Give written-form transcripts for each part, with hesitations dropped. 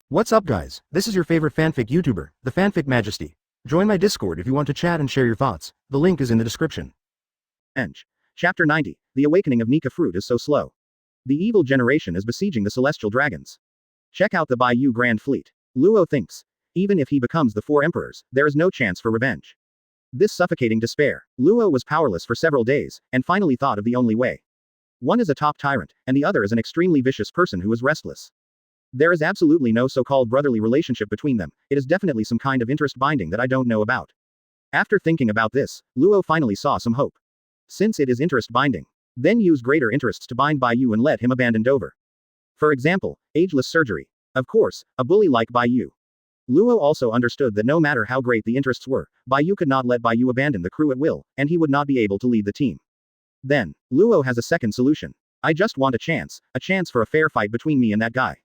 What's up guys, this is your favorite fanfic YouTuber, the Fanfic Majesty. Join my Discord if you want to chat and share your thoughts, the link is in the description. Eng. Chapter 90, The Awakening of Nika Fruit is so slow. The evil generation is besieging the celestial dragons. Check out the Bayou Grand Fleet. Luo thinks. Even if he becomes the Four Emperors, there is no chance for revenge. This suffocating despair. Luo was powerless for several days, and finally thought of the only way. One is a top tyrant, and the other is an extremely vicious person who is restless. There is absolutely no so-called brotherly relationship between them, it is definitely some kind of interest binding that I don't know about. After thinking about this, Luo finally saw some hope. Since it is interest binding, then use greater interests to bind Bai Yu and let him abandon Dover. For example, ageless surgery. Of course, a bully like Bai Yu. Luo also understood that no matter how great the interests were, Bai Yu could not let Bai Yu abandon the crew at will, and he would not be able to lead the team. Then, Luo has a second solution. I just want a chance for a fair fight between me and that guy.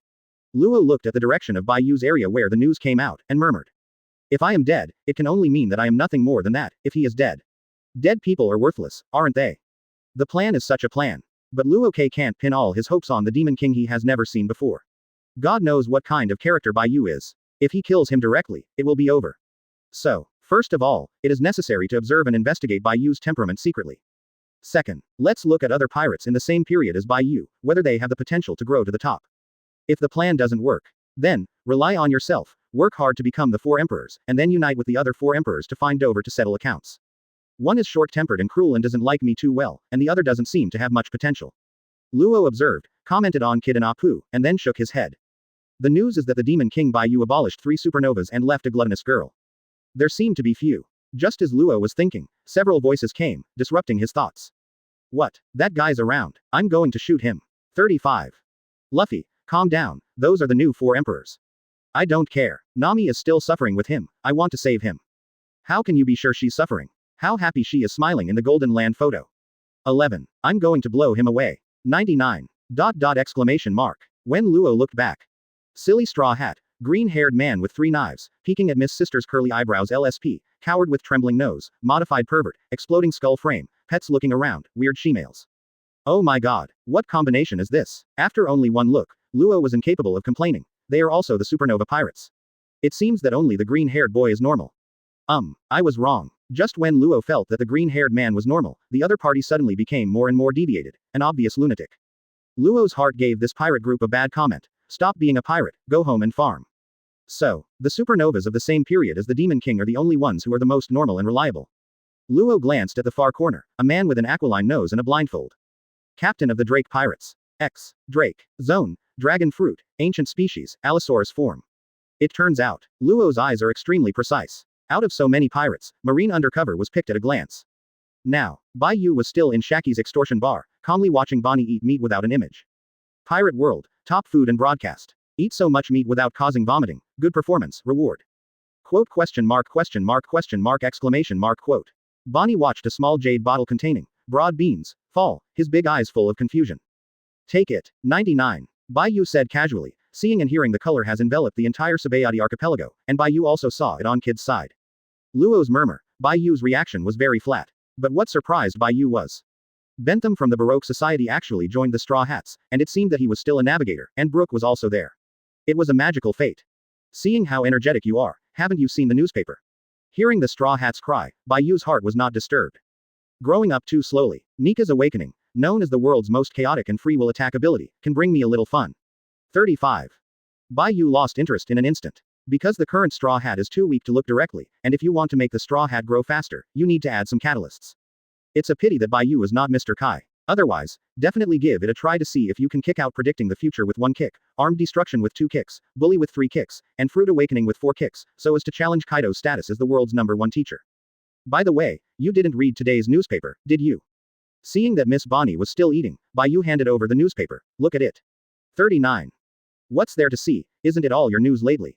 Luo looked at the direction of Bai Yu's area where the news came out, and murmured. If I am dead, it can only mean that I am nothing more than that, if he is dead. Dead people are worthless, aren't they? The plan is such a plan. But Luo can't pin all his hopes on the Demon King he has never seen before. God knows what kind of character Bai Yu is. If he kills him directly, it will be over. So, first of all, it is necessary to observe and investigate Bai Yu's temperament secretly. Second, let's look at other pirates in the same period as Bai Yu, whether they have the potential to grow to the top. If the plan doesn't work, then, rely on yourself, work hard to become the Four Emperors, and then unite with the other Four Emperors to find Dover to settle accounts. One is short-tempered and cruel and doesn't like me too well, and the other doesn't seem to have much potential. Luo observed, commented on Kid and Apu, and then shook his head. The news is that the Demon King Bai Yu abolished 3 supernovas and left a gluttonous girl. There seemed to be few. Just as Luo was thinking, several voices came, disrupting his thoughts. What? That guy's around. I'm going to shoot him. 35. Luffy, calm down, those are the new 4 emperors. I don't care. Nami is still suffering with him, I want to save him. How can you be sure she's suffering? How happy she is smiling in the Golden Land photo. 11. I'm going to blow him away. 99. Exclamation mark. When Luo looked back. Silly straw hat, green-haired man with 3 knives, peeking at Miss Sister's curly eyebrows LSP, coward with trembling nose, modified pervert, exploding skull frame, pets looking around, weird shemales. Oh my god, what combination is this? After only one look, Luo was incapable of complaining. They are also the supernova pirates. It seems that only the green-haired boy is normal. I was wrong. Just when Luo felt that the green-haired man was normal, the other party suddenly became more and more deviated, an obvious lunatic. Luo's heart gave this pirate group a bad comment. Stop being a pirate, go home and farm. So, the supernovas of the same period as the Demon King are the only ones who are the most normal and reliable. Luo glanced at the far corner, a man with an aquiline nose and a blindfold. Captain of the Drake Pirates. X. Drake. Zone. Dragon fruit. Ancient species. Allosaurus form. It turns out, Luo's eyes are extremely precise. Out of so many pirates, Marine Undercover was picked at a glance. Now, Bai Yu was still in Shaki's extortion bar, calmly watching Bonnie eat meat without an image. Pirate World. Top food and broadcast. Eat so much meat without causing vomiting. Good performance, reward. Quote exclamation mark quote. Bonnie watched a small jade bottle containing broad beans fall, his big eyes full of confusion. Take it. 99. Bai Yu said casually, seeing and hearing the color has enveloped the entire Sabody archipelago, and Bai Yu also saw it on Kid's side. Luo's murmur, Bai Yu's reaction was very flat. But what surprised Bai Yu was. Bentham from the Baroque Society actually joined the Straw Hats, and it seemed that he was still a navigator, and Brooke was also there. It was a magical fate. Seeing how energetic you are, haven't you seen the newspaper? Hearing the Straw Hats cry, Bai Yu's heart was not disturbed. Growing up too slowly, Nika's awakening, known as the world's most chaotic and free will attack ability, can bring me a little fun. 35. Bai Yu lost interest in an instant. Because the current Straw Hat is too weak to look directly, and if you want to make the Straw Hat grow faster, you need to add some catalysts. It's a pity that Bai Yu is not Mr. Kai. Otherwise, definitely give it a try to see if you can kick out predicting the future with 1 kick, armed destruction with 2 kicks, bully with 3 kicks, and fruit awakening with 4 kicks, so as to challenge Kaido's status as the world's #1 teacher. By the way, you didn't read today's newspaper, did you? Seeing that Miss Bonnie was still eating, Bai Yu handed over the newspaper. Look at it. 39. What's there to see? Isn't it all your news lately?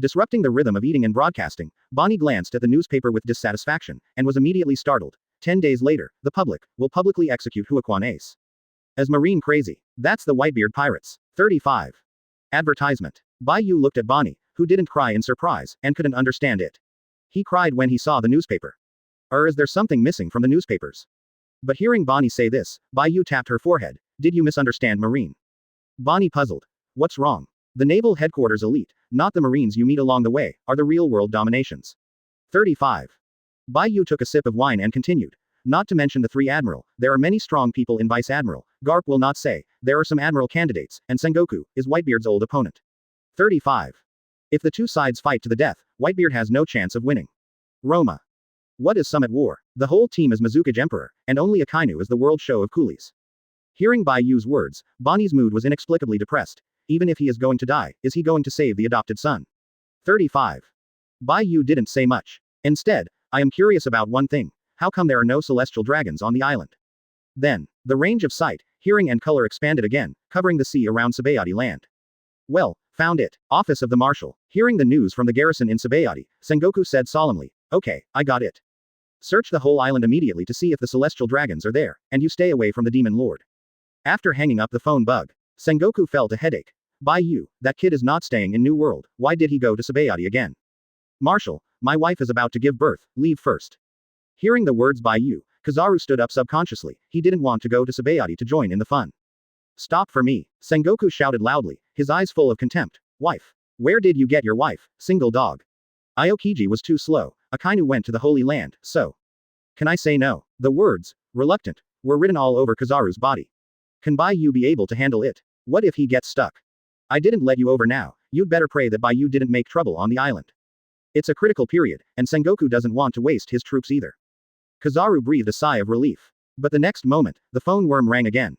Disrupting the rhythm of eating and broadcasting, Bonnie glanced at the newspaper with dissatisfaction, and was immediately startled. 10 days later, the public will publicly execute Huaquan Ace as marine crazy. That's the Whitebeard pirates. 35. Advertisement. Bai Yu looked at Bonnie, who didn't cry in surprise, and couldn't understand it. He cried when he saw the newspaper. Is there something missing from the newspapers? But hearing Bonnie say this, Bai Yu tapped her forehead. Did you misunderstand Marine? Bonnie puzzled. What's wrong? The Naval Headquarters elite, not the Marines you meet along the way, are the real-world dominations. 35. Bai Yu took a sip of wine and continued. Not to mention the 3 Admiral, there are many strong people in Vice Admiral, Garp will not say, there are some Admiral candidates, and Sengoku is Whitebeard's old opponent. 35. If the 2 sides fight to the death, Whitebeard has no chance of winning. Roma. What is Summit War? The whole team is Mizukage Emperor, and only Akainu is the world show of coolies. Hearing Bai Yu's words, Bonnie's mood was inexplicably depressed. Even if he is going to die, is he going to save the adopted son? 35. Bai Yu didn't say much. Instead, I am curious about one thing. How come there are no celestial dragons on the island? Then, the range of sight, hearing and color expanded again, covering the sea around Sabody land. Well, found it. Office of the Marshal. Hearing the news from the garrison in Sabody, Sengoku said solemnly, okay, I got it. Search the whole island immediately to see if the celestial dragons are there, and you stay away from the demon lord. After hanging up the phone bug, Sengoku felt a headache. Bai Yu, that kid is not staying in New World, why did he go to Sabody again? Marshal, my wife is about to give birth, leave first. Hearing the words Bai Yu, Kizaru stood up subconsciously, he didn't want to go to Sabody to join in the fun. Stop for me, Sengoku shouted loudly, his eyes full of contempt. Wife. Where did you get your wife, single dog? Aokiji was too slow, Akainu went to the Holy Land, so. Can I say no? The words, reluctant, were written all over Kizaru's body. Can Bai Yu be able to handle it? What if he gets stuck? I didn't let you over now, you'd better pray that Bai Yu didn't make trouble on the island. It's a critical period, and Sengoku doesn't want to waste his troops either. Kizaru breathed a sigh of relief. But the next moment, the phone worm rang again.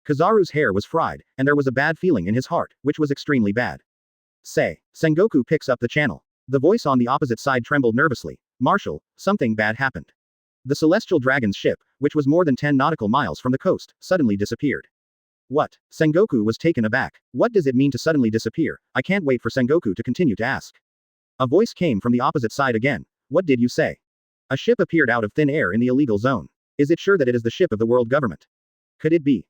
Kizaru's hair was fried, and there was a bad feeling in his heart, which was extremely bad. Say, Sengoku picks up the channel. The voice on the opposite side trembled nervously. Marshal, something bad happened. The celestial dragon's ship, which was more than 10 nautical miles from the coast, suddenly disappeared. What? Sengoku was taken aback. What does it mean to suddenly disappear? I can't wait for Sengoku to continue to ask. A voice came from the opposite side again. What did you say? A ship appeared out of thin air in the illegal zone. Is it sure that it is the ship of the world government? Could it be?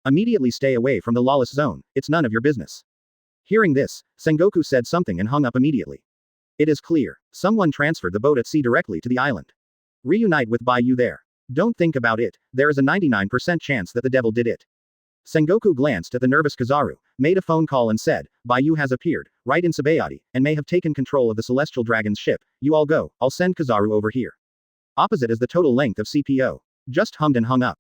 Immediately stay away from the lawless zone, it's none of your business. Hearing this, Sengoku said something and hung up immediately. It is clear. Someone transferred the boat at sea directly to the island. Reunite with Bai Yu there. Don't think about it, there is a 99% chance that the devil did it. Sengoku glanced at the nervous Kizaru, made a phone call and said, Bai Yu has appeared, right in Sabody, and may have taken control of the celestial dragon's ship. You all go, I'll send Kizaru over here. Opposite is the total length of CPO. Just hummed and hung up.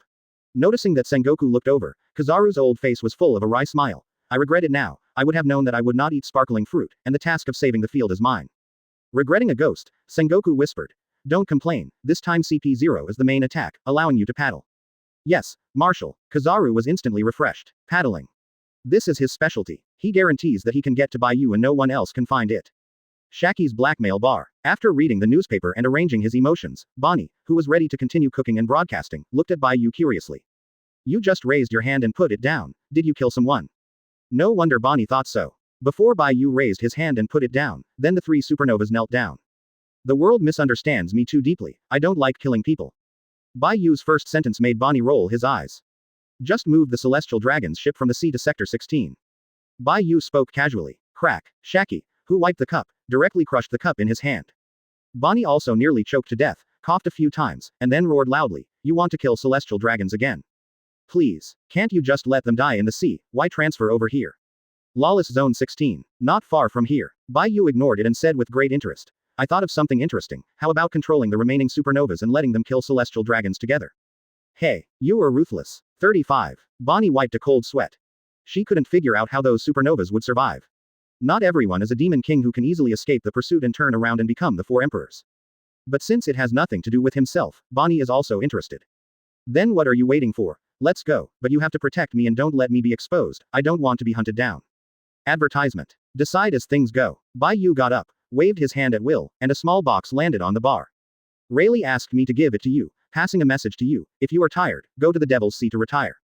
Noticing that Sengoku looked over, Kizaru's old face was full of a wry smile. I regret it now, I would have known that I would not eat sparkling fruit, and the task of saving the field is mine. Regretting a ghost, Sengoku whispered. Don't complain, this time CP0 is the main attack, allowing you to paddle. Yes, Marshal. Kizaru was instantly refreshed. Paddling. This is his specialty. He guarantees that he can get to Bai Yu and no one else can find it. Shaki's blackmail bar. After reading the newspaper and arranging his emotions, Bonnie, who was ready to continue cooking and broadcasting, looked at Bai Yu curiously. You just raised your hand and put it down. Did you kill someone? No wonder Bonnie thought so. Before Bai Yu raised his hand and put it down, then the 3 supernovas knelt down. The world misunderstands me too deeply. I don't like killing people. Bai Yu's first sentence made Bonnie roll his eyes. Just moved the celestial dragon's ship from the sea to Sector 16. Bai Yu spoke casually. Crack. Shaki, who wiped the cup, directly crushed the cup in his hand. Bonnie also nearly choked to death, coughed a few times, and then roared loudly, You want to kill celestial dragons again? Please, can't you just let them die in the sea, why transfer over here? Lawless Zone 16. Not far from here. Bai Yu ignored it and said with great interest. I thought of something interesting, how about controlling the remaining supernovas and letting them kill celestial dragons together? Hey, you are ruthless. 35. Bonnie wiped a cold sweat. She couldn't figure out how those supernovas would survive. Not everyone is a demon king who can easily escape the pursuit and turn around and become the 4 emperors. But since it has nothing to do with himself, Bonnie is also interested. Then what are you waiting for? Let's go, but you have to protect me and don't let me be exposed, I don't want to be hunted down. Advertisement. Decide as things go. Bai Yu got up, waved his hand at will, and a small box landed on the bar. Rayleigh asked me to give it to you, passing a message to you, if you are tired, go to the Devil's Sea to retire.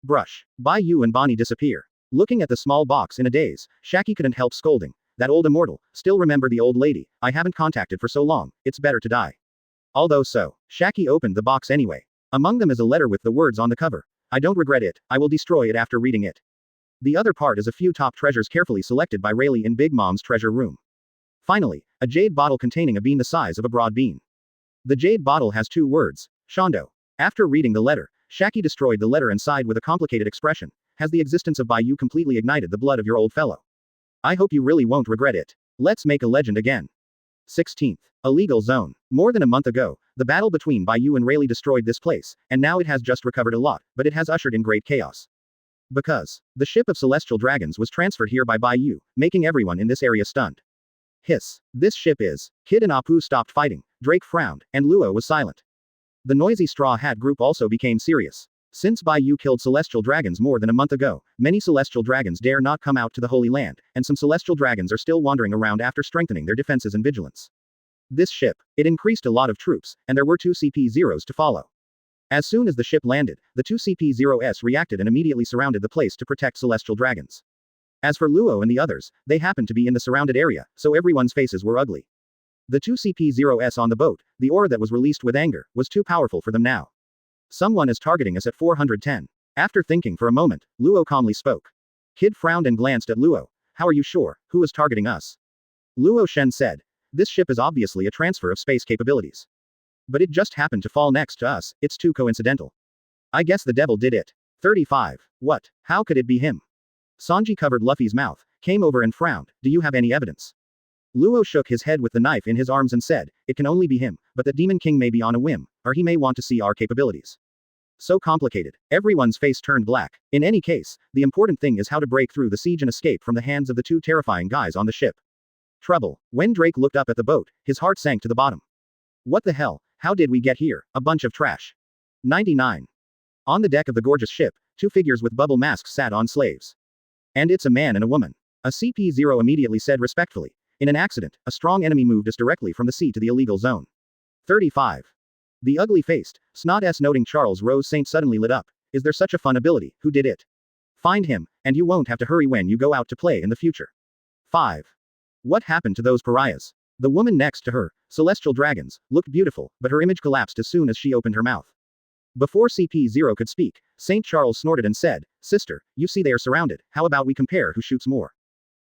Brush. Bai Yu and Bonnie disappear. Looking at the small box in a daze, Shaki couldn't help scolding. That old immortal, still remember the old lady, I haven't contacted for so long, it's better to die. Although so, Shaki opened the box anyway. Among them is a letter with the words on the cover. I don't regret it, I will destroy it after reading it. The other part is a few top treasures carefully selected by Rayleigh in Big Mom's treasure room. Finally, a jade bottle containing a bean the size of a broad bean. The jade bottle has 2 words, Shondo. After reading the letter, Shaki destroyed the letter and sighed with a complicated expression. Has the existence of Bai Yu completely ignited the blood of your old fellow? I hope you really won't regret it. Let's make a legend again. 16th. Illegal Zone. More than a month ago, the battle between Bai Yu and Rayleigh destroyed this place, and now it has just recovered a lot, but it has ushered in great chaos. Because the ship of celestial dragons was transferred here by Bai Yu, making everyone in this area stunned. Hiss. This ship is. Kid and Apu stopped fighting, Drake frowned, and Luo was silent. The noisy Straw Hat group also became serious. Since Bai Yu killed celestial dragons more than a month ago, many celestial dragons dare not come out to the Holy Land, and some celestial dragons are still wandering around after strengthening their defenses and vigilance. This ship, it increased a lot of troops, and there were 2 CP-0s to follow. As soon as the ship landed, the 2 CP-0s reacted and immediately surrounded the place to protect celestial dragons. As for Luo and the others, they happened to be in the surrounded area, so everyone's faces were ugly. The 2 CP-0s on the boat, the aura that was released with anger, was too powerful for them now. Someone is targeting us at 410. After thinking for a moment, Luo calmly spoke. Kid frowned and glanced at Luo. How are you sure? Who is targeting us? Luo Shen said. This ship is obviously a transfer of space capabilities. But it just happened to fall next to us, it's too coincidental. I guess the devil did it. 35. What? How could it be him? Sanji covered Luffy's mouth, came over and frowned. Do you have any evidence? Luo shook his head with the knife in his arms and said, it can only be him, but the Demon King may be on a whim, or he may want to see our capabilities. So complicated. Everyone's face turned black. In any case, the important thing is how to break through the siege and escape from the hands of the 2 terrifying guys on the ship. Trouble. When Drake looked up at the boat, his heart sank to the bottom. What the hell? How did we get here? A bunch of trash. 99. On the deck of the gorgeous ship, 2 figures with bubble masks sat on slaves. And it's a man and a woman. A CP-0 immediately said respectfully. In an accident, a strong enemy moved us directly from the sea to the illegal zone. 35. The ugly-faced, snot-noting Charles Rose Saint suddenly lit up. Is there such a fun ability? Who did it? Find him, and you won't have to hurry when you go out to play in the future. 5. What happened to those pariahs? The woman next to her, Celestial Dragons, looked beautiful, but her image collapsed as soon as she opened her mouth. Before CP-0 could speak, St. Charles snorted and said, Sister, you see they are surrounded, how about we compare who shoots more?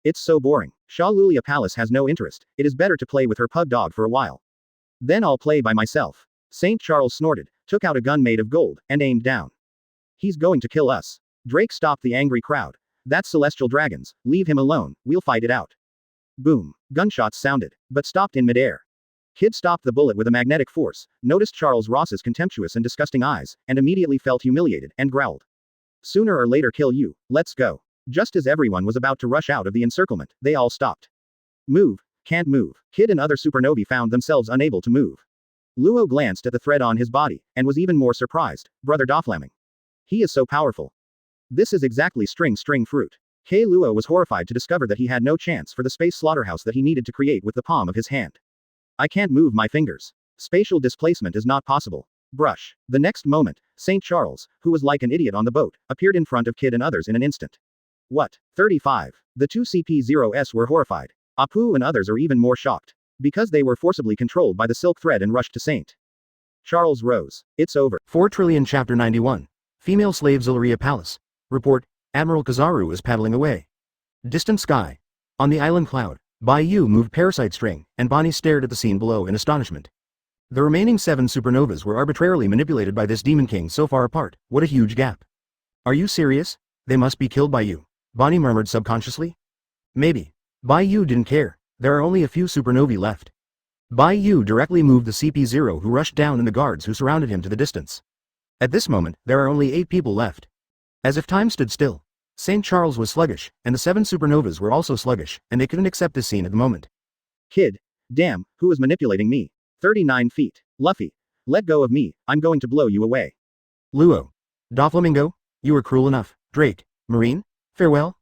It's so boring. Sha Lulia Palace has no interest, it is better to play with her pug dog for a while. Then I'll play by myself. St. Charles snorted, took out a gun made of gold, and aimed down. He's going to kill us. Drake stopped the angry crowd. That's Celestial Dragons, leave him alone, we'll fight it out. Boom. Gunshots sounded, but stopped in midair. Kid stopped the bullet with a magnetic force, noticed Charles Ross's contemptuous and disgusting eyes, and immediately felt humiliated, and growled. Sooner or later kill you, let's go. Just as everyone was about to rush out of the encirclement, they all stopped. Move. Can't move. Kid and other supernovae found themselves unable to move. Luo glanced at the thread on his body, and was even more surprised. Brother Doflamming. He is so powerful. This is exactly string fruit. K. Luo was horrified to discover that he had no chance for the space slaughterhouse that he needed to create with the palm of his hand. I can't move my fingers. Spatial displacement is not possible. Brush. The next moment, St. Charles, who was like an idiot on the boat, appeared in front of Kid and others in an instant. What? 35. The 2 CP-0s were horrified. Apu and others are even more shocked. Because they were forcibly controlled by the silk thread and rushed to St. Charles Rose. It's over. 4 Trillion Chapter 91. Female Slave Zilleria Palace. Report, Admiral Kizaru is paddling away. Distant sky. On the island cloud, Bai Yu moved parasite string, and Bonnie stared at the scene below in astonishment. The remaining 7 supernovas were arbitrarily manipulated by this Demon King so far apart. What a huge gap. Are you serious? They must be killed by you, Bonnie murmured subconsciously. Maybe. Bai Yu didn't care. There are only a few supernovae left. Bai Yu directly moved the CP-0 who rushed down and the guards who surrounded him to the distance. At this moment, there are only 8 people left. As if time stood still. St. Charles was sluggish, and the 7 supernovas were also sluggish, and they couldn't accept this scene at the moment. Kid. Damn, who is manipulating me? 39 feet. Luffy. Let go of me, I'm going to blow you away. Luo. Doflamingo, you were cruel enough. Drake. Marine. Farewell.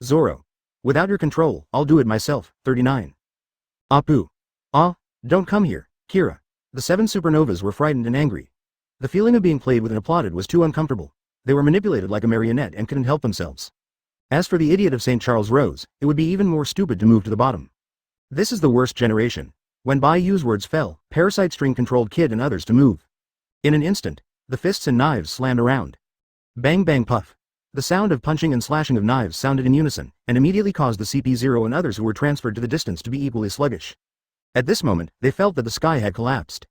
Zoro. Without your control, I'll do it myself. 39. Apu. Ah, don't come here, Kira. The 7 supernovas were frightened and angry. The feeling of being played with and applauded was too uncomfortable. They were manipulated like a marionette and couldn't help themselves. As for the idiot of St. Charles Rose, it would be even more stupid to move to the bottom. This is the worst generation. When Bai Yu's words fell, Parasite String controlled Kid and others to move. In an instant, the fists and knives slammed around. Bang bang puff. The sound of punching and slashing of knives sounded in unison, and immediately caused the CP-0 and others who were transferred to the distance to be equally sluggish. At this moment, they felt that the sky had collapsed.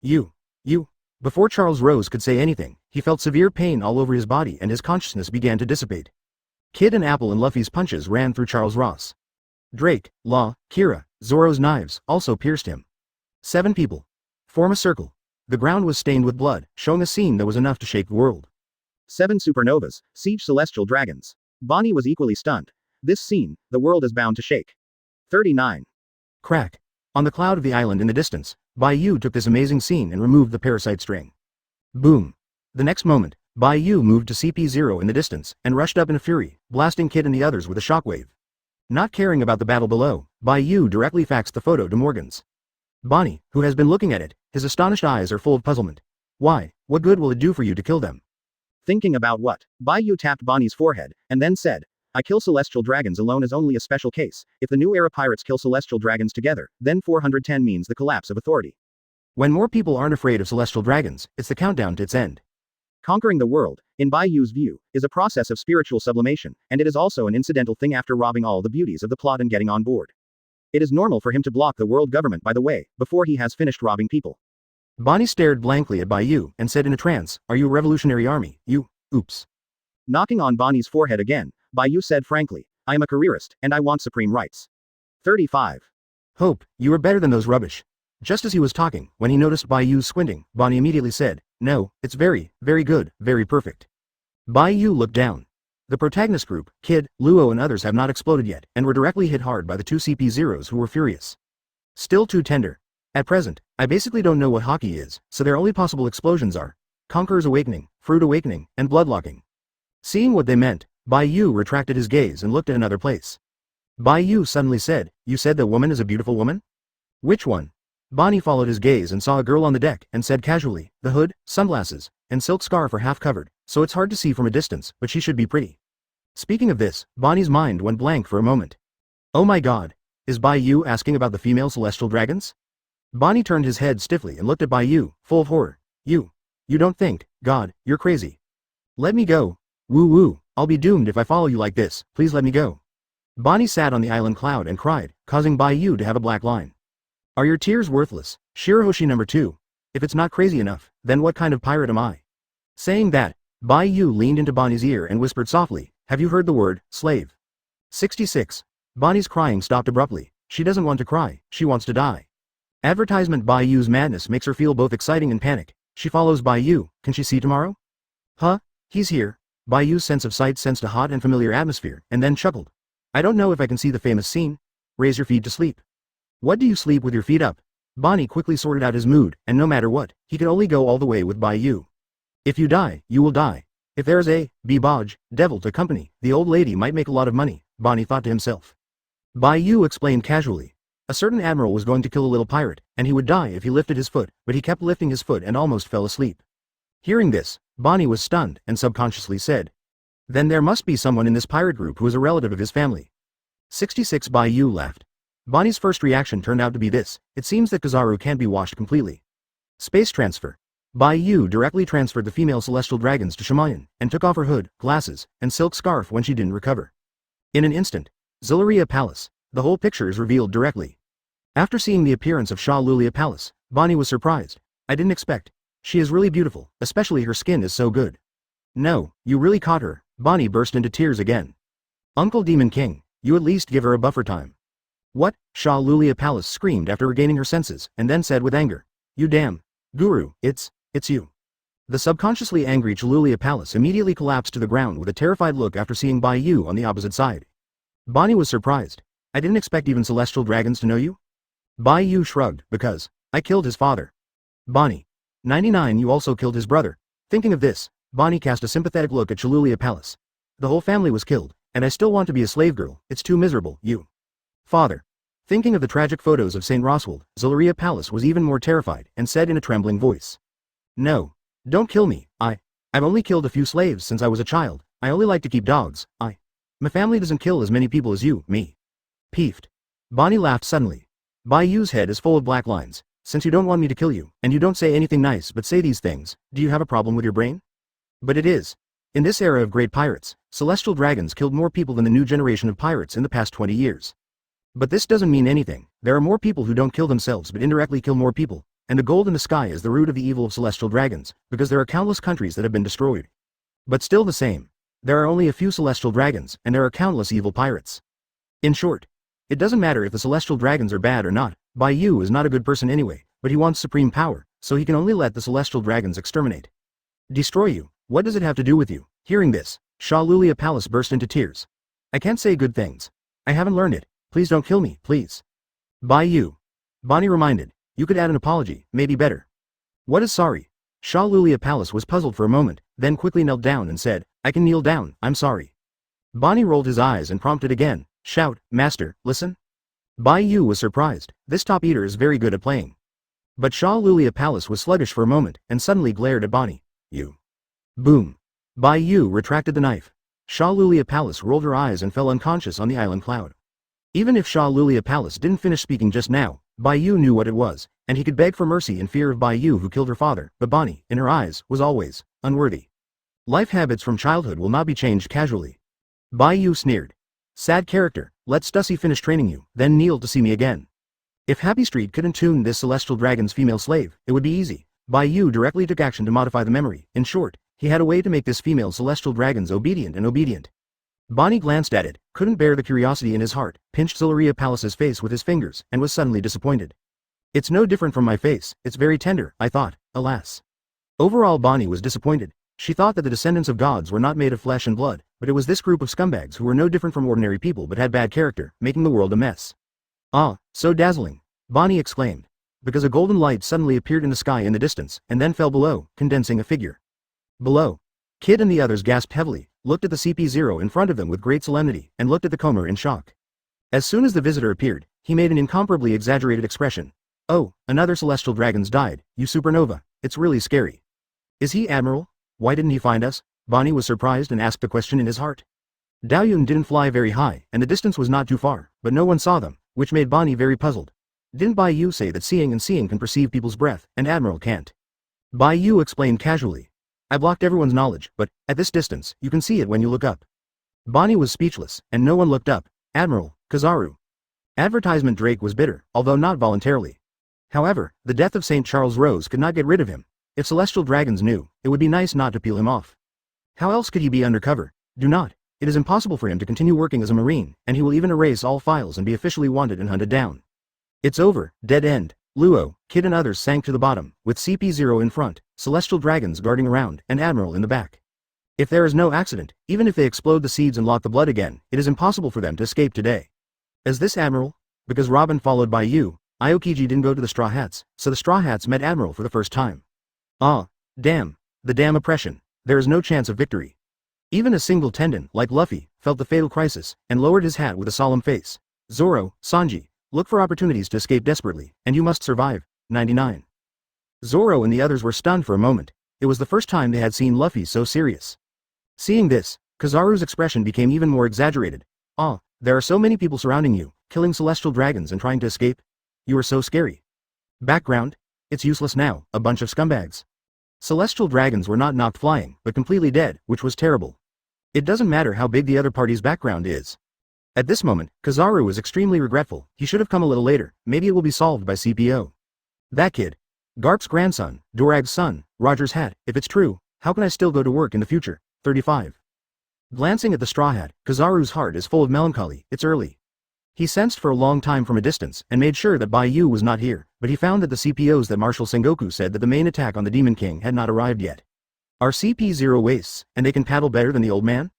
You. Before Charles Rose could say anything, he felt severe pain all over his body and his consciousness began to dissipate. Kid and Apple and Luffy's punches ran through Charles Ross. Drake, Law, Kira, Zoro's knives also pierced him. 7 people. Form a circle. The ground was stained with blood, showing a scene that was enough to shake the world. 7 supernovas, siege celestial dragons. Bonnie was equally stunned. This scene, the world is bound to shake. 39. Crack. On the cloud of the island in the distance, Bai Yu took this amazing scene and removed the parasite string. Boom. The next moment, Bai Yu moved to CP0 in the distance, and rushed up in a fury, blasting Kid and the others with a shockwave. Not caring about the battle below, Bai Yu directly faxed the photo to Morgans. Bonnie, who has been looking at it, his astonished eyes are full of puzzlement. Why, what good will it do for you to kill them? Thinking about what, Bai Yu tapped Bonnie's forehead, and then said, I kill celestial dragons alone is only a special case. If the new era pirates kill celestial dragons together, then 410 means the collapse of authority. When more people aren't afraid of celestial dragons, it's the countdown to its end. Conquering the world, in Bai Yu's view, is a process of spiritual sublimation, and it is also an incidental thing after robbing all the beauties of the plot and getting on board. It is normal for him to block the world government by the way, before he has finished robbing people. Bonnie stared blankly at Bai Yu and said in a trance, Are you a revolutionary army? You, oops. Knocking on Bonnie's forehead again, Bai Yu said frankly, I am a careerist, and I want supreme rights. 35. Hope, you are better than those rubbish. Just as he was talking, when he noticed Bai Yu squinting, Bonnie immediately said, No, it's very, very good, very perfect. Bai Yu looked down. The protagonist group, Kid, Luo and others have not exploded yet, and were directly hit hard by the 2 CP0s who were furious. Still too tender. At present, I basically don't know what hockey is, so their only possible explosions are Conqueror's Awakening, Fruit Awakening, and Bloodlocking. Seeing what they meant, Bai Yu retracted his gaze and looked at another place. Bai Yu suddenly said, You said that woman is a beautiful woman? Which one? Bonnie followed his gaze and saw a girl on the deck and said casually, The hood, sunglasses, and silk scarf are half covered, so it's hard to see from a distance, but she should be pretty. Speaking of this, Bonnie's mind went blank for a moment. Oh my god, is Bai Yu asking about the female celestial dragons? Bonnie turned his head stiffly and looked at Bai Yu, full of horror. You don't think, God, you're crazy. Let me go. Woo woo, I'll be doomed if I follow you like this, please let me go. Bonnie sat on the island cloud and cried, causing Bai Yu to have a black line. Are your tears worthless, Shirahoshi number 2? If it's not crazy enough, then what kind of pirate am I? Saying that, Bai Yu leaned into Bonnie's ear and whispered softly, Have you heard the word, slave? 66. Bonnie's crying stopped abruptly. She doesn't want to cry, she wants to die. Advertisement Bai Yu's madness makes her feel both exciting and panic. She follows Bai Yu, can she see tomorrow? Huh? He's here. Bai Yu's sense of sight sensed a hot and familiar atmosphere, and then chuckled. I don't know if I can see the famous scene. Raise your feet to sleep. What do you sleep with your feet up? Bonnie quickly sorted out his mood, and no matter what, he could only go all the way with Bai Yu. If you die, you will die. If there's a Bebodge, devil to company, the old lady might make a lot of money, Bonnie thought to himself. Bai Yu explained casually. A certain admiral was going to kill a little pirate, and he would die if he lifted his foot, but he kept lifting his foot and almost fell asleep. Hearing this, Bonnie was stunned and subconsciously said, Then there must be someone in this pirate group who is a relative of his family. 66. Bai Yu laughed. Bonnie's first reaction turned out to be this, it seems that Kizaru can't be washed completely. Space transfer. Bai Yu directly transferred the female celestial dragons to Shamayan, and took off her hood, glasses, and silk scarf when she didn't recover. In an instant, Zularia Palace. The whole picture is revealed directly. After seeing the appearance of Sha Lulia Palace, Bonnie was surprised. I didn't expect. She is really beautiful, especially her skin is so good. No, you really caught her. Bonnie burst into tears again. Uncle Demon King, you at least give her a buffer time. What? Sha Lulia Palace screamed after regaining her senses, and then said with anger. You damn. Guru, it's you. The subconsciously angry Chalulia Palace immediately collapsed to the ground with a terrified look after seeing Bai Yu on the opposite side. Bonnie was surprised. I didn't expect even celestial dragons to know you? Bai Yu shrugged, because I killed his father. Bonnie. 99. You also killed his brother. Thinking of this, Bonnie cast a sympathetic look at Chalulia Palace. The whole family was killed, and I still want to be a slave girl, it's too miserable, you. Father. Thinking of the tragic photos of St. Roswald, Zularia Palace was even more terrified, and said in a trembling voice. No. Don't kill me, I've only killed a few slaves since I was a child, I only like to keep dogs, my family doesn't kill as many people as you, me. Peeved. Bonnie laughed suddenly. Bai Yu's head is full of black lines. Since you don't want me to kill you, and you don't say anything nice but say these things, do you have a problem with your brain? But it is. In this era of great pirates, celestial dragons killed more people than the new generation of pirates in the past 20 years. But this doesn't mean anything. There are more people who don't kill themselves but indirectly kill more people, and the gold in the sky is the root of the evil of celestial dragons, because there are countless countries that have been destroyed. But still the same. There are only a few celestial dragons, and there are countless evil pirates. In short, It doesn't matter if the celestial dragons are bad or not, Bai Yu is not a good person anyway, but he wants supreme power, so he can only let the celestial dragons exterminate. Destroy you, what does it have to do with you? Hearing this, Shalulia Palace burst into tears. I can't say good things. I haven't learned it, please don't kill me, please. Bai Yu. Bonnie reminded, you could add an apology, maybe better. What is sorry? Shalulia Palace was puzzled for a moment, then quickly knelt down and said, I can kneel down, I'm sorry. Bonnie rolled his eyes and prompted again, shout, Master, listen. Bai Yu was surprised, this top eater is very good at playing. But Shalulia Palace was sluggish for a moment, and suddenly glared at Bonnie. You. Boom. Bai Yu retracted the knife. Shalulia Palace rolled her eyes and fell unconscious on the island cloud. Even if Shalulia Palace didn't finish speaking just now, Bai Yu knew what it was, and he could beg for mercy in fear of Bai Yu who killed her father, but Bonnie, in her eyes, was always unworthy. Life habits from childhood will not be changed casually. Bai Yu sneered. Sad character, let Stussy finish training you, then kneel to see me again. If Happy Street could attune this celestial dragon's female slave, it would be easy. Bai Yu directly took action to modify the memory. In short, he had a way to make this female celestial dragons obedient and obedient. Bonnie glanced at it, couldn't bear the curiosity in his heart, pinched Zolaria Palace's face with his fingers, and was suddenly disappointed. It's no different from my face, it's very tender, I thought, alas. Overall Bonnie was disappointed. She thought that the descendants of gods were not made of flesh and blood, but it was this group of scumbags who were no different from ordinary people but had bad character, making the world a mess. Ah, so dazzling, Bonnie exclaimed. Because a golden light suddenly appeared in the sky in the distance, and then fell below, condensing a figure. Below. Kid and the others gasped heavily, looked at the CP0 in front of them with great solemnity, and looked at the Comer in shock. As soon as the visitor appeared, he made an incomparably exaggerated expression. Oh, another celestial dragon's died, you supernova, it's really scary. Is he Admiral? Why didn't he find us? Bonnie was surprised and asked the question in his heart. Daoyun didn't fly very high, and the distance was not too far, but no one saw them, which made Bonnie very puzzled. Didn't Bai Yu say that seeing can perceive people's breath, and Admiral can't? Bai Yu explained casually. I blocked everyone's knowledge, but, at this distance, you can see it when you look up. Bonnie was speechless, and no one looked up. Admiral, Kizaru. Advertisement Drake was bitter, although not voluntarily. However, the death of St. Charles Rose could not get rid of him. If celestial dragons knew, it would be nice not to peel him off. How else could he be undercover? Do not. It is impossible for him to continue working as a marine, and he will even erase all files and be officially wanted and hunted down. It's over, dead end. Luo, Kid and others sank to the bottom, with CP0 in front, celestial dragons guarding around, and Admiral in the back. If there is no accident, even if they explode the seeds and lock the blood again, it is impossible for them to escape today. Is this Admiral? Because Robin followed by you, Aokiji didn't go to the Straw Hats, so the Straw Hats met Admiral for the first time. Ah, damn. The damn oppression. There is no chance of victory. Even a single tendon, like Luffy, felt the fatal crisis, and lowered his hat with a solemn face. Zoro, Sanji, look for opportunities to escape desperately, and you must survive. 99. Zoro and the others were stunned for a moment. It was the first time they had seen Luffy so serious. Seeing this, Kizaru's expression became even more exaggerated. Ah, there are so many people surrounding you, killing celestial dragons and trying to escape. You are so scary. Background? It's useless now, a bunch of scumbags. Celestial dragons were not knocked flying, but completely dead, which was terrible. It doesn't matter how big the other party's background is. At this moment, Kizaru was extremely regretful. He should have come a little later, maybe it will be solved by CPO. That kid. Garp's grandson, Dorag's son, Roger's hat, if it's true, how can I still go to work in the future? 35. Glancing at the straw hat, Kizaru's heart is full of melancholy, it's early. He sensed for a long time from a distance, and made sure that Bai Yu was not here, but he found that the CPOs that Marshal Sengoku said that the main attack on the Demon King had not arrived yet. Are CP0 wastes, and they can paddle better than the old man?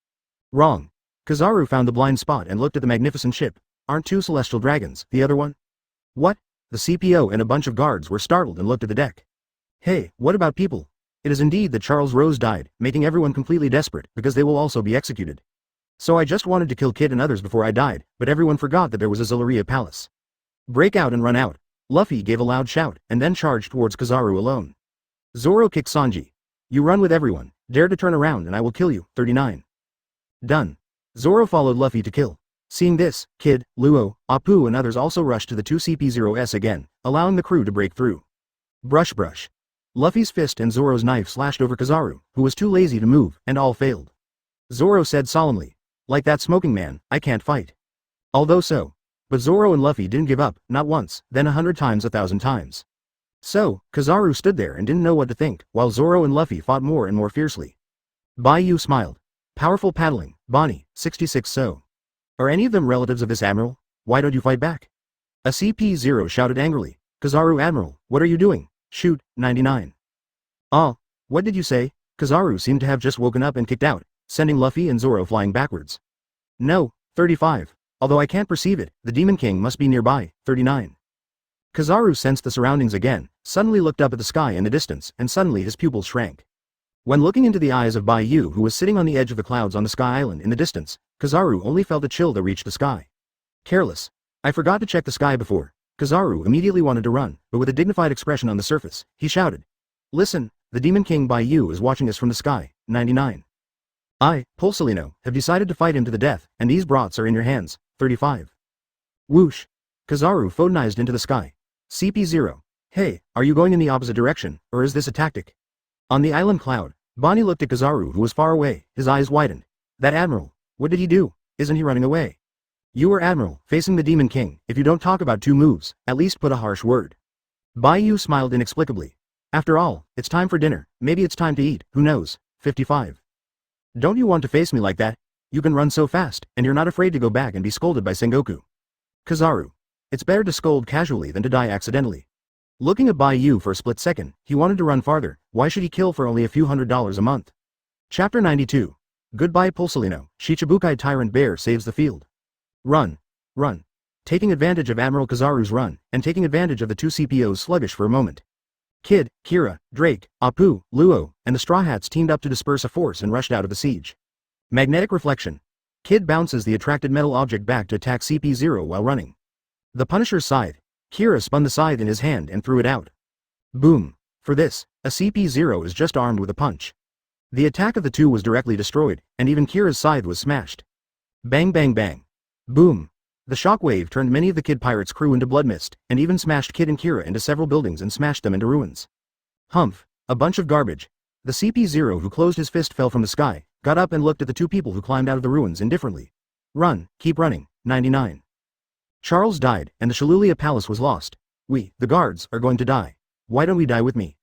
Wrong. Kizaru found the blind spot and looked at the magnificent ship. Aren't two celestial dragons, the other one? What? The CPO and a bunch of guards were startled and looked at the deck. Hey, what about people? It is indeed that Charles Rose died, making everyone completely desperate, because they will also be executed. So I just wanted to kill Kid and others before I died, but everyone forgot that there was a Zolaria Palace. Break out and run out. Luffy gave a loud shout, and then charged towards Kizaru alone. Zoro kicked Sanji. You run with everyone, dare to turn around and I will kill you. 39. Done. Zoro followed Luffy to kill. Seeing this, Kid, Luo, Apu and others also rushed to the two CP0s again, allowing the crew to break through. Brush. Luffy's fist and Zoro's knife slashed over Kizaru, who was too lazy to move, and all failed. Zoro said solemnly, like that smoking man, I can't fight. Although so. But Zoro and Luffy didn't give up, not once, then 100 times 1,000 times. So, Kizaru stood there and didn't know what to think, while Zoro and Luffy fought more and more fiercely. Bai Yu smiled. Powerful paddling, Bonnie, 66 so. Are any of them relatives of this admiral? why don't you fight back? A CP0 shouted angrily. Kizaru Admiral, what are you doing? Shoot, 99. Ah, what did you say? Kizaru seemed to have just woken up and kicked out, sending Luffy and Zoro flying backwards. No, 35. Although I can't perceive it, the Demon King must be nearby, 39. Kizaru sensed the surroundings again, suddenly looked up at the sky in the distance, and suddenly his pupils shrank. When looking into the eyes of Bai Yu, who was sitting on the edge of the clouds on the sky island in the distance, Kizaru only felt a chill that reached the sky. Careless. I forgot to check the sky before. Kizaru immediately wanted to run, but with a dignified expression on the surface, he shouted. Listen, the Demon King Bai Yu is watching us from the sky, 99. I, Pulsalino, have decided to fight him to the death, and these brats are in your hands, 35. Whoosh. Kizaru phonized into the sky. CP0. Hey, are you going in the opposite direction, or is this a tactic? On the island cloud, Bonnie looked at Kizaru, who was far away, his eyes widened. That Admiral, what did he do? Isn't he running away? You are Admiral, facing the Demon King. If you don't talk about 2 moves, at least put a harsh word. Bayou smiled inexplicably. After all, it's time for dinner, maybe it's time to eat, who knows, 55. Don't you want to face me like that? You can run so fast, and you're not afraid to go back and be scolded by Sengoku. Kizaru. It's better to scold casually than to die accidentally. Looking at Bai Yu for a split second, he wanted to run farther. Why should he kill for only a few $100s a month? Chapter 92. Goodbye Pulsalino, Shichibukai Tyrant Bear saves the field. Run. Run. Taking advantage of Admiral Kizaru's run, and taking advantage of the 2 CPOs sluggish for a moment. Kid, Kira, Drake, Apu, Luo, and the Straw Hats teamed up to disperse a force and rushed out of the siege. Magnetic reflection. Kid bounces the attracted metal object back to attack CP0 while running. The Punisher's scythe. Kira spun the scythe in his hand and threw it out. Boom. For this, a CP0 is just armed with a punch. The attack of the 2 was directly destroyed, and even Kira's scythe was smashed. Bang bang bang. Boom. The shockwave turned many of the Kid Pirates' crew into blood mist, and even smashed Kid and Kira into several buildings and smashed them into ruins. Humph. A bunch of garbage. The CP0 who closed his fist fell from the sky, got up and looked at the 2 people who climbed out of the ruins indifferently. Run, keep running, 99. Charles died, and the Shalulia Palace was lost. We, the guards, are going to die. Why don't we die with me?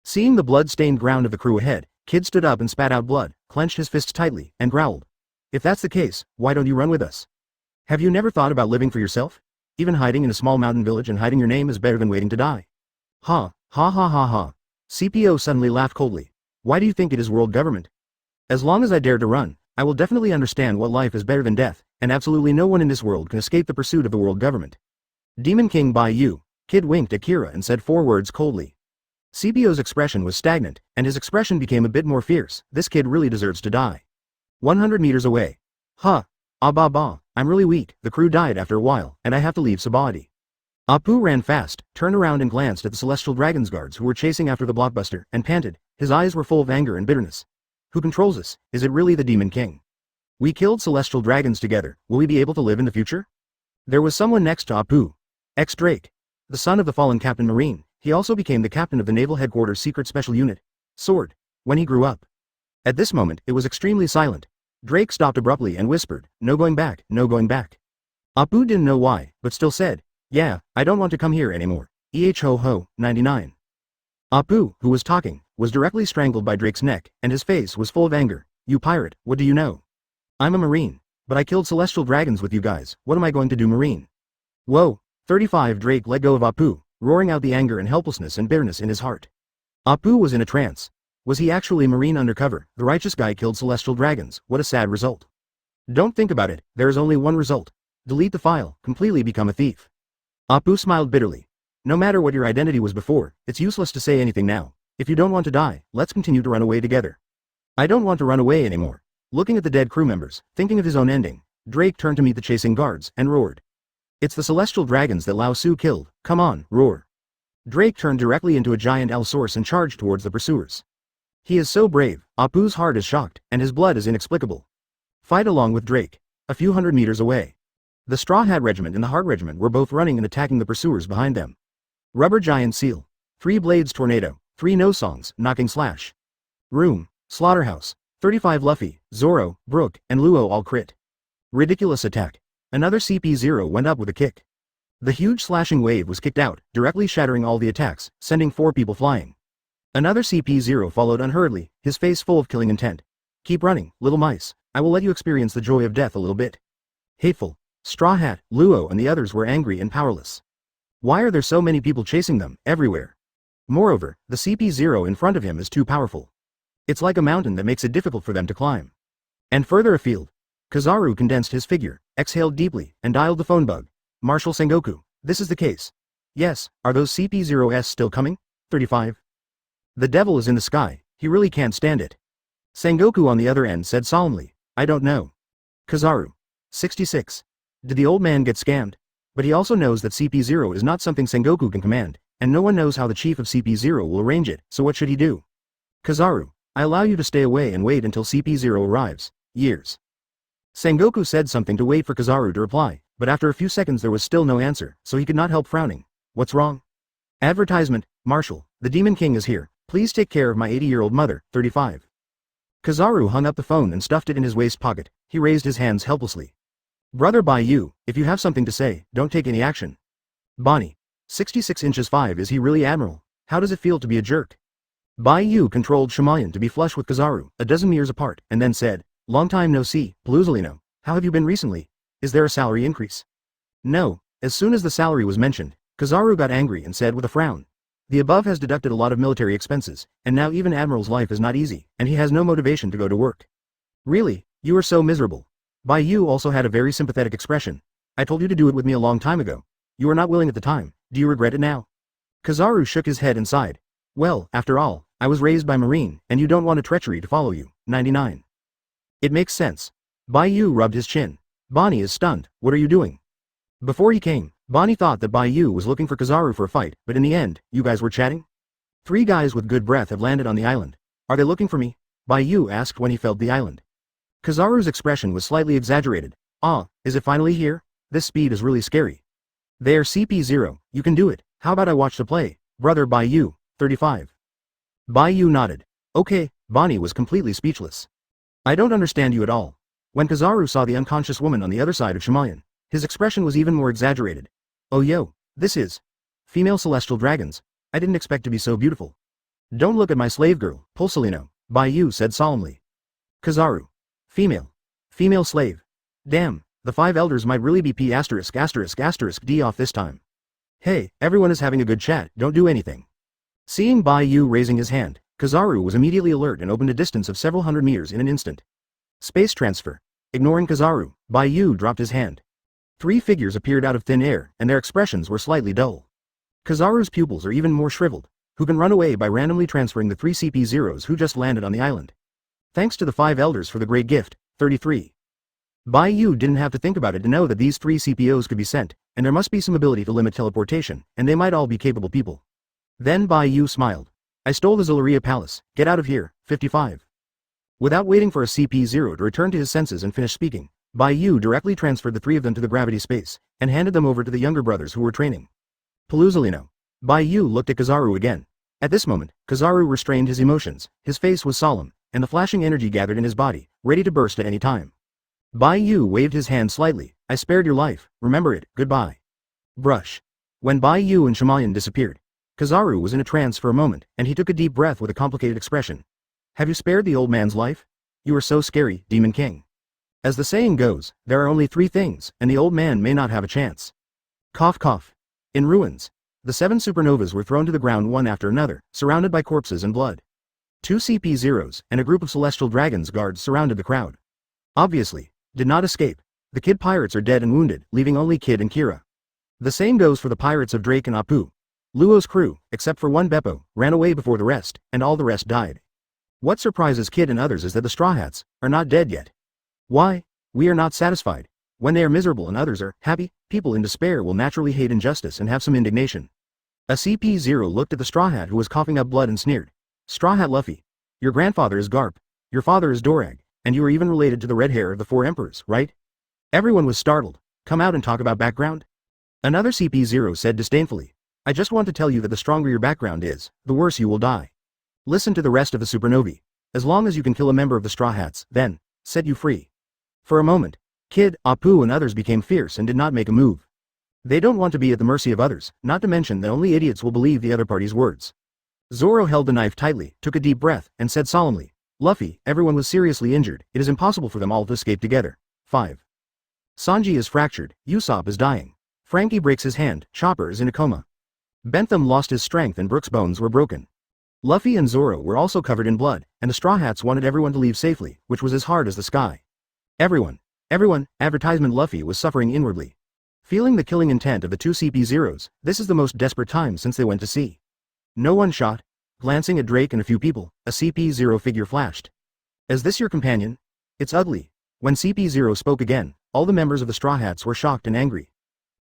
Seeing the blood-stained ground of the crew ahead, Kid stood up and spat out blood, clenched his fists tightly, and growled. If that's the case, why don't you run with us? Have you never thought about living for yourself? Even hiding in a small mountain village and hiding your name is better than waiting to die. Ha, ha ha ha ha. CPO suddenly laughed coldly. Why do you think it is world government? As long as I dare to run, I will definitely understand what life is better than death, and absolutely no one in this world can escape the pursuit of the world government. Demon King Bai Yu. Kid winked at Kira and said 4 words coldly. CPO's expression was stagnant, and his expression became a bit more fierce. This kid really deserves to die. 100 meters away. Huh. Ah bah bah, I'm really weak. The crew died after a while, and I have to leave Sabody. Apu ran fast, turned around and glanced at the Celestial Dragon's guards who were chasing after the blockbuster, and panted. His eyes were full of anger and bitterness. Who controls us? Is it really the Demon King? We killed Celestial Dragons together. Will we be able to live in the future? There was someone next to Apu. Ex-Drake. The son of the fallen Captain Marine, he also became the captain of the Naval Headquarters Secret Special Unit. Sword. When he grew up. At this moment, it was extremely silent. Drake stopped abruptly and whispered, no going back, no going back. Apu didn't know why, but still said, yeah, I don't want to come here anymore. Ho ho, 99. Apu, who was talking, was directly strangled by Drake's neck, and his face was full of anger. You pirate, what do you know? I'm a Marine. But I killed Celestial Dragons with you guys, what am I going to do Marine? Whoa, 35 Drake let go of Apu, roaring out the anger and helplessness and bitterness in his heart. Apu was in a trance. Was he actually Marine undercover? The righteous guy killed Celestial Dragons, what a sad result. Don't think about it, there is only one result. Delete the file, completely become a thief. Apu smiled bitterly. No matter what your identity was before, it's useless to say anything now. If you don't want to die, let's continue to run away together. I don't want to run away anymore. Looking at the dead crew members, thinking of his own ending, Drake turned to meet the chasing guards, and roared. It's the Celestial Dragons that Lao Su killed, come on, roar. Drake turned directly into a giant L-Source and charged towards the pursuers. He is so brave, Apu's heart is shocked, and his blood is inexplicable. Fight along with Drake. A few hundred meters away. The Straw Hat Regiment and the Heart Regiment were both running and attacking the pursuers behind them. Rubber Giant Seal. 3 Blades Tornado. 3 No Songs, Knocking Slash. Room. Slaughterhouse. 35 Luffy, Zoro, Brook, and Luo all crit. Ridiculous attack. Another CP0 went up with a kick. The huge slashing wave was kicked out, directly shattering all the attacks, sending 4 people flying. Another CP0 followed unhurriedly, his face full of killing intent. Keep running, little mice. I will let you experience the joy of death a little bit. Hateful. Straw Hat, Luo and the others were angry and powerless. Why are there so many people chasing them, everywhere? Moreover, the CP0 in front of him is too powerful. It's like a mountain that makes it difficult for them to climb. And further afield, Kizaru condensed his figure, exhaled deeply, and dialed the phone bug. Marshal Sengoku, this is the case. Yes, are those CP0s still coming? 35. The devil is in the sky, he really can't stand it. Sengoku on the other end said solemnly, I don't know. Kizaru. 66. Did the old man get scammed? But he also knows that CP0 is not something Sengoku can command, and no one knows how the chief of CP0 will arrange it, so what should he do? Kizaru, I allow you to stay away and wait until CP0 arrives. Years. Sengoku said something to wait for Kizaru to reply, but after a few seconds there was still no answer, so he could not help frowning. What's wrong? Advertisement, Marshal, the Demon King is here, please take care of my 80-year-old mother, 35. Kizaru hung up the phone and stuffed it in his waist pocket, he raised his hands helplessly. Brother Bai Yu, if you have something to say, don't take any action. Bonnie. 66 inches 5 is he really Admiral? How does it feel to be a jerk? Bai Yu controlled Shamayan to be flush with Kizaru, a dozen years apart, and then said, long time no see, Paluzolino, how have you been recently? Is there a salary increase? No, as soon as the salary was mentioned, Kizaru got angry and said with a frown. The above has deducted a lot of military expenses, and now even Admiral's life is not easy, and he has no motivation to go to work. Really, you are so miserable. Bai Yu also had a very sympathetic expression. I told you to do it with me a long time ago. You were not willing at the time, do you regret it now? Kizaru shook his head and sighed. Well, after all, I was raised by Marine, and you don't want a treachery to follow you. 99. It makes sense. Bai Yu rubbed his chin. Bonnie is stunned, what are you doing? Before he came, Bonnie thought that Bai Yu was looking for Kizaru for a fight, but in the end, you guys were chatting? 3 guys with good breath have landed on the island. Are they looking for me? Bai Yu asked when he felt the island. Kizaru's expression was slightly exaggerated. Ah, is it finally here? This speed is really scary. There CP0, you can do it, how about I watch the play, brother Bai Yu, 35. Bai Yu nodded. Okay, Bonnie was completely speechless. I don't understand you at all. When Kizaru saw the unconscious woman on the other side of Shamayan, his expression was even more exaggerated. Oh yo, this is female celestial dragons. I didn't expect to be so beautiful. Don't look at my slave girl, Pulsolino, Bai Yu said solemnly. Kizaru. Female slave. Damn, the 5 elders might really be P********D off this time. Hey, everyone is having a good chat, don't do anything. Seeing Bai Yu raising his hand, Kizaru was immediately alert and opened a distance of several hundred meters in an instant. Space transfer. Ignoring Kizaru, Bai Yu dropped his hand. 3 figures appeared out of thin air, and their expressions were slightly dull. Kizaru's pupils are even more shriveled, who can run away by randomly transferring the 3 CP0s who just landed on the island. Thanks to the 5 elders for the great gift, 33. Bai Yu didn't have to think about it to know that these 3 CPOs could be sent, and there must be some ability to limit teleportation, and they might all be capable people. Then Bai Yu smiled. I stole the Zolaria Palace, get out of here, 55. Without waiting for a CP0 to return to his senses and finish speaking, Bai Yu directly transferred the 3 of them to the gravity space, and handed them over to the younger brothers who were training. Paluzolino. Bai Yu looked at Kizaru again. At this moment, Kizaru restrained his emotions, his face was solemn, and the flashing energy gathered in his body, ready to burst at any time. Bai Yu waved his hand slightly. I spared your life, remember it, goodbye. Brush. When Bai Yu and Shamayan disappeared, Kizaru was in a trance for a moment, and he took a deep breath with a complicated expression. Have you spared the old man's life? You are so scary, Demon King. As the saying goes, there are only 3 things, and the old man may not have a chance. Cough cough. In ruins. The 7 supernovas were thrown to the ground one after another, surrounded by corpses and blood. 2 CP0s, and a group of celestial dragons guards surrounded the crowd. Obviously, did not escape. The Kid pirates are dead and wounded, leaving only Kid and Kira. The same goes for the pirates of Drake and Apu. Luo's crew, except for one Beppo, ran away before the rest, and all the rest died. What surprises Kid and others is that the Straw Hats are not dead yet. Why? We are not satisfied. When they are miserable and others are happy, people in despair will naturally hate injustice and have some indignation. A CP0 looked at the Straw Hat who was coughing up blood and sneered. Straw Hat Luffy. Your grandfather is Garp. Your father is Dorag, and you are even related to the red hair of the 4 emperors, right? Everyone was startled. Come out and talk about background? Another CP0 said disdainfully. I just want to tell you that the stronger your background is, the worse you will die. Listen to the rest of the supernovae. As long as you can kill a member of the Straw Hats, then, set you free. For a moment, Kid, Apu and others became fierce and did not make a move. They don't want to be at the mercy of others, not to mention that only idiots will believe the other party's words. Zoro held the knife tightly, took a deep breath, and said solemnly, Luffy, everyone was seriously injured, it is impossible for them all to escape together. 5. Sanji is fractured, Usopp is dying. Frankie breaks his hand, Chopper is in a coma. Bentham lost his strength and Brook's bones were broken. Luffy and Zoro were also covered in blood, and the Straw Hats wanted everyone to leave safely, which was as hard as the sky. Everyone, advertisement Luffy was suffering inwardly. Feeling the killing intent of the two CP0s, this is the most desperate time since they went to sea. No one shot. Glancing at Drake and a few people, a CP0 figure flashed. Is this your companion? It's ugly. When CP0 spoke again, all the members of the Straw Hats were shocked and angry.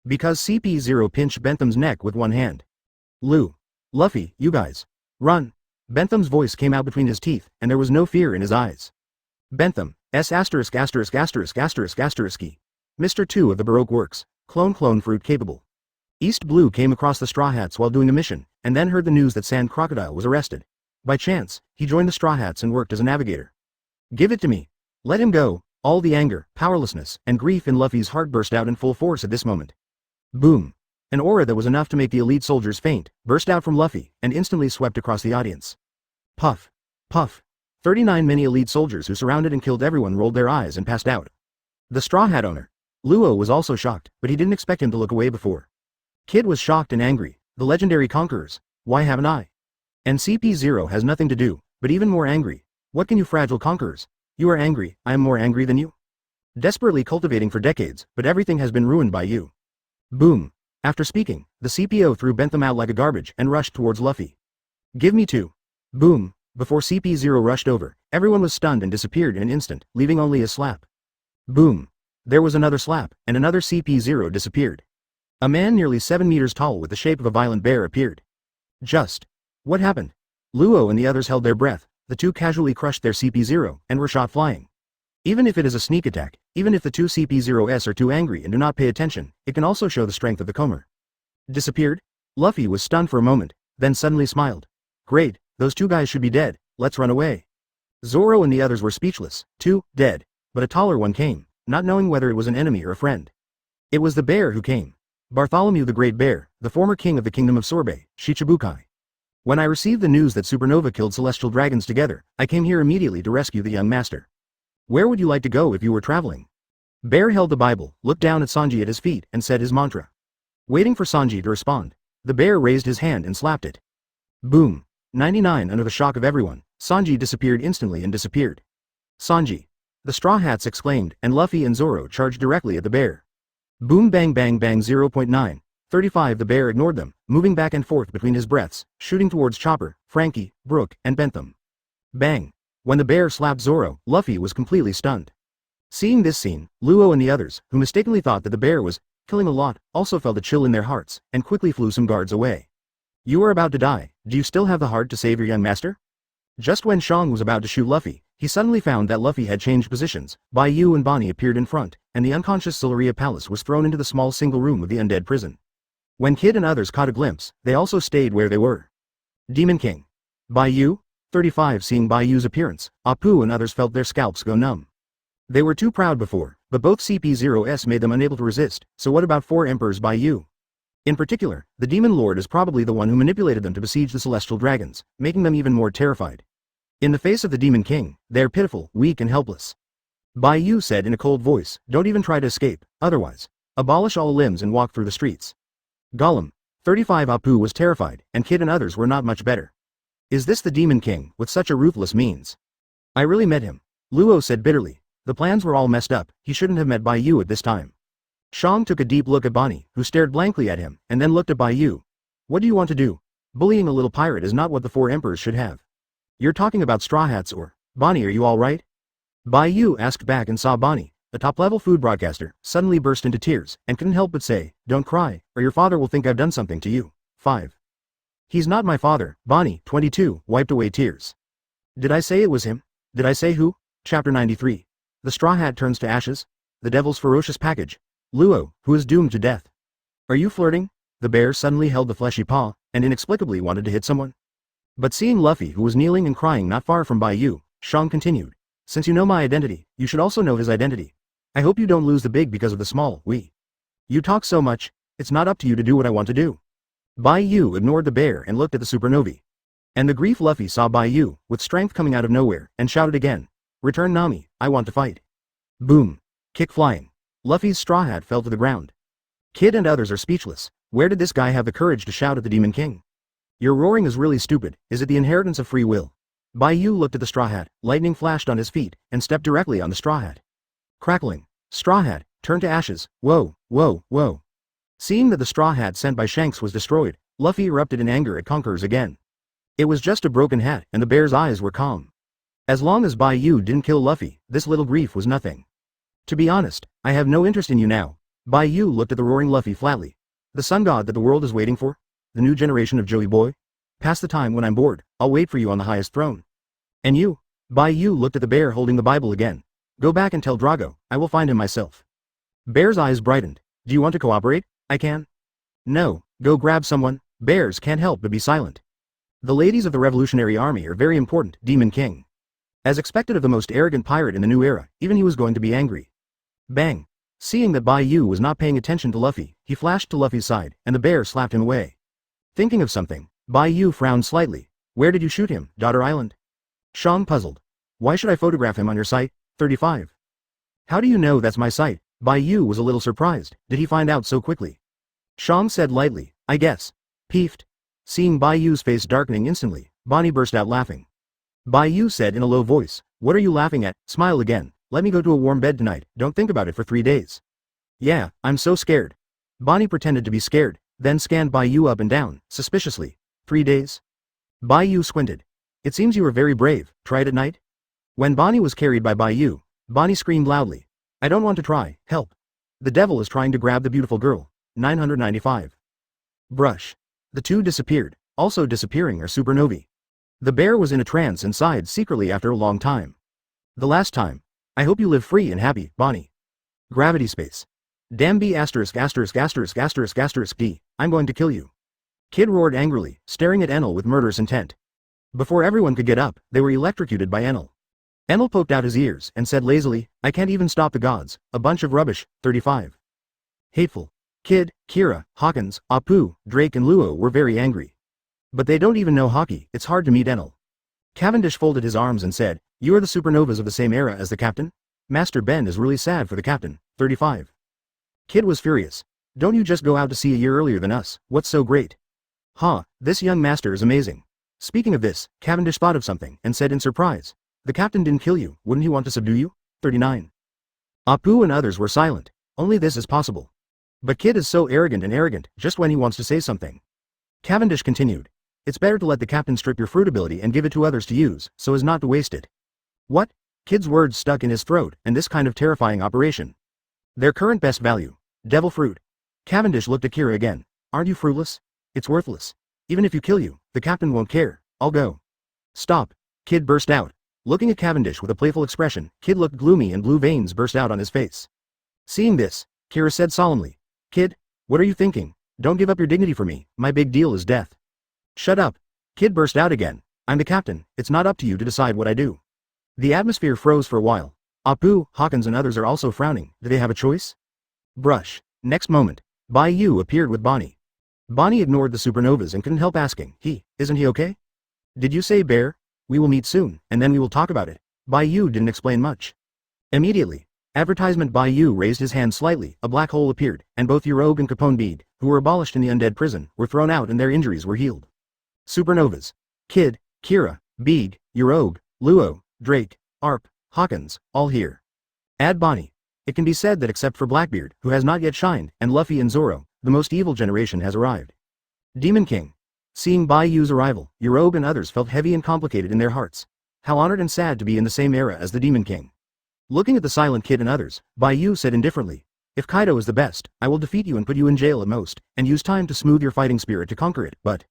Because CP0 pinched Bentham's neck with one hand. Luffy, you guys. Run. Bentham's voice came out between his teeth, and there was no fear in his eyes. Bentham, Mr. 2 of the Baroque Works, clone fruit capable. East Blue came across the Straw Hats while doing a mission, and then heard the news that Sand Crocodile was arrested. By chance, he joined the Straw Hats and worked as a navigator. Give it to me. Let him go. All the anger, powerlessness, and grief in Luffy's heart burst out in full force at this moment. Boom. An aura that was enough to make the elite soldiers faint, burst out from Luffy, and instantly swept across the audience. Puff. Puff. 39 many elite soldiers who surrounded and killed everyone rolled their eyes and passed out. The Straw Hat owner, Luo, was also shocked, but he didn't expect him to look away before. Kid was shocked and angry. The legendary conquerors. Why haven't I? And CP0 has nothing to do, but even more angry. What can you fragile conquerors? You are angry, I am more angry than you. Desperately cultivating for decades, but everything has been ruined by you. Boom. After speaking, the CPO threw Bentham out like a garbage and rushed towards Luffy. Give me two. Boom. Before CP0 rushed over, everyone was stunned and disappeared in an instant, leaving only a slap. Boom. There was another slap, and another CP0 disappeared. A man nearly 7 meters tall with the shape of a violent bear appeared. What happened? Luo and the others held their breath. The two casually crushed their CP0 and were shot flying. Even if it is a sneak attack, even if the two CP0s are too angry and do not pay attention, it can also show the strength of the Comer. Disappeared? Luffy was stunned for a moment, then suddenly smiled. Great, those two guys should be dead, let's run away. Zoro and the others were speechless, two, dead, but a taller one came, not knowing whether it was an enemy or a friend. It was the bear who came. Bartholomew the Great Bear, the former king of the kingdom of Sorbet, Shichibukai. When I received the news that Supernova killed celestial dragons together, I came here immediately to rescue the young master. Where would you like to go if you were traveling? Bear held the Bible, looked down at Sanji at his feet, and said his mantra. Waiting for Sanji to respond, the bear raised his hand and slapped it. Boom. 99. Under the shock of everyone, Sanji disappeared instantly and disappeared. Sanji. The Straw Hats exclaimed, and Luffy and Zoro charged directly at the bear. Boom bang bang bang 0.9. 35. The bear ignored them, moving back and forth between his breaths, shooting towards Chopper, Frankie, Brook, and Bentham. Bang. When the bear slapped Zoro, Luffy was completely stunned. Seeing this scene, Luo and the others, who mistakenly thought that the bear was killing a lot, also felt a chill in their hearts, and quickly flew some guards away. You are about to die, do you still have the heart to save your young master? Just when Shang was about to shoot Luffy, he suddenly found that Luffy had changed positions. Bai Yu and Bonnie appeared in front, and the unconscious Solaria Palace was thrown into the small single room of the undead prison. When Kid and others caught a glimpse, they also stayed where they were. Demon King. Bai Yu? 35. Seeing Bai Yu's appearance, Apu and others felt their scalps go numb. They were too proud before, but both CP0s made them unable to resist, so what about 4 Emperors Bai Yu? In particular, the Demon Lord is probably the one who manipulated them to besiege the Celestial Dragons, making them even more terrified. In the face of the Demon King, they are pitiful, weak and helpless. Bai Yu said in a cold voice, don't even try to escape, otherwise, abolish all limbs and walk through the streets. Gollum. 35. Apu was terrified, and Kid and others were not much better. Is this the Demon King, with such a ruthless means? I really met him. Luo said bitterly. The plans were all messed up, he shouldn't have met Bai Yu at this time. Shang took a deep look at Bonnie, who stared blankly at him, and then looked at Bai Yu. What do you want to do? Bullying a little pirate is not what the 4 emperors should have. You're talking about Straw Hats or, Bonnie, are you alright? Bai Yu asked back and saw Bonnie, a top-level food broadcaster, suddenly burst into tears, and couldn't help but say, don't cry, or your father will think I've done something to you. 5. He's not my father. Bonnie, 22, wiped away tears. Did I say it was him? Did I say who? Chapter 93. The Straw Hat turns to ashes? The Devil's ferocious package. Luo, who is doomed to death. Are you flirting? The bear suddenly held the fleshy paw, and inexplicably wanted to hit someone. But seeing Luffy, who was kneeling and crying not far from Bai Yu, Shang continued. Since you know my identity, you should also know his identity. I hope you don't lose the big because of the small, You talk so much, it's not up to you to do what I want to do. Bai Yu ignored the bear and looked at the supernovae. And the grief Luffy saw Bai Yu, with strength coming out of nowhere, and shouted again. Return Nami, I want to fight. Boom. Kick flying. Luffy's straw hat fell to the ground. Kid and others are speechless. Where did this guy have the courage to shout at the Demon King? Your roaring is really stupid. Is it the inheritance of free will? Bai Yu looked at the straw hat, lightning flashed on his feet, and stepped directly on the straw hat. Crackling. Straw hat turned to ashes. Whoa, whoa, whoa. Seeing that the straw hat sent by Shanks was destroyed, Luffy erupted in anger at conquerors again. It was just a broken hat, and the bear's eyes were calm. As long as Bai Yu didn't kill Luffy, this little grief was nothing. To be honest, I have no interest in you now. Bai Yu looked at the roaring Luffy flatly. The sun god that the world is waiting for? The new generation of Joey Boy? Past the time when I'm bored, I'll wait for you on the highest throne. And you? Bai Yu looked at the bear holding the Bible again. Go back and tell Drago, I will find him myself. Bear's eyes brightened. Do you want to cooperate? I can. No, go grab someone. Bears can't help but be silent. The ladies of the Revolutionary Army are very important, Demon King. As expected of the most arrogant pirate in the new era, even he was going to be angry. Bang. Seeing that Bai Yu was not paying attention to Luffy, he flashed to Luffy's side, and the bear slapped him away. Thinking of something, Bai Yu frowned slightly. Where did you shoot him, Daughter Island? Shang puzzled. Why should I photograph him on your site? 35. How do you know that's my site? Bai Yu was a little surprised. Did he find out so quickly? Shang said lightly, I guess. Peeved. Seeing Bai Yu's face darkening instantly, Bonnie burst out laughing. Bai Yu said in a low voice, what are you laughing at? Smile again. Let me go to a warm bed tonight, don't think about it for 3 days. Yeah, I'm so scared. Bonnie pretended to be scared, then scanned Bai Yu up and down, suspiciously. 3 days? Bai Yu squinted. It seems you were very brave. Try it at night? When Bonnie was carried by Bai Yu, Bonnie screamed loudly. I don't want to try, help. The devil is trying to grab the beautiful girl. 995. Brush. The two disappeared. Also disappearing are Supernovae. The bear was in a trance and sighed secretly after a long time. The last time. I hope you live free and happy, Bonnie. Gravity space. Damn B asterisk asterisk asterisk asterisk asterisk D, I'm going to kill you. Kid roared angrily, staring at Enel with murderous intent. Before everyone could get up, they were electrocuted by Enel. Enel poked out his ears and said lazily, I can't even stop the gods, a bunch of rubbish. 35. Hateful. Kid, Kira, Hawkins, Apu, Drake and Luo were very angry. But they don't even know hockey, it's hard to meet Enel. Cavendish folded his arms and said, you are the Supernovas of the same era as the captain? Master Ben is really sad for the captain. 35. Kid was furious. Don't you just go out to sea a year earlier than us, what's so great? This young master is amazing. Speaking of this, Cavendish thought of something and said in surprise, the captain didn't kill you, wouldn't he want to subdue you? 39. Apu and others were silent. Only this is possible. But Kid is so arrogant just when he wants to say something. Cavendish continued. It's better to let the captain strip your fruit ability and give it to others to use, so as not to waste it. What? Kid's words stuck in his throat, and this kind of terrifying operation. Their current best value. Devil fruit. Cavendish looked at Kira again. Aren't you fruitless? It's worthless. Even if you kill you, the captain won't care. I'll go. Stop. Kid burst out. Looking at Cavendish with a playful expression, Kid looked gloomy and blue veins burst out on his face. Seeing this, Kira said solemnly, Kid, what are you thinking? Don't give up your dignity for me, my big deal is death. Shut up. Kid burst out again. I'm the captain, it's not up to you to decide what I do. The atmosphere froze for a while. Apu, Hawkins and others are also frowning. Do they have a choice? Brush. Next moment, Bai Yu appeared with Bonnie. Bonnie ignored the Supernovas and couldn't help asking, isn't he okay? Did you say bear? We will meet soon, and then we will talk about it. Bai Yu didn't explain much. Immediately, advertisement Bai Yu raised his hand slightly, a black hole appeared, and both Uroge and Capone Bead, who were abolished in the undead prison, were thrown out and their injuries were healed. Supernovas. Kid, Kira, Bead, Uroge, Luo, Drake, Arp, Hawkins, all here. Add Bonnie. It can be said that except for Blackbeard, who has not yet shined, and Luffy and Zoro, the most evil generation has arrived. Demon King. Seeing Bai Yu's arrival, Uroge and others felt heavy and complicated in their hearts. How honored and sad to be in the same era as the Demon King. Looking at the silent Kid and others, Bai Yu said indifferently, if Kaido is the best, I will defeat you and put you in jail at most, and use time to smooth your fighting spirit to conquer it, but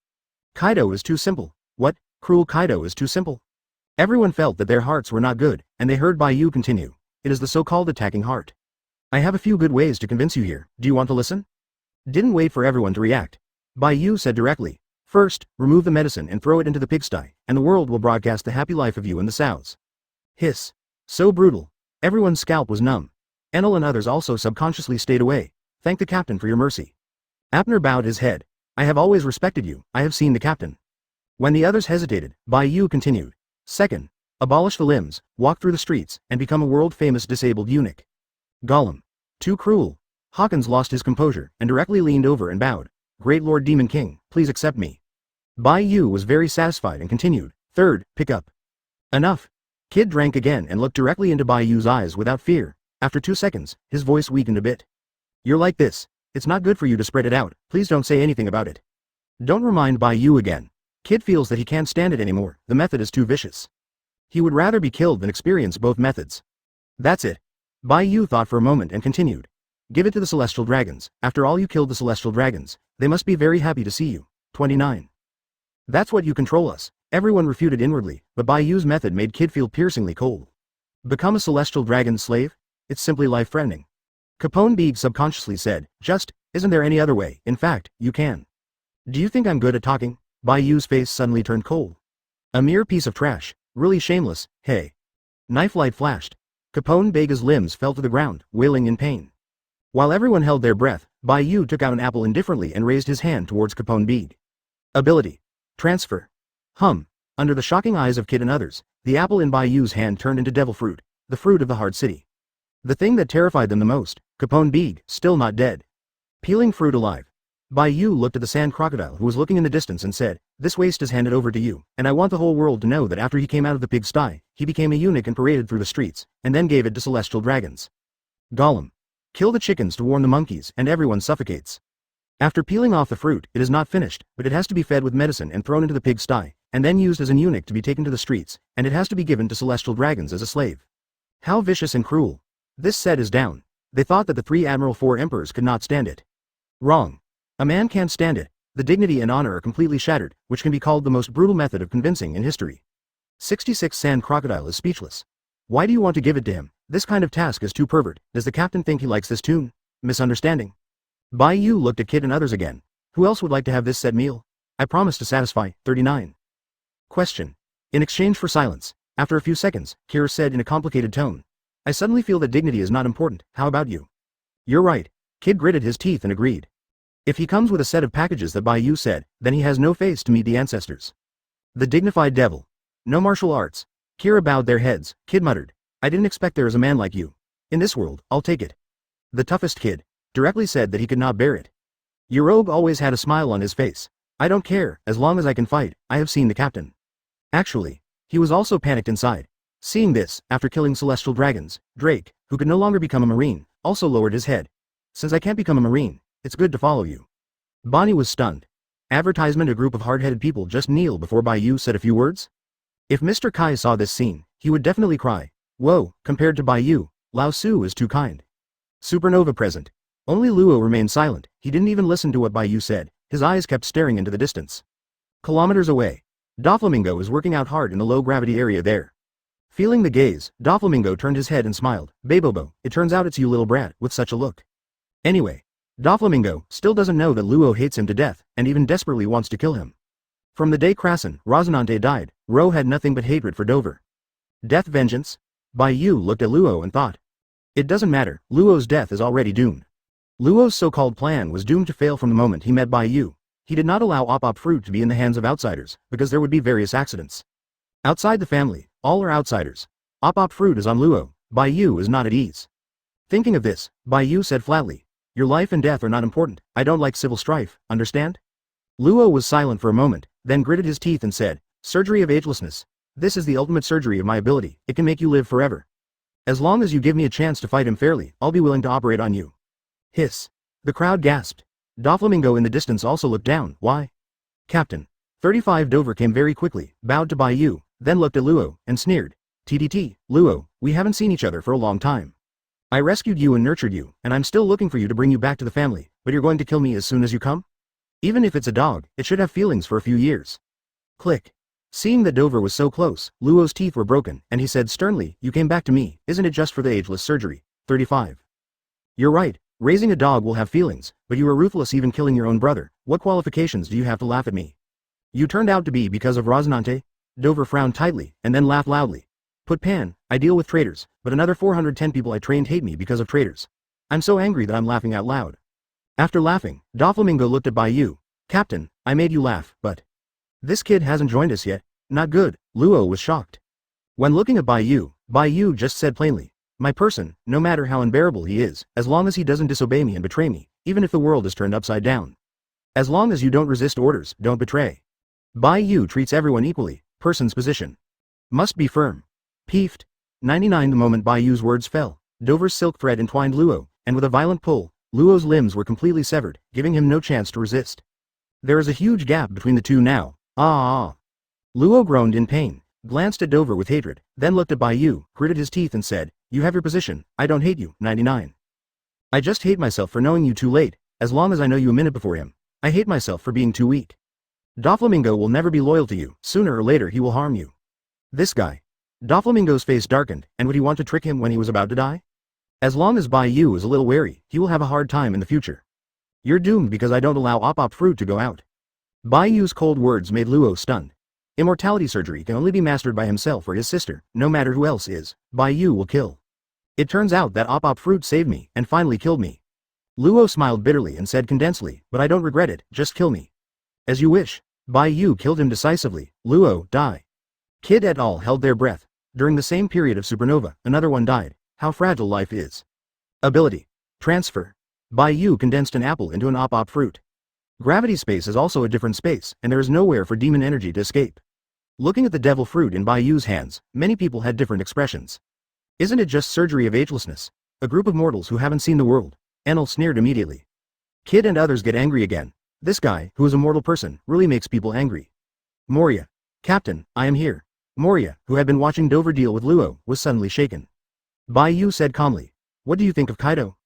Kaido is too simple. What? Cruel Kaido is too simple? Everyone felt that their hearts were not good, and they heard Bai Yu continue. It is the so-called attacking heart. I have a few good ways to convince you here, do you want to listen? Didn't wait for everyone to react. Bai Yu said directly. First, remove the medicine and throw it into the pigsty, and the world will broadcast the happy life of you and the sows. Hiss. So brutal. Everyone's scalp was numb. Enel and others also subconsciously stayed away. Thank the captain for your mercy. Abner bowed his head. I have always respected you, I have seen the captain. When the others hesitated, Bai Yu continued. Second, abolish the limbs, walk through the streets, and become a world-famous disabled eunuch. Gollum. Too cruel. Hawkins lost his composure, and directly leaned over and bowed. Great Lord Demon King, please accept me. Bai Yu was very satisfied and continued, third, pick up. Enough. Kid drank again and looked directly into Bai Yu's eyes without fear. After 2 seconds, his voice weakened a bit. You're like this. It's not good for you to spread it out, please don't say anything about it. Don't remind Bai Yu again. Kid feels that he can't stand it anymore, the method is too vicious. He would rather be killed than experience both methods. That's it. Bai Yu thought for a moment and continued. Give it to the Celestial Dragons, after all you killed the Celestial Dragons, they must be very happy to see you. 29. That's what you control us. Everyone refuted inwardly, but Bai Yu's method made Kid feel piercingly cold. Become a Celestial Dragon's slave? It's simply life-threatening. Capone Beeg subconsciously said, isn't there any other way, in fact, you can. Do you think I'm good at talking? Bai Yu's face suddenly turned cold. A mere piece of trash, really shameless, hey. Knife light flashed. Capone Beeg's limbs fell to the ground, wailing in pain. While everyone held their breath, Bai Yu took out an apple indifferently and raised his hand towards Capone Beeg. Ability. Transfer. Under the shocking eyes of Kid and others, the apple in Bai Yu's hand turned into devil fruit, the fruit of the hard city. The thing that terrified them the most, Capone Beeg, still not dead. Peeling fruit alive. Bai Yu looked at the sand crocodile who was looking in the distance and said, this waste is handed over to you, and I want the whole world to know that after he came out of the pigsty, he became a eunuch and paraded through the streets, and then gave it to celestial dragons. Gollum. Kill the chickens to warn the monkeys, and everyone suffocates. After peeling off the fruit, it is not finished, but it has to be fed with medicine and thrown into the pigsty, and then used as an eunuch to be taken to the streets, and it has to be given to celestial dragons as a slave. How vicious and cruel. This set is down. They thought that the 3 Admiral 4 Emperors could not stand it. Wrong. A man can't stand it. The dignity and honor are completely shattered, which can be called the most brutal method of convincing in history. 66 Sand Crocodile is speechless. Why do you want to give it to him? This kind of task is too pervert. Does the captain think he likes this tune? Misunderstanding. Bai Yu looked at Kid and others again. Who else would like to have this set meal? I promise to satisfy. 39. Question. In exchange for silence, after a few seconds, Kira said in a complicated tone. I suddenly feel that dignity is not important, how about you? You're right. Kid gritted his teeth and agreed. If he comes with a set of packages that Bai Yu said, then he has no face to meet the ancestors. The dignified devil. No martial arts. Kira bowed their heads. Kid muttered. I didn't expect there is a man like you. In this world, I'll take it. The toughest kid directly said that he could not bear it. Yorobe always had a smile on his face. I don't care, as long as I can fight. I have seen the captain. Actually, he was also panicked inside. Seeing this, after killing celestial dragons, Drake, who could no longer become a marine, also lowered his head. Since I can't become a marine, it's good to follow you. Bonnie was stunned. Advertisement. A group of hard-headed people just kneel before Bai Yu said a few words? If Mr. Kai saw this scene, he would definitely cry. Whoa, compared to Bai Yu, Lao Su is too kind. Supernova present. Only Luo remained silent. He didn't even listen to what Bai Yu said. His eyes kept staring into the distance. Kilometers away. Doflamingo is working out hard in the low-gravity area there. Feeling the gaze, Doflamingo turned his head and smiled. Babobo, it turns out it's you little brat, with such a look. Anyway, Doflamingo still doesn't know that Luo hates him to death, and even desperately wants to kill him. From the day Krasen, Rosinante died, Ro had nothing but hatred for Dover. Death vengeance? Bai Yu looked at Luo and thought. It doesn't matter, Luo's death is already doomed. Luo's so-called plan was doomed to fail from the moment he met Bai Yu. He did not allow Op fruit to be in the hands of outsiders, because there would be various accidents. Outside the family, all are outsiders. Op fruit is on Luo. Bai Yu is not at ease. Thinking of this, Bai Yu said flatly, your life and death are not important. I don't like civil strife, understand? Luo was silent for a moment, then gritted his teeth and said, surgery of agelessness. This is the ultimate surgery of my ability. It can make you live forever. As long as you give me a chance to fight him fairly, I'll be willing to operate on you. Hiss. The crowd gasped. Doflamingo in the distance also looked down. Why? Captain. 35 Dover came very quickly, bowed to Bai Yu, then looked at Luo, and sneered. TDT, Luo, we haven't seen each other for a long time. I rescued you and nurtured you, and I'm still looking for you to bring you back to the family, but you're going to kill me as soon as you come? Even if it's a dog, it should have feelings for a few years. Click. Seeing that Dover was so close, Luo's teeth were broken, and he said sternly, you came back to me, isn't it just for the ageless surgery? 35. You're right, raising a dog will have feelings, but you were ruthless even killing your own brother. What qualifications do you have to laugh at me? You turned out to be because of Rosinante? Dover frowned tightly, and then laughed loudly. Put pan, I deal with traitors, but another 410 people I trained hate me because of traitors. I'm so angry that I'm laughing out loud. After laughing, Doflamingo looked at Bai Yu. Captain, I made you laugh, but... This kid hasn't joined us yet. Not good. Luo was shocked. When looking at Bai Yu just said plainly, My person, no matter how unbearable he is, as long as he doesn't disobey me and betray me, even if the world is turned upside down. As long as you don't resist orders, don't betray. Bai Yu treats everyone equally, person's position. Must be firm. Peeved. 99 The moment Bai Yu's words fell, Dover's silk thread entwined Luo, and with a violent pull, Luo's limbs were completely severed, giving him no chance to resist. There is a huge gap between the two now. Luo groaned in pain, glanced at Dover with hatred, then looked at Bai Yu, gritted his teeth and said, "You have your position, I don't hate you." 99. I just hate myself for knowing you too late, as long as I know you a minute before him. I hate myself for being too weak. Doflamingo will never be loyal to you, sooner or later he will harm you. This guy. Doflamingo's face darkened, and would he want to trick him when he was about to die? As long as Bai Yu is a little wary, he will have a hard time in the future. You're doomed because I don't allow op fruit to go out. Bai Yu's cold words made Luo stunned. Immortality surgery can only be mastered by himself or his sister, no matter who else is, Bai Yu will kill. It turns out that op fruit saved me, and finally killed me. Luo smiled bitterly and said condensely, "But I don't regret it, just kill me." As you wish. Bai Yu killed him decisively. Luo, die. Kid et al. Held their breath. During the same period of supernova, another one died. How fragile life is. Ability. Transfer. Bai Yu condensed an apple into an op fruit. Gravity space is also a different space, and there is nowhere for demon energy to escape. Looking at the devil fruit in Bai Yu's hands, many people had different expressions. Isn't it just surgery of agelessness? A group of mortals who haven't seen the world. Enel sneered immediately. Kid and others get angry again. This guy, who is a mortal person, really makes people angry. Moria. Captain, I am here. Moria, who had been watching Dover deal with Luo, was suddenly shaken. Bai Yu said calmly, "What do you think of Kaido?"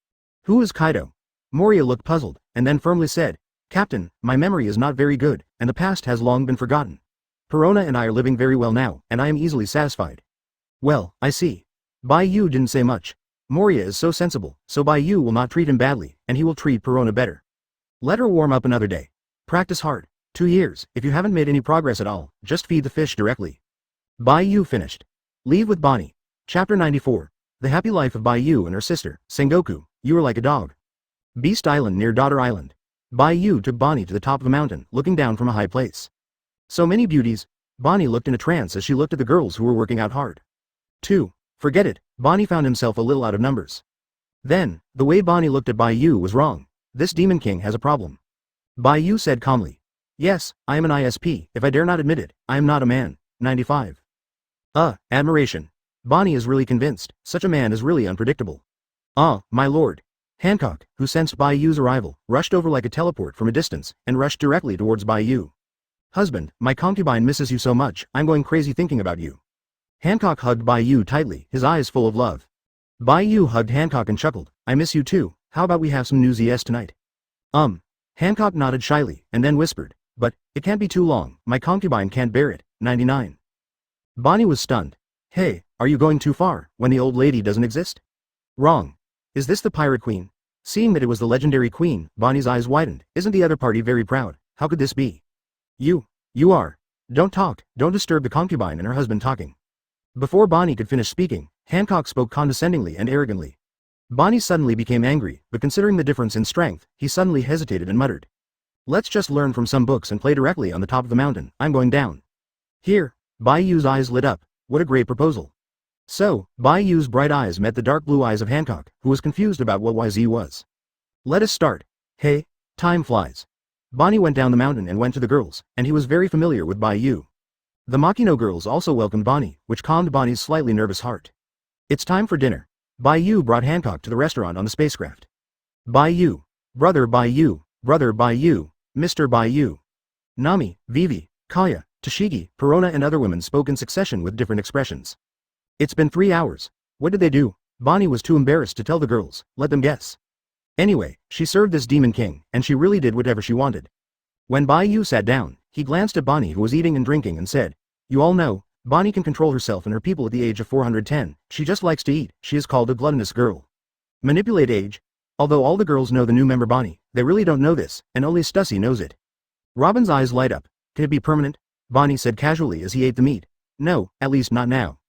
"Who is Kaido?" Moria looked puzzled, and then firmly said, "Captain, my memory is not very good, and the past has long been forgotten. Perona and I are living very well now, and I am easily satisfied." "Well, I see." Bai Yu didn't say much. Moria is so sensible, so Bai Yu will not treat him badly, and he will treat Perona better. Let her warm up another day. Practice hard. 2 years, if you haven't made any progress at all, just feed the fish directly. Bai Yu finished. Leave with Bonnie. Chapter 94. The happy life of Bai Yu and her sister, Sengoku. You are like a dog. Beast Island near Daughter Island. Bai Yu took Bonnie to the top of a mountain, looking down from a high place. So many beauties. Bonnie looked in a trance as she looked at the girls who were working out hard. 2. Forget it, Bonnie found himself a little out of numbers. Then, the way Bonnie looked at Bai Yu was wrong. This Demon King has a problem. Bai Yu said calmly. Yes, I am an ISP, if I dare not admit it, I am not a man. 95. Admiration. Bonnie is really convinced, such a man is really unpredictable. My lord. Hancock, who sensed Bai Yu's arrival, rushed over like a teleport from a distance, and rushed directly towards Bai Yu. Husband, my concubine misses you so much, I'm going crazy thinking about you. Hancock hugged Bai Yu tightly, his eyes full of love. Bai Yu hugged Hancock and chuckled, I miss you too, how about we have some newsies tonight? Hancock nodded shyly, and then whispered, but, it can't be too long, my concubine can't bear it. 99. Bonnie was stunned. Hey, are you going too far, when the old lady doesn't exist? Wrong. Is this the pirate queen? Seeing that it was the legendary queen, Bonnie's eyes widened. Isn't the other party very proud? How could this be? You are. Don't talk, don't disturb the concubine and her husband talking. Before Bonnie could finish speaking, Hancock spoke condescendingly and arrogantly. Bonnie suddenly became angry, but considering the difference in strength, he suddenly hesitated and muttered. Let's just learn from some books and play directly on the top of the mountain, I'm going down. Here, Bai Yu's eyes lit up. What a great proposal. So, Bai Yu's bright eyes met the dark blue eyes of Hancock, who was confused about what YZ was. Let us start. Hey, time flies. Bonnie went down the mountain and went to the girls, and he was very familiar with Bai Yu. The Makino girls also welcomed Bonnie, which calmed Bonnie's slightly nervous heart. It's time for dinner. Bai Yu brought Hancock to the restaurant on the spacecraft. Bai Yu. Brother Bai Yu. Brother Bai Yu. Mr. Bai Yu. Nami, Vivi, Kaya, Toshigi, Perona and other women spoke in succession with different expressions. It's been 3 hours. What did they do? Bonnie was too embarrassed to tell the girls, let them guess. Anyway, she served this Demon King, and she really did whatever she wanted. When Bai Yu sat down, he glanced at Bonnie who was eating and drinking and said, You all know, Bonnie can control herself and her people at the age of 410, she just likes to eat, she is called a gluttonous girl. Manipulate age. Although all the girls know the new member Bonnie, they really don't know this, and only Stussy knows it. Robin's eyes light up. Can it be permanent? Bonnie said casually as he ate the meat. No, at least not now.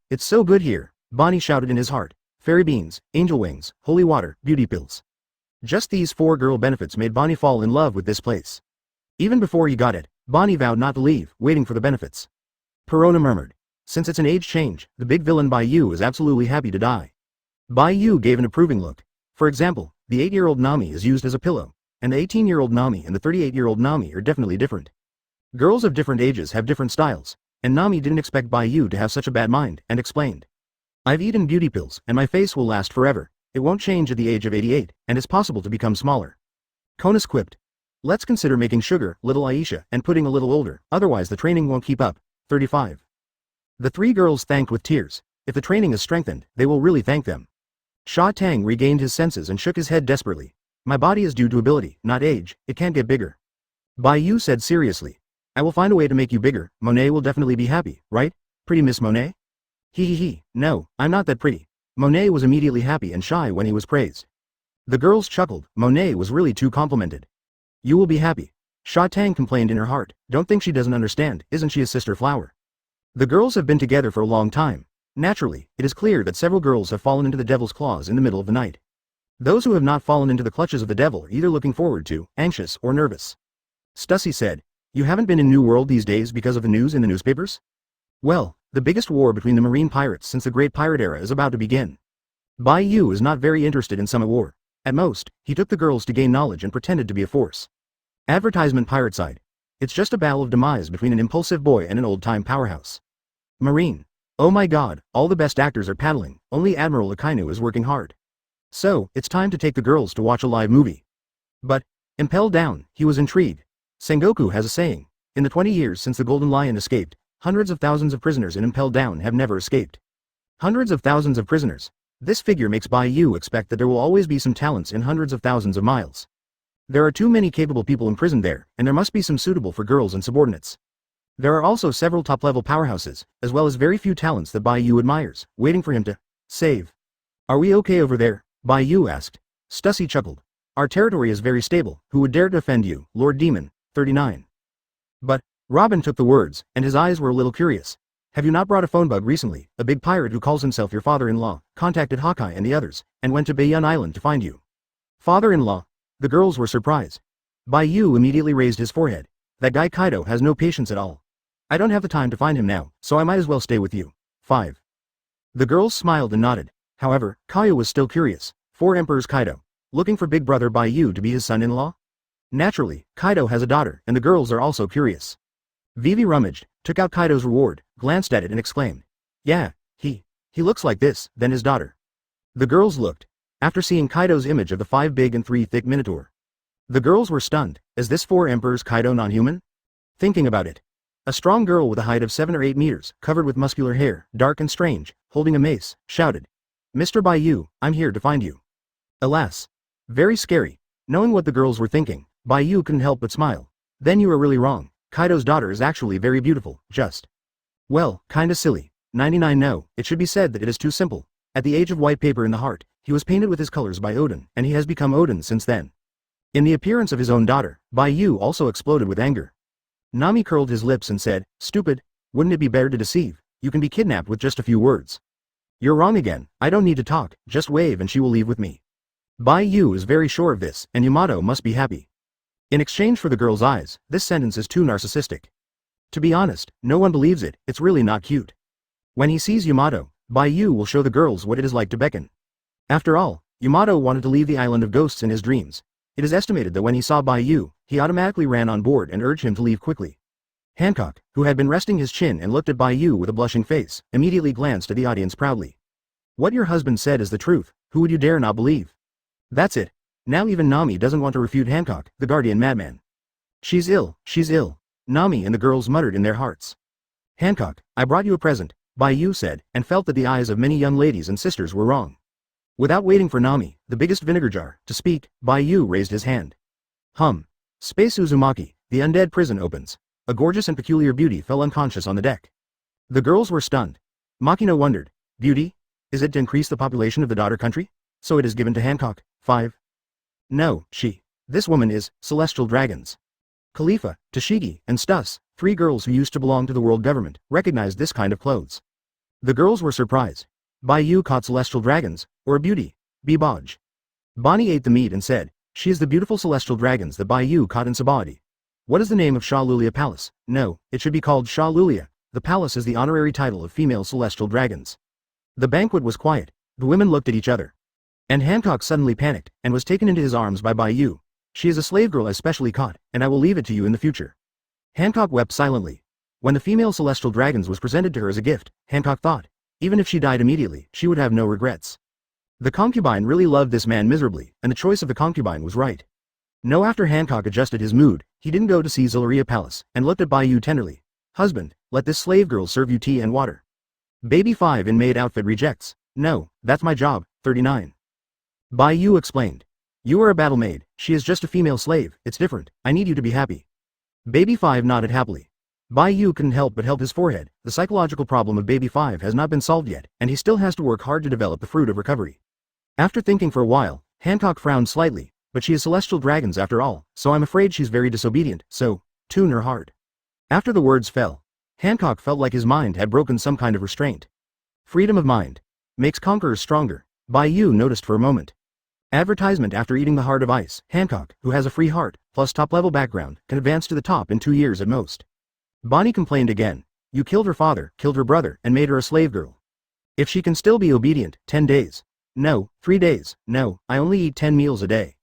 It's so good here, Bonnie shouted in his heart. Fairy beans, angel wings, holy water, beauty pills. Just these 4 girl benefits made Bonnie fall in love with this place. Even before he got it, Bonnie vowed not to leave, waiting for the benefits. Perona murmured. Since it's an age change, the big villain Bai Yu is absolutely happy to die. Bai Yu gave an approving look. For example, the 8-year-old Nami is used as a pillow, and the 18-year-old Nami and the 38-year-old Nami are definitely different. Girls of different ages have different styles, and Nami didn't expect Bai Yu to have such a bad mind, and explained. I've eaten beauty pills, and my face will last forever. It won't change at the age of 88, and it's possible to become smaller. Konas quipped. Let's consider making sugar, little Aisha, and putting a little older, otherwise the training won't keep up. 35. The three girls thanked with tears. If the training is strengthened, they will really thank them. Sha Tang regained his senses and shook his head desperately. My body is due to ability, not age, it can't get bigger. Bai Yu said seriously. I will find a way to make you bigger, Monet will definitely be happy, right? Pretty Miss Monet? He, no, I'm not that pretty. Monet was immediately happy and shy when he was praised. The girls chuckled, Monet was really too complimented. You will be happy. Sha Tang complained in her heart, don't think she doesn't understand, isn't she a sister flower? The girls have been together for a long time. Naturally, it is clear that several girls have fallen into the devil's claws in the middle of the night. Those who have not fallen into the clutches of the devil are either looking forward to, anxious, or nervous. Stussy said, you haven't been in New World these days because of the news in the newspapers? Well, the biggest war between the marine pirates since the Great Pirate Era is about to begin. Bai Yu is not very interested in Summit War. At most, he took the girls to gain knowledge and pretended to be a force. Advertisement pirate side. It's just a battle of demise between an impulsive boy and an old-time powerhouse. Marine. Oh my god, all the best actors are paddling, only Admiral Akainu is working hard. So, it's time to take the girls to watch a live movie. But, Impel down, he was intrigued. Sengoku has a saying. In the 20 years since the Golden Lion escaped, hundreds of thousands of prisoners in Impel down have never escaped. Hundreds of thousands of prisoners. This figure makes Bai Yu expect that there will always be some talents in hundreds of thousands of miles. There are too many capable people imprisoned there, and there must be some suitable for girls and subordinates. There are also several top-level powerhouses, as well as very few talents that Bai Yu admires, waiting for him to save. Are we okay over there? Bai Yu asked. Stussy chuckled. Our territory is very stable, who would dare to offend you, Lord Demon? 39. But, Robin took the words, and his eyes were a little curious. Have you not brought a phone bug recently? A big pirate who calls himself your father-in-law, contacted Hawkeye and the others, and went to Bayou Island to find you. Father-in-law? The girls were surprised. Bai Yu immediately raised his forehead. That guy Kaido has no patience at all. I don't have the time to find him now, so I might as well stay with you. 5. The girls smiled and nodded. However, Kaido was still curious. 4 Emperors Kaido. Looking for big brother Bai Yu to be his son-in-law? Naturally, Kaido has a daughter, and the girls are also curious. Vivi rummaged, took out Kaido's reward, glanced at it and exclaimed. Yeah, he looks like this, then his daughter. The girls looked. After seeing Kaido's image of the 5 big and 3 thick minotaur. The girls were stunned. Is this 4 Emperors Kaido non-human? Thinking about it. A strong girl with a height of 7 or 8 meters, covered with muscular hair, dark and strange, holding a mace, shouted. Mr. Bai Yu, I'm here to find you. Alas. Very scary. Knowing what the girls were thinking, Bai Yu couldn't help but smile. Then you were really wrong. Kaido's daughter is actually very beautiful, just. Well, kinda silly. 99 No, it should be said that it is too simple. At the age of white paper in the heart, he was painted with his colors by Odin, and he has become Odin since then. In the appearance of his own daughter, Bai Yu also exploded with anger. Nami curled his lips and said, stupid, wouldn't it be better to deceive? You can be kidnapped with just a few words. You're wrong again, I don't need to talk, just wave and she will leave with me. Bai Yu is very sure of this, and Yamato must be happy. In exchange for the girl's eyes, this sentence is too narcissistic. To be honest, no one believes it, it's really not cute. When he sees Yamato, Bai Yu will show the girls what it is like to beckon. After all, Yamato wanted to leave the island of ghosts in his dreams. It is estimated that when he saw Bai Yu, he automatically ran on board and urged him to leave quickly. Hancock, who had been resting his chin and looked at Bai Yu with a blushing face, immediately glanced at the audience proudly. What your husband said is the truth, who would you dare not believe? That's it. Now even Nami doesn't want to refute Hancock, the guardian madman. She's ill, Nami and the girls muttered in their hearts. Hancock, I brought you a present, Bai Yu said, and felt that the eyes of many young ladies and sisters were wrong. Without waiting for Nami, the biggest vinegar jar, to speak, Bai Yu raised his hand. Space Uzumaki, the undead prison opens. A gorgeous and peculiar beauty fell unconscious on the deck. The girls were stunned. Makino wondered, beauty? Is it to increase the population of the daughter country? So it is given to Hancock. 5. No, this woman is, celestial dragons. Khalifa, Tashigi, and Stuss, 3 girls who used to belong to the world government, recognized this kind of clothes. The girls were surprised. Bai Yu caught celestial dragons, or a beauty, Beboj. Bonnie ate the meat and said, she is the beautiful celestial dragons that Bai Yu caught in Sabody. What is the name of Shah Lulia Palace? No, it should be called Shah Lulia, the palace is the honorary title of female celestial dragons. The banquet was quiet, the women looked at each other. And Hancock suddenly panicked, and was taken into his arms by Bai Yu. She is a slave girl I specially caught, and I will leave it to you in the future. Hancock wept silently. When the female celestial dragons was presented to her as a gift, Hancock thought, even if she died immediately, she would have no regrets. The concubine really loved this man miserably, and the choice of the concubine was right. No, after Hancock adjusted his mood, he didn't go to see Zolaria Palace, and looked at Bai Yu tenderly. Husband, let this slave girl serve you tea and water. Baby 5 in maid outfit rejects. No, that's my job. 39. Bai Yu explained. You are a battle maid, she is just a female slave, it's different, I need you to be happy. Baby 5 nodded happily. Bai Yu couldn't help but held his forehead. The psychological problem of Baby 5 has not been solved yet, and he still has to work hard to develop the fruit of recovery. After thinking for a while, Hancock frowned slightly, but she is celestial dragons after all, so I'm afraid she's very disobedient, so, tune her hard. After the words fell, Hancock felt like his mind had broken some kind of restraint. Freedom of mind makes conquerors stronger, Bai Yu noticed for a moment. Advertisement after eating the heart of ice, Hancock, who has a free heart, plus top-level background, can advance to the top in 2 years at most. Bonnie complained again. You killed her father, killed her brother, and made her a slave girl. If she can still be obedient, 10 days. No, 3 days, no, I only eat 10 meals a day.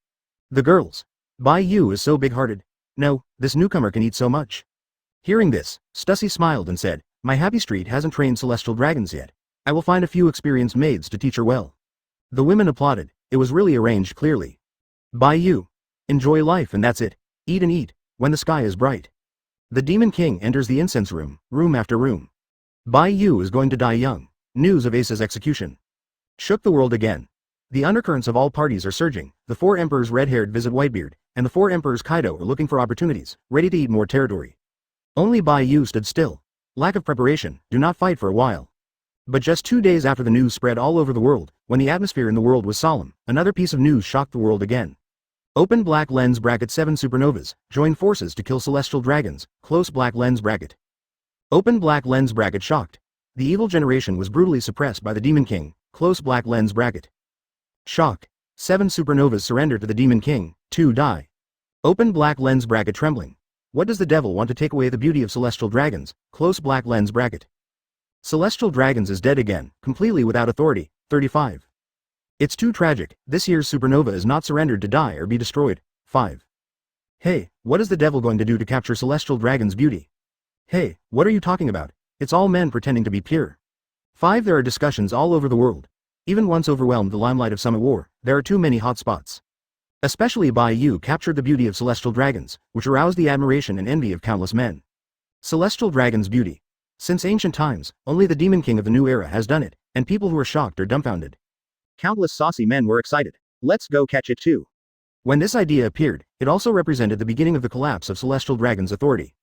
The girls. Bai Yu is so big-hearted. No, this newcomer can eat so much. Hearing this, Stussy smiled and said, my happy street hasn't trained celestial dragons yet. I will find a few experienced maids to teach her well. The women applauded. It was really arranged clearly. Bai Yu. Enjoy life and that's it. Eat and eat, when the sky is bright. The Demon King enters the incense room, room after room. Bai Yu is going to die young. News of Ace's execution shook the world again. The undercurrents of all parties are surging. The 4 emperors red-haired visit Whitebeard, and the 4 emperors Kaido are looking for opportunities, ready to eat more territory. Only Bai Yu stood still. Lack of preparation, do not fight for a while. But just 2 days after the news spread all over the world, when the atmosphere in the world was solemn, another piece of news shocked the world again. Open black lens bracket 7 supernovas, join forces to kill celestial dragons, close black lens bracket. Open black lens bracket shocked. The evil generation was brutally suppressed by the Demon King, close black lens bracket. Shock. 7 supernovas surrender to the Demon King, 2 die. Open black lens bracket trembling. What does the devil want to take away the beauty of celestial dragons, close black lens bracket. Celestial dragons is dead again, completely without authority, 35. It's too tragic, this year's supernova is not surrendered to die or be destroyed, 5. Hey, what is the devil going to do to capture celestial dragons' beauty? Hey, what are you talking about? It's all men pretending to be pure. 5. There are discussions all over the world. Even once overwhelmed the limelight of Summit War, there are too many hot spots. Especially Bai Yu captured the beauty of celestial dragons, which aroused the admiration and envy of countless men. Celestial dragons' beauty. Since ancient times, only the Demon King of the new era has done it, and people who are shocked are dumbfounded. Countless saucy men were excited. Let's go catch it too. When this idea appeared, it also represented the beginning of the collapse of celestial dragons' authority.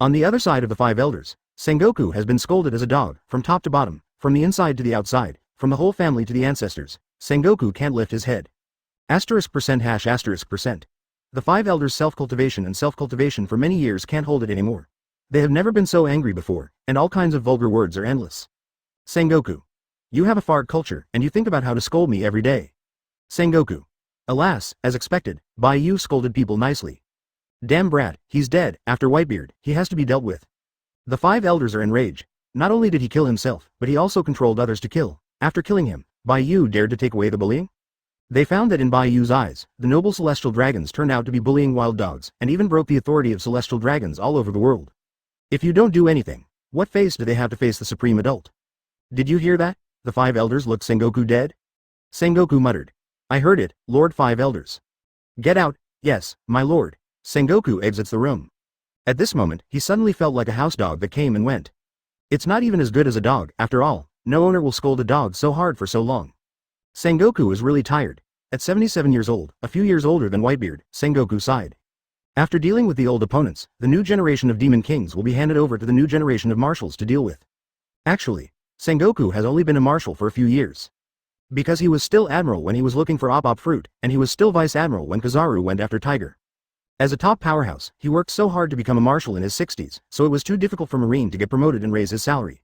On the other side of the 5 elders, Sengoku has been scolded as a dog, from top to bottom, from the inside to the outside, from the whole family to the ancestors. Sengoku can't lift his head. **%*. The 5 elders' self-cultivation and self-cultivation for many years can't hold it anymore. They have never been so angry before, and all kinds of vulgar words are endless. Sengoku. You have a fart culture, and you think about how to scold me every day. Sengoku. Alas, as expected, Bai Yu scolded people nicely. Damn brat, he's dead, after Whitebeard, he has to be dealt with. The 5 elders are enraged. Not only did he kill himself, but he also controlled others to kill. After killing him, Bai Yu dared to take away the bullying? They found that in Bai Yu's eyes, the noble celestial dragons turned out to be bullying wild dogs, and even broke the authority of celestial dragons all over the world. If you don't do anything, what face do they have to face the supreme adult? Did you hear that? The 5 elders looked Sengoku dead? Sengoku muttered. I heard it, Lord 5 elders. Get out, yes, my lord. Sengoku exits the room. At this moment, he suddenly felt like a house dog that came and went. It's not even as good as a dog, after all, no owner will scold a dog so hard for so long. Sengoku is really tired. At 77 years old, a few years older than Whitebeard, Sengoku sighed. After dealing with the old opponents, the new generation of Demon Kings will be handed over to the new generation of marshals to deal with. Actually, Sengoku has only been a marshal for a few years. Because he was still admiral when he was looking for op fruit, and he was still vice admiral when Kizaru went after Tiger. As a top powerhouse, he worked so hard to become a marshal in his 60s, so it was too difficult for Marine to get promoted and raise his salary.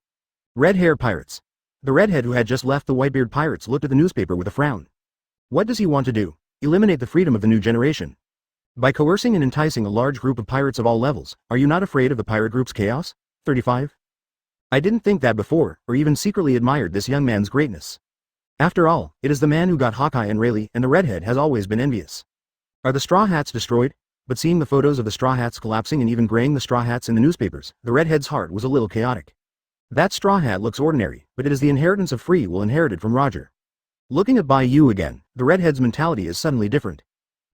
Red-hair pirates. The redhead who had just left the Whitebeard pirates looked at the newspaper with a frown. What does he want to do? Eliminate the freedom of the new generation. By coercing and enticing a large group of pirates of all levels, are you not afraid of the pirate group's chaos? 35. I didn't think that before, or even secretly admired this young man's greatness. After all, it is the man who got Hawkeye and Rayleigh, and the redhead has always been envious. Are the Straw Hats destroyed? But seeing the photos of the Straw Hats collapsing and even graying the Straw Hats in the newspapers, the redhead's heart was a little chaotic. That Straw Hat looks ordinary, but it is the inheritance of free will inherited from Roger. Looking at Bai Yu again, the redhead's mentality is suddenly different.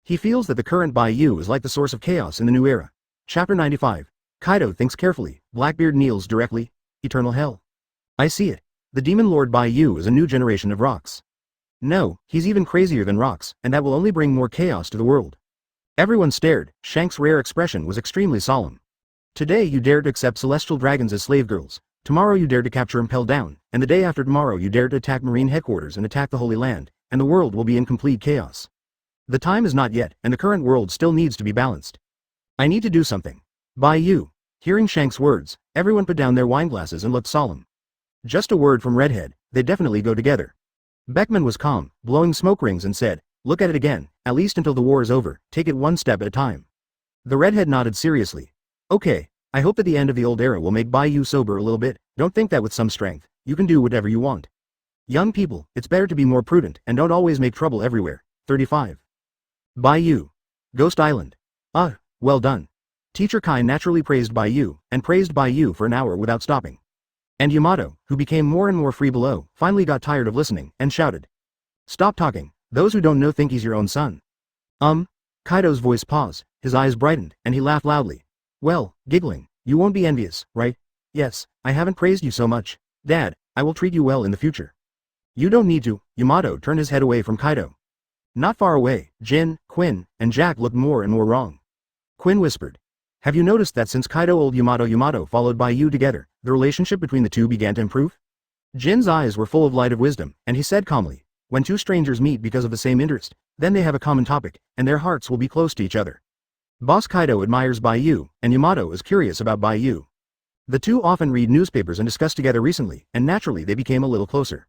He feels that the current Bai Yu is like the source of chaos in the new era. Chapter 95. Kaido thinks carefully. Blackbeard kneels directly. Eternal hell. I see it. The demon lord Bai Yu is a new generation of rocks. No, he's even crazier than rocks, and that will only bring more chaos to the world. Everyone stared. Shank's rare expression was extremely solemn. Today you dare to accept celestial dragons as slave girls. Tomorrow you dare to capture Impel down, and the day after tomorrow you dare to attack Marine headquarters and attack the Holy Land, and the world will be in complete chaos. The time is not yet, and the current world still needs to be balanced. I need to do something. Bai Yu. Hearing Shank's words, everyone put down their wineglasses and looked solemn. Just a word from Redhead, they definitely go together. Beckman was calm, blowing smoke rings and said, look at it again, at least until the war is over, take it one step at a time. The Redhead nodded seriously. Okay. I hope that the end of the old era will make Bai Yu sober a little bit. Don't think that with some strength, you can do whatever you want. Young people, it's better to be more prudent and don't always make trouble everywhere. 35. Bai Yu. Ghost Island. Ah, well done. Teacher Kai naturally praised Bai Yu, and praised Bai Yu for an hour without stopping. And Yamato, who became more and more free below, finally got tired of listening, and shouted. Stop talking, those who don't know think he's your own son. Kaido's voice paused, his eyes brightened, and he laughed loudly. Well, giggling, you won't be envious, right? Yes, I haven't praised you so much. Dad, I will treat you well in the future. You don't need to. Yamato turned his head away from Kaido. Not far away, Jin, Quinn, and Jack looked more and more wrong. Quinn whispered. Have you noticed that since Kaido old Yamato followed Bai Yu together, the relationship between the two began to improve? Jin's eyes were full of light of wisdom, and he said calmly, when two strangers meet because of the same interest, then they have a common topic, and their hearts will be close to each other. Boss Kaido admires Bai Yu, and Yamato is curious about Bai Yu. The two often read newspapers and discuss together recently, and naturally they became a little closer.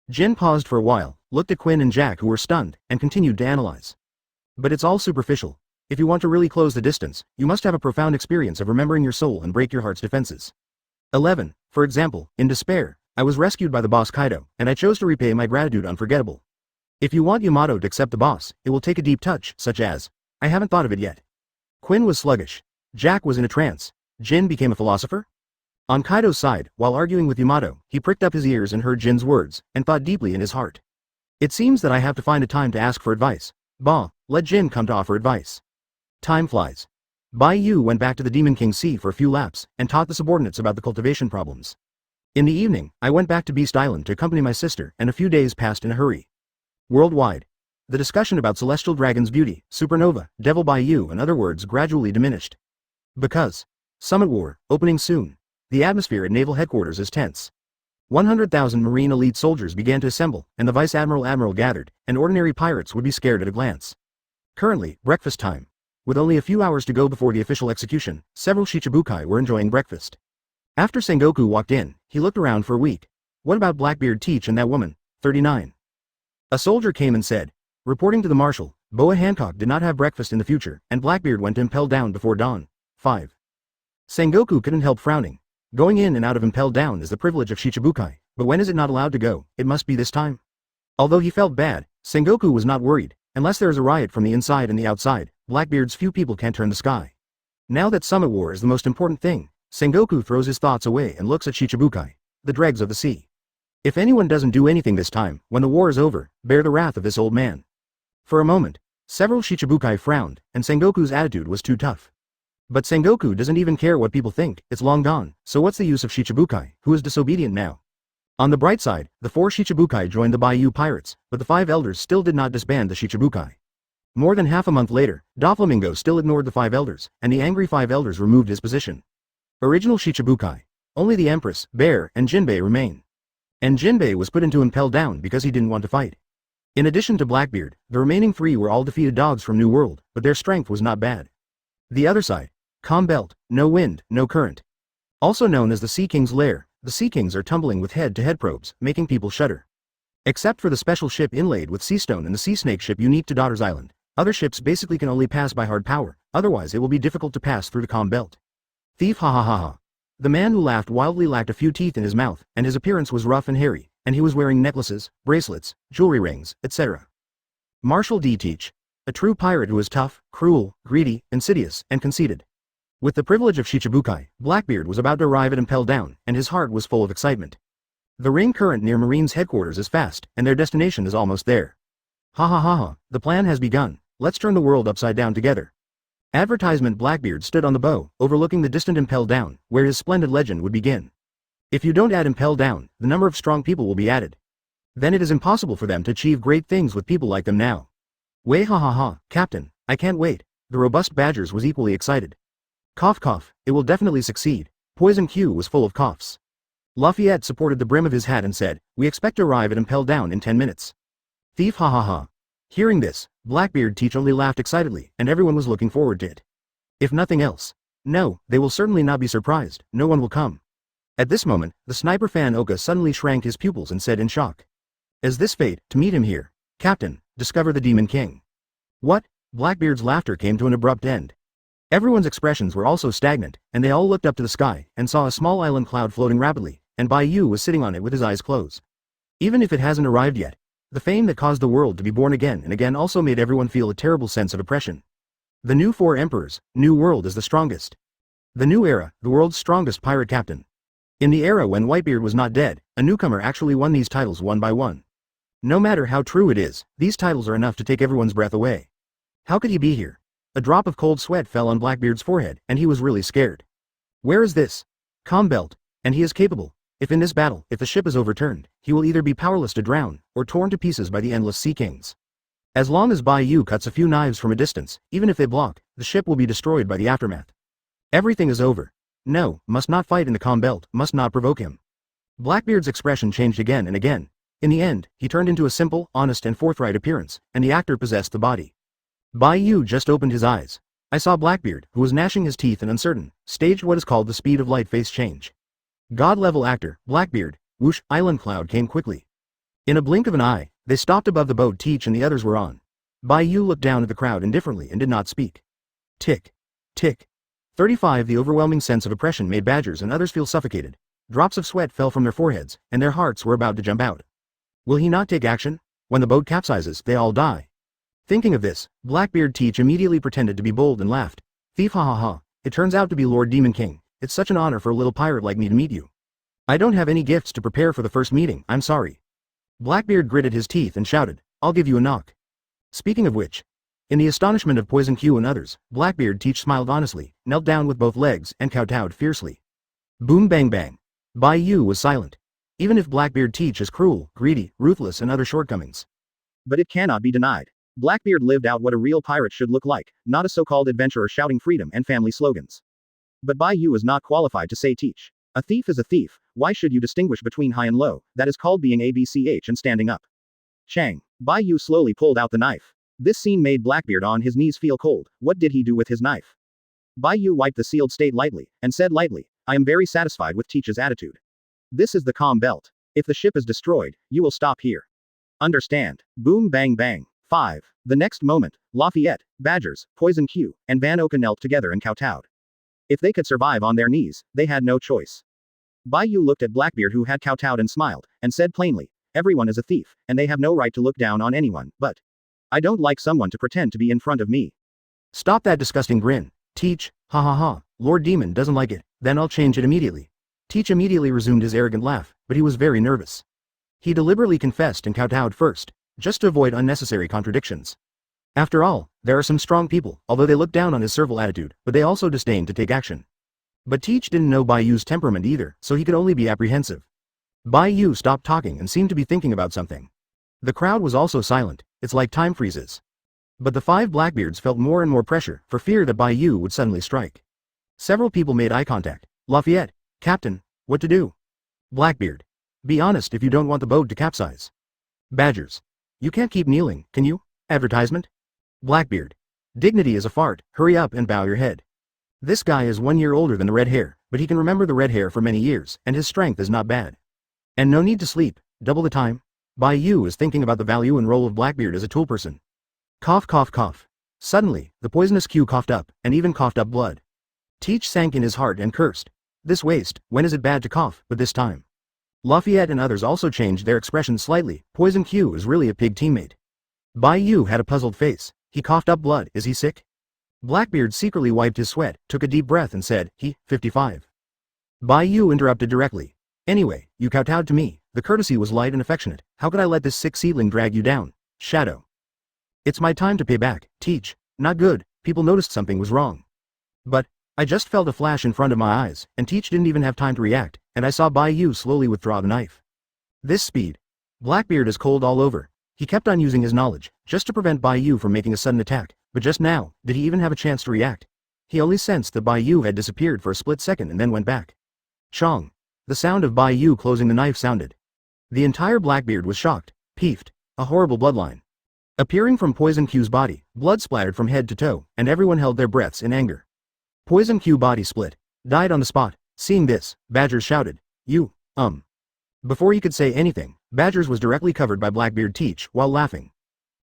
Jin paused for a while, looked at Quinn and Jack who were stunned, and continued to analyze. But it's all superficial. If you want to really close the distance, you must have a profound experience of remembering your soul and break your heart's defenses. 11. For example, in despair, I was rescued by the boss Kaido, and I chose to repay my gratitude unforgettable. If you want Yamato to accept the boss, it will take a deep touch, such as, I haven't thought of it yet. Quinn was sluggish. Jack was in a trance. Jin became a philosopher? On Kaido's side, while arguing with Yamato, he pricked up his ears and heard Jin's words, and thought deeply in his heart. It seems that I have to find a time to ask for advice. Bah, let Jin come to offer advice. Time flies. Bai Yu went back to the Demon King Sea for a few laps, and taught the subordinates about the cultivation problems. In the evening, I went back to Beast Island to accompany my sister, and a few days passed in a hurry. Worldwide. The discussion about Celestial Dragon's beauty, Supernova, Devil Bai Yu and other words gradually diminished. Because. Summit War, opening soon. The atmosphere at naval headquarters is tense. 100,000 Marine elite soldiers began to assemble, and the Vice Admiral gathered, and ordinary pirates would be scared at a glance. Currently, breakfast time. With only a few hours to go before the official execution, several Shichibukai were enjoying breakfast. After Sengoku walked in, he looked around for a week. What about Blackbeard Teach and that woman? 39. A soldier came and said, reporting to the marshal, Boa Hancock did not have breakfast in the future, and Blackbeard went to Impel down before dawn. 5. Sengoku couldn't help frowning. Going in and out of Impel down is the privilege of Shichibukai, but when is it not allowed to go? It must be this time. Although he felt bad, Sengoku was not worried. Unless there is a riot from the inside and the outside, Blackbeard's few people can't turn the sky. Now that Summit War is the most important thing, Sengoku throws his thoughts away and looks at Shichibukai, the dregs of the sea. If anyone doesn't do anything this time, when the war is over, bear the wrath of this old man. For a moment, several Shichibukai frowned, and Sengoku's attitude was too tough. But Sengoku doesn't even care what people think, it's long gone, so what's the use of Shichibukai, who is disobedient now? On the bright side, the 4 Shichibukai joined the Bai Yu pirates, but the 5 elders still did not disband the Shichibukai. More than half a month later, Doflamingo still ignored the 5 elders, and the angry 5 elders removed his position. Original Shichibukai. Only the Empress, Bear, and Jinbei remain. And Jinbei was put into Impel down because he didn't want to fight. In addition to Blackbeard, the remaining 3 were all defeated dogs from New World, but their strength was not bad. The other side. Calm belt, no wind, no current. Also known as the Sea King's lair, the Sea Kings are tumbling with head-to-head probes, making people shudder. Except for the special ship inlaid with sea stone and the sea snake ship unique to Daughter's Island, other ships basically can only pass by hard power, otherwise it will be difficult to pass through the calm belt. Thief ha ha ha ha. The man who laughed wildly lacked a few teeth in his mouth, and his appearance was rough and hairy, and he was wearing necklaces, bracelets, jewelry rings, etc. Marshal D. Teach. A true pirate who was tough, cruel, greedy, insidious, and conceited. With the privilege of Shichibukai, Blackbeard was about to arrive at Impel Down, and his heart was full of excitement. The ring current near Marine's headquarters is fast, and their destination is almost there. Ha ha ha ha, the plan has begun, let's turn the world upside down together. Advertisement. Blackbeard stood on the bow, overlooking the distant Impel Down, where his splendid legend would begin. If you don't add Impel Down, the number of strong people will be added. Then it is impossible for them to achieve great things with people like them now. Way ha ha ha, Captain, I can't wait. The robust Badgers was equally excited. Cough cough, it will definitely succeed. Poison Q was full of coughs. Lafayette supported the brim of his hat and said, we expect to arrive at Impel Down in 10 minutes. Thief ha ha ha. Hearing this, Blackbeard Teach only laughed excitedly, and everyone was looking forward to it. If nothing else. No, they will certainly not be surprised, no one will come. At this moment, the sniper fan Oka suddenly shrank his pupils and said in shock. Is this fate, to meet him here? Captain, discover the Demon King. What? Blackbeard's laughter came to an abrupt end. Everyone's expressions were also stagnant, and they all looked up to the sky, and saw a small island cloud floating rapidly, and Bai Yu was sitting on it with his eyes closed. Even if it hasn't arrived yet, the fame that caused the world to be born again and again also made everyone feel a terrible sense of oppression. The new 4 emperors, new world is the strongest. The new era, the world's strongest pirate captain. In the era when Whitebeard was not dead, a newcomer actually won these titles one by one. No matter how true it is, these titles are enough to take everyone's breath away. How could he be here? A drop of cold sweat fell on Blackbeard's forehead, and he was really scared. Where is this? Belt, and he is capable. If in this battle, if the ship is overturned, he will either be powerless to drown, or torn to pieces by the endless sea kings. As long as Bai Yu cuts a few knives from a distance, even if they block, the ship will be destroyed by the aftermath. Everything is over. No, must not fight in the Belt, must not provoke him. Blackbeard's expression changed again and again. In the end, he turned into a simple, honest and forthright appearance, and the actor possessed the body. Bai Yu just opened his eyes. I saw Blackbeard, who was gnashing his teeth and uncertain, staged what is called the speed of light face change. God-level actor, Blackbeard, whoosh, island cloud came quickly. In a blink of an eye, they stopped above the boat Teach and the others were on. Bai Yu looked down at the crowd indifferently and did not speak. Tick. Tick. 35. The overwhelming sense of oppression made Badgers and others feel suffocated. Drops of sweat fell from their foreheads, and their hearts were about to jump out. Will he not take action? When the boat capsizes, they all die. Thinking of this, Blackbeard Teach immediately pretended to be bold and laughed. Thief ha ha ha, it turns out to be Lord Demon King. It's such an honor for a little pirate like me to meet you. I don't have any gifts to prepare for the first meeting, I'm sorry. Blackbeard gritted his teeth and shouted, I'll give you a knock. Speaking of which, in the astonishment of Poison Q and others, Blackbeard Teach smiled honestly, knelt down with both legs, and kowtowed fiercely. Boom bang bang. Bai Yu was silent. Even if Blackbeard Teach is cruel, greedy, ruthless and other shortcomings. But it cannot be denied. Blackbeard lived out what a real pirate should look like, not a so-called adventurer shouting freedom and family slogans. But Bai Yu is not qualified to say Teach. A thief is a thief, why should you distinguish between high and low? That is called being ABCH and standing up. Chang. Bai Yu slowly pulled out the knife. This scene made Blackbeard on his knees feel cold. What did he do with his knife? Bai Yu wiped the sealed state lightly, and said lightly, I am very satisfied with Teach's attitude. This is the Belt. If the ship is destroyed, you will stop here. Understand? Boom bang bang. 5. The next moment, Lafayette, Badgers, Poison Q, and Van Oka knelt together and kowtowed. If they could survive on their knees, they had no choice. Bai Yu looked at Blackbeard who had kowtowed and smiled, and said plainly, everyone is a thief, and they have no right to look down on anyone, but I don't like someone to pretend to be in front of me. Stop that disgusting grin. Teach, ha ha ha, Lord Demon doesn't like it, then I'll change it immediately. Teach immediately resumed his arrogant laugh, but he was very nervous. He deliberately confessed and kowtowed first, just to avoid unnecessary contradictions. After all, there are some strong people, although they look down on his servile attitude, but they also disdain to take action. But Teach didn't know Bai Yu's temperament either, so he could only be apprehensive. Bai Yu stopped talking and seemed to be thinking about something. The crowd was also silent, it's like time freezes. But the 5 Blackbeards felt more and more pressure, for fear that Bai Yu would suddenly strike. Several people made eye contact. Lafayette, Captain, what to do? Blackbeard. Be honest if you don't want the boat to capsize. Badgers. You can't keep kneeling, can you? Advertisement? Blackbeard. Dignity is a fart, hurry up and bow your head. This guy is 1 year older than the red hair, but he can remember the red hair for many years, and his strength is not bad. And no need to sleep, double the time. Bai Yu is thinking about the value and role of Blackbeard as a tool person. Cough cough cough. Suddenly, the poisonous Q coughed up, and even coughed up blood. Teach sank in his heart and cursed. This waste, when is it bad to cough, but this time? Lafayette and others also changed their expressions slightly. Poison Q is really a pig teammate. Bai Yu had a puzzled face. He coughed up blood. Is he sick? Blackbeard secretly wiped his sweat, took a deep breath and said, 55. Bai Yu interrupted directly. Anyway, you kowtowed to me. The courtesy was light and affectionate. How could I let this sick seedling drag you down? Shadow. It's my time to pay back. Teach. Not good. People noticed something was wrong. But, I just felt a flash in front of my eyes, and Teach didn't even have time to react, and I saw Bai Yu slowly withdraw the knife. This speed. Blackbeard is cold all over. He kept on using his knowledge, just to prevent Bai Yu from making a sudden attack, but just now, did he even have a chance to react? He only sensed that Bai Yu had disappeared for a split second and then went back. Chong. The sound of Bai Yu closing the knife sounded. The entire Blackbeard was shocked, peeved, a horrible bloodline. Appearing from Poison Q's body, blood splattered from head to toe, and everyone held their breaths in anger. Poison Q body split, died on the spot. Seeing this, Badgers shouted, You, Before he could say anything, Badgers was directly covered by Blackbeard Teach while laughing.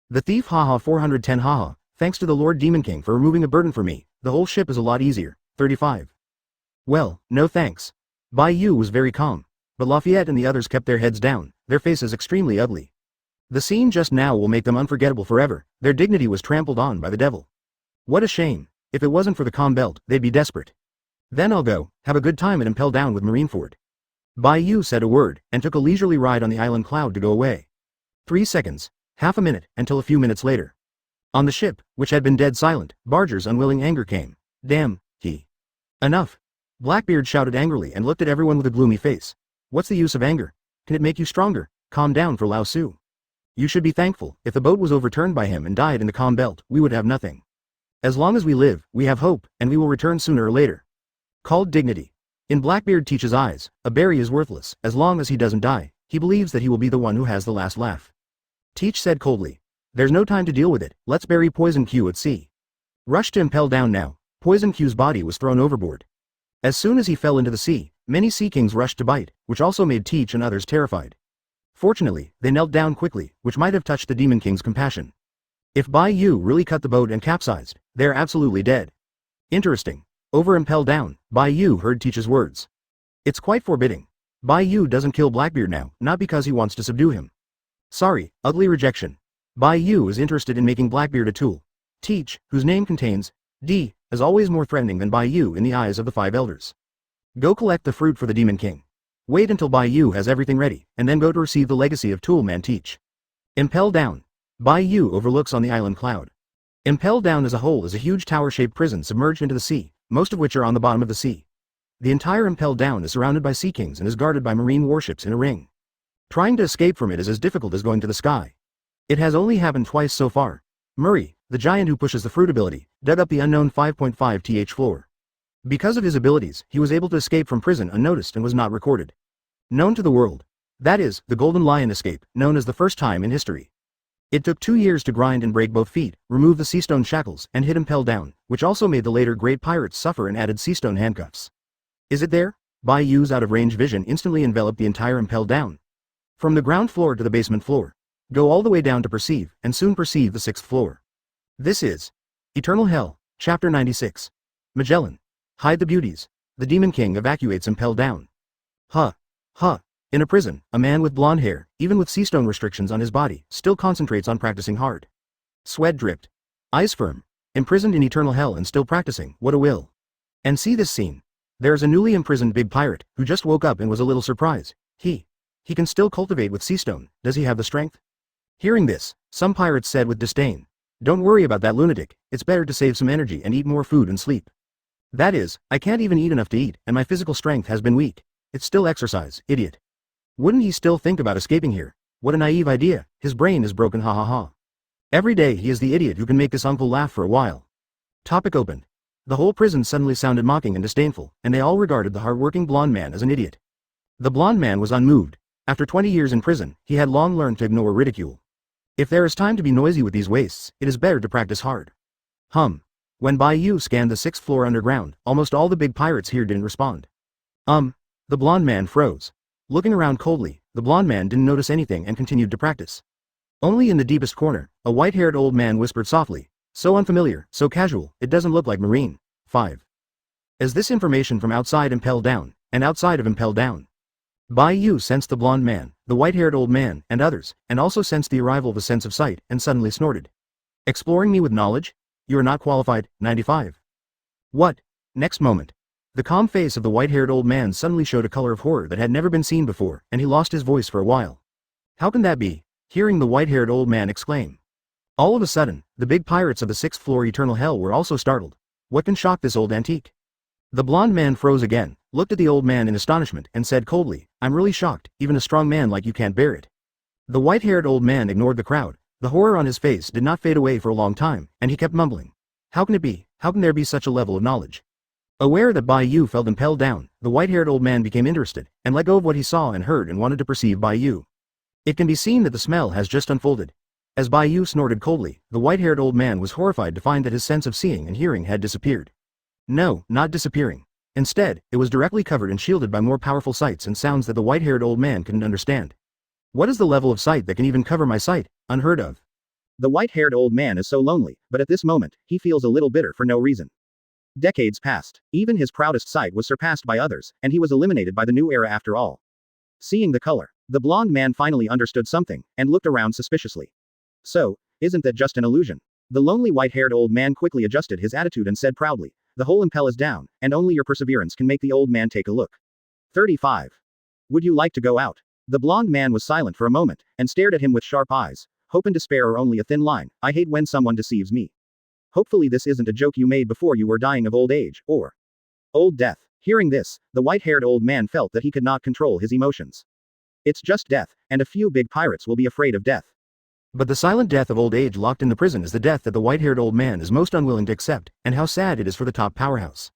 The thief haha 410 haha, thanks to the Lord Demon King for removing a burden for me, the whole ship is a lot easier, 35. Well, no thanks. Bai Yu was very calm, but Lafayette and the others kept their heads down, their faces extremely ugly. The scene just now will make them unforgettable forever. Their dignity was trampled on by the devil. What a shame. If it wasn't for the calm belt, they'd be desperate. Then I'll go, have a good time and Impel down with Marineford. Bai Yu said a word, and took a leisurely ride on the island cloud to go away. 3 seconds, half a minute, until a few minutes later. On the ship, which had been dead silent, Barger's unwilling anger came. Damn, he. Enough. Blackbeard shouted angrily and looked at everyone with a gloomy face. What's the use of anger? Can it make you stronger? Calm down for Lao Su. You should be thankful. If the boat was overturned by him and died in the calm belt, we would have nothing. As long as we live, we have hope, and we will return sooner or later. Called dignity. In Blackbeard Teach's eyes, a berry is worthless. As long as he doesn't die, he believes that he will be the one who has the last laugh. Teach said coldly. There's no time to deal with it, let's bury Poison Q at sea. Rush to Impel down now. Poison Q's body was thrown overboard. As soon as he fell into the sea, many sea kings rushed to bite, which also made Teach and others terrified. Fortunately, they knelt down quickly, which might have touched the Demon King's compassion. If Bai Yu really cut the boat and capsized, they're absolutely dead. Interesting. Over Impel down, Bai Yu heard Teach's words. It's quite forbidding. Bai Yu doesn't kill Blackbeard now, not because he wants to subdue him. Sorry, ugly rejection. Bai Yu is interested in making Blackbeard a tool. Teach, whose name contains D, is always more threatening than Bai Yu in the eyes of the 5 elders. Go collect the fruit for the Demon King. Wait until Bai Yu has everything ready, and then go to receive the legacy of Toolman Teach. Impel down. Bai Yu overlooks on the island cloud. Impel down as a whole is a huge tower-shaped prison submerged into the sea, most of which are on the bottom of the sea. The entire Impel down is surrounded by sea kings and is guarded by marine warships in a ring. Trying to escape from it is as difficult as going to the sky. It has only happened twice so far. Murray, the giant who pushes the fruit ability, dug up the unknown 5.5 th floor. Because of his abilities, he was able to escape from prison unnoticed and was not recorded. Known to the world. That is, the Golden Lion escape, known as the first time in history. It took 2 years to grind and break both feet, remove the seastone shackles, and hit Impel down, which also made the later great pirates suffer and added seastone handcuffs. Is it there? Bai Yu's out-of-range vision instantly enveloped the entire Impel down. From the ground floor to the basement floor. Go all the way down to perceive, and soon perceive the 6th floor. This is Eternal Hell, Chapter 96. Magellan. Hide the beauties. The Demon King evacuates Impel down. Huh. In a prison, a man with blonde hair, even with seastone restrictions on his body, still concentrates on practicing hard. Sweat dripped. Eyes firm. Imprisoned in eternal hell and still practicing, what a will. And see this scene. There's a newly imprisoned big pirate, who just woke up and was a little surprised. He can still cultivate with seastone, does he have the strength? Hearing this, some pirates said with disdain. Don't worry about that lunatic, it's better to save some energy and eat more food and sleep. That is, I can't even eat enough to eat, and my physical strength has been weak. It's still exercise, idiot. Wouldn't he still think about escaping here? What a naive idea, his brain is broken ha ha ha. Every day he is the idiot who can make this uncle laugh for a while. Topic opened. The whole prison suddenly sounded mocking and disdainful, and they all regarded the hard-working blonde man as an idiot. The blonde man was unmoved. After 20 years in prison, he had long learned to ignore ridicule. If there is time to be noisy with these wastes, it is better to practice hard. When Bai Yu scanned the 6th floor underground, almost all the big pirates here didn't respond. The blonde man froze. Looking around coldly, the blonde man didn't notice anything and continued to practice. Only in the deepest corner, a white-haired old man whispered softly, so unfamiliar, so casual, it doesn't look like Marine. 5. As this information from outside Impel down, and outside of Impel Down. Bai Yu sensed the blonde man, the white-haired old man, and others, and also sensed the arrival of a sense of sight, and suddenly snorted. Exploring me with knowledge? You are not qualified, 95. What? Next moment. The calm face of the white-haired old man suddenly showed a color of horror that had never been seen before, and he lost his voice for a while. How can that be? Hearing the white-haired old man exclaim. All of a sudden, the big pirates of the 6th floor Eternal Hell were also startled. What can shock this old antique? The blonde man froze again, looked at the old man in astonishment, and said coldly, I'm really shocked, even a strong man like you can't bear it. The white-haired old man ignored the crowd. The horror on his face did not fade away for a long time, and he kept mumbling. How can it be? How can there be such a level of knowledge? Aware that Bai Yu felt impelled down, the white-haired old man became interested, and let go of what he saw and heard and wanted to perceive Bai Yu. It can be seen that the smell has just unfolded. As Bai Yu snorted coldly, the white-haired old man was horrified to find that his sense of seeing and hearing had disappeared. No, not disappearing. Instead, it was directly covered and shielded by more powerful sights and sounds that the white-haired old man couldn't understand. What is the level of sight that can even cover my sight? Unheard of. The white-haired old man is so lonely, but at this moment, he feels a little bitter for no reason. Decades passed. Even his proudest sight was surpassed by others, and he was eliminated by the new era after all. Seeing the color, the blonde man finally understood something, and looked around suspiciously. So, isn't that just an illusion? The lonely white-haired old man quickly adjusted his attitude and said proudly, the whole Impel is down, and only your perseverance can make the old man take a look. 35. Would you like to go out? The blonde man was silent for a moment, and stared at him with sharp eyes. Hope and despair are only a thin line. I hate when someone deceives me. Hopefully this isn't a joke you made before you were dying of old age, or old death. Hearing this, the white-haired old man felt that he could not control his emotions. It's just death, and a few big pirates will be afraid of death. But the silent death of old age locked in the prison is the death that the white-haired old man is most unwilling to accept, and how sad it is for the top powerhouse.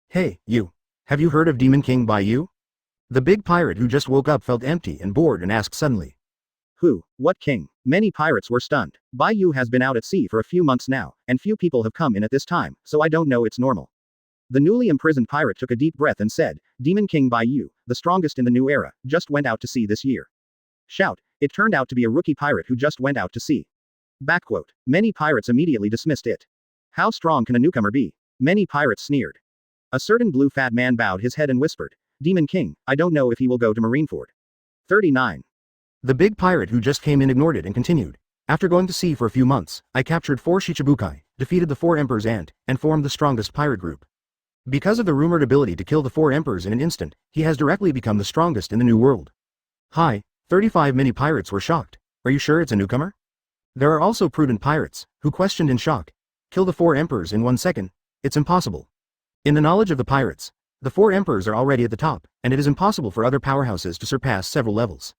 Hey, you. Have you heard of Demon King Bai Yu? The big pirate who just woke up felt empty and bored and asked suddenly. Who? What king? Many pirates were stunned. Bai Yu has been out at sea for a few months now, and few people have come in at this time, so I don't know it's normal. The newly imprisoned pirate took a deep breath and said, Demon King Bai Yu, the strongest in the new era, just went out to sea this year. Shout, it turned out to be a rookie pirate who just went out to sea. Backquote. Many pirates immediately dismissed it. How strong can a newcomer be? Many pirates sneered. A certain blue fat man bowed his head and whispered, Demon King, I don't know if he will go to Marineford. 39. The big pirate who just came in ignored it and continued. After going to sea for a few months, I captured 4 Shichibukai, defeated the 4 emperors and formed the strongest pirate group. Because of the rumored ability to kill the 4 emperors in an instant, he has directly become the strongest in the new world. Hi, 35. Many pirates were shocked. Are you sure it's a newcomer? There are also prudent pirates, who questioned in shock. Kill the 4 emperors in 1 second? It's impossible. In the knowledge of the pirates, the 4 emperors are already at the top, and it is impossible for other powerhouses to surpass several levels.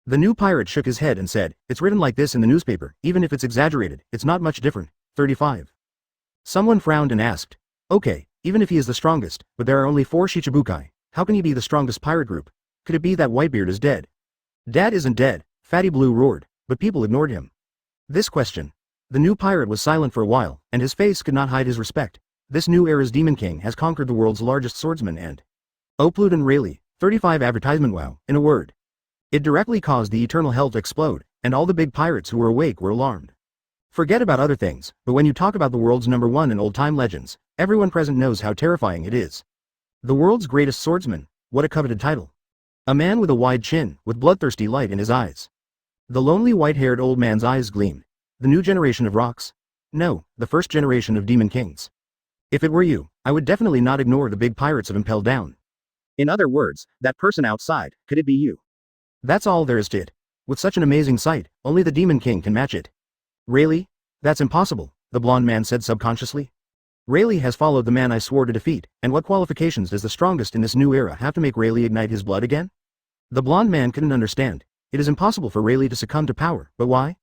The new pirate shook his head and said, it's written like this in the newspaper, even if it's exaggerated, it's not much different. 35. Someone frowned and asked, okay, even if he is the strongest, but there are only 4 Shichibukai, how can he be the strongest pirate group? Could it be that Whitebeard is dead? Dad isn't dead, Fatty Blue roared, but people ignored him. This question. The new pirate was silent for a while, and his face could not hide his respect. This new era's Demon King has conquered the world's largest swordsman and Oplude and Rayleigh, 35 advertisement. Wow, in a word. It directly caused the Eternal Hell to explode, and all the big pirates who were awake were alarmed. Forget about other things, but when you talk about the world's #1 in old-time legends, everyone present knows how terrifying it is. The world's greatest swordsman, what a coveted title. A man with a wide chin, with bloodthirsty light in his eyes. The lonely white-haired old man's eyes gleamed. The new generation of rocks? No, the first generation of demon kings. If it were you, I would definitely not ignore the big pirates of Impel Down. In other words, that person outside, could it be you? That's all there is to it. With such an amazing sight, only the Demon King can match it. Rayleigh? That's impossible, the blonde man said subconsciously. Rayleigh has followed the man I swore to defeat, and what qualifications does the strongest in this new era have to make Rayleigh ignite his blood again? The blonde man couldn't understand. It is impossible for Rayleigh to succumb to power, but why?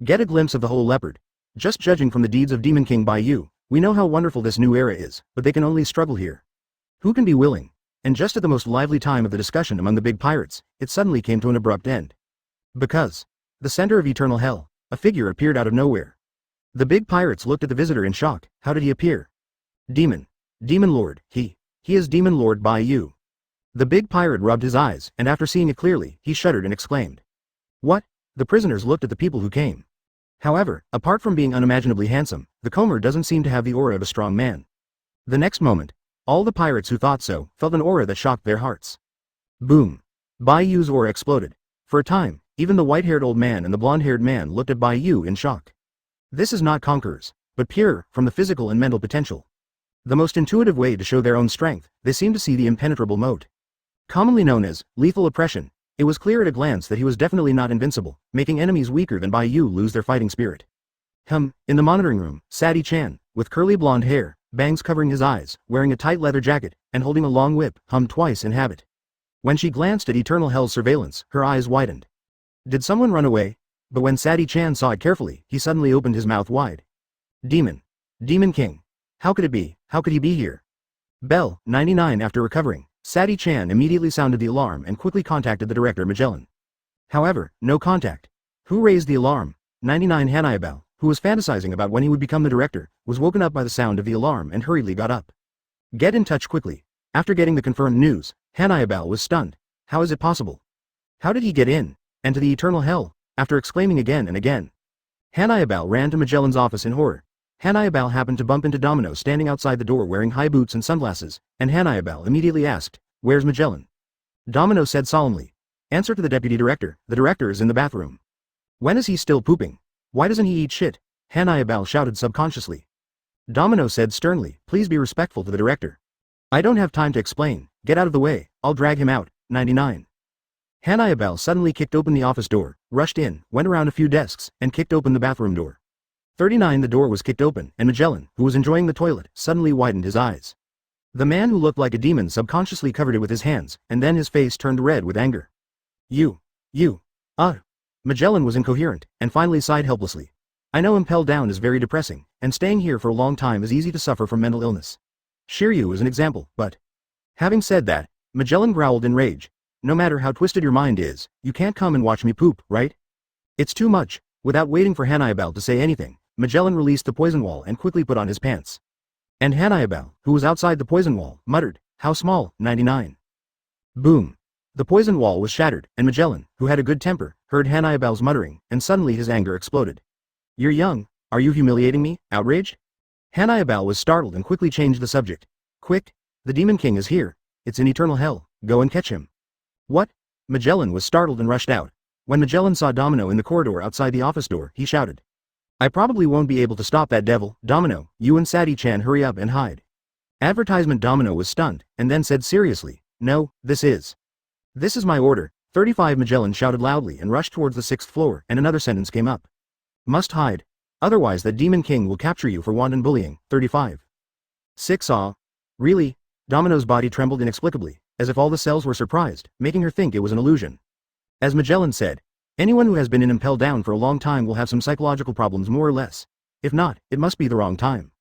Get a glimpse of the whole leopard. Just judging from the deeds of Demon King Bai Yu, we know how wonderful this new era is, but they can only struggle here. Who can be willing? And just at the most lively time of the discussion among the big pirates, it suddenly came to an abrupt end. Because the center of Eternal Hell, a figure appeared out of nowhere. The big pirates looked at the visitor in shock. How did he appear? Demon Lord, he is Demon Lord Bai Yu. The big pirate rubbed his eyes, and after seeing it clearly, he shuddered and exclaimed. What? The prisoners looked at the people who came. However, apart from being unimaginably handsome, the Comer doesn't seem to have the aura of a strong man. The next moment, All the pirates who thought so felt an aura that shocked their hearts. Boom. Bai Yu's aura exploded. For a time, even the white-haired old man and the blonde-haired man looked at Bai Yu in shock. This is not conquerors, but pure, from the physical and mental potential. The most intuitive way to show their own strength, they seemed to see the impenetrable moat. Commonly known as lethal oppression, it was clear at a glance that he was definitely not invincible, making enemies weaker than Bai Yu lose their fighting spirit. In the monitoring room, Sadie-chan, with curly blonde hair, bangs covering his eyes, wearing a tight leather jacket, and holding a long whip, hummed twice in habit. When she glanced at Eternal Hell's surveillance, her eyes widened. Did someone run away? But when Sadie-chan saw it carefully, he suddenly opened his mouth wide. Demon. Demon King. How could it be? How could he be here? Bell, 99. After recovering, Sadie-chan immediately sounded the alarm and quickly contacted the director Magellan. However, no contact. Who raised the alarm? 99. Hanayabao, who was fantasizing about when he would become the director, was woken up by the sound of the alarm and hurriedly got up. Get in touch quickly. After getting the confirmed news, Hanayabao was stunned. How is it possible? How did he get in? And to the Eternal Hell? After exclaiming again and again. Hanayabao ran to Magellan's office in horror. Hanayabao happened to bump into Domino standing outside the door wearing high boots and sunglasses, and Hanayabao immediately asked, "Where's Magellan?" Domino said solemnly. Answer to the deputy director, the director is in the bathroom. When is he still pooping? Why doesn't he eat shit? Hanayabao shouted subconsciously. Domino said sternly, please be respectful to the director. I don't have time to explain, get out of the way, I'll drag him out, 99. Hanayabao suddenly kicked open the office door, rushed in, went around a few desks, and kicked open the bathroom door. 39. The door was kicked open, and Magellan, who was enjoying the toilet, suddenly widened his eyes. The man who looked like a demon subconsciously covered it with his hands, and then his face turned red with anger. Magellan was incoherent, and finally sighed helplessly. I know Impel down is very depressing, and staying here for a long time is easy to suffer from mental illness. Shiryu is an example, but... Having said that, Magellan growled in rage. No matter how twisted your mind is, you can't come and watch me poop, right? It's too much. Without waiting for Hanayabao to say anything, Magellan released the poison wall and quickly put on his pants. And Hanayabao, who was outside the poison wall, muttered, how small, 99. Boom. The poison wall was shattered, and Magellan, who had a good temper, heard Hanayabao's muttering, and suddenly his anger exploded. You're young. Are you humiliating me? Outraged? Hanayabao was startled and quickly changed the subject. Quick! The Demon King is here. It's in eternal hell. Go and catch him. What? Magellan was startled and rushed out. When Magellan saw Domino in the corridor outside the office door, he shouted. I probably won't be able to stop that devil. Domino, you and Sadie-chan hurry up and hide. Advertisement. Domino was stunned, and then said seriously, no, this is my order. 35. Magellan shouted loudly and rushed towards the 6th floor, and another sentence came up. Must hide. Otherwise that Demon King will capture you for wanton bullying. 35. 6. Really? Domino's body trembled inexplicably, as if all the cells were surprised, making her think it was an illusion. As Magellan said, anyone who has been in Impel down for a long time will have some psychological problems more or less. If not, it must be the wrong time.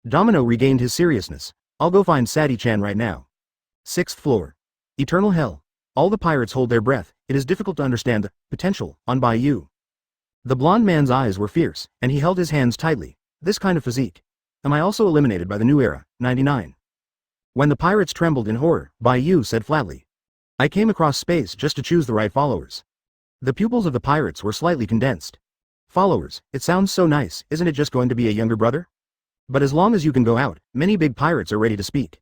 Domino regained his seriousness. I'll go find Sadie-chan right now. 6th floor. Eternal hell. All the pirates hold their breath. It is difficult to understand the potential on Bayou. The blonde man's eyes were fierce, and he held his hands tightly. This kind of physique. Am I also eliminated by the new era? 99. When the pirates trembled in horror, Bayou said flatly. I came across space just to choose the right followers. The pupils of the pirates were slightly condensed. Followers, it sounds so nice, isn't it just going to be a younger brother? But as long as you can go out, many big pirates are ready to speak.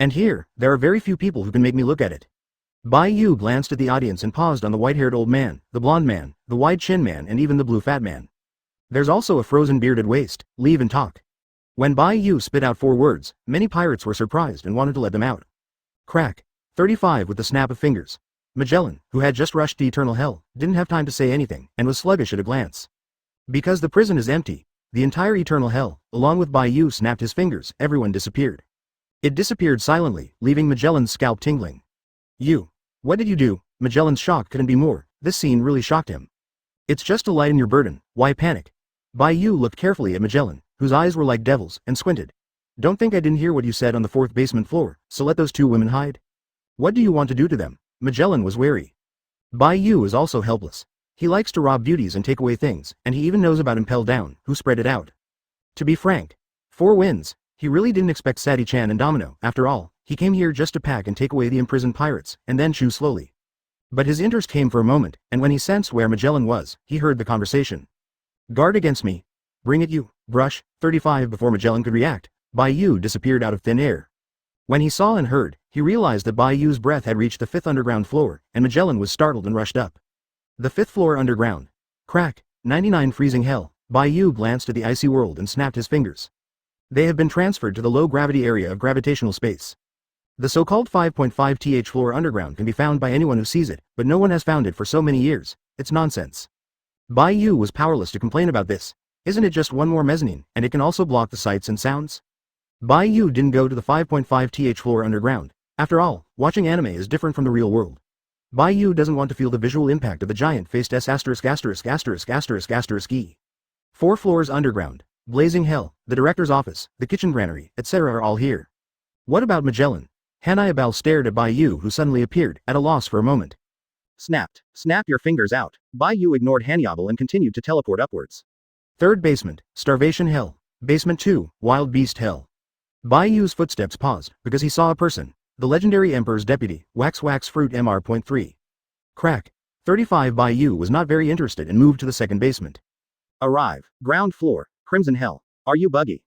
And here, there are very few people who can make me look at it. Bai Yu glanced at the audience and paused on the white-haired old man, the blonde man, the wide-chin man and even the blue fat man. There's also a frozen bearded waste, leave and talk. When Bai Yu spit out 4 words, many pirates were surprised and wanted to let them out. Crack. 35 with the snap of fingers. Magellan, who had just rushed to eternal hell, didn't have time to say anything, and was sluggish at a glance. Because the prison is empty, the entire eternal hell, along with Bai Yu snapped his fingers, everyone disappeared. It disappeared silently, leaving Magellan's scalp tingling. What did you do? Magellan's shock couldn't be more. This scene really shocked him. It's just to lighten your burden, why panic? Bai Yu looked carefully at Magellan, whose eyes were like devils, and squinted. Don't think I didn't hear what you said on the 4th basement floor, so let those 2 women hide? What do you want to do to them? Magellan was wary. Bai Yu is also helpless. He likes to rob beauties and take away things, and he even knows about Impel Down, who spread it out. To be frank, 4 wins. He really didn't expect Sadie-chan and Domino. After all, he came here just to pack and take away the imprisoned pirates, and then chew slowly. But his interest came for a moment, and when he sensed where Magellan was, he heard the conversation. Guard against me. Bring it you, brush. 35. Before Magellan could react, Bai Yu disappeared out of thin air. When he saw and heard, he realized that Bai Yu's breath had reached the 5th underground floor, and Magellan was startled and rushed up. The 5th floor underground. Crack, 99 freezing hell. Bai Yu glanced at the icy world and snapped his fingers. They have been transferred to the low-gravity area of gravitational space. The so-called 5.5th floor underground can be found by anyone who sees it, but no one has found it for so many years. It's nonsense. Bai Yu was powerless to complain about this. Isn't it just one more mezzanine, and it can also block the sights and sounds? Bai Yu didn't go to the 5.5th floor underground. After all, watching anime is different from the real world. Bai Yu doesn't want to feel the visual impact of the giant-faced S**********. 4 floors underground. Blazing hell, the director's office, the kitchen granary, etc. are all here. What about Magellan? Hanayabal stared at Bai Yu, who suddenly appeared, at a loss for a moment. Snapped. Snap your fingers out. Bai Yu ignored Hanayabal and continued to teleport upwards. 3rd basement, starvation hell. Basement 2, wild beast hell. Bai Yu's footsteps paused, because he saw a person. The legendary Emperor's deputy, Wax Fruit Mr.3. Crack. 35 Bai Yu was not very interested and moved to the 2nd basement. Arrive. Ground floor. Crimson hell. Are you Buggy?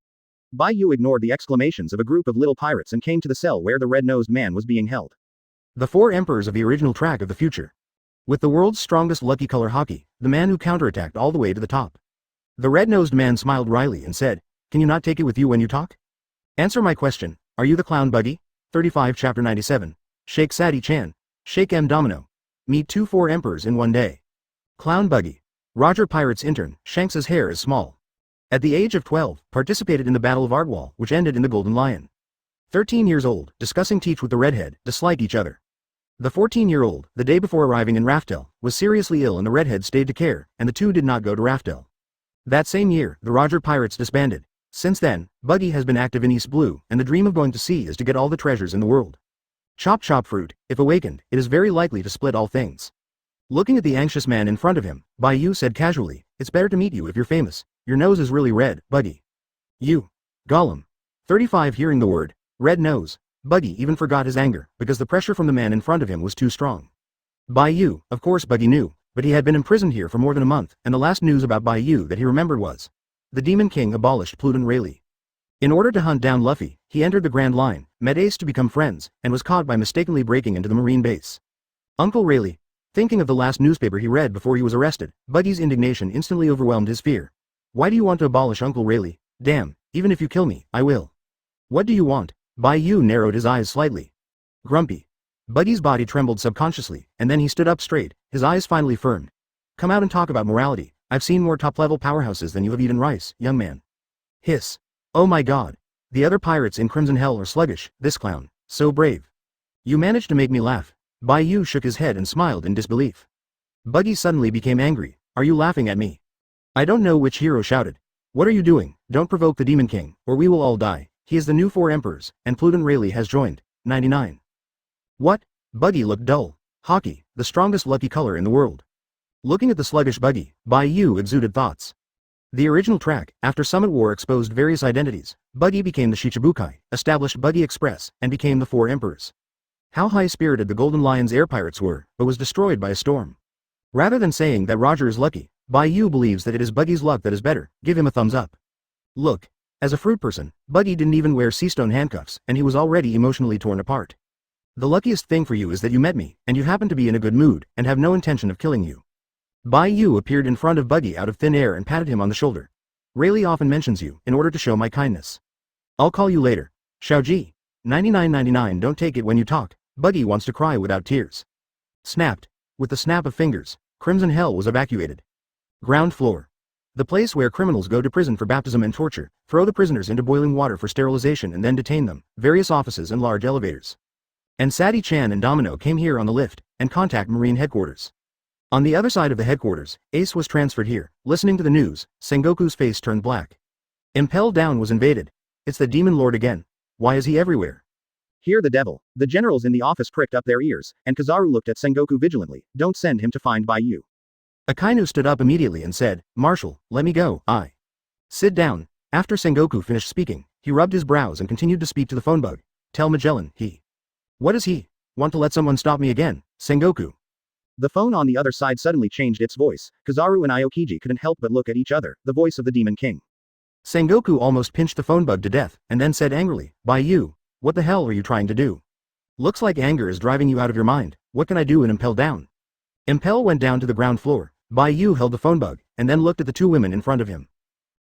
Bai Yu ignored the exclamations of a group of little pirates and came to the cell where the red-nosed man was being held. The 4 emperors of the original track of the future. With the world's strongest lucky color hockey, the man who counterattacked all the way to the top. The red-nosed man smiled wryly and said, "Can you not take it with you when you talk? Answer my question, are you the clown Buggy?" 35 Chapter 97. Sheikh Sadi-chan. Sheikh M. Domino. Meet 4 emperors in one day. Clown Buggy. Roger Pirate's intern, Shanks's hair is small. At the age of 12, participated in the Battle of Ardwall, which ended in the Golden Lion. 13 years old, discussing teach with the redhead, dislike each other. The 14-year-old, the day before arriving in Raftel, was seriously ill and the redhead stayed to care, and the two did not go to Raftel. That same year, the Roger Pirates disbanded. Since then, Buggy has been active in East Blue, and the dream of going to sea is to get all the treasures in the world. Chop chop fruit, if awakened, it is very likely to split all things. Looking at the anxious man in front of him, Bai Yu said casually, "It's better to meet you if you're famous. Your nose is really red, Buggy." You. Gollum. 35 hearing the word, red nose, Buggy even forgot his anger, because the pressure from the man in front of him was too strong. Bai Yu, of course Buggy knew, but he had been imprisoned here for more than a month, and the last news about Bai Yu that he remembered was, the Demon King abolished Pluton Rayleigh. In order to hunt down Luffy, he entered the Grand Line, met Ace to become friends, and was caught by mistakenly breaking into the Marine base. Uncle Rayleigh. Thinking of the last newspaper he read before he was arrested, Buggy's indignation instantly overwhelmed his fear. Why do you want to abolish Uncle Rayleigh? Damn, even if you kill me, I will. What do you want? Bai Yu narrowed his eyes slightly. Grumpy. Buggy's body trembled subconsciously, and then he stood up straight, his eyes finally firmed. Come out and talk about morality. I've seen more top-level powerhouses than you have eaten rice, young man. Hiss. Oh my god. The other pirates in Crimson Hell are sluggish, this clown, so brave. You managed to make me laugh. Bai Yu shook his head and smiled in disbelief. Buggy suddenly became angry. Are you laughing at me? I don't know which hero shouted. What are you doing? Don't provoke the Demon King, or we will all die. He is the new 4 emperors, and Pluton Rayleigh has joined. 99. What? Buggy looked dull. Hockey, the strongest lucky color in the world. Looking at the sluggish Buggy, Bai Yu exuded thoughts. The original track, after Summit War exposed various identities, Buggy became the Shichibukai, established Buggy Express, and became the 4 emperors. How high-spirited the Golden Lion's air pirates were, but was destroyed by a storm. Rather than saying that Roger is lucky, Bai Yu believes that it is Buggy's luck that is better. Give him a thumbs up. Look. As a fruit person, Buggy didn't even wear seastone handcuffs, and he was already emotionally torn apart. The luckiest thing for you is that you met me, and you happen to be in a good mood, and have no intention of killing you. Bai Yu appeared in front of Buggy out of thin air and patted him on the shoulder. Rayleigh often mentions you, in order to show my kindness. I'll call you later. Xiaoji. 9999 don't take it when you talk. Buggy wants to cry without tears. Snapped. With the snap of fingers, Crimson Hell was evacuated. Ground floor. The place where criminals go to prison for baptism and torture, throw the prisoners into boiling water for sterilization and then detain them, various offices and large elevators. And Sadi-chan and Domino came here on the lift, and contact Marine headquarters. On the other side of the headquarters, Ace was transferred here. Listening to the news, Sengoku's face turned black. Impel Down was invaded. It's the Demon Lord again. Why is he everywhere? Hear the devil. The generals in the office pricked up their ears, and Kizaru looked at Sengoku vigilantly. Don't send him to find Bai Yu. Akainu stood up immediately and said, Marshal, let me go. Sit down. After Sengoku finished speaking, he rubbed his brows and continued to speak to the phone bug. Tell Magellan, he. What does he? Want to let someone stop me again, Sengoku? The phone on the other side suddenly changed its voice. Kizaru and Aokiji couldn't help but look at each other, the voice of the Demon King. Sengoku almost pinched the phone bug to death, and then said angrily, Bai Yu, What the hell are you trying to do? Looks like anger is driving you out of your mind. What can I do? And Impel down. Impel went down to the ground floor. Bai Yu held the phone bug, and then looked at the two women in front of him.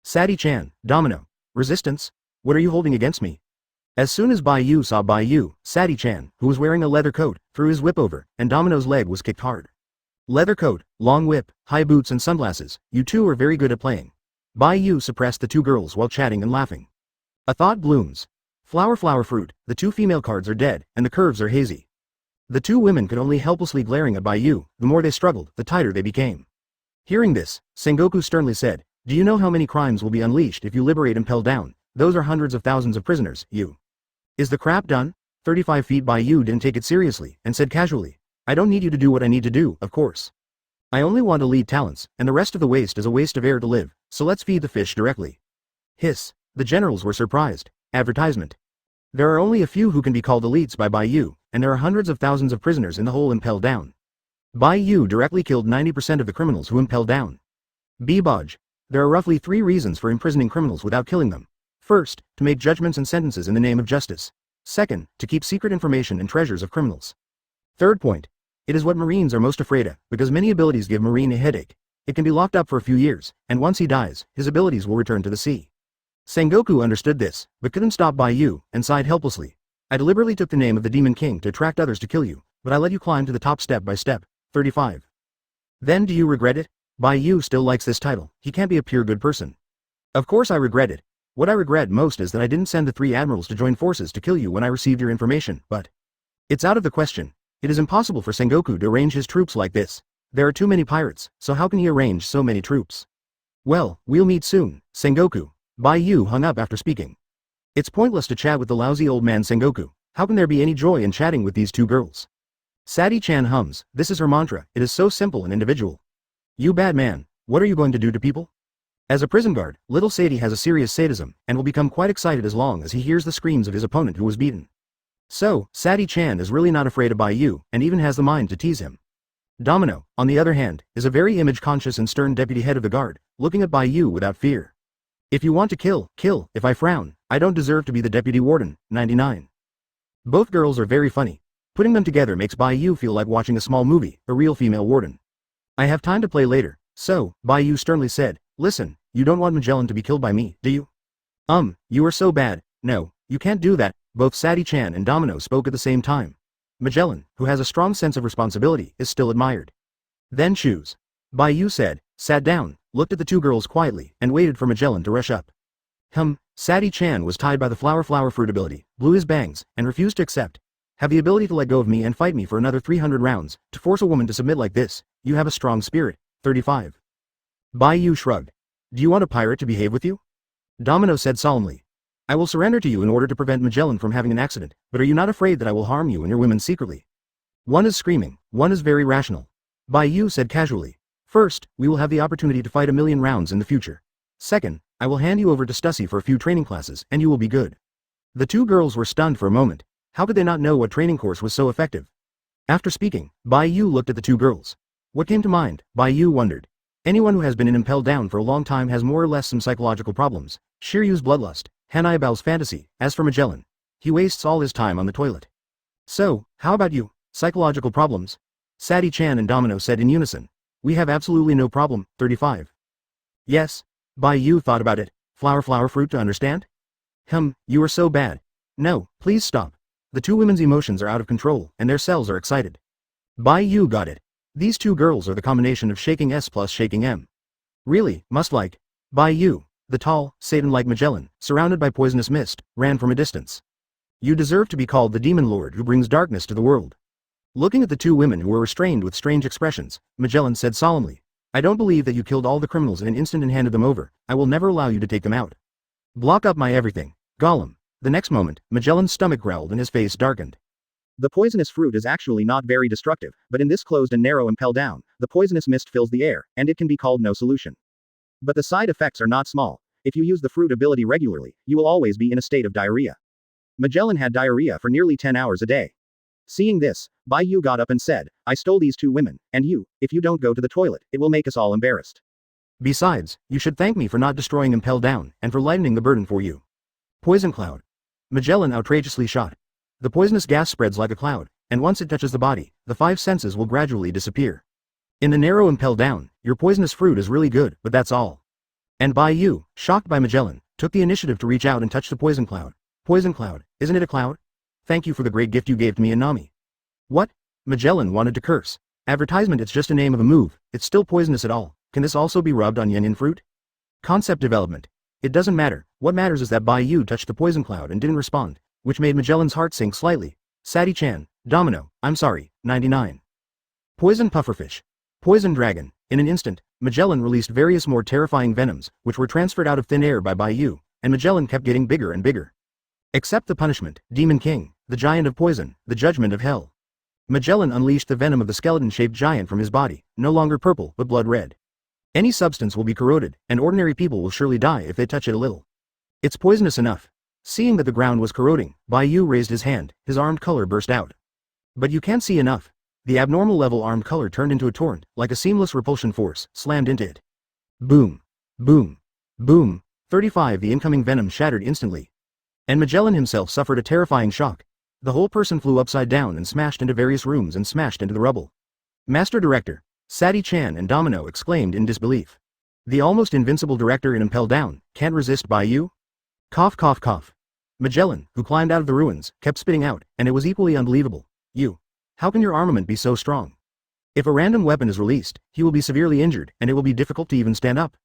Sadie-chan, Domino. Resistance? What are you holding against me? As soon as Bai Yu saw Bai Yu, Sadie-chan, who was wearing a leather coat, threw his whip over, and Domino's leg was kicked hard. Leather coat, long whip, high boots and sunglasses, you two are very good at playing. Bai Yu suppressed the two girls while chatting and laughing. A thought blooms. Flower fruit, the two female cards are dead, and the curves are hazy. The two women could only helplessly glaring at Bai Yu. The more they struggled, the tighter they became. Hearing this, Sengoku sternly said, do you know how many crimes will be unleashed if you liberate Impel down? Those are hundreds of thousands of prisoners, you. Is the crap done? 35 feet. Bai Yu didn't take it seriously, and said casually, I don't need you to do what I need to do, of course. I only want to lead talents, and the rest of the waste is a waste of air to live, so let's feed the fish directly. Hiss. The generals were surprised. Advertisement. There are only a few who can be called elites by Bai Yu, and there are hundreds of thousands of prisoners in the whole Impel down. Bai Yu directly killed 90% of the criminals who Impel down. Bebodge. There are roughly 3 reasons for imprisoning criminals without killing them. First, to make judgments and sentences in the name of justice. Second, to keep secret information and treasures of criminals. Third point. It is what Marines are most afraid of, because many abilities give Marine a headache. It can be locked up for a few years, and once he dies, his abilities will return to the sea. Sengoku understood this, but couldn't stop Bai Yu, and sighed helplessly. I deliberately took the name of the Demon King to attract others to kill you, but I let you climb to the top step by step. 35. Then do you regret it? Bai Yu still likes this title. He can't be a pure good person. Of course I regret it. What I regret most is that I didn't send the 3 admirals to join forces to kill you when I received your information, but it's out of the question. It is impossible for Sengoku to arrange his troops like this. There are too many pirates, so how can he arrange so many troops? Well, we'll meet soon, Sengoku. Bai Yu hung up after speaking. It's pointless to chat with the lousy old man Sengoku. How can there be any joy in chatting with these two girls? Sadie-chan hums. This is her mantra. It is so simple and individual. You bad man, what are you going to do to people? As a prison guard, little Sadie has a serious sadism, and will become quite excited as long as he hears the screams of his opponent who was beaten. So, Sadie-chan is really not afraid of Bai Yu, and even has the mind to tease him. Domino, on the other hand, is a very image-conscious and stern deputy head of the guard, looking at Bai Yu without fear. If you want to kill, kill. If I frown, I don't deserve to be the deputy warden. 99. Both girls are very funny. Putting them together makes Bai Yu feel like watching a small movie, a real female warden. I have time to play later, so, Bai Yu sternly said, listen, you don't want Magellan to be killed by me, do you? You are so bad. No, you can't do that. Both Sadie-chan and Domino spoke at the same time. Magellan, who has a strong sense of responsibility, is still admired. Then choose. Bai Yu said, sat down, looked at the two girls quietly, and waited for Magellan to rush up. Sadie-chan was tied by the flower fruit ability, blew his bangs, and refused to accept. Have the ability to let go of me and fight me for another 300 rounds, to force a woman to submit like this, you have a strong spirit. 35. Bai Yu shrugged. Do you want a pirate to behave with you? Domino said solemnly. I will surrender to you in order to prevent Magellan from having an accident, but are you not afraid that I will harm you and your women secretly? One is screaming, one is very rational. Bai Yu said casually. First, we will have the opportunity to fight 1,000,000 rounds in the future. Second, I will hand you over to Stussy for a few training classes, and you will be good. The two girls were stunned for a moment. How could they not know what training course was so effective? After speaking, Bai Yu looked at the two girls. What came to mind? Bai Yu wondered. Anyone who has been in Impel down for a long time has more or less some psychological problems. Shiryu's bloodlust, Hanaibao's fantasy. As for Magellan, he wastes all his time on the toilet. So, how about you? Psychological problems? Sadie-chan and Domino said in unison. We have absolutely no problem. 35. Yes. Bai Yu thought about it. Flower fruit to understand? You are so bad. No, please stop. The two women's emotions are out of control, and their cells are excited. Bai Yu got it. These two girls are the combination of shaking S plus shaking M. Really, must like. Bai Yu, the tall, Satan-like Magellan, surrounded by poisonous mist, ran from a distance. You deserve to be called the Demon Lord who brings darkness to the world. Looking at the two women who were restrained with strange expressions, Magellan said solemnly, I don't believe that you killed all the criminals in an instant and handed them over. I will never allow you to take them out. Block up my everything. Gollum. The next moment, Magellan's stomach growled and his face darkened. The poisonous fruit is actually not very destructive, but in this closed and narrow Impel down, the poisonous mist fills the air, and it can be called no solution. But the side effects are not small. If you use the fruit ability regularly, you will always be in a state of diarrhea. Magellan had diarrhea for nearly 10 hours a day. Seeing this, Bai Yu got up and said, I stole these two women, and you, if you don't go to the toilet, it will make us all embarrassed. Besides, you should thank me for not destroying Impel down, and for lightening the burden for you. Poison Cloud. Magellan outrageously shot. The poisonous gas spreads like a cloud, and once it touches the body, the 5 senses will gradually disappear. In the narrow Impel down, your poisonous fruit is really good, but that's all. And Bai Yu, shocked by Magellan, took the initiative to reach out and touch the poison cloud. Poison cloud, isn't it a cloud? Thank you for the great gift you gave to me and Nami. What? Magellan wanted to curse. Advertisement, it's just a name of a move, it's still poisonous at all. Can this also be rubbed on yin fruit? Concept development. It doesn't matter, what matters is that Bai Yu touched the poison cloud and didn't respond, which made Magellan's heart sink slightly. Sadie-chan, Domino, I'm sorry, 99. Poison pufferfish. Poison dragon. In an instant, Magellan released various more terrifying venoms, which were transferred out of thin air by Bai Yu, and Magellan kept getting bigger and bigger. Accept the punishment, Demon King, the giant of poison, the judgment of hell. Magellan unleashed the venom of the skeleton-shaped giant from his body, no longer purple but blood red. Any substance will be corroded, and ordinary people will surely die if they touch it a little. It's poisonous enough. Seeing that the ground was corroding, Bai Yu raised his hand, his armed color burst out. But you can't see enough. The abnormal level armed color turned into a torrent, like a seamless repulsion force, slammed into it. Boom. Boom. Boom. 35 The incoming venom shattered instantly. And Magellan himself suffered a terrifying shock. The whole person flew upside down and smashed into various rooms and smashed into the rubble. Master Director, Sadie-chan and Domino exclaimed in disbelief. The almost invincible director in Impel down, can't resist Bai Yu? Cough cough cough. Magellan, who climbed out of the ruins, kept spitting out, and it was equally unbelievable. You. How can your armament be so strong? If a random weapon is released, he will be severely injured, and it will be difficult to even stand up.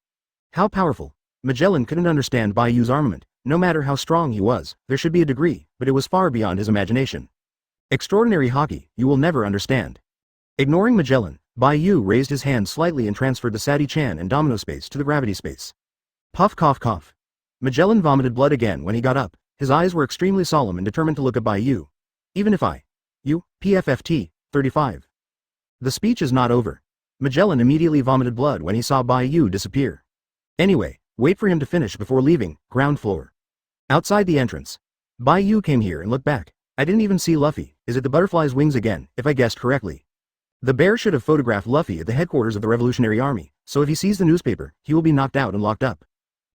How powerful. Magellan couldn't understand Bai Yu's armament. No matter how strong he was, there should be a degree, but it was far beyond his imagination. Extraordinary hockey, you will never understand. Ignoring Magellan, Bai Yu raised his hand slightly and transferred the Sadie-chan and Domino space to the gravity space. Puff cough cough. Magellan vomited blood again when he got up. His eyes were extremely solemn and determined to look at Bai Yu. Even if you, PFFT, 35. The speech is not over. Magellan immediately vomited blood when he saw Bai Yu disappear. Anyway, wait for him to finish before leaving, ground floor. Outside the entrance. Bai Yu came here and looked back. I didn't even see Luffy. Is it the butterfly's wings again, if I guessed correctly? The bear should have photographed Luffy at the headquarters of the Revolutionary Army, so if he sees the newspaper, he will be knocked out and locked up.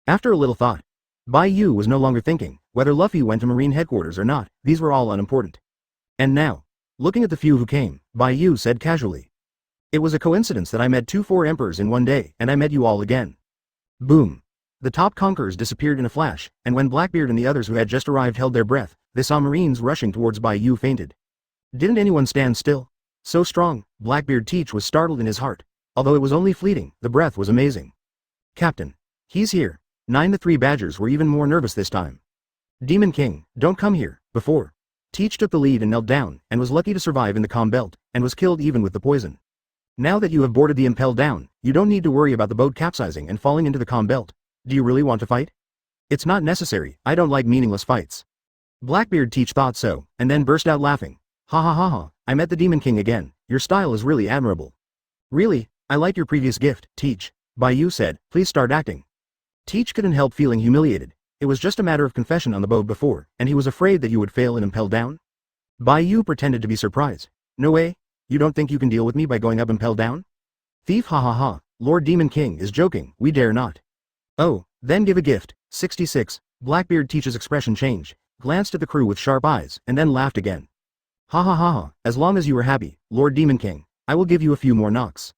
After a little thought, Bai Yu was no longer thinking, whether Luffy went to Marine headquarters or not, these were all unimportant. And now, looking at the few who came, Bai Yu said casually. It was a coincidence that I met 4 emperors in one day, and I met you all again. Boom. The top conquerors disappeared in a flash, and when Blackbeard and the others who had just arrived held their breath, they saw Marines rushing towards Bai Yu fainted. Didn't anyone stand still? So strong, Blackbeard Teach was startled in his heart. Although it was only fleeting, the breath was amazing. Captain. He's here. 9 The 3 badgers were even more nervous this time. Demon King, don't come here, before. Teach took the lead and knelt down, and was lucky to survive in the calm belt, and was killed even with the poison. Now that you have boarded the Impel down, you don't need to worry about the boat capsizing and falling into the calm belt. Do you really want to fight? It's not necessary, I don't like meaningless fights. Blackbeard Teach thought so, and then burst out laughing. Ha ha ha ha, I met the Demon King again, your style is really admirable. Really, I like your previous gift, Teach, Bai Yu said, please start acting. Teach couldn't help feeling humiliated. It was just a matter of confession on the boat before, and he was afraid that you would fail and Impel down? Bai Yu pretended to be surprised. No way? You don't think you can deal with me by going up Impel down? Thief ha ha ha, Lord Demon King is joking, we dare not. Oh, then give a gift. 66. Blackbeard Teach's expression changed, glanced at the crew with sharp eyes, and then laughed again. Ha ha ha ha, as long as you are happy, Lord Demon King, I will give you a few more knocks.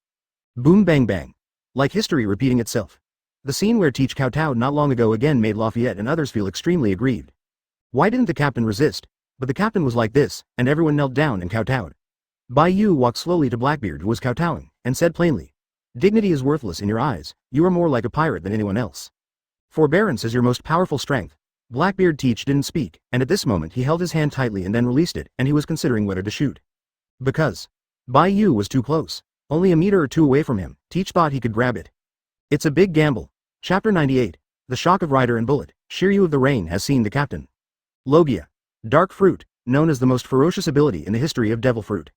Boom bang bang. Like history repeating itself. The scene where Teach kowtowed not long ago again made Lafayette and others feel extremely aggrieved. Why didn't the captain resist? But the captain was like this, and everyone knelt down and kowtowed. Bai Yu walked slowly to Blackbeard who was kowtowing, and said plainly. Dignity is worthless in your eyes, you are more like a pirate than anyone else. Forbearance is your most powerful strength. Blackbeard Teach didn't speak, and at this moment he held his hand tightly and then released it, and he was considering whether to shoot. Because Bai Yu was too close. Only a meter or 2 away from him, Teach thought he could grab it. It's a big gamble. Chapter 98. The Shock of Rider and Bullet. Shiryu of the Rain has seen the captain. Logia. Dark fruit, known as the most ferocious ability in the history of devil fruit.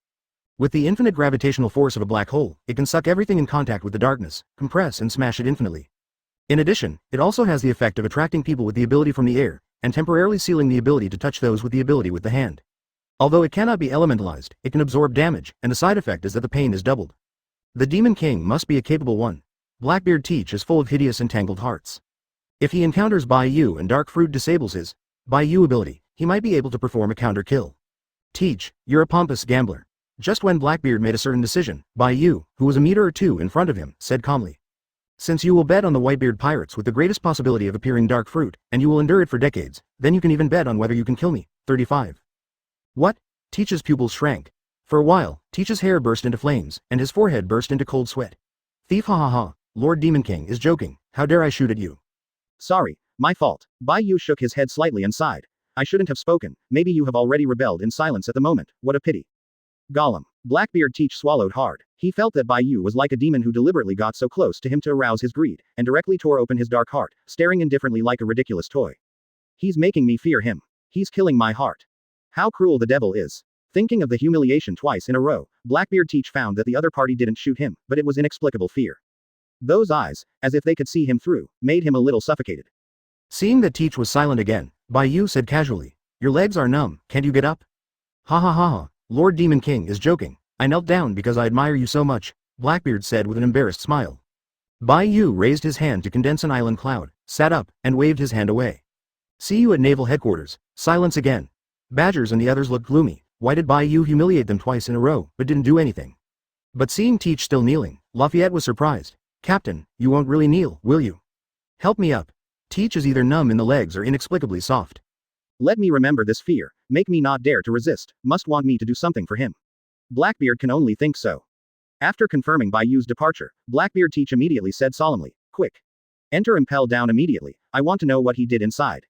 With the infinite gravitational force of a black hole, it can suck everything in contact with the darkness, compress and smash it infinitely. In addition, it also has the effect of attracting people with the ability from the air, and temporarily sealing the ability to touch those with the ability with the hand. Although it cannot be elementalized, it can absorb damage, and the side effect is that the pain is doubled. The Demon King must be a capable one. Blackbeard Teach is full of hideous entangled hearts. If he encounters Bai Yu and Dark Fruit disables his Bai Yu ability, he might be able to perform a counter kill. Teach, you're a pompous gambler. Just when Blackbeard made a certain decision, Bai Yu, who was a meter or two in front of him, said calmly. Since you will bet on the Whitebeard pirates with the greatest possibility of appearing dark fruit, and you will endure it for decades, then you can even bet on whether you can kill me. 35. What? Teach's pupils shrank. For a while, Teach's hair burst into flames, and his forehead burst into cold sweat. Thief, ha ha ha, Lord Demon King is joking, how dare I shoot at you? Sorry, my fault. Bai Yu shook his head slightly and sighed. I shouldn't have spoken, maybe you have already rebelled in silence at the moment, what a pity. Gollum. Blackbeard Teach swallowed hard. He felt that Bai Yu was like a demon who deliberately got so close to him to arouse his greed, and directly tore open his dark heart, staring indifferently like a ridiculous toy. He's making me fear him. He's killing my heart. How cruel the devil is. Thinking of the humiliation twice in a row, Blackbeard Teach found that the other party didn't shoot him, but it was inexplicable fear. Those eyes, as if they could see him through, made him a little suffocated. Seeing that Teach was silent again, Bai Yu said casually, your legs are numb, can't you get up? Ha ha ha ha, Lord Demon King is joking. I knelt down because I admire you so much, Blackbeard said with an embarrassed smile. Bai Yu raised his hand to condense an island cloud, sat up, and waved his hand away. See you at Naval Headquarters. Silence again. Badgers and the others looked gloomy. Why did Bai Yu humiliate them twice in a row, but didn't do anything? But seeing Teach still kneeling, Lafayette was surprised. Captain, you won't really kneel, will you? Help me up. Teach is either numb in the legs or inexplicably soft. Let me remember this fear, make me not dare to resist, must want me to do something for him. Blackbeard can only think so. After confirming Bai Yu's departure, Blackbeard Teach immediately said solemnly, quick. Enter Impel down immediately, I want to know what he did inside.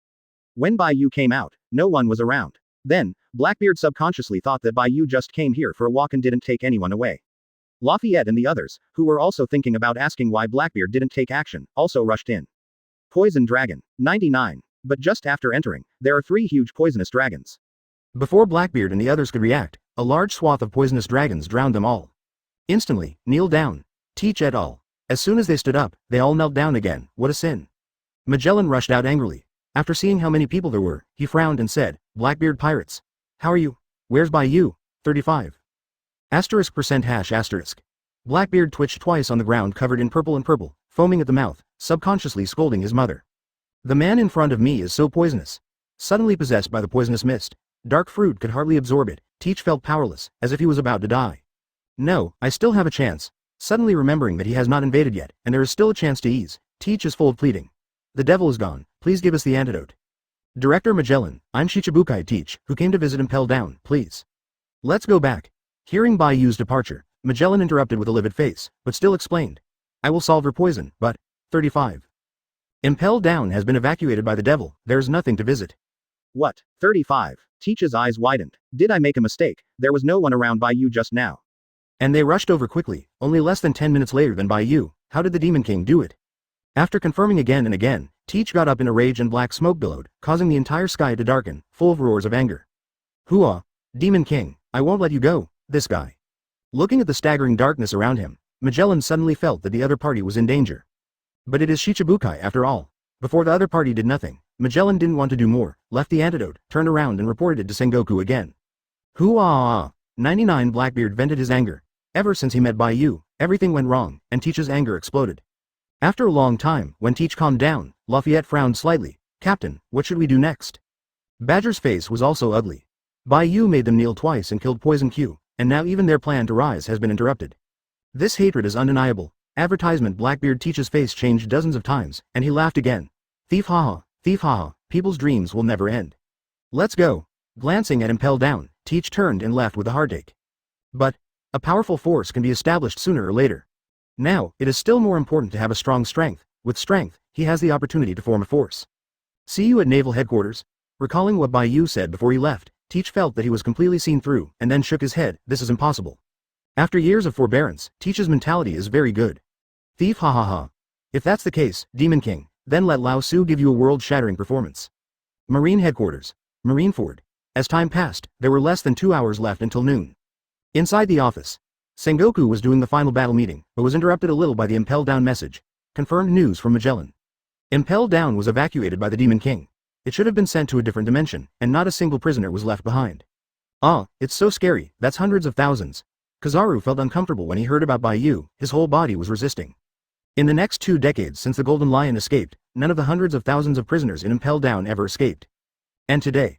When Bai Yu came out, no one was around. Then, Blackbeard subconsciously thought that Bai Yu just came here for a walk and didn't take anyone away. Lafayette and the others, who were also thinking about asking why Blackbeard didn't take action, also rushed in. Poison Dragon. 99. But just after entering, there are 3 huge poisonous dragons. Before Blackbeard and the others could react, a large swath of poisonous dragons drowned them all. Instantly, kneel down. Teach et al. As soon as they stood up, they all knelt down again, what a sin. Magellan rushed out angrily. After seeing how many people there were, he frowned and said, Blackbeard pirates. How are you? Where's Bai Yu? 35. *#*. Blackbeard twitched twice on the ground covered in purple and purple, foaming at the mouth, subconsciously scolding his mother. The man in front of me is so poisonous. Suddenly possessed by the poisonous mist. Dark fruit could hardly absorb it. Teach felt powerless, as if he was about to die. No, I still have a chance. Suddenly remembering that he has not invaded yet, and there is still a chance to ease, Teach is full of pleading. The devil is gone, please give us the antidote. Director Magellan, I'm Shichibukai Teach, who came to visit Impel down, please. Let's go back. Hearing Bai Yu's departure, Magellan interrupted with a livid face, but still explained. I will solve her poison, but, 35. Impel down has been evacuated by the devil, there's nothing to visit. What? 35. Teach's eyes widened. Did I make a mistake? There was no one around Bai Yu just now. And they rushed over quickly, only less than 10 minutes later than Bai Yu. How did the Demon King do it? After confirming again and again, Teach got up in a rage and black smoke billowed, causing the entire sky to darken, full of roars of anger. Hooah! Demon King, I won't let you go, this guy. Looking at the staggering darkness around him, Magellan suddenly felt that the other party was in danger. But it is Shichibukai after all. Before the other party did nothing, Magellan didn't want to do more, left the antidote, turned around and reported it to Sengoku again. Hooah! 99 Blackbeard vented his anger. Ever since he met Bai Yu, everything went wrong, and Teach's anger exploded. After a long time, when Teach calmed down, Lafayette frowned slightly. Captain, what should we do next? Badger's face was also ugly. Bai Yu made them kneel twice and killed Poison Q, and now even their plan to rise has been interrupted. This hatred is undeniable. Advertisement Blackbeard Teach's face changed dozens of times, and he laughed again. Thief haha, people's dreams will never end. Let's go. Glancing at Impel down, Teach turned and left with a heartache. But, a powerful force can be established sooner or later. Now, it is still more important to have a strong strength. With strength, he has the opportunity to form a force. See you at Naval Headquarters. Recalling what Bai Yu said before he left, Teach felt that he was completely seen through, and then shook his head, this is impossible. After years of forbearance, Teach's mentality is very good. Thief ha. If that's the case, Demon King, then let Lao Su give you a world-shattering performance. Marine Headquarters. Marineford. As time passed, there were less than 2 hours left until noon. Inside the office, Sengoku was doing the final battle meeting, but was interrupted a little by the Impel down message. Confirmed news from Magellan. Impel down was evacuated by the Demon King. It should have been sent to a different dimension, and not a single prisoner was left behind. Ah, it's so scary, that's hundreds of thousands. Kizaru felt uncomfortable when he heard about Bai Yu, his whole body was resisting. In the next 2 decades since the Golden Lion escaped, none of the hundreds of thousands of prisoners in Impel down ever escaped. And today,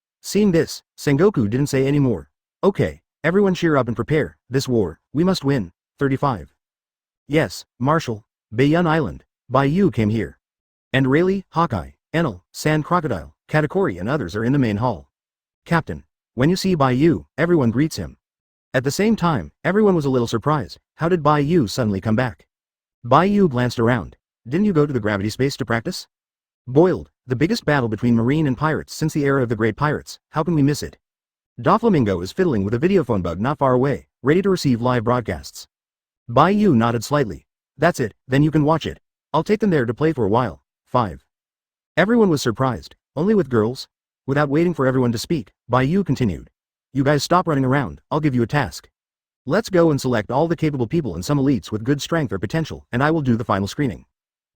Seeing this, Sengoku didn't say any more. Okay, everyone cheer up and prepare, this war, we must win. 35. Yes, Marshal, Bayou Island, Bayou came here. And Rayleigh, Hawkeye, Enel, Sand Crocodile, Katakuri and others are in the main hall. Captain, when you see Bayou, everyone greets him. At the same time, everyone was a little surprised. How did Bayou suddenly come back? Bayou glanced around. Didn't you go to the gravity space to practice? Boiled, the biggest battle between Marine and pirates since the era of the Great Pirates, how can we miss it? Doflamingo is fiddling with a videophone bug not far away, ready to receive live broadcasts. Bayou nodded slightly. That's it, then you can watch it. I'll take them there to play for a while. 5. Everyone was surprised. Only with girls? Without waiting for everyone to speak, Bayou continued. You guys stop running around, I'll give you a task. Let's go and select all the capable people and some elites with good strength or potential, and I will do the final screening.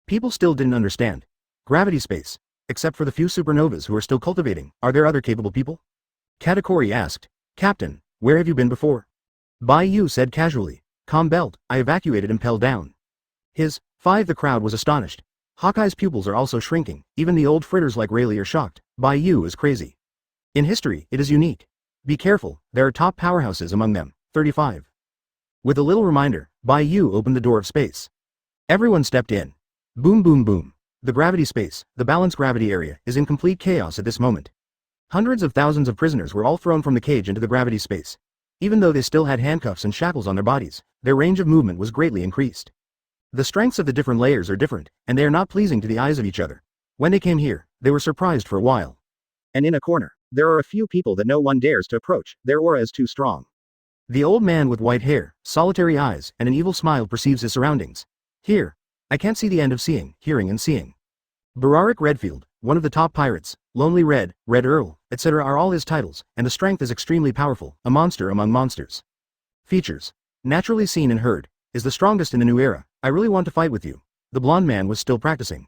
People still didn't understand. Gravity space. Except for the few supernovas who are still cultivating, are there other capable people? Katakuri asked. Captain, where have you been before? Bayou said casually. Calm belt, I evacuated Impel down. His 5. The crowd was astonished. Hawkeye's pupils are also shrinking, even the old fritters like Rayleigh are shocked. Bayou is crazy. In history, it is unique. Be careful, there are top powerhouses among them. 35. With a little reminder, Bayou opened the door of space. Everyone stepped in. Boom boom boom. The gravity space, the balanced gravity area, is in complete chaos at this moment. Hundreds of thousands of prisoners were all thrown from the cage into the gravity space. Even though they still had handcuffs and shackles on their bodies, their range of movement was greatly increased. The strengths of the different layers are different, and they are not pleasing to the eyes of each other. When they came here, they were surprised for a while. And in a corner, there are a few people that no one dares to approach, their aura is too strong. The old man with white hair, solitary eyes, and an evil smile perceives his surroundings. Here. I can't see the end of seeing, hearing and seeing. Bararik Redfield, one of the top pirates, Lonely Red, Red Earl, etc. are all his titles, and the strength is extremely powerful, a monster among monsters. Features. Naturally seen and heard, is the strongest in the new era. I really want to fight with you. The blonde man was still practicing.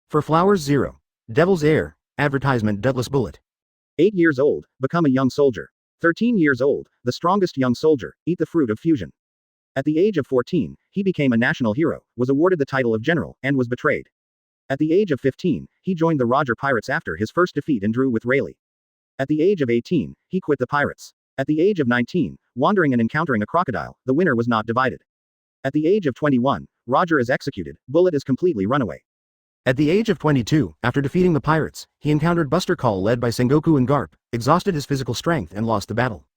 For flowers 0. Devil's Air, advertisement Douglas Bullet. 8 years old, become a young soldier. 13 years old, the strongest young soldier, eat the fruit of fusion. At the age of 14, he became a national hero, was awarded the title of general, and was betrayed. At the age of 15, he joined the Roger Pirates after his first defeat and drew with Rayleigh. At the age of 18, he quit the pirates. At the age of 19, wandering and encountering a crocodile, the winner was not divided. At the age of 21, Roger is executed, Bullet is completely runaway. At the age of 22, after defeating the pirates, he encountered Buster Call led by Sengoku and Garp, exhausted his physical strength and lost the battle.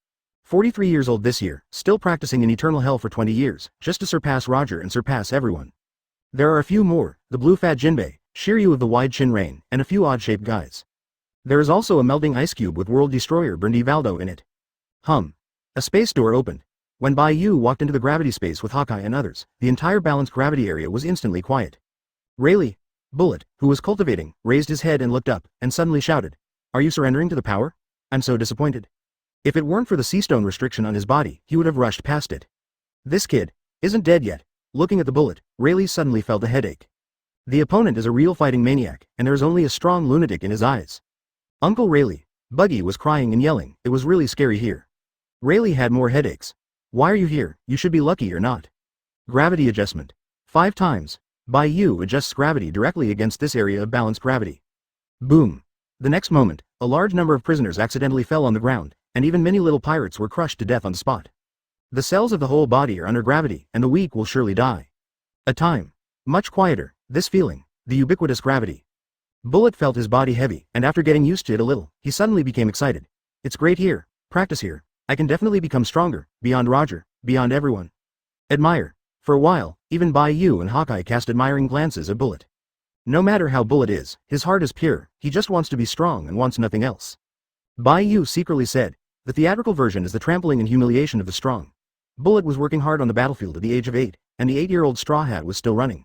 43 years old this year, still practicing in eternal hell for 20 years, just to surpass Roger and surpass everyone. There are a few more, the blue fat Jinbei, Shiryu of the wide chin rain, and a few odd-shaped guys. There is also a melting ice cube with World Destroyer Berndivaldo in it. A space door opened. When Bayou walked into the gravity space with Hawkeye and others, the entire balanced gravity area was instantly quiet. Rayleigh, Bullet, who was cultivating, raised his head and looked up, and suddenly shouted, "Are you surrendering to the power? I'm so disappointed." If it weren't for the seastone restriction on his body, he would have rushed past it. This kid isn't dead yet. Looking at the Bullet, Rayleigh suddenly felt a headache. The opponent is a real fighting maniac, and there is only a strong lunatic in his eyes. Uncle Rayleigh, Buggy was crying and yelling, it was really scary here. Rayleigh had more headaches. Why are you here? You should be lucky you're not. Gravity adjustment. 5 times. Bayou adjusts gravity directly against this area of balanced gravity. Boom. The next moment, a large number of prisoners accidentally fell on the ground, and even many little pirates were crushed to death on the spot. The cells of the whole body are under gravity, and the weak will surely die. A time. Much quieter, this feeling, the ubiquitous gravity. Bullet felt his body heavy, and after getting used to it a little, he suddenly became excited. It's great here, practice here. I can definitely become stronger, beyond Roger, beyond everyone. Admire. For a while, even Bayou and Hawkeye cast admiring glances at Bullet. No matter how Bullet is, his heart is pure, he just wants to be strong and wants nothing else. Bai Yu secretly said, the theatrical version is the trampling and humiliation of the strong. Bullet was working hard on the battlefield at the age of 8, and the 8-year-old Straw Hat was still running.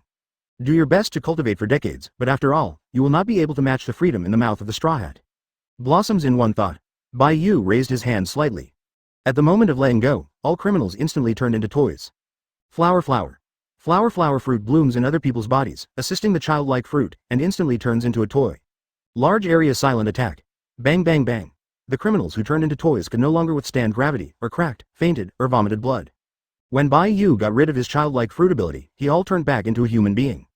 Do your best to cultivate for decades, but after all, you will not be able to match the freedom in the mouth of the Straw Hat. Blossoms in one thought. Bai Yu raised his hand slightly. At the moment of letting go, all criminals instantly turned into toys. Flower flower. Flower flower fruit blooms in other people's bodies, assisting the childlike fruit, and instantly turns into a toy. Large area silent attack. Bang bang bang. The criminals who turned into toys could no longer withstand gravity, or cracked, fainted, or vomited blood. When Bai Yu got rid of his childlike fruit ability, he all turned back into a human being.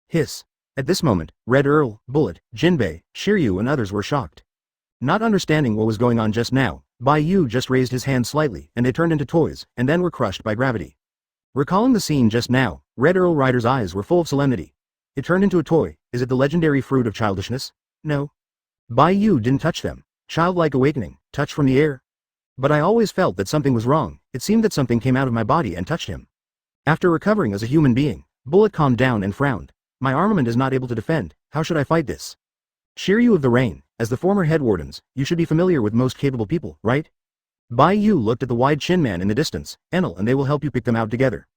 Hiss. At this moment, Red Earl, Bullet, Jinbei, Shiryu and others were shocked. Not understanding what was going on just now, Bai Yu just raised his hand slightly, and they turned into toys, and then were crushed by gravity. Recalling the scene just now, Red Earl Rider's eyes were full of solemnity. It turned into a toy. Is it the legendary fruit of childishness? No. Bai Yu didn't touch them. Childlike awakening, touch from the air. But I always felt that something was wrong. It seemed that something came out of my body and touched him. After recovering as a human being, Bullet calmed down and frowned. My armament is not able to defend. How should I fight this? Shiryu of the Rain, as the former head wardens, you should be familiar with most capable people, right? Bai Yu looked at the wide chin man in the distance. Enel and they will help you pick them out together.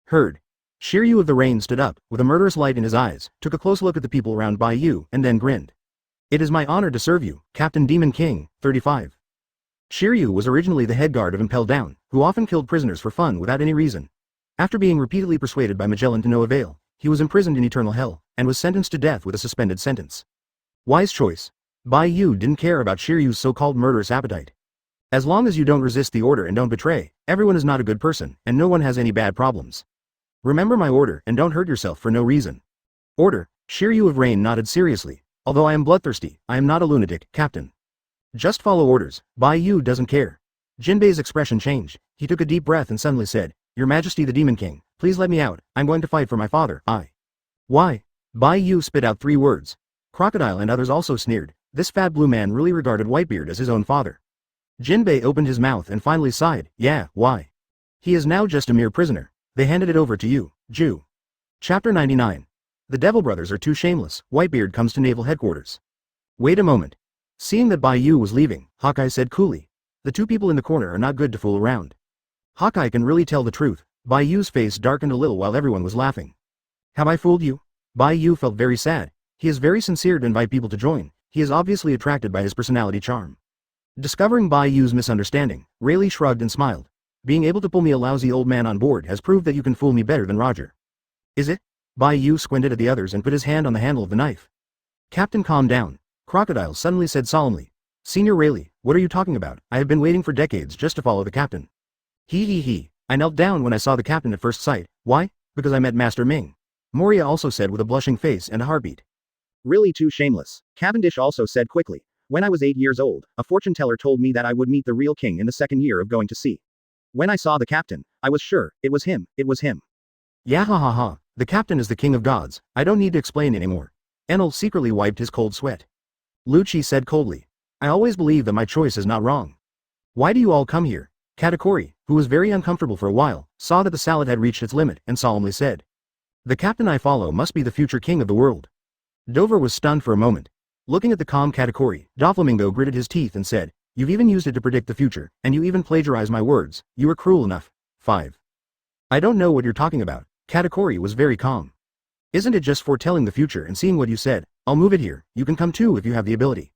Heard. Shiryu of the Rain stood up, with a murderous light in his eyes, took a close look at the people around Bai Yu, and then grinned. It is my honor to serve you, Captain Demon King, 35. Shiryu was originally the head guard of Impel Down, who often killed prisoners for fun without any reason. After being repeatedly persuaded by Magellan to no avail, he was imprisoned in eternal hell, and was sentenced to death with a suspended sentence. Wise choice. Bai Yu didn't care about Shiryu's so-called murderous appetite. As long as you don't resist the order and don't betray, everyone is not a good person, and no one has any bad problems. Remember my order and don't hurt yourself for no reason. Order. Shiryu of Rain nodded seriously. Although I am bloodthirsty, I am not a lunatic, Captain. Just follow orders. Bai Yu doesn't care. Jinbei's expression changed. He took a deep breath and suddenly said, Your Majesty the Demon King, please let me out. I'm going to fight for my father. Why? Bai Yu spit out 3 words. Crocodile and others also sneered. This fat blue man really regarded Whitebeard as his own father. Jinbei opened his mouth and finally sighed. Yeah, why? He is now just a mere prisoner. They handed it over to you, Jew. Chapter 99. The Devil Brothers are too shameless. Whitebeard comes to naval headquarters. Wait a moment. Seeing that Bai Yu was leaving, Hawkeye said coolly. The 2 people in the corner are not good to fool around. Hawkeye can really tell the truth. Bai Yu's face darkened a little while everyone was laughing. Have I fooled you? Bai Yu felt very sad. He is very sincere to invite people to join. He is obviously attracted by his personality charm. Discovering Bai Yu's misunderstanding, Rayleigh shrugged and smiled. Being able to pull me a lousy old man on board has proved that you can fool me better than Roger. Is it? Bai Yu squinted at the others and put his hand on the handle of the knife. Captain, calm down. Crocodile suddenly said solemnly. Senior Rayleigh, what are you talking about? I have been waiting for decades just to follow the captain. He. I knelt down when I saw the captain at first sight. Why? Because I met Master Ming. Moria also said with a blushing face and a heartbeat. Really too shameless. Cavendish also said quickly. When I was 8 years old, a fortune teller told me that I would meet the real king in the 2nd year of going to sea. When I saw the captain, I was sure, it was him. Yeah ha ha ha. The captain is the king of gods. I don't need to explain anymore. Enel secretly wiped his cold sweat. Lucci said coldly. I always believe that my choice is not wrong. Why do you all come here? Katakuri, who was very uncomfortable for a while, saw that the salad had reached its limit and solemnly said. The captain I follow must be the future king of the world. Dover was stunned for a moment. Looking at the calm Katakuri, Doflamingo gritted his teeth and said, You've even used it to predict the future, and you even plagiarized my words. You were cruel enough. 5. I don't know what you're talking about. Katakuri was very calm. Isn't it just foretelling the future and seeing what you said? I'll move it here. You can come too if you have the ability.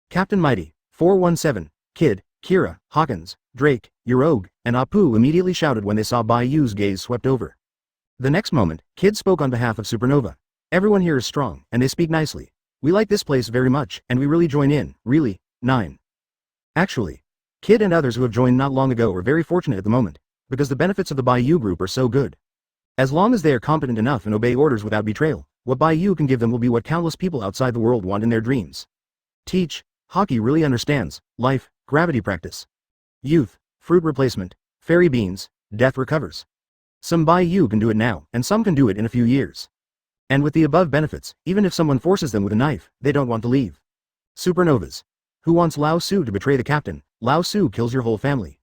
Captain Mighty, 417, Kid, Kira, Hawkins, Drake, Uroge, and Apu immediately shouted when they saw Bai Yu's gaze swept over. The next moment, Kid spoke on behalf of Supernova. Everyone here is strong, and they speak nicely. We like this place very much, and we really join in, really. 9. Actually, Kid and others who have joined not long ago are very fortunate at the moment, because the benefits of the Bai Yu group are so good. As long as they are competent enough and obey orders without betrayal, what Bai Yu can give them will be what countless people outside the world want in their dreams. Teach. Hockey really understands. Life, gravity practice. Youth, fruit replacement, fairy beans, death recovers. Some Bai Yu can do it now, and some can do it in a few years. And with the above benefits, even if someone forces them with a knife, they don't want to leave. Supernovas. Who wants Lao Su to betray the captain? Lao Su kills your whole family.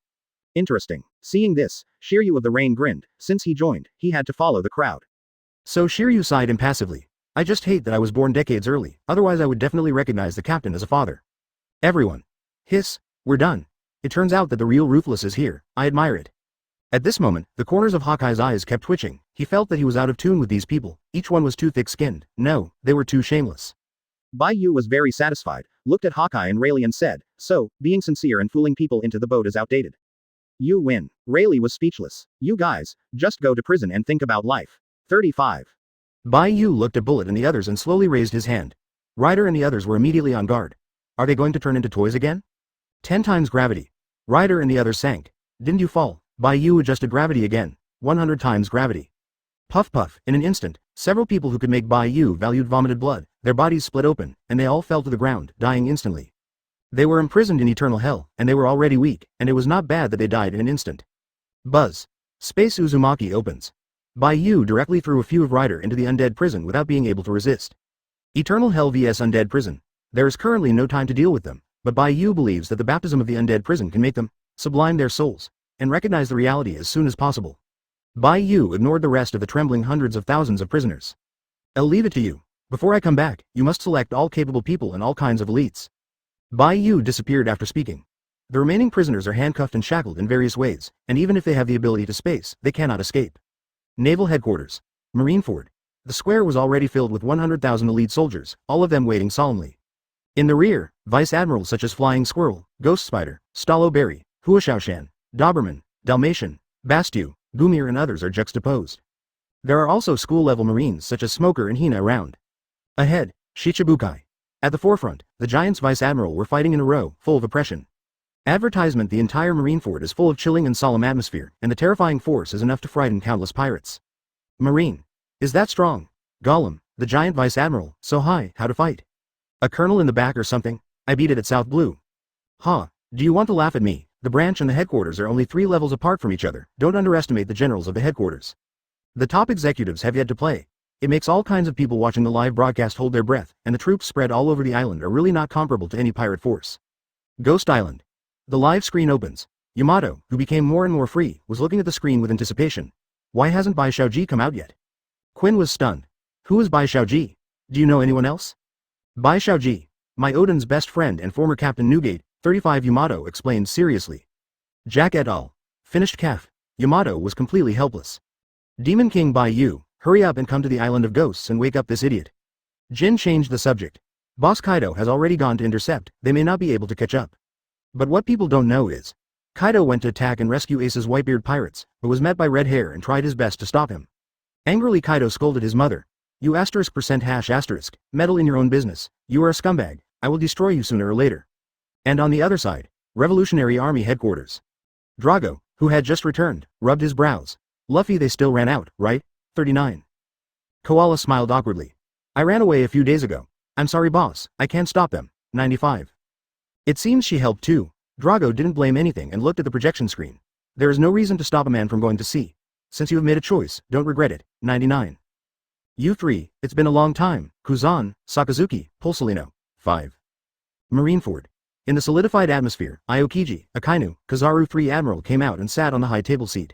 Interesting. Seeing this, Shiryu of the Rain grinned. Since he joined, he had to follow the crowd. So Shiryu sighed impassively. I just hate that I was born decades early, otherwise I would definitely recognize the captain as a father. Everyone. Hiss, we're done. It turns out that the real Ruthless is here, I admire it. At this moment, the corners of Hawkeye's eyes kept twitching, he felt that he was out of tune with these people, each one was too thick-skinned, no, they were too shameless. Bai Yu was very satisfied, looked at Hawkeye and Rayleigh and said, so, being sincere and fooling people into the boat is outdated. You win. Rayleigh was speechless. You guys, just go to prison and think about life. 35. Bai Yu looked at Bullet and the others and slowly raised his hand. Ryder and the others were immediately on guard. Are they going to turn into toys again? 10 times gravity. Ryder and the others sank. Didn't you fall? Bai Yu adjusted gravity again. 100 times gravity. Puff puff, in an instant, several people who could make Bai Yu valued vomited blood, their bodies split open, and they all fell to the ground, dying instantly. They were imprisoned in eternal hell, and they were already weak, and it was not bad that they died in an instant. Buzz. Space Uzumaki opens. Bai Yu directly threw a few of Ryder into the undead prison without being able to resist. Eternal Hell vs Undead Prison. There is currently no time to deal with them, but Bai Yu believes that the baptism of the undead prison can make them sublime their souls, and recognize the reality as soon as possible. Bai Yu ignored the rest of the trembling hundreds of thousands of prisoners. I'll leave it to you. Before I come back, you must select all capable people and all kinds of elites. Bai Yu disappeared after speaking. The remaining prisoners are handcuffed and shackled in various ways, and even if they have the ability to space, they cannot escape. Naval Headquarters. Marineford. The square was already filled with 100,000 elite soldiers, all of them waiting solemnly. In the rear, vice admirals such as Flying Squirrel, Ghost Spider, Stallo Berry, Huashaoshan, Doberman, Dalmatian, Bastu, Gumir and others are juxtaposed. There are also school-level marines such as Smoker and Hina around. Ahead, Shichibukai. At the forefront, the Giants Vice Admiral were fighting in a row, full of oppression. Advertisement: the entire Marineford is full of chilling and solemn atmosphere, and the terrifying force is enough to frighten countless pirates. Marine. Is that strong? Gollum, the giant vice admiral, so high, how to fight? A colonel in the back or something? I beat it at South Blue. Ha, do you want to laugh at me? The branch and the headquarters are only 3 levels apart from each other, don't underestimate the generals of the headquarters. The top executives have yet to play. It makes all kinds of people watching the live broadcast hold their breath, and the troops spread all over the island are really not comparable to any pirate force. Ghost Island. The live screen opens. Yamato, who became more and more free, was looking at the screen with anticipation. Why hasn't Bai Xiaoji come out yet? Quinn was stunned. Who is Bai Xiaoji? Do you know anyone else? Bai Xiaoji. My Odin's best friend and former Captain Newgate, 35 Yamato explained seriously. Jack et al. Finished calf. Yamato was completely helpless. Demon King Bai Yu, hurry up and come to the Island of Ghosts and wake up this idiot. Jin changed the subject. Boss Kaido has already gone to intercept, they may not be able to catch up. But what people don't know is, Kaido went to attack and rescue Ace's Whitebeard pirates, but was met by Red Hair and tried his best to stop him. Angrily Kaido scolded his mother. You *% meddle in your own business, you are a scumbag, I will destroy you sooner or later. And on the other side, Revolutionary Army Headquarters. Drago, who had just returned, rubbed his brows. Luffy, they still ran out, right? 39. Koala smiled awkwardly. I ran away a few days ago. I'm sorry boss, I can't stop them. 95. It seems she helped too. Drago didn't blame anything and looked at the projection screen. There is no reason to stop a man from going to sea. Since you have made a choice, don't regret it. 99. You 3, it's been a long time. Kuzan, Sakazuki, Pulsalino. 5. Marineford. In the solidified atmosphere, Aokiji, Akainu, Kizaru 3 Admiral came out and sat on the high table seat.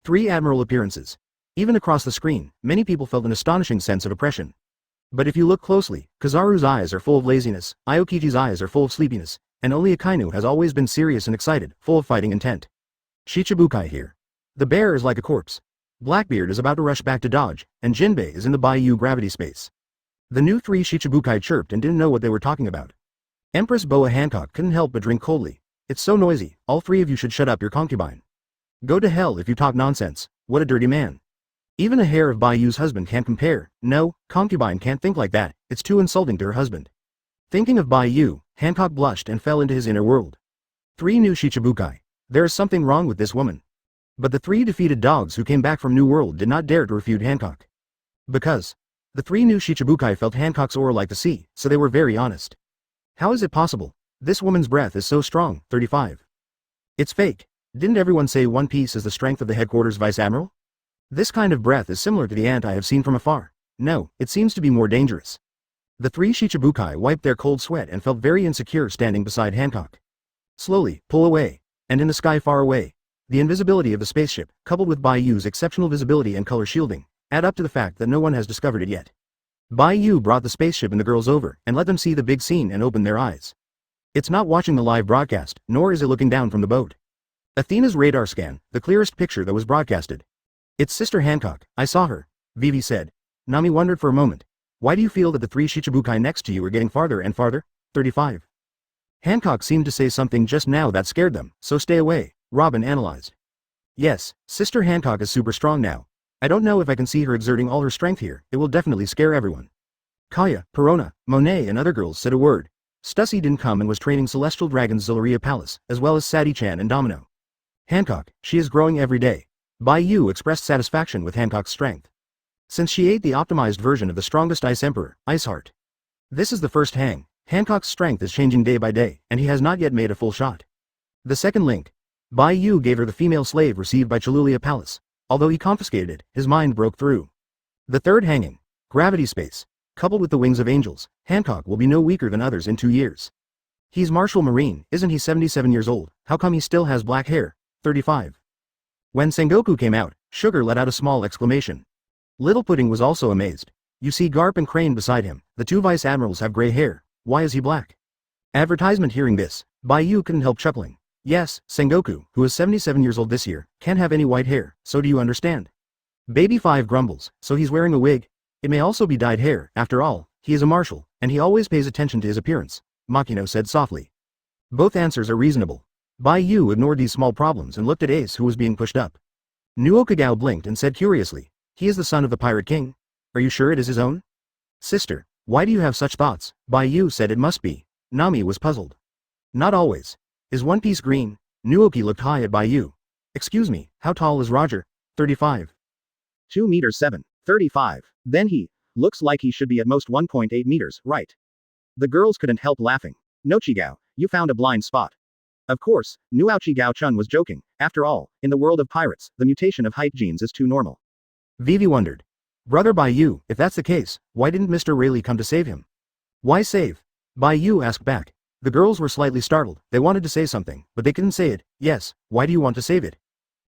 3 Admiral appearances. Even across the screen, many people felt an astonishing sense of oppression. But if you look closely, Kizaru's eyes are full of laziness, Aokiji's eyes are full of sleepiness, and only Akainu has always been serious and excited, full of fighting intent. Shichibukai here. The bear is like a corpse. Blackbeard is about to rush back to dodge, and Jinbei is in the Bayou gravity space. The new 3 Shichibukai chirped and didn't know what they were talking about. Empress Boa Hancock couldn't help but drink coldly. It's so noisy, all 3 of you should shut up your concubine. Go to hell if you talk nonsense, what a dirty man. Even a hair of Bayou's husband can't compare. No, concubine can't think like that, it's too insulting to her husband. Thinking of Bayou, Hancock blushed and fell into his inner world. 3 new Shichibukai. There is something wrong with this woman. But the 3 defeated dogs who came back from New World did not dare to refute Hancock. Because the 3 new Shichibukai felt Hancock's aura like the sea, so they were very honest. How is it possible? This woman's breath is so strong. 35. It's fake. Didn't everyone say One Piece is the strength of the headquarters vice admiral? This kind of breath is similar to the ant I have seen from afar. No, it seems to be more dangerous. The 3 Shichibukai wiped their cold sweat and felt very insecure standing beside Hancock. Slowly, pull away. And in the sky far away, the invisibility of the spaceship, coupled with Bayou's exceptional visibility and color shielding, add up to the fact that no one has discovered it yet. Bai Yu brought the spaceship and the girls over, and let them see the big scene and open their eyes. It's not watching the live broadcast, nor is it looking down from the boat. Athena's radar scan, the clearest picture that was broadcasted. It's Sister Hancock, I saw her, Vivi said. Nami wondered for a moment. Why do you feel that the three Shichibukai next to you are getting farther and farther? 35. Hancock seemed to say something just now that scared them, so stay away, Robin analyzed. Yes, Sister Hancock is super strong now. I don't know if I can see her exerting all her strength here, it will definitely scare everyone. Kaya, Perona, Monet and other girls said a word. Stussy didn't come and was training Celestial Dragon's Zolaria Palace, as well as Sadie-chan and Domino. Hancock, she is growing every day. Bai Yu expressed satisfaction with Hancock's strength. Since she ate the optimized version of the strongest Ice Emperor, Iceheart. This is the first hang. Hancock's strength is changing day by day, and he has not yet made a full shot. The second link. Bai Yu gave her the female slave received by Chalulia Palace. Although he confiscated it, his mind broke through. The third hanging. Gravity space. Coupled with the wings of angels, Hancock will be no weaker than others in 2 years. He's Marshal Marine, isn't he 77 years old? How come he still has black hair? 35. When Sengoku came out, Sugar let out a small exclamation. Little Pudding was also amazed. You see Garp and Crane beside him, the two vice admirals have gray hair, why is he black? Advertisement. Hearing this, Bai Yu couldn't help chuckling. Yes, Sengoku, who is 77 years old this year, can't have any white hair, so do you understand? Baby 5 grumbles, so he's wearing a wig? It may also be dyed hair, after all, he is a marshal, and he always pays attention to his appearance, Makino said softly. Both answers are reasonable. Bai Yu ignored these small problems and looked at Ace, who was being pushed up. Nuokagao blinked and said curiously, he is the son of the Pirate King? Are you sure it is his own? Sister, why do you have such thoughts? Bai Yu said it must be. Nami was puzzled. Not always. Is One Piece green? Nuoki looked high at Bai Yu. Excuse me, how tall is Roger? 35. 2 meters 7. 35. Then he looks like he should be at most 1.8 meters, right? The girls couldn't help laughing. Nochigao, you found a blind spot. Of course, Nuochigao-chun was joking. After all, in the world of pirates, the mutation of height genes is too normal. Vivi wondered. Brother Bai Yu, if that's the case, why didn't Mr. Rayleigh come to save him? Why save? Bai Yu asked back. The girls were slightly startled. They wanted to say something, but they couldn't say it. Yes, why do you want to save it?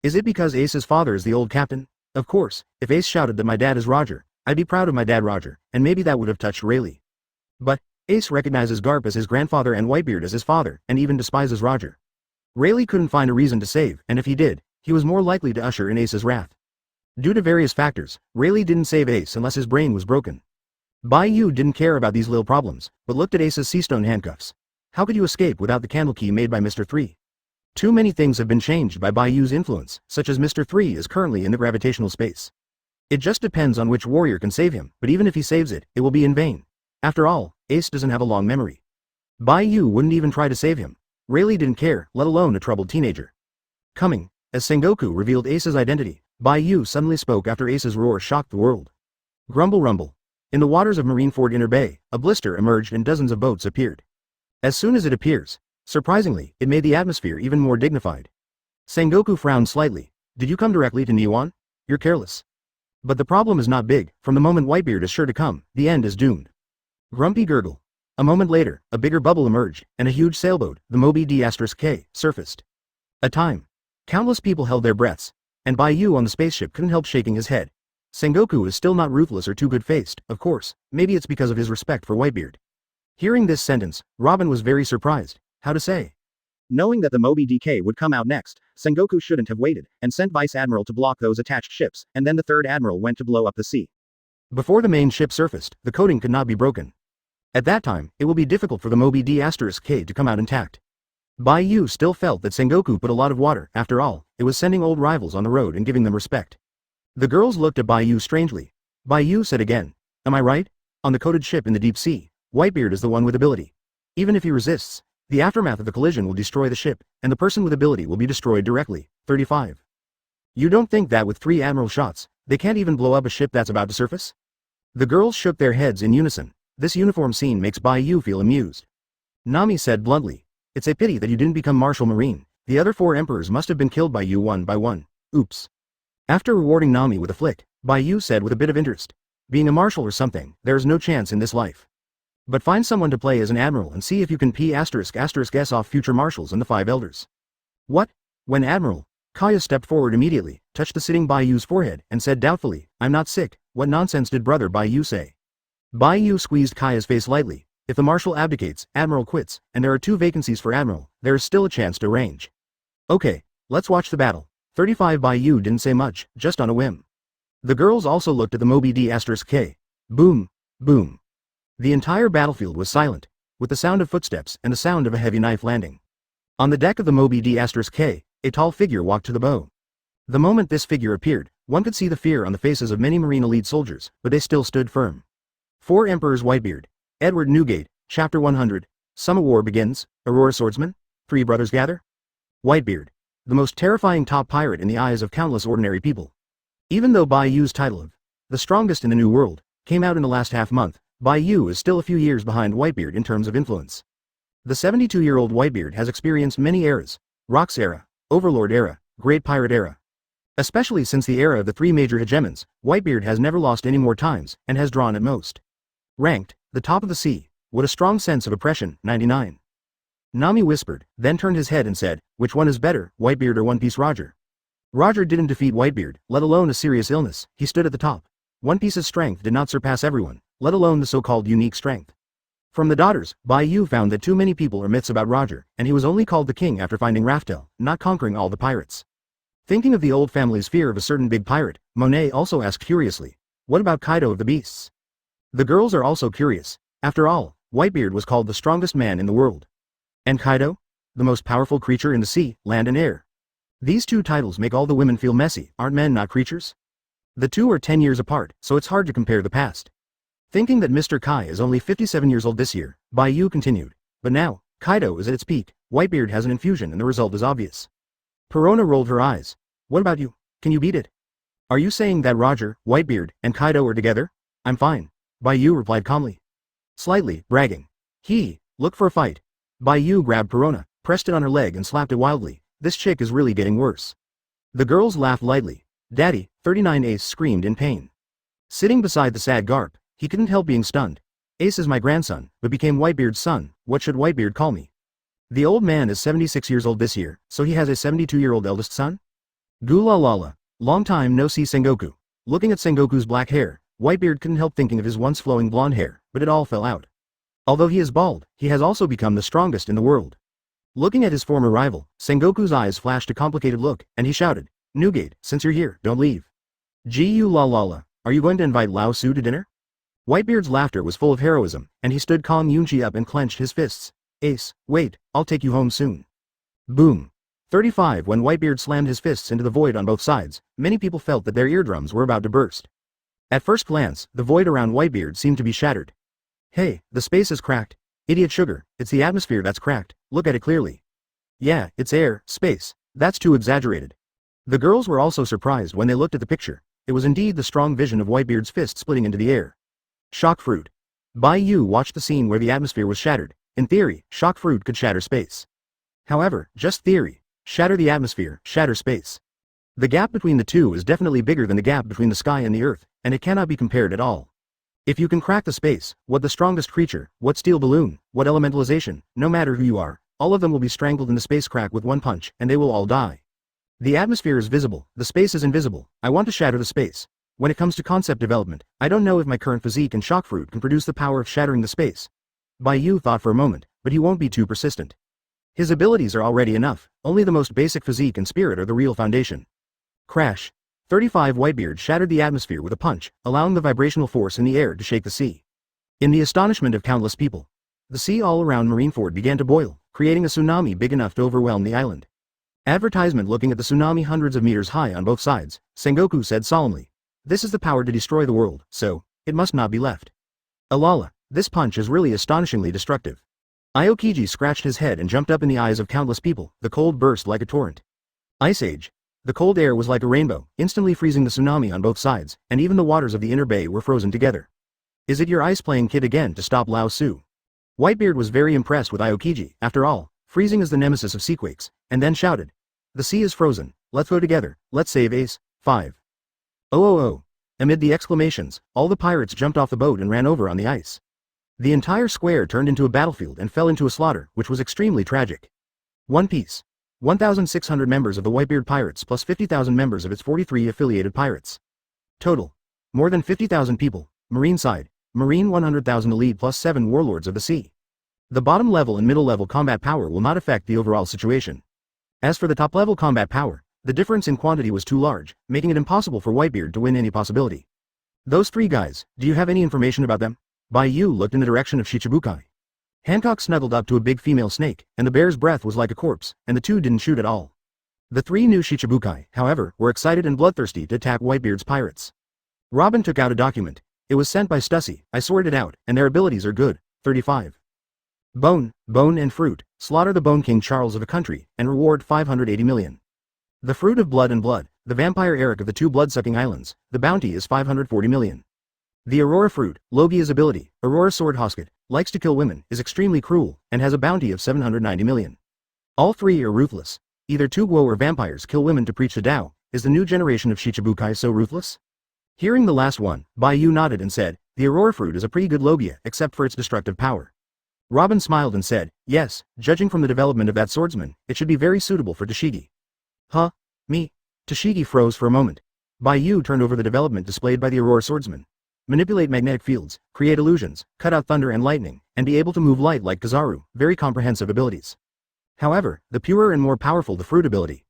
Is it because Ace's father is the old captain? Of course, if Ace shouted that my dad is Roger, I'd be proud of my dad Roger, and maybe that would have touched Rayleigh. But Ace recognizes Garp as his grandfather and Whitebeard as his father, and even despises Roger. Rayleigh couldn't find a reason to save, and if he did, he was more likely to usher in Ace's wrath. Due to various factors, Rayleigh didn't save Ace unless his brain was broken. Bai Yu didn't care about these little problems, but looked at Ace's seastone handcuffs. How could you escape without the candle key made by Mr. 3? Too many things have been changed by Bai Yu's influence, such as Mr. 3 is currently in the gravitational space. It just depends on which warrior can save him, but even if he saves it, it will be in vain. After all, Ace doesn't have a long memory. Bai Yu wouldn't even try to save him. Rayleigh didn't care, let alone a troubled teenager. Coming, as Sengoku revealed Ace's identity, Bai Yu suddenly spoke after Ace's roar shocked the world. Grumble rumble. In the waters of Marineford Inner Bay, a blister emerged and dozens of boats appeared. As soon as it appears, surprisingly, it made the atmosphere even more dignified. Sengoku frowned slightly. Did you come directly to Niwan? You're careless. But the problem is not big, from the moment Whitebeard is sure to come, the end is doomed. Grumpy gurgle. A moment later, a bigger bubble emerged, and a huge sailboat, the Moby D*K, surfaced. A time. Countless people held their breaths, and Bai Yu on the spaceship couldn't help shaking his head. Sengoku is still not ruthless or too good-faced, of course, maybe it's because of his respect for Whitebeard. Hearing this sentence, Robin was very surprised. How to say? Knowing that the Moby DK would come out next, Sengoku shouldn't have waited, and sent Vice Admiral to block those attached ships, and then the third admiral went to blow up the sea. Before the main ship surfaced, the coating could not be broken. At that time, it will be difficult for the Moby D*K to come out intact. Bai Yu still felt that Sengoku put a lot of water, after all, it was sending old rivals on the road and giving them respect. The girls looked at Bai Yu strangely. Bai Yu said again, am I right? On the coated ship in the deep sea, Whitebeard is the one with ability. Even if he resists, the aftermath of the collision will destroy the ship, and the person with ability will be destroyed directly. 35. You don't think that with 3 admiral shots, they can't even blow up a ship that's about to surface? The girls shook their heads in unison. This uniform scene makes Bai Yu feel amused. Nami said bluntly, it's a pity that you didn't become Marshal Marine. The other 4 emperors must have been killed by you one by one. Oops. After rewarding Nami with a flick, Bai Yu said with a bit of interest, being a marshal or something, there is no chance in this life. But find someone to play as an admiral and see if you can P***s off future marshals and the 5 elders. What? When Admiral? Kaya stepped forward immediately, touched the sitting Bai Yu's forehead, and said doubtfully, I'm not sick, what nonsense did brother Bai Yu say? Bai Yu squeezed Kaya's face lightly. If the Marshal abdicates, Admiral quits, and there are 2 vacancies for Admiral, there is still a chance to arrange. Okay, let's watch the battle. 35 Bai Yu didn't say much, just on a whim. The girls also looked at the Moby D*K. Boom, boom. The entire battlefield was silent, with the sound of footsteps and the sound of a heavy knife landing. On the deck of the Moby D*K, a tall figure walked to the bow. The moment this figure appeared, one could see the fear on the faces of many Marine elite soldiers, but they still stood firm. 4 Emperors Whitebeard. Edward Newgate, Chapter 100. Summit War begins. Aurora Swordsman. 3 brothers gather. Whitebeard. The most terrifying top pirate in the eyes of countless ordinary people. Even though Bai Yu's title of the strongest in the New World came out in the last half-month, Bai Yu is still a few years behind Whitebeard in terms of influence. The 72-year-old Whitebeard has experienced many eras: Rocks Era, Overlord Era, Great Pirate Era. Especially since the era of the 3 major hegemons, Whitebeard has never lost any more times, and has drawn at most. Ranked, the top of the sea. What a strong sense of oppression, 99. Nami whispered, then turned his head and said, which one is better, Whitebeard or One Piece Roger? Roger didn't defeat Whitebeard, let alone a serious illness, he stood at the top. One Piece's strength did not surpass everyone, let alone the so-called unique strength. From the daughters, Bai Yu found that too many people are myths about Roger, and he was only called the king after finding Raftel, not conquering all the pirates. Thinking of the old family's fear of a certain big pirate, Monet also asked curiously, what about Kaido of the Beasts? The girls are also curious. After all, Whitebeard was called the strongest man in the world. And Kaido? The most powerful creature in the sea, land and air. These 2 titles make all the women feel messy, aren't men not creatures? The 2 are 10 years apart, so it's hard to compare the past. Thinking that Mr. Kai is only 57 years old this year, Bai Yu continued. But now, Kaido is at its peak, Whitebeard has an infusion and the result is obvious. Perona rolled her eyes. What about you? Can you beat it? Are you saying that Roger, Whitebeard, and Kaido are together? I'm fine. Bai Yu replied calmly. Slightly, bragging. Look for a fight. Bai Yu grabbed Perona, pressed it on her leg and slapped it wildly. This chick is really getting worse. The girls laughed lightly. Daddy, 39 Ace screamed in pain. Sitting beside the sad Garp, he couldn't help being stunned. Ace is my grandson, but became Whitebeard's son, what should Whitebeard call me? The old man is 76 years old this year, so he has a 72-year-old eldest son? Gulalala. Long time no see Sengoku. Looking at Sengoku's black hair, Whitebeard couldn't help thinking of his once flowing blonde hair, but it all fell out. Although he is bald, he has also become the strongest in the world. Looking at his former rival, Sengoku's eyes flashed a complicated look, and he shouted, Newgate, since you're here, don't leave. Gu-la-la-la, are you going to invite Lao Su to dinner? Whitebeard's laughter was full of heroism, and he stood calm Yunchi up and clenched his fists. Ace, wait, I'll take you home soon. Boom. 35 When Whitebeard slammed his fists into the void on both sides, many people felt that their eardrums were about to burst. At first glance, the void around Whitebeard seemed to be shattered. Hey, the space is cracked. Idiot sugar, it's the atmosphere that's cracked, look at it clearly. Yeah, it's air, space, that's too exaggerated. The girls were also surprised when they looked at the picture. It was indeed the strong vision of Whitebeard's fist splitting into the air. Shock fruit. Bai Yu watched the scene where the atmosphere was shattered. In theory, shock fruit could shatter space. However, just theory. Shatter the atmosphere, shatter space. The gap between the two is definitely bigger than the gap between the sky and the earth, and it cannot be compared at all. If you can crack the space, what the strongest creature, what steel balloon, what elementalization, no matter who you are, all of them will be strangled in the space crack with one punch, and they will all die. The atmosphere is visible, the space is invisible, I want to shatter the space. When it comes to concept development, I don't know if my current physique and shock fruit can produce the power of shattering the space. Bai Yu thought for a moment, but he won't be too persistent. His abilities are already enough, only the most basic physique and spirit are the real foundation. Crash. 35 Whitebeard shattered the atmosphere with a punch, allowing the vibrational force in the air to shake the sea. In the astonishment of countless people, the sea all around Marineford began to boil, creating a tsunami big enough to overwhelm the island. Advertisement looking at the tsunami hundreds of meters high on both sides, Sengoku said solemnly. This is the power to destroy the world, so, it must not be left. Alala, this punch is really astonishingly destructive. Aokiji scratched his head and jumped up in the eyes of countless people, the cold burst like a torrent. Ice Age. The cold air was like a rainbow, instantly freezing the tsunami on both sides, and even the waters of the inner bay were frozen together. Is it your ice-playing kid again to stop Lao Su? Whitebeard was very impressed with Aokiji, after all, freezing is the nemesis of seaquakes, and then shouted. The sea is frozen, let's go together, let's save Ace. 5. Oh. Amid the exclamations, all the pirates jumped off the boat and ran over on the ice. The entire square turned into a battlefield and fell into a slaughter, which was extremely tragic. One Piece. 1,600 members of the Whitebeard Pirates plus 50,000 members of its 43 affiliated pirates. Total. More than 50,000 people, Marine side, Marine 100,000 Elite plus 7 Warlords of the Sea. The bottom level and middle level combat power will not affect the overall situation. As for the top level combat power, the difference in quantity was too large, making it impossible for Whitebeard to win any possibility. Those three guys, do you have any information about them? Bai Yu looked in the direction of Shichibukai. Hancock snuggled up to a big female snake, and the bear's breath was like a corpse, and the two didn't shoot at all. The three new Shichibukai, however, were excited and bloodthirsty to attack Whitebeard's pirates. Robin took out a document. It was sent by Stussy. I sorted it out, and their abilities are good. 35. Bone, and fruit. Slaughter the Bone King Charles of a country, and reward 580 million. The fruit of blood and blood, the vampire Eric of the two blood-sucking islands, the bounty is 540 million. The Aurora fruit, Logia's ability, Aurora Sword Hosket, likes to kill women, is extremely cruel, and has a bounty of 790 million. All three are ruthless. Either two Guo or vampires kill women to preach the Tao. Is the new generation of Shichibukai so ruthless? Hearing the last one, Bai Yu nodded and said, the Aurora fruit is a pretty good Logia except for its destructive power. Robin smiled and said, yes, judging from the development of that swordsman, it should be very suitable for Tashigi. Huh? Me? Tashigi froze for a moment. Bai Yu turned over the development displayed by the Aurora swordsman. Manipulate magnetic fields, create illusions, cut out thunder and lightning, and be able to move light like Kizaru, very comprehensive abilities. However, the purer and more powerful the fruit ability.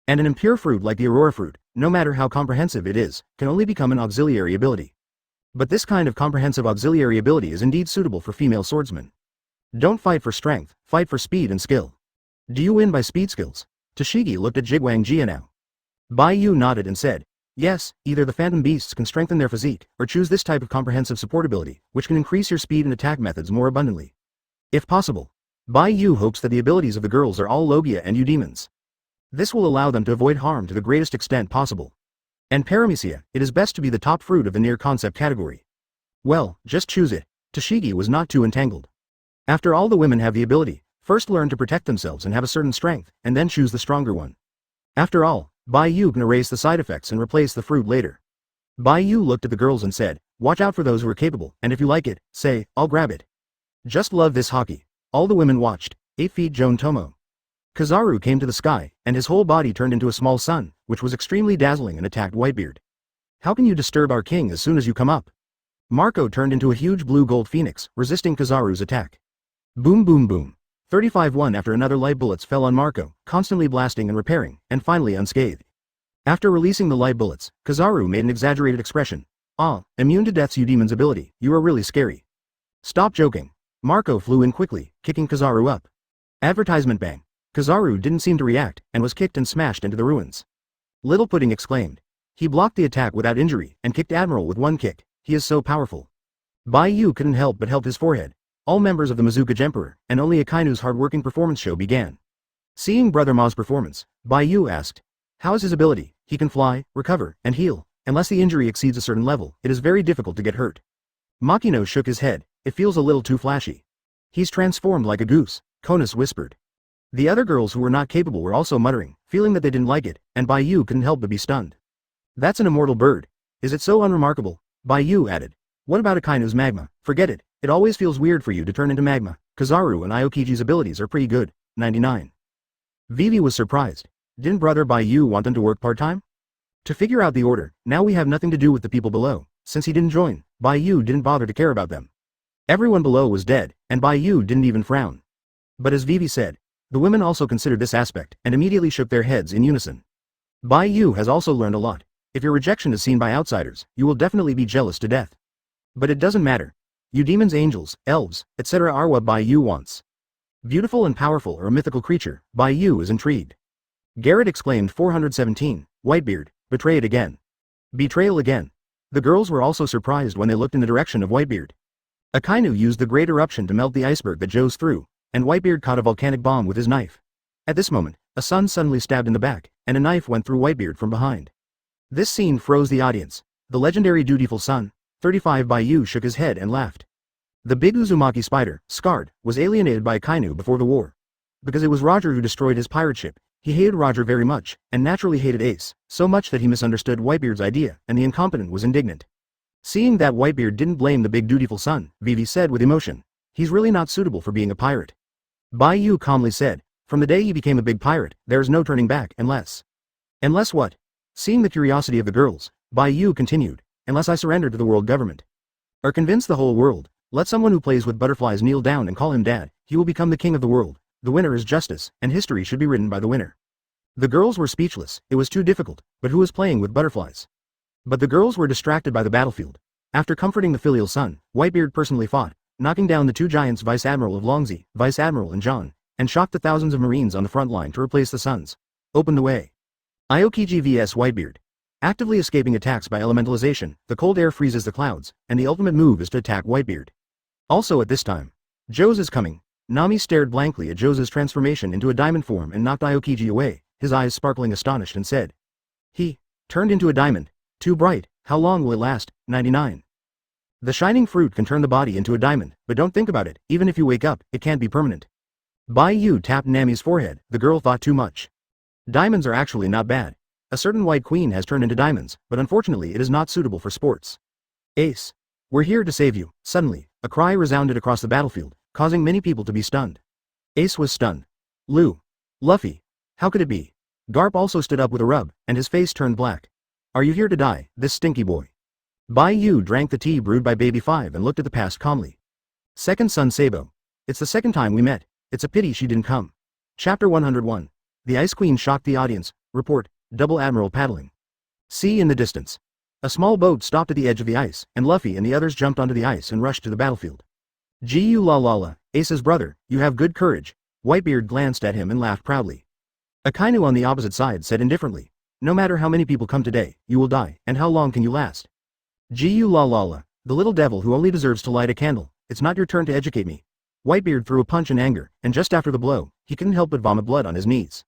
And an impure fruit like the Aurora fruit, no matter how comprehensive it is, can only become an auxiliary ability. But this kind of comprehensive auxiliary ability is indeed suitable for female swordsmen. Don't fight for strength, fight for speed and skill. Do you win by speed skills? Tashigi looked at Jigwang Jia now. Bai Yu nodded and said, yes, either the phantom beasts can strengthen their physique, or choose this type of comprehensive support ability, which can increase your speed and attack methods more abundantly. If possible. Bai Yu hopes that the abilities of the girls are all Logia and Eudemons. This will allow them to avoid harm to the greatest extent possible. And Paramecia, it is best to be the top fruit of the near concept category. Well, just choose it. Tashigi was not too entangled. After all, the women have the ability, first learn to protect themselves and have a certain strength, and then choose the stronger one. After all, Bai Yu can erase the side effects and replace the fruit later. Bai Yu looked at the girls and said, watch out for those who are capable, and if you like it, say, I'll grab it. Just love this hockey. All the women watched. 8 feet Joan Tomo. Kizaru came to the sky, and his whole body turned into a small sun, which was extremely dazzling and attacked Whitebeard. How can you disturb our king as soon as you come up? Marco turned into a huge blue-gold phoenix, resisting Kizaru's attack. Boom boom boom. 35-1 after another light bullets fell on Marco, constantly blasting and repairing, and finally unscathed. After releasing the light bullets, Kizaru made an exaggerated expression. Ah, immune to death's Eudemon's ability, you are really scary. Stop joking. Marco flew in quickly, kicking Kizaru up. Advertisement bang. Kizaru didn't seem to react, and was kicked and smashed into the ruins. Little Pudding exclaimed. He blocked the attack without injury, and kicked Admiral with one kick. He is so powerful. Bai Yu couldn't help but help his forehead. All members of the Mazuka Emperor, and only Akainu's hard-working performance show began. Seeing Brother Ma's performance, Bai Yu asked, how is his ability? He can fly, recover, and heal. Unless the injury exceeds a certain level, it is very difficult to get hurt. Makino shook his head. It feels a little too flashy. He's transformed like a goose, Konus whispered. The other girls who were not capable were also muttering, feeling that they didn't like it, and Bai Yu couldn't help but be stunned. That's an immortal bird. Is it so unremarkable? Bai Yu added. What about Akainu's magma? Forget it. It always feels weird for you to turn into magma. Kizaru and Aokiji's abilities are pretty good. 99. Vivi was surprised. Didn't Brother Bai Yu want them to work part-time? To figure out the order, now we have nothing to do with the people below. Since he didn't join, Bai Yu didn't bother to care about them. Everyone below was dead, and Bai Yu didn't even frown. But as Vivi said, the women also considered this aspect, and immediately shook their heads in unison. Bai Yu has also learned a lot. If your rejection is seen by outsiders, you will definitely be jealous to death. But it doesn't matter. Eudemons, angels, elves, etc. are what Bai Yu wants. Beautiful and powerful or a mythical creature, Bai Yu is intrigued. Garrett exclaimed 417, Whitebeard, betrayed again. Betrayal again. The girls were also surprised when they looked in the direction of Whitebeard. Akainu used the great eruption to melt the iceberg that Joe's through, and Whitebeard caught a volcanic bomb with his knife. At this moment, a sun suddenly stabbed in the back, and a knife went through Whitebeard from behind. This scene froze the audience. The legendary dutiful sun, 35 Bai Yu shook his head and laughed. The big Uzumaki spider, Scarred, was alienated by Akainu before the war. Because it was Roger who destroyed his pirate ship, he hated Roger very much, and naturally hated Ace, so much that he misunderstood Whitebeard's idea, and the incompetent was indignant. Seeing that Whitebeard didn't blame the big dutiful son, Vivi said with emotion, he's really not suitable for being a pirate. Bai Yu calmly said, from the day he became a big pirate, there is no turning back unless. Unless what? Seeing the curiosity of the girls, Bai Yu continued, unless I surrender to the world government. Or convince the whole world. Let someone who plays with butterflies kneel down and call him dad. He will become the king of the world. The winner is justice, and history should be written by the winner. The girls were speechless. It was too difficult, but who was playing with butterflies? But the girls were distracted by the battlefield. After comforting the filial son, Whitebeard personally fought, knocking down the two giants Vice Admiral of Longzhi, Vice Admiral and John, and shocked the thousands of Marines on the front line to replace the sons. Open the way. Aokiji vs Whitebeard. Actively escaping attacks by elementalization, the cold air freezes the clouds, and the ultimate move is to attack Whitebeard. Also at this time, Joe's is coming. Nami stared blankly at Joe's transformation into a diamond form and knocked Aokiji away, his eyes sparkling astonished, and said. He turned into a diamond. Too bright. How long will it last? 99. The shining fruit can turn the body into a diamond, but don't think about it. Even if you wake up, it can't be permanent. Bai Yu tapped Nami's forehead. The girl thought too much. Diamonds are actually not bad. A certain white queen has turned into diamonds, but unfortunately it is not suitable for sports. Ace. We're here to save you. Suddenly, a cry resounded across the battlefield, causing many people to be stunned. Ace was stunned. Luffy. How could it be? Garp also stood up with a rub, and his face turned black. Are you here to die, this stinky boy? Bai Yu drank the tea brewed by Baby 5 and looked at the past calmly. Second son Sabo. It's the second time we met. It's a pity she didn't come. Chapter 101. The Ice Queen shocked the audience. Report, Double Admiral paddling. See in the distance. A small boat stopped at the edge of the ice, and Luffy and the others jumped onto the ice and rushed to the battlefield. Gu la la la, Ace's brother, you have good courage. Whitebeard glanced at him and laughed proudly. Akainu on the opposite side said indifferently. No matter how many people come today, you will die, and how long can you last? Gu la la la, the little devil who only deserves to light a candle, it's not your turn to educate me. Whitebeard threw a punch in anger, and just after the blow, he couldn't help but vomit blood on his knees.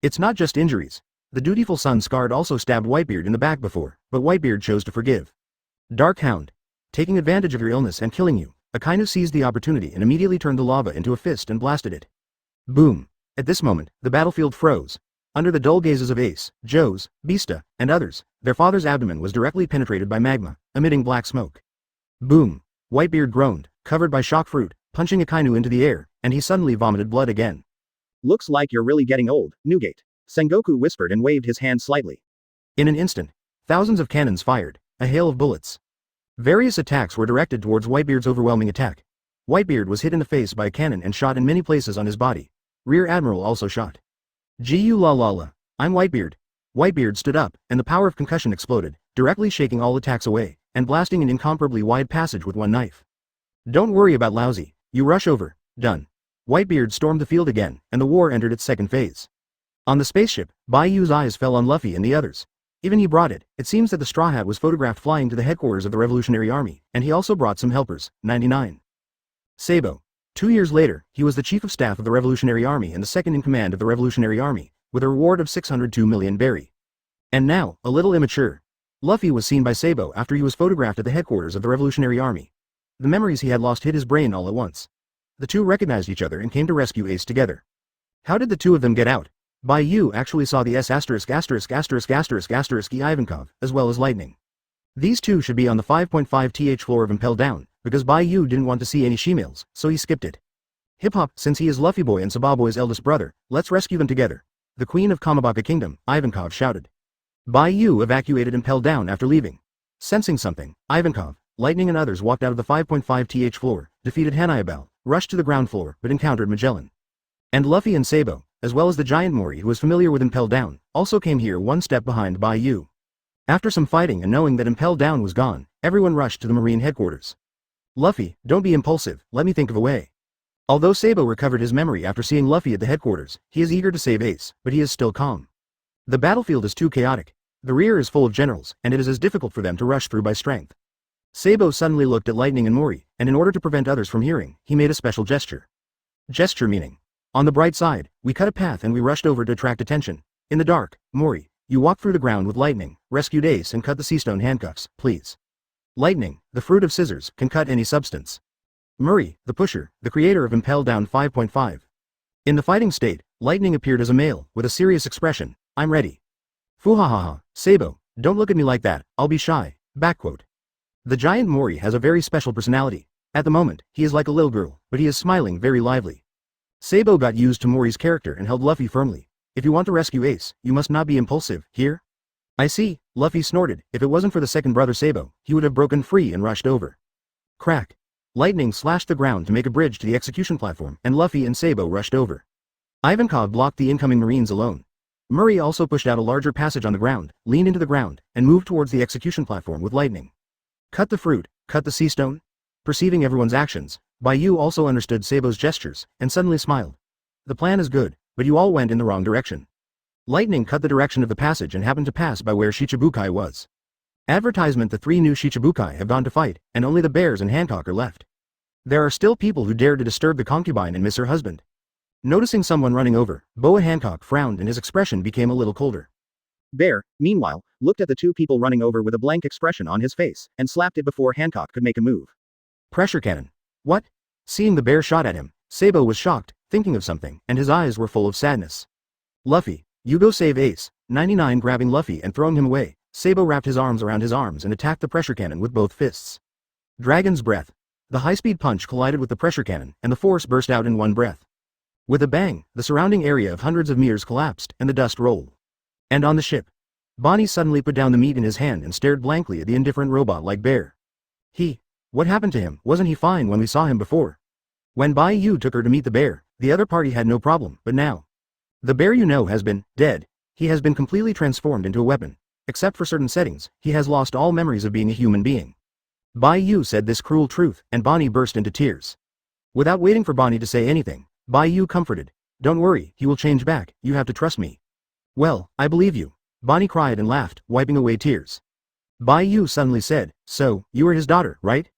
It's not just injuries. The dutiful son Scarred also stabbed Whitebeard in the back before, but Whitebeard chose to forgive. Dark Hound. Taking advantage of your illness and killing you, Akainu seized the opportunity and immediately turned the lava into a fist and blasted it. Boom. At this moment, the battlefield froze. Under the dull gazes of Ace, Joes, Beasta, and others, their father's abdomen was directly penetrated by magma, emitting black smoke. Boom. Whitebeard groaned, covered by shock fruit, punching Akainu into the air, and he suddenly vomited blood again. Looks like you're really getting old, Newgate. Sengoku whispered and waved his hand slightly. In an instant, thousands of cannons fired, a hail of bullets. Various attacks were directed towards Whitebeard's overwhelming attack. Whitebeard was hit in the face by a cannon and shot in many places on his body. Rear Admiral also shot. Gu la la la, I'm Whitebeard. Whitebeard stood up, and the power of concussion exploded, directly shaking all attacks away, and blasting an incomparably wide passage with one knife. Don't worry about Lousy, you rush over, done. Whitebeard stormed the field again, and the war entered its second phase. On the spaceship, Bai Yu's eyes fell on Luffy and the others. Even he brought it. It seems that the Straw Hat was photographed flying to the headquarters of the Revolutionary Army, and he also brought some helpers. 99. Sabo. 2 years later, he was the Chief of Staff of the Revolutionary Army and the second in command of the Revolutionary Army, with a reward of 602 million berry. And now, a little immature. Luffy was seen by Sabo after he was photographed at the headquarters of the Revolutionary Army. The memories he had lost hit his brain all at once. The two recognized each other and came to rescue Ace together. How did the two of them get out? Bai Yu actually saw the Ivankov, as well as Lightning. These two should be on the 5.5 th floor of Impel Down, because Bai Yu didn't want to see any she-males, so he skipped it. Hip-Hop, since he is Luffy Boy and Sababoy's eldest brother, let's rescue them together. The Queen of Kamabaka Kingdom, Ivankov shouted. Bai Yu evacuated Impel Down after leaving. Sensing something, Ivankov, Lightning and others walked out of the 5.5 th floor, defeated Hanayabel, rushed to the ground floor but encountered Magellan. And Luffy and Sabo, as well as the giant Mori who was familiar with Impel Down, also came here one step behind Bai Yu. After some fighting and knowing that Impel Down was gone, everyone rushed to the Marine headquarters. Luffy, don't be impulsive, let me think of a way. Although Sabo recovered his memory after seeing Luffy at the headquarters, he is eager to save Ace, but he is still calm. The battlefield is too chaotic. The rear is full of generals, and it is as difficult for them to rush through by strength. Sabo suddenly looked at Lightning and Mori, and in order to prevent others from hearing, he made a special gesture. Gesture meaning. On the bright side, we cut a path and we rushed over to attract attention. In the dark, Mori, you walked through the ground with Lightning, rescued Ace and cut the seastone handcuffs, please. Lightning, the fruit of scissors, can cut any substance. Murray, the pusher, the creator of Impel Down 5.5. In the fighting state, Lightning appeared as a male, with a serious expression, I'm ready. Fuhahaha, Sabo, don't look at me like that, I'll be shy, backquote. The giant Mori has a very special personality. At the moment, he is like a little girl, but he is smiling very lively. Sabo got used to Mori's character and held Luffy firmly. If you want to rescue Ace, you must not be impulsive, here? I see, Luffy snorted. If it wasn't for the second brother Sabo, he would have broken free and rushed over. Crack. Lightning slashed the ground to make a bridge to the execution platform, and Luffy and Sabo rushed over. Ivankov blocked the incoming Marines alone. Murray also pushed out a larger passage on the ground, leaned into the ground, and moved towards the execution platform with lightning. Cut the fruit, cut the sea stone? Perceiving everyone's actions, Bai Yu also understood Sabo's gestures, and suddenly smiled. The plan is good, but you all went in the wrong direction. Lightning cut the direction of the passage and happened to pass by where Shichibukai was. Advertisement: the 3 new Shichibukai have gone to fight, and only the bears and Hancock are left. There are still people who dare to disturb the concubine and miss her husband. Noticing someone running over, Boa Hancock frowned and his expression became a little colder. Bear, meanwhile, looked at the 2 people running over with a blank expression on his face, and slapped it before Hancock could make a move. Pressure cannon. What? Seeing the bear shot at him, Sabo was shocked, thinking of something, and his eyes were full of sadness. Luffy, you go save Ace. 99 grabbing Luffy and throwing him away, Sabo wrapped his arms around his arms and attacked the pressure cannon with both fists. Dragon's breath. The high-speed punch collided with the pressure cannon, and the force burst out in one breath. With a bang, the surrounding area of hundreds of meters collapsed, and the dust rolled. And on the ship, Bonnie suddenly put down the meat in his hand and stared blankly at the indifferent robot-like bear. What happened to him? Wasn't he fine when we saw him before? When Bai Yu took her to meet the bear, the other party had no problem, but now. The bear has been dead. He has been completely transformed into a weapon. Except for certain settings, he has lost all memories of being a human being. Bai Yu said this cruel truth, and Bonnie burst into tears. Without waiting for Bonnie to say anything, Bai Yu comforted. Don't worry, he will change back, you have to trust me. Well, I believe you. Bonnie cried and laughed, wiping away tears. Bai Yu suddenly said, so, you are his daughter, right?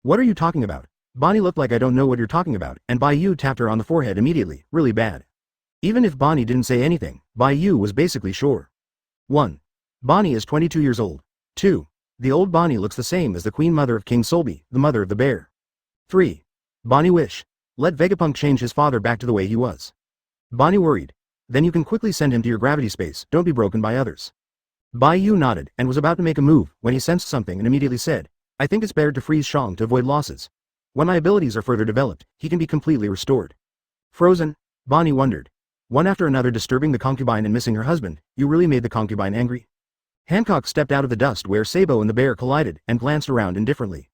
What are you talking about? Bonnie looked like I don't know what you're talking about, and Bai Yu tapped her on the forehead immediately, really bad. Even if Bonnie didn't say anything, Bai Yu was basically sure. 1. Bonnie is 22 years old. 2. The old Bonnie looks the same as the queen mother of King Solby, the mother of the bear. 3. Bonnie wish. Let Vegapunk change his father back to the way he was. Bonnie worried. Then you can quickly send him to your gravity space, don't be broken by others. Bai Yu nodded, and was about to make a move, when he sensed something and immediately said, I think it's better to freeze Shang to avoid losses. When my abilities are further developed, he can be completely restored. Frozen? Bonnie wondered. One after another disturbing the concubine and missing her husband, you really made the concubine angry? Hancock stepped out of the dust where Sabo and the bear collided, and glanced around indifferently.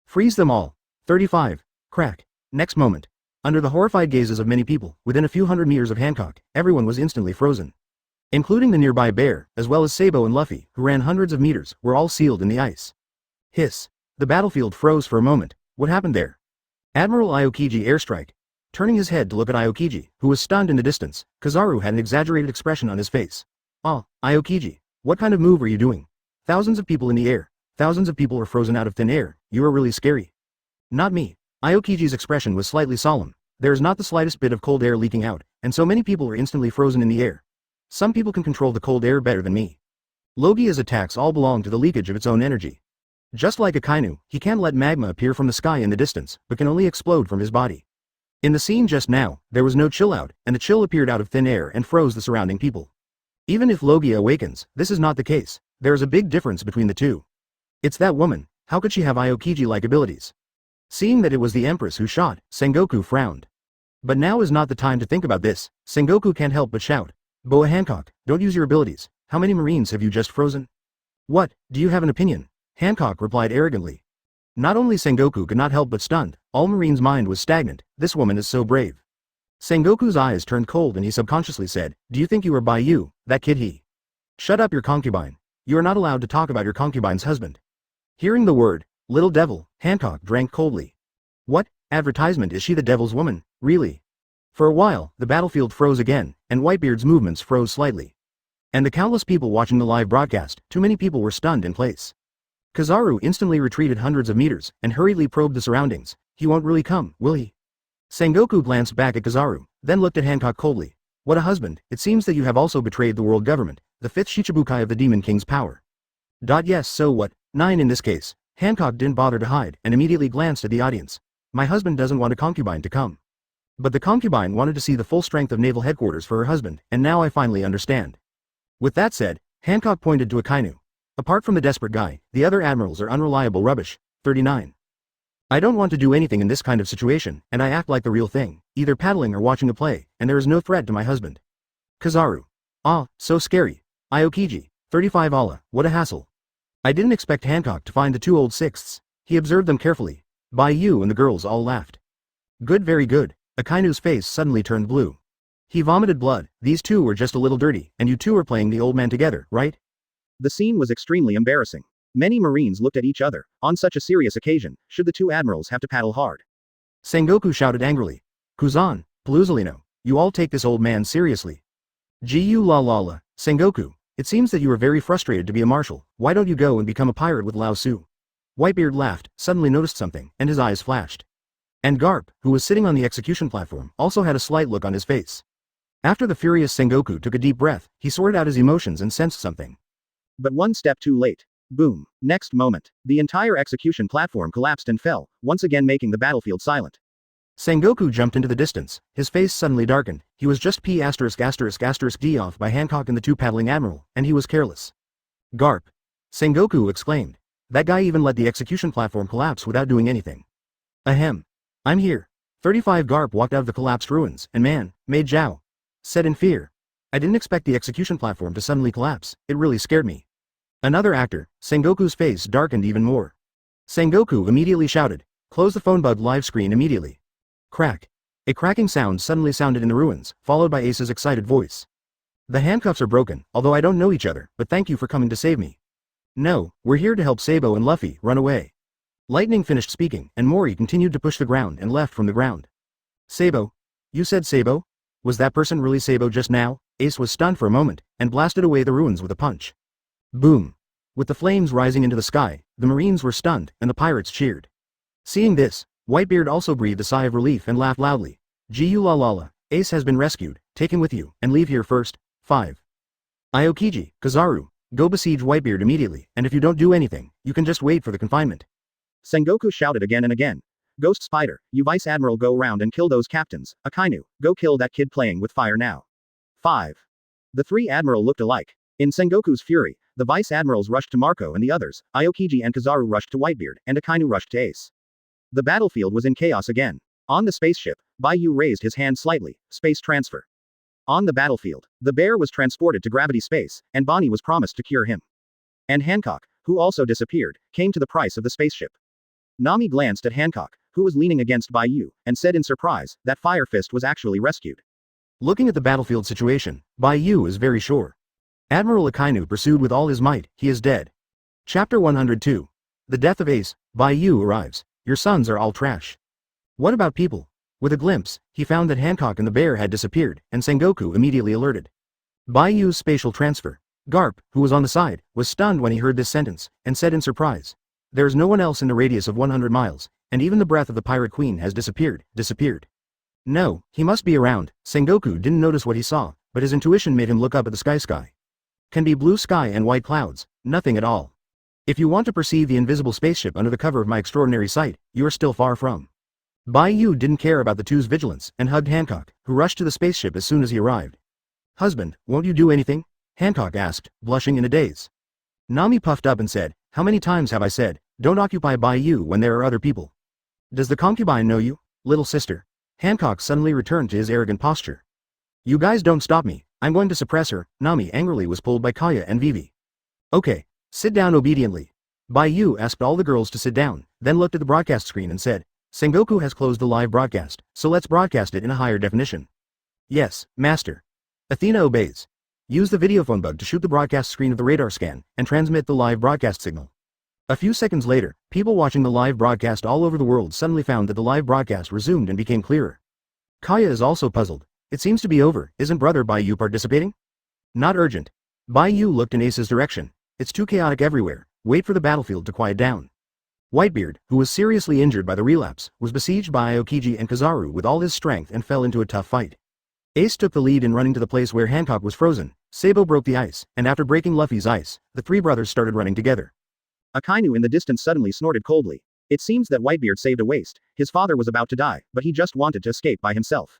Freeze them all. 35. Crack. Next moment. Under the horrified gazes of many people, within a few hundred meters of Hancock, everyone was instantly frozen. Including the nearby bear, as well as Sabo and Luffy, who ran hundreds of meters, were all sealed in the ice. Hiss. The battlefield froze for a moment. What happened there? Admiral Aokiji airstrike. Turning his head to look at Aokiji, who was stunned in the distance, Kizaru had an exaggerated expression on his face. Ah, Aokiji, what kind of move are you doing? Thousands of people in the air. Thousands of people are frozen out of thin air. You are really scary. Not me. Aokiji's expression was slightly solemn. There is not the slightest bit of cold air leaking out, and so many people are instantly frozen in the air. Some people can control the cold air better than me. Logia's attacks all belong to the leakage of its own energy. Just like Akainu, he can't let magma appear from the sky in the distance, but can only explode from his body. In the scene just now, there was no chill out, and the chill appeared out of thin air and froze the surrounding people. Even if Logia awakens, this is not the case. There is a big difference between the two. It's that woman. How could she have Aokiji-like abilities? Seeing that it was the Empress who shot, Sengoku frowned. But now is not the time to think about this. Sengoku can't help but shout. Boa Hancock, don't use your abilities. How many Marines have you just frozen? What, do you have an opinion? Hancock replied arrogantly. Not only Sengoku could not help but stunned, all Marine's mind was stagnant. This woman is so brave. Sengoku's eyes turned cold and he subconsciously said, do you think you are Bai Yu, that kid he? Shut up your concubine. You are not allowed to talk about your concubine's husband. Hearing the word, little devil, Hancock drank coldly. What, advertisement is she the devil's woman, really? For a while, the battlefield froze again, and Whitebeard's movements froze slightly. And the countless people watching the live broadcast, too many people were stunned in place. Kizaru instantly retreated hundreds of meters, and hurriedly probed the surroundings. He won't really come, will he? Sengoku glanced back at Kizaru, then looked at Hancock coldly. What a husband, it seems that you have also betrayed the world government, the 5th Shichibukai of the Demon King's power. Yes, so what? 9 in this case. Hancock didn't bother to hide, and immediately glanced at the audience. My husband doesn't want a concubine to come. But the concubine wanted to see the full strength of naval headquarters for her husband, and now I finally understand. With that said, Hancock pointed to Akainu. Apart from the desperate guy, the other admirals are unreliable rubbish. 39. I don't want to do anything in this kind of situation, and I act like the real thing, either paddling or watching a play, and there is no threat to my husband. Kizaru. Ah, so scary. Aokiji. 35 Allah, what a hassle. I didn't expect Hancock to find the 2 old sixths. He observed them carefully. Bai Yu and the girls all laughed. Good, very good. Akainu's face suddenly turned blue. He vomited blood. These two were just a little dirty, and you two are playing the old man together, right? The scene was extremely embarrassing. Many Marines looked at each other. On such a serious occasion, should the two admirals have to paddle hard? Sengoku shouted angrily. Kuzan, Paluzolino, you all take this old man seriously. Gu la la la, Sengoku, it seems that you are very frustrated to be a marshal. Why don't you go and become a pirate with Lao Su? Whitebeard laughed, suddenly noticed something, and his eyes flashed. And Garp, who was sitting on the execution platform, also had a slight look on his face. After the furious Sengoku took a deep breath, he sorted out his emotions and sensed something. But one step too late. Boom. Next moment, the entire execution platform collapsed and fell, once again making the battlefield silent. Sengoku jumped into the distance, his face suddenly darkened. He was just D off by Hancock and the two paddling admiral, and he was careless. Garp. Sengoku exclaimed. That guy even let the execution platform collapse without doing anything. Ahem. I'm here. 35 Garp walked out of the collapsed ruins, and man, Mei Zhao said in fear. I didn't expect the execution platform to suddenly collapse, it really scared me. Another actor, Sengoku's face darkened even more. Sengoku immediately shouted, close the phone bug live screen immediately. Crack. A cracking sound suddenly sounded in the ruins, followed by Ace's excited voice. The handcuffs are broken, although I don't know each other, but thank you for coming to save me. No, we're here to help Sabo and Luffy run away. Lightning finished speaking, and Mori continued to push the ground and left from the ground. Sabo? You said Sabo? Was that person really Sabo just now? Ace was stunned for a moment, and blasted away the ruins with a punch. Boom. With the flames rising into the sky, the Marines were stunned, and the pirates cheered. Seeing this, Whitebeard also breathed a sigh of relief and laughed loudly. Gu la la la, Ace has been rescued, take him with you, and leave here first. 5. Aokiji, Kizaru, go besiege Whitebeard immediately, and if you don't do anything, you can just wait for the confinement. Sengoku shouted again and again. Ghost Spider, you Vice Admiral go round and kill those captains. Akainu, go kill that kid playing with fire now. 5. The three Admiral looked alike. In Sengoku's fury, the Vice Admirals rushed to Marco and the others, Aokiji and Kizaru rushed to Whitebeard, and Akainu rushed to Ace. The battlefield was in chaos again. On the spaceship, Bayou raised his hand slightly, space transfer. On the battlefield, the bear was transported to gravity space, and Bonnie was promised to cure him. And Hancock, who also disappeared, came to the price of the spaceship. Nami glanced at Hancock, who was leaning against Bayou, and said in surprise, that Fire Fist was actually rescued. Looking at the battlefield situation, Bayou is very sure. Admiral Akainu pursued with all his might, he is dead. Chapter 102. The death of Ace, Bayou arrives. Your sons are all trash. What about people? With a glimpse, he found that Hancock and the bear had disappeared, and Sengoku immediately alerted. Bayou's spatial transfer. Garp, who was on the side, was stunned when he heard this sentence, and said in surprise. There is no one else in the radius of 100 miles, and even the breath of the Pirate Queen has disappeared. No, he must be around. Sengoku didn't notice what he saw, but his intuition made him look up at the sky. Can be blue sky and white clouds, nothing at all. If you want to perceive the invisible spaceship under the cover of my extraordinary sight, you are still far from. Bayou didn't care about the two's vigilance, and hugged Hancock, who rushed to the spaceship as soon as he arrived. Husband, won't you do anything? Hancock asked, blushing in a daze. Nami puffed up and said, how many times have I said, don't occupy Bayou when there are other people? Does the concubine know you, little sister? Hancock suddenly returned to his arrogant posture. You guys don't stop me, I'm going to suppress her. Nami angrily was pulled by Kaya and Vivi. Okay, sit down obediently. Bayou asked all the girls to sit down, then looked at the broadcast screen and said, Sengoku has closed the live broadcast, so let's broadcast it in a higher definition. Yes, master. Athena obeys. Use the videophone bug to shoot the broadcast screen of the radar scan, and transmit the live broadcast signal. A few seconds later, people watching the live broadcast all over the world suddenly found that the live broadcast resumed and became clearer. Kaya is also puzzled. It seems to be over, isn't brother Bayou participating? Not urgent. Bayou looked in Ace's direction. It's too chaotic everywhere, wait for the battlefield to quiet down. Whitebeard, who was seriously injured by the relapse, was besieged by Aokiji and Kizaru with all his strength and fell into a tough fight. Ace took the lead in running to the place where Hancock was frozen. Sabo broke the ice, and after breaking Luffy's ice, the three brothers started running together. Akainu in the distance suddenly snorted coldly. It seems that Whitebeard saved a waste. His father was about to die, but he just wanted to escape by himself.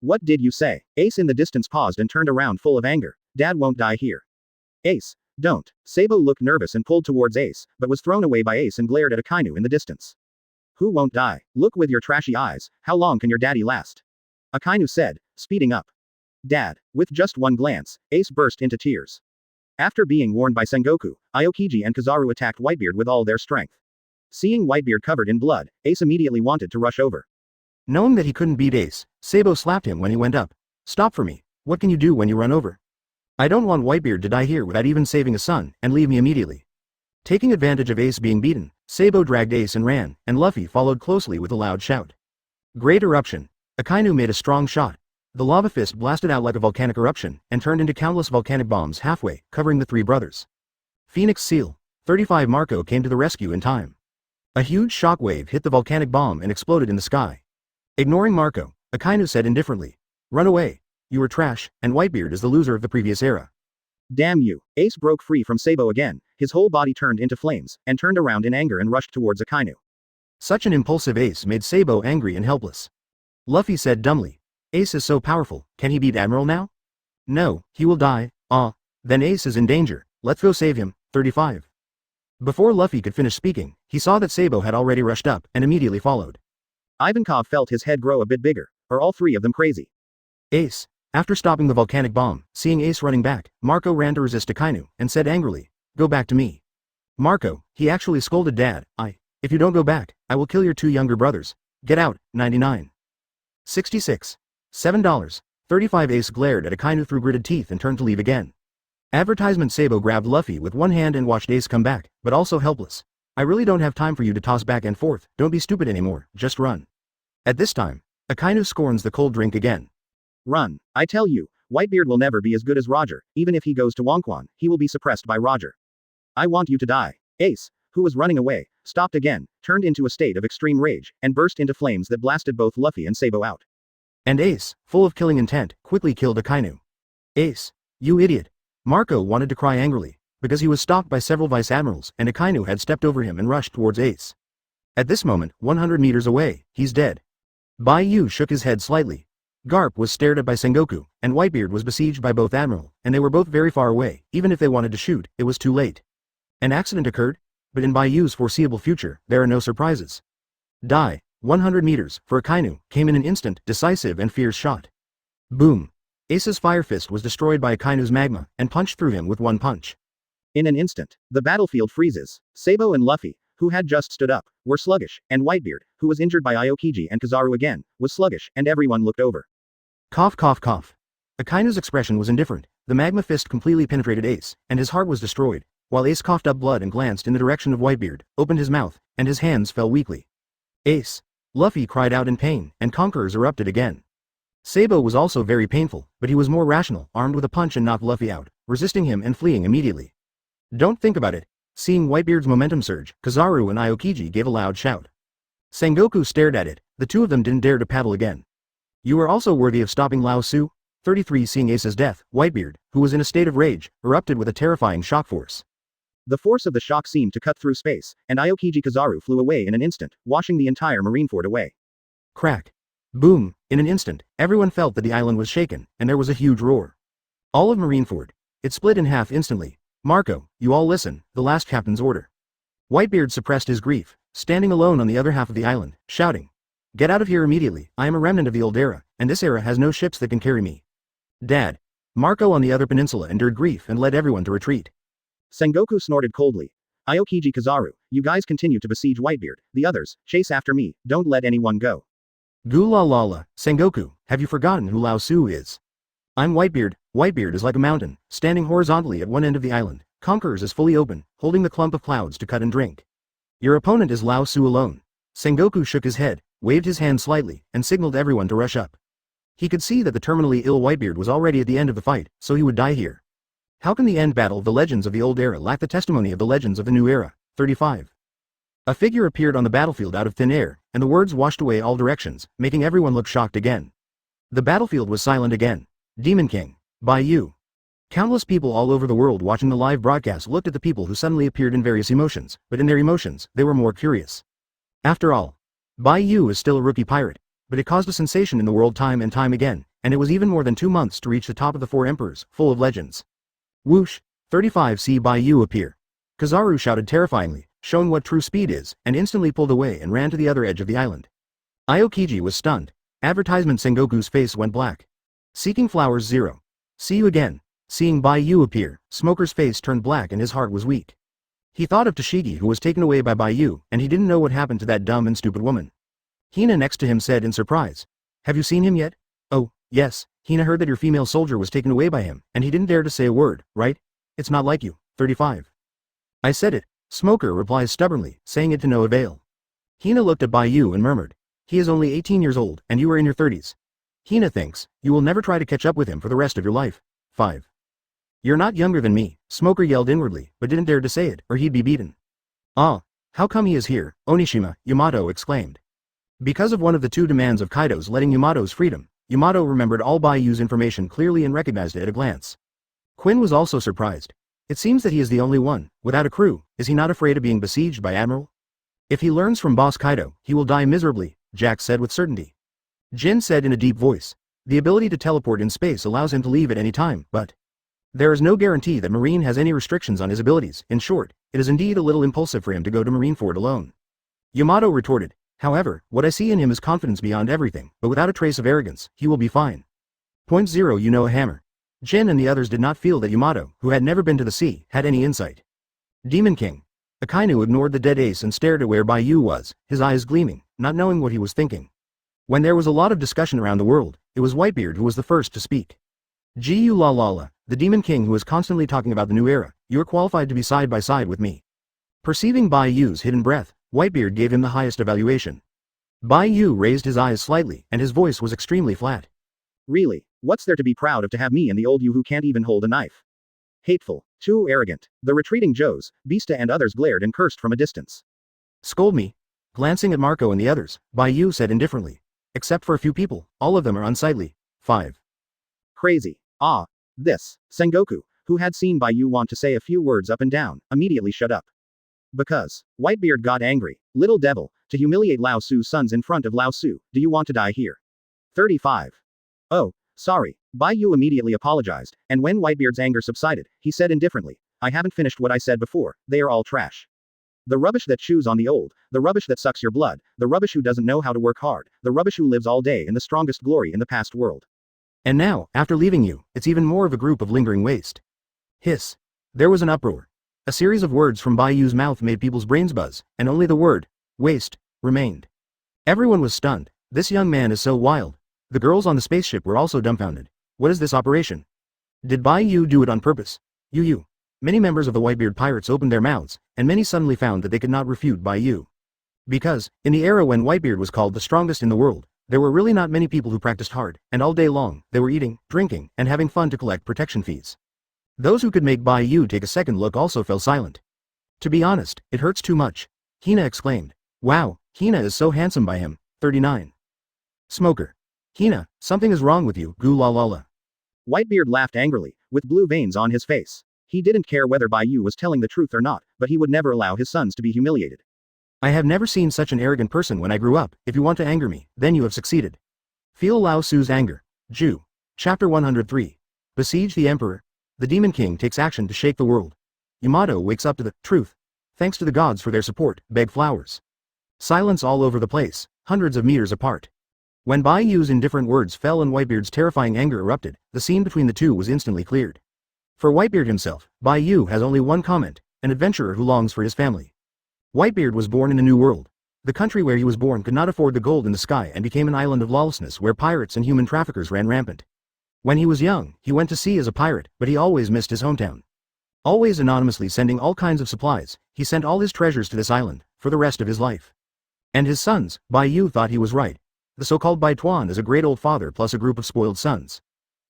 What did you say? Ace in the distance paused and turned around full of anger. Dad won't die here. Ace, don't. Sabo looked nervous and pulled towards Ace, but was thrown away by Ace and glared at Akainu in the distance. Who won't die? Look with your trashy eyes, how long can your daddy last? Akainu said, speeding up. Dad. With just one glance, Ace burst into tears. After being warned by Sengoku, Aokiji and Kizaru attacked Whitebeard with all their strength. Seeing Whitebeard covered in blood, Ace immediately wanted to rush over. Knowing that he couldn't beat Ace, Sabo slapped him when he went up. Stop for me. What can you do when you run over? I don't want Whitebeard to die here without even saving a son, and leave me immediately. Taking advantage of Ace being beaten, Sabo dragged Ace and ran, and Luffy followed closely with a loud shout. Great eruption. Akainu made a strong shot. The lava fist blasted out like a volcanic eruption, and turned into countless volcanic bombs halfway, covering the three brothers. Phoenix Seal. 35 Marco came to the rescue in time. A huge shockwave hit the volcanic bomb and exploded in the sky. Ignoring Marco, Akainu said indifferently, "Run away. You were trash, and Whitebeard is the loser of the previous era." Damn you. Ace broke free from Sabo again, his whole body turned into flames, and turned around in anger and rushed towards Akainu. Such an impulsive Ace made Sabo angry and helpless. Luffy said dumbly, "Ace is so powerful, can he beat Admiral now?" "No, he will die." Then Ace is in danger, let's go save him." 35. Before Luffy could finish speaking, he saw that Sabo had already rushed up, and immediately followed. Ivankov felt his head grow a bit bigger. Are all three of them crazy? Ace. After stopping the volcanic bomb, seeing Ace running back, Marco ran to resist Akainu, and said angrily, "Go back to me." Marco, he actually scolded Dad, if you don't go back, I will kill your two younger brothers. Get out." 99. 66. $7. 35 Ace glared at Akainu through gritted teeth and turned to leave again. Advertisement Sabo grabbed Luffy with one hand and watched Ace come back, but also helpless. "I really don't have time for you to toss back and forth, don't be stupid anymore, just run." At this time, Akainu scorns the cold drink again. "Run. I tell you, Whitebeard will never be as good as Roger, even if he goes to Wonquan, he will be suppressed by Roger. I want you to die." Ace, who was running away, stopped again, turned into a state of extreme rage, and burst into flames that blasted both Luffy and Sabo out. And Ace, full of killing intent, quickly killed Akainu. "Ace, you idiot." Marco wanted to cry angrily, because he was stopped by several vice admirals, and Akainu had stepped over him and rushed towards Ace. At this moment, 100 meters away, he's dead. Bai Yu shook his head slightly. Garp was stared at by Sengoku, and Whitebeard was besieged by both admiral, and they were both very far away. Even if they wanted to shoot, it was too late. An accident occurred, but in Bai Yu's foreseeable future, there are no surprises. Die. 100 meters, for Akainu, came in an instant, decisive and fierce shot. Boom. Ace's fire fist was destroyed by Akainu's magma, and punched through him with one punch. In an instant, the battlefield freezes. Sabo and Luffy, who had just stood up, were sluggish, and Whitebeard, who was injured by Aokiji and Kizaru again, was sluggish, and everyone looked over. Cough cough cough. Akainu's expression was indifferent. The magma fist completely penetrated Ace, and his heart was destroyed, while Ace coughed up blood and glanced in the direction of Whitebeard, opened his mouth, and his hands fell weakly. Ace. Luffy cried out in pain, and conquerors erupted again. Sabo was also very painful, but he was more rational, armed with a punch and knocked Luffy out, resisting him and fleeing immediately. Don't think about it. Seeing Whitebeard's momentum surge, Kizaru and Aokiji gave a loud shout. Sengoku stared at it. The two of them didn't dare to paddle again. You are also worthy of stopping Lao Su. 33 Seeing Ace's death, Whitebeard, who was in a state of rage, erupted with a terrifying shock force. The force of the shock seemed to cut through space, and Aokiji Kizaru flew away in an instant, washing the entire Marineford away. Crack. Boom. In an instant, everyone felt that the island was shaken, and there was a huge roar. All of Marineford. It split in half instantly. Marco, you all listen, the last captain's order. Whitebeard suppressed his grief, standing alone on the other half of the island, shouting. Get out of here immediately, I am a remnant of the old era, and this era has no ships that can carry me. Dad. Marco on the other peninsula endured grief and led everyone to retreat. Sengoku snorted coldly. Aokiji Kizaru, you guys continue to besiege Whitebeard, the others, chase after me, don't let anyone go. Goo la la la, Sengoku, have you forgotten who Lao Su is? I'm Whitebeard. Whitebeard is like a mountain, standing horizontally at one end of the island. Conquerors is fully open, holding the clump of clouds to cut and drink. Your opponent is Lao Su alone. Sengoku shook his head, waved his hand slightly, and signaled everyone to rush up. He could see that the terminally ill Whitebeard was already at the end of the fight, so he would die here. How can the end battle of the legends of the old era lack the testimony of the legends of the new era? 35. A figure appeared on the battlefield out of thin air, and the words washed away all directions, making everyone look shocked again. The battlefield was silent again. Demon King. Bai Yu. Countless people all over the world watching the live broadcast looked at the people who suddenly appeared in various emotions, but in their emotions, they were more curious. After all, Bai Yu is still a rookie pirate, but it caused a sensation in the world time and time again, and it was even more than 2 months to reach the top of the 4 emperors, full of legends. Whoosh. 35 See Bai Yu appear. Kizaru shouted terrifyingly, showing what true speed is, and instantly pulled away and ran to the other edge of the island. Aokiji was stunned. Advertisement Sengoku's face went black. Seeking Flowers 0. See you again. Seeing Bai Yu appear, Smoker's face turned black and his heart was weak. He thought of Tashigi who was taken away by Bayou, and he didn't know what happened to that dumb and stupid woman. Hina next to him said in surprise. Have you seen him yet? Oh, yes, Hina heard that your female soldier was taken away by him, and he didn't dare to say a word, right? It's not like you. 35. I said it, Smoker replies stubbornly, saying it to no avail. Hina looked at Bayou and murmured. He is only 18 years old, and you are in your 30s. Hina thinks, you will never try to catch up with him for the rest of your life. 5. You're not younger than me, Smoker yelled inwardly, but didn't dare to say it, or he'd be beaten. Ah, how come he is here, Onishima, Yamato exclaimed. Because of one of the two demands of Kaido's letting Yamato's freedom, Yamato remembered all Bayou's information clearly and recognized it at a glance. Quinn was also surprised. It seems that he is the only one, without a crew. Is he not afraid of being besieged by Admiral? If he learns from Boss Kaido, he will die miserably, Jack said with certainty. Jin said in a deep voice. The ability to teleport in space allows him to leave at any time, but there is no guarantee that Marine has any restrictions on his abilities. In short, it is indeed a little impulsive for him to go to Marineford alone. Yamato retorted. However, what I see in him is confidence beyond everything, but without a trace of arrogance, he will be fine. Point 0 You know a hammer. Jin and the others did not feel that Yamato, who had never been to the sea, had any insight. Demon King. Akainu ignored the dead ace and stared at where Bayou was, his eyes gleaming, not knowing what he was thinking. When there was a lot of discussion around the world, it was Whitebeard who was the first to speak. Gu la la la, the Demon King who is constantly talking about the new era, you are qualified to be side by side with me. Perceiving Bayou's hidden breath, Whitebeard gave him the highest evaluation. Bayou raised his eyes slightly, and his voice was extremely flat. Really, what's there to be proud of to have me and the old you who can't even hold a knife? Hateful, too arrogant. The retreating Joes, Beasta and others glared and cursed from a distance. Scold me. Glancing at Marco and the others, Bayou said indifferently. Except for a few people, all of them are unsightly. 5. Crazy. Ah. This. Sengoku, who had seen Bayou want to say a few words up and down, immediately shut up. Because. Whitebeard got angry. Little devil, to humiliate Lao Su's sons in front of Lao Su, do you want to die here? 35. Oh, sorry. Bayou immediately apologized, and when Whitebeard's anger subsided, he said indifferently, I haven't finished what I said before, they are all trash. The rubbish that chews on the old, the rubbish that sucks your blood, the rubbish who doesn't know how to work hard, the rubbish who lives all day in the strongest glory in the past world. And now, after leaving you, it's even more of a group of lingering waste. Hiss. There was an uproar. A series of words from Bayou's mouth made people's brains buzz, and only the word, waste, remained. Everyone was stunned. This young man is so wild. The girls on the spaceship were also dumbfounded. What is this operation? Did Bayou do it on purpose? You. Many members of the Whitebeard pirates opened their mouths, and many suddenly found that they could not refute Bayou. Because, in the era when Whitebeard was called the strongest in the world, there were really not many people who practiced hard, and all day long, they were eating, drinking, and having fun to collect protection fees. Those who could make Bayou take a second look also fell silent. To be honest, it hurts too much. Hina exclaimed. Wow, Hina is so handsome by him. 39. Smoker. Hina, something is wrong with you, Gu la la la. Whitebeard laughed angrily, with blue veins on his face. He didn't care whether Bayou was telling the truth or not, but he would never allow his sons to be humiliated. I have never seen such an arrogant person when I grew up. If you want to anger me, then you have succeeded. Feel Lao Su's anger. Ju. Chapter 103. Besiege the Emperor. The Demon King takes action to shake the world. Yamato wakes up to the truth. Thanks to the gods for their support, beg flowers. Silence all over the place, hundreds of meters apart. When Bayou's indifferent words fell and Whitebeard's terrifying anger erupted, the scene between the two was instantly cleared. For Whitebeard himself, Bayou has only one comment, an adventurer who longs for his family. Whitebeard was born in a new world. The country where he was born could not afford the gold in the sky and became an island of lawlessness where pirates and human traffickers ran rampant. When he was young, he went to sea as a pirate, but he always missed his hometown. Always anonymously sending all kinds of supplies, he sent all his treasures to this island, for the rest of his life. And his sons, Bayou thought he was right. The so-called Bai Tuan is a great old father plus a group of spoiled sons.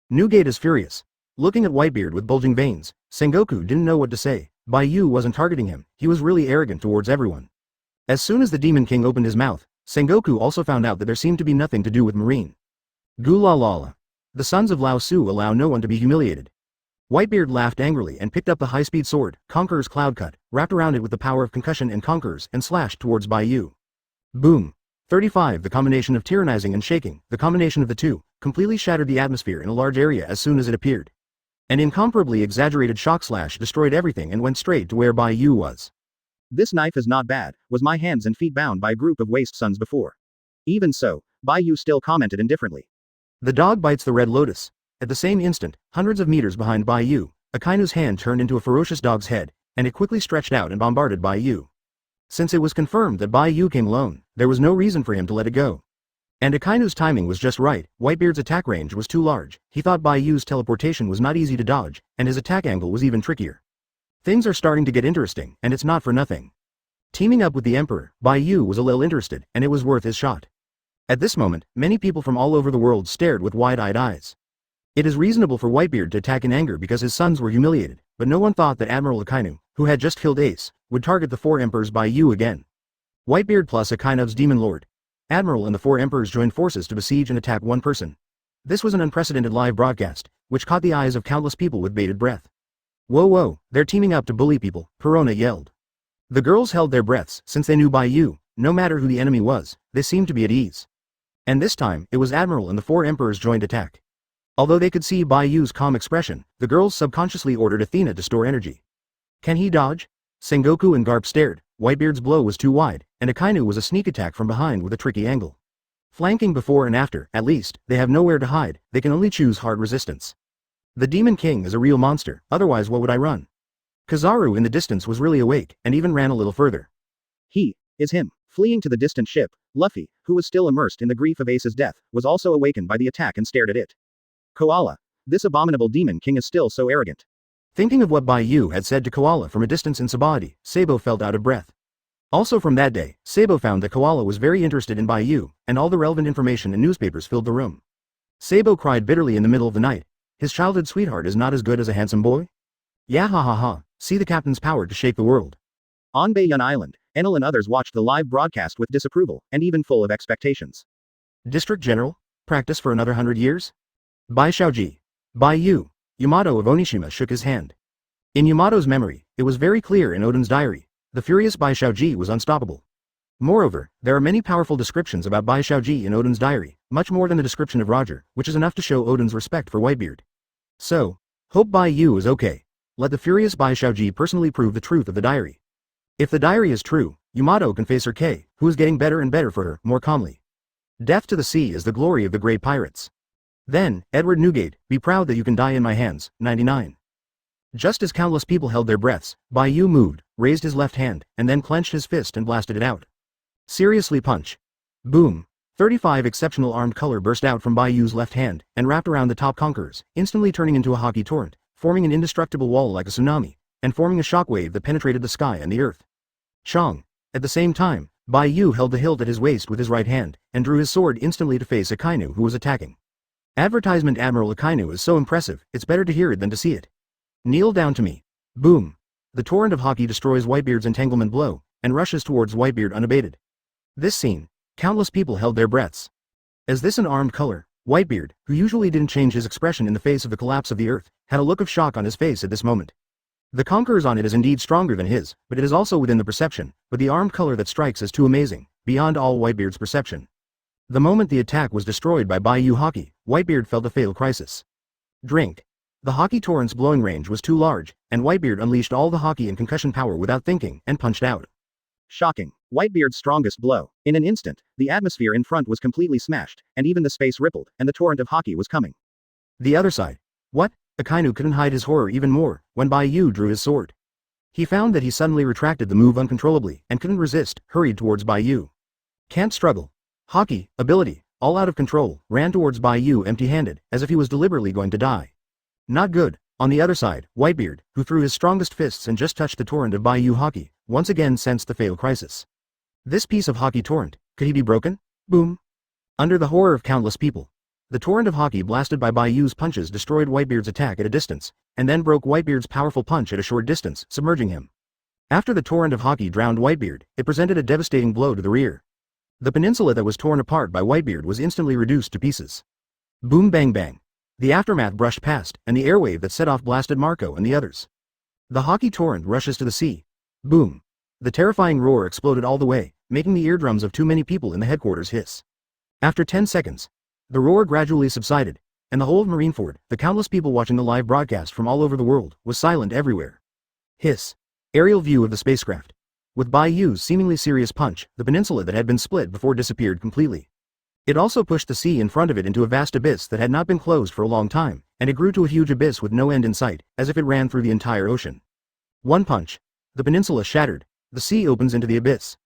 Newgate is furious. Looking at Whitebeard with bulging veins, Sengoku didn't know what to say. Bayou wasn't targeting him, he was really arrogant towards everyone. As soon as the Demon King opened his mouth, Sengoku also found out that there seemed to be nothing to do with Marine. Gulalala. The sons of Lao Su allow no one to be humiliated. Whitebeard laughed angrily and picked up the high-speed sword, Conqueror's Cloud Cut, wrapped around it with the power of concussion and conquerors, and slashed towards Bayou. Boom. 35 The combination of tyrannizing and shaking, the combination of the two, completely shattered the atmosphere in a large area as soon as it appeared. An incomparably exaggerated shock slash destroyed everything and went straight to where Bayou was. This knife is not bad, was my hands and feet bound by a group of waste sons before. Even so, Bayou still commented indifferently. The dog bites the red lotus. At the same instant, hundreds of meters behind Bayou, Akainu's hand turned into a ferocious dog's head, and it quickly stretched out and bombarded Bai Yu. Since it was confirmed that Bai Yu came alone, there was no reason for him to let it go. And Akainu's timing was just right. Whitebeard's attack range was too large. He thought Bai Yu's teleportation was not easy to dodge, and his attack angle was even trickier. Things are starting to get interesting, and it's not for nothing. Teaming up with the Emperor, Bai Yu was a little interested, and it was worth his shot. At this moment, many people from all over the world stared with wide-eyed eyes. It is reasonable for Whitebeard to attack in anger because his sons were humiliated, but no one thought that Admiral Akainu, who had just killed Ace, would target the four emperors Bai Yu again. Whitebeard plus Akainu's Demon Lord, Admiral and the four emperors joined forces to besiege and attack one person. This was an unprecedented live broadcast, which caught the eyes of countless people with bated breath. Whoa whoa, they're teaming up to bully people, Perona yelled. The girls held their breaths since they knew Bai Yu, no matter who the enemy was, they seemed to be at ease. And this time, it was Admiral and the four emperors joined attack. Although they could see Bai Yu's calm expression, the girls subconsciously ordered Athena to store energy. Can he dodge? Sengoku and Garp stared. Whitebeard's blow was too wide, and Akainu was a sneak attack from behind with a tricky angle. Flanking before and after, at least, they have nowhere to hide, they can only choose hard resistance. The Demon King is a real monster, otherwise what would I run? Kizaru in the distance was really awake, and even ran a little further. He is him. Fleeing to the distant ship, Luffy, who was still immersed in the grief of Ace's death, was also awakened by the attack and stared at it. Koala. This abominable Demon King is still so arrogant. Thinking of what Bai Yu had said to Koala from a distance in Sabody, Sabo felt out of breath. Also from that day, Sabo found that Koala was very interested in Bai Yu, and all the relevant information and newspapers filled the room. Sabo cried bitterly in the middle of the night. His childhood sweetheart is not as good as a handsome boy? Yeah ha ha ha, see the captain's power to shake the world. On Bayou Island, Enel and others watched the live broadcast with disapproval, and even full of expectations. District General? Practice for another 100 years? Bai Xiaoji. Bai Yu. Yamato of Onishima shook his hand. In Yamato's memory, it was very clear in Oden's diary, the furious Bai Xiaoji was unstoppable. Moreover, there are many powerful descriptions about Bai Xiaoji in Oden's diary, much more than the description of Roger, which is enough to show Oden's respect for Whitebeard. So, hope Bai Yu is okay. Let the furious Bai Xiaoji personally prove the truth of the diary. If the diary is true, Yamato can face her K, who is getting better and better for her, more calmly. Death to the sea is the glory of the great pirates. Then, Edward Newgate, be proud that you can die in my hands, 99. Just as countless people held their breaths, Bai Yu moved, raised his left hand, and then clenched his fist and blasted it out. Seriously punch. Boom. 35 exceptional armed color burst out from Bai Yu's left hand, and wrapped around the top conquerors, instantly turning into a hockey torrent, forming an indestructible wall like a tsunami, and forming a shockwave that penetrated the sky and the earth. Chong. At the same time, Bai Yu held the hilt at his waist with his right hand, and drew his sword instantly to face Akainu who was attacking. Advertisement Admiral Akainu is so impressive, it's better to hear it than to see it. Kneel down to me. Boom. The torrent of hockey destroys Whitebeard's entanglement blow, and rushes towards Whitebeard unabated. This scene, countless people held their breaths. As this an armed color, Whitebeard, who usually didn't change his expression in the face of the collapse of the earth, had a look of shock on his face at this moment. The conquerors on it is indeed stronger than his, but it is also within the perception, but the armed color that strikes is too amazing, beyond all Whitebeard's perception. The moment the attack was destroyed by Bai Yu hockey, Whitebeard felt a fatal crisis. Drink. The hockey torrent's blowing range was too large, and Whitebeard unleashed all the hockey and concussion power without thinking, and punched out. Shocking. Whitebeard's strongest blow. In an instant, the atmosphere in front was completely smashed, and even the space rippled, and the torrent of hockey was coming. The other side. What? Akainu couldn't hide his horror even more, when Bai Yu drew his sword. He found that he suddenly retracted the move uncontrollably, and couldn't resist, hurried towards Bai Yu. Can't struggle. Hockey, ability, all out of control, ran towards Bai Yu empty-handed, as if he was deliberately going to die. Not good. On the other side, Whitebeard, who threw his strongest fists and just touched the torrent of Bai Yu hockey, once again sensed the fatal crisis. This piece of hockey torrent, could he be broken? Boom. Under the horror of countless people, the torrent of hockey blasted by Bai Yu's punches destroyed Whitebeard's attack at a distance, and then broke Whitebeard's powerful punch at a short distance, submerging him. After the torrent of hockey drowned Whitebeard, it presented a devastating blow to the rear. The peninsula that was torn apart by Whitebeard was instantly reduced to pieces. Boom bang bang. The aftermath brushed past, and the airwave that set off blasted Marco and the others. The hockey torrent rushes to the sea. Boom. The terrifying roar exploded all the way, making the eardrums of too many people in the headquarters hiss. After 10 seconds, the roar gradually subsided, and the whole of Marineford, the countless people watching the live broadcast from all over the world, was silent everywhere. Hiss. Aerial view of the spacecraft. With Bai Yu's seemingly serious punch, the peninsula that had been split before disappeared completely. It also pushed the sea in front of it into a vast abyss that had not been closed for a long time, and it grew to a huge abyss with no end in sight, as if it ran through the entire ocean. One punch. The peninsula shattered. The sea opens into the abyss.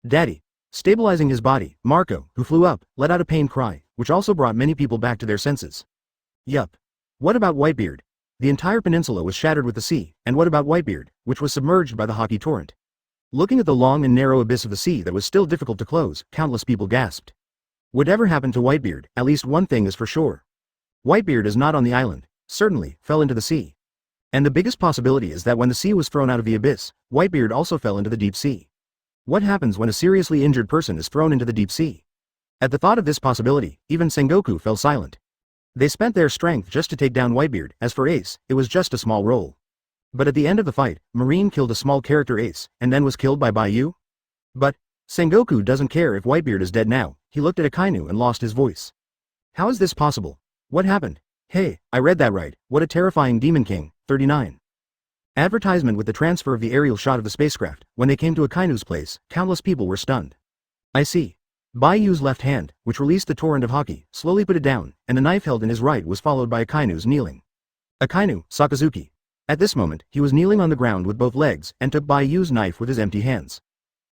Daddy. Stabilizing his body, Marco, who flew up, let out a pained cry, which also brought many people back to their senses. Yup. What about Whitebeard? The entire peninsula was shattered with the sea, and what about Whitebeard, which was submerged by the Haki torrent? Looking at the long and narrow abyss of the sea that was still difficult to close, countless people gasped. Whatever happened to Whitebeard, at least one thing is for sure. Whitebeard is not on the island, certainly, fell into the sea. And the biggest possibility is that when the sea was thrown out of the abyss, Whitebeard also fell into the deep sea. What happens when a seriously injured person is thrown into the deep sea? At the thought of this possibility, even Sengoku fell silent. They spent their strength just to take down Whitebeard. As for Ace, it was just a small role. But at the end of the fight, Marine killed a small character Ace, and then was killed by Bai Yu? But Sengoku doesn't care if Whitebeard is dead now. He looked at Akainu and lost his voice. How is this possible? What happened? Hey, I read that right. What a terrifying Demon King. 39. Advertisement with the transfer of the aerial shot of the spacecraft. When they came to Akainu's place, countless people were stunned. I see. Bai Yu's left hand, which released the torrent of Haki, slowly put it down, and the knife held in his right was followed by Akainu's kneeling. Akainu, Sakazuki. At this moment, he was kneeling on the ground with both legs, and took Bai Yu's knife with his empty hands.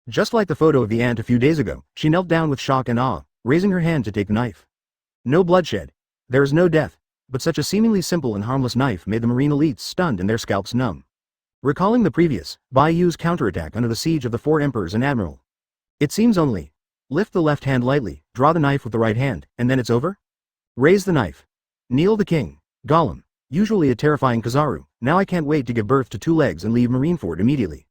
Just like the photo of the ant a few days ago, she knelt down with shock and awe, raising her hand to take the knife. No bloodshed. There is no death, but such a seemingly simple and harmless knife made the Marine elites stunned and their scalps numb. Recalling the previous, Bai Yu's counterattack under the siege of the four emperors and admiral. It seems only. Lift the left hand lightly, draw the knife with the right hand, and then it's over? Raise the knife. Kneel the king. Gollum. Usually a terrifying Kizaru, now I can't wait to give birth to two legs and leave Marineford immediately.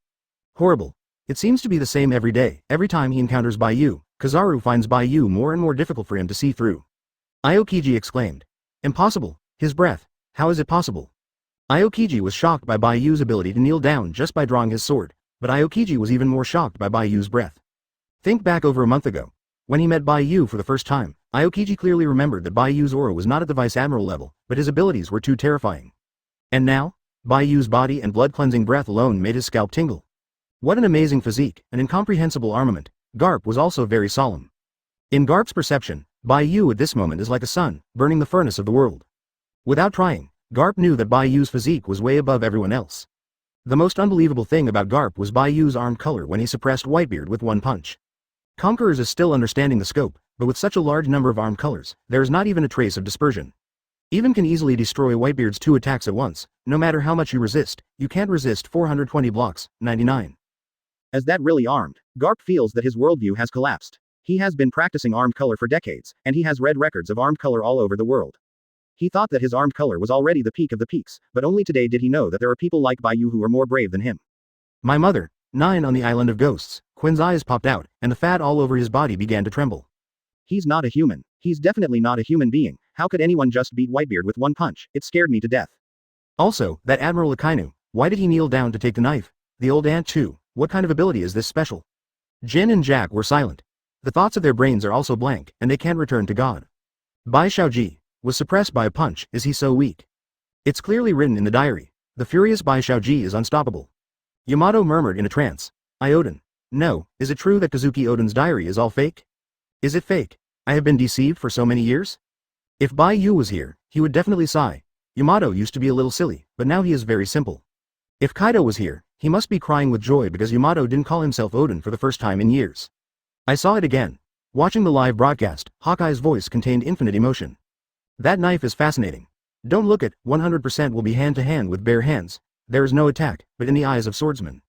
Horrible. It seems to be the same every day. Every time he encounters Bai Yu, Kizaru finds Bai Yu more and more difficult for him to see through. Aokiji exclaimed. Impossible. His breath. How is it possible? Aokiji was shocked by Bai Yu's ability to kneel down just by drawing his sword, but Aokiji was even more shocked by Bai Yu's breath. Think back over a month ago. When he met Bai Yu for the first time, Aokiji clearly remembered that Bai Yu's aura was not at the vice admiral level, but his abilities were too terrifying. And now? Bai Yu's body and blood-cleansing breath alone made his scalp tingle. What an amazing physique, an incomprehensible armament. Garp was also very solemn. In Garp's perception, Bai Yu at this moment is like a sun, burning the furnace of the world. Without trying, Garp knew that Bai Yu's physique was way above everyone else. The most unbelievable thing about Garp was Bai Yu's arm color when he suppressed Whitebeard with one punch. Conquerors is still understanding the scope, but with such a large number of arm colors, there is not even a trace of dispersion. Even can easily destroy Whitebeard's two attacks at once, no matter how much you resist, you can't resist 420 blocks, 99. As that really armed, Garp feels that his worldview has collapsed. He has been practicing armed color for decades, and he has read records of armed color all over the world. He thought that his armed color was already the peak of the peaks, but only today did he know that there are people like Bai Yu who are more brave than him. My mother, 9 on the island of ghosts. Quinn's eyes popped out, and the fat all over his body began to tremble. He's not a human. He's definitely not a human being. How could anyone just beat Whitebeard with one punch? It scared me to death. Also, that Admiral Akainu, why did he kneel down to take the knife? The old ant too, what kind of ability is this special? Jin and Jack were silent. The thoughts of their brains are also blank, and they can't return to God. Bai Shaoji was suppressed by a punch. Is he so weak? It's clearly written in the diary. The furious Bai Shaoji is unstoppable. Yamato murmured in a trance. Ioden. No, is it true that Kazuki Oden's diary is all fake? Is it fake? I have been deceived for so many years? If Bai Yu was here, he would definitely sigh. Yamato used to be a little silly, but now he is very simple. If Kaido was here, he must be crying with joy because Yamato didn't call himself Oden for the first time in years. I saw it again. Watching the live broadcast, Hawkeye's voice contained infinite emotion. That knife is fascinating. Don't look at, 100% will be hand to hand with bare hands. There is no attack, but in the eyes of swordsmen.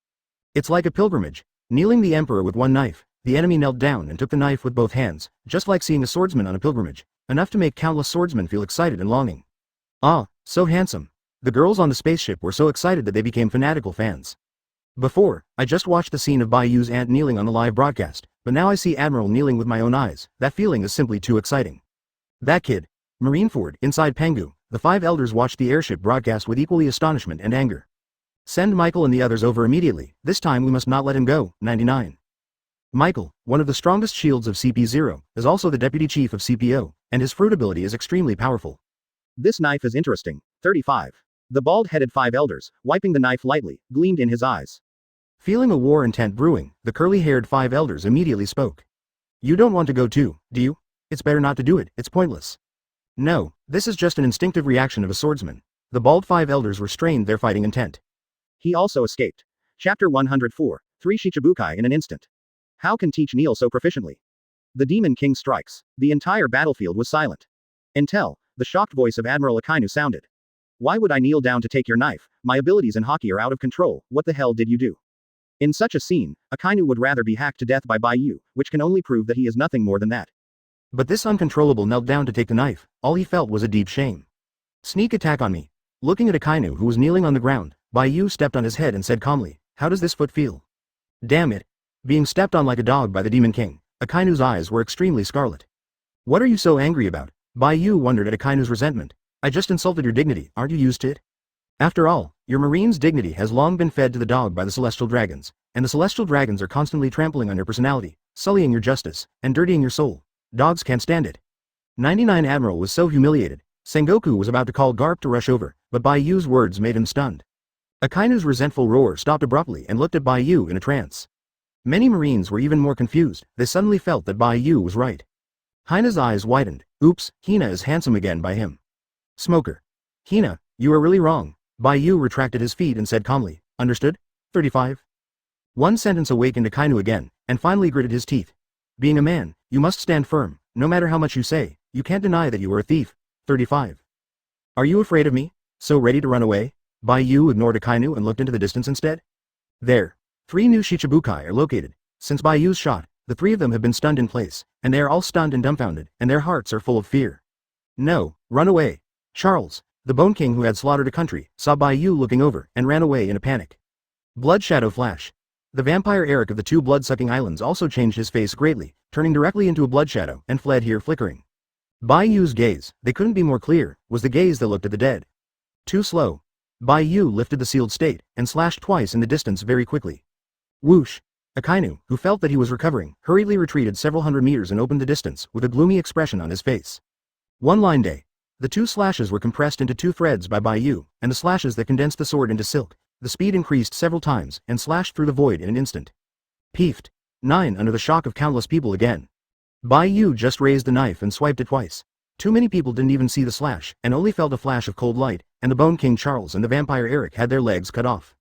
It's like a pilgrimage. Kneeling the emperor with one knife, the enemy knelt down and took the knife with both hands, just like seeing a swordsman on a pilgrimage, enough to make countless swordsmen feel excited and longing. Ah, so handsome. The girls on the spaceship were so excited that they became fanatical fans. Before, I just watched the scene of Bai Yu's aunt kneeling on the live broadcast, but now I see Admiral kneeling with my own eyes. That feeling is simply too exciting. That kid. Marineford, inside Pengu, the 5 elders watched the airship broadcast with equally astonishment and anger. Send Michael and the others over immediately. This time we must not let him go. 99. Michael, one of the strongest shields of CP0, is also the deputy chief of CPO, and his fruit ability is extremely powerful. This knife is interesting. 35. The bald-headed 5 elders, wiping the knife lightly, gleamed in his eyes. Feeling a war intent brewing, the curly-haired 5 elders immediately spoke. You don't want to go too, do you? It's better not to do it, it's pointless. No, this is just an instinctive reaction of a swordsman. The bald 5 elders restrained their fighting intent. He also escaped. Chapter 104. 3 Shichibukai in an instant. How can teach kneel so proficiently? The Demon King strikes. The entire battlefield was silent. Until, the shocked voice of Admiral Akainu sounded. Why would I kneel down to take your knife? My abilities in hockey are out of control, what the hell did you do? In such a scene, Akainu would rather be hacked to death by Bai Yu, which can only prove that he is nothing more than that. But this uncontrollable knelt down to take the knife, all he felt was a deep shame. Sneak attack on me. Looking at Akainu who was kneeling on the ground, Bai Yu stepped on his head and said calmly, how does this foot feel? Damn it. Being stepped on like a dog by the Demon King, Akainu's eyes were extremely scarlet. What are you so angry about? Bai Yu wondered at Akainu's resentment. I just insulted your dignity, aren't you used to it? After all, your marine's dignity has long been fed to the dog by the celestial dragons, and the celestial dragons are constantly trampling on your personality, sullying your justice, and dirtying your soul. Dogs can't stand it. 99 Admiral was so humiliated. Sengoku was about to call Garp to rush over, but Bai Yu's words made him stunned. Akainu's resentful roar stopped abruptly and looked at Bai Yu in a trance. Many marines were even more confused. They suddenly felt that Bai Yu was right. Hina's eyes widened. Oops, Hina is handsome again by him. Smoker. Hina, you are really wrong. Bai Yu retracted his feet and said calmly, understood? 35. One sentence awakened Akainu again, and finally gritted his teeth. Being a man, you must stand firm, no matter how much you say, you can't deny that you are a thief. 35. Are you afraid of me? So ready to run away? Bai Yu ignored Akainu and looked into the distance instead. There. 3 new Shichibukai are located. Since Bai Yu's shot, the 3 of them have been stunned in place, and they are all stunned and dumbfounded, and their hearts are full of fear. No, run away. Charles, the Bone King who had slaughtered a country, saw Bai Yu looking over, and ran away in a panic. Blood Shadow Flash. The vampire Eric of the 2 blood-sucking islands also changed his face greatly, turning directly into a blood shadow, and fled here flickering. Bai Yu's gaze, they couldn't be more clear, was the gaze that looked at the dead. Too slow. Bai Yu lifted the sealed state, and slashed twice in the distance very quickly. Whoosh! Akainu, who felt that he was recovering, hurriedly retreated several hundred meters and opened the distance, with a gloomy expression on his face. One line day. The 2 slashes were compressed into 2 threads by Bai Yu, and the slashes that condensed the sword into silk. The speed increased several times, and slashed through the void in an instant. Peefed. 9 under the shock of countless people again. Bai Yu just raised the knife and swiped it twice. Too many people didn't even see the slash, and only felt a flash of cold light, and the Bone King Charles and the Vampire Eric had their legs cut off.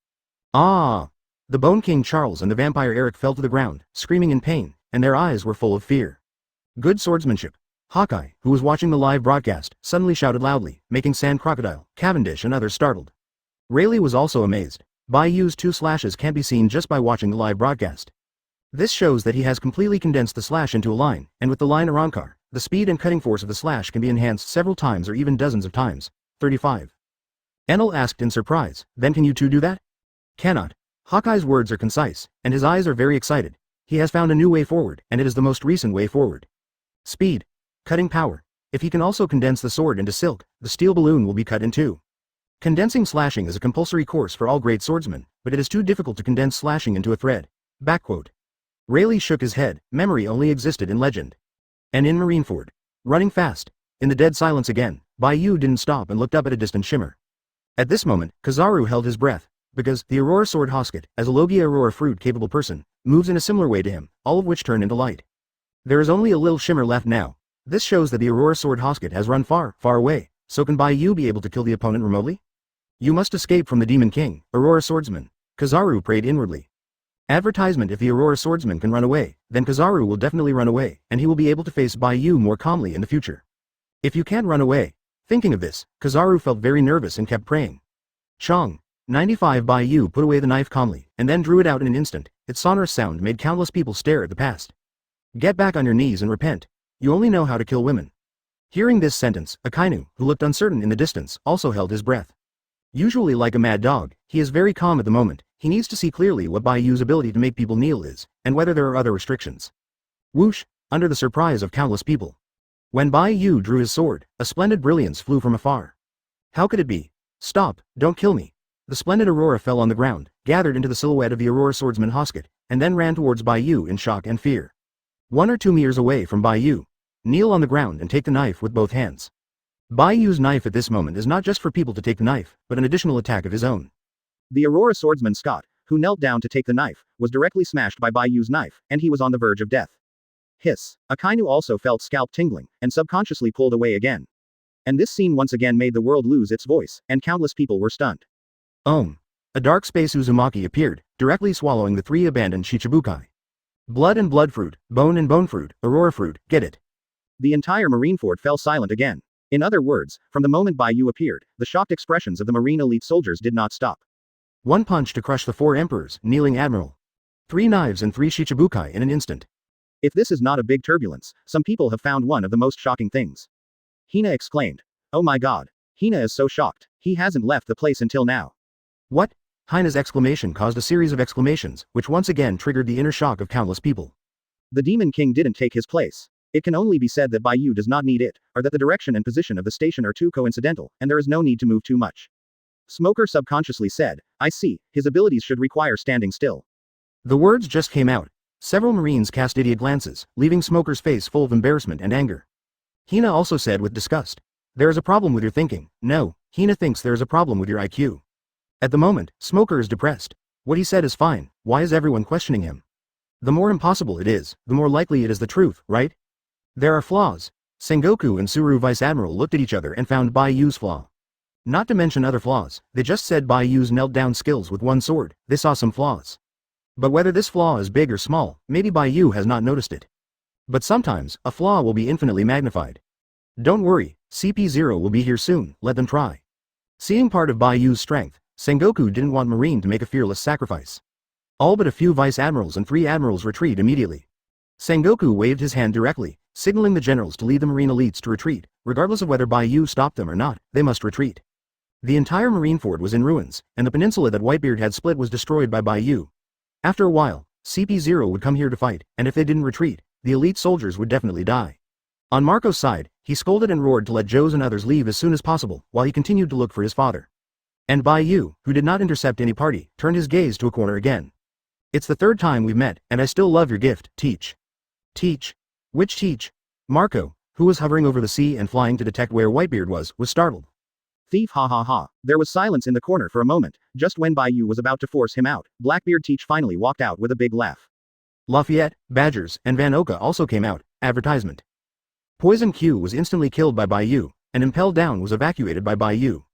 Ah! The Bone King Charles and the Vampire Eric fell to the ground, screaming in pain, and their eyes were full of fear. Good swordsmanship. Hawkeye, who was watching the live broadcast, suddenly shouted loudly, making Sand Crocodile, Cavendish and others startled. Rayleigh was also amazed. Bai Yu's 2 slashes can't be seen just by watching the live broadcast. This shows that he has completely condensed the slash into a line, and with the line Arankar, the speed and cutting force of the slash can be enhanced several times or even dozens of times. 35. Enel asked in surprise, then can you too do that? Cannot. Hawkeye's words are concise, and his eyes are very excited. He has found a new way forward, and it is the most recent way forward. Speed. Cutting power. If he can also condense the sword into silk, the steel balloon will be cut in 2. Condensing slashing is a compulsory course for all great swordsmen, but it is too difficult to condense slashing into a thread. Backquote. Rayleigh shook his head. Memory only existed in legend. And in Marineford. Running fast. In the dead silence again, Bai Yu didn't stop and looked up at a distant shimmer. At this moment, Kizaru held his breath, because the Aurora Sword Hosket, as a Logia Aurora fruit-capable person, moves in a similar way to him, all of which turn into light. There is only a little shimmer left now. This shows that the Aurora Sword Hosket has run far, far away, so can Bai Yu be able to kill the opponent remotely? You must escape from the Demon King, Aurora Swordsman. Kizaru prayed inwardly. Advertisement: if the Aurora Swordsman can run away, then Kizaru will definitely run away, and he will be able to face Bai Yu more calmly in the future. If you can't run away. Thinking of this, Kizaru felt very nervous and kept praying. Chong. 95 Bai Yu put away the knife calmly, and then drew it out in an instant. Its sonorous sound made countless people stare at the past. Get back on your knees and repent. You only know how to kill women. Hearing this sentence, Akainu, who looked uncertain in the distance, also held his breath. Usually like a mad dog, he is very calm at the moment. He needs to see clearly what Bai Yu's ability to make people kneel is, and whether there are other restrictions. Whoosh, under the surprise of countless people. When Bai Yu drew his sword, a splendid brilliance flew from afar. How could it be? Stop, don't kill me. The splendid aurora fell on the ground, gathered into the silhouette of the Aurora Swordsman Hosket, and then ran towards Bai Yu in shock and fear. 1 or 2 meters away from Bai Yu. Kneel on the ground and take the knife with both hands. Bai Yu's knife at this moment is not just for people to take the knife, but an additional attack of his own. The Aurora Swordsman Scott, who knelt down to take the knife, was directly smashed by Bai Yu's knife, and he was on the verge of death. Hiss. Akainu also felt scalp tingling, and subconsciously pulled away again. And this scene once again made the world lose its voice, and countless people were stunned. A dark space Uzumaki appeared, directly swallowing the 3 abandoned Shichibukai. Blood and blood fruit, bone and bone fruit, aurora fruit, get it. The entire Marineford fell silent again. In other words, from the moment Bai Yu appeared, the shocked expressions of the Marine elite soldiers did not stop. 1 punch to crush the 4 emperors, kneeling admiral. 3 knives and 3 Shichibukai in an instant. If this is not a big turbulence, some people have found one of the most shocking things. Hina exclaimed. Oh my god. Hina is so shocked. He hasn't left the place until now. What? Hina's exclamation caused a series of exclamations, which once again triggered the inner shock of countless people. The Demon King didn't take his place. It can only be said that Bai Yu does not need it, or that the direction and position of the station are too coincidental, and there is no need to move too much. Smoker subconsciously said, I see, his abilities should require standing still. The words just came out. Several Marines cast idiot glances, leaving Smoker's face full of embarrassment and anger. Hina also said with disgust. There is a problem with your thinking. No, Hina thinks there is a problem with your IQ. At the moment, Smoker is depressed. What he said is fine, why is everyone questioning him? The more impossible it is, the more likely it is the truth, right? There are flaws. Sengoku and Suru Vice Admiral looked at each other and found Bai Yu's flaw. Not to mention other flaws, they just said Bai Yu's knelt down skills with 1 sword, they saw some flaws. But whether this flaw is big or small, maybe Bai Yu has not noticed it. But sometimes, a flaw will be infinitely magnified. Don't worry, CP0 will be here soon, let them try. Seeing part of Bai Yu's strength, Sengoku didn't want Marine to make a fearless sacrifice. All but a few Vice Admirals and 3 Admirals retreat immediately. Sengoku waved his hand directly, signaling the generals to lead the Marine elites to retreat, regardless of whether Bai Yu stopped them or not, they must retreat. The entire Marineford was in ruins, and the peninsula that Whitebeard had split was destroyed by Bai Yu. After a while, CP0 would come here to fight, and if they didn't retreat, the elite soldiers would definitely die. On Marco's side, he scolded and roared to let Joes and others leave as soon as possible, while he continued to look for his father. And Bai Yu, who did not intercept any party, turned his gaze to a corner again. It's the 3rd time we've met, and I still love your gift, Teach. Teach? Which Teach? Marco, who was hovering over the sea and flying to detect where Whitebeard was startled. Thief ha ha ha. There was silence in the corner for a moment, just when Bai Yu was about to force him out, Blackbeard Teach finally walked out with a big laugh. Lafayette, Badgers, and Van Oka also came out, advertisement. Poison Q was instantly killed by Bai Yu, and Impel Down was evacuated by Bai Yu.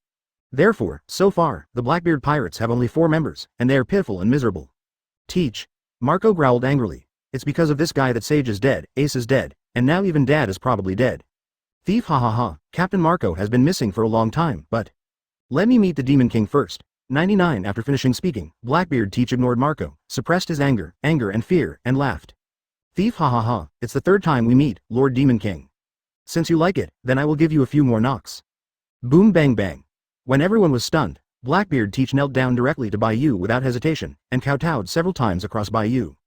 Therefore, so far, the Blackbeard pirates have only 4 members, and they are pitiful and miserable. Teach. Marco growled angrily. It's because of this guy that Sage is dead, Ace is dead, and now even Dad is probably dead. Thief ha ha ha, Captain Marco has been missing for a long time, but... Let me meet the Demon King first. 99 After finishing speaking, Blackbeard Teach ignored Marco, suppressed his anger and fear, and laughed. Thief ha ha ha, it's the 3rd time we meet, Lord Demon King. Since you like it, then I will give you a few more knocks. Boom bang bang. When everyone was stunned, Blackbeard Teach knelt down directly to Bai Yu without hesitation, and kowtowed several times across Bai Yu.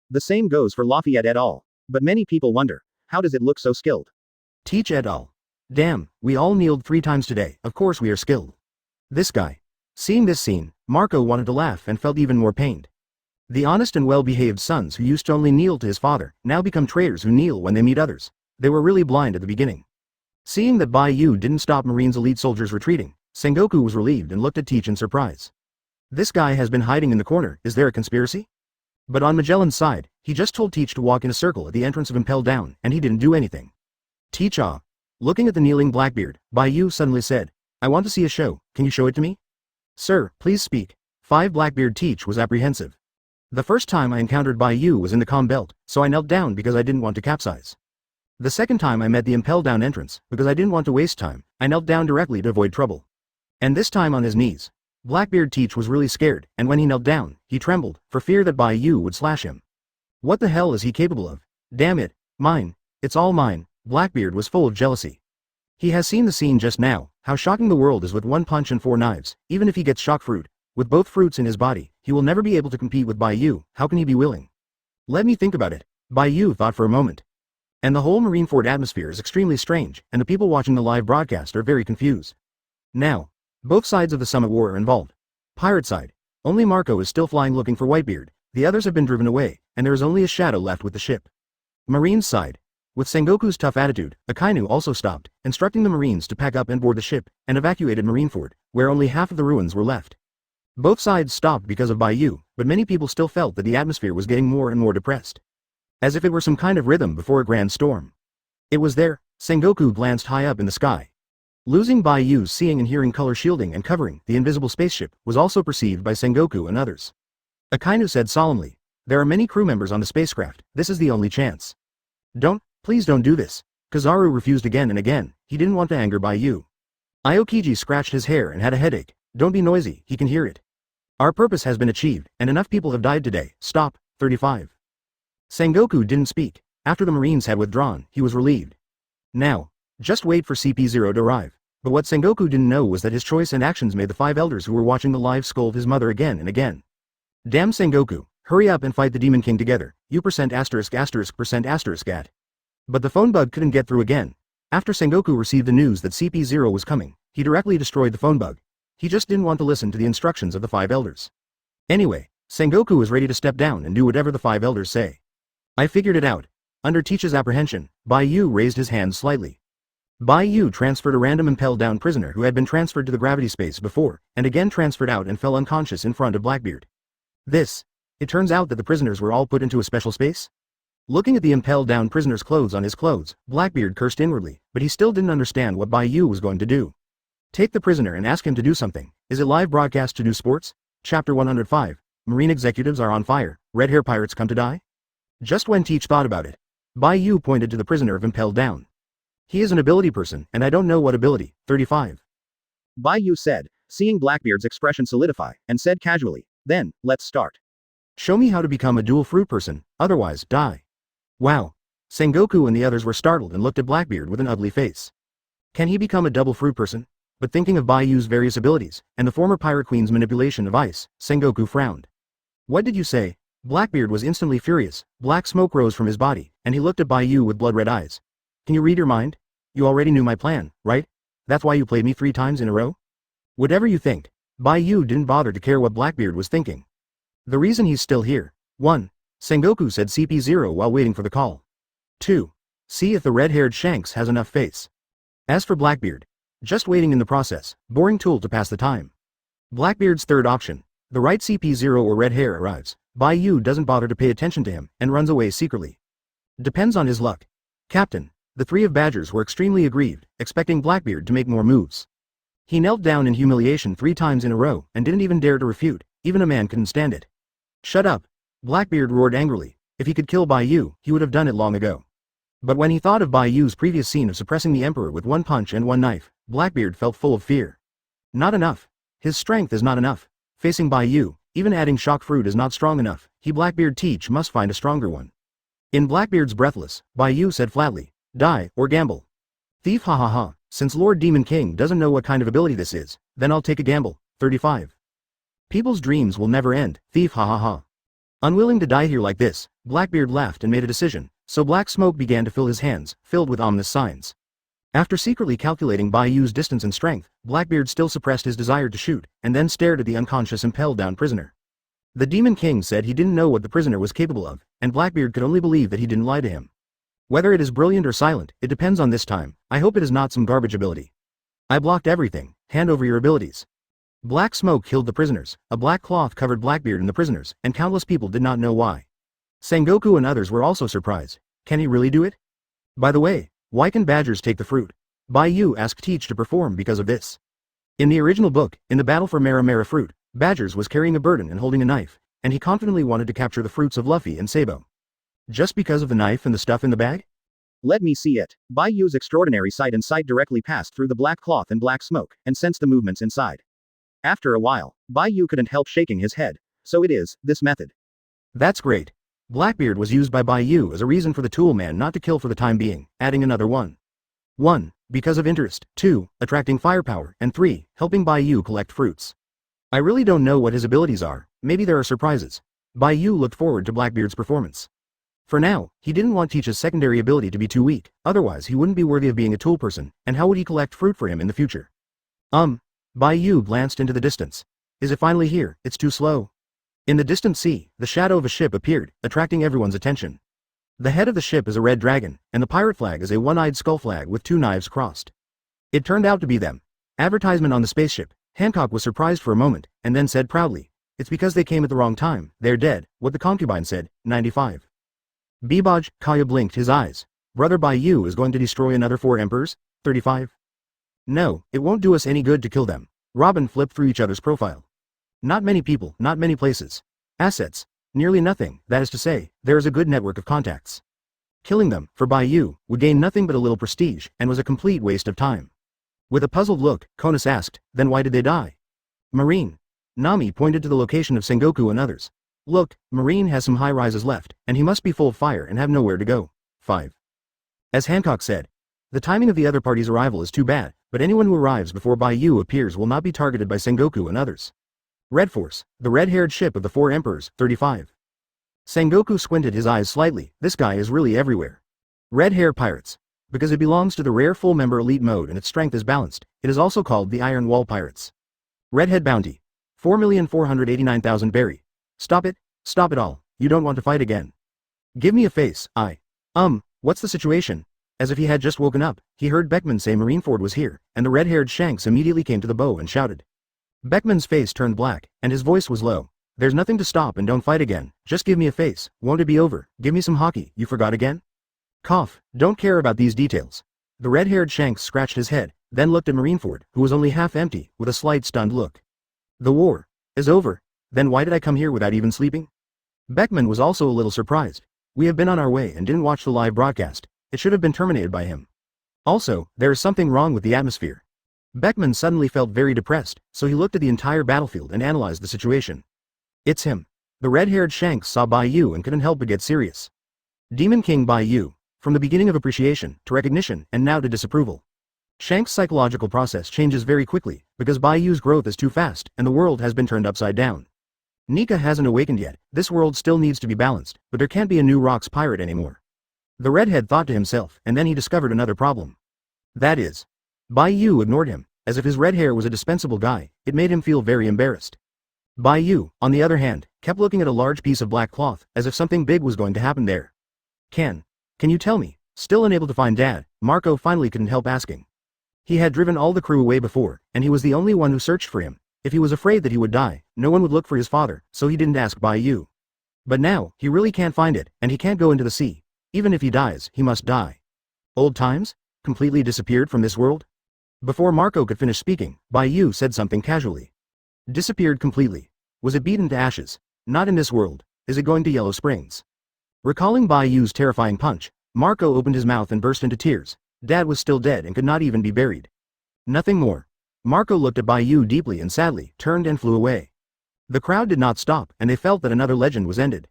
The same goes for Lafayette et al. But many people wonder, how does it look so skilled? Teach et al. Damn, we all kneeled 3 times today, of course we are skilled. This guy. Seeing this scene, Marco wanted to laugh and felt even more pained. The honest and well-behaved sons who used to only kneel to his father, now become traitors who kneel when they meet others. They were really blind at the beginning. Seeing that Bai Yu didn't stop Marine's elite soldiers retreating, Sengoku was relieved and looked at Teach in surprise. This guy has been hiding in the corner, is there a conspiracy? But on Magellan's side, he just told Teach to walk in a circle at the entrance of Impel Down, and he didn't do anything. Teach ah. Looking at the kneeling Blackbeard, Bai Yu suddenly said, I want to see a show, can you show it to me? Sir, please speak. 5 Blackbeard Teach was apprehensive. The first time I encountered Bai Yu was in the calm belt, so I knelt down because I didn't want to capsize. The second time I met the Impel Down entrance, because I didn't want to waste time, I knelt down directly to avoid trouble. And this time on his knees. Blackbeard Teach was really scared, and when he knelt down, he trembled, for fear that Bai Yu would slash him. What the hell is he capable of? Damn it, mine, it's all mine. Blackbeard was full of jealousy. He has seen the scene just now, how shocking the world is with 1 punch and 4 knives, even if he gets shock fruit. With both fruits in his body, he will never be able to compete with Bai Yu, how can he be willing? Let me think about it. Bai Yu thought for a moment. And the whole Marineford atmosphere is extremely strange, and the people watching the live broadcast are very confused. Now, both sides of the Summit War are involved. Pirate side, only Marco is still flying looking for Whitebeard, the others have been driven away, and there is only a shadow left with the ship. Marine's side, with Sengoku's tough attitude, Akainu also stopped, instructing the Marines to pack up and board the ship, and evacuated Marineford, where only half of the ruins were left. Both sides stopped because of Bai Yu, but many people still felt that the atmosphere was getting more and more depressed. As if it were some kind of rhythm before a grand storm. It was there. Sengoku glanced high up in the sky. Losing Bai Yu's seeing and hearing color shielding and covering the invisible spaceship was also perceived by Sengoku and others. Akainu said solemnly, "There are many crew members on the spacecraft, this is the only chance. Please don't do this." Kizaru refused again and again, he didn't want to anger Bai Yu. Aokiji scratched his hair and had a headache. "Don't be noisy, he can hear it. Our purpose has been achieved, and enough people have died today, stop." 35. Sengoku didn't speak. After the Marines had withdrawn, he was relieved. Now, just wait for CP0 to arrive. But what Sengoku didn't know was that his choice and actions made the 5 elders who were watching the live scold his mother again and again. "Damn Sengoku, hurry up and fight the Demon King together, you %**% at." But the phone bug couldn't get through again. After Sengoku received the news that CP0 was coming, he directly destroyed the phone bug. He just didn't want to listen to the instructions of the 5 elders. Anyway, Sengoku was ready to step down and do whatever the 5 elders say. "I figured it out." Under Teach's apprehension, Bai Yu raised his hand slightly. Bai Yu transferred a random Impel down prisoner who had been transferred to the gravity space before, and again transferred out and fell unconscious in front of Blackbeard. It turns out that the prisoners were all put into a special space? Looking at the Impel down prisoner's clothes on his clothes, Blackbeard cursed inwardly, but he still didn't understand what Bai Yu was going to do. Take the prisoner and ask him to do something. Is it live broadcast to do sports? Chapter 105. Marine executives are on fire, red hair pirates come to die? Just when Teach thought about it, Bai Yu pointed to the prisoner of Impel down. "He is an ability person, and I don't know what ability." 35. Bai Yu said, seeing Blackbeard's expression solidify, and said casually, "Then, let's start. "Show me how to become a dual fruit person, otherwise, die." Wow. Sengoku and the others were startled and looked at Blackbeard with an ugly face. Can he become a double fruit person? But thinking of Bai Yu's various abilities, and the former pirate queen's manipulation of ice, Sengoku frowned. "What did you say?" Blackbeard was instantly furious, black smoke rose from his body, and he looked at Bai Yu with blood-red eyes. "Can you read your mind? You already knew my plan, right? That's why you played me 3 times in a row?" "Whatever you think." Bai Yu didn't bother to care what Blackbeard was thinking. "The reason he's still here. 1. Sengoku said CP0 while waiting for the call. 2. See if the red-haired Shanks has enough face. As for Blackbeard, just waiting in the process, boring tool to pass the time. Blackbeard's third option. The right CP0 or red hair arrives, Bai Yu doesn't bother to pay attention to him, and runs away secretly. Depends on his luck. Captain." The 3 of Badgers were extremely aggrieved, expecting Blackbeard to make more moves. He knelt down in humiliation 3 times in a row, and didn't even dare to refute, even a man couldn't stand it. "Shut up." Blackbeard roared angrily. If he could kill Bai Yu, he would have done it long ago. But when he thought of Bai Yu's previous scene of suppressing the Emperor with 1 punch and 1 knife, Blackbeard felt full of fear. Not enough. His strength is not enough. Facing Bai Yu, even adding shock fruit is not strong enough. Blackbeard Teach must find a stronger one. In Blackbeard's breathless, Bai Yu said flatly, "Die, or gamble." "Thief, ha ha ha, since Lord Demon King doesn't know what kind of ability this is, then I'll take a gamble." 35. People's dreams will never end, thief, ha ha ha. Unwilling to die here like this, Blackbeard laughed and made a decision, so black smoke began to fill his hands, filled with ominous signs. After secretly calculating Bai Yu's distance and strength, Blackbeard still suppressed his desire to shoot, and then stared at the unconscious impelled down prisoner. The Demon King said he didn't know what the prisoner was capable of, and Blackbeard could only believe that he didn't lie to him. Whether it is brilliant or silent, it depends on this time. I hope it is not some garbage ability. I blocked everything, hand over your abilities. Black smoke killed the prisoners, a black cloth covered Blackbeard and the prisoners, and countless people did not know why. Sengoku and others were also surprised. Can he really do it? By the way, why can badgers take the fruit? Bai Yu asked Teach to perform because of this. In the original book, in the battle for Mara fruit, Badgers was carrying a burden and holding a knife, and he confidently wanted to capture the fruits of Luffy and Sabo. Just because of the knife and the stuff in the bag? Let me see it. Bai Yu's extraordinary sight and sight directly passed through the black cloth and black smoke, and sensed the movements inside. After a while, Bai Yu couldn't help shaking his head. So it is, this method. That's great. Blackbeard was used by Bai Yu as a reason for the tool man not to kill for the time being, adding another 1. 1. Because of interest, 2. Attracting firepower, and 3. Helping Bai Yu collect fruits. I really don't know what his abilities are, maybe there are surprises. Bai Yu looked forward to Blackbeard's performance. For now, he didn't want Teach's secondary ability to be too weak, otherwise he wouldn't be worthy of being a tool person, and how would he collect fruit for him in the future? Bai Yu glanced into the distance. Is it finally here? It's too slow. In the distant sea, the shadow of a ship appeared, attracting everyone's attention. The head of the ship is a red dragon, and the pirate flag is a one-eyed skull flag with 2 knives crossed. It turned out to be them. Advertisement on the spaceship. Hancock was surprised for a moment, and then said proudly, "It's because they came at the wrong time, they're dead," what the concubine said, 95. Beboj, Kaya blinked his eyes. Brother Bai Yu is going to destroy another 4 emperors, 35. No, it won't do us any good to kill them. Robin flipped through each other's profile. Not many people, not many places. Assets. Nearly nothing, that is to say, there is a good network of contacts. Killing them, for Bai Yu, would gain nothing but a little prestige, and was a complete waste of time. With a puzzled look, Konus asked, then why did they die? Marine. Nami pointed to the location of Sengoku and others. Look, Marine has some high rises left, and he must be full of fire and have nowhere to go. 5. As Hancock said, the timing of the other party's arrival is too bad, but anyone who arrives before Bai Yu appears will not be targeted by Sengoku and others. Red Force, the red-haired ship of the four emperors, 35. Sengoku squinted his eyes slightly, this guy is really everywhere. Red Hair Pirates. Because it belongs to the rare full-member elite mode and its strength is balanced, it is also called the Iron Wall Pirates. Redhead Bounty. 4,489,000 berry. Stop it all, you don't want to fight again. Give me a face, what's the situation? As if he had just woken up, he heard Beckman say Marineford was here, and the red-haired Shanks immediately came to the bow and shouted. Beckman's face turned black, and his voice was low. There's nothing to stop and don't fight again, just give me a face, won't it be over, give me some hockey, you forgot again? Cough, don't care about these details. The red-haired Shanks scratched his head, then looked at Marineford, who was only half empty, with a slight stunned look. The war is over, then why did I come here without even sleeping? Beckman was also a little surprised. We have been on our way and didn't watch the live broadcast, it should have been terminated by him. Also, there is something wrong with the atmosphere. Beckman suddenly felt very depressed, so he looked at the entire battlefield and analyzed the situation. It's him. The red-haired Shanks saw Bai Yu and couldn't help but get serious. Demon King Bai Yu, from the beginning of appreciation, to recognition, and now to disapproval. Shanks' psychological process changes very quickly, because Bai Yu's growth is too fast, and the world has been turned upside down. Nika hasn't awakened yet, this world still needs to be balanced, but there can't be a new rocks pirate anymore. The redhead thought to himself, and then he discovered another problem. That is, Bai Yu ignored him, as if his red hair was a dispensable guy, it made him feel very embarrassed. Bai Yu, on the other hand, kept looking at a large piece of black cloth, as if something big was going to happen there. Can you tell me? Still unable to find Dad, Marco finally couldn't help asking. He had driven all the crew away before, and he was the only one who searched for him. If he was afraid that he would die, no one would look for his father, so he didn't ask Bai Yu. But now, he really can't find it, and he can't go into the sea. Even if he dies, he must die. Old times? Completely disappeared from this world? Before Marco could finish speaking, Bai Yu said something casually. Disappeared completely. Was it beaten to ashes? Not in this world. Is it going to Yellow Springs? Recalling Bai Yu's terrifying punch, Marco opened his mouth and burst into tears. Dad was still dead and could not even be buried. Nothing more. Marco looked at Bai Yu deeply and sadly, turned and flew away. The crowd did not stop, and they felt that another legend was ended.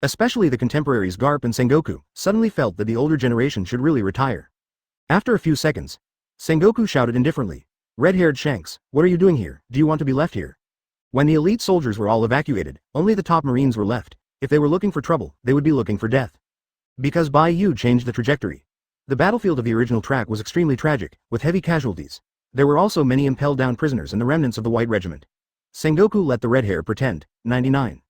Especially the contemporaries Garp and Sengoku, suddenly felt that the older generation should really retire. After a few seconds, Sengoku shouted indifferently. Red-haired Shanks, what are you doing here? Do you want to be left here? When the elite soldiers were all evacuated, only the top marines were left. If they were looking for trouble, they would be looking for death. Because Bai Yu changed the trajectory. The battlefield of the original track was extremely tragic, with heavy casualties. There were also many impelled down prisoners and the remnants of the White Regiment. Sengoku let the red hair pretend. 99.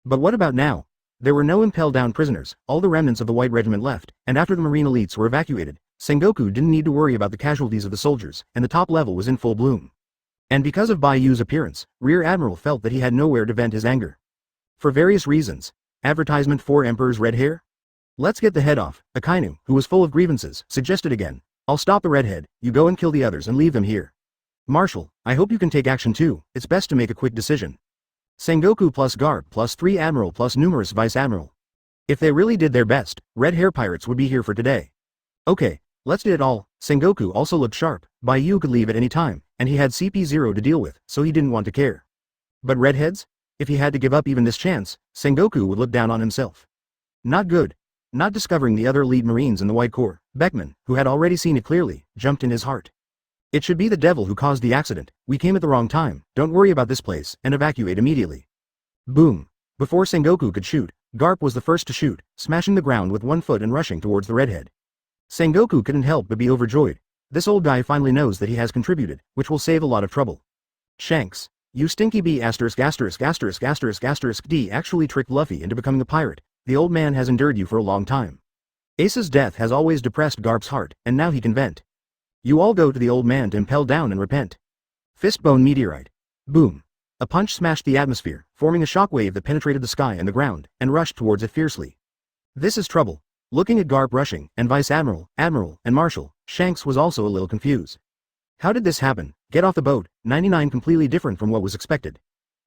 But what about now? There were no impelled down prisoners, all the remnants of the White Regiment left, and after the marine elites were evacuated, Sengoku didn't need to worry about the casualties of the soldiers, and the top level was in full bloom. And because of Bai Yu's appearance, Rear Admiral felt that he had nowhere to vent his anger. For various reasons. Advertisement for Emperor's red hair? Let's get the head off. Akainu, who was full of grievances, suggested again. I'll stop the redhead, you go and kill the others and leave them here. Marshal, I hope you can take action too, it's best to make a quick decision. Sengoku plus Garp plus 3 Admiral plus numerous Vice Admiral. If they really did their best, red hair pirates would be here for today. Okay, let's do it all. Sengoku also looked sharp, Bai Yu could leave at any time, and he had CP0 to deal with, so he didn't want to care. But redheads? If he had to give up even this chance, Sengoku would look down on himself. Not good. Not discovering the other elite marines in the White Corps, Beckman, who had already seen it clearly, jumped in his heart. It should be the devil who caused the accident, we came at the wrong time, don't worry about this place, and evacuate immediately. Boom. Before Sengoku could shoot, Garp was the first to shoot, smashing the ground with one foot and rushing towards the redhead. Sengoku couldn't help but be overjoyed. This old guy finally knows that he has contributed, which will save a lot of trouble. Shanks, you stinky B************ D actually tricked Luffy into becoming a pirate. The old man has endured you for a long time. Ace's death has always depressed Garp's heart, and now he can vent. You all go to the old man to impel down and repent. Fistbone meteorite. Boom. A punch smashed the atmosphere, forming a shockwave that penetrated the sky and the ground, and rushed towards it fiercely. This is trouble. Looking at Garp rushing, and Vice Admiral, Admiral, and Marshal, Shanks was also a little confused. How did this happen? Get off the boat. 99 completely different from what was expected.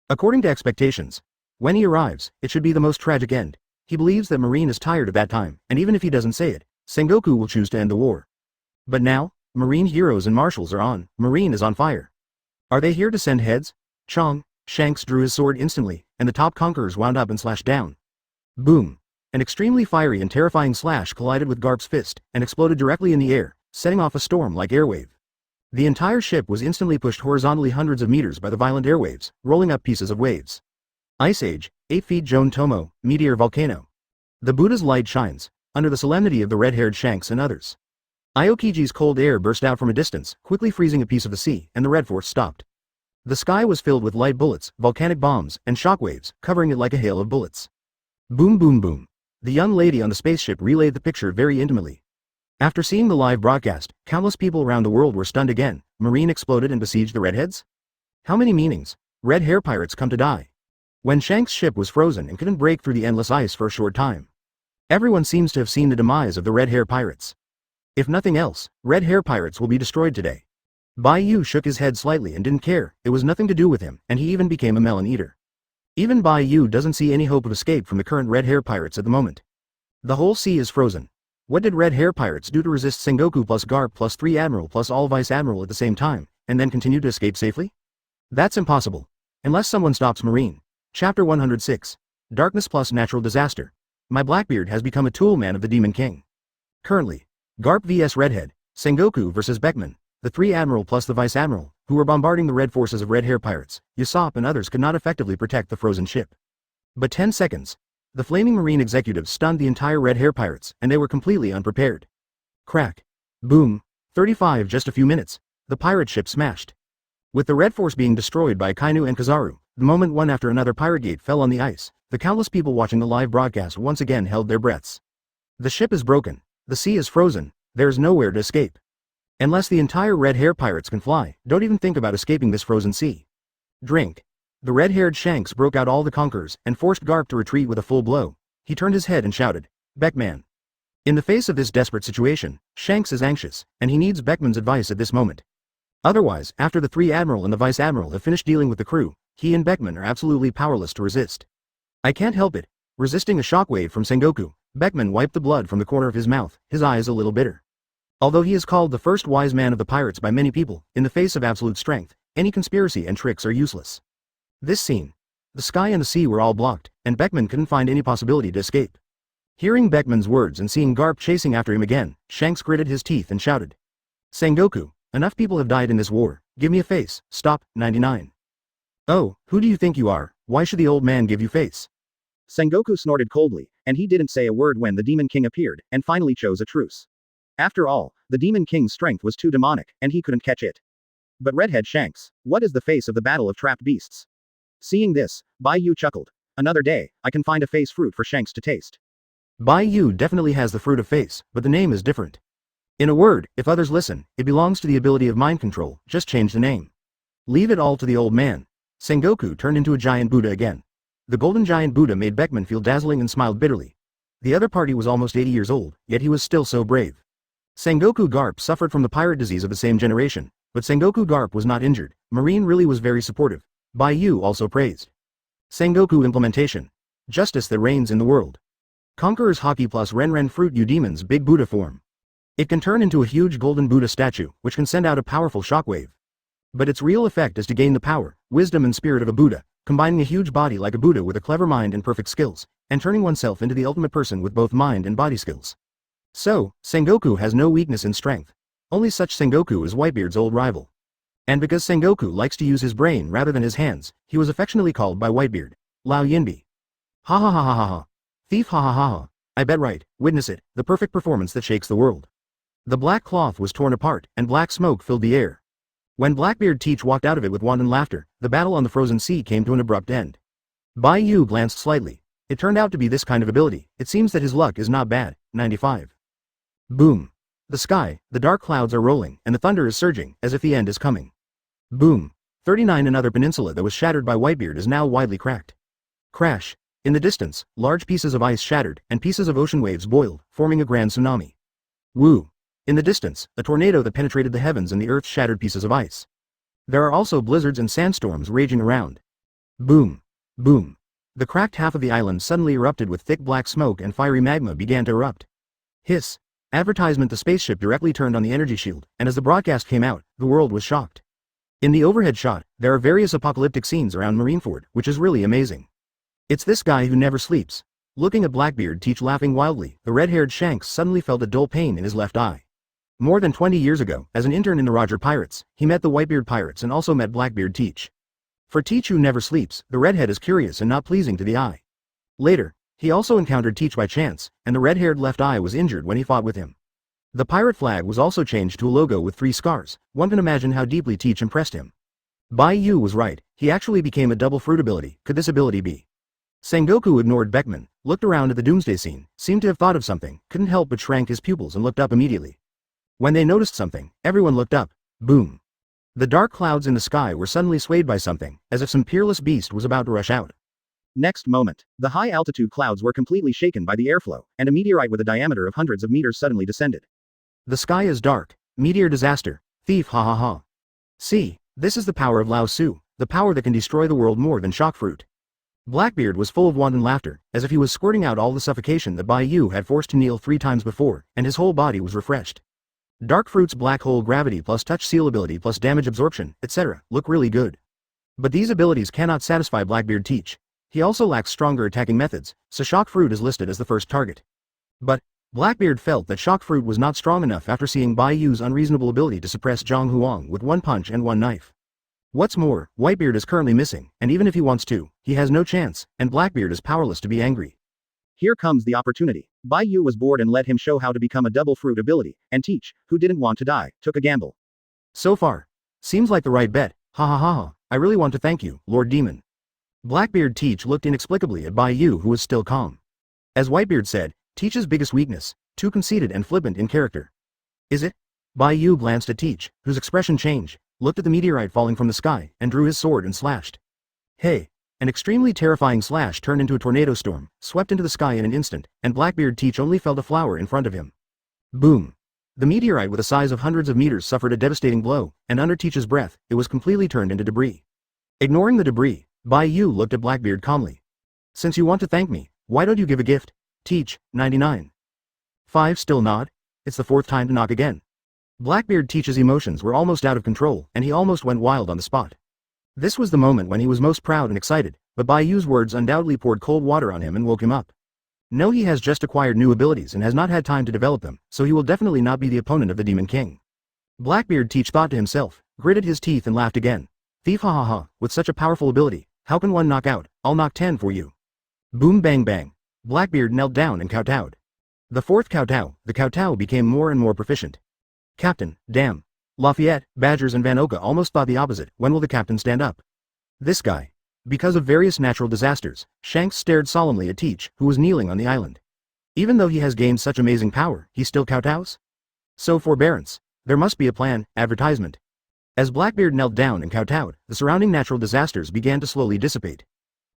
According to expectations, when he arrives, it should be the most tragic end. He believes that Marine is tired of that time, and even if he doesn't say it, Sengoku will choose to end the war. But now, Marine heroes and marshals are on. Marine is on fire. Are they here to send heads? Chong. Shanks drew his sword instantly, and the top conquerors wound up and slashed down. Boom. An extremely fiery and terrifying slash collided with Garp's fist, and exploded directly in the air, setting off a storm like airwave. The entire ship was instantly pushed horizontally hundreds of meters by the violent airwaves, rolling up pieces of waves. Ice Age, 8 feet Joan Tomo, Meteor Volcano. The Buddha's light shines, under the solemnity of the red-haired Shanks and others. Aokiji's cold air burst out from a distance, quickly freezing a piece of the sea, and the red force stopped. The sky was filled with light bullets, volcanic bombs, and shockwaves, covering it like a hail of bullets. Boom boom boom. The young lady on the spaceship relayed the picture very intimately. After seeing the live broadcast, countless people around the world were stunned again. Marine exploded and besieged the redheads? How many meanings? Red hair pirates come to die. When Shanks' ship was frozen and couldn't break through the endless ice for a short time. Everyone seems to have seen the demise of the red hair pirates. If nothing else, red hair pirates will be destroyed today. Bai Yu shook his head slightly and didn't care. It was nothing to do with him, and he even became a melon eater. Even Bai Yu doesn't see any hope of escape from the current red hair pirates at the moment. The whole sea is frozen. What did red hair pirates do to resist Sengoku plus Garp plus 3 Admiral plus all Vice Admiral at the same time, and then continue to escape safely? That's impossible. Unless someone stops Marine. Chapter 106. Darkness plus Natural Disaster. My Blackbeard has become a tool man of the Demon King. Currently, Garp vs Redhead, Sengoku vs Beckman, the 3 Admiral plus the Vice Admiral, who were bombarding the red forces of red hair pirates, Usopp and others could not effectively protect the frozen ship. But 10 seconds. The flaming Marine executives stunned the entire red hair pirates, and they were completely unprepared. Crack. Boom. 35 just a few minutes. The pirate ship smashed. With the red force being destroyed by Akainu and Kizaru, the moment one after another pirate gate fell on the ice, the countless people watching the live broadcast once again held their breaths. The ship is broken. The sea is frozen. There is nowhere to escape. Unless the entire red hair pirates can fly, don't even think about escaping this frozen sea. Drink. The red-haired Shanks broke out all the conquerors, and forced Garp to retreat with a full blow. He turned his head and shouted, "Beckman." In the face of this desperate situation, Shanks is anxious, and he needs Beckman's advice at this moment. Otherwise, after the 3 Admiral and the Vice Admiral have finished dealing with the crew, he and Beckman are absolutely powerless to resist. I can't help it. Resisting a shockwave from Sengoku, Beckman wiped the blood from the corner of his mouth, his eyes a little bitter. Although he is called the first wise man of the pirates by many people, in the face of absolute strength, any conspiracy and tricks are useless. This scene. The sky and the sea were all blocked, and Beckman couldn't find any possibility to escape. Hearing Beckman's words and seeing Garp chasing after him again, Shanks gritted his teeth and shouted, "Sengoku, enough people have died in this war, give me a face, stop." 99. "Oh, who do you think you are? Why should the old man give you face?" Sengoku snorted coldly, and he didn't say a word when the Demon King appeared, and finally chose a truce. After all, the Demon King's strength was too demonic, and he couldn't catch it. But Redhead Shanks, what is the face of the battle of trapped beasts? Seeing this, Bai Yu chuckled. Another day, I can find a face fruit for Shanks to taste. Bai Yu definitely has the fruit of face, but the name is different. In a word, if others listen, it belongs to the ability of mind control, just change the name. Leave it all to the old man. Sengoku turned into a giant Buddha again. The golden giant Buddha made Beckman feel dazzling and smiled bitterly. The other party was almost 80 years old, yet he was still so brave. Sengoku Garp suffered from the pirate disease of the same generation, but Sengoku Garp was not injured. Marine really was very supportive. Bai Yu also praised. Sengoku implementation. Justice that reigns in the world. Conqueror's Haki plus Ren Fruit U Demon's Big Buddha form. It can turn into a huge golden Buddha statue, which can send out a powerful shockwave. But its real effect is to gain the power, wisdom and spirit of a Buddha, combining a huge body like a Buddha with a clever mind and perfect skills, and turning oneself into the ultimate person with both mind and body skills. So, Sengoku has no weakness in strength. Only such Sengoku is Whitebeard's old rival. And because Sengoku likes to use his brain rather than his hands, he was affectionately called by Whitebeard, Lao Yinbi. Ha ha ha ha ha ha. Thief ha ha ha ha. I bet right, witness it, the perfect performance that shakes the world. The black cloth was torn apart, and black smoke filled the air. When Blackbeard Teach walked out of it with wanton laughter, the battle on the frozen sea came to an abrupt end. Bai Yu glanced slightly. It turned out to be this kind of ability. It seems that his luck is not bad. 95. Boom. The sky, the dark clouds are rolling, and the thunder is surging, as if the end is coming. Boom. 39. Another peninsula that was shattered by Whitebeard is now widely cracked. Crash. In the distance, large pieces of ice shattered, and pieces of ocean waves boiled, forming a grand tsunami. Woo. In the distance, a tornado that penetrated the heavens and the earth shattered pieces of ice. There are also blizzards and sandstorms raging around. Boom. Boom. The cracked half of the island suddenly erupted with thick black smoke and fiery magma began to erupt. Hiss. Advertisement: the spaceship directly turned on the energy shield, and as the broadcast came out, the world was shocked. In the overhead shot, there are various apocalyptic scenes around Marineford, which is really amazing. It's this guy who never sleeps. Looking at Blackbeard teach laughing wildly, the red-haired Shanks suddenly felt a dull pain in his left eye. More than 20 years ago, as an intern in the Roger Pirates, he met the Whitebeard Pirates and also met Blackbeard Teach. For Teach, who never sleeps, the redhead is curious and not pleasing to the eye. Later, he also encountered Teach by chance, and the red-haired left eye was injured when he fought with him. The pirate flag was also changed to a logo with 3 scars. One can imagine how deeply Teach impressed him. Bai Yu was right, he actually became a double fruit ability. Could this ability be? Sengoku ignored Beckman, looked around at the doomsday scene, seemed to have thought of something, couldn't help but shrank his pupils and looked up immediately. When they noticed something, everyone looked up. Boom. The dark clouds in the sky were suddenly swayed by something, as if some peerless beast was about to rush out. Next moment, the high-altitude clouds were completely shaken by the airflow, and a meteorite with a diameter of hundreds of meters suddenly descended. The sky is dark. Meteor disaster. Thief, ha ha ha. See, this is the power of Lao Su, the power that can destroy the world more than shock fruit. Blackbeard was full of wanton laughter, as if he was squirting out all the suffocation that Bai Yu had forced to kneel 3 times before, and his whole body was refreshed. Dark fruit's black hole gravity plus touch seal ability plus damage absorption, etc., look really good. But these abilities cannot satisfy Blackbeard Teach. He also lacks stronger attacking methods, so shock fruit is listed as the first target. But Blackbeard felt that shock fruit was not strong enough after seeing Bai Yu's unreasonable ability to suppress Zhang Huang with 1 punch and 1 knife. What's more, Whitebeard is currently missing, and even if he wants to, he has no chance, and Blackbeard is powerless to be angry. Here comes the opportunity. Bai Yu was bored and let him show how to become a double fruit ability, and Teach, who didn't want to die, took a gamble. So far. Seems like the right bet. Ha ha ha ha. I really want to thank you, Lord Demon. Blackbeard Teach looked inexplicably at Bai Yu, who was still calm. As Whitebeard said, Teach's biggest weakness, too conceited and flippant in character. Is it? Bai Yu glanced at Teach, whose expression changed, looked at the meteorite falling from the sky, and drew his sword and slashed. Hey! An extremely terrifying slash turned into a tornado storm, swept into the sky in an instant, and Blackbeard Teach only felt a flower in front of him. Boom! The meteorite with a size of hundreds of meters suffered a devastating blow, and under Teach's breath, it was completely turned into debris. Ignoring the debris, Bai Yu looked at Blackbeard calmly. Since you want to thank me, why don't you give a gift? Teach, 99. 5 still nod? It's the 4th time to knock again. Blackbeard Teach's emotions were almost out of control, and he almost went wild on the spot. This was the moment when he was most proud and excited, but Bai Yu's words undoubtedly poured cold water on him and woke him up. No, he has just acquired new abilities and has not had time to develop them, so he will definitely not be the opponent of the Demon King. Blackbeard Teach thought to himself, gritted his teeth and laughed again. Thief, ha ha ha, with such a powerful ability, how can one knock out? I'll knock 10 for you. Boom bang bang. Blackbeard knelt down and kowtowed. The 4th kowtow, the kowtow became more and more proficient. Captain, damn. Lafayette, Badgers and Vanoka almost thought the opposite. When will the captain stand up? This guy. Because of various natural disasters, Shanks stared solemnly at Teach, who was kneeling on the island. Even though he has gained such amazing power, he still kowtows? So forbearance. There must be a plan. Advertisement. As Blackbeard knelt down and kowtowed, the surrounding natural disasters began to slowly dissipate.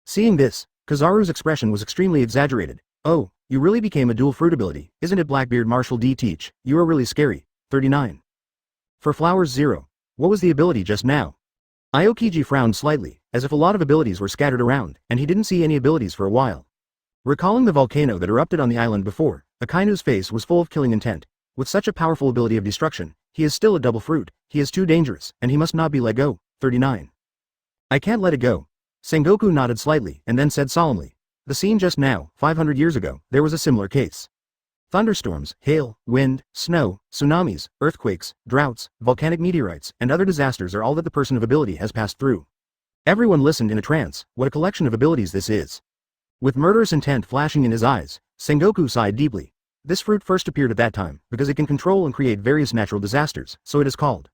Seeing this, Kizaru's expression was extremely exaggerated. Oh, you really became a dual fruit ability, isn't it? Blackbeard Marshal D. Teach, you are really scary. 39. For flowers 0. What was the ability just now? Aokiji frowned slightly, as if a lot of abilities were scattered around, and he didn't see any abilities for a while. Recalling the volcano that erupted on the island before, Akainu's face was full of killing intent. With such a powerful ability of destruction, he is still a double fruit, he is too dangerous, and he must not be let go. 39. I can't let it go. Sengoku nodded slightly, and then said solemnly. The scene just now, 500 years ago, there was a similar case. Thunderstorms, hail, wind, snow, tsunamis, earthquakes, droughts, volcanic meteorites, and other disasters are all that the person of ability has passed through. Everyone listened in a trance. What a collection of abilities this is. With murderous intent flashing in his eyes, Sengoku sighed deeply. This fruit first appeared at that time, because it can control and create various natural disasters, so it is called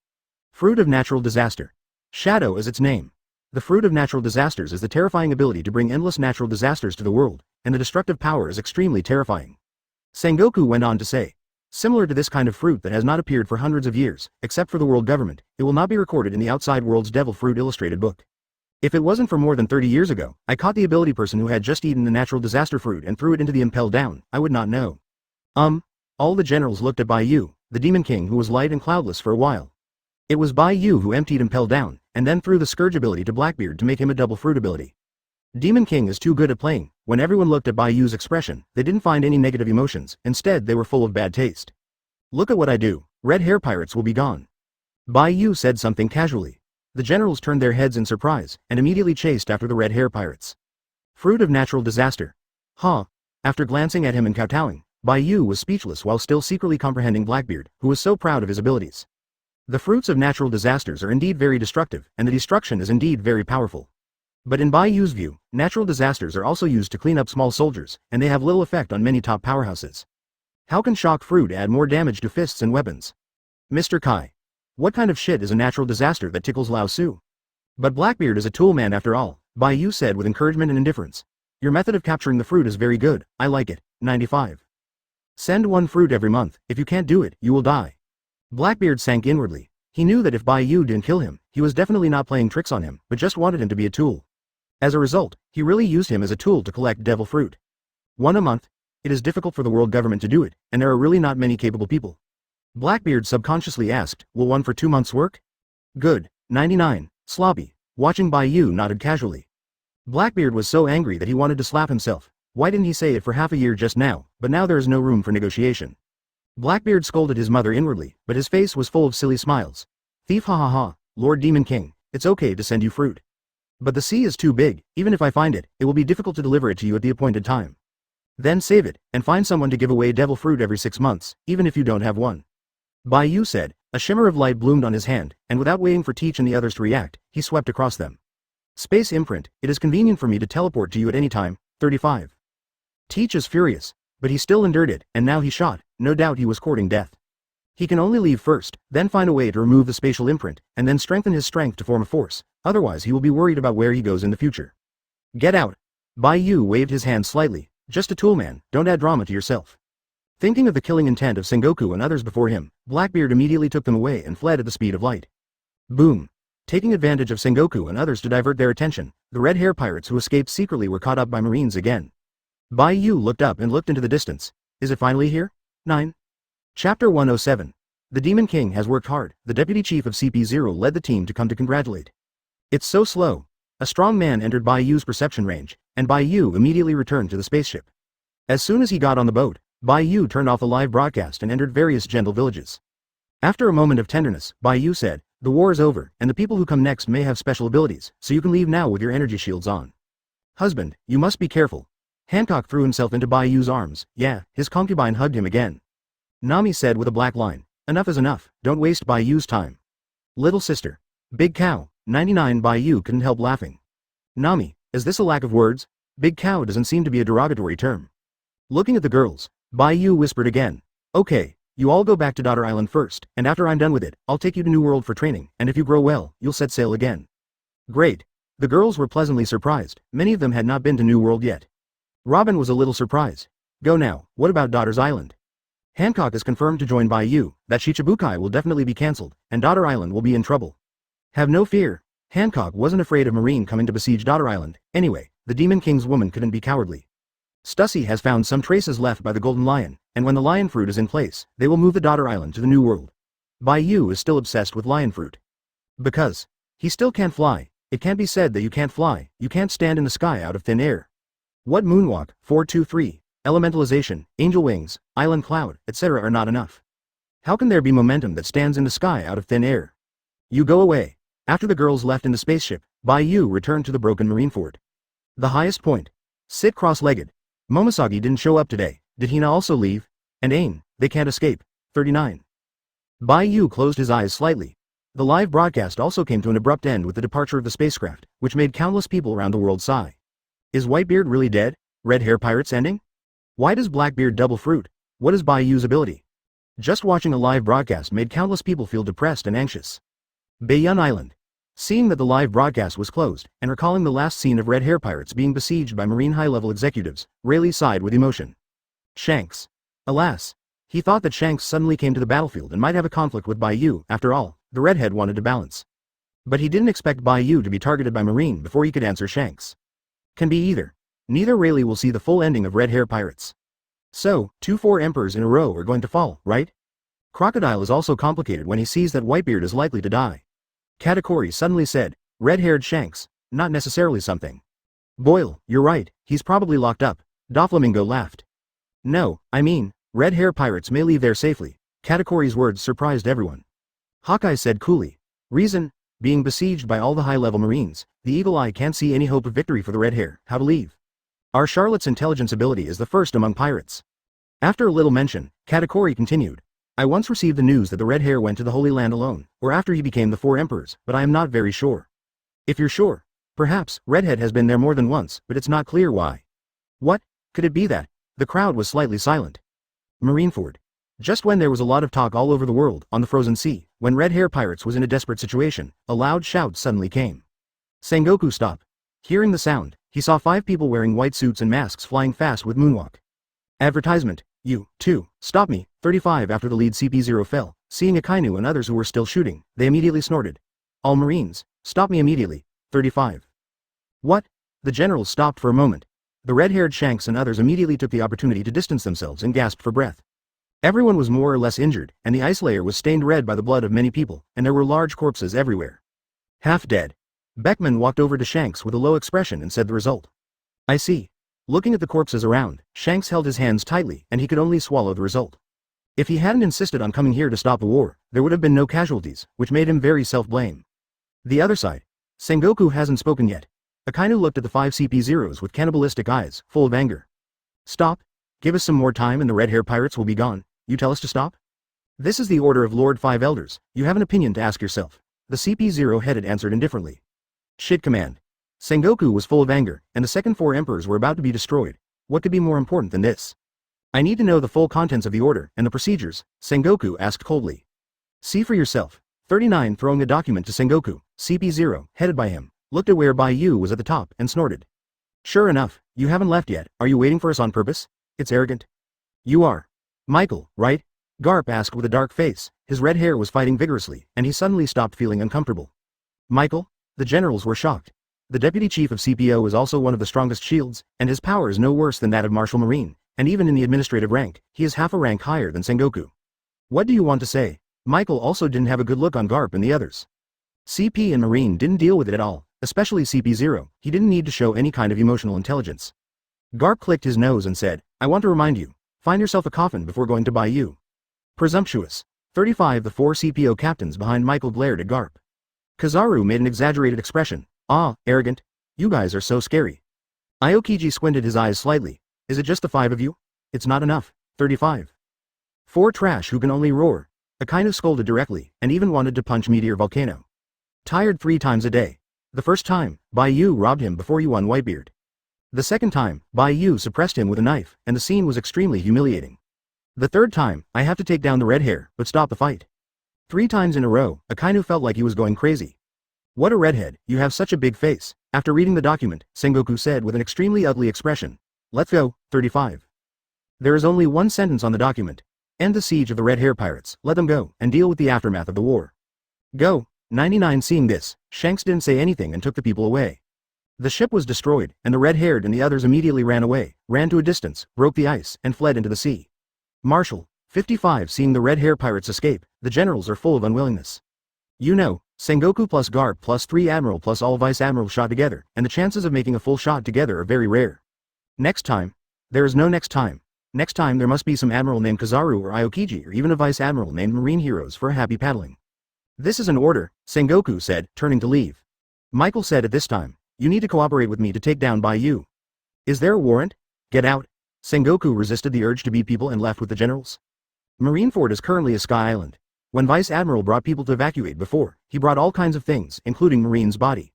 Fruit of Natural Disaster. Shadow is its name. The Fruit of Natural Disasters is the terrifying ability to bring endless natural disasters to the world, and the destructive power is extremely terrifying. Sengoku went on to say, similar to this kind of fruit that has not appeared for hundreds of years, except for the world government, it will not be recorded in the outside world's Devil Fruit illustrated book. If it wasn't for more than 30 years ago, I caught the ability person who had just eaten the natural disaster fruit and threw it into the Impel down, I would not know. All the generals looked at Bai Yu, the Demon King who was light and cloudless for a while. It was Bai Yu who emptied Impel down, and then threw the Scourge ability to Blackbeard to make him a double fruit ability. Demon King is too good at playing. When everyone looked at Bai Yu's expression, they didn't find any negative emotions, instead they were full of bad taste. Look at what I do, red hair pirates will be gone. Bai Yu said something casually. The generals turned their heads in surprise, and immediately chased after the red hair pirates. Fruit of natural disaster. Huh. After glancing at him and kowtowing, Bai Yu was speechless while still secretly comprehending Blackbeard, who was so proud of his abilities. The fruits of natural disasters are indeed very destructive, and the destruction is indeed very powerful. But in Bai Yu's view, natural disasters are also used to clean up small soldiers, and they have little effect on many top powerhouses. How can shock fruit add more damage to fists and weapons? Mr. Kai. What kind of shit is a natural disaster that tickles Lao Su? But Blackbeard is a tool man after all, Bai Yu said with encouragement and indifference. Your method of capturing the fruit is very good, I like it. 95. Send one fruit every month, if you can't do it, you will die. Blackbeard sank inwardly. He knew that if Bai Yu didn't kill him, he was definitely not playing tricks on him, but just wanted him to be a tool. As a result, he really used him as a tool to collect devil fruit. One a month? It is difficult for the world government to do it, and there are really not many capable people. Blackbeard subconsciously asked, will one for 2 months work? Good. 99. Sloppy. Watching Bai Yu nodded casually. Blackbeard was so angry that he wanted to slap himself. Why didn't he say it for half a year just now, but now there is no room for negotiation. Blackbeard scolded his mother inwardly, but his face was full of silly smiles. Thief, ha ha ha, Lord Demon King, it's okay to send you fruit. But the sea is too big, even if I find it, it will be difficult to deliver it to you at the appointed time. Then save it, and find someone to give away devil fruit every 6 months, even if you don't have one. Bai Yu said. A shimmer of light bloomed on his hand, and without waiting for Teach and the others to react, he swept across them. Space imprint, it is convenient for me to teleport to you at any time. 35. Teach is furious, but he still endured it, and now he shot, no doubt he was courting death. He can only leave first, then find a way to remove the spatial imprint, and then strengthen his strength to form a force, otherwise he will be worried about where he goes in the future. Get out. Bai Yu waved his hand slightly. Just a tool man, don't add drama to yourself. Thinking of the killing intent of Sengoku and others before him, Blackbeard immediately took them away and fled at the speed of light. Boom. Taking advantage of Sengoku and others to divert their attention, the red hair pirates who escaped secretly were caught up by Marines again. Bai Yu looked up and looked into the distance. Is it finally here? 9. Chapter 107. The Demon King has worked hard. The deputy chief of CP0 led the team to come to congratulate. It's so slow. A strong man entered Bai Yu's perception range, and Bai Yu immediately returned to the spaceship. As soon as he got on the boat, Bai Yu turned off the live broadcast and entered various gentle villages. After a moment of tenderness, Bai Yu said, the war is over, and the people who come next may have special abilities, so you can leave now with your energy shields on. Husband, you must be careful. Hancock threw himself into Bai Yu's arms. Yeah, his concubine hugged him again. Nami said with a black line, enough is enough, don't waste Bai Yu's time. Little sister. Big cow. 99. Bai Yu couldn't help laughing. Nami, is this a lack of words? Big cow doesn't seem to be a derogatory term. Looking at the girls, Bai Yu whispered again. Okay, you all go back to Daughter Island first, and after I'm done with it, I'll take you to New World for training, and if you grow well, you'll set sail again. Great. The girls were pleasantly surprised, many of them had not been to New World yet. Robin was a little surprised. Go now, what about Daughter's Island? Hancock is confirmed to join Bai Yu, that Shichibukai will definitely be cancelled, and Daughter Island will be in trouble. Have no fear. Hancock wasn't afraid of Marine coming to besiege Daughter Island. Anyway, the Demon King's woman couldn't be cowardly. Stussy has found some traces left by the Golden Lion, and when the lion fruit is in place, they will move the Daughter Island to the New World. Bai Yu is still obsessed with lion fruit. Because he still can't fly. It can't be said that you can't fly, you can't stand in the sky out of thin air. What moonwalk, 423, elementalization, angel wings, island cloud, etc. are not enough. How can there be momentum that stands in the sky out of thin air? You go away. After the girls left in the spaceship, Bai Yu returned to the broken Marineford. The highest point. Sit cross-legged. Momosagi didn't show up today. Did Hina also leave? And Ain, they can't escape. 39. Bai Yu closed his eyes slightly. The live broadcast also came to an abrupt end with the departure of the spacecraft, which made countless people around the world sigh. Is Whitebeard really dead? Red hair pirates ending? Why does Blackbeard double fruit? What is Bai Yu's ability? Just watching a live broadcast made countless people feel depressed and anxious. Bayou Island. Seeing that the live broadcast was closed, and recalling the last scene of red hair pirates being besieged by Marine high-level executives, Rayleigh sighed with emotion. Shanks. Alas. He thought that Shanks suddenly came to the battlefield and might have a conflict with Bai Yu. After all, the redhead wanted to balance. But he didn't expect Bai Yu to be targeted by Marine before he could answer Shanks. Can be either. Neither Rayleigh will see the full ending of red hair pirates. So, 2 4 emperors in a row are going to fall, right? Crocodile is also complicated when he sees that Whitebeard is likely to die. Katakuri suddenly said, red-haired Shanks, not necessarily something. Boyle, you're right, he's probably locked up. Doflamingo laughed. No, I mean, red hair pirates may leave there safely. Katakuri's words surprised everyone. Hawkeye said coolly. Reason, being besieged by all the high-level Marines, the Eagle Eye can't see any hope of victory for the red hair. How to leave? Our Charlotte's intelligence ability is the first among pirates. After a little mention, Katakuri continued. I once received the news that the red hair went to the Holy Land alone, or after he became the 4 emperors, but I am not very sure. If you're sure, perhaps, Redhead has been there more than once, but it's not clear why. What? Could it be that? The crowd was slightly silent. Marineford. Just when there was a lot of talk all over the world, on the frozen sea, when red hair pirates was in a desperate situation, a loud shout suddenly came. Sengoku stopped. Hearing the sound, he saw 5 people wearing white suits and masks flying fast with moonwalk. Advertisement. You, too, stop me. 35 After the lead CP0 fell, seeing Akainu and others who were still shooting, they immediately snorted. All Marines, stop me immediately. 35. What? The generals stopped for a moment. The red-haired Shanks and others immediately took the opportunity to distance themselves and gasped for breath. Everyone was more or less injured, and the ice layer was stained red by the blood of many people, and there were large corpses everywhere. Half dead. Beckman walked over to Shanks with a low expression and said the result. I see. Looking at the corpses around, Shanks held his hands tightly, and he could only swallow the result. If he hadn't insisted on coming here to stop the war, there would have been no casualties, which made him very self-blame. The other side. Sengoku hasn't spoken yet. Akainu looked at the 5 CP0s with cannibalistic eyes, full of anger. Stop. Give us some more time and the red hair pirates will be gone. You tell us to stop? This is the order of Lord 5 Elders. You have an opinion to ask yourself. The CP0 headed answered indifferently. Shit command. Sengoku was full of anger, and the second 4 emperors were about to be destroyed. What could be more important than this? I need to know the full contents of the order and the procedures, Sengoku asked coldly. See for yourself. 39 Throwing a document to Sengoku, CP0, headed by him, looked at where Bai Yu was at the top and snorted. Sure enough, you haven't left yet. Are you waiting for us on purpose? It's arrogant. You are. Michael, right? Garp asked with a dark face. His red hair was fighting vigorously, and he suddenly stopped feeling uncomfortable. Michael? The generals were shocked. The deputy chief of CPO is also one of the strongest shields, and his power is no worse than that of Marshal Marine, and even in the administrative rank, he is half a rank higher than Sengoku. What do you want to say? Michael also didn't have a good look on Garp and the others. CP and Marine didn't deal with it at all, especially CP0, he didn't need to show any kind of emotional intelligence. Garp clicked his nose and said, I want to remind you, find yourself a coffin before going to Bayou. Presumptuous. 35 The 4 CPO captains behind Michael glared at Garp. Kizaru made an exaggerated expression. Ah, arrogant. You guys are so scary. Aokiji squinted his eyes slightly. Is it just the 5 of you? It's not enough. 35. 4 trash who can only roar. Akainu scolded directly, and even wanted to punch Meteor Volcano. Tired 3 times a day. The first time, Bai Yu robbed him before you won Whitebeard. The second time, Bai Yu suppressed him with a knife, and the scene was extremely humiliating. The third time, I have to take down the red hair, but stop the fight. 3 times in a row, Akainu felt like he was going crazy. What a redhead, you have such a big face. After reading the document, Sengoku said with an extremely ugly expression. Let's go. 35. There is only one sentence on the document. End the siege of the red hair pirates, let them go, and deal with the aftermath of the war. Go. 99 Seeing this, Shanks didn't say anything and took the people away. The ship was destroyed, and the red-haired and the others immediately ran away, ran to a distance, broke the ice, and fled into the sea. Marshal. 55 Seeing the red hair pirates escape, the generals are full of unwillingness. You know, Sengoku plus Garp plus 3 Admiral plus all Vice Admiral shot together, and the chances of making a full shot together are very rare. Next time. There is no next time. Next time there must be some Admiral named Kizaru or Aokiji or even a Vice Admiral named Marine Heroes for a happy paddling. This is an order, Sengoku said, turning to leave. Michael said at this time, you need to cooperate with me to take down Bai Yu. Is there a warrant? Get out. Sengoku resisted the urge to beat people and left with the generals. Marineford is currently a sky island. When Vice Admiral brought people to evacuate before, he brought all kinds of things, including Marine's body.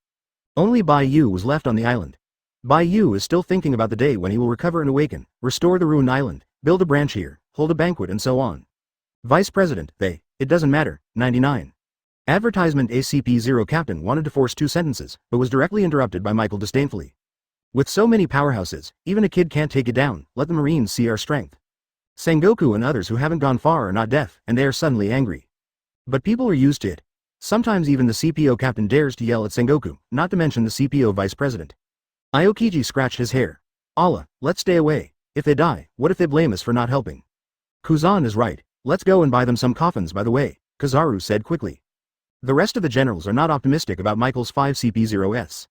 Only Bai Yu was left on the island. Bai Yu is still thinking about the day when he will recover and awaken, restore the ruined island, build a branch here, hold a banquet and so on. Vice President, it doesn't matter. 99. Advertisement ACP-0 Captain wanted to force 2 sentences, but was directly interrupted by Michael disdainfully. With so many powerhouses, even a kid can't take it down, let the Marines see our strength. Sengoku and others who haven't gone far are not deaf, and they are suddenly angry. But people are used to it. Sometimes even the CPO captain dares to yell at Sengoku, not to mention the CPO vice president. Aokiji scratched his hair. Allah, let's stay away. If they die, what if they blame us for not helping? Kuzan is right. Let's go and buy them some coffins by the way, Kizaru said quickly. The rest of the generals are not optimistic about Michael's 5 CP0s.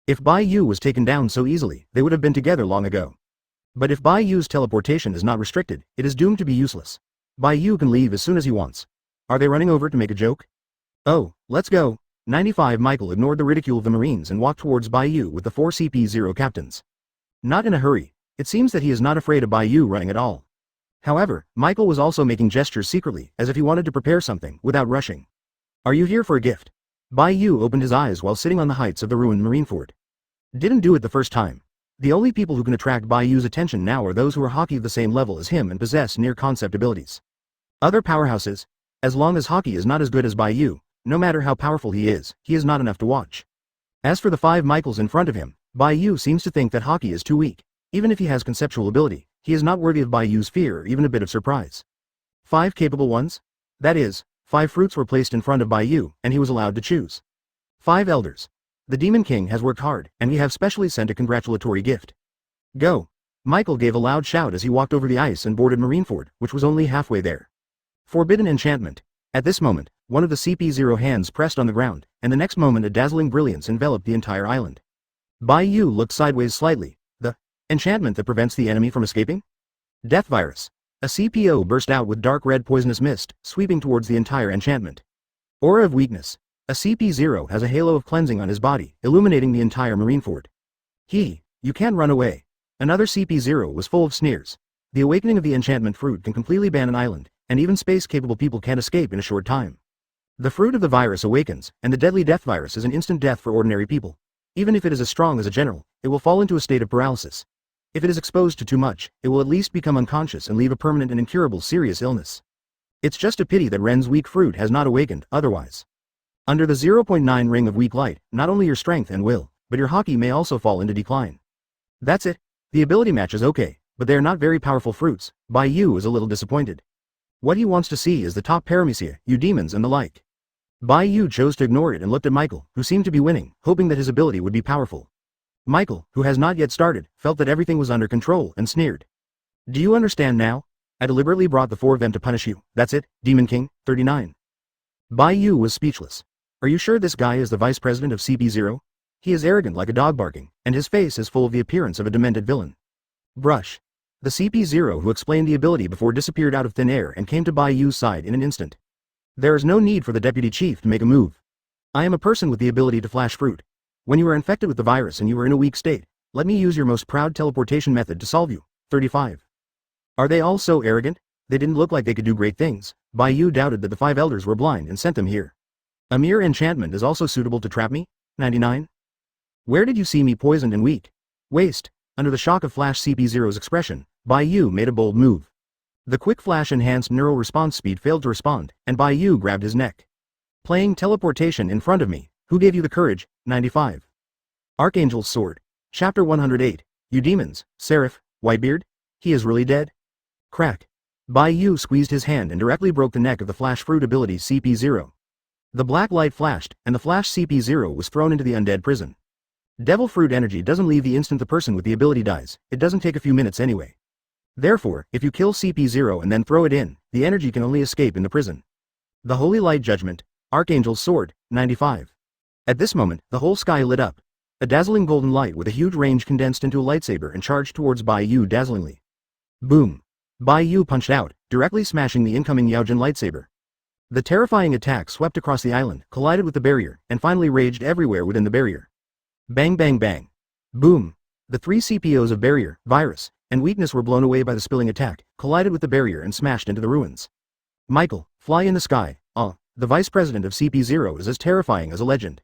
If Bai Yu was taken down so easily, they would have been together long ago. But if Bai Yu's teleportation is not restricted, it is doomed to be useless. Bai Yu can leave as soon as he wants. Are they running over to make a joke? Oh, let's go. 95 Michael ignored the ridicule of the Marines and walked towards Bai Yu with the 4 CP0 captains. Not in a hurry. It seems that he is not afraid of Bai Yu running at all. However, Michael was also making gestures secretly, as if he wanted to prepare something, without rushing. Are you here for a gift? Bai Yu opened his eyes while sitting on the heights of the ruined Marineford. Didn't do it the first time. The only people who can attract Bai Yu's attention now are those who are hockey of the same level as him and possess near-concept abilities. Other powerhouses, as long as hockey is not as good as Bai Yu, no matter how powerful he is not enough to watch. As for the 5 Michaels in front of him, Bai Yu seems to think that hockey is too weak. Even if he has conceptual ability, he is not worthy of Bai Yu's fear or even a bit of surprise. 5 capable ones? That is, 5 fruits were placed in front of Bai Yu, and he was allowed to choose. 5 elders. The Demon King has worked hard, and we have specially sent a congratulatory gift. Go! Michael gave a loud shout as he walked over the ice and boarded Marineford, which was only halfway there. Forbidden enchantment. At this moment, one of the CP0 hands pressed on the ground, and the next moment a dazzling brilliance enveloped the entire island. Bai Yu looked sideways slightly. The enchantment that prevents the enemy from escaping? Death virus. A CPO burst out with dark red poisonous mist, sweeping towards the entire enchantment. Aura of weakness. A CP0 has a halo of cleansing on his body, illuminating the entire Marineford. You can't run away. Another CP0 was full of sneers. The awakening of the enchantment fruit can completely ban an island, and even space-capable people can't escape in a short time. The fruit of the virus awakens, and the deadly death virus is an instant death for ordinary people. Even if it is as strong as a general, it will fall into a state of paralysis. If it is exposed to too much, it will at least become unconscious and leave a permanent and incurable serious illness. It's just a pity that Ren's weak fruit has not awakened, otherwise. Under the 0.9 ring of weak light, not only your strength and will, but your hockey may also fall into decline. That's it. The ability match is okay, but they are not very powerful fruits. Bai Yu is a little disappointed. What he wants to see is the top paramecia, you demons and the like. Bai Yu chose to ignore it and looked at Michael, who seemed to be winning, hoping that his ability would be powerful. Michael, who has not yet started, felt that everything was under control and sneered. Do you understand now? I deliberately brought the 4 of them to punish you. That's it, Demon King, 39. Bai Yu was speechless. Are you sure this guy is the vice president of CP0? He is arrogant like a dog barking, and his face is full of the appearance of a demented villain. Brush. The CP0 who explained the ability before disappeared out of thin air and came to Bai Yu's side in an instant. There is no need for the deputy chief to make a move. I am a person with the ability to flash fruit. When you are infected with the virus and you are in a weak state, let me use your most proud teleportation method to solve you. 35. Are they all so arrogant? They didn't look like they could do great things. Bai Yu doubted that the 5 elders were blind and sent them here. A mere enchantment is also suitable to trap me? 99. Where did you see me poisoned and weak? Waste. Under the shock of Flash CP0's expression, Bai Yu made a bold move. The quick flash enhanced neural response speed failed to respond, and Bai Yu grabbed his neck. Playing teleportation in front of me. Who gave you the courage? 95. Archangel's Sword. Chapter 108. You demons, Seraph, Whitebeard? He is really dead? Crack. Bai Yu squeezed his hand and directly broke the neck of the flash fruit ability CP0. The black light flashed, and the flash CP0 was thrown into the undead prison. Devil fruit energy doesn't leave the instant the person with the ability dies, it doesn't take a few minutes anyway. Therefore, if you kill CP0 and then throw it in, the energy can only escape in the prison. The Holy Light Judgment, Archangel's Sword, 95. At this moment, the whole sky lit up. A dazzling golden light with a huge range condensed into a lightsaber and charged towards Bai Yu dazzlingly. Boom. Bai Yu punched out, directly smashing the incoming Yaojin lightsaber. The terrifying attack swept across the island, collided with the barrier, and finally raged everywhere within the barrier. Bang bang bang. Boom. The 3 CPOs of barrier, virus, and weakness were blown away by the spilling attack, collided with the barrier and smashed into the ruins. Michael, fly in the sky. The vice president of CP0 is as terrifying as a legend.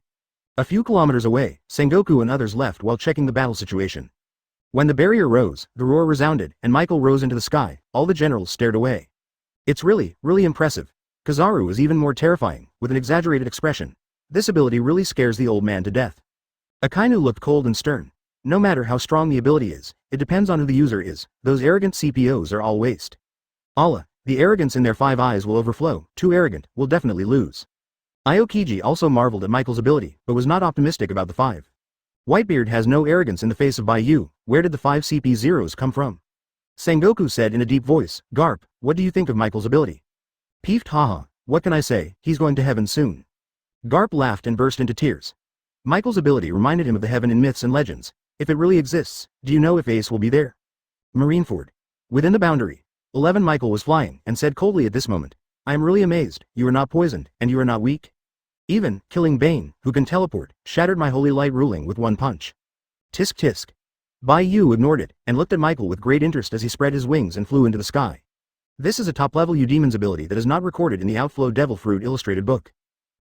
A few kilometers away, Sengoku and others left while checking the battle situation. When the barrier rose, the roar resounded, and Michael rose into the sky. All the generals stared away. It's really impressive. Kizaru is even more terrifying, with an exaggerated expression. This ability really scares the old man to death. Akainu looked cold and stern. No matter how strong the ability is, it depends on who the user is. Those arrogant CPOs are all waste. Allah, the arrogance in their 5 eyes will overflow. Too arrogant, will definitely lose. Aokiji also marveled at Michael's ability, but was not optimistic about the 5. Whitebeard has no arrogance in the face of Bai Yu. Where did the 5 CP0s come from? Sengoku said in a deep voice, Garp, what do you think of Michael's ability? Peeved haha, what can I say, he's going to heaven soon. Garp laughed and burst into tears. Michael's ability reminded him of the heaven in myths and legends. If it really exists, do you know if Ace will be there? Marineford. Within the boundary. 11 Michael was flying, and said coldly at this moment, I am really amazed, you are not poisoned, and you are not weak. Even, killing Bane, who can teleport, shattered my holy light ruling with one punch. Tisk tisk. Bai Yu ignored it, and looked at Michael with great interest as he spread his wings and flew into the sky. This is a top-level Eudemon's ability that is not recorded in the Outflow Devil Fruit illustrated book.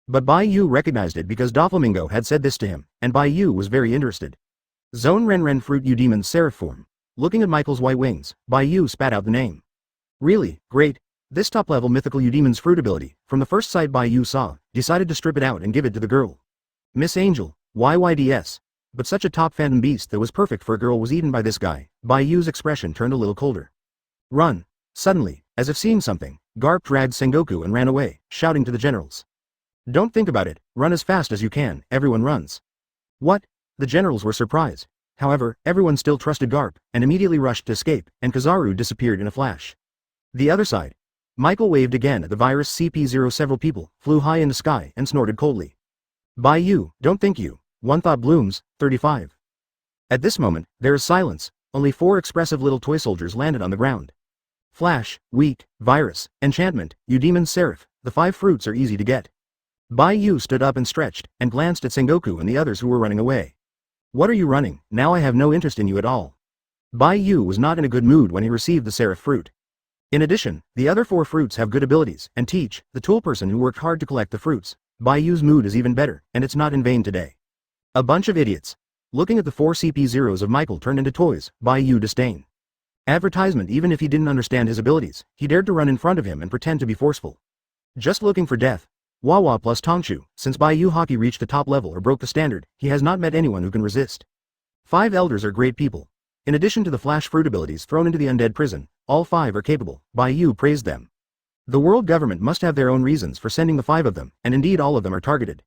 But Bai Yu recognized it because Doflamingo had said this to him, and Bai Yu was very interested. Zone Renren Fruit Eudemon's Seraph form. Looking at Michael's white wings, Bai Yu spat out the name. Really, great. This top-level mythical Eudemon's fruit ability, from the first sight Bai Yu saw, decided to strip it out and give it to the girl. Miss Angel, YYDS. But such a top phantom beast that was perfect for a girl was eaten by this guy. Bai Yu's expression turned a little colder. Run. Suddenly, as if seeing something, Garp dragged Sengoku and ran away, shouting to the generals. Don't think about it, run as fast as you can, everyone runs. What? The generals were surprised. However, everyone still trusted Garp, and immediately rushed to escape, and Kizaru disappeared in a flash. The other side. Michael waved again at the virus CP0. Several people flew high in the sky and snorted coldly. Bai Yu, don't think you. One thought blooms, 35. At this moment, there is silence, only 4 expressive little toy soldiers landed on the ground. Flash, weak, virus, enchantment, Eudemon's Seraph, the 5 fruits are easy to get. Bai Yu stood up and stretched, and glanced at Sengoku and the others who were running away. What are you running? Now I have no interest in you at all. Bai Yu was not in a good mood when he received the Seraph fruit. In addition, the other 4 fruits have good abilities, and Teach, the tool person who worked hard to collect the fruits. Bai Yu's mood is even better, and it's not in vain today. A bunch of idiots. Looking at the 4 CP0s of Michael turned into toys, Bai Yu disdain. Advertisement. Even if he didn't understand his abilities, he dared to run in front of him and pretend to be forceful. Just looking for death. Wawa plus Tongchu. Since Bai Yu hockey reached the top level or broke the standard, he has not met anyone who can resist. 5 elders are great people. In addition to the flash fruit abilities thrown into the undead prison, all 5 are capable. Bai Yu praised them. The world government must have their own reasons for sending the 5 of them, and indeed all of them are targeted.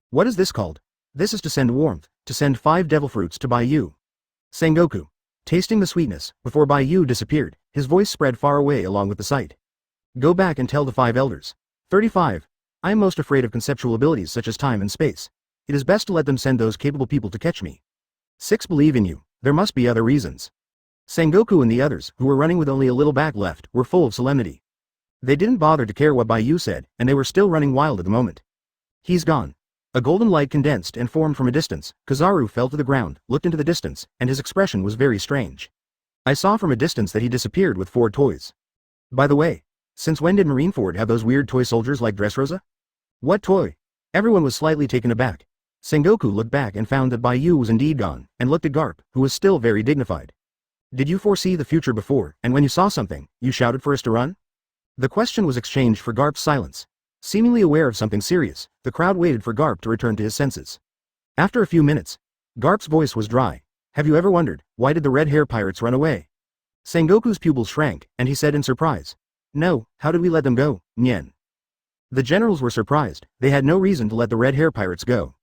What is this called? This is to send warmth, to send 5 devil fruits to Bai Yu. Sengoku. Tasting the sweetness, before Bai Yu disappeared, his voice spread far away along with the sight. Go back and tell the 5 elders. 35. I am most afraid of conceptual abilities such as time and space. It is best to let them send those capable people to catch me. 6. Believe in you. There must be other reasons. Sengoku and the others, who were running with only a little back left, were full of solemnity. They didn't bother to care what Bai Yu said, and they were still running wild at the moment. He's gone. A golden light condensed and formed from a distance. Kizaru fell to the ground, looked into the distance, and his expression was very strange. I saw from a distance that he disappeared with 4 toys. By the way, since when did Marineford have those weird toy soldiers like Dressrosa? What toy? Everyone was slightly taken aback. Sengoku looked back and found that Bai Yu was indeed gone, and looked at Garp, who was still very dignified. Did you foresee the future before, and when you saw something, you shouted for us to run? The question was exchanged for Garp's silence. Seemingly aware of something serious, the crowd waited for Garp to return to his senses. After a few minutes, Garp's voice was dry. Have you ever wondered, why did the red hair pirates run away? Sengoku's pupils shrank, and he said in surprise. No, how did we let them go, Nyen? The generals were surprised. They had no reason to let the red hair pirates go.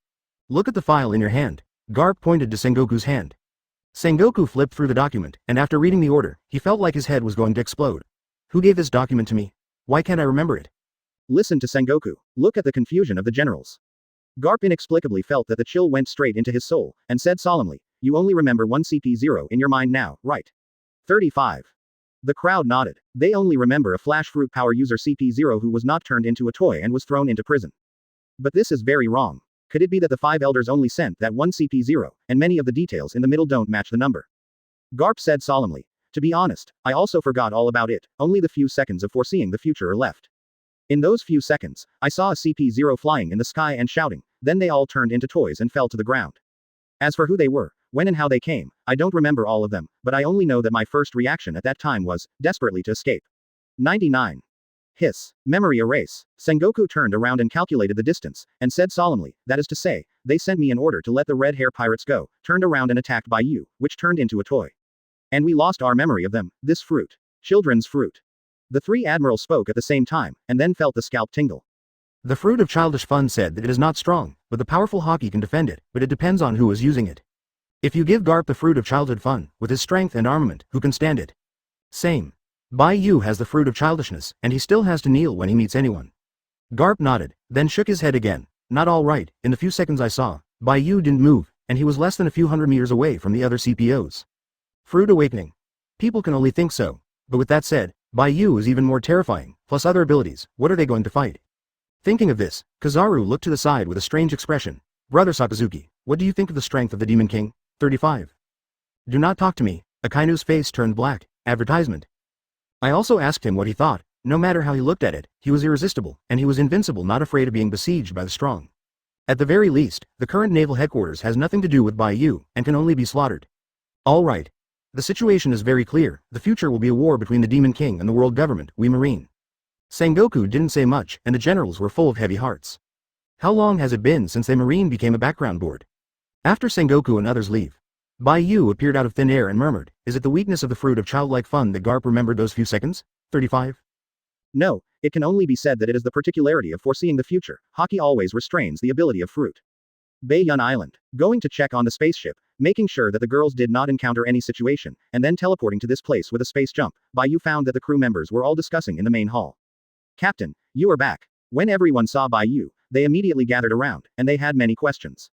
Look at the file in your hand. Garp pointed to Sengoku's hand. Sengoku flipped through the document, and after reading the order, he felt like his head was going to explode. Who gave this document to me? Why can't I remember it? Listen to Sengoku. Look at the confusion of the generals. Garp inexplicably felt that the chill went straight into his soul, and said solemnly, you only remember 1 CP0 in your mind now, right? 35. The crowd nodded. They only remember a flash fruit power user CP0 who was not turned into a toy and was thrown into prison. But this is very wrong. Could it be that the 5 elders only sent that 1 CP0, and many of the details in the middle don't match the number? Garp said solemnly. To be honest, I also forgot all about it, only the few seconds of foreseeing the future are left. In those few seconds, I saw a CP0 flying in the sky and shouting, then they all turned into toys and fell to the ground. As for who they were, when and how they came, I don't remember all of them, but I only know that my first reaction at that time was, desperately to escape. 99. Hiss. Memory erase. Sengoku turned around and calculated the distance, and said solemnly, that is to say, they sent me an order to let the red hair pirates go, turned around and attacked Bai Yu, which turned into a toy. And we lost our memory of them, this fruit. Children's fruit. The 3 admirals spoke at the same time, and then felt the scalp tingle. The fruit of childish fun said that it is not strong, but the powerful hockey can defend it, but it depends on who is using it. If you give Garp the fruit of childhood fun, with his strength and armament, who can stand it? Same. Bai Yu has the fruit of childishness, and he still has to kneel when he meets anyone. Garp nodded, then shook his head again. Not all right, in the few seconds I saw, Bai Yu didn't move, and he was less than a few hundred meters away from the other CPOs. Fruit awakening. People can only think so. But with that said, Bai Yu is even more terrifying, plus other abilities, what are they going to fight? Thinking of this, Kizaru looked to the side with a strange expression. Brother Sakazuki, what do you think of the strength of the Demon King? 35. Do not talk to me. Akainu's face turned black. Advertisement. I also asked him what he thought. No matter how he looked at it, he was irresistible, and he was invincible, not afraid of being besieged by the strong. At the very least, the current naval headquarters has nothing to do with Bai Yu, and can only be slaughtered. All right. The situation is very clear. The future will be a war between the Demon King and the world government, we Marine. Sengoku didn't say much, and the generals were full of heavy hearts. How long has it been since the Marine became a background board? After Sengoku and others leave, Bai Yu appeared out of thin air and murmured, is it the weakness of the fruit of childlike fun that Garp remembered those few seconds? 35. No, it can only be said that it is the particularity of foreseeing the future. Hockey always restrains the ability of fruit. Bayou Island. Going to check on the spaceship, making sure that the girls did not encounter any situation, and then teleporting to this place with a space jump, Bai Yu found that the crew members were all discussing in the main hall. Captain, you are back. When everyone saw Bai Yu, they immediately gathered around, and they had many questions.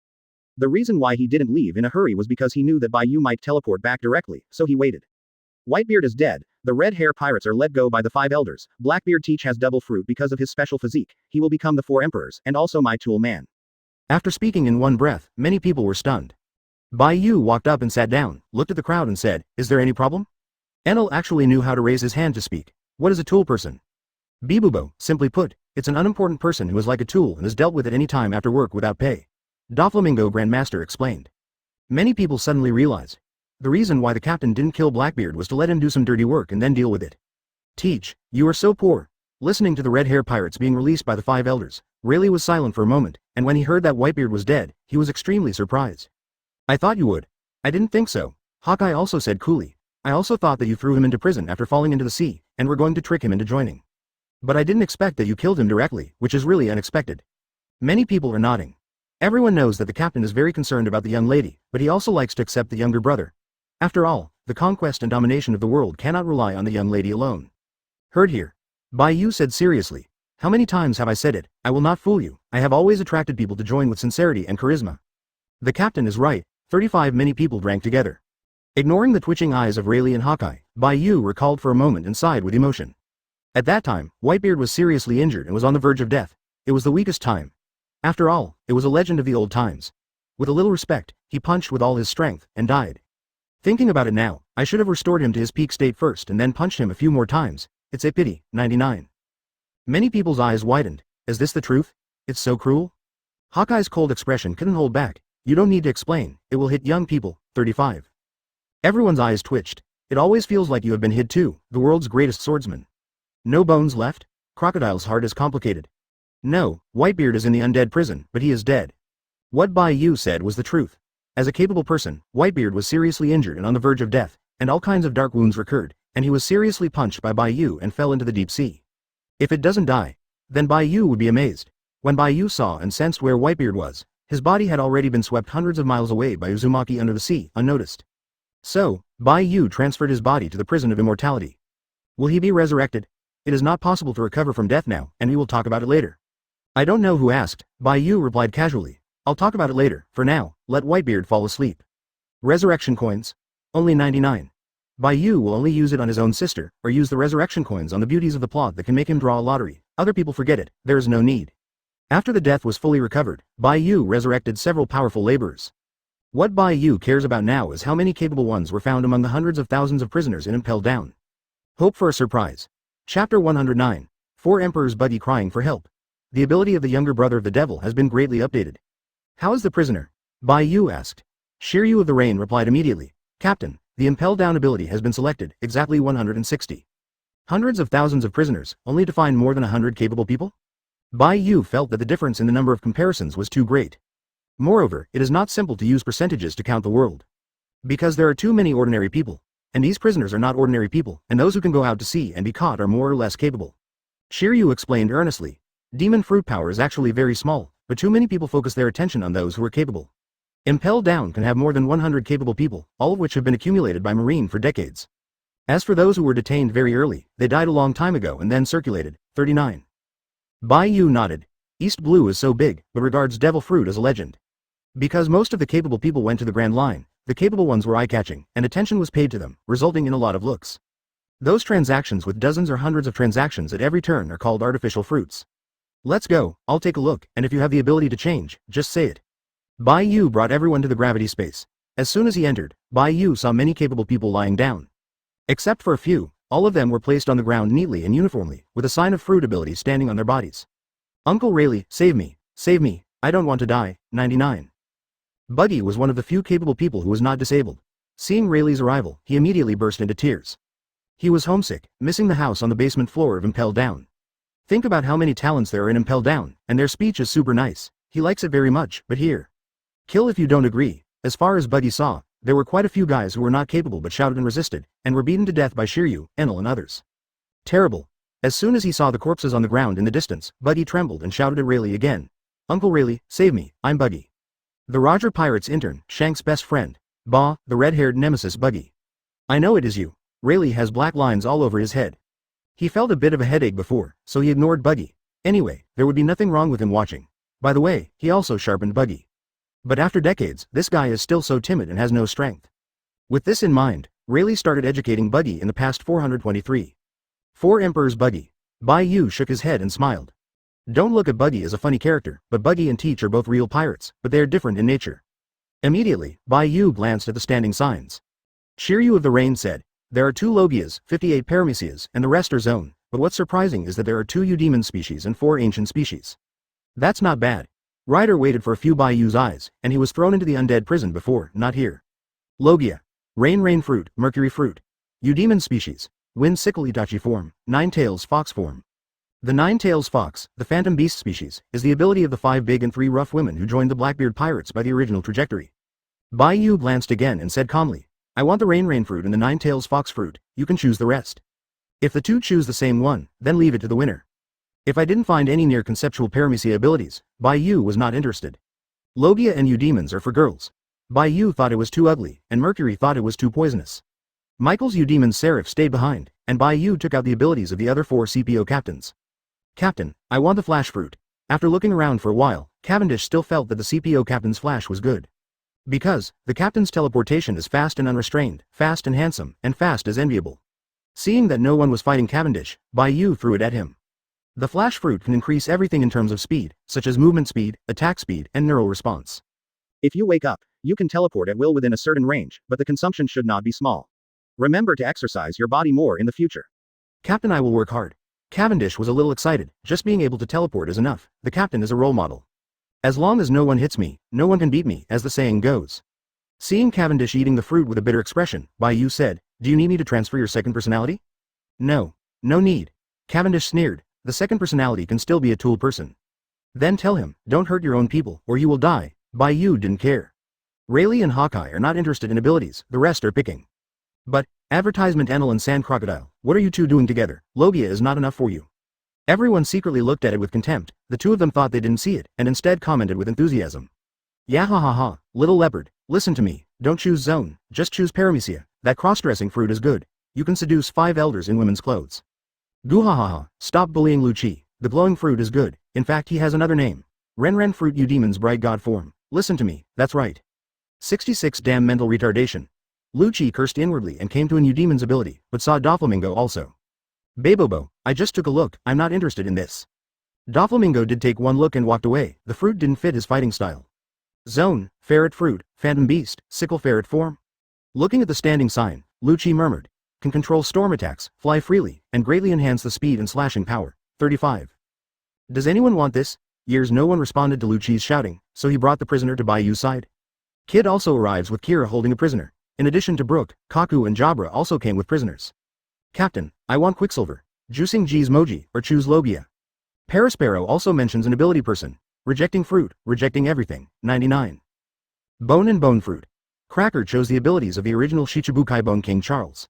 The reason why he didn't leave in a hurry was because he knew that Bai Yu might teleport back directly, so he waited. Whitebeard is dead, the red hair pirates are let go by the 5 elders, Blackbeard teach has double fruit because of his special physique, he will become the 4 emperors, and also my tool man. After speaking in one breath, many people were stunned. Bai Yu walked up and sat down, looked at the crowd and said, is there any problem? Enel actually knew how to raise his hand to speak. What is a tool person? Bibubo, simply put, it's an unimportant person who is like a tool and is dealt with at any time after work without pay. Doflamingo Grandmaster explained. Many people suddenly realized. The reason why the captain didn't kill Blackbeard was to let him do some dirty work and then deal with it. Teach, you are so poor. Listening to the red hair pirates being released by the 5 elders, Rayleigh was silent for a moment, and when he heard that Whitebeard was dead, he was extremely surprised. I thought you would. I didn't think so. Hawkeye also said coolly. I also thought that you threw him into prison after falling into the sea, and were going to trick him into joining. But I didn't expect that you killed him directly, which is really unexpected. Many people are nodding. Everyone knows that the captain is very concerned about the young lady, but he also likes to accept the younger brother. After all, the conquest and domination of the world cannot rely on the young lady alone. Heard here. Bai Yu said seriously. How many times have I said it? I will not fool you. I have always attracted people to join with sincerity and charisma. The captain is right. 35 many people drank together. Ignoring the twitching eyes of Rayleigh and Hawkeye, Bai Yu recalled for a moment and sighed with emotion. At that time, Whitebeard was seriously injured and was on the verge of death. It was the weakest time. After all, it was a legend of the old times. With a little respect, he punched with all his strength, and died. Thinking about it now, I should have restored him to his peak state first and then punched him a few more times. It's a pity. 99. Many people's eyes widened. Is this the truth? It's so cruel? Hawkeye's cold expression couldn't hold back. You don't need to explain, it will hit young people. 35. Everyone's eyes twitched. It always feels like you have been hit too, the world's greatest swordsman. No bones left? Crocodile's heart is complicated. No, Whitebeard is in the undead prison, but he is dead. What Bai Yu said was the truth. As a capable person, Whitebeard was seriously injured and on the verge of death, and all kinds of dark wounds recurred, and he was seriously punched by Bai Yu and fell into the deep sea. If it doesn't die, then Bai Yu would be amazed. When Bai Yu saw and sensed where Whitebeard was, his body had already been swept hundreds of miles away by Uzumaki under the sea, unnoticed. So, Bai Yu transferred his body to the prison of immortality. Will he be resurrected? It is not possible to recover from death now, and we will talk about it later. I don't know who asked, Bai Yu replied casually. I'll talk about it later, for now, let Whitebeard fall asleep. Resurrection coins? Only 99. Bai Yu will only use it on his own sister, or use the resurrection coins on the beauties of the plot that can make him draw a lottery. Other people forget it, there is no need. After the death was fully recovered, Bai Yu resurrected several powerful laborers. What Bai Yu cares about now is how many capable ones were found among the hundreds of thousands of prisoners in Impel Down. Hope for a surprise. Chapter 109. 4 Emperors Buggy crying for help. The ability of the younger brother of the devil has been greatly updated. How is the prisoner? Bai Yu asked. Shiryu of the Rain replied immediately. Captain, the Impel Down ability has been selected, exactly 160. Hundreds of thousands of prisoners, only to find more than 100 capable people? Bai Yu felt that the difference in the number of comparisons was too great. Moreover, it is not simple to use percentages to count the world. Because there are too many ordinary people. And these prisoners are not ordinary people, and those who can go out to sea and be caught are more or less capable. Shiryu explained earnestly. Demon fruit power is actually very small, but too many people focus their attention on those who are capable. Impel Down can have more than 100 capable people, all of which have been accumulated by Marine for decades. As for those who were detained very early, they died a long time ago and then circulated. 39. Bai Yu nodded. East Blue is so big, but regards devil fruit as a legend. Because most of the capable people went to the Grand Line, the capable ones were eye-catching, and attention was paid to them, resulting in a lot of looks. Those transactions with dozens or hundreds of transactions at every turn are called artificial fruits. Let's go, I'll take a look, and if you have the ability to change, just say it. Bai Yu brought everyone to the gravity space. As soon as he entered, Bai Yu saw many capable people lying down. Except for a few, all of them were placed on the ground neatly and uniformly, with a sign of fruit ability standing on their bodies. Uncle Rayleigh, save me, I don't want to die. 99. Buggy was one of the few capable people who was not disabled. Seeing Rayleigh's arrival, he immediately burst into tears. He was homesick, missing the house on the basement floor of Impel Down. Think about how many talents there are in Impel Down, and their speech is super nice. He likes it very much, but here. Kill if you don't agree. As far as Buggy saw, there were quite a few guys who were not capable but shouted and resisted, and were beaten to death by Shiryu, Enel and others. Terrible. As soon as he saw the corpses on the ground in the distance, Buggy trembled and shouted at Rayleigh again. Uncle Rayleigh, save me, I'm Buggy. The Roger Pirate's intern, Shank's best friend. Bah, the red-haired nemesis Buggy. I know it is you. Rayleigh has black lines all over his head. He felt a bit of a headache before, so he ignored Buggy. Anyway, there would be nothing wrong with him watching. By the way, he also sharpened Buggy. But after decades, this guy is still so timid and has no strength. With this in mind, Rayleigh started educating Buggy in the past 423. 4 Emperors Buggy. Bai Yu shook his head and smiled. Don't look at Buggy as a funny character, but Buggy and Teach are both real pirates, but they are different in nature. Immediately, Bai Yu glanced at the standing signs. Shiryu of the Rain said, there are 2 Logias, 58 Paramecias, and the rest are Zone, but what's surprising is that there are 2 Eudemon species and 4 ancient species. That's not bad. Ryder waited for a few Bai Yu's eyes, and he was thrown into the undead prison before, not here. Logia. Rain fruit, Mercury fruit. Eudemon species. Wind sickle Itachi form, Nine-Tails Fox form. The Nine-Tails Fox, the Phantom Beast species, is the ability of the 5 big and 3 rough women who joined the Blackbeard pirates by the original trajectory. Bai Yu glanced again and said calmly, I want the rain fruit and the Nine-Tails Fox fruit, you can choose the rest. If the 2 choose the same one, then leave it to the winner. If I didn't find any near conceptual Paramecia abilities, Bai Yu was not interested. Logia and Eudemons are for girls. Bai Yu thought it was too ugly, and Mercury thought it was too poisonous. Michael's Eudemon Seraph stayed behind, and Bai Yu took out the abilities of the other 4 CPO captains. Captain, I want the flash fruit. After looking around for a while, Cavendish still felt that the CPO captain's flash was good. Because, the captain's teleportation is fast and unrestrained, fast and handsome, and fast as enviable. Seeing that no one was fighting Cavendish, Bai Yu threw it at him. The flash fruit can increase everything in terms of speed, such as movement speed, attack speed, and neural response. If you wake up, you can teleport at will within a certain range, but the consumption should not be small. Remember to exercise your body more in the future. Captain, I will work hard. Cavendish was a little excited. Just being able to teleport is enough. The captain is a role model. As long as no one hits me, no one can beat me, as the saying goes. Seeing Cavendish eating the fruit with a bitter expression, Bai Yu said, do you need me to transfer your second personality? No. No need. Cavendish sneered, the second personality can still be a tool person. Then tell him, don't hurt your own people, or you will die. Bai Yu didn't care. Rayleigh and Hawkeye are not interested in abilities, the rest are picking. But, advertisement Enel and Sand Crocodile, what are you 2 doing together? Logia is not enough for you. Everyone secretly looked at it with contempt. The 2 of them thought they didn't see it, and instead commented with enthusiasm. Yahahaha, little leopard, listen to me, don't choose Zone, just choose Paramecia, that cross-dressing fruit is good. You can seduce 5 elders in women's clothes. Guhahaha, stop bullying Lucci, the glowing fruit is good, in fact he has another name. Ren fruit Eudemon's bright god form, listen to me, that's right. 66 damn mental retardation. Lucci cursed inwardly and came to an Eudemon's ability, but saw Doflamingo also. Bebobo, I just took a look, I'm not interested in this. Doflamingo did take one look and walked away, the fruit didn't fit his fighting style. Zone, ferret fruit, phantom beast, sickle ferret form. Looking at the standing sign, Lucci murmured, can control storm attacks, fly freely, and greatly enhance the speed and slashing power. 35. Does anyone want this? Years no one responded to Lucci's shouting, so he brought the prisoner to Bai Yu's side. Kid also arrives with Kira holding a prisoner. In addition to Brook, Kaku and Jabra also came with prisoners. Captain, I want Quicksilver, juicing G's Moji, or choose Logia. Parasparrow also mentions an ability person, rejecting fruit, rejecting everything. 99. Bone and Bone Fruit. Cracker chose the abilities of the original Shichibukai Bone King Charles.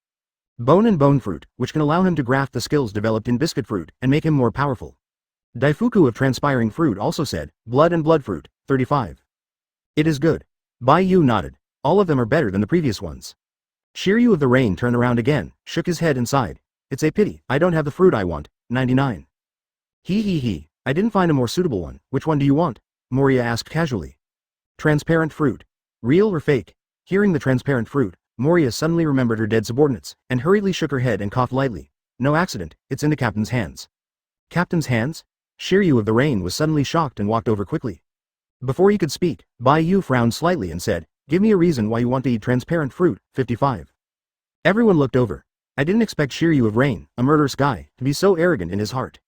Bone and Bone Fruit, which can allow him to graft the skills developed in Biscuit Fruit, and make him more powerful. Daifuku of Transpiring Fruit also said, Blood and Blood Fruit. 35. It is good. Bai Yu nodded. All of them are better than the previous ones. Shiryu of the Rain turned around again, shook his head and sighed. It's a pity, I don't have the fruit I want. 99. He. I didn't find a more suitable one. Which one do you want? Moria asked casually. Transparent fruit. Real or fake? Hearing the transparent fruit, Moria suddenly remembered her dead subordinates, and hurriedly shook her head and coughed lightly. No accident, it's in the captain's hands. Captain's hands? Shiryu of the Rain was suddenly shocked and walked over quickly. Before he could speak, Bai Yu frowned slightly and said, Give me a reason why you want to eat transparent fruit. 55. Everyone looked over. I didn't expect Shiryu of Rain, a murderous guy, to be so arrogant in his heart.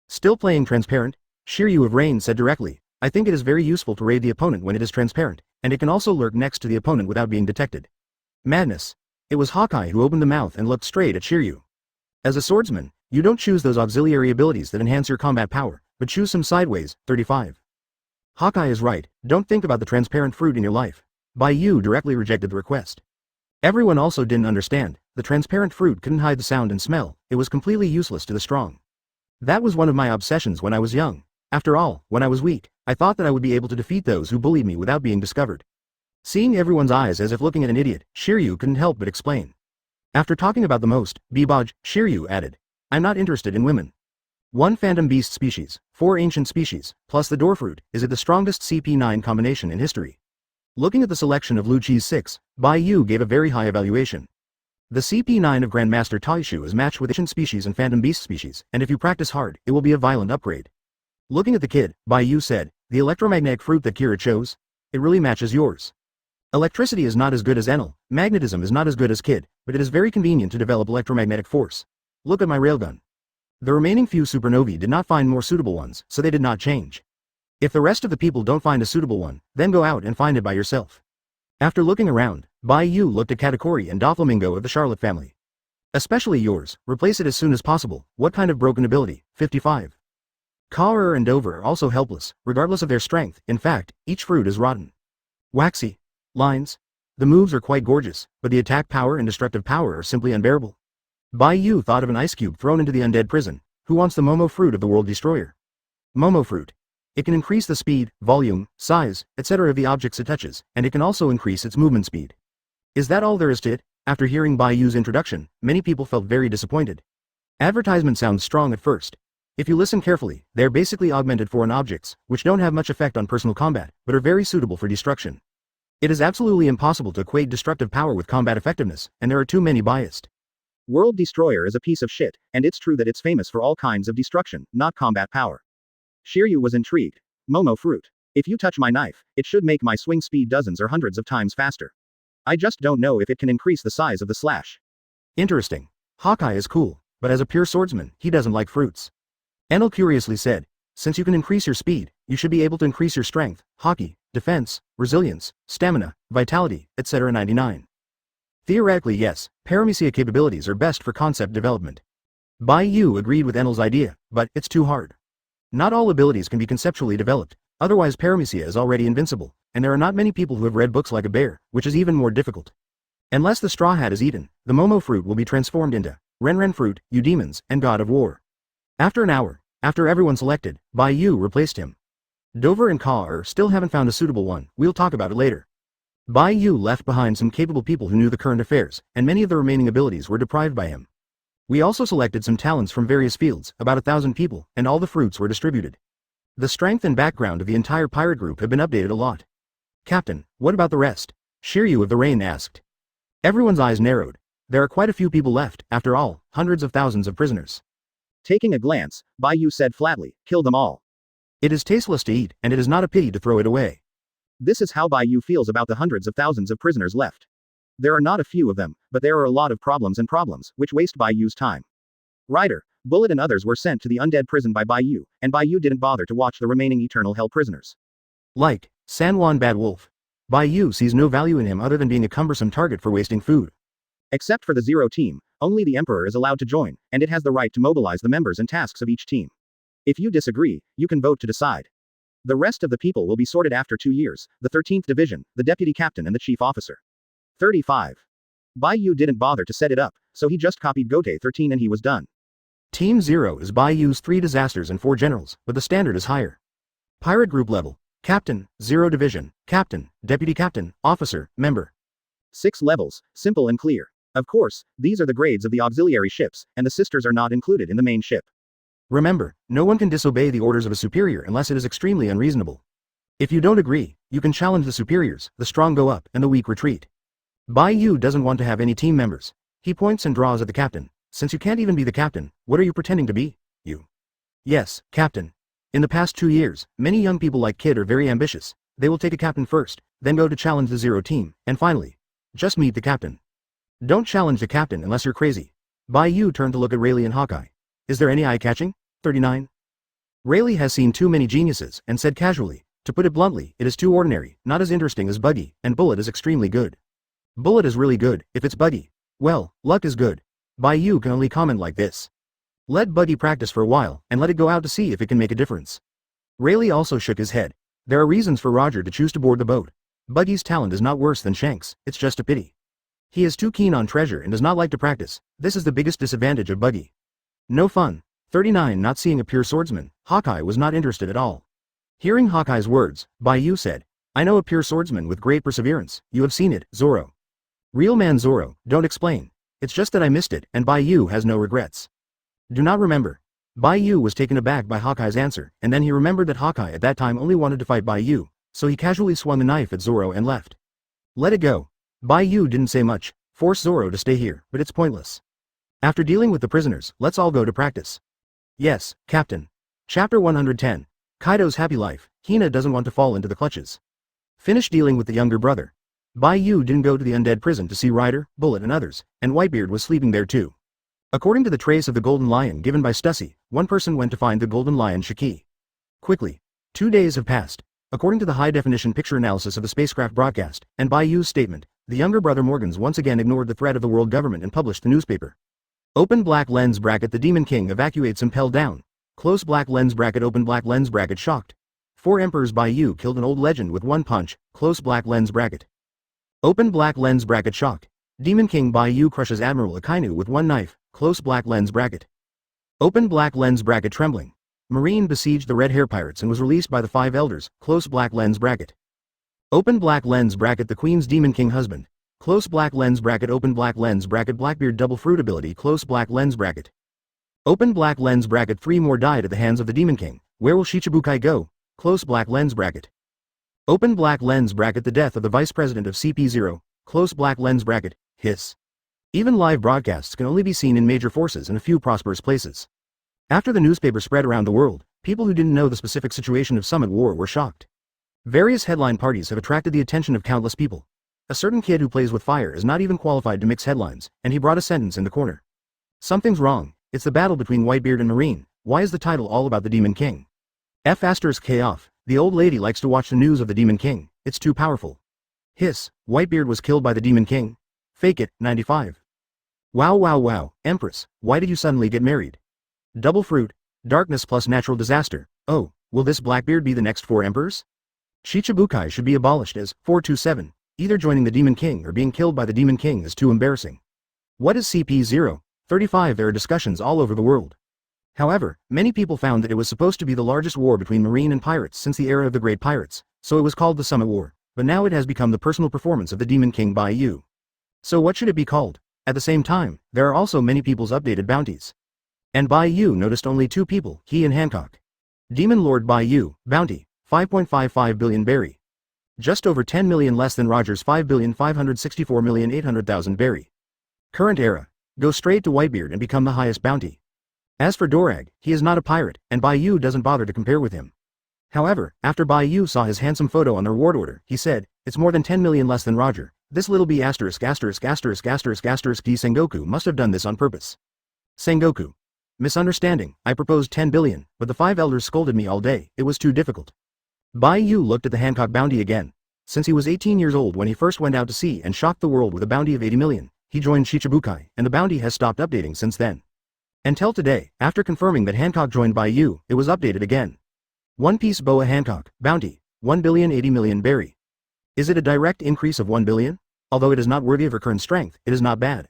Still playing transparent? Shiryu of Rain said directly, I think it is very useful to raid the opponent when it is transparent, and it can also lurk next to the opponent without being detected. Madness. It was Hawkeye who opened the mouth and looked straight at Shiryu. As a swordsman, you don't choose those auxiliary abilities that enhance your combat power, but choose some sideways. 35. Hawkeye is right, don't think about the transparent fruit in your life. Bai Yu directly rejected the request. Everyone also didn't understand, the transparent fruit couldn't hide the sound and smell, it was completely useless to the strong. That was one of my obsessions when I was young. After all, when I was weak, I thought that I would be able to defeat those who bullied me without being discovered. Seeing everyone's eyes as if looking at an idiot, Shiryu couldn't help but explain. After talking about the most, Beboj, Shiryu added, I'm not interested in women. 1 phantom beast species, 4 ancient species, plus the door fruit, is it the strongest CP9 combination in history? Looking at the selection of Lucci's 6, Bai Yu gave a very high evaluation. The CP9 of Grandmaster Taishu is matched with ancient species and phantom beast species, and if you practice hard, it will be a violent upgrade. Looking at the kid, Bai Yu said, the electromagnetic fruit that Kira chose? It really matches yours. Electricity is not as good as Enel, magnetism is not as good as Kid, but it is very convenient to develop electromagnetic force. Look at my railgun. The remaining few supernovae did not find more suitable ones, so they did not change. If the rest of the people don't find a suitable one, then go out and find it by yourself. After looking around, Bai Yu looked at Katakuri and Doflamingo of the Charlotte family. Especially yours, replace it as soon as possible. What kind of broken ability? 55. Kaur and Dover are also helpless, regardless of their strength, in fact, each fruit is rotten. Waxy. Lines. The moves are quite gorgeous, but the attack power and destructive power are simply unbearable. Bai Yu thought of an ice cube thrown into the undead prison. Who wants the Momo fruit of the World Destroyer? Momo fruit. It can increase the speed, volume, size, etc. of the objects it touches, and it can also increase its movement speed. Is that all there is to it? After hearing Bai Yu's introduction, many people felt very disappointed. Advertisement sounds strong at first. If you listen carefully, they are basically augmented foreign objects, which don't have much effect on personal combat, but are very suitable for destruction. It is absolutely impossible to equate destructive power with combat effectiveness, and there are too many biased. World Destroyer is a piece of shit, and it's true that it's famous for all kinds of destruction, not combat power. Shiryu was intrigued. Momo fruit. If you touch my knife, it should make my swing speed dozens or hundreds of times faster. I just don't know if it can increase the size of the slash. Interesting. Hawkeye is cool, but as a pure swordsman, he doesn't like fruits. Enel curiously said, since you can increase your speed, you should be able to increase your strength, hockey, defense, resilience, stamina, vitality, etc. 99. Theoretically yes, paramecia capabilities are best for concept development. Bai Yu agreed with Enel's idea, but it's too hard. Not all abilities can be conceptually developed, otherwise paramecia is already invincible, and there are not many people who have read books like a bear, which is even more difficult. Unless the Straw Hat is eaten, the Momo fruit will be transformed into Renren fruit, Eudemons, and God of War. After an hour, after everyone selected, Bai Yu replaced him. Dover and Kaur still haven't found a suitable one, we'll talk about it later. Bai Yu left behind some capable people who knew the current affairs, and many of the remaining abilities were deprived by him. We also selected some talents from various fields, about 1,000 people, and all the fruits were distributed. The strength and background of the entire pirate group have been updated a lot. Captain, what about the rest? Shiryu of the Rain asked. Everyone's eyes narrowed. There are quite a few people left, after all, hundreds of thousands of prisoners. Taking a glance, Bai Yu said flatly, kill them all. It is tasteless to eat, and it is not a pity to throw it away. This is how Bai Yu feels about the hundreds of thousands of prisoners left. There are not a few of them, but there are a lot of problems, which waste Bai Yu's time. Ryder, Bullet and others were sent to the undead prison by Bai Yu, and Bai Yu didn't bother to watch the remaining eternal hell prisoners. Like San Juan Bad Wolf. Bai Yu sees no value in him other than being a cumbersome target for wasting food. Except for the Zero team, only the Emperor is allowed to join, and it has the right to mobilize the members and tasks of each team. If you disagree, you can vote to decide. The rest of the people will be sorted after 2 years, the 13th Division, the Deputy Captain and the Chief Officer. 35. Bai Yu didn't bother to set it up, so he just copied Gote 13 and he was done. Team 0 is Bai Yu's 3 disasters and 4 generals, but the standard is higher. Pirate group level. Captain, 0 Division, Captain, Deputy Captain, Officer, Member. 6 levels, simple and clear. Of course, these are the grades of the auxiliary ships, and the sisters are not included in the main ship. Remember, no one can disobey the orders of a superior unless it is extremely unreasonable. If you don't agree, you can challenge the superiors, the strong go up, and the weak retreat. Bai Yu doesn't want to have any team members. He points and draws at the captain. Since you can't even be the captain, what are you pretending to be? You. Yes, captain. In the past 2 years, many young people like Kid are very ambitious. They will take a captain first, then go to challenge the Zero team, and finally, just meet the captain. Don't challenge the captain unless you're crazy. Bai Yu turned to look at Rayleigh and Hawkeye. Is there any eye-catching? 39. Rayleigh has seen too many geniuses, and said casually, to put it bluntly, it is too ordinary, not as interesting as Buggy, and Bullet is extremely good. Bullet is really good, if it's Buggy. Well, luck is good. Bai Yu can only comment like this. Let Buggy practice for a while, and let it go out to see if it can make a difference. Rayleigh also shook his head. There are reasons for Roger to choose to board the boat. Buggy's talent is not worse than Shanks, it's just a pity. He is too keen on treasure and does not like to practice. This is the biggest disadvantage of Buggy. No fun. 39. Not seeing a pure swordsman, Hawkeye was not interested at all. Hearing Hawkeye's words, Bai Yu said, I know a pure swordsman with great perseverance, you have seen it, Zoro. Real man Zoro, don't explain. It's just that I missed it, and Bai Yu has no regrets. Do not remember. Bai Yu was taken aback by Hawkeye's answer, and then he remembered that Hawkeye at that time only wanted to fight Bai Yu, so he casually swung the knife at Zoro and left. Let it go. Bai Yu didn't say much, force Zoro to stay here, but it's pointless. After dealing with the prisoners, let's all go to practice. Yes, Captain. Chapter 110. Kaido's happy life. Hina doesn't want to fall into the clutches. Finish dealing with the younger brother. Bai Yu didn't go to the undead prison to see Ryder, Bullet and others, and Whitebeard was sleeping there too. According to the trace of the Golden Lion given by Stussy, one person went to find the Golden Lion Shiki. Quickly. 2 days have passed. According to the high-definition picture analysis of the spacecraft broadcast, and Bai Yu's statement, the younger brother Morgans once again ignored the threat of the world government and published the newspaper. Open black lens bracket. The Demon King evacuates Impel down. Close black lens bracket. Open black lens bracket. Shocked. 4 emperors. Bai Yu killed an old legend with 1 punch. Close black lens bracket. Open black lens bracket. Shocked. Demon King Bai Yu crushes Admiral Akainu with 1 knife. Close black lens bracket. Open black lens bracket. Trembling. Marine besieged the Red Hair Pirates and was released by the 5 elders. Close black lens bracket. Open black lens bracket. The Queen's Demon King husband. Close black lens bracket. Open black lens bracket. Blackbeard double fruit ability. Close black lens bracket. Open black lens bracket. 3 more died at the hands of the Demon King. Where will Shichibukai go? Close black lens bracket. Open black lens bracket. The death of the Vice President of CP0. Close black lens bracket. Hiss. Even live broadcasts can only be seen in major forces and a few prosperous places. After the newspaper spread around the world, people who didn't know the specific situation of Summit War were shocked. Various headline parties have attracted the attention of countless people. A certain kid who plays with fire is not even qualified to mix headlines, and he brought a sentence in the corner. Something's wrong. It's the battle between Whitebeard and Marine. Why is the title all about the Demon King? K off. The old lady likes to watch the news of the Demon King. It's too powerful. Hiss. Whitebeard was killed by the Demon King. Fake it. 95. Wow wow wow. Empress, why did you suddenly get married? Double fruit. Darkness plus natural disaster. Oh, will this Blackbeard be the next 4 emperors? Shichibukai should be abolished as 427. Either joining the Demon King or being killed by the Demon King is too embarrassing. What is CP0? 35. There are discussions all over the world. However, many people found that it was supposed to be the largest war between Marine and pirates since the era of the Great Pirates, so it was called the Summit War, but now it has become the personal performance of the Demon King Bai Yu. So what should it be called? At the same time, there are also many people's updated bounties. And Bai Yu noticed only 2 people, he and Hancock. Demon Lord Bai Yu, bounty, 5.55 billion berry. Just over 10 million less than Roger's 5,564,800,000 berry. Current era. Go straight to Whitebeard and become the highest bounty. As for Dorag, he is not a pirate, and Bai Yu doesn't bother to compare with him. However, after Bai Yu saw his handsome photo on the reward order, he said, it's more than 10 million less than Roger. This little b*** D Sengoku must have done this on purpose. Sengoku. Misunderstanding, I proposed 10 billion, but the 5 elders scolded me all day, it was too difficult. Bai Yu looked at the Hancock bounty again. Since he was 18 years old when he first went out to sea and shocked the world with a bounty of 80 million, he joined Shichibukai, and the bounty has stopped updating since then. Until today, after confirming that Hancock joined Bai Yu, it was updated again. One Piece Boa Hancock, bounty, 1,080,000,000 berry. Is it a direct increase of 1 billion? Although it is not worthy of her current strength, it is not bad.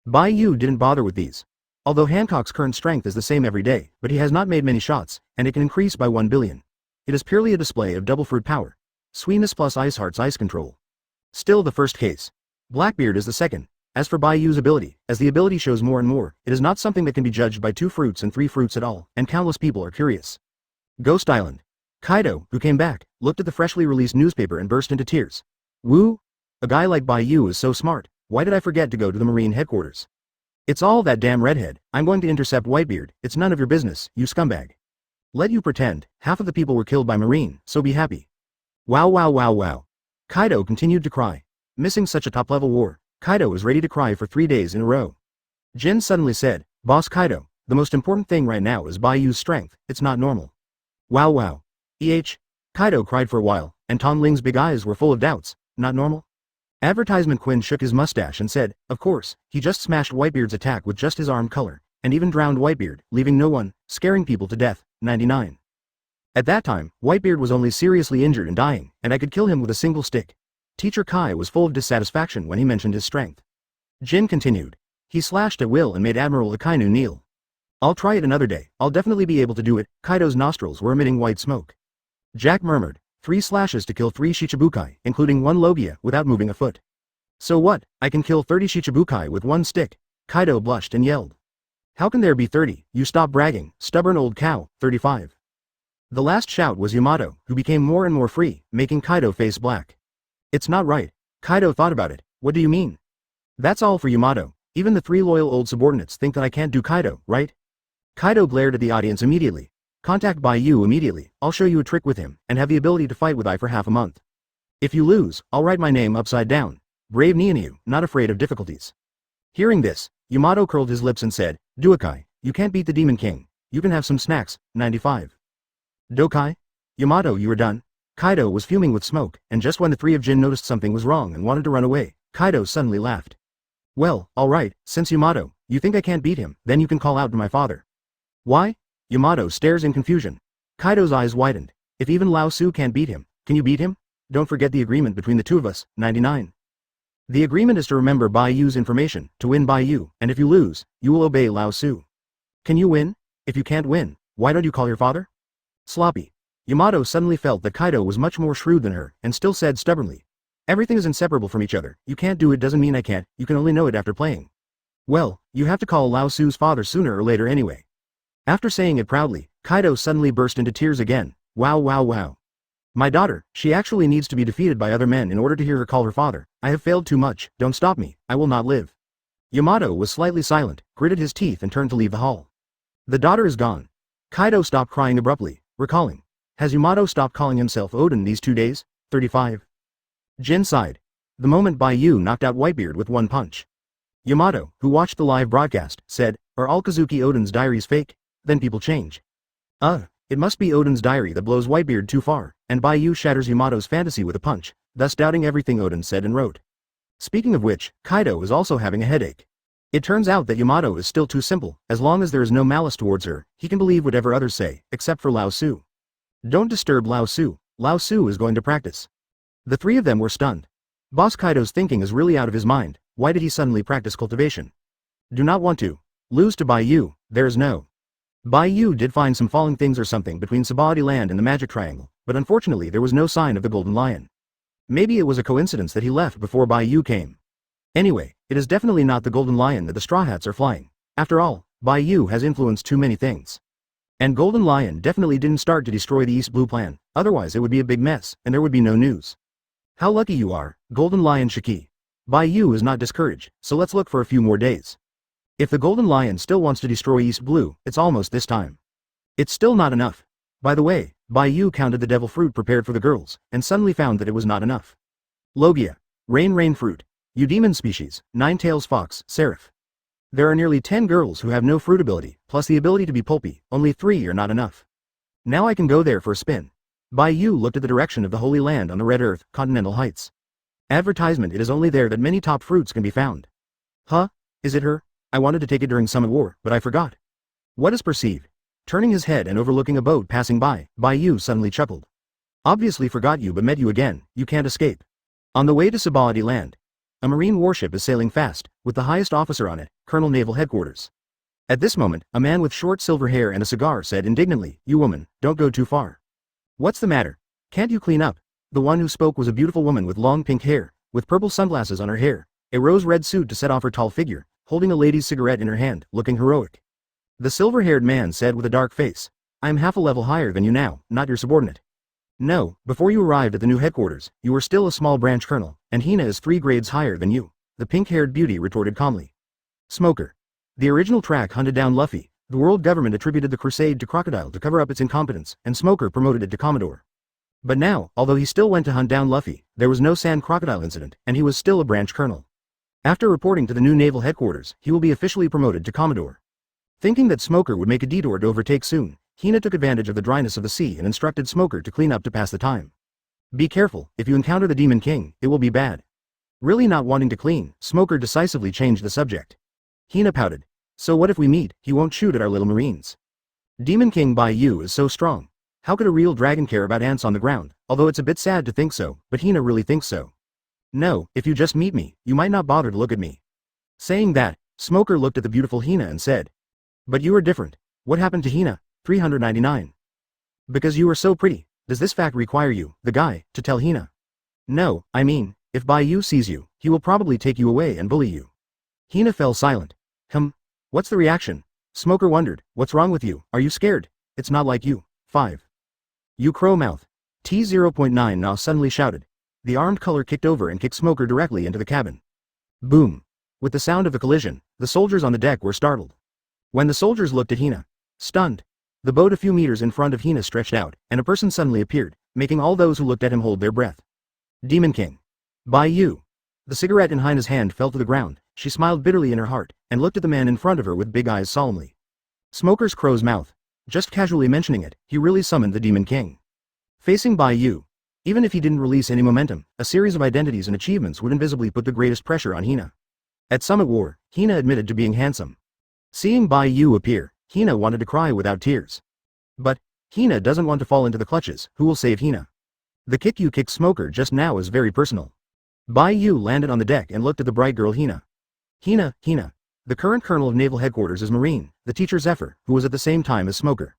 Bai Yu didn't bother with these. Although Hancock's current strength is the same every day, but he has not made many shots, and it can increase by 1 billion. It is purely a display of double fruit power. Sweetness plus Ice Heart's ice control. Still the first case. Blackbeard is the second. As for Bai Yu's ability, as the ability shows more and more, it is not something that can be judged by 2 fruits and 3 fruits at all, and countless people are curious. Ghost Island. Kaido, who came back, looked at the freshly released newspaper and burst into tears. Woo! A guy like Bai Yu is so smart, why did I forget to go to the Marine headquarters? It's all that damn redhead, I'm going to intercept Whitebeard, it's none of your business, you scumbag. Let you pretend, half of the people were killed by Marine, so be happy. Wow wow wow wow. Kaido continued to cry. Missing such a top-level war, Kaido was ready to cry for 3 days in a row. Jin suddenly said, Boss Kaido, the most important thing right now is Bai Yu's strength, it's not normal. Wow wow. Kaido cried for a while, and Ton Ling's big eyes were full of doubts, not normal? Advertisement Quinn shook his mustache and said, of course, he just smashed Whitebeard's attack with just his arm color, and even drowned Whitebeard, leaving no one, scaring people to death, 99. At that time, Whitebeard was only seriously injured and dying, and I could kill him with a single stick. Teacher Kai was full of dissatisfaction when he mentioned his strength. Jin continued. He slashed at will and made Admiral Akainu kneel. I'll try it another day, I'll definitely be able to do it. Kaido's nostrils were emitting white smoke. Jack murmured, 3 slashes to kill 3 Shichibukai, including 1 Logia, without moving a foot. So what, I can kill 30 Shichibukai with 1 stick? Kaido blushed and yelled. How can there be 30, you stop bragging, stubborn old cow, 35. The last shout was Yamato, who became more and more free, making Kaido face black. It's not right. Kaido thought about it, what do you mean? That's all for Yamato, even the 3 loyal old subordinates think that I can't do Kaido, right? Kaido glared at the audience immediately. Contact Bai Yu immediately, I'll show you a trick with him, and have the ability to fight with I for half a month. If you lose, I'll write my name upside down. Brave Nianyu, not afraid of difficulties. Hearing this, Yamato curled his lips and said, Duokai, you can't beat the Demon King, you can have some snacks, 95. Dokai? Yamato, you are done? Kaido was fuming with smoke, and just when the 3 of Jin noticed something was wrong and wanted to run away, Kaido suddenly laughed. Well, alright, since Yamato, you think I can't beat him, then you can call out to my father. Why? Yamato stares in confusion. Kaido's eyes widened. If even Lao Su can't beat him, can you beat him? Don't forget the agreement between the 2 of us, 99. The agreement is to remember Bai Yu's information, to win Bai Yu, and if you lose, you will obey Lao Su. Can you win? If you can't win, why don't you call your father? Sloppy. Yamato suddenly felt that Kaido was much more shrewd than her, and still said stubbornly. Everything is inseparable from each other, you can't do it doesn't mean I can't, you can only know it after playing. Well, you have to call Lao Su's father sooner or later anyway. After saying it proudly, Kaido suddenly burst into tears again. Wow wow wow. My daughter, she actually needs to be defeated by other men in order to hear her call her father. I have failed too much, don't stop me, I will not live. Yamato was slightly silent, gritted his teeth and turned to leave the hall. The daughter is gone. Kaido stopped crying abruptly, recalling. Has Yamato stopped calling himself Odin these 2 days? 35. Jin sighed. The moment Bai Yu knocked out Whitebeard with 1 punch. Yamato, who watched the live broadcast, said, are all Kazuki Odin's diaries fake? Then people change. It must be Odin's diary that blows Whitebeard too far, and Bai Yu shatters Yamato's fantasy with a punch, thus doubting everything Odin said and wrote. Speaking of which, Kaido is also having a headache. It turns out that Yamato is still too simple, as long as there is no malice towards her, he can believe whatever others say, except for Lao Su. Don't disturb Lao Su is going to practice. The 3 of them were stunned. Boss Kaido's thinking is really out of his mind, why did he suddenly practice cultivation? Do not want to lose to Bai Yu, there is no. Bai Yu did find some falling things or something between Sabody land and the Magic Triangle, but unfortunately there was no sign of the Golden Lion. Maybe it was a coincidence that he left before Bai Yu came. Anyway, it is definitely not the Golden Lion that the Straw Hats are flying. After all, Bai Yu has influenced too many things. And Golden Lion definitely didn't start to destroy the East Blue Plan, otherwise it would be a big mess, and there would be no news. How lucky you are, Golden Lion Shiki. Bai Yu is not discouraged, so let's look for a few more days. If the Golden Lion still wants to destroy East Blue, it's almost this time. It's still not enough. By the way, Bai Yu counted the devil fruit prepared for the girls, and suddenly found that it was not enough. Logia. Rain fruit. You demon species, 9-tails fox, Seraph. There are nearly 10 girls who have no fruit ability, plus the ability to be pulpy, only 3 are not enough. Now I can go there for a spin. Bai Yu looked at the direction of the Holy Land on the Red Earth, Continental Heights. Advertisement. It is only there that many top fruits can be found. Huh? Is it her? I wanted to take it during Summit War, but I forgot. What is perceived? Turning his head and overlooking a boat passing by, Bai Yu suddenly chuckled. Obviously forgot you but met you again, you can't escape. On the way to Sabody land. A marine warship is sailing fast, with the highest officer on it, Colonel Naval Headquarters. At this moment, a man with short silver hair and a cigar said indignantly, you woman, don't go too far. What's the matter? Can't you clean up? The one who spoke was a beautiful woman with long pink hair, with purple sunglasses on her hair. A rose-red suit to set off her tall figure, holding a lady's cigarette in her hand, looking heroic. The silver-haired man said with a dark face, "I am half a level higher than you now, not your subordinate." "No, before you arrived at the new headquarters, you were still a small branch colonel, and Hina is 3 grades higher than you," the pink-haired beauty retorted calmly. Smoker. The original track hunted down Luffy. The world government attributed the crusade to Crocodile to cover up its incompetence, and Smoker promoted it to Commodore. But now, although he still went to hunt down Luffy, there was no Sand Crocodile incident, and he was still a branch colonel. After reporting to the new naval headquarters, he will be officially promoted to Commodore. Thinking that Smoker would make a detour to overtake soon, Hina took advantage of the dryness of the sea and instructed Smoker to clean up to pass the time. "Be careful, if you encounter the Demon King, it will be bad." Really not wanting to clean, Smoker decisively changed the subject. Hina pouted. "So what if we meet, he won't shoot at our little marines." Demon King Bai Yu is so strong. How could a real dragon care about ants on the ground, although it's a bit sad to think so, but Hina really thinks so. "No, if you just meet me, you might not bother to look at me." Saying that, Smoker looked at the beautiful Hina and said, "But you are different. What happened to Hina? 399. Because you are so pretty, does this fact require you, the guy, to tell Hina?" "No, I mean, if Bai Yu sees you, he will probably take you away and bully you." Hina fell silent. What's the reaction?" Smoker wondered. "What's wrong with you, are you scared? It's not like you." 5. "You crow mouth." T0.9 now suddenly shouted. The armed color kicked over and kicked Smoker directly into the cabin. Boom. With the sound of the collision, the soldiers on the deck were startled. When the soldiers looked at Hina, stunned, the boat a few meters in front of Hina stretched out, and a person suddenly appeared, making all those who looked at him hold their breath. Demon King. Bai Yu. The cigarette in Hina's hand fell to the ground. She smiled bitterly in her heart, and looked at the man in front of her with big eyes solemnly. Smoker's crow's mouth. Just casually mentioning it, he really summoned the Demon King. Facing Bai Yu. Even if he didn't release any momentum, a series of identities and achievements would invisibly put the greatest pressure on Hina. At Summit War, Hina admitted to being handsome. Seeing Bai Yu appear, Hina wanted to cry without tears. But Hina doesn't want to fall into the clutches. Who will save Hina? The kick you kicked Smoker just now is very personal. Bai Yu landed on the deck and looked at the bright girl Hina. Hina. The current colonel of naval headquarters is Marine, the teacher Zephyr, who was at the same time as Smoker.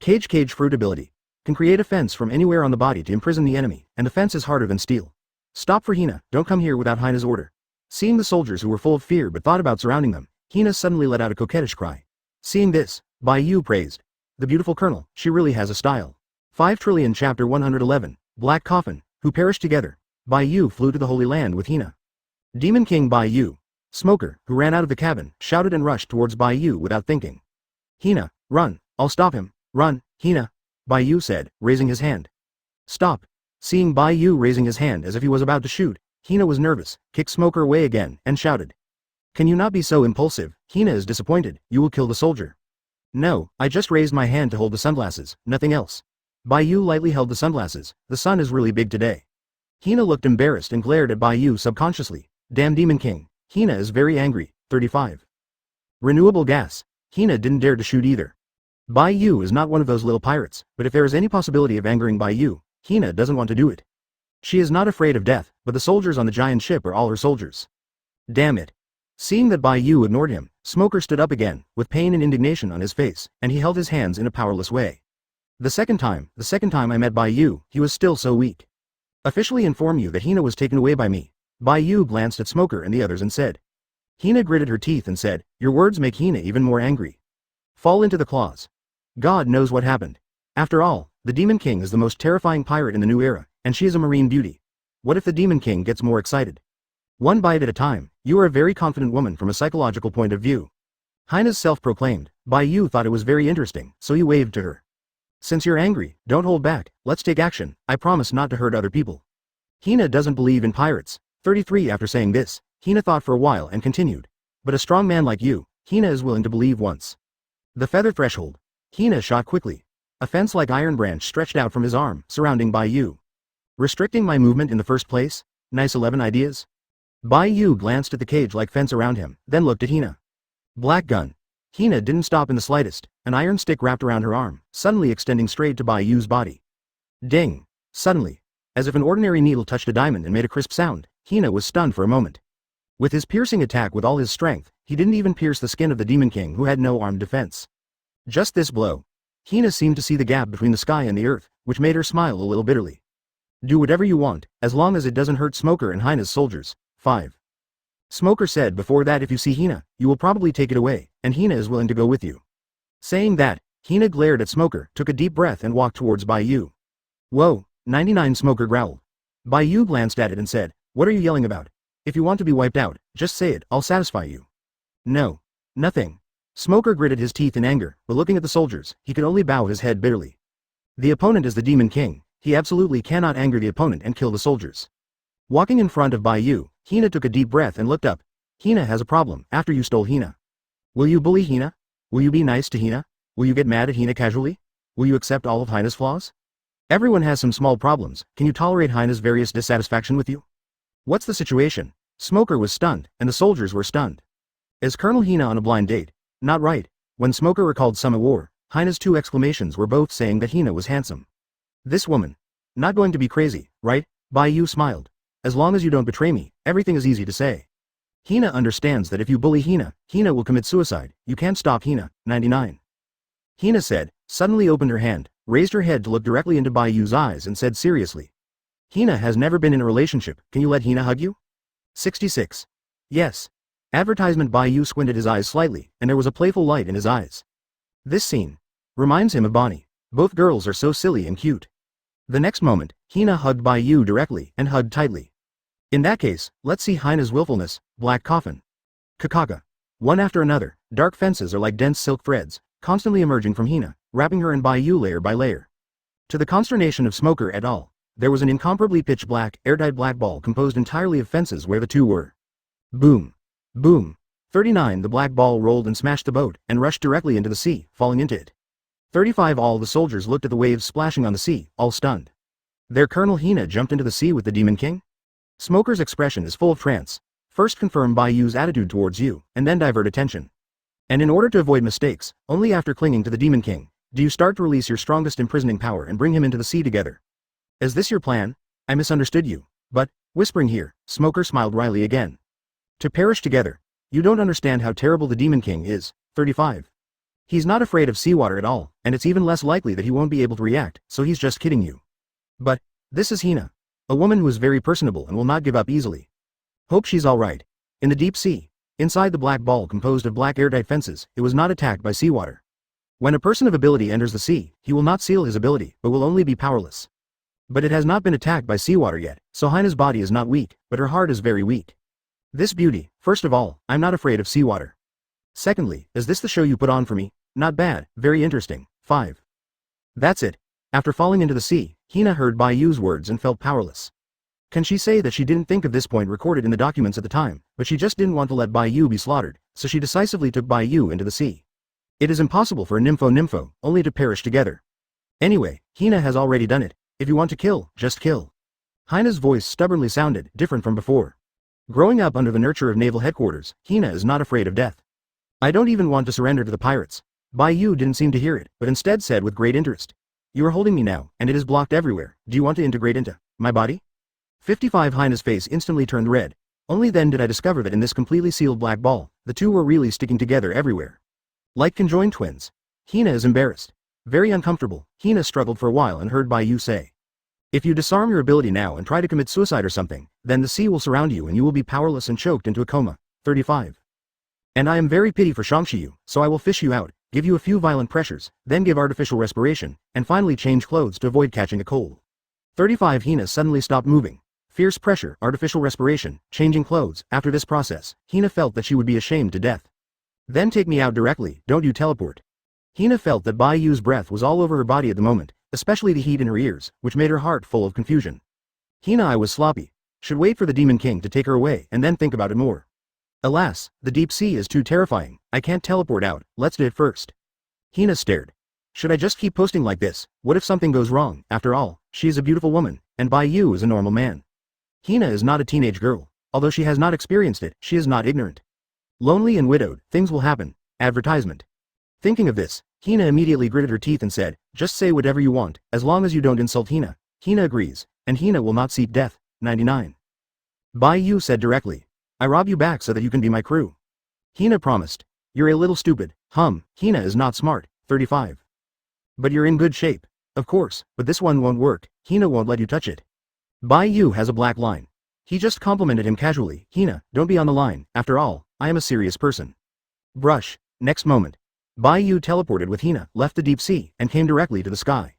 Cage fruit ability. Can create a fence from anywhere on the body to imprison the enemy, and the fence is harder than steel. Stop for Hina, don't come here without Hina's order. Seeing the soldiers who were full of fear but thought about surrounding them, Hina suddenly let out a coquettish cry. Seeing this, Bai Yu praised. The beautiful colonel, she really has a style. 5 trillion Chapter 111, Black Coffin, who perished together. Bai Yu flew to the Holy Land with Hina. Demon King Bai Yu. Smoker, who ran out of the cabin, shouted and rushed towards Bai Yu without thinking. Hina, run, I'll stop him, run, Hina, Bai Yu said, raising his hand. Stop. Seeing Bai Yu raising his hand as if he was about to shoot, Hina was nervous, kicked Smoker away again, and shouted. Can you not be so impulsive? Hina is disappointed, you will kill the soldier. No, I just raised my hand to hold the sunglasses, nothing else. Bai Yu lightly held the sunglasses, the sun is really big today. Hina looked embarrassed and glared at Bai Yu subconsciously. Damn Demon King. Hina is very angry. 35. Renewable gas. Hina didn't dare to shoot either. Bai Yu is not one of those little pirates, but if there is any possibility of angering Bai Yu, Hina doesn't want to do it. She is not afraid of death, but the soldiers on the giant ship are all her soldiers. Damn it. Seeing that Bai Yu ignored him, Smoker stood up again, with pain and indignation on his face, and he held his hands in a powerless way. The second time I met Bai Yu, he was still so weak. Officially inform you that Hina was taken away by me. Bai Yu glanced at Smoker and the others and said. Hina gritted her teeth and said, your words make Hina even more angry. Fall into the claws. God knows what happened. After all, the Demon King is the most terrifying pirate in the new era, and she is a marine beauty. What if the Demon King gets more excited? One bite at a time, you are a very confident woman from a psychological point of view. Hina's self-proclaimed. Bai Yu thought it was very interesting, so he waved to her. Since you're angry, don't hold back, let's take action, I promise not to hurt other people. Hina doesn't believe in pirates. 33 After saying this, Hina thought for a while and continued. But a strong man like you, Hina is willing to believe once. The feather threshold. Hina shot quickly. A fence-like iron branch stretched out from his arm, surrounding Bai Yu. Restricting my movement in the first place? Nice 11 ideas? Bai Yu glanced at the cage-like fence around him, then looked at Hina. Black gun. Hina didn't stop in the slightest, an iron stick wrapped around her arm, suddenly extending straight to Bai Yu's body. Ding. Suddenly. As if an ordinary needle touched a diamond and made a crisp sound, Hina was stunned for a moment. With his piercing attack with all his strength, he didn't even pierce the skin of the Demon King who had no armed defense. Just this blow. Hina seemed to see the gap between the sky and the earth, which made her smile a little bitterly. Do whatever you want, as long as it doesn't hurt Smoker and Hina's soldiers. 5. Smoker said before that if you see Hina, you will probably take it away, and Hina is willing to go with you. Saying that, Hina glared at Smoker, took a deep breath and walked towards Bai Yu. Whoa, 99 Smoker growled. Bai Yu glanced at it and said, what are you yelling about? If you want to be wiped out, just say it, I'll satisfy you. No. Nothing. Smoker gritted his teeth in anger, but looking at the soldiers, he could only bow his head bitterly. The opponent is the Demon King, he absolutely cannot anger the opponent and kill the soldiers. Walking in front of Bai Yu, Hina took a deep breath and looked up. Hina has a problem, after you stole Hina. Will you bully Hina? Will you be nice to Hina? Will you get mad at Hina casually? Will you accept all of Hina's flaws? Everyone has some small problems, can you tolerate Hina's various dissatisfaction with you? What's the situation? Smoker was stunned, and the soldiers were stunned. Is Colonel Hina on a blind date? Not right. When Smoker recalled Summit War, Hina's two exclamations were both saying that Hina was handsome. This woman. Not going to be crazy, right? Bai Yu smiled. As long as you don't betray me, everything is easy to say. Hina understands that if you bully Hina, Hina will commit suicide, you can't stop Hina, 99. Hina said, suddenly opened her hand, raised her head to look directly into Bai Yu's eyes and said seriously. Hina has never been in a relationship, can you let Hina hug you? 66. Yes. Advertisement. Bai Yu squinted his eyes slightly, and there was a playful light in his eyes. This scene reminds him of Bonnie. Both girls are so silly and cute. The next moment, Hina hugged Bai Yu directly and hugged tightly. In that case, let's see Hina's willfulness. Black coffin. Kakaka. One after another, dark fences are like dense silk threads, constantly emerging from Hina, wrapping her in Bai Yu layer by layer. To the consternation of Smoker et al., there was an incomparably pitch black, airtight black ball composed entirely of fences where the two were. Boom. Boom. 39. The black ball rolled and smashed the boat, and rushed directly into the sea, falling into it. 35. All the soldiers looked at the waves splashing on the sea, all stunned. Their Colonel Hina jumped into the sea with the Demon King? Smoker's expression is full of trance. First confirm Bai Yu's attitude towards you, and then divert attention. And in order to avoid mistakes, only after clinging to the Demon King, do you start to release your strongest imprisoning power and bring him into the sea together. Is this your plan? I misunderstood you. But, whispering here, Smoker smiled wryly again. To perish together. You don't understand how terrible the Demon King is. 35. He's not afraid of seawater at all, and it's even less likely that he won't be able to react, so he's just kidding you. But, this is Hina. A woman who is very personable and will not give up easily. Hope she's alright. In the deep sea, inside the black ball composed of black airtight fences, it was not attacked by seawater. When a person of ability enters the sea, he will not seal his ability, but will only be powerless. But it has not been attacked by seawater yet, so Hina's body is not weak, but her heart is very weak. This beauty, first of all, I'm not afraid of seawater. Secondly, is this the show you put on for me? Not bad, very interesting. 5. That's it. After falling into the sea, Hina heard Bai Yu's words and felt powerless. Can she say that she didn't think of this point recorded in the documents at the time, but she just didn't want to let Bai Yu be slaughtered, so she decisively took Bai Yu into the sea. It is impossible for a nympho only to perish together. Anyway, Hina has already done it. If you want to kill, just kill. Hina's voice stubbornly sounded, different from before. Growing up under the nurture of naval headquarters, Hina is not afraid of death. I don't even want to surrender to the pirates. Bai Yu didn't seem to hear it, but instead said with great interest. You are holding me now, and it is blocked everywhere. Do you want to integrate into my body? 55. Hina's face instantly turned red. Only then did I discover that in this completely sealed black ball, the two were really sticking together everywhere. Like conjoined twins. Hina is embarrassed. Very uncomfortable, Hina struggled for a while and heard Bai Yu say. If you disarm your ability now and try to commit suicide or something, then the sea will surround you and you will be powerless and choked into a coma. 35. And I am very pity for Shangshi, so I will fish you out, give you a few violent pressures, then give artificial respiration, and finally change clothes to avoid catching a cold. 35. Hina suddenly stopped moving. Fierce pressure, artificial respiration, changing clothes. After this process, Hina felt that she would be ashamed to death. Then take me out directly, don't you teleport. Hina felt that Bai Yu's breath was all over her body at the moment, especially the heat in her ears, which made her heart full of confusion. Hina, I was sloppy. Should wait for the Demon King to take her away and then think about it more. Alas, the deep sea is too terrifying, I can't teleport out, let's do it first. Hina stared. Should I just keep posting like this? What if something goes wrong? After all, she is a beautiful woman, and Bai Yu is a normal man. Hina is not a teenage girl. Although she has not experienced it, she is not ignorant. Lonely and widowed, things will happen. Advertisement. Thinking of this, Hina immediately gritted her teeth and said, just say whatever you want, as long as you don't insult Hina. Hina agrees, and Hina will not seek death. 99. Bai Yu said directly. I rob you back so that you can be my crew. Hina promised. You're a little stupid. Hina is not smart. 35. But you're in good shape. Of course, but this one won't work. Hina won't let you touch it. Bai Yu has a black line. He just complimented him casually. Hina, don't be on the line, after all, I am a serious person. Brush. Next moment. Bai Yu teleported with Hina, left the deep sea, and came directly to the sky.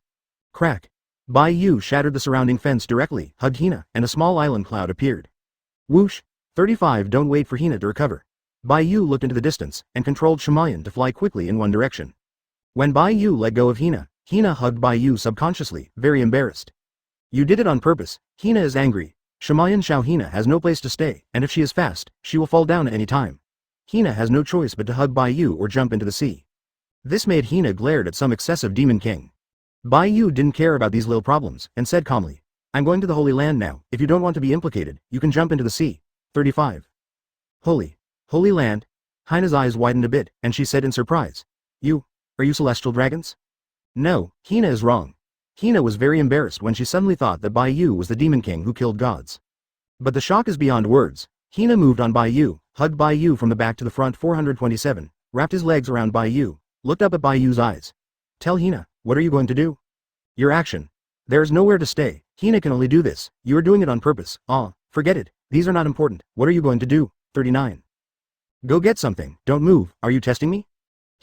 Crack. Bai Yu shattered the surrounding fence directly, hugged Hina, and a small island cloud appeared. Whoosh. 35 Don't wait for Hina to recover. Bai Yu looked into the distance, and controlled Shamayan to fly quickly in one direction. When Bai Yu let go of Hina, Hina hugged Bai Yu subconsciously, very embarrassed. You did it on purpose. Hina is angry. Shamayan Xiao Hina has no place to stay, and if she is fast, she will fall down at any time. Hina has no choice but to hug Bai Yu or jump into the sea. This made Hina glared at some excessive demon king. Bai Yu didn't care about these little problems, and said calmly, I'm going to the Holy Land now, if you don't want to be implicated, you can jump into the sea. 35. Holy Land? Hina's eyes widened a bit, and she said in surprise, are you celestial dragons? No, Hina is wrong. Hina was very embarrassed when she suddenly thought that Bai Yu was the demon king who killed gods. But the shock is beyond words. Hina moved on Bai Yu, hugged Bai Yu from the back to the front 427, wrapped his legs around Bai Yu, looked up at Bai Yu's eyes. Tell Hina, what are you going to do? Your action. There is nowhere to stay. Hina can only do this. You are doing it on purpose. Forget it. These are not important. What are you going to do? 39. Go get something. Don't move. Are you testing me?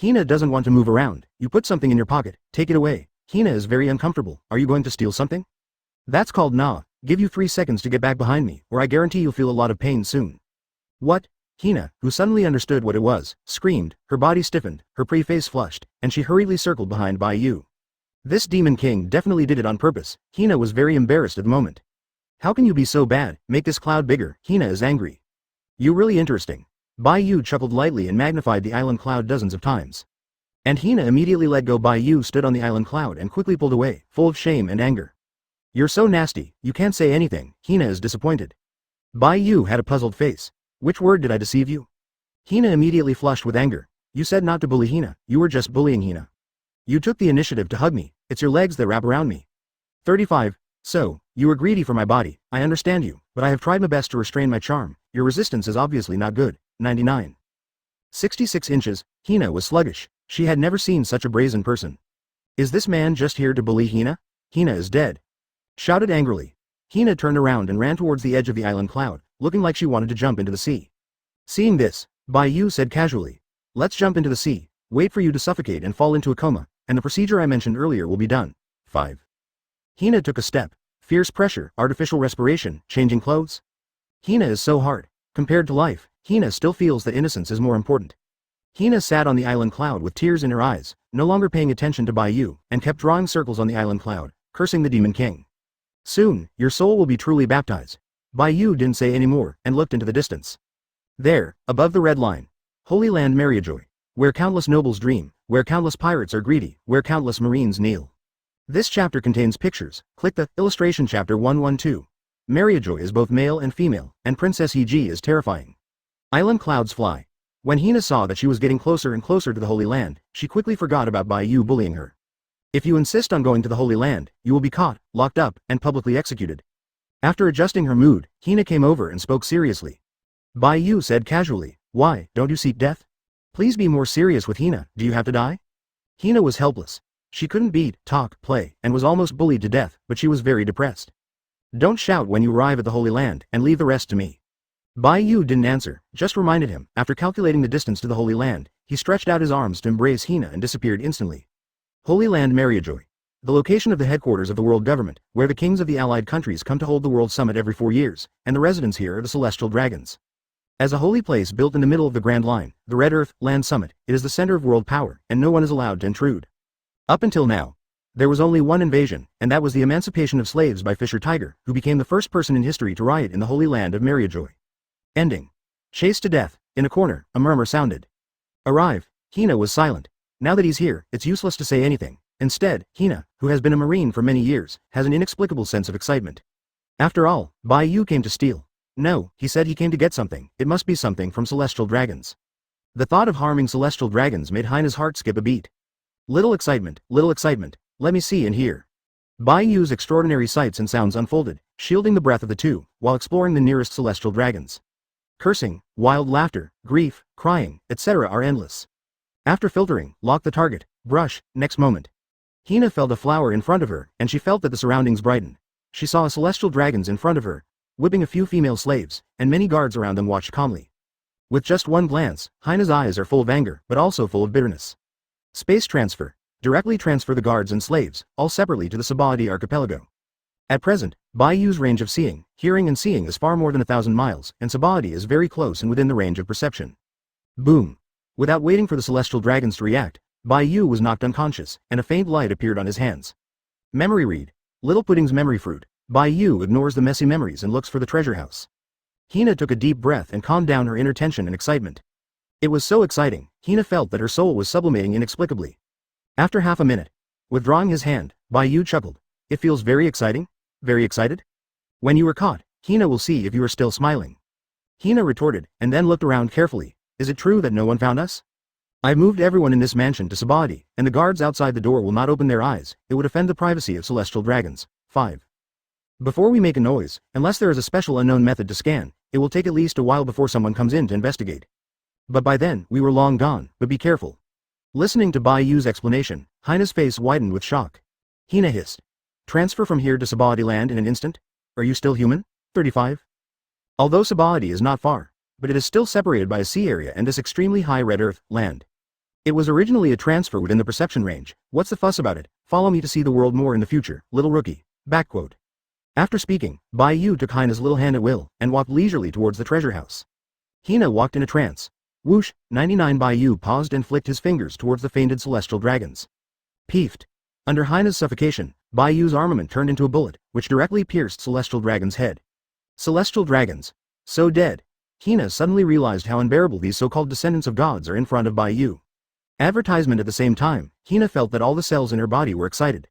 Hina doesn't want to move around. You put something in your pocket. Take it away. Hina is very uncomfortable. Are you going to steal something? That's called nah. Give you 3 seconds to get back behind me, or I guarantee you'll feel a lot of pain soon. What? Hina, who suddenly understood what it was, screamed, her body stiffened, her pretty face flushed, and she hurriedly circled behind Bai Yu. This demon king definitely did it on purpose. Hina was very embarrassed at the moment. How can you be so bad? Make this cloud bigger. Hina is angry. You really interesting. Bai Yu chuckled lightly and magnified the island cloud dozens of times. And Hina immediately let go. Bai Yu stood on the island cloud and quickly pulled away, full of shame and anger. You're so nasty, you can't say anything. Hina is disappointed. Bai Yu had a puzzled face. Which word did I deceive you? Hina immediately flushed with anger. You said not to bully Hina, you were just bullying Hina. You took the initiative to hug me, it's your legs that wrap around me. 35. So, you were greedy for my body, I understand you, but I have tried my best to restrain my charm. Your resistance is obviously not good. 99. 66 inches, Hina was sluggish. She had never seen such a brazen person. Is this man just here to bully Hina? Hina is dead. Shouted angrily. Hina turned around and ran towards the edge of the island cloud, looking like she wanted to jump into the sea. Seeing this, Bai Yu said casually, let's jump into the sea, wait for you to suffocate and fall into a coma, and the procedure I mentioned earlier will be done. 5. Hina took a step. Fierce pressure, artificial respiration, changing clothes. Hina is so hard. Compared to life, Hina still feels that innocence is more important. Hina sat on the island cloud with tears in her eyes, no longer paying attention to Bai Yu, and kept drawing circles on the island cloud, cursing the demon king. Soon, your soul will be truly baptized. Bai Yu didn't say any more, and looked into the distance. There, above the red line. Holy Land Mariejois. Where countless nobles dream, where countless pirates are greedy, where countless marines kneel. This chapter contains pictures. Click the illustration chapter 112. Mariejois is both male and female, and Princess Yi is terrifying. Island clouds fly. When Hina saw that she was getting closer and closer to the Holy Land, she quickly forgot about Bai Yu bullying her. If you insist on going to the Holy Land, you will be caught, locked up, and publicly executed. After adjusting her mood, Hina came over and spoke seriously. Bai Yu said casually, why, don't you seek death? Please be more serious with Hina, do you have to die? Hina was helpless. She couldn't beat, talk, play, and was almost bullied to death, but she was very depressed. Don't shout when you arrive at the Holy Land, and leave the rest to me. Bai Yu didn't answer, just reminded him. After calculating the distance to the Holy Land, he stretched out his arms to embrace Hina and disappeared instantly. Holy Land Mariejois. The location of the headquarters of the world government, where the kings of the allied countries come to hold the World Summit every 4 years, and the residents here are the celestial dragons. As a holy place built in the middle of the Grand Line, the Red Earth Land Summit, it is the center of world power, and no one is allowed to intrude. Up until now, there was only one invasion, and that was the emancipation of slaves by Fisher Tiger, who became the first person in history to riot in the Holy Land of Mariejois. Ending. Chased to death. In a corner, a murmur sounded. Arrive. Hina was silent. Now that he's here, it's useless to say anything. Instead, Hina, who has been a marine for many years, has an inexplicable sense of excitement. After all, Bai Yu came to steal. No, he said he came to get something. It must be something from celestial dragons. The thought of harming celestial dragons made Hina's heart skip a beat. Little excitement, let me see and hear. Bai Yu's extraordinary sights and sounds unfolded, shielding the breath of the two, while exploring the nearest celestial dragons. Cursing, wild laughter, grief, crying, etc. are endless. After filtering, lock the target, brush, next moment. Hina felt a flower in front of her, and she felt that the surroundings brightened. She saw celestial dragons in front of her. whipping a few female slaves, and many guards around them watched calmly. With just one glance, Hina's eyes are full of anger, but also full of bitterness. Space transfer. Directly transfer the guards and slaves, all separately to the Sabody archipelago. At present, Bai Yu's range of seeing, hearing and seeing is far more than 1,000 miles, and Sabody is very close and within the range of perception. Boom. Without waiting for the celestial dragons to react, Bai Yu was knocked unconscious, and a faint light appeared on his hands. Memory read. Little Pudding's memory fruit. Bai Yu ignores the messy memories and looks for the treasure house. Hina took a deep breath and calmed down her inner tension and excitement. It was so exciting, Hina felt that her soul was sublimating inexplicably. After half a minute, withdrawing his hand, Bai Yu chuckled. It feels very exciting? Very excited? When you are caught, Hina will see if you are still smiling. Hina retorted, and then looked around carefully. Is it true that no one found us? I've moved everyone in this mansion to Sabody, and the guards outside the door will not open their eyes, it would offend the privacy of celestial dragons. 5. Before we make a noise, unless there is a special unknown method to scan, it will take at least a while before someone comes in to investigate. But by then, we were long gone, but be careful. Listening to Bai Yu's explanation, Hina's face widened with shock. Hina hissed. Transfer from here to Sabody land in an instant? Are you still human? 35. Although Sabody is not far, but it is still separated by a sea area and this extremely high red earth, land. It was originally a transfer within the perception range. What's the fuss about it? Follow me to see the world more in the future, little rookie. Backquote. After speaking, Bai Yu took Hina's little hand at will, and walked leisurely towards the treasure house. Hina walked in a trance. Whoosh, 99 Bai Yu paused and flicked his fingers towards the fainted celestial dragons. Peefed. Under Hina's suffocation, Bai Yu's armament turned into a bullet, which directly pierced Celestial Dragon's head. Celestial dragons. So dead. Hina suddenly realized how unbearable these so-called descendants of gods are in front of Bai Yu. Advertisement at the same time, Hina felt that all the cells in her body were excited.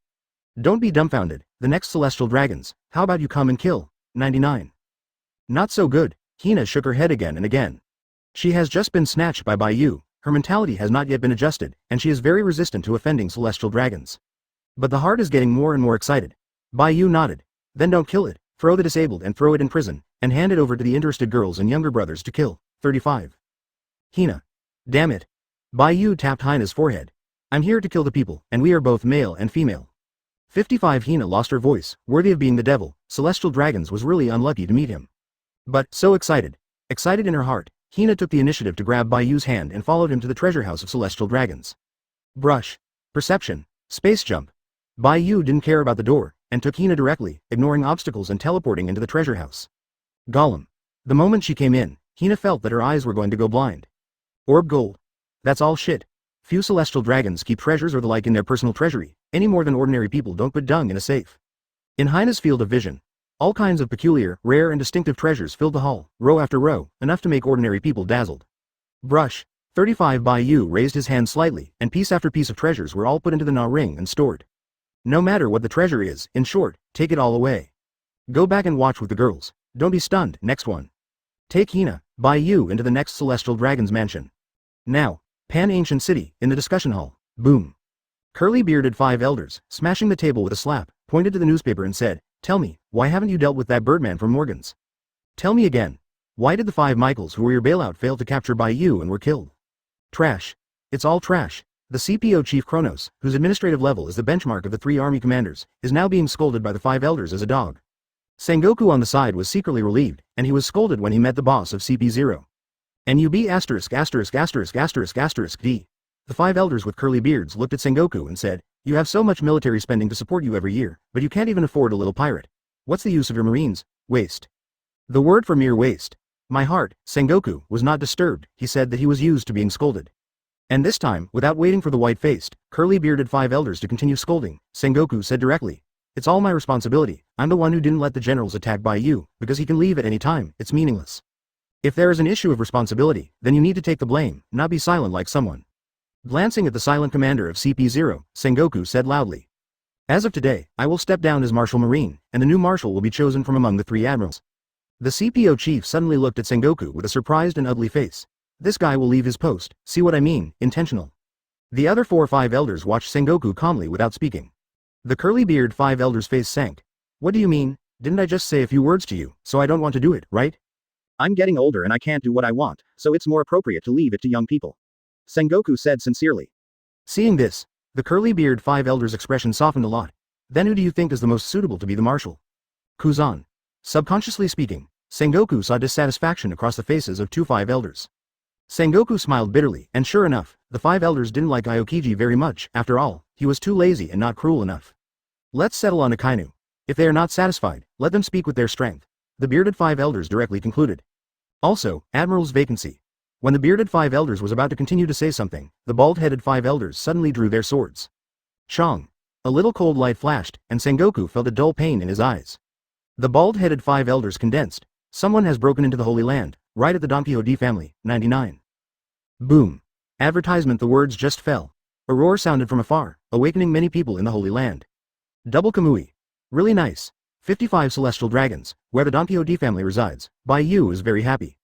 Don't be dumbfounded, the next celestial dragons, how about you come and kill? 99. Not so good, Hina shook her head again and again. She has just been snatched by Bai Yu, her mentality has not yet been adjusted, and she is very resistant to offending celestial dragons. But the heart is getting more and more excited. Bai Yu nodded. Then don't kill it, throw the disabled and throw it in prison, and hand it over to the interested girls and younger brothers to kill. 35. Hina. Damn it. Bai Yu tapped Hina's forehead. I'm here to kill the people, and we are both male and female. 55 Hina lost her voice, worthy of being the devil, Celestial Dragons was really unlucky to meet him. But, so excited. Excited in her heart, Hina took the initiative to grab Bai Yu's hand and followed him to the treasure house of Celestial Dragons. Brush. Perception. Space jump. Bai Yu didn't care about the door, and took Hina directly, ignoring obstacles and teleporting into the treasure house. Gollum. The moment she came in, Hina felt that her eyes were going to go blind. Orb gold. That's all shit. Few celestial dragons keep treasures or the like in their personal treasury, any more than ordinary people don't put dung in a safe. In Hina's field of vision, all kinds of peculiar, rare and distinctive treasures filled the hall, row after row, enough to make ordinary people dazzled. Brush. 35 Bai Yu raised his hand slightly, and piece after piece of treasures were all put into the Na ring and stored. No matter what the treasure is, in short, take it all away. Go back and watch with the girls. Don't be stunned. Next one. Take Hina, Bai Yu into the next celestial dragon's mansion. Now, Pan-Ancient City, in the discussion hall. Boom. Curly-bearded 5 elders, smashing the table with a slap, pointed to the newspaper and said, Tell me, why haven't you dealt with that birdman from Morgan's? Tell me again. Why did the 5 Michaels who were your bailout fail to capture Bai Yu and were killed? Trash. It's all trash. The CPO Chief Kronos, whose administrative level is the benchmark of the 3 army commanders, is now being scolded by the 5 elders as a dog. Sengoku on the side was secretly relieved, and he was scolded when he met the boss of CP0. NUB *************** D. The 5 elders with curly beards looked at Sengoku and said, You have so much military spending to support you every year, but you can't even afford a little pirate. What's the use of your marines? Waste. The word for mere waste. My heart, Sengoku, was not disturbed, he said that he was used to being scolded. And this time, without waiting for the white-faced, curly-bearded 5 elders to continue scolding, Sengoku said directly, It's all my responsibility, I'm the one who didn't let the generals attack Bai Yu, because he can leave at any time, it's meaningless. If there is an issue of responsibility, then you need to take the blame, not be silent like someone. Glancing at the silent commander of CP0, Sengoku said loudly. As of today, I will step down as Marshal Marine, and the new Marshal will be chosen from among the 3 admirals. The CPO chief suddenly looked at Sengoku with a surprised and ugly face. This guy will leave his post, see what I mean, intentional. The other 4 or 5 elders watched Sengoku calmly without speaking. The curly-beard 5 elders' face sank. What do you mean? Didn't I just say a few words to you, so I don't want to do it, right? I'm getting older and I can't do what I want, so it's more appropriate to leave it to young people. Sengoku said sincerely. Seeing this, the curly-beard 5 elders' expression softened a lot. Then who do you think is the most suitable to be the marshal? Kuzan. Subconsciously speaking, Sengoku saw dissatisfaction across the faces of 5 elders. Sengoku smiled bitterly, and sure enough, the 5 elders didn't like Aokiji very much. After all, he was too lazy and not cruel enough. Let's settle on Akainu. If they are not satisfied, let them speak with their strength, the bearded 5 elders directly concluded. Also, Admiral's vacancy. When the bearded 5 elders was about to continue to say something, the bald-headed 5 elders suddenly drew their swords. Chong. A little cold light flashed, and Sengoku felt a dull pain in his eyes. The bald-headed 5 elders condensed. Someone has broken into the Holy Land, right at the Don Quixote family, 99. Boom. Advertisement. The words just fell. A roar sounded from afar, awakening many people in the Holy Land. Double Kamui. Really nice. 55 celestial dragons, where the Don Quixote family resides. Bai Yu is very happy.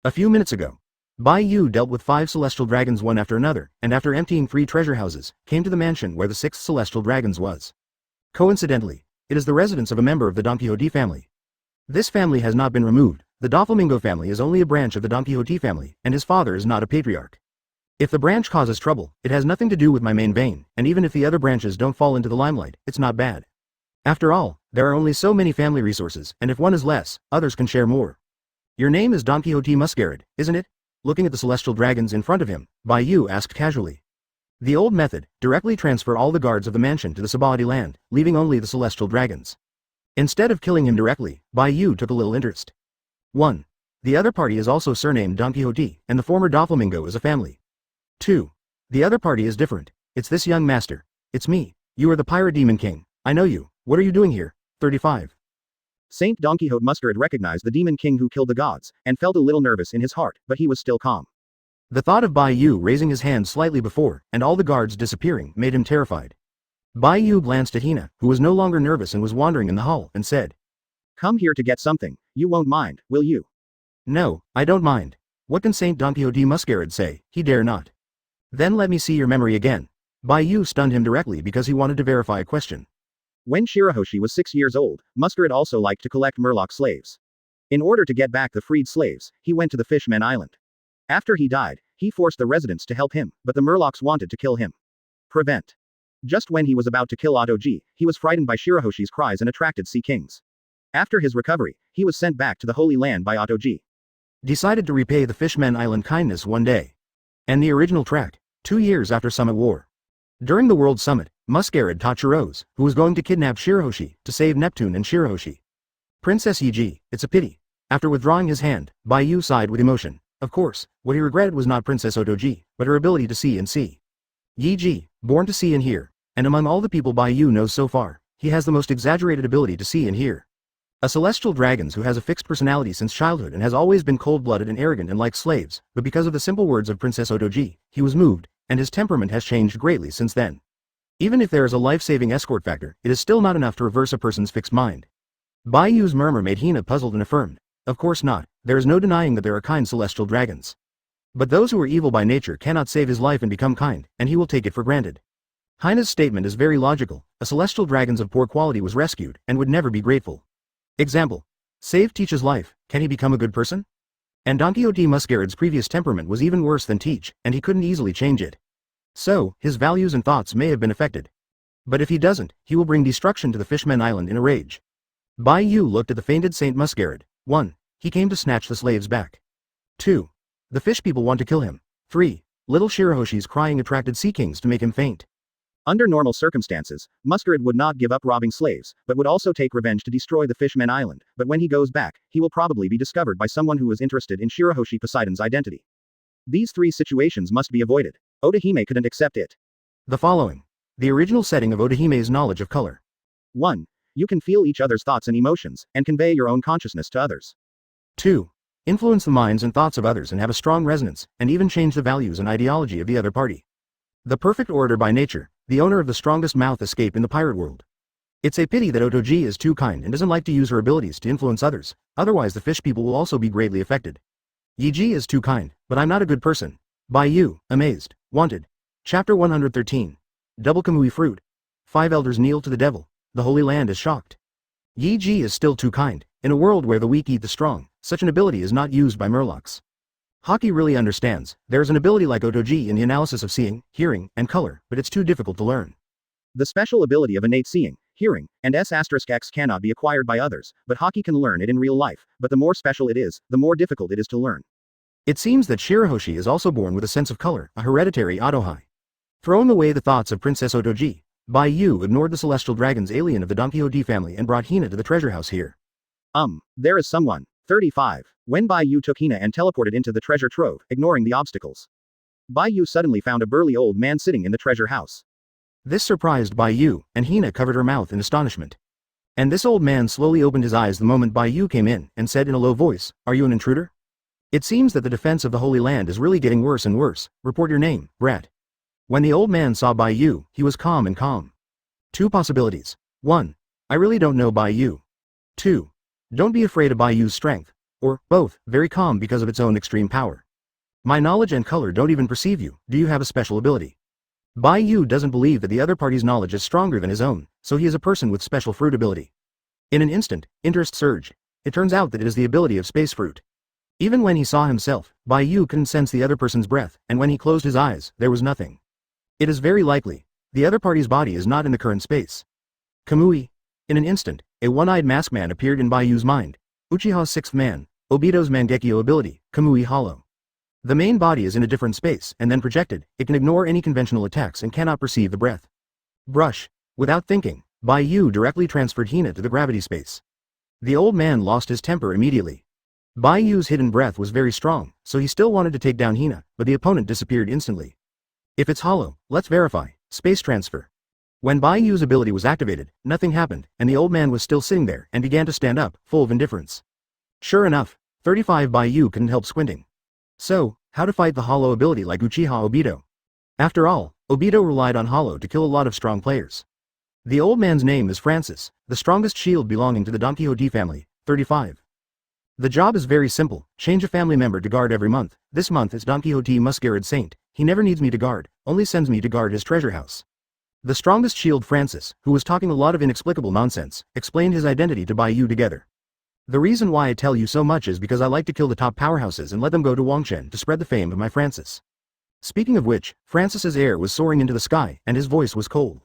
A few minutes ago, Bai Yu dealt with 5 celestial dragons one after another, and after emptying 3 treasure houses, came to the mansion where the 6th celestial dragons was. Coincidentally, it is the residence of a member of the Don Quixote family. This family has not been removed. The Doflamingo family is only a branch of the Don Quixote family, and his father is not a patriarch. If the branch causes trouble, it has nothing to do with my main vein, and even if the other branches don't fall into the limelight, it's not bad. After all, there are only so many family resources, and if one is less, others can share more. Your name is Don Quixote Masquerade, isn't it? Looking at the celestial dragons in front of him, Bai Yu asked casually. The old method, directly transfer all the guards of the mansion to the Sabody land, leaving only the celestial dragons. Instead of killing him directly, Bai Yu took a little interest. 1. The other party is also surnamed Don Quixote, and the former Doflamingo is a family. 2. The other party is different. It's this young master. It's me. You are the Pirate Demon King. I know you. What are you doing here? 35. Saint Don Quixote Masquerade recognized the Demon King who killed the gods, and felt a little nervous in his heart, but he was still calm. The thought of Bai Yu raising his hand slightly before, and all the guards disappearing, made him terrified. Bai Yu glanced at Hina, who was no longer nervous and was wandering in the hall, and said, Come here to get something. You won't mind, will you? No, I don't mind. What can Saint Don Quixote Masquerade say? He dare not. Then let me see your memory again. Bai Yu stunned him directly because he wanted to verify a question. When Shirahoshi was 6 years old, Masquerade also liked to collect Murloc slaves. In order to get back the freed slaves, he went to the Fishman Island. After he died, he forced the residents to help him, but the Murlocs wanted to kill him. Prevent. Just when he was about to kill Otoji, he was frightened by Shirahoshi's cries and attracted Sea Kings. After his recovery, he was sent back to the Holy Land by Otoji. Decided to repay the Fishman Island kindness one day. And the original track, 2 years after Summit War. During the World Summit, Masquerade taught Shiroze, who was going to kidnap Shirahoshi, to save Neptune and Shirahoshi. Princess Yiji, it's a pity. After withdrawing his hand, Bai Yu sighed with emotion. Of course, what he regretted was not Princess Otoji, but her ability to see and see. Yiji, born to see and hear, and among all the people Bai Yu knows so far, he has the most exaggerated ability to see and hear. A celestial dragon who has a fixed personality since childhood and has always been cold-blooded and arrogant and like slaves, but because of the simple words of Princess Otoji, he was moved, and his temperament has changed greatly since then. Even if there is a life-saving escort factor, it is still not enough to reverse a person's fixed mind. Bai Yu's murmur made Hina puzzled and affirmed, of course not, there is no denying that there are kind celestial dragons. But those who are evil by nature cannot save his life and become kind, and he will take it for granted. Hina's statement is very logical. A celestial dragon of poor quality was rescued, and would never be grateful. Example. Save Teach's life, can he become a good person? And Don Quixote Masquerade's previous temperament was even worse than Teach, and he couldn't easily change it. So, his values and thoughts may have been affected. But if he doesn't, he will bring destruction to the Fishman Island in a rage. Bai Yu looked at the fainted Saint Masquerade. 1. He came to snatch the slaves back. 2. The fish people want to kill him. 3. Little Shirahoshi's crying attracted Sea Kings to make him faint. Under normal circumstances, Masquerade would not give up robbing slaves, but would also take revenge to destroy the Fishman Island, but when he goes back, he will probably be discovered by someone who is interested in Shirahoshi Poseidon's identity. These 3 situations must be avoided. Otahime couldn't accept it. The following. The original setting of Otahime's knowledge of color. 1. You can feel each other's thoughts and emotions, and convey your own consciousness to others. 2. Influence the minds and thoughts of others and have a strong resonance, and even change the values and ideology of the other party. The perfect orator by nature, the owner of the strongest mouth escape in the pirate world. It's a pity that Otoji is too kind and doesn't like to use her abilities to influence others, otherwise the fish people will also be greatly affected. Yiji is too kind, but I'm not a good person. Bai Yu, amazed. Wanted. Chapter 113. Double Kamui Fruit. 5 elders kneel to the devil. The Holy Land is shocked. Yiji is still too kind. In a world where the weak eat the strong, such an ability is not used by Murlocs. Haki really understands, there is an ability like Otoji in the analysis of seeing, hearing, and color, but it's too difficult to learn. The special ability of innate seeing, Hearing, and S**x cannot be acquired by others, but Haki can learn it in real life, but the more special it is, the more difficult it is to learn. It seems that Shirahoshi is also born with a sense of color, a hereditary Otohai. Throwing away the thoughts of Princess Otoji, Bai Yu ignored the celestial dragon's alien of the Don Quixote family and brought Hina to the treasure house here. There is someone. 35. When Bai Yu took Hina and teleported into the treasure trove, ignoring the obstacles. Bai Yu suddenly found a burly old man sitting in the treasure house. This surprised Bai Yu, and Hina covered her mouth in astonishment. And this old man slowly opened his eyes the moment Bai Yu came in, and said in a low voice, "Are you an intruder? It seems that the defense of the Holy Land is really getting worse and worse. Report your name, brat." When the old man saw Bai Yu, he was calm and calm. 2 possibilities. 1. I really don't know Bai Yu. 2. Don't be afraid of Bai Yu's strength. Or, both, very calm because of its own extreme power. My knowledge and color don't even perceive you. Do you have a special ability? Bai Yu doesn't believe that the other party's knowledge is stronger than his own, so he is a person with special fruit ability. In an instant, interest surged. It turns out that it is the ability of space fruit. Even when he saw himself, Bai Yu couldn't sense the other person's breath, and when he closed his eyes, there was nothing. It is very likely. The other party's body is not in the current space. Kamui. In an instant, a one-eyed masked man appeared in Bai Yu's mind. Uchiha's 6th man, Obito's Mangekyo ability, Kamui Hollow. The main body is in a different space, and then projected, it can ignore any conventional attacks and cannot perceive the breath. Brush. Without thinking, Bai Yu directly transferred Hina to the gravity space. The old man lost his temper immediately. Bai Yu's hidden breath was very strong, so he still wanted to take down Hina, but the opponent disappeared instantly. If it's hollow, let's verify. Space transfer. When Bai Yu's ability was activated, nothing happened, and the old man was still sitting there and began to stand up, full of indifference. Sure enough, 35 Bai Yu couldn't help squinting. So, how to fight the hollow ability like Uchiha Obito? After all, Obito relied on hollow to kill a lot of strong players. The old man's name is Francis, the strongest shield belonging to the Don Quixote family, 35. The job is very simple, change a family member to guard every month. This month it's Don Quixote Masquerade Saint. He never needs me to guard, only sends me to guard his treasure house. The strongest shield Francis, who was talking a lot of inexplicable nonsense, explained his identity to Bai Yu together. The reason why I tell you so much is because I like to kill the top powerhouses and let them go to Wangchen to spread the fame of my Francis. Speaking of which, Francis's air was soaring into the sky, and his voice was cold.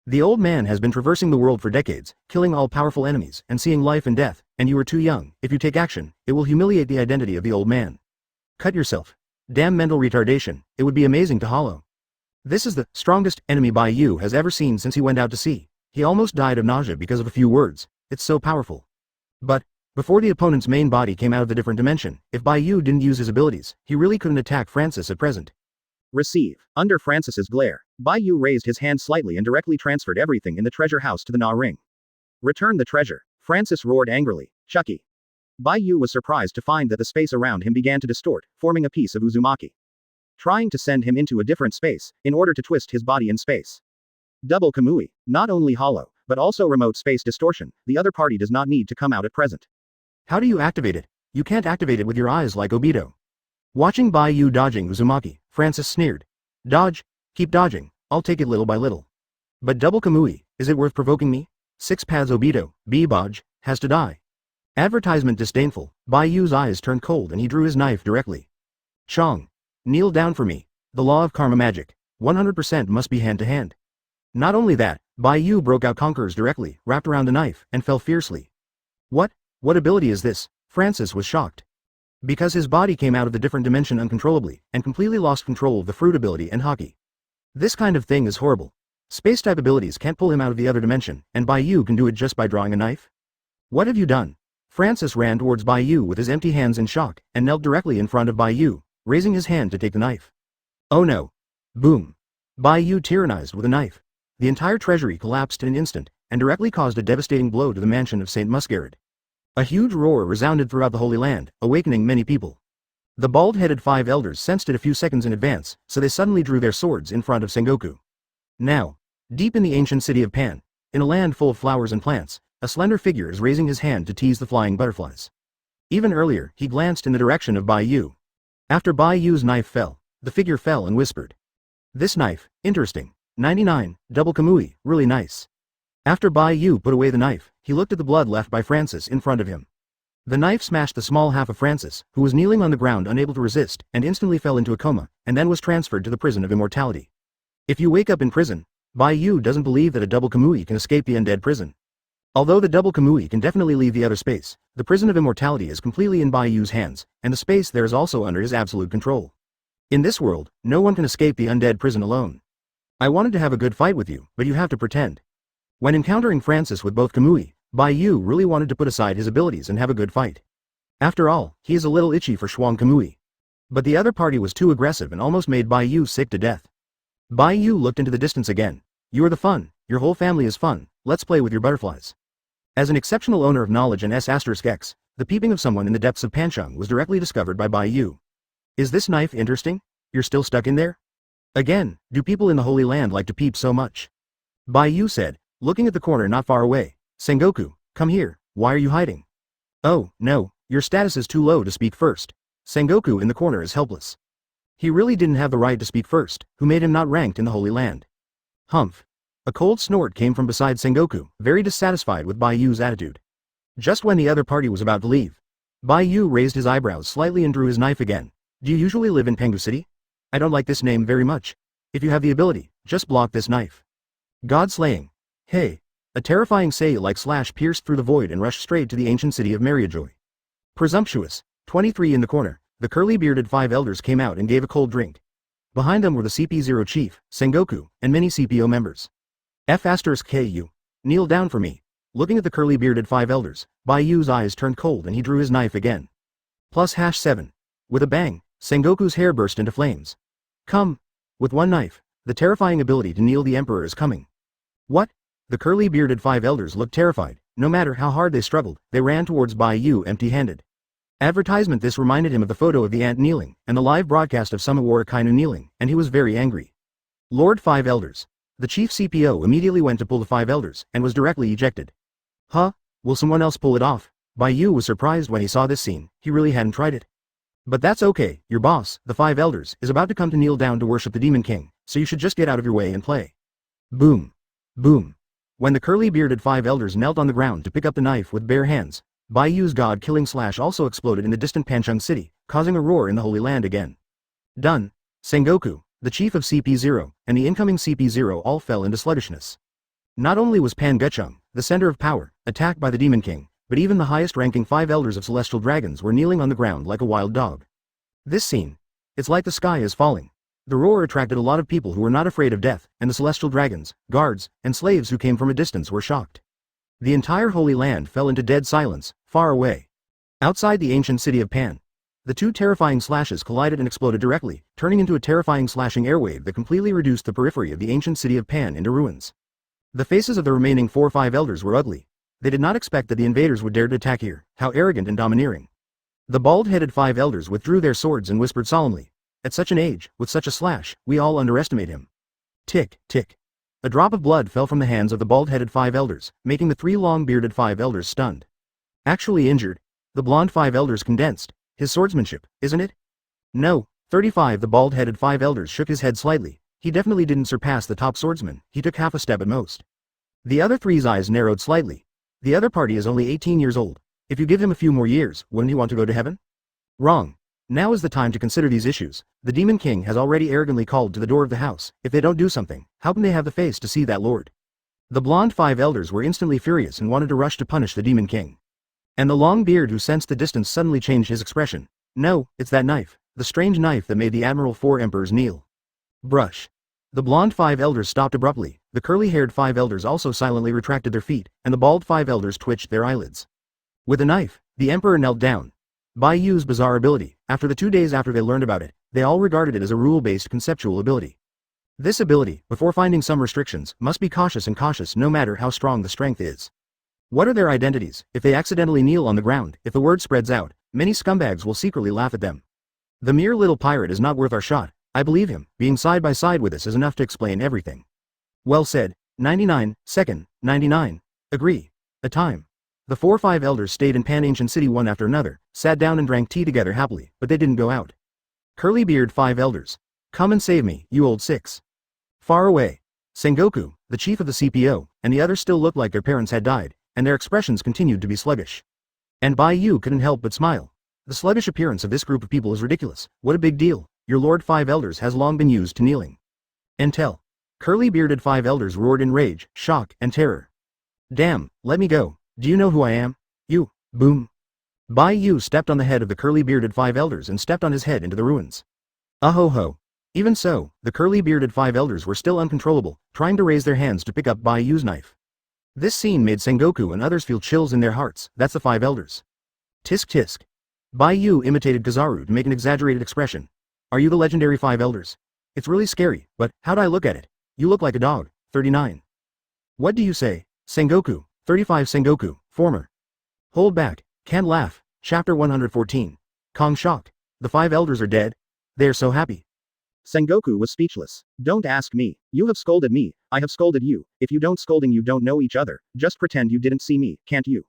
The old man has been traversing the world for decades, killing all powerful enemies, and seeing life and death, and you are too young. If you take action, it will humiliate the identity of the old man. Cut yourself. Damn mental retardation, it would be amazing to hollow. This is the strongest enemy Bai Yu has ever seen since he went out to sea. He almost died of nausea because of a few words. It's so powerful. But, before the opponent's main body came out of the different dimension, if Bai Yu didn't use his abilities, he really couldn't attack Francis at present. Receive. Under Francis's glare, Bai Yu raised his hand slightly and directly transferred everything in the treasure house to the Na ring. Return the treasure. Francis roared angrily. Chucky. Bai Yu was surprised to find that the space around him began to distort, forming a piece of Uzumaki. Trying to send him into a different space, in order to twist his body in space. Double Kamui. Not only hollow, but also remote space distortion. The other party does not need to come out at present. How do you activate it? You can't activate it with your eyes like Obito. Watching Bai Yu dodging Uzumaki, Francis sneered. Dodge, keep dodging, I'll take it little by little. But double Kamui, is it worth provoking me? 6 paths Obito, B-Bodge, has to die. Advertisement disdainful, Bai Yu's eyes turned cold and he drew his knife directly. Chong. Kneel down for me. The law of karma magic. 100% must be hand to hand. Not only that, Bai Yu broke out Conquerors directly, wrapped around the knife, and fell fiercely. What ability is this? Francis was shocked. Because his body came out of the different dimension uncontrollably, and completely lost control of the fruit ability and Haki. This kind of thing is horrible. Space-type abilities can't pull him out of the other dimension, and Bai Yu can do it just by drawing a knife? What have you done? Francis ran towards Bai Yu with his empty hands in shock, and knelt directly in front of Bai Yu, raising his hand to take the knife. Oh no. Boom. Bai Yu tyrannized with a knife. The entire treasury collapsed in an instant, and directly caused a devastating blow to the mansion of Saint Masquerade. A huge roar resounded throughout the Holy Land, awakening many people. The bald-headed 5 elders sensed it a few seconds in advance, so they suddenly drew their swords in front of Sengoku. Now, deep in the ancient city of Pan, in a land full of flowers and plants, a slender figure is raising his hand to tease the flying butterflies. Even earlier, he glanced in the direction of Bai Yu. After Bai Yu's knife fell, the figure fell and whispered. This knife, interesting. 99, double Kamui, really nice. After Bai Yu put away the knife, he looked at the blood left by Francis in front of him. The knife smashed the small half of Francis, who was kneeling on the ground unable to resist, and instantly fell into a coma, and then was transferred to the prison of immortality. If you wake up in prison, Bai Yu doesn't believe that a double Kamui can escape the undead prison. Although the double Kamui can definitely leave the other space, the prison of immortality is completely in Bai Yu's hands, and the space there is also under his absolute control. In this world, no one can escape the undead prison alone. I wanted to have a good fight with you, but you have to pretend. When encountering Francis with both Kamui, Bai Yu really wanted to put aside his abilities and have a good fight. After all, he is a little itchy for Shuang Kamui. But the other party was too aggressive and almost made Bai Yu sick to death. Bai Yu looked into the distance again. You are the fun, your whole family is fun, let's play with your butterflies. As an exceptional owner of knowledge and S**X, the peeping of someone in the depths of Panchung was directly discovered by Bai Yu. Is this knife interesting? You're still stuck in there? Again, do people in the Holy Land like to peep so much? Bai Yu said, looking at the corner not far away. Sengoku, come here, why are you hiding? Oh, no, your status is too low to speak first. Sengoku in the corner is helpless. He really didn't have the right to speak first, who made him not ranked in the Holy Land. Humph. A cold snort came from beside Sengoku, very dissatisfied with Bai Yu's attitude. Just when the other party was about to leave, Bai Yu raised his eyebrows slightly and drew his knife again. Do you usually live in Pengu City? I don't like this name very much. If you have the ability, just block this knife. God slaying. Hey. A terrifying say-like slash pierced through the void and rushed straight to the ancient city of Mariejois. Presumptuous. 23 in the corner, the curly-bearded 5 elders came out and gave a cold drink. Behind them were the CP0 chief, Sengoku, and many CPO members. F***KU. Kneel down for me. Looking at the curly-bearded 5 elders, Bai Yu's eyes turned cold and he drew his knife again. +7. With a bang, Sengoku's hair burst into flames. Come. With one knife, the terrifying ability to kneel the emperor is coming. What? The curly-bearded 5 elders looked terrified. No matter how hard they struggled, they ran towards Bai Yu empty-handed. Advertisement. This reminded him of the photo of the ant kneeling, and the live broadcast of Summit War Akainu kneeling, and he was very angry. Lord 5 elders. The chief CPO immediately went to pull the 5 elders, and was directly ejected. Huh? Will someone else pull it off? Bai Yu was surprised when he saw this scene, he really hadn't tried it. But that's okay, your boss, the 5 elders, is about to come to kneel down to worship the Demon King, so you should just get out of your way and play. Boom. Boom. When the curly-bearded 5 elders knelt on the ground to pick up the knife with bare hands, Bai Yu's god-killing slash also exploded in the distant Panchung city, causing a roar in the Holy Land again. Done. Sengoku, the chief of CP0, and the incoming CP0 all fell into sluggishness. Not only was Panguchung, the center of power, attacked by the Demon King, but even the highest-ranking 5 elders of celestial dragons were kneeling on the ground like a wild dog. This scene. It's like the sky is falling. The roar attracted a lot of people who were not afraid of death, and the celestial dragons, guards, and slaves who came from a distance were shocked. The entire Holy Land fell into dead silence, far away. Outside the ancient city of Pan, the two terrifying slashes collided and exploded directly, turning into a terrifying slashing airwave that completely reduced the periphery of the ancient city of Pan into ruins. The faces of the remaining 4-5 elders were ugly. They did not expect that the invaders would dare to attack here. How arrogant and domineering. The bald-headed 5 elders withdrew their swords and whispered solemnly. At such an age, with such a slash, we all underestimate him. Tick, tick. A drop of blood fell from the hands of the bald-headed 5 elders, making the 3 long-bearded 5 elders stunned. Actually injured. The blonde 5 elders condensed. His swordsmanship, isn't it? No. 35. The bald-headed 5 elders shook his head slightly. He definitely didn't surpass the top swordsman, he took half a step at most. The other 3's eyes narrowed slightly. The other party is only 18 years old. If you give him a few more years, wouldn't he want to go to heaven? Wrong. Now is the time to consider these issues. The Demon King has already arrogantly called to the door of the house. If they don't do something, how can they have the face to see that lord? The blonde 5 elders were instantly furious and wanted to rush to punish the Demon King. And the long beard who sensed the distance suddenly changed his expression. No, it's that knife. The strange knife that made the Admiral 4 Emperors kneel. Brush. The blonde 5 elders stopped abruptly, the curly-haired 5 elders also silently retracted their feet, and the bald 5 elders twitched their eyelids. With a knife, the Emperor knelt down. Bai Yu's bizarre ability, after the 2 days after they learned about it, they all regarded it as a rule-based conceptual ability. This ability, before finding some restrictions, must be cautious no matter how strong the strength is. What are their identities? If they accidentally kneel on the ground, if the word spreads out, many scumbags will secretly laugh at them. The mere little pirate is not worth our shot. I believe him. Being side by side with us is enough to explain everything. Well said. 99, second, 99. Agree. A time. The 4-5 elders stayed in Pan Ancient City one after another, sat down and drank tea together happily, but they didn't go out. Curly-beard 5 elders. Come and save me, you old 6. Far away. Sengoku, the chief of the CPO, and the others still looked like their parents had died, and their expressions continued to be sluggish. And Bai Yu couldn't help but smile. The sluggish appearance of this group of people is ridiculous. What a big deal. Your Lord 5 elders has long been used to kneeling. Intel. Curly-bearded five elders roared in rage, shock, and terror. Damn, let me go. Do you know who I am? You. Boom. Bai Yu stepped on the head of the curly-bearded five elders and stepped on his head into the ruins. Ho. Even so, the curly-bearded five elders were still uncontrollable, trying to raise their hands to pick up Bai Yu's knife. This scene made Sengoku and others feel chills in their hearts. That's the five elders. Tisk tisk. Bai Yu imitated Kizaru to make an exaggerated expression. Are you the legendary five elders? It's really scary, but how'd I look at it? You look like a dog. 39. What do you say? Sengoku. 35 Sengoku, former. Hold back. Can't laugh. Chapter 114. Kong shocked. The five elders are dead. They're so happy. Sengoku was speechless. Don't ask me. You have scolded me, I have scolded you. If you don't scolding you don't know each other, just pretend you didn't see me, can't you?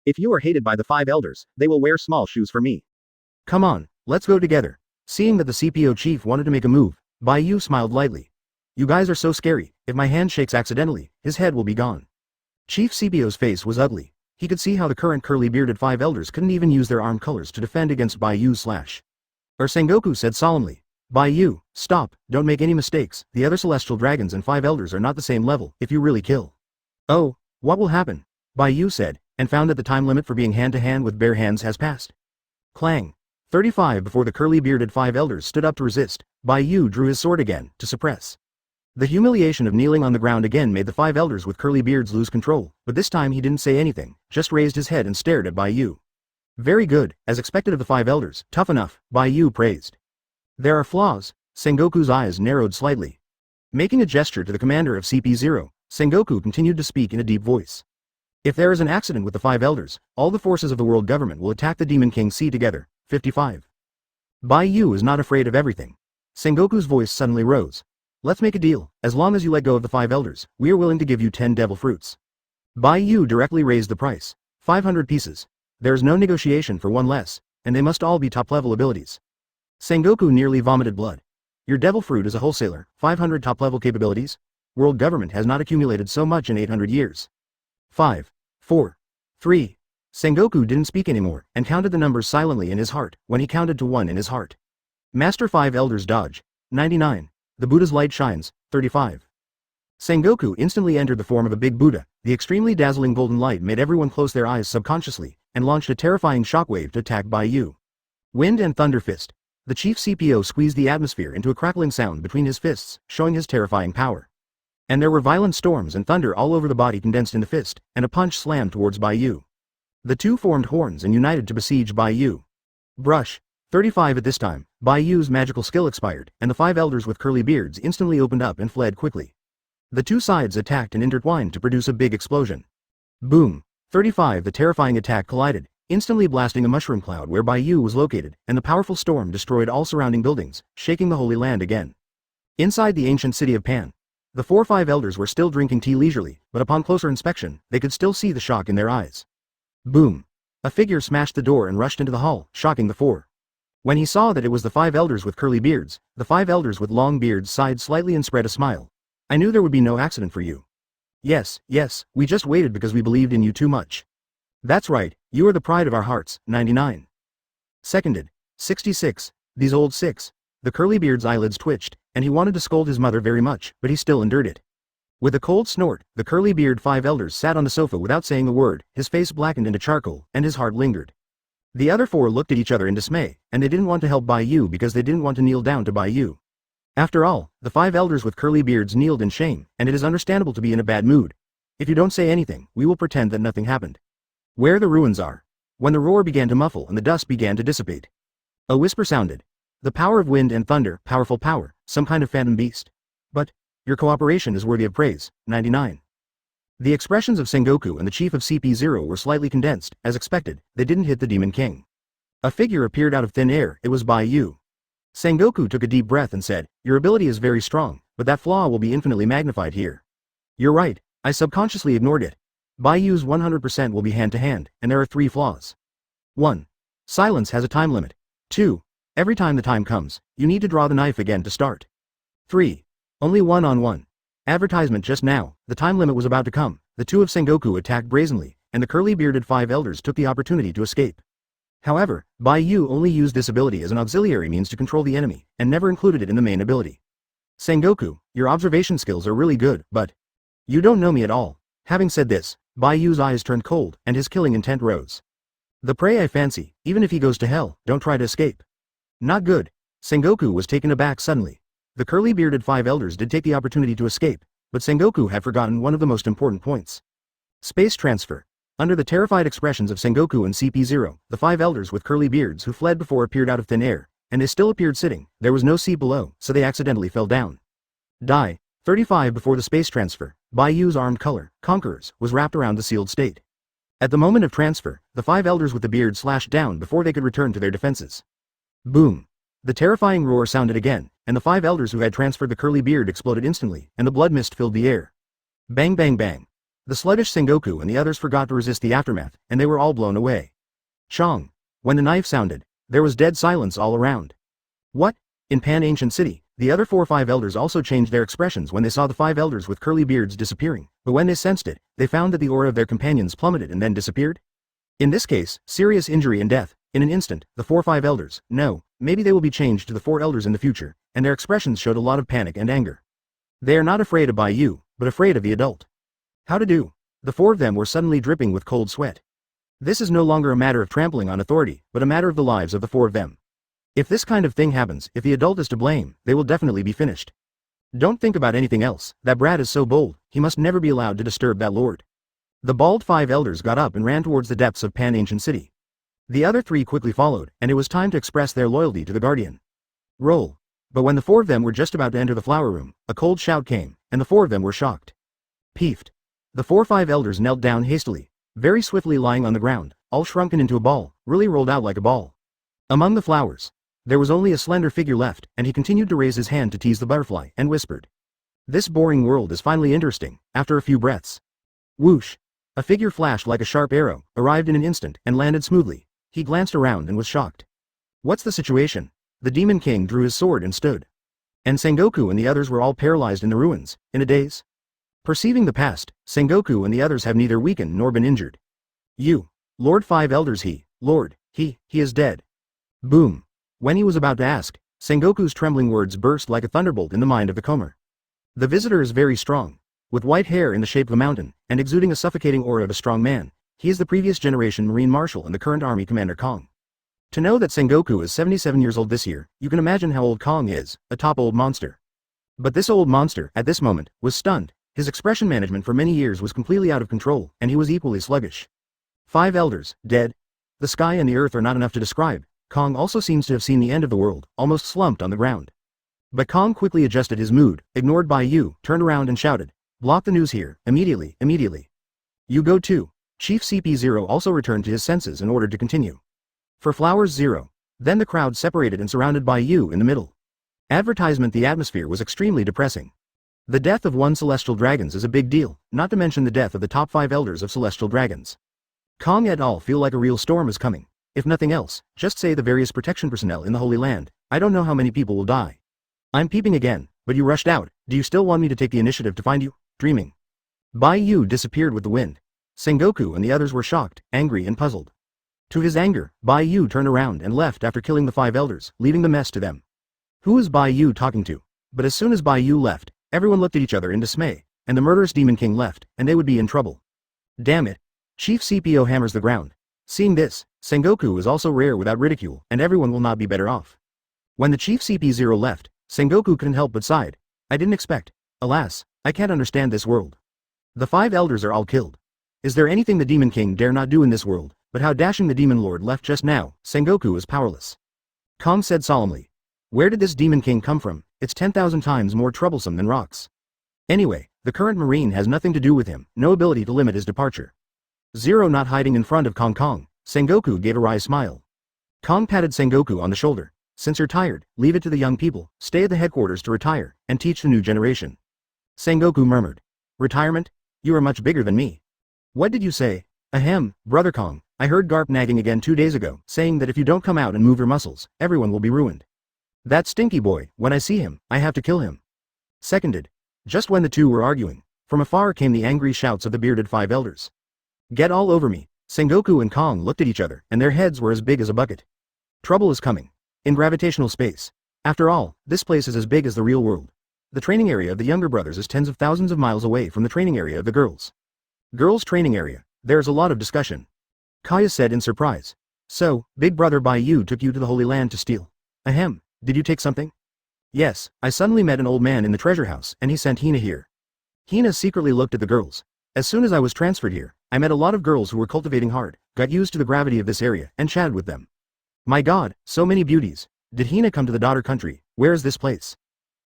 If you are hated by the five elders, they will wear small shoes for me. Come on, let's go together. Seeing that the CPO chief wanted to make a move, Bai Yu smiled lightly. You guys are so scary, if my hand shakes accidentally, his head will be gone. Chief CPO's face was ugly. He could see how the current curly-bearded five elders couldn't even use their armed colors to defend against Bai Yu's slash. Sengoku said solemnly, Bai Yu, stop, don't make any mistakes, the other celestial dragons and five elders are not the same level, if you really kill. Oh, what will happen? Bai Yu said, and found that the time limit for being hand-to-hand with bare hands has passed. Clang. 35 before the curly-bearded five elders stood up to resist, Bai Yu drew his sword again, to suppress. The humiliation of kneeling on the ground again made the five elders with curly beards lose control, but this time he didn't say anything, just raised his head and stared at Bai Yu. Very good, as expected of the five elders, tough enough, Bai Yu praised. There are flaws. Sengoku's eyes narrowed slightly. Making a gesture to the commander of CP0, Sengoku continued to speak in a deep voice. If there is an accident with the five elders, all the forces of the world government will attack the Demon King Sea together. 55. Bai Yu is not afraid of everything. Sengoku's voice suddenly rose. Let's make a deal. As long as you let go of the five elders, we are willing to give you 10 devil fruits. Bai Yu directly raised the price. 500 pieces. There is no negotiation for one less, and they must all be top-level abilities. Sengoku nearly vomited blood. Your devil fruit is a wholesaler, 500 top-level capabilities? World government has not accumulated so much in 800 years. 5, 4, 3. Sengoku didn't speak anymore, and counted the numbers silently in his heart, when he counted to 1 in his heart. Master Five Elders dodge. 99. The Buddha's light shines. 35. Sengoku instantly entered the form of a big Buddha. The extremely dazzling golden light made everyone close their eyes subconsciously, and launched a terrifying shockwave to attack Bai Yu. Wind and Thunder Fist. The chief CPO squeezed the atmosphere into a crackling sound between his fists, showing his terrifying power. And there were violent storms and thunder all over the body condensed in the fist, and a punch slammed towards Bai Yu. The two formed horns and united to besiege Bai Yu. Brush. 35 at this time, Bai Yu's magical skill expired, and the five elders with curly beards instantly opened up and fled quickly. The two sides attacked and intertwined to produce a big explosion. Boom. 35 The terrifying attack collided, instantly blasting a mushroom cloud where Bai Yu was located, and the powerful storm destroyed all surrounding buildings, shaking the Holy Land again. Inside the ancient city of Pan, the five elders were still drinking tea leisurely, but upon closer inspection, they could still see the shock in their eyes. Boom. A figure smashed the door and rushed into the hall, shocking the four. When he saw that it was the five elders with curly beards, the five elders with long beards sighed slightly and spread a smile. I knew there would be no accident for you. Yes, we just waited because we believed in you too much. That's right, you are the pride of our hearts. 99. Seconded. 66. These old six. The curly-beard's eyelids twitched, and he wanted to scold his mother very much, but he still endured it. With a cold snort, the curly-beard five elders sat on the sofa without saying a word, his face blackened into charcoal, and his heart lingered. The other four looked at each other in dismay, and they didn't want to help Bai Yu because they didn't want to kneel down to Bai Yu. After all, the five elders with curly beards kneeled in shame, and it is understandable to be in a bad mood. If you don't say anything, we will pretend that nothing happened. Where the ruins are. When the roar began to muffle and the dust began to dissipate. A whisper sounded. The power of wind and thunder, powerful power, some kind of phantom beast. But, your cooperation is worthy of praise. 99. The expressions of Sengoku and the chief of CP0 were slightly condensed, as expected, they didn't hit the Demon King. A figure appeared out of thin air, it was Bai Yu. Sengoku took a deep breath and said, your ability is very strong, but that flaw will be infinitely magnified here. You're right, I subconsciously ignored it. Bai Yu's 100% will be hand-to-hand, and there are 3 flaws. 1. Silence has a time limit. 2. Every time the time comes, you need to draw the knife again to start. 3. Only one-on-one. Advertisement just now, the time limit was about to come, the two of Sengoku attacked brazenly, and the curly-bearded five elders took the opportunity to escape. However, Bai Yu only used this ability as an auxiliary means to control the enemy, and never included it in the main ability. Sengoku, your observation skills are really good, but you don't know me at all. Having said this, Bai Yu's eyes turned cold, and his killing intent rose. The prey I fancy, even if he goes to hell, don't try to escape. Not good. Sengoku was taken aback suddenly. The curly-bearded five elders did take the opportunity to escape, but Sengoku had forgotten one of the most important points. Space transfer. Under the terrified expressions of Sengoku and CP0, the five elders with curly beards who fled before appeared out of thin air, and they still appeared sitting. There was no sea below, so they accidentally fell down. Die. 35 Before the space transfer, Bai Yu's armed color, Conquerors, was wrapped around the sealed state. At the moment of transfer, the five elders with the beard slashed down before they could return to their defenses. Boom. The terrifying roar sounded again, and the five elders who had transferred the curly beard exploded instantly, and the blood mist filled the air. Bang bang bang. The sluggish Sengoku and the others forgot to resist the aftermath, and they were all blown away. Chong. When the knife sounded, there was dead silence all around. What? In Pan-Ancient City, the other five elders also changed their expressions when they saw the five elders with curly beards disappearing, but when they sensed it, they found that the aura of their companions plummeted and then disappeared. In this case, serious injury and death. In an instant, the five elders, no, maybe they will be changed to the four elders in the future, and their expressions showed a lot of panic and anger. They are not afraid of Bai Yu, but afraid of the adult. How to do? The four of them were suddenly dripping with cold sweat. This is no longer a matter of trampling on authority, but a matter of the lives of the four of them. If this kind of thing happens, if the adult is to blame, they will definitely be finished. Don't think about anything else. That brat is so bold, he must never be allowed to disturb that lord. The bald five elders got up and ran towards the depths of Pan-Ancient City. The other three quickly followed, and it was time to express their loyalty to the Guardian. Roll. But when the four of them were just about to enter the flower room, a cold shout came, and the four of them were shocked. Peeved. The five elders knelt down hastily, very swiftly lying on the ground, all shrunken into a ball, really rolled out like a ball. Among the flowers, there was only a slender figure left, and he continued to raise his hand to tease the butterfly, and whispered. This boring world is finally interesting, after a few breaths. Whoosh. A figure flashed like a sharp arrow, arrived in an instant, and landed smoothly. He glanced around and was shocked. What's the situation? The Demon King drew his sword and stood. And Sengoku and the others were all paralyzed in the ruins, in a daze. Perceiving the past, Sengoku and the others have neither weakened nor been injured. You. Lord Five Elders he is dead. Boom. When he was about to ask, Sengoku's trembling words burst like a thunderbolt in the mind of the comer. The visitor is very strong. With white hair in the shape of a mountain, and exuding a suffocating aura of a strong man, he is the previous generation Marine Marshal and the current Army Commander Kong. To know that Sengoku is 77 years old this year, you can imagine how old Kong is, a top old monster. But this old monster, at this moment, was stunned. His expression management for many years was completely out of control, and he was equally sluggish. Five elders, dead. The sky and the earth are not enough to describe. Kong also seems to have seen the end of the world, almost slumped on the ground. But Kong quickly adjusted his mood, ignored Bai Yu, turned around and shouted, "Block the news here, immediately, immediately." You go too. Chief CP0 also returned to his senses and ordered to continue. For flowers 0. Then the crowd separated and surrounded Bai Yu in the middle. Advertisement. The atmosphere was extremely depressing. The death of one celestial dragons is a big deal, not to mention the death of the top 5 elders of celestial dragons. Kong et al. Feel like a real storm is coming. If nothing else, just say the various protection personnel in the Holy Land. I don't know how many people will die. I'm peeping again, but you rushed out. Do you still want me to take the initiative to find you? Dreaming. Bai Yu disappeared with the wind. Sengoku and the others were shocked, angry and puzzled. To his anger, Bai Yu turned around and left after killing the 5 elders, leaving the mess to them. Who is Bai Yu talking to? But as soon as Bai Yu left, everyone looked at each other in dismay, and the murderous Demon King left, and they would be in trouble. Damn it. Chief CPO hammers the ground. Seeing this, Sengoku is also rare without ridicule, and everyone will not be better off. When the Chief CP0 left, Sengoku couldn't help but sighed. I didn't expect. Alas, I can't understand this world. The 5 elders are all killed. Is there anything the Demon King dare not do in this world? But how dashing the Demon Lord left just now. Sengoku is powerless. Kong said solemnly. Where did this Demon King come from? It's 10,000 times more troublesome than rocks. Anyway, the current Marine has nothing to do with him, no ability to limit his departure. 0 not hiding in front of Kong. Sengoku gave a wry smile. Kong patted Sengoku on the shoulder. Since you're tired, leave it to the young people, stay at the headquarters to retire, and teach the new generation. Sengoku murmured. Retirement? You are much bigger than me. What did you say? Ahem, brother Kong, I heard Garp nagging again 2 days ago, saying that if you don't come out and move your muscles, everyone will be ruined. That stinky boy, when I see him, I have to kill him. Seconded. Just when the two were arguing, from afar came the angry shouts of the bearded 5 elders. Get all over me. Sengoku and Kong looked at each other, and their heads were as big as a bucket. Trouble is coming. In gravitational space. After all, this place is as big as the real world. The training area of the younger brothers is tens of thousands of miles away from the training area of the girls. Girls' training area. There's a lot of discussion. Kaya said in surprise. So, big brother Bai Yu took you to the Holy Land to steal. Ahem, did you take something? Yes, I suddenly met an old man in the treasure house and he sent Hina here. Hina secretly looked at the girls. As soon as I was transferred here, I met a lot of girls who were cultivating hard, got used to the gravity of this area, and chatted with them. My god, so many beauties. Did Hina come to the daughter country? Where is this place?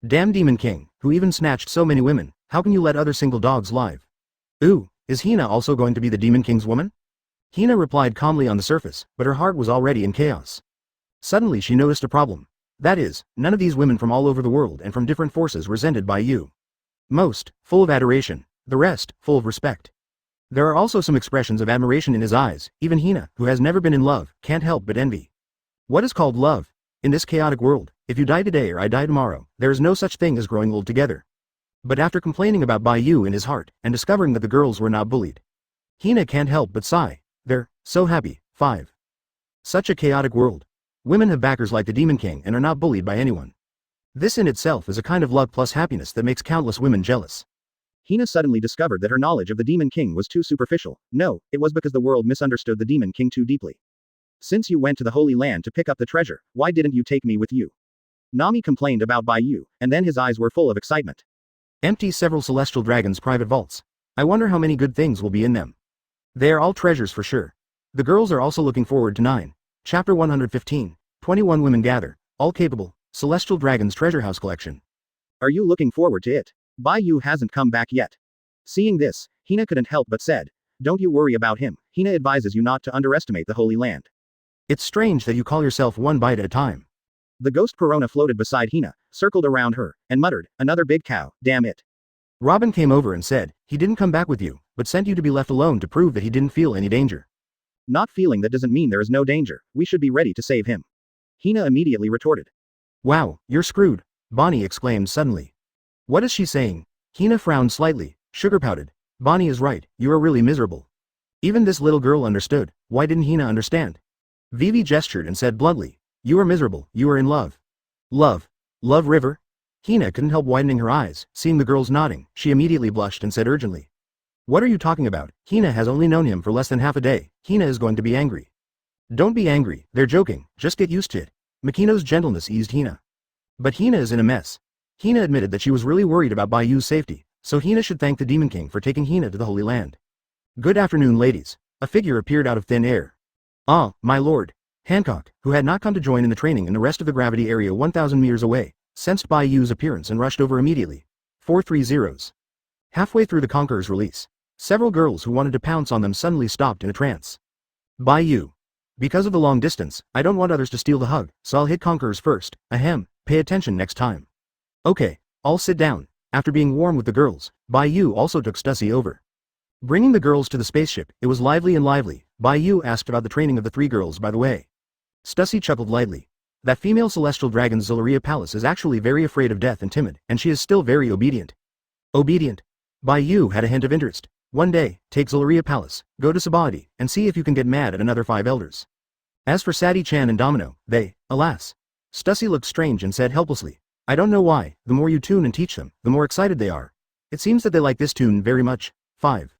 Damn Demon King, who even snatched so many women, how can you let other single dogs live? Ooh, is Hina also going to be the Demon King's woman? Hina replied calmly on the surface, but her heart was already in chaos. Suddenly she noticed a problem. That is, none of these women from all over the world and from different forces resented Bai Yu. Most, full of adoration, the rest, full of respect. There are also some expressions of admiration in his eyes, even Hina, who has never been in love, can't help but envy. What is called love? In this chaotic world, if you die today or I die tomorrow, there is no such thing as growing old together. But after complaining about Bai Yu in his heart, and discovering that the girls were not bullied, Hina can't help but sigh. They're so happy. 5. Such a chaotic world. Women have backers like the Demon King and are not bullied by anyone. This in itself is a kind of luck plus happiness that makes countless women jealous. Hina suddenly discovered that her knowledge of the Demon King was too superficial. No, it was because the world misunderstood the Demon King too deeply. Since you went to the Holy Land to pick up the treasure, why didn't you take me with you? Nami complained about Bai Yu, and then his eyes were full of excitement. Empty several celestial dragons' private vaults. I wonder how many good things will be in them. They are all treasures for sure. The girls are also looking forward to 9. Chapter 115. 21 women gather, all capable, celestial dragons treasure house collection. Are you looking forward to it? Bai Yu hasn't come back yet. Seeing this, Hina couldn't help but said, don't you worry about him, Hina advises you not to underestimate the Holy Land. It's strange that you call yourself one bite at a time. The ghost Perona floated beside Hina, circled around her, and muttered, another big cow, damn it. Robin came over and said, he didn't come back with you, but sent you to be left alone to prove that he didn't feel any danger. Not feeling that doesn't mean there is no danger, we should be ready to save him. Hina immediately retorted. Wow, you're screwed, Bonnie exclaimed suddenly. What is she saying? Hina frowned slightly, sugar-pouted. Bonnie is right, you are really miserable. Even this little girl understood, why didn't Hina understand? Vivi gestured and said bluntly, you are miserable, you are in love. Love? Love River? Hina couldn't help widening her eyes, seeing the girls nodding, she immediately blushed and said urgently. What are you talking about? Hina has only known him for less than half a day, Hina is going to be angry. Don't be angry, they're joking, just get used to it. Makino's gentleness eased Hina. But Hina is in a mess. Hina admitted that she was really worried about Bai Yu's safety, so Hina should thank the Demon King for taking Hina to the Holy Land. Good afternoon ladies. A figure appeared out of thin air. Ah, my lord. Hancock, who had not come to join in the training in the rest of the gravity area 1,000 meters away, sensed Bai Yu's appearance and rushed over immediately. 430s. Halfway through the Conqueror's release, several girls who wanted to pounce on them suddenly stopped in a trance. Bai Yu. Because of the long distance, I don't want others to steal the hug, so I'll hit Conquerors first. Ahem, pay attention next time. Okay, I'll sit down. After being warm with the girls, Bai Yu also took Stussy over. Bringing the girls to the spaceship, it was lively and lively. Bai Yu asked about the training of the 3 girls by the way. Stussy chuckled lightly. That female celestial dragon Zolaria Palace is actually very afraid of death and timid, and she is still very obedient. Obedient? Bai Yu had a hint of interest. One day, take Zolaria Palace, go to Sabody, and see if you can get mad at another 5 elders. As for Sadie-chan and Domino, they, alas. Stussy looked strange and said helplessly. I don't know why, the more you tune and teach them, the more excited they are. It seems that they like this tune very much. 5.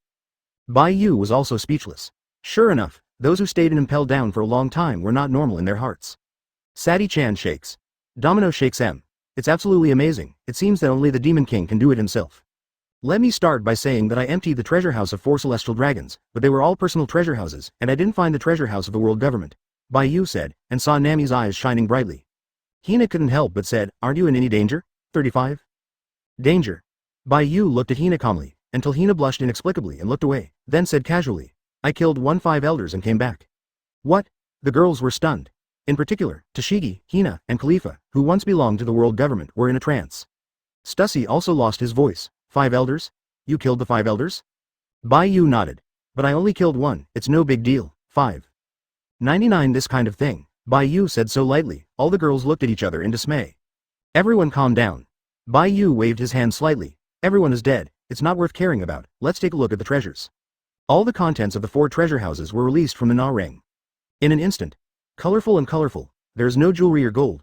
Bai Yu was also speechless. Sure enough, those who stayed in Impel down for a long time were not normal in their hearts. Sadie-chan shakes. Domino shakes M. It's absolutely amazing, it seems that only the Demon King can do it himself. Let me start by saying that I emptied the treasure house of 4 celestial dragons, but they were all personal treasure houses, and I didn't find the treasure house of the world government. Bai Yu said, and saw Nami's eyes shining brightly. Hina couldn't help but said, aren't you in any danger? 35. Danger. Bai Yu looked at Hina calmly, until Hina blushed inexplicably and looked away, then said casually, I killed 5 elders and came back. What? The girls were stunned. In particular, Tashigi, Hina, and Khalifa, who once belonged to the world government, were in a trance. Stussy also lost his voice. 5 elders? You killed the 5 elders? Bai Yu nodded. But I only killed 1, it's no big deal. 5. 99 This kind of thing, Bai Yu said so lightly, all the girls looked at each other in dismay. Everyone calm down. Bai Yu waved his hand slightly. Everyone is dead, it's not worth caring about, let's take a look at the treasures. All the contents of the 4 treasure houses were released from the Na ring. In an instant. Colorful and colorful, there is no jewelry or gold,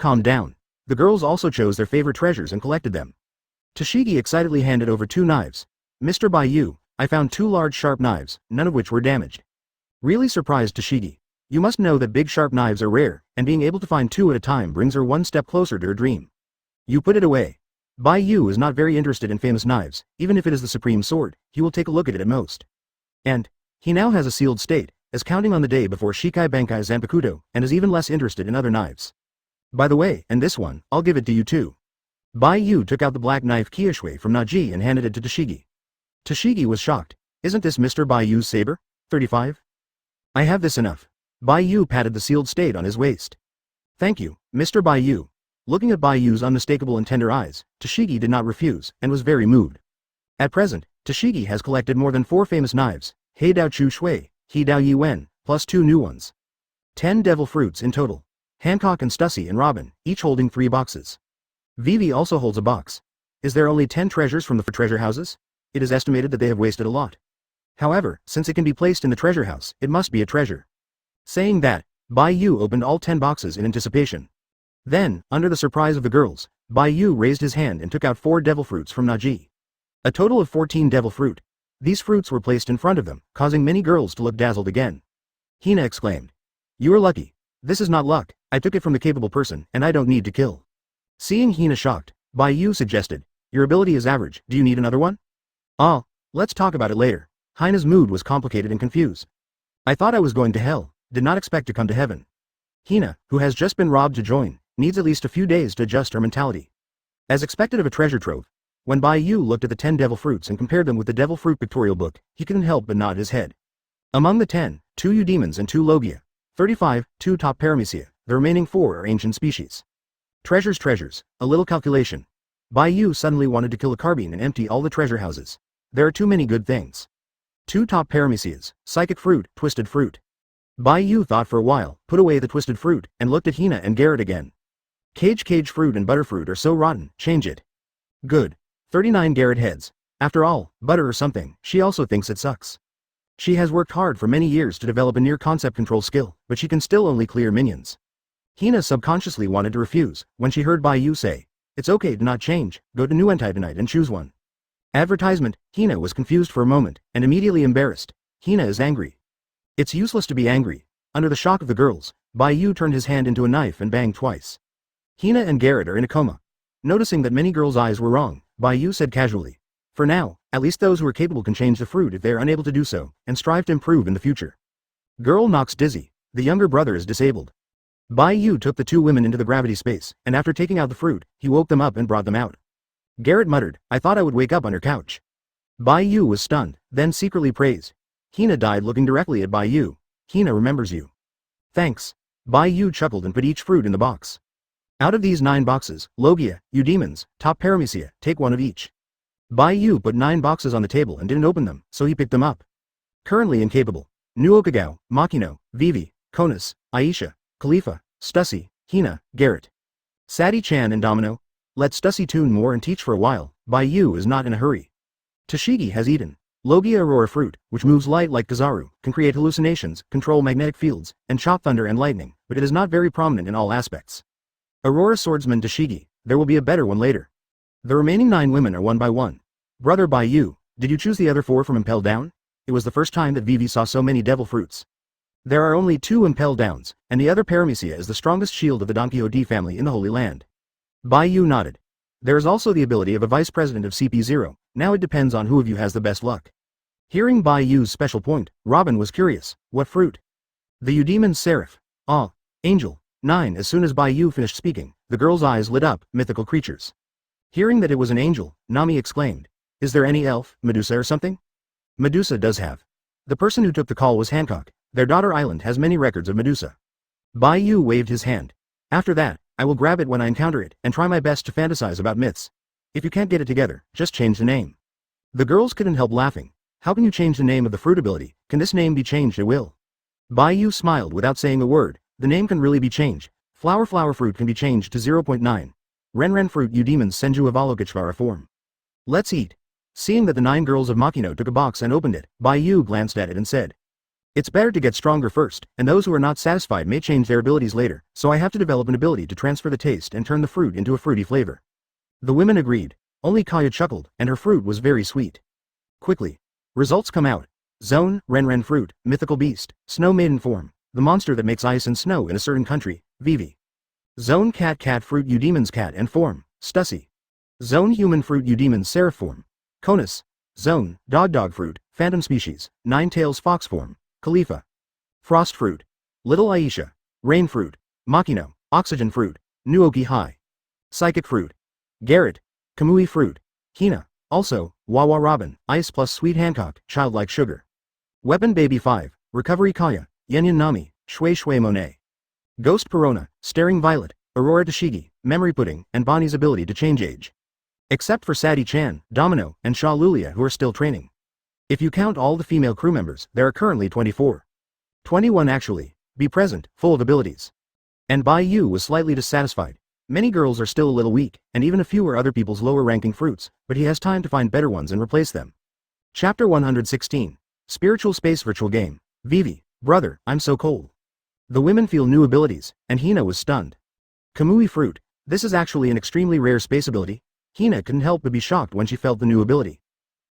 calmed down. The girls also chose their favorite treasures and collected them. Tashigi excitedly handed over 2 knives. Mr. Bai Yu, I found 2 large sharp knives, none of which were damaged. Really surprised Tashigi. You must know that big sharp knives are rare, and being able to find 2 at a time brings her one step closer to her dream. You put it away. Bai Yu is not very interested in famous knives, even if it is the supreme sword, he will take a look at it at most. And he now has a sealed state, as counting on the day before Shikai Bankai Zanpakuto, and is even less interested in other knives. By the way, and this one, I'll give it to you too. Bai Yu took out the black knife Kiyoshue from Naji and handed it to Tashigi. Tashigi was shocked. Isn't this Mr. Bai Yu's saber? 35? I have this enough. Bai Yu patted the sealed state on his waist. Thank you, Mr. Bai Yu. Looking at Bai Yu's unmistakable and tender eyes, Tashigi did not refuse, and was very moved. At present, Tashigi has collected more than 4 famous knives, Hei Dao Chu Shui, He Dao Yi Wen, plus 2 new ones. 10 devil fruits in total. Hancock and Stussy and Robin, each holding 3 boxes. Vivi also holds a box. Is there only 10 treasures from the 4 treasure houses? It is estimated that they have wasted a lot. However, since it can be placed in the treasure house, it must be a treasure. Saying that, Bai Yu opened all 10 boxes in anticipation. Then, under the surprise of the girls, Bai Yu raised his hand and took out 4 devil fruits from Naji. A total of 14 devil fruit. These fruits were placed in front of them, causing many girls to look dazzled again. Hina exclaimed. You are lucky. This is not luck, I took it from the capable person, and I don't need to kill. Seeing Hina shocked, Bai Yu suggested, your ability is average, do you need another one? Ah, let's talk about it later. Hina's mood was complicated and confused. I thought I was going to hell, did not expect to come to heaven. Hina, who has just been robbed to join, needs at least a few days to adjust her mentality. As expected of a treasure trove, when Bai Yu looked at the 10 devil fruits and compared them with the devil fruit pictorial book, he couldn't help but nod his head. Among the 10, 2 eudemons and 2 logia. 35, 2 top paramecia, the remaining 4 are ancient species. Treasures, a little calculation. Bai Yu suddenly wanted to kill a carbine and empty all the treasure houses. There are too many good things. 2 top paramecias, psychic fruit, twisted fruit. Bai Yu thought for a while, put away the twisted fruit, and looked at Hina and Garrett again. Cage fruit and butterfruit are so rotten, change it. Good. 39 Garrett heads. After all, butter or something, she also thinks it sucks. She has worked hard for many years to develop a near concept control skill, but she can still only clear minions. Hina subconsciously wanted to refuse, when she heard Bai Yu say, it's okay to not change, go to Nuentai tonight and choose one. Advertisement. Hina was confused for a moment, and immediately embarrassed. Hina is angry. It's useless to be angry. Under the shock of the girls, Bai Yu turned his hand into a knife and banged twice. Hina and Garrett are in a coma. Noticing that many girls' eyes were wrong, Bai Yu said casually, for now, at least those who are capable can change the fruit if they are unable to do so, and strive to improve in the future. Girl knocks dizzy. The younger brother is disabled. Bai Yu took the 2 women into the gravity space, and after taking out the fruit, he woke them up and brought them out. Garrett muttered, I thought I would wake up on her couch. Bai Yu was stunned, then secretly praised. Hina died looking directly at Bai Yu. Hina remembers you. Thanks. Bai Yu chuckled and put each fruit in the box. Out of these 9 boxes, Logia, eudemons, top paramecia, take 1 of each. Bai Yu put 9 boxes on the table and didn't open them, so he picked them up. Currently incapable. New Okagao, Makino, Vivi, Konas, Aisha, Khalifa, Stussy, Hina, Garrett. Sadie-chan and Domino. Let Stussy tune more and teach for a while. Bai Yu is not in a hurry. Tashigi has eaten. Logia Aurora fruit, which moves light like Kizaru, can create hallucinations, control magnetic fields, and chop thunder and lightning, but it is not very prominent in all aspects. Aurora swordsman Tashigi, there will be a better one later. The remaining 9 women are one by one. Brother Bai Yu, did you choose the other 4 from Impel down? It was the first time that Vivi saw so many devil fruits. There are only 2 Impel downs, and the other Paramecia is the strongest shield of the Don Quixote family in the Holy Land. Bai Yu nodded. There is also the ability of a vice president of CP0, now it depends on who of you has the best luck. Hearing Bai Yu's special point, Robin was curious, what fruit? The Eudaemon Seraph. Ah, Angel. 9. As soon as Bai Yu finished speaking, the girl's eyes lit up, mythical creatures. Hearing that it was an angel, Nami exclaimed, is there any elf, Medusa or something? Medusa does have. The person who took the call was Hancock, their daughter island has many records of Medusa. Bai Yu waved his hand. After that, I will grab it when I encounter it, and try my best to fantasize about myths. If you can't get it together, just change the name. The girls couldn't help laughing. How can you change the name of the fruit ability? Can this name be changed? It will. Bai Yu smiled without saying a word. The name can really be changed. Flower fruit can be changed to 0.9. Ren fruit Eudaemon's Senju Avalokiteshvara form. Let's eat. Seeing that the 9 girls of Makino took a box and opened it, Bai Yu glanced at it and said, it's better to get stronger first, and those who are not satisfied may change their abilities later, so I have to develop an ability to transfer the taste and turn the fruit into a fruity flavor. The women agreed. Only Kaya chuckled, and her fruit was very sweet. Quickly. Results come out. Zone, Ren fruit, mythical beast, snow maiden form, the monster that makes ice and snow in a certain country, Vivi. Zone cat fruit Eudaemon's cat and form, Stussy. Zone human fruit Eudaemon's seraph form, Conus. Zone, dog fruit, phantom species, 9 tails fox form, Khalifa. Frost fruit. Little Aisha. Rain fruit. Makino. Oxygen fruit. Nuoki High. Psychic fruit. Garrett. Kamui fruit. Hina. Also, Wawa Robin. Ice plus Sweet Hancock. Childlike sugar. Weapon Baby 5. Recovery Kaya. Yenyan Nami. Shui Monet. Ghost Perona. Staring Violet. Aurora Tashigi. Memory Pudding, and Bonnie's ability to change age. Except for Sadie-chan, Domino, and Sha Lulia who are still training. If you count all the female crew members, there are currently 24. 21 actually. Be present, full of abilities. And Bai Yu was slightly dissatisfied. Many girls are still a little weak, and even a few are other people's lower-ranking fruits, but he has time to find better ones and replace them. Chapter 116. Spiritual Space Virtual Game. Vivi, brother, I'm so cold. The women feel new abilities, and Hina was stunned. Kamui fruit. This is actually an extremely rare space ability. Hina couldn't help but be shocked when she felt the new ability.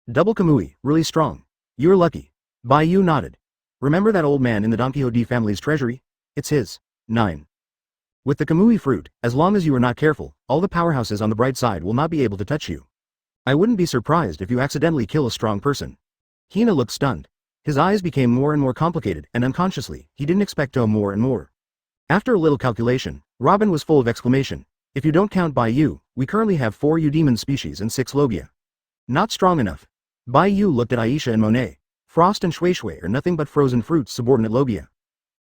Double Kamui, really strong. You're lucky. Bai Yu nodded. Remember that old man in the Don Quixote family's treasury? It's his. 9. With the Kamui fruit, as long as you are not careful, all the powerhouses on the bright side will not be able to touch you. I wouldn't be surprised if you accidentally kill a strong person. Hina looked stunned. His eyes became more and more complicated, and unconsciously, he didn't expect to more and more. After a little calculation, Robin was full of exclamation. If you don't count Bai Yu, we currently have 4 Eudaemon species and 6 Logia. Not strong enough. Bai Yu looked at Aisha and Monet. Frost and Shui are nothing but frozen fruits subordinate Logia.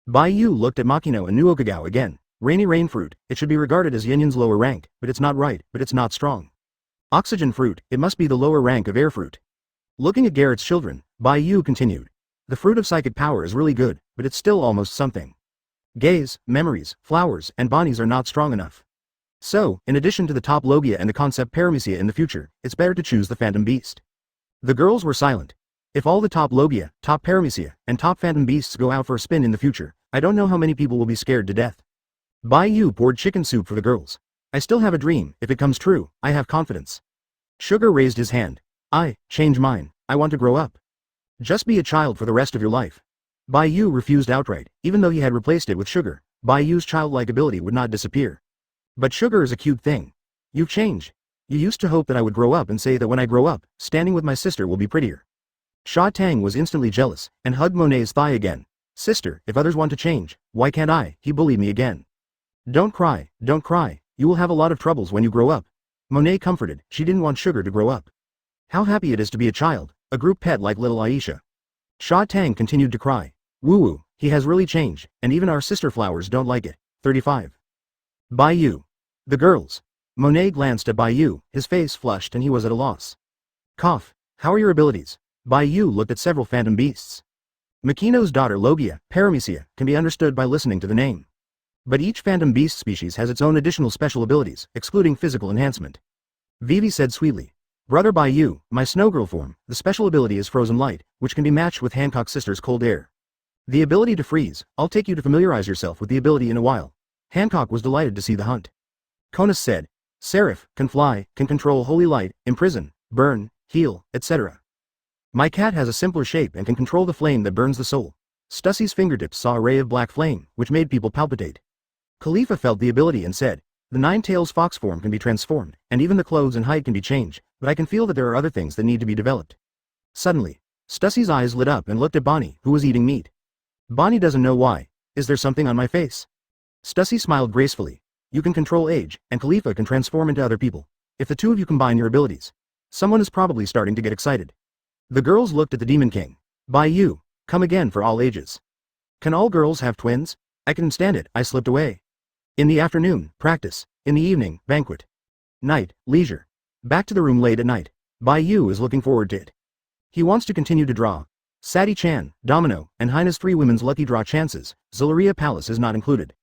Bai Yu looked at Makino and Nuokagao again. Rainy rain fruit, it should be regarded as Yinyan's lower rank, but it's not right, but it's not strong. Oxygen fruit, it must be the lower rank of air fruit. Looking at Garrett's children, Bai Yu continued. The fruit of psychic power is really good, but it's still almost something. Gaze, memories, flowers, and Bonnies are not strong enough. So, in addition to the top Logia and the concept Paramecia in the future, it's better to choose the Phantom Beast. The girls were silent. If all the top Logia, top Paramecia, and top Phantom Beasts go out for a spin in the future, I don't know how many people will be scared to death. Bai Yu poured chicken soup for the girls. I still have a dream, if it comes true, I have confidence. Sugar raised his hand. Change mine, I want to grow up. Just be a child for the rest of your life. Bai Yu refused outright, even though he had replaced it with Sugar. Bai Yu's childlike ability would not disappear. But Sugar is a cute thing. You've changed. You used to hope that I would grow up and say that when I grow up, standing with my sister will be prettier. Sha Tang was instantly jealous, and hugged Monet's thigh again. Sister, if others want to change, why can't I? He bullied me again. Don't cry, you will have a lot of troubles when you grow up. Monet comforted, she didn't want Sugar to grow up. How happy it is to be a child, a group pet like little Aisha. Sha Tang continued to cry. Woo-woo, he has really changed, and even our sister flowers don't like it. 35. Bai Yu. The girls. Monet glanced at Bai Yu, his face flushed and he was at a loss. Cough. How are your abilities? Bai Yu looked at several phantom beasts. Makino's daughter Logia, Paramecia, can be understood by listening to the name. But each phantom beast species has its own additional special abilities, excluding physical enhancement. Vivi said sweetly. Brother Bai Yu, my snowgirl form, the special ability is Frozen Light, which can be matched with Hancock's sister's Cold Air. The ability to freeze, I'll take you to familiarize yourself with the ability in a while. Hancock was delighted to see the hunt. Konos said. Seraph, can fly, can control Holy Light, imprison, burn, heal, etc. My cat has a simpler shape and can control the flame that burns the soul. Stussy's fingertips saw a ray of black flame, which made people palpitate. Khalifa felt the ability and said, the Nine-Tails fox form can be transformed, and even the clothes and height can be changed, but I can feel that there are other things that need to be developed. Suddenly, Stussy's eyes lit up and looked at Bonnie, who was eating meat. Bonnie doesn't know why. Is there something on my face? Stussy smiled gracefully. You can control age, and Khalifa can transform into other people. If the two of you combine your abilities, someone is probably starting to get excited. The girls looked at the Demon King. Bai Yu, come again for all ages. Can all girls have twins? I couldn't stand it, I slipped away. In the afternoon, practice. In the evening, banquet. Night, leisure. Back to the room late at night. Bai Yu is looking forward to it. He wants to continue to draw. Sati-chan, Domino, and Hina's 3 women's lucky draw chances, Zolaria Palace is not included.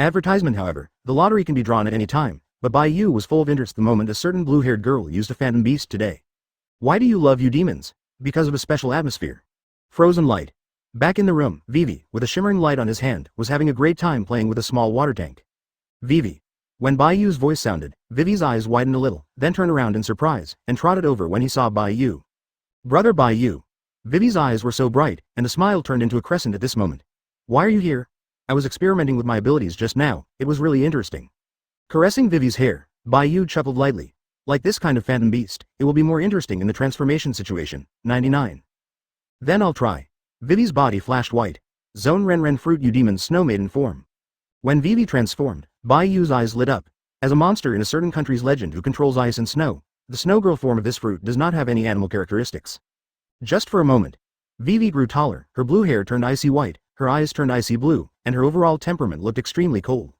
Advertisement however, the lottery can be drawn at any time, but Bai Yu was full of interest the moment a certain blue-haired girl used a phantom beast today. Why do you love you demons? Because of a special atmosphere. Frozen Light. Back in the room, Vivi, with a shimmering light on his hand, was having a great time playing with a small water tank. Vivi. When Bai Yu's voice sounded, Vivi's eyes widened a little, then turned around in surprise, and trotted over when he saw Bai Yu. Brother Bai Yu. Vivi's eyes were so bright, and the smile turned into a crescent at this moment. Why are you here? I was experimenting with my abilities just now, it was really interesting. Caressing Vivi's hair, Bai Yu chuckled lightly. Like this kind of phantom beast, it will be more interesting in the transformation situation. 99. Then I'll try. Vivi's body flashed white. Zone Ren Fruit You Demon Snow Maiden form. When Vivi transformed, Bai Yu's eyes lit up. As a monster in a certain country's legend who controls ice and snow, the snowgirl form of this fruit does not have any animal characteristics. Just for a moment. Vivi grew taller, her blue hair turned icy white, her eyes turned icy blue, and her overall temperament looked extremely cold.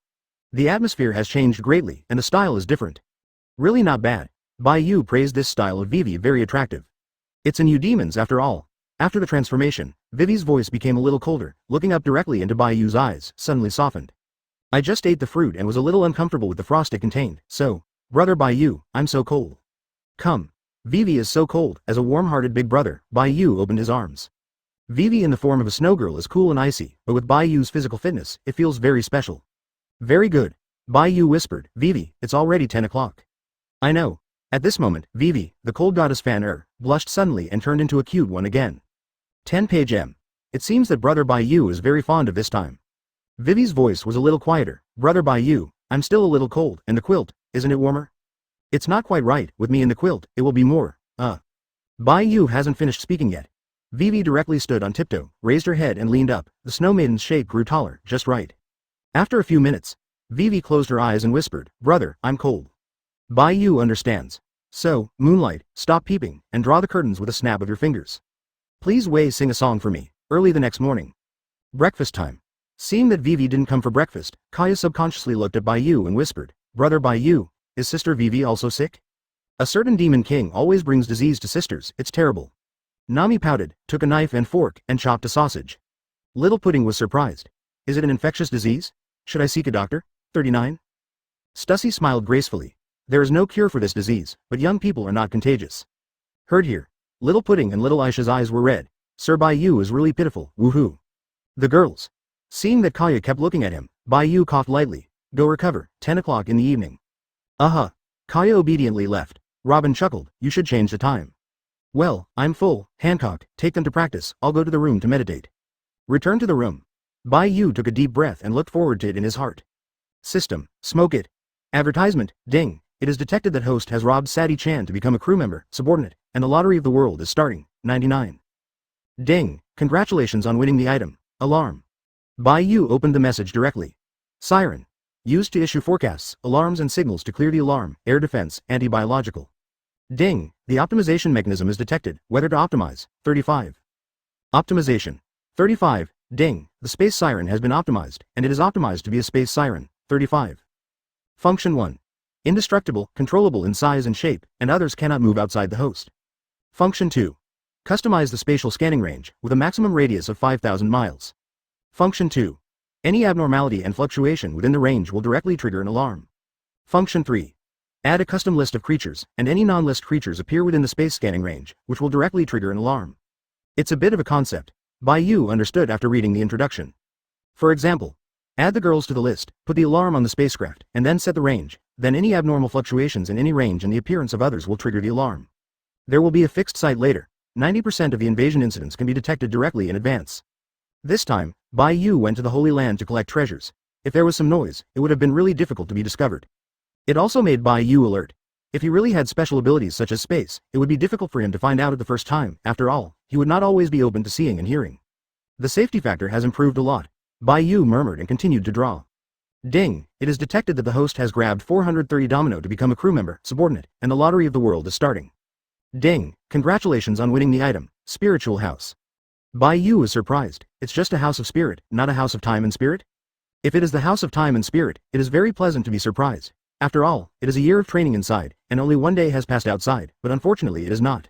The atmosphere has changed greatly, and the style is different. Really not bad. Bai Yu praised this style of Vivi very attractive. It's a new demons after all. After the transformation, Vivi's voice became a little colder, looking up directly into Bai Yu's eyes, suddenly softened. I just ate the fruit and was a little uncomfortable with the frost it contained, so, brother Bai Yu, I'm so cold. Come. Vivi is so cold, as a warm-hearted big brother, Bai Yu opened his arms. Vivi in the form of a snowgirl is cool and icy, but with Bai Yu's physical fitness, it feels very special. Very good. Bai Yu whispered, Vivi, it's already 10 o'clock. I know. At this moment, Vivi, the cold goddess fan blushed suddenly and turned into a cute one again. 10 page M. It seems that brother Bai Yu is very fond of this time. Vivi's voice was a little quieter. Brother Bai Yu, I'm still a little cold, and the quilt, isn't it warmer? It's not quite right, with me in the quilt, it will be more, Bai Yu hasn't finished speaking yet. Vivi directly stood on tiptoe, raised her head and leaned up, the snow maiden's shape grew taller, just right. After a few minutes, Vivi closed her eyes and whispered, brother, I'm cold. Bai Yu understands. So, Moonlight, stop peeping, and draw the curtains with a snap of your fingers. Please Wei sing a song for me, early the next morning. Breakfast time. Seeing that Vivi didn't come for breakfast, Kaya subconsciously looked at Bai Yu and whispered, brother Bai Yu, is sister Vivi also sick? A certain demon king always brings disease to sisters, it's terrible. Nami pouted, took a knife and fork, and chopped a sausage. Little Pudding was surprised. Is it an infectious disease? Should I seek a doctor? 39. Stussy smiled gracefully. There is no cure for this disease, but young people are not contagious. Heard here. Little Pudding and Little Aisha's eyes were red. Sir Bai Yu is really pitiful, woohoo. The girls. Seeing that Kaya kept looking at him, Bai Yu coughed lightly. Go recover, 10 o'clock in the evening. Kaya obediently left. Robin chuckled, you should change the time. Well, I'm full, Hancock, take them to practice, I'll go to the room to meditate. Return to the room. Bai Yu took a deep breath and looked forward to it in his heart. System, smoke it. Advertisement, ding, it is detected that host has robbed Sati-chan to become a crew member, subordinate, and the lottery of the world is starting, 99. Ding, congratulations on winning the item, alarm. Bai Yu opened the message directly. Siren. Used to issue forecasts, alarms and signals to clear the alarm, air defense, anti-biological. Ding, the optimization mechanism is detected, whether to optimize, 35. Optimization. 35, ding, the space siren has been optimized, and it is optimized to be a space siren, 35. Function 1. Indestructible, controllable in size and shape, and others cannot move outside the host. Function 2. Customize the spatial scanning range, with a maximum radius of 5,000 miles. Function 2. Any abnormality and fluctuation within the range will directly trigger an alarm. Function 3. Add a custom list of creatures, and any non-list creatures appear within the space scanning range, which will directly trigger an alarm. It's a bit of a concept. Bai Yu understood after reading the introduction. For example, add the girls to the list, put the alarm on the spacecraft, and then set the range, then any abnormal fluctuations in any range and the appearance of others will trigger the alarm. There will be a fixed site later. 90% of the invasion incidents can be detected directly in advance. This time, Bai Yu went to the Holy Land to collect treasures. If there was some noise, it would have been really difficult to be discovered. It also made Bai Yu alert. If he really had special abilities such as space, it would be difficult for him to find out at the first time. After all, he would not always be open to seeing and hearing. The safety factor has improved a lot. Bai Yu murmured and continued to draw. Ding, it is detected that the host has grabbed 430 domino to become a crew member, subordinate, and the lottery of the world is starting. Ding, congratulations on winning the item, Spiritual House. Bai Yu is surprised. It's just a house of spirit, not a house of time and spirit? If it is the house of time and spirit, it is very pleasant to be surprised. After all, it is a year of training inside, and only one day has passed outside, but unfortunately it is not.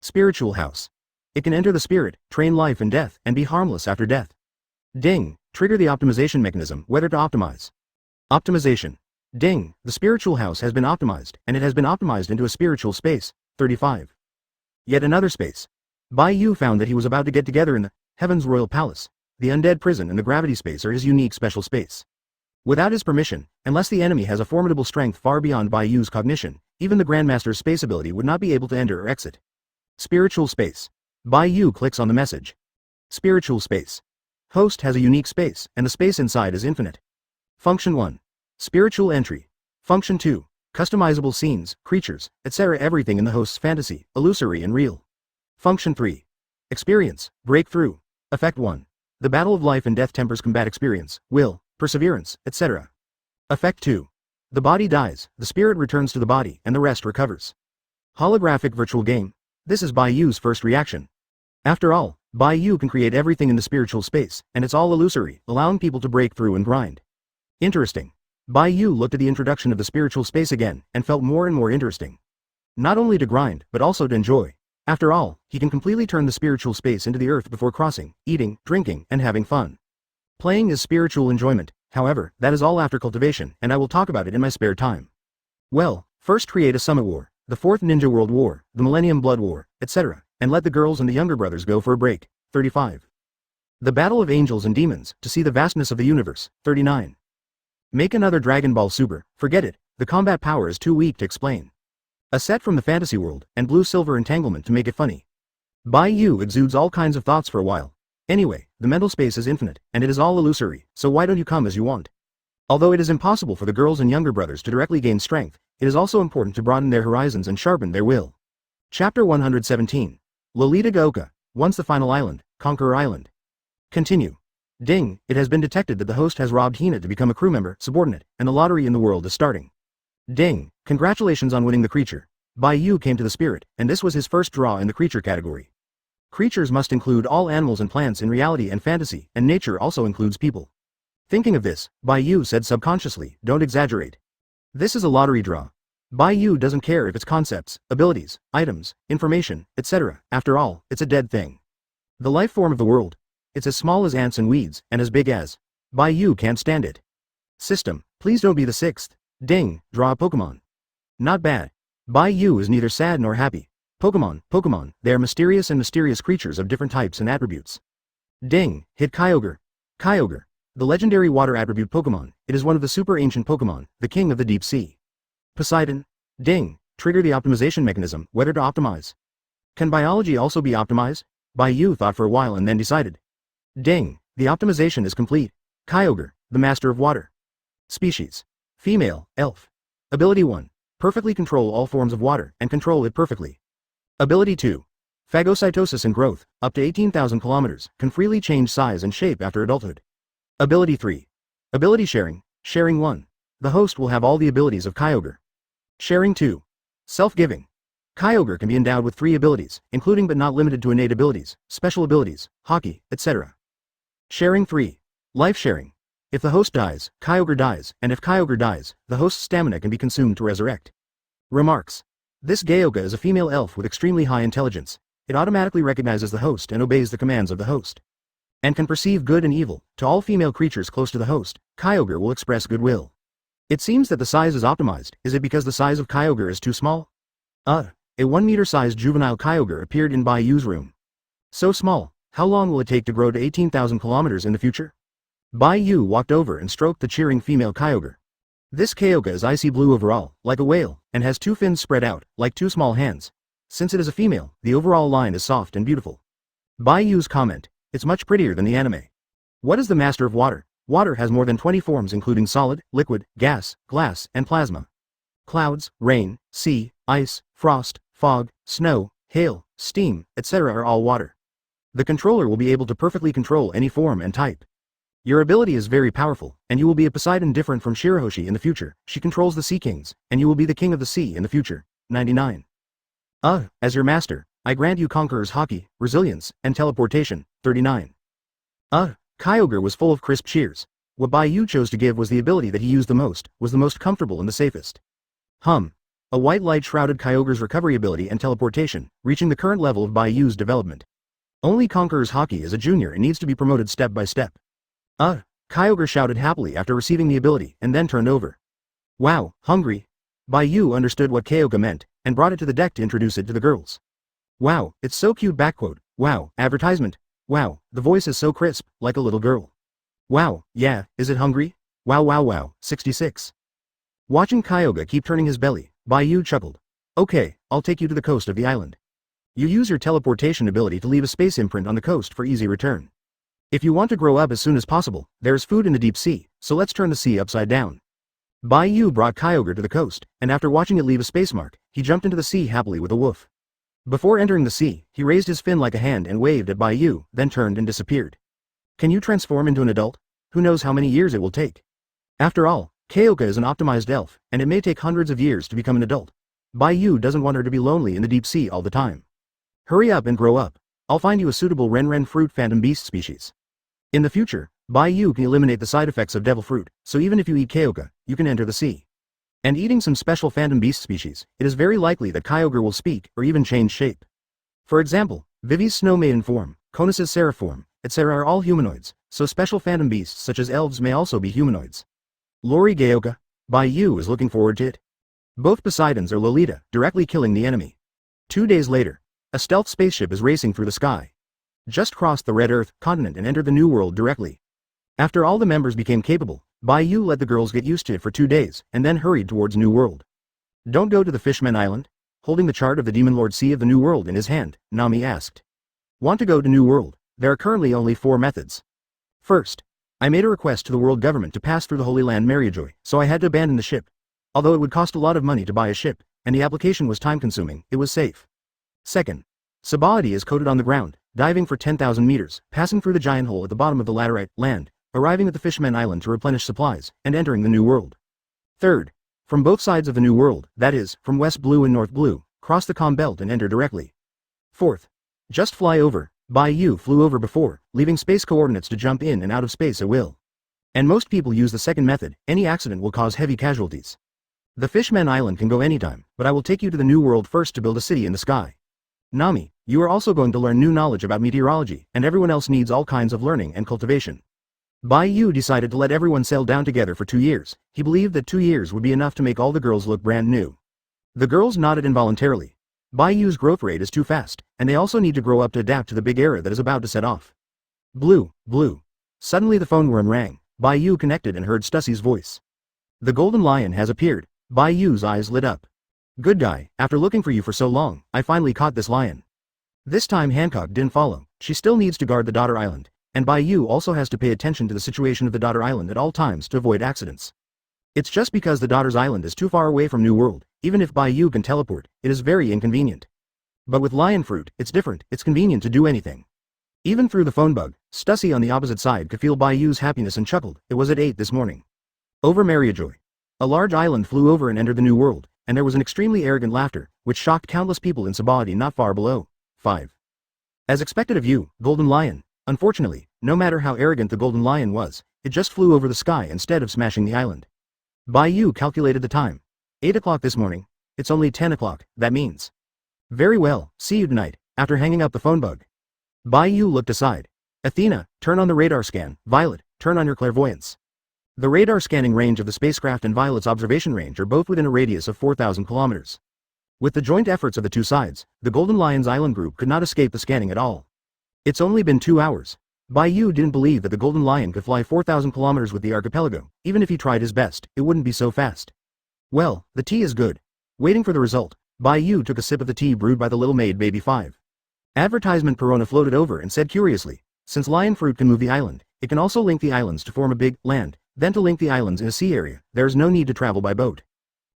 Spiritual House. It can enter the spirit, train life and death, and be harmless after death. Ding, trigger the optimization mechanism, whether to optimize. Optimization. Ding, the spiritual house has been optimized, and it has been optimized into a spiritual space, 35. Yet another space. Bai Yu found that he was about to get together in the Heaven's Royal Palace. The undead prison and the gravity space are his unique special space. Without his permission, unless the enemy has a formidable strength far beyond Bai Yu's cognition, even the Grandmaster's space ability would not be able to enter or exit. Spiritual space. Bai Yu clicks on the message. Spiritual space. Host has a unique space, and the space inside is infinite. Function 1. Spiritual entry. Function 2. Customizable scenes, creatures, etc. Everything in the host's fantasy, illusory and real. Function 3. Experience, breakthrough. Effect 1. The battle of life and death tempers combat experience, will, perseverance, etc. Effect 2. The body dies, the spirit returns to the body, and the rest recovers. Holographic virtual game. This is Bai Yu's first reaction. After all, Bai Yu can create everything in the spiritual space, and it's all illusory, allowing people to break through and grind. Interesting. Bai Yu looked at the introduction of the spiritual space again, and felt more and more interesting. Not only to grind, but also to enjoy. After all, he can completely turn the spiritual space into the earth before crossing, eating, drinking, and having fun. Playing is spiritual enjoyment, however, that is all after cultivation, and I will talk about it in my spare time. Well, first create a Summit War, the Fourth Ninja World War, the Millennium Blood War, etc., and let the girls and the younger brothers go for a break, 35. The Battle of Angels and Demons, to see the vastness of the universe, 39. Make another Dragon Ball Super, forget it, the combat power is too weak to explain. A set from the fantasy world, and blue-silver entanglement to make it funny. Bai Yu exudes all kinds of thoughts for a while. Anyway, the mental space is infinite, and it is all illusory, so why don't you come as you want? Although it is impossible for the girls and younger brothers to directly gain strength, it is also important to broaden their horizons and sharpen their will. Chapter 117. Lolita Goka, once the final island, Conqueror Island. Continue. Ding, it has been detected that the host has robbed Hina to become a crew member, subordinate, and the lottery in the world is starting. Ding, congratulations on winning the creature. Bai Yu came to the spirit, and this was his first draw in the creature category. Creatures must include all animals and plants in reality and fantasy, and nature also includes people. Thinking of this, Bai Yu said subconsciously, don't exaggerate. This is a lottery draw. Bai Yu doesn't care if it's concepts, abilities, items, information, etc. After all, it's a dead thing. The life form of the world. It's as small as ants and weeds, and as big as. Bai Yu can't stand it. System, please don't be the sixth. Ding, draw a Pokemon. Not bad. Bai Yu is neither sad nor happy. Pokemon, they are mysterious and mysterious creatures of different types and attributes. Ding, hit Kyogre. Kyogre, the legendary water attribute Pokemon, it is one of the super ancient Pokemon, the king of the deep sea. Poseidon. Ding, trigger the optimization mechanism, whether to optimize. Can biology also be optimized? Bai Yu thought for a while and then decided. Ding, the optimization is complete. Kyogre, the master of water. Species. Female, elf. Ability 1. Perfectly control all forms of water, and control it perfectly. Ability 2. Phagocytosis and growth, up to 18,000 kilometers, can freely change size and shape after adulthood. Ability 3. Ability sharing, sharing 1. The host will have all the abilities of Kyogre. Sharing 2. Self-giving. Kyogre can be endowed with 3 abilities, including but not limited to innate abilities, special abilities, hockey, etc. Sharing 3. Life sharing. If the host dies, Kyogre dies, and if Kyogre dies, the host's stamina can be consumed to resurrect. Remarks. This Gyoka is a female elf with extremely high intelligence. It automatically recognizes the host and obeys the commands of the host. and can perceive good and evil. To all female creatures close to the host, Kyogre will express goodwill. It seems that the size is optimized. Is it because the size of Kyogre is too small? A 1-meter-sized juvenile Kyogre appeared in Bai Yu's room. So small, how long will it take to grow to 18,000 kilometers in the future? Bai Yu walked over and stroked the cheering female Kyogre. This Kyogre is icy blue overall, like a whale, and has two fins spread out, like two small hands. Since it is a female, the overall line is soft and beautiful. Bai Yu's comment, it's much prettier than the anime. What is the master of water? Water has more than 20 forms including solid, liquid, gas, glass, and plasma. Clouds, rain, sea, ice, frost, fog, snow, hail, steam, etc. are all water. The controller will be able to perfectly control any form and type. Your ability is very powerful, and you will be a Poseidon different from Shirahoshi in the future. She controls the Sea Kings, and you will be the king of the sea in the future. 99. As your master, I grant you Conqueror's Haki, resilience, and teleportation. 39. Kyogre was full of crisp cheers. What Bai Yu chose to give was the ability that he used the most, was the most comfortable and the safest. A white light shrouded Kyogre's recovery ability and teleportation, reaching the current level of Bai Yu's development. Only Conqueror's Haki is a junior and needs to be promoted step by step. Kyogre shouted happily after receiving the ability, and then turned over. Wow, hungry. Bai Yu understood what Kyogre meant, and brought it to the deck to introduce it to the girls. Wow, it's so cute. Wow, advertisement. Wow, the voice is so crisp, like a little girl. Wow, yeah, is it hungry? Wow, 66. Watching Kyogre keep turning his belly, Bai Yu chuckled. Okay, I'll take you to the coast of the island. You use your teleportation ability to leave a space imprint on the coast for easy return. If you want to grow up as soon as possible, there's food in the deep sea, so let's turn the sea upside down. Bai Yu brought Kyogre to the coast, and after watching it leave a space mark, he jumped into the sea happily with a woof. Before entering the sea, he raised his fin like a hand and waved at Bai Yu, then turned and disappeared. Can you transform into an adult? Who knows how many years it will take? After all, Kyogre is an optimized elf, and it may take hundreds of years to become an adult. Bai Yu doesn't want her to be lonely in the deep sea all the time. Hurry up and grow up. I'll find you a suitable Ren fruit phantom beast species. In the future, Bai Yu can eliminate the side effects of devil fruit, so even if you eat Kyogre, you can enter the sea. And eating some special phantom beast species, it is very likely that Kyogre will speak, or even change shape. For example, Vivi's snow maiden form, Conus's seraph form, etc. are all humanoids, so special phantom beasts such as elves may also be humanoids. Lori Gaoka, Bai Yu is looking forward to it. Both Poseidons are Lolita, directly killing the enemy. 2 days later, a stealth spaceship is racing through the sky. Just crossed the Red Earth continent and entered the New World directly. After all the members became capable, Bai Yu let the girls get used to it for 2 days, and then hurried towards New World. Don't go to the Fishman Island? Holding the chart of the Demon Lord Sea of the New World in his hand, Nami asked. Want to go to New World? There are currently only 4 methods. First, I made a request to the world government to pass through the Holy Land Mariejois, so I had to abandon the ship. Although it would cost a lot of money to buy a ship, and the application was time-consuming, it was safe. Second, Sabody is coated on the ground, diving for 10,000 meters, passing through the giant hole at the bottom of the laterite land, arriving at the Fishman Island to replenish supplies, and entering the New World. Third, from both sides of the New World, that is, from West Blue and North Blue, cross the calm belt and enter directly. Fourth, just fly over. Bai Yu flew over before, leaving space coordinates to jump in and out of space at will. And most people use the second method. Any accident will cause heavy casualties. The Fishman Island can go anytime, but I will take you to the New World first to build a city in the sky. Nami, you are also going to learn new knowledge about meteorology, and everyone else needs all kinds of learning and cultivation. Bai Yu decided to let everyone sail down together for 2 years. He believed that 2 years would be enough to make all the girls look brand new. The girls nodded involuntarily. Bai Yu's growth rate is too fast, and they also need to grow up to adapt to the big era that is about to set off. Blue. Suddenly the phone worm rang. Bai Yu connected and heard Stussy's voice. The golden lion has appeared. Bai Yu's eyes lit up. Good guy, after looking for you for so long, I finally caught this lion. This time Hancock didn't follow. She still needs to guard the daughter island, and Bai Yu also has to pay attention to the situation of the daughter island at all times to avoid accidents. It's just because the daughter's island is too far away from New World. Even if Bai Yu can teleport, it is very inconvenient. But with lion fruit, it's different. It's convenient to do anything. Even through the phone bug, Stussy on the opposite side could feel Bai Yu's happiness and chuckled. It was at 8 this morning. Over Mariejois. A large island flew over and entered the New World, and there was an extremely arrogant laughter, which shocked countless people in Sabody not far below. 5. As expected of you, Golden Lion. Unfortunately, no matter how arrogant the Golden Lion was, it just flew over the sky instead of smashing the island. Bai Yu calculated the time. 8 o'clock this morning. It's only 10 o'clock, that means. Very well, see you tonight, after hanging up the phone bug. Bai Yu looked aside. Athena, turn on the radar scan. Violet, turn on your clairvoyance. The radar scanning range of the spacecraft and Violet's observation range are both within a radius of 4,000 kilometers. With the joint efforts of the two sides, the Golden Lions Island group could not escape the scanning at all. It's only been 2 hours. Bai Yu didn't believe that the Golden Lion could fly 4,000 kilometers with the archipelago. Even if he tried his best, it wouldn't be so fast. Well, the tea is good. Waiting for the result, Bai Yu took a sip of the tea brewed by the little maid baby 5. Advertisement Perona floated over and said curiously, since lion fruit can move the island, it can also link the islands to form a big land, then to link the islands in a sea area, there is no need to travel by boat.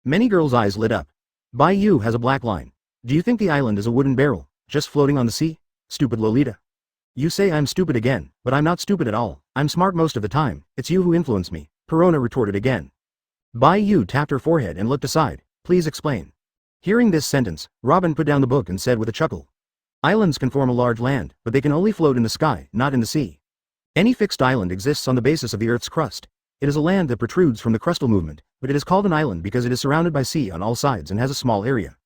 Many girls' eyes lit up. Bai Yu has a black line. Do you think the island is a wooden barrel, just floating on the sea? Stupid Lolita. You say I'm stupid again, but I'm not stupid at all, I'm smart most of the time, it's you who influence me, Perona retorted again. Bai Yu tapped her forehead and looked aside, please explain. Hearing this sentence, Robin put down the book and said with a chuckle. Islands can form a large land, but they can only float in the sky, not in the sea. Any fixed island exists on the basis of the Earth's crust. It is a land that protrudes from the crustal movement, but it is called an island because it is surrounded by sea on all sides and has a small area.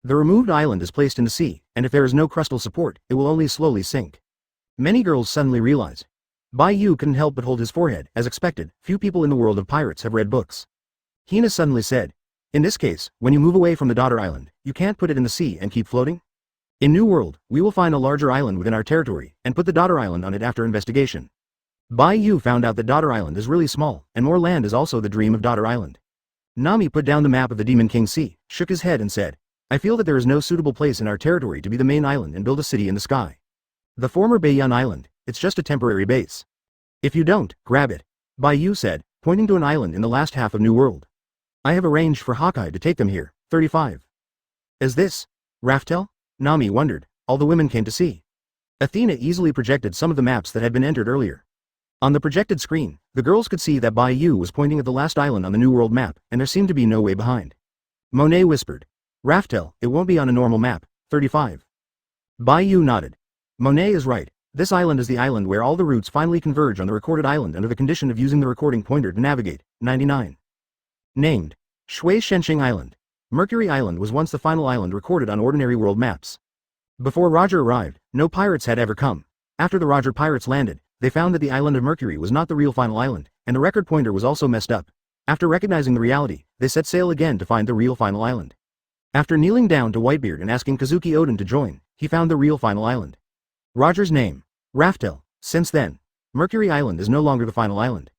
The removed island is placed in the sea, and if there is no crustal support, it will only slowly sink. Many girls suddenly realized. Bai Yu couldn't help but hold his forehead, as expected, few people in the world of pirates have read books. Hina suddenly said, in this case, when you move away from the daughter island, you can't put it in the sea and keep floating? In New World, we will find a larger island within our territory, and put the daughter island on it after investigation. Bai Yu found out that Daughter Island is really small, and more land is also the dream of Daughter Island. Nami put down the map of the Demon King Sea, shook his head and said, I feel that there is no suitable place in our territory to be the main island and build a city in the sky. The former Bayou Island, it's just a temporary base. If you don't, grab it. Bai Yu said, pointing to an island in the last half of New World. I have arranged for Hawkeye to take them here, 35. Is this Raftel? Nami wondered, all the women came to see. Athena easily projected some of the maps that had been entered earlier. On the projected screen, the girls could see that Bai Yu was pointing at the last island on the New World map, and there seemed to be no way behind. Monet whispered. Raftel, it won't be on a normal map, 35. Bai Yu nodded. Monet is right, this island is the island where all the routes finally converge on the recorded island under the condition of using the recording pointer to navigate, 99. Named Shui Shenxing Island. Mercury Island was once the final island recorded on ordinary world maps. Before Roger arrived, no pirates had ever come. After the Roger pirates landed, they found that the island of Mercury was not the real final island, and the record pointer was also messed up. After recognizing the reality, they set sail again to find the real final island. After kneeling down to Whitebeard and asking Kazuki Odin to join, he found the real final island. Roger's name. Raftel. Since then, Mercury Island is no longer the final island.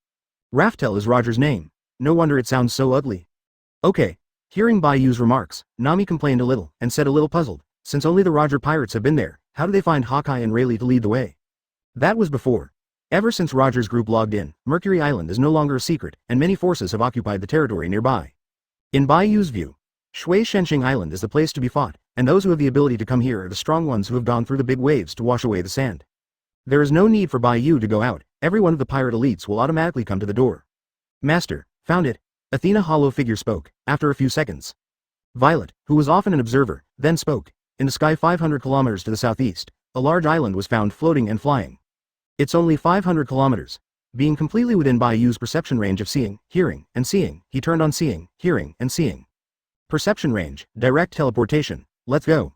Raftel is Roger's name. No wonder it sounds so ugly. Okay. Hearing Bai Yu's remarks, Nami complained a little, and said a little puzzled, since only the Roger pirates have been there, how do they find Hawkeye and Rayleigh to lead the way? That was before. Ever since Roger's group logged in, Mercury Island is no longer a secret, and many forces have occupied the territory nearby. In Bai Yu's view, Shui Shenxing Island is the place to be fought, and those who have the ability to come here are the strong ones who have gone through the big waves to wash away the sand. There is no need for Bai Yu to go out, every one of the pirate elites will automatically come to the door. Master, found it. Athena hollow figure spoke, after a few seconds. Violet, who was often an observer, then spoke. In the sky 500 kilometers to the southeast, a large island was found floating and flying. It's only 500 kilometers. Being completely within Bai Yu's perception range of seeing, hearing, and seeing, he turned on seeing, hearing, and seeing. Perception range, direct teleportation, let's go.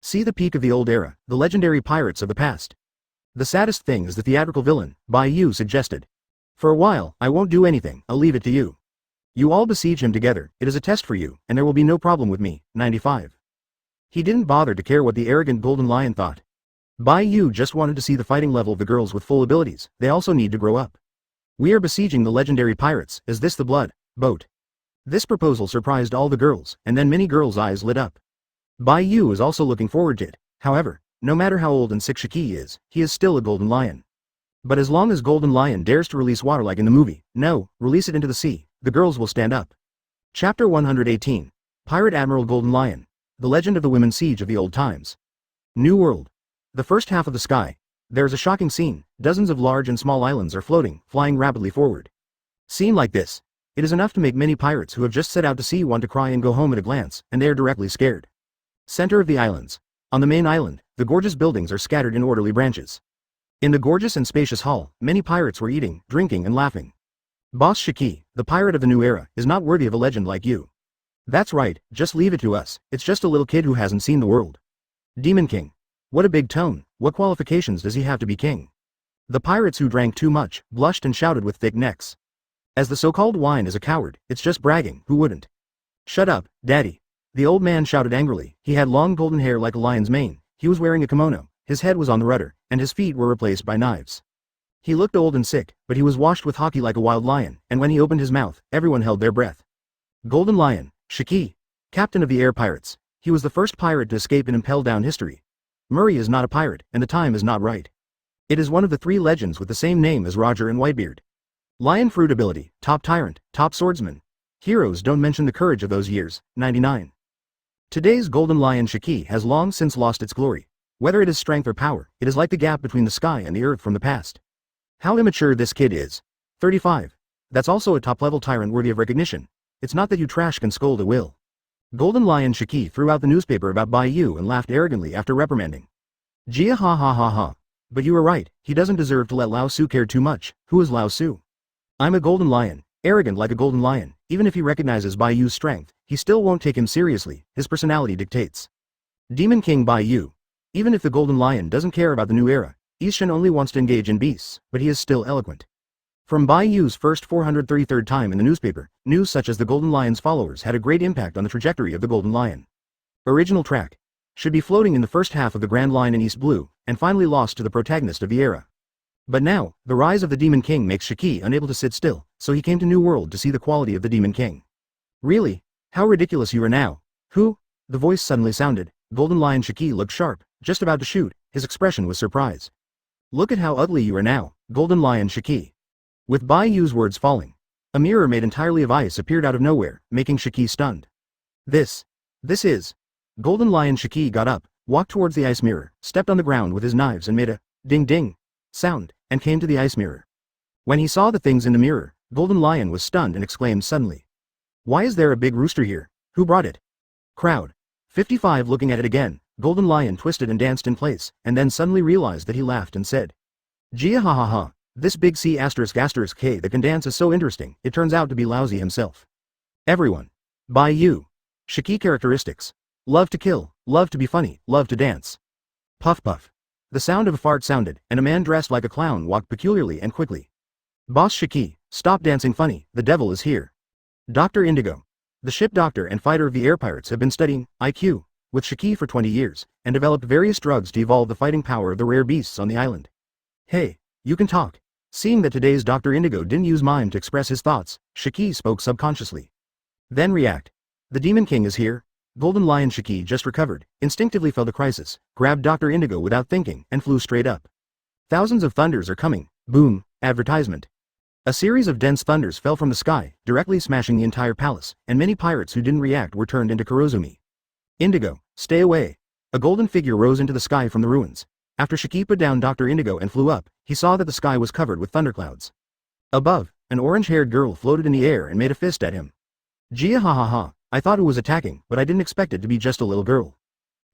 See the peak of the old era, the legendary pirates of the past. The saddest thing is the theatrical villain, Bai Yu suggested. For a while, I won't do anything, I'll leave it to you. You all besiege him together, it is a test for you, and there will be no problem with me, 95. He didn't bother to care what the arrogant Golden Lion thought. Bai Yu just wanted to see the fighting level of the girls with full abilities, they also need to grow up. We are besieging the legendary pirates, is this the blood boat? This proposal surprised all the girls, and then many girls' eyes lit up. Bai Yu is also looking forward to it, however, no matter how old and sick Shiki is, he is still a Golden Lion. But as long as Golden Lion dares to release water like in the movie, no, release it into the sea, the girls will stand up. Chapter 118. Pirate Admiral Golden Lion. The Legend of the Women's Siege of the Old Times. New World. The first half of the sky. There's a shocking scene, dozens of large and small islands are floating, flying rapidly forward. Seen like this, it is enough to make many pirates who have just set out to sea want to cry and go home at a glance, and they are directly scared. Center of the islands. On the main island, the gorgeous buildings are scattered in orderly branches. In the gorgeous and spacious hall, many pirates were eating, drinking and laughing. Boss Shiki, the pirate of the new era, is not worthy of a legend like you. That's right, just leave it to us, it's just a little kid who hasn't seen the world. Demon King. What a big tone, what qualifications does he have to be king? The pirates who drank too much, blushed and shouted with thick necks. As the so-called wine is a coward, it's just bragging, who wouldn't? Shut up, daddy. The old man shouted angrily. He had long golden hair like a lion's mane, he was wearing a kimono, his head was on the rudder, and his feet were replaced by knives. He looked old and sick, but he was washed with hockey like a wild lion, and when he opened his mouth, everyone held their breath. Golden Lion, Shiki, captain of the air pirates. He was the first pirate to escape and impel down history. Murray is not a pirate, and the time is not right. It is one of the 3 legends with the same name as Roger and Whitebeard. Lion fruit ability, top tyrant, top swordsman. Heroes don't mention the courage of those years, 99. Today's Golden Lion Shiki has long since lost its glory. Whether it is strength or power, it is like the gap between the sky and the earth from the past. How immature this kid is. 35. That's also a top-level tyrant worthy of recognition. It's not that you trash can scold at will. Golden Lion Shiki threw out the newspaper about Bai Yu and laughed arrogantly after reprimanding. Jia ha ha ha ha. But you were right, he doesn't deserve to let Lao Su care too much. Who is Lao Su? I'm a golden lion, arrogant like a golden lion. Even if he recognizes Bai Yu's strength, he still won't take him seriously, his personality dictates. Demon King Bai Yu. Even if the golden lion doesn't care about the new era, Ishin only wants to engage in beasts, but he is still eloquent. From Bai Yu's first 433rd time in the newspaper, news such as the Golden Lion's followers had a great impact on the trajectory of the Golden Lion. Original track. Should be floating in the first half of the Grand Line in East Blue, and finally lost to the protagonist of the era. But now, the rise of the Demon King makes Shiki unable to sit still, so he came to New World to see the quality of the Demon King. Really? How ridiculous you are now. Who? The voice suddenly sounded. Golden Lion Shiki looked sharp, just about to shoot, his expression was surprise. Look at how ugly you are now, Golden Lion Shiki. With Bai Yu's words falling, a mirror made entirely of ice appeared out of nowhere, making Shiki stunned. This is. Golden Lion Shiki got up, walked towards the ice mirror, stepped on the ground with his knives and made a ding-ding sound, and came to the ice mirror. When he saw the things in the mirror, Golden Lion was stunned and exclaimed suddenly. Why is there a big rooster here? Who brought it? Crowd. 55 looking at it again, Golden Lion twisted and danced in place, and then suddenly realized that he laughed and said. Jia ha ha ha, this big C*** K that can dance is so interesting, it turns out to be lousy himself. Everyone. Bai Yu. Shiki characteristics. Love to kill, love to be funny, love to dance. Puff puff. The sound of a fart sounded, and a man dressed like a clown walked peculiarly and quickly. Boss Shiki, stop dancing funny, the devil is here. Dr. Indigo. The ship doctor and fighter of the air pirates have been studying IQ with Shiki for 20 years, and developed various drugs to evolve the fighting power of the rare beasts on the island. Hey, you can talk. Seeing that today's Dr. Indigo didn't use mime to express his thoughts, Shiki spoke subconsciously. Then react. The Demon King is here. Golden Lion Shiki just recovered, instinctively felt a crisis, grabbed Dr. Indigo without thinking, and flew straight up. Thousands of thunders are coming. Boom, advertisement. A series of dense thunders fell from the sky, directly smashing the entire palace, and many pirates who didn't react were turned into Kurozumi. Indigo, stay away. A golden figure rose into the sky from the ruins. After Shiki put down Dr. Indigo and flew up, he saw that the sky was covered with thunderclouds. Above, an orange-haired girl floated in the air and made a fist at him. Jia ha ha ha. I thought it was attacking, but I didn't expect it to be just a little girl.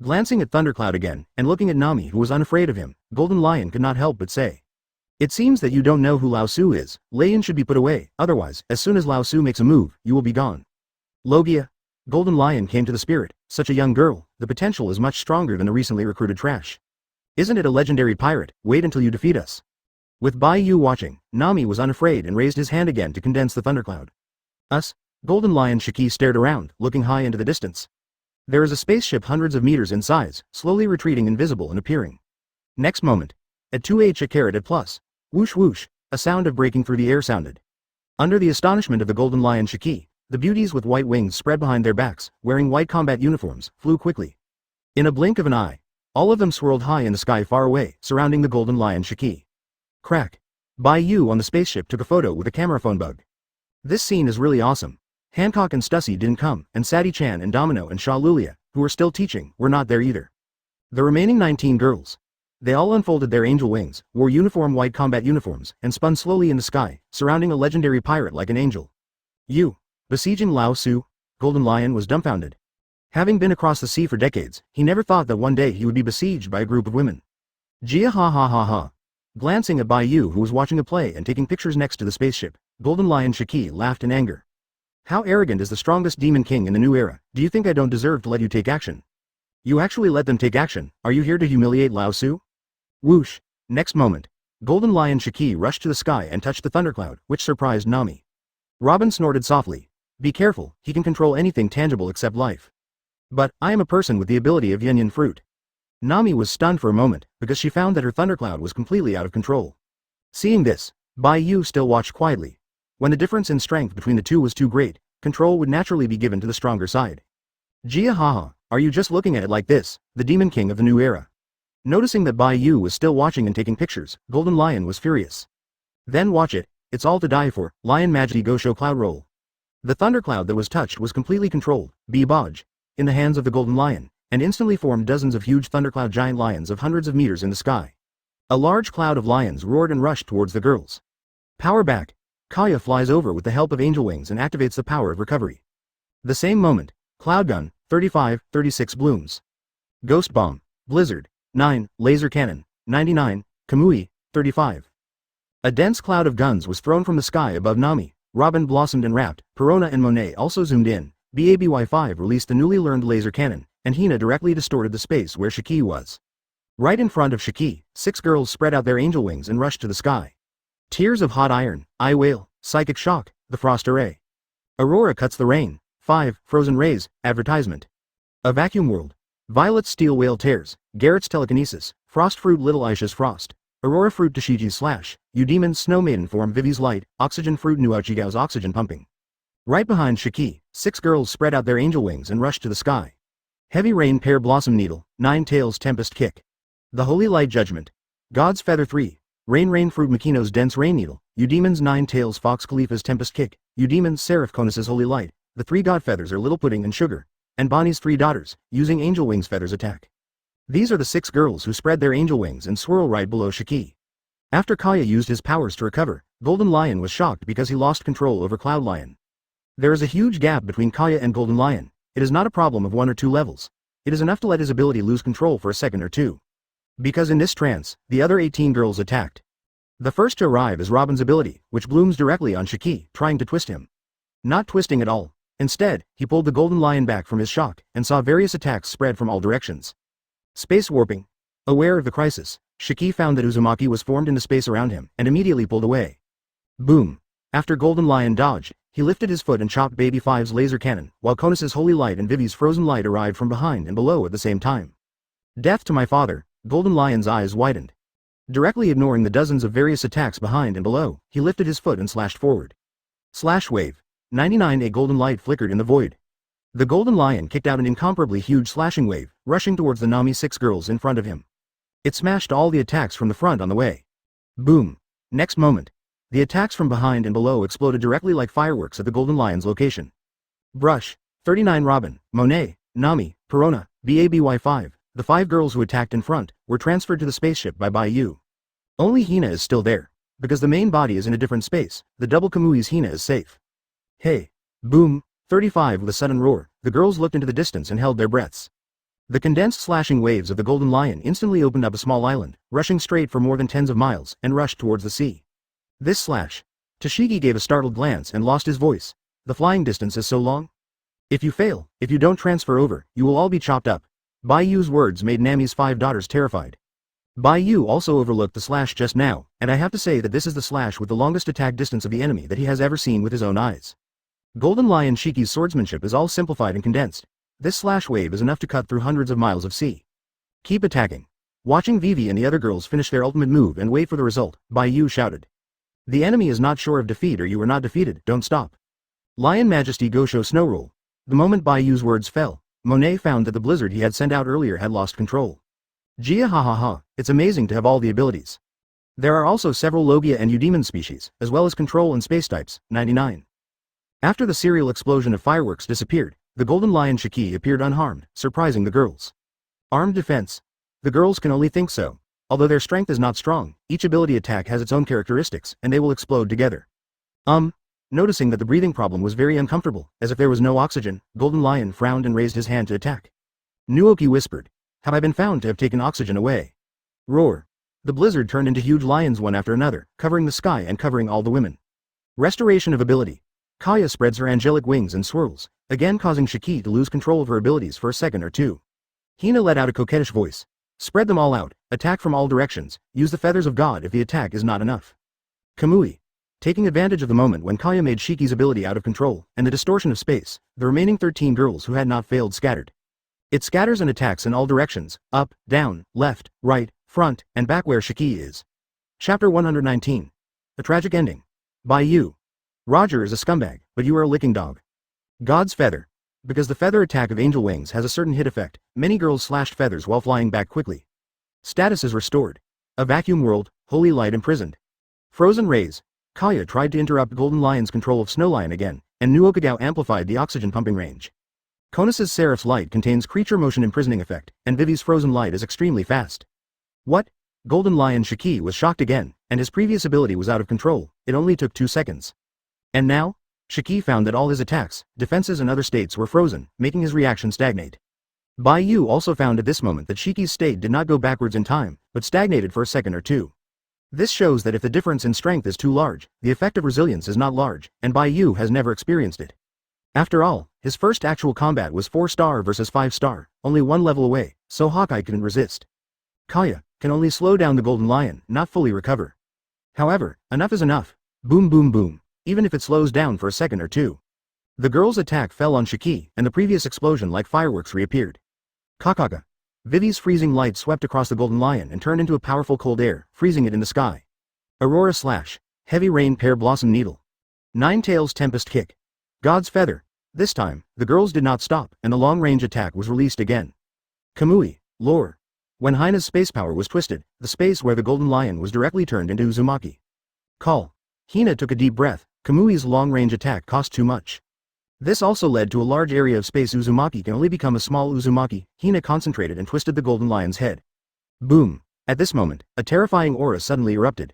Glancing at Thundercloud again, and looking at Nami who was unafraid of him, Golden Lion could not help but say. It seems that you don't know who Lao Su is. Lion should be put away, otherwise, as soon as Lao Su makes a move, you will be gone. Logia. Golden Lion came to the spirit, such a young girl, the potential is much stronger than the recently recruited trash. Isn't it a legendary pirate? Wait until you defeat us. With Bai Yu watching, Nami was unafraid and raised his hand again to condense the thundercloud. Us? Golden Lion Shiki stared around, looking high into the distance. There is a spaceship hundreds of meters in size, slowly retreating invisible and appearing. Next moment. At 2h a carat at plus. Whoosh whoosh, a sound of breaking through the air sounded. Under the astonishment of the Golden Lion Shiki, the beauties with white wings spread behind their backs, wearing white combat uniforms, flew quickly. In a blink of an eye, all of them swirled high in the sky far away, surrounding the Golden Lion Shiki. Crack. Bai Yu on the spaceship took a photo with a camera phone bug. This scene is really awesome. Hancock and Stussy didn't come, and Sadie-chan and Domino and Sha Lulia, who were still teaching, were not there either. The remaining 19 girls. They all unfolded their angel wings, wore uniform white combat uniforms, and spun slowly in the sky, surrounding a legendary pirate like an angel. You. Besieging Lao Su? Golden Lion was dumbfounded. Having been across the sea for decades, he never thought that one day he would be besieged by a group of women. Jia ha ha ha ha. Glancing at Bai Yu who was watching a play and taking pictures next to the spaceship, Golden Lion Shiki laughed in anger. How arrogant is the strongest demon king in the new era? Do you think I don't deserve to let you take action? You actually let them take action. Are you here to humiliate Lao Su? Whoosh. Next moment. Golden Lion Shiki rushed to the sky and touched the thundercloud, which surprised Nami. Robin snorted softly. Be careful, he can control anything tangible except life. But, I am a person with the ability of yin fruit. Nami was stunned for a moment, because she found that her thundercloud was completely out of control. Seeing this, Bai Yu still watched quietly. When the difference in strength between the two was too great, control would naturally be given to the stronger side. Jia haha, are you just looking at it like this, the Demon King of the new era? Noticing that Bai Yu was still watching and taking pictures, Golden Lion was furious. Then watch it, it's all to die for, Lion Majesty Go Show Cloud Roll. The thundercloud that was touched was completely controlled, Boatload, in the hands of the Golden Lion, and instantly formed dozens of huge thundercloud giant lions of hundreds of meters in the sky. A large cloud of lions roared and rushed towards the girls. Power back! Kaya flies over with the help of angel wings and activates the power of recovery. The same moment, Cloud Gun, 35-36 blooms. Ghost Bomb, Blizzard, 9, Laser Cannon, 99, Kamui, 35. A dense cloud of guns was thrown from the sky above Nami. Robin blossomed and rapped, Perona and Monet also zoomed in. BABY5 released the newly learned laser cannon, and Hina directly distorted the space where Shiki was. Right in front of Shiki, 6 girls spread out their angel wings and rushed to the sky. Tears of Hot Iron, I Wail, Psychic Shock, the Frost Array. Aurora Cuts the Rain, 5, Frozen Rays, Advertisement. A Vacuum World. Violet's Steel Whale Tears, Garrett's Telekinesis, Frost Fruit Little Aisha's Frost. Aurora Fruit Tashiji's Slash, Eudemon's Snow Maiden Form Vivi's Light, Oxygen Fruit Nuachigao's Oxygen Pumping. Right behind Shiki, 6 girls spread out their angel wings and rushed to the sky. Heavy Rain Pear Blossom Needle, 9 Tails Tempest Kick. The Holy Light Judgment. God's Feather 3. Rain Fruit Makino's Dense Rain Needle, Eudemon's 9 Tails Fox Khalifa's Tempest Kick, Eudemon's Seraph Konus's Holy Light. The 3 god feathers are Little Pudding and Sugar, and Bonnie's 3 daughters, using Angel Wings Feathers attack. These are the 6 girls who spread their angel wings and swirl right below Shiki. After Kaya used his powers to recover, Golden Lion was shocked because he lost control over Cloud Lion. There is a huge gap between Kaya and Golden Lion. It is not a problem of 1 or 2 levels. It is enough to let his ability lose control for a second or two. Because in this trance, the other 18 girls attacked. The first to arrive is Robin's ability, which blooms directly on Shiki, trying to twist him. Not twisting at all. Instead, he pulled the Golden Lion back from his shock, and saw various attacks spread from all directions. Space warping. Aware of the crisis, Shiki found that Uzumaki was formed into space around him, and immediately pulled away. Boom. After Golden Lion dodged, he lifted his foot and chopped Baby Five's laser cannon, while Konus's Holy Light and Vivi's Frozen Light arrived from behind and below at the same time. Death to my father, Golden Lion's eyes widened. Directly ignoring the dozens of various attacks behind and below, he lifted his foot and slashed forward. Slash wave. 99. A golden light flickered in the void. The Golden Lion kicked out an incomparably huge slashing wave, rushing towards the Nami 6 girls in front of him. It smashed all the attacks from the front on the way. Boom. Next moment, the attacks from behind and below exploded directly like fireworks at the Golden Lion's location. Brush. 39. Robin, Monet, Nami, Perona, BABY5, the 5 girls who attacked in front, were transferred to the spaceship by Bai Yu. Only Hina is still there. Because the main body is in a different space, the double Kamui's Hina is safe. Hey. Boom. 35. With a sudden roar, the girls looked into the distance and held their breaths. The condensed slashing waves of the Golden Lion instantly opened up a small island, rushing straight for more than tens of miles, and rushed towards the sea. This slash. Tashigi gave a startled glance and lost his voice. The flying distance is so long? If you fail, if you don't transfer over, you will all be chopped up. Bai Yu's words made Nami's 5 daughters terrified. Bai Yu also overlooked the slash just now, and I have to say that this is the slash with the longest attack distance of the enemy that he has ever seen with his own eyes. Golden Lion Shiki's swordsmanship is all simplified and condensed. This slash wave is enough to cut through hundreds of miles of sea. Keep attacking. Watching Vivi and the other girls finish their ultimate move and wait for the result, Bai Yu shouted. The enemy is not sure of defeat or you are not defeated, don't stop. Lion Majesty Go Show Snow Roll. The moment Bai Yu's words fell, Monet found that the blizzard he had sent out earlier had lost control. Jia ha, it's amazing to have all the abilities. There are also several Logia and Eudemon species, as well as control and space types, 99. After the serial explosion of fireworks disappeared, the Golden Lion Shiki appeared unharmed, surprising the girls. Armed defense. The girls can only think so. Although their strength is not strong, each ability attack has its own characteristics, and they will explode together. Noticing that the breathing problem was very uncomfortable, as if there was no oxygen, Golden Lion frowned and raised his hand to attack. Nuoki whispered, have I been found to have taken oxygen away? Roar. The blizzard turned into huge lions one after another, covering the sky and covering all the women. Restoration of ability. Kaya spreads her angelic wings and swirls, again causing Shiki to lose control of her abilities for a second or two. Hina let out a coquettish voice. Spread them all out, attack from all directions, use the feathers of God if the attack is not enough. Kamui. Taking advantage of the moment when Kaya made Shiki's ability out of control, and the distortion of space, the remaining 13 girls who had not failed scattered. It scatters and attacks in all directions, up, down, left, right, front, and back where Shiki is. Chapter 119. A tragic ending. Bai Yu. Roger is a scumbag, but you are a licking dog. God's feather. Because the feather attack of angel wings has a certain hit effect, many girls slashed feathers while flying back quickly. Status is restored. A vacuum world, holy light imprisoned. Frozen rays. Kaya tried to interrupt Golden Lion's control of Snow Lion again, and New Okagao amplified the oxygen pumping range. Konus's Seraph's light contains creature motion imprisoning effect, and Vivi's frozen light is extremely fast. What? Golden Lion Shiki was shocked again, and his previous ability was out of control, it only took 2 seconds. And now? Shiki found that all his attacks, defenses and other states were frozen, making his reaction stagnate. Bai Yu also found at this moment that Shiki's state did not go backwards in time, but stagnated for a second or two. This shows that if the difference in strength is too large, the effect of resilience is not large, and Bai Yu has never experienced it. After all, his first actual combat was 4-star versus 5-star, only one level away, so Hawkeye couldn't resist. Kaya can only slow down the Golden Lion, not fully recover. However, enough is enough. Boom boom boom, even if it slows down for a second or two. The girl's attack fell on Shiki, and the previous explosion like fireworks reappeared. Kakaka. Vivi's freezing light swept across the Golden Lion and turned into a powerful cold air, freezing it in the sky. Aurora Slash. Heavy Rain Pear Blossom Needle. Nine Tails Tempest Kick. God's Feather. This time, the girls did not stop, and the long-range attack was released again. Kamui. Lore. When Hina's space power was twisted, the space where the Golden Lion was directly turned into Uzumaki. Call. Hina took a deep breath. Kamui's long-range attack cost too much. This also led to a large area of space Uzumaki can only become a small Uzumaki. Hina concentrated and twisted the Golden Lion's head. Boom. At this moment, a terrifying aura suddenly erupted.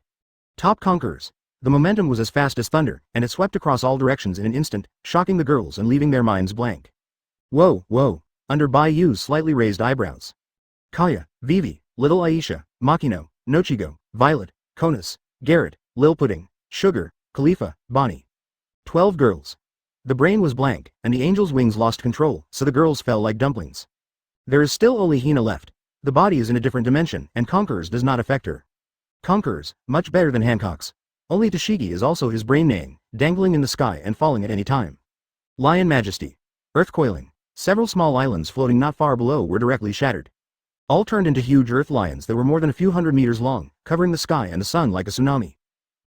Top Conquerors. The momentum was as fast as thunder, and it swept across all directions in an instant, shocking the girls and leaving their minds blank. Whoa, whoa, under Bai Yu's slightly raised eyebrows. Kaya, Vivi, Little Aisha, Makino, Nochigo, Violet, Konus, Garrett, Lil Pudding, Sugar, Khalifa, Bonnie. 12 girls. The brain was blank, and the angel's wings lost control, so the girls fell like dumplings. There is still only Hina left. The body is in a different dimension, and Conquerors does not affect her. Conquerors, much better than Hancock's. Only Tashigi is also his brain neighing, dangling in the sky and falling at any time. Lion Majesty. Earth coiling. Several small islands floating not far below were directly shattered. All turned into huge earth lions that were more than a few hundred meters long, covering the sky and the sun like a tsunami.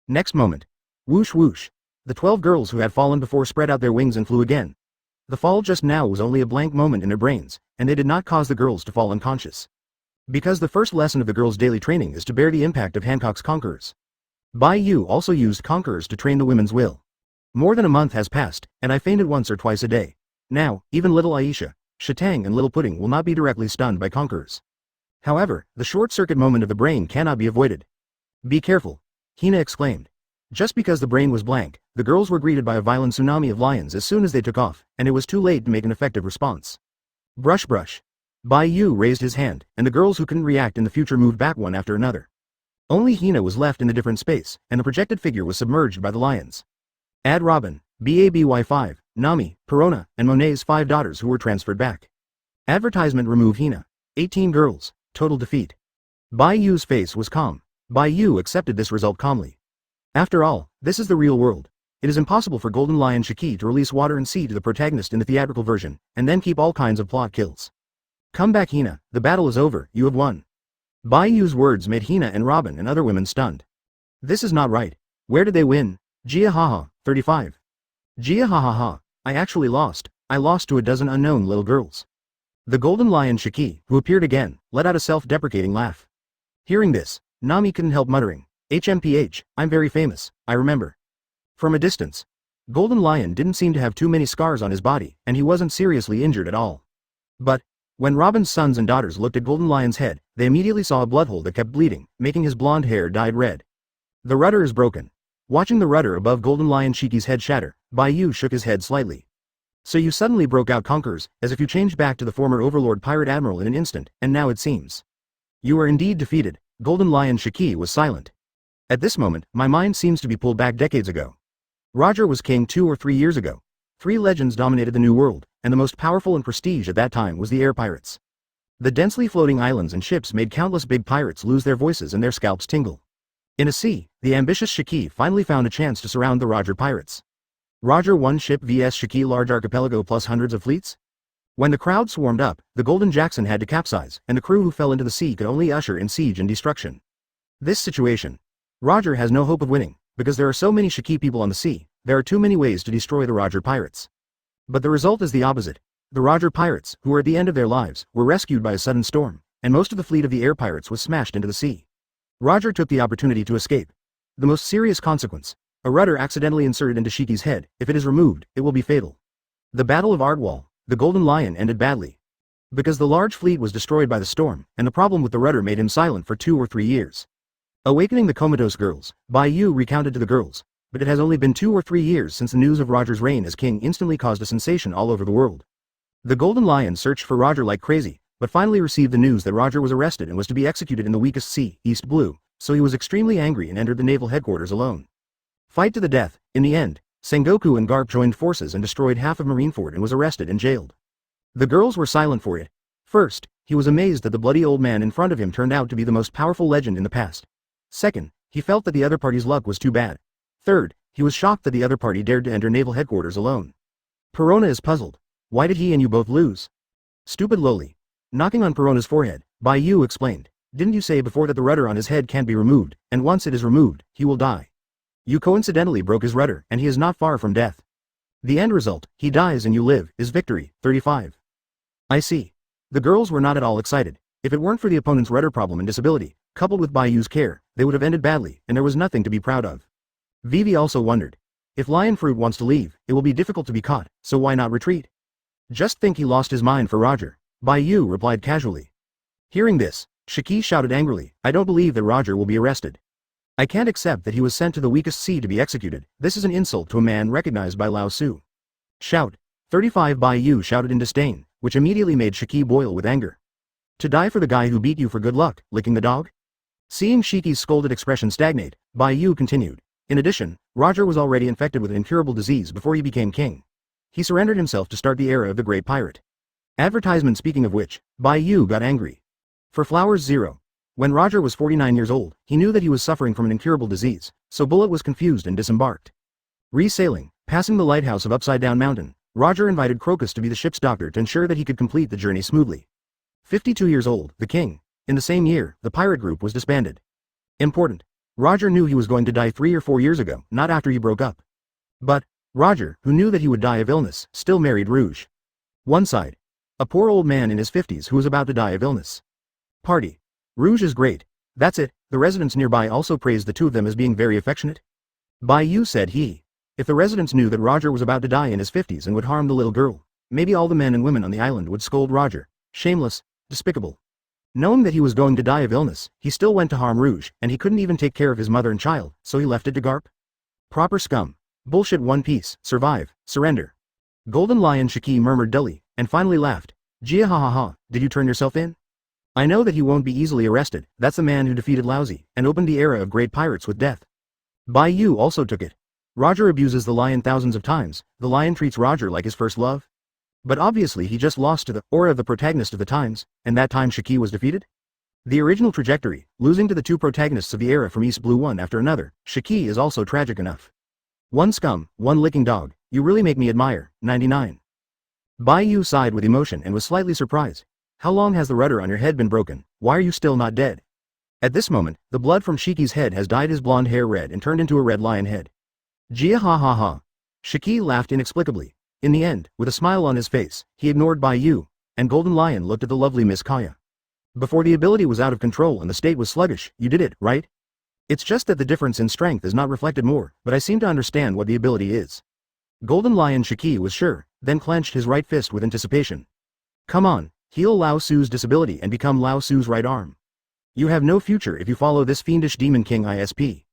Next moment. Whoosh whoosh. The 12 girls who had fallen before spread out their wings and flew again. The fall just now was only a blank moment in their brains, and they did not cause the girls to fall unconscious. Because the first lesson of the girls' daily training is to bear the impact of Hancock's Conquerors. Bai Yu also used Conquerors to train the women's will. More than a month has passed, and I fainted once or twice a day. Now, even Little Aisha, Shatang and Little Pudding will not be directly stunned by Conquerors. However, the short-circuit moment of the brain cannot be avoided. Be careful, Hina exclaimed. Just because the brain was blank, the girls were greeted by a violent tsunami of lions as soon as they took off, and it was too late to make an effective response. Brush brush. Bai Yu raised his hand, and the girls who couldn't react in the future moved back one after another. Only Hina was left in a different space, and the projected figure was submerged by the lions. Add Robin, BABY5, Nami, Perona, and Monet's 5 daughters who were transferred back. Advertisement remove Hina. 18 girls, total defeat. Bai Yu's face was calm. Bai Yu accepted this result calmly. After all, this is the real world. It is impossible for Golden Lion Shiki to release water and sea to the protagonist in the theatrical version, and then keep all kinds of plot kills. Come back Hina, the battle is over, you have won. Bai Yu's words made Hina and Robin and other women stunned. This is not right. Where did they win? Gia haha, 35. Gia ha, I actually lost. I lost to a dozen unknown little girls. The Golden Lion Shiki, who appeared again, let out a self-deprecating laugh. Hearing this, Nami couldn't help muttering, HMPH, I'm very famous, I remember. From a distance. Golden Lion didn't seem to have too many scars on his body, and he wasn't seriously injured at all. But, when Robin's sons and daughters looked at Golden Lion's head, they immediately saw a blood hole that kept bleeding, making his blonde hair dyed red. The rudder is broken. Watching the rudder above Golden Lion Shiki's head shatter, Bai Yu shook his head slightly. So you suddenly broke out Conquerors, as if you changed back to the former Overlord Pirate Admiral in an instant, and now it seems. You are indeed defeated. Golden Lion Shiki was silent. At this moment, my mind seems to be pulled back decades ago. Roger was king 2 or 3 years ago. 3 legends dominated the New World, and the most powerful and prestige at that time was the Air Pirates. The densely floating islands and ships made countless big pirates lose their voices and their scalps tingle. In a sea, the ambitious Shiki finally found a chance to surround the Roger pirates. Roger one ship vs Shiki large archipelago plus hundreds of fleets? When the crowd swarmed up, the Golden Jackson had to capsize, and the crew who fell into the sea could only usher in siege and destruction. This situation. Roger has no hope of winning, because there are so many Shiki people on the sea, there are too many ways to destroy the Roger pirates. But the result is the opposite. The Roger pirates, who were at the end of their lives, were rescued by a sudden storm, and most of the fleet of the air pirates was smashed into the sea. Roger took the opportunity to escape. The most serious consequence. A rudder accidentally inserted into Shiki's head. If it is removed, it will be fatal. The Battle of Ardwall, the Golden Lion ended badly. Because the large fleet was destroyed by the storm, and the problem with the rudder made him silent for 2 or 3 years. Awakening the comatose girls, Bai Yu recounted to the girls, but it has only been 2 or 3 years since the news of Roger's reign as king instantly caused a sensation all over the world. The Golden Lion searched for Roger like crazy, but finally received the news that Roger was arrested and was to be executed in the weakest sea, East Blue, so he was extremely angry and entered the naval headquarters alone. Fight to the death. In the end, Sengoku and Garp joined forces and destroyed half of Marineford and was arrested and jailed. The girls were silent for it. First, he was amazed that the bloody old man in front of him turned out to be the most powerful legend in the past. Second, he felt that the other party's luck was too bad. Third, he was shocked that the other party dared to enter naval headquarters alone. Perona is puzzled. Why did he and you both lose? Stupid lowly. Knocking on Perona's forehead, Bai Yu explained. Didn't you say before that the rudder on his head can't be removed, and once it is removed, he will die? You coincidentally broke his rudder, and he is not far from death. The end result, he dies and you live, is victory. 35. I see. The girls were not at all excited. If it weren't for the opponent's rudder problem and disability, coupled with Bai Yu's care, they would have ended badly, and there was nothing to be proud of. Vivi also wondered. If Lion Fruit wants to leave, it will be difficult to be caught, so why not retreat? Just think he lost his mind for Roger. Bai Yu replied casually. Hearing this, Shiki shouted angrily, I don't believe that Roger will be arrested. I can't accept that he was sent to the weakest sea to be executed. This is an insult to a man recognized by Lao Su. Shout. 35 Bai Yu shouted in disdain, which immediately made Shiki boil with anger. To die for the guy who beat you for good luck, licking the dog? Seeing Shiki's scolded expression stagnate, Bai Yu continued. In addition, Roger was already infected with an incurable disease before he became king. He surrendered himself to start the era of the Great Pirate. Advertisement. Speaking of which, Bai Yu got angry. For Flowers 0. When Roger was 49 years old, he knew that he was suffering from an incurable disease, so Bullet was confused and disembarked. Resailing, passing the lighthouse of Upside Down Mountain, Roger invited Crocus to be the ship's doctor to ensure that he could complete the journey smoothly. 52 years old, the king. In the same year, the pirate group was disbanded. Important. Roger knew he was going to die 3 or 4 years ago, not after he broke up. But, Roger, who knew that he would die of illness, still married Rouge. One side. A poor old man in his 50s who was about to die of illness. Party. Rouge is great. That's it. The residents nearby also praised the two of them as being very affectionate. Bai Yu said he. If the residents knew that Roger was about to die in his 50s and would harm the little girl, maybe all the men and women on the island would scold Roger. Shameless. Despicable. Knowing that he was going to die of illness, he still went to harm Rouge, and he couldn't even take care of his mother and child, so he left it to Garp. Proper scum. Bullshit. One Piece. Survive. Surrender. Golden Lion Shiki murmured dully, and finally laughed. Gia ha ha ha, did you turn yourself in? I know that he won't be easily arrested. That's the man who defeated Lousy, and opened the era of great pirates with death. Bai Yu also took it. Roger abuses the lion thousands of times. The lion treats Roger like his first love. But obviously he just lost to the aura of the protagonist of the times, and that time Shiki was defeated? The original trajectory, losing to the two protagonists of the era from East Blue one after another, Shiki is also tragic enough. One scum, one licking dog, you really make me admire. 99. Bai Yu sighed with emotion and was slightly surprised. How long has the rudder on your head been broken? Why are you still not dead? At this moment, the blood from Shiki's head has dyed his blonde hair red and turned into a red lion head. Gia ha ha ha. Shiki laughed inexplicably. In the end, with a smile on his face, he ignored Bai Yu, and Golden Lion looked at the lovely Miss Kaya. Before the ability was out of control and the state was sluggish, you did it, right? It's just that the difference in strength is not reflected more, but I seem to understand what the ability is. Golden Lion Shiki was sure, then clenched his right fist with anticipation. Come on, heal Lao Su's disability and become Lao Su's right arm. You have no future if you follow this fiendish Demon King ISP.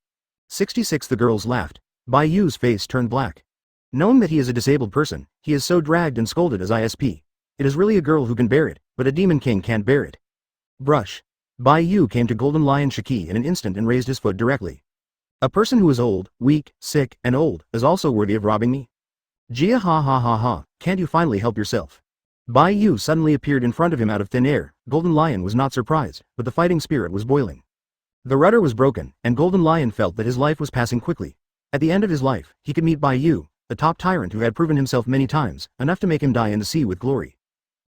66. The girls laughed. Bai Yu's face turned black. Knowing that he is a disabled person, he is so dragged and scolded as ISP. It is really a girl who can bear it, but a Demon King can't bear it. Brush. Bai Yu came to Golden Lion Shiki in an instant and raised his foot directly. A person who is old, weak, sick, and old, is also worthy of robbing me? Gia ha ha ha ha, can't you finally help yourself? Bai Yu suddenly appeared in front of him out of thin air. Golden Lion was not surprised, but the fighting spirit was boiling. The rudder was broken, and Golden Lion felt that his life was passing quickly. At the end of his life, he could meet Bai Yu, the top tyrant who had proven himself many times, enough to make him die in the sea with glory.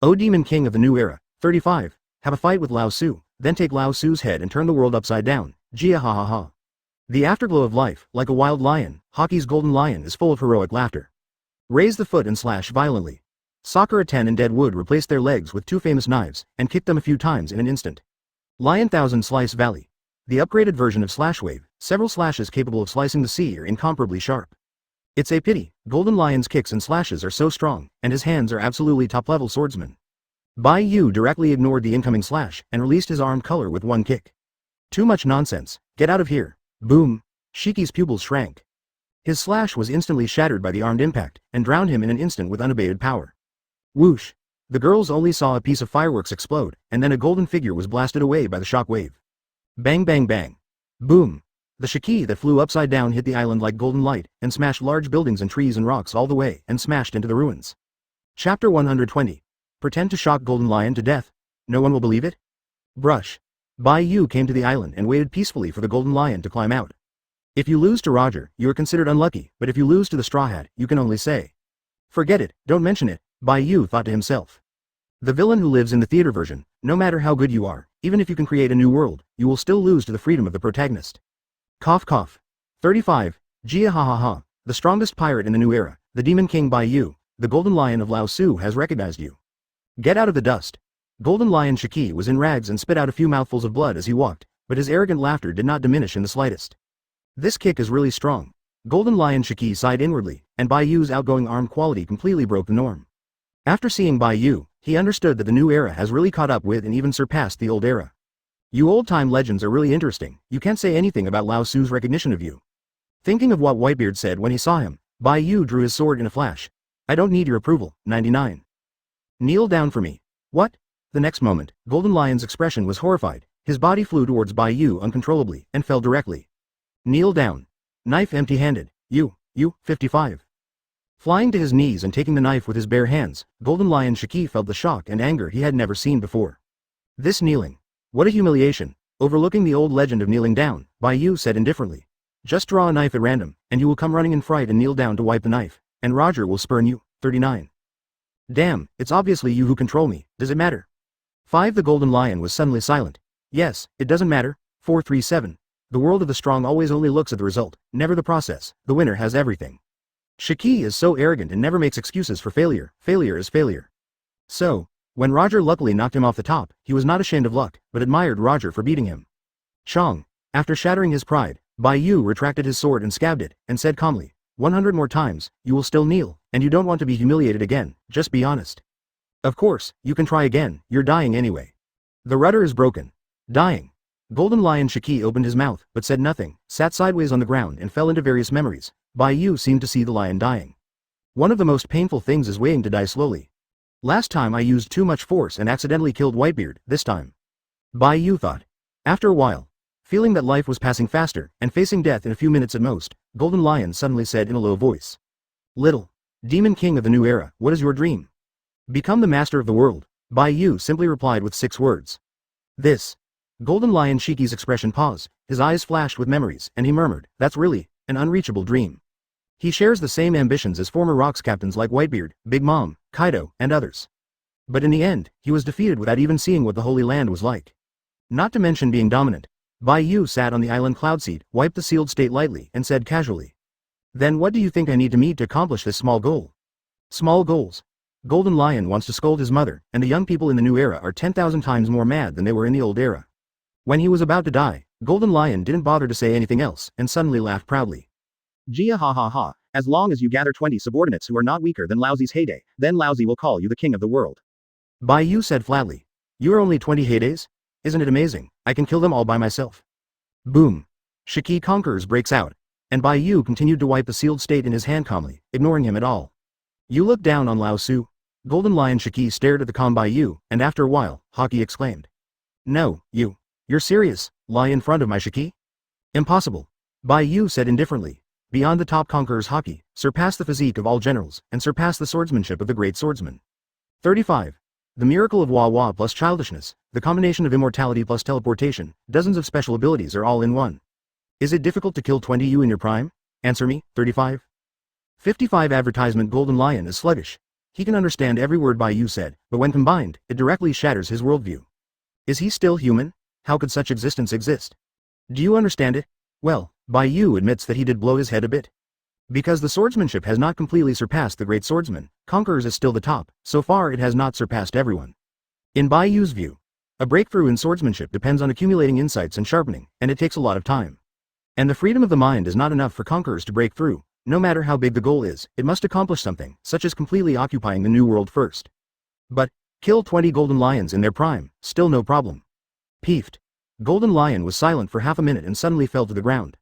O Demon King of the New Era, 35, have a fight with Lao Su, then take Lao Su's head and turn the world upside down, Jia ha ha ha. The afterglow of life, like a wild lion, Hockey's Golden Lion is full of heroic laughter. Raise the foot and slash violently. Sakura 10 and Deadwood replaced their legs with two famous knives, and kicked them a few times in an instant. Lion Thousand Slice Valley. The upgraded version of Slash Wave, several slashes capable of slicing the sea are incomparably sharp. It's a pity, Golden Lion's kicks and slashes are so strong, and his hands are absolutely top-level swordsmen. Bai Yu directly ignored the incoming slash, and released his armed color with one kick. Too much nonsense, get out of here. Boom. Shiki's pupils shrank. His slash was instantly shattered by the armed impact, and drowned him in an instant with unabated power. Whoosh. The girls only saw a piece of fireworks explode, and then a golden figure was blasted away by the shock wave. Bang bang bang. Boom. The Shiki that flew upside down hit the island like golden light, and smashed large buildings and trees and rocks all the way, and smashed into the ruins. Chapter 120. Pretend to shock Golden Lion to death? No one will believe it? Brush. Bai Yu came to the island and waited peacefully for the Golden Lion to climb out. If you lose to Roger, you are considered unlucky, but if you lose to the Straw Hat, you can only say. Forget it, don't mention it, Bai Yu thought to himself. The villain who lives in the theater version, no matter how good you are, even if you can create a new world, you will still lose to the freedom of the protagonist. Cough cough. 35, Jia ha ha ha, the strongest pirate in the new era, the Demon King Bai Yu, the Golden Lion of Lao Su has recognized you. Get out of the dust. Golden Lion Shiki was in rags and spit out a few mouthfuls of blood as he walked, but his arrogant laughter did not diminish in the slightest. This kick is really strong. Golden Lion Shiki sighed inwardly, and Bai Yu's outgoing arm quality completely broke the norm. After seeing Bai Yu, he understood that the new era has really caught up with and even surpassed the old era. You old-time legends are really interesting, you can't say anything about Lao Su's recognition of you. Thinking of what Whitebeard said when he saw him, Bai Yu drew his sword in a flash. I don't need your approval, 99. Kneel down for me. What? The next moment, Golden Lion's expression was horrified, his body flew towards Bai Yu uncontrollably, and fell directly. Kneel down. Knife empty-handed, you, 55. Flying to his knees and taking the knife with his bare hands, Golden Lion Shiki felt the shock and anger he had never seen before. This kneeling. What a humiliation. Overlooking the old legend of kneeling down, Bai Yu said indifferently. Just draw a knife at random, and you will come running in fright and kneel down to wipe the knife, and Roger will spurn you, 39. Damn, it's obviously you who control me, does it matter? 5. The Golden Lion was suddenly silent. Yes, it doesn't matter, 437. The world of the strong always only looks at the result, never the process, the winner has everything. Shiki is so arrogant and never makes excuses for failure, failure is failure. So, when Roger luckily knocked him off the top, he was not ashamed of luck, but admired Roger for beating him. Chong. After shattering his pride, Bai Yu retracted his sword and scabbed it, and said calmly, 100 more times, you will still kneel, and you don't want to be humiliated again, just be honest. Of course, you can try again, you're dying anyway. The rudder is broken. Dying. Golden Lion Shiki opened his mouth, but said nothing, sat sideways on the ground and fell into various memories. Bai Yu seemed to see the lion dying. One of the most painful things is waiting to die slowly. Last time I used too much force and accidentally killed Whitebeard, this time. Bai Yu thought. After a while, feeling that life was passing faster, and facing death in a few minutes at most, Golden Lion suddenly said in a low voice. Little Demon King of the new era, what is your dream? Become the master of the world. Bai Yu simply replied with 6 words. This. Golden Lion Shiki's expression paused, his eyes flashed with memories, and he murmured, that's really an unreachable dream. He shares the same ambitions as former Rocks captains like Whitebeard, Big Mom, Kaido, and others. But in the end, he was defeated without even seeing what the Holy Land was like. Not to mention being dominant. Bai Yu sat on the island cloud seat, wiped the sealed state lightly, and said casually. Then what do you think I need to meet to accomplish this small goal? Small goals. Golden Lion wants to scold his mother, and the young people in the new era are 10,000 times more mad than they were in the old era. When he was about to die, Golden Lion didn't bother to say anything else, and suddenly laughed proudly. Jia ha ha ha, as long as you gather 20 subordinates who are not weaker than Laozi's heyday, then Laozi will call you the king of the world. Bai Yu said flatly. You are only 20 heydays? Isn't it amazing, I can kill them all by myself. Boom. Shiki Conquerors breaks out, and Bai Yu continued to wipe the sealed state in his hand calmly, ignoring him at all. You look down on Lao Su? Golden Lion Shiki stared at the calm Bai Yu, and after a while, Haki exclaimed. No, you're serious, lie in front of my Shiki? Impossible. Bai Yu said indifferently. Beyond the top conqueror's Haki, surpass the physique of all generals, and surpass the swordsmanship of the great swordsman. 35. The miracle of Wawa plus childishness, the combination of immortality plus teleportation, dozens of special abilities are all in one. Is it difficult to kill 20 you in your prime? Answer me. 35. 55. Advertisement Golden Lion is sluggish. He can understand every word Bai Yu said, but when combined, it directly shatters his worldview. Is he still human? How could such existence exist? Do you understand it? Well, Bai Yu admits that he did blow his head a bit. Because the swordsmanship has not completely surpassed the great swordsman, Conquerors is still the top, so far it has not surpassed everyone. In Bai Yu's view, a breakthrough in swordsmanship depends on accumulating insights and sharpening, and it takes a lot of time. And the freedom of the mind is not enough for Conquerors to break through. No matter how big the goal is, it must accomplish something, such as completely occupying the new world first. But, kill 20 golden lions in their prime, still no problem. Peeved. Golden Lion was silent for half a minute and suddenly fell to the ground.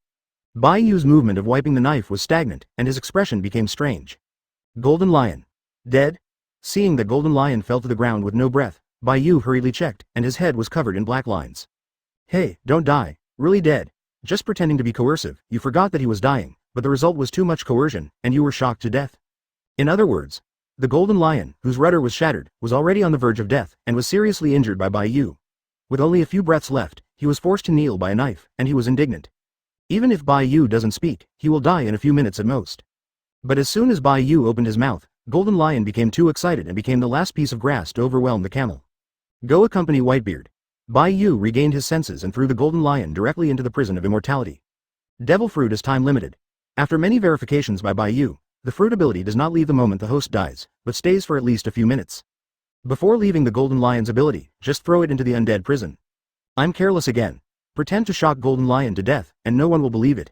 Bai Yu's movement of wiping the knife was stagnant, and his expression became strange. Golden Lion. Dead? Seeing that Golden Lion fell to the ground with no breath, Bai Yu hurriedly checked, and his head was covered in black lines. Hey, don't die. Really dead. Just pretending to be coercive, you forgot that he was dying, but the result was too much coercion, and you were shocked to death. In other words, the Golden Lion, whose rudder was shattered, was already on the verge of death, and was seriously injured by Bai Yu. With only a few breaths left, he was forced to kneel by a knife, and he was indignant. Even if Bai Yu doesn't speak, he will die in a few minutes at most. But as soon as Bai Yu opened his mouth, Golden Lion became too excited and became the last piece of grass to overwhelm the camel. Go accompany Whitebeard. Bai Yu regained his senses and threw the Golden Lion directly into the prison of immortality. Devil Fruit is time limited. After many verifications by Bai Yu, the fruit ability does not leave the moment the host dies, but stays for at least a few minutes. Before leaving the Golden Lion's ability, just throw it into the undead prison. I'm careless again. Pretend to shock Golden Lion to death, and no one will believe it.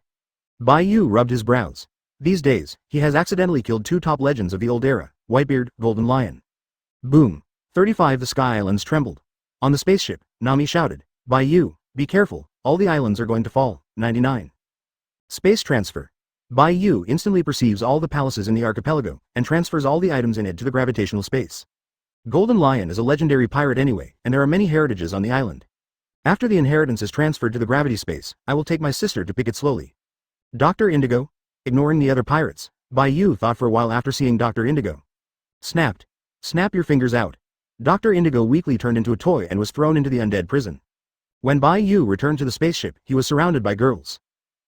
Bai Yu rubbed his brows. These days, he has accidentally killed two top legends of the old era, Whitebeard, Golden Lion. Boom. 35. The Sky Islands trembled. On the spaceship, Nami shouted, Bai Yu, be careful, all the islands are going to fall. 99. Space transfer. Bai Yu instantly perceives all the palaces in the archipelago, and transfers all the items in it to the gravitational space. Golden Lion is a legendary pirate anyway, and there are many heritages on the island. After the inheritance is transferred to the gravity space, I will take my sister to pick it slowly. Dr. Indigo? Ignoring the other pirates, Bai Yu thought for a while after seeing Dr. Indigo. Snapped. Snap your fingers out. Dr. Indigo weakly turned into a toy and was thrown into the undead prison. When Bai Yu returned to the spaceship, he was surrounded by girls.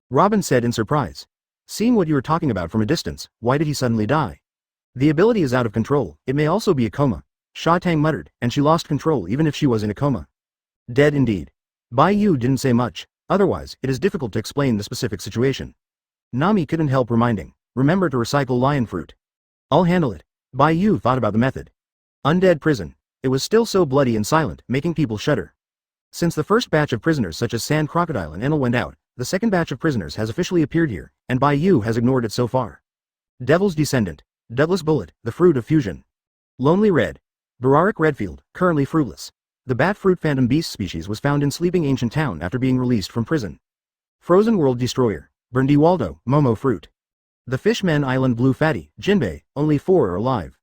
Robin said in surprise. Seeing what you were talking about from a distance, why did he suddenly die? The ability is out of control, it may also be a coma. Sha Tang muttered, and she lost control even if she was in a coma. Dead indeed. Bai Yu didn't say much, otherwise, it is difficult to explain the specific situation. Nami couldn't help reminding, remember to recycle lion fruit. I'll handle it. Bai Yu thought about the method. Undead prison. It was still so bloody and silent, making people shudder. Since the first batch of prisoners such as Sand Crocodile and Enel went out, the second batch of prisoners has officially appeared here, and Bai Yu has ignored it so far. Devil's Descendant. Douglas Bullet, the fruit of fusion. Lonely Red. Bararic Redfield, currently fruitless. The bat fruit phantom beast species was found in Sleeping Ancient Town after being released from prison. Frozen World Destroyer. Burndy Waldo, Momo fruit. The Fishmen Island Blue Fatty, Jinbei, only 4 are alive.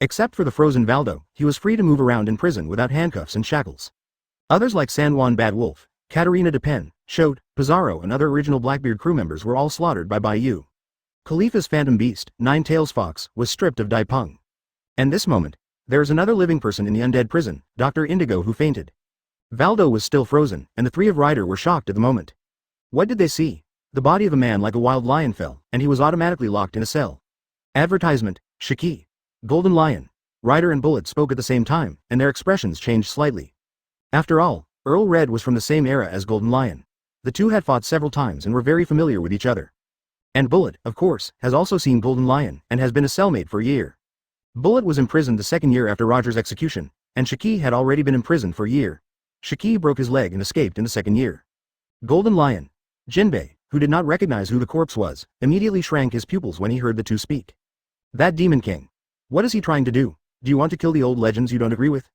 Except for the frozen Valdo, he was free to move around in prison without handcuffs and shackles. Others like San Juan Bad Wolf, Katarina de Pen, Shote, Pizarro and other original Blackbeard crew members were all slaughtered by Bai Yu. Khalifa's Phantom Beast, Nine Tails Fox, was stripped of Dai Peng. And this moment, there is another living person in the undead prison, Dr. Indigo, who fainted. Valdo was still frozen, and the three of Ryder were shocked at the moment. What did they see? The body of a man like a wild lion fell, and he was automatically locked in a cell. Advertisement, Shiki. Golden Lion. Ryder and Bullet spoke at the same time, and their expressions changed slightly. After all, Earl Red was from the same era as Golden Lion. The two had fought several times and were very familiar with each other. And Bullet, of course, has also seen Golden Lion, and has been a cellmate for a year. Bullet was imprisoned the second year after Roger's execution, and Shiki had already been imprisoned for a year. Shiki broke his leg and escaped in the second year. Golden Lion. Jinbei, who did not recognize who the corpse was, immediately shrank his pupils when he heard the two speak. That Demon King. What is he trying to do? Do you want to kill the old legends you don't agree with?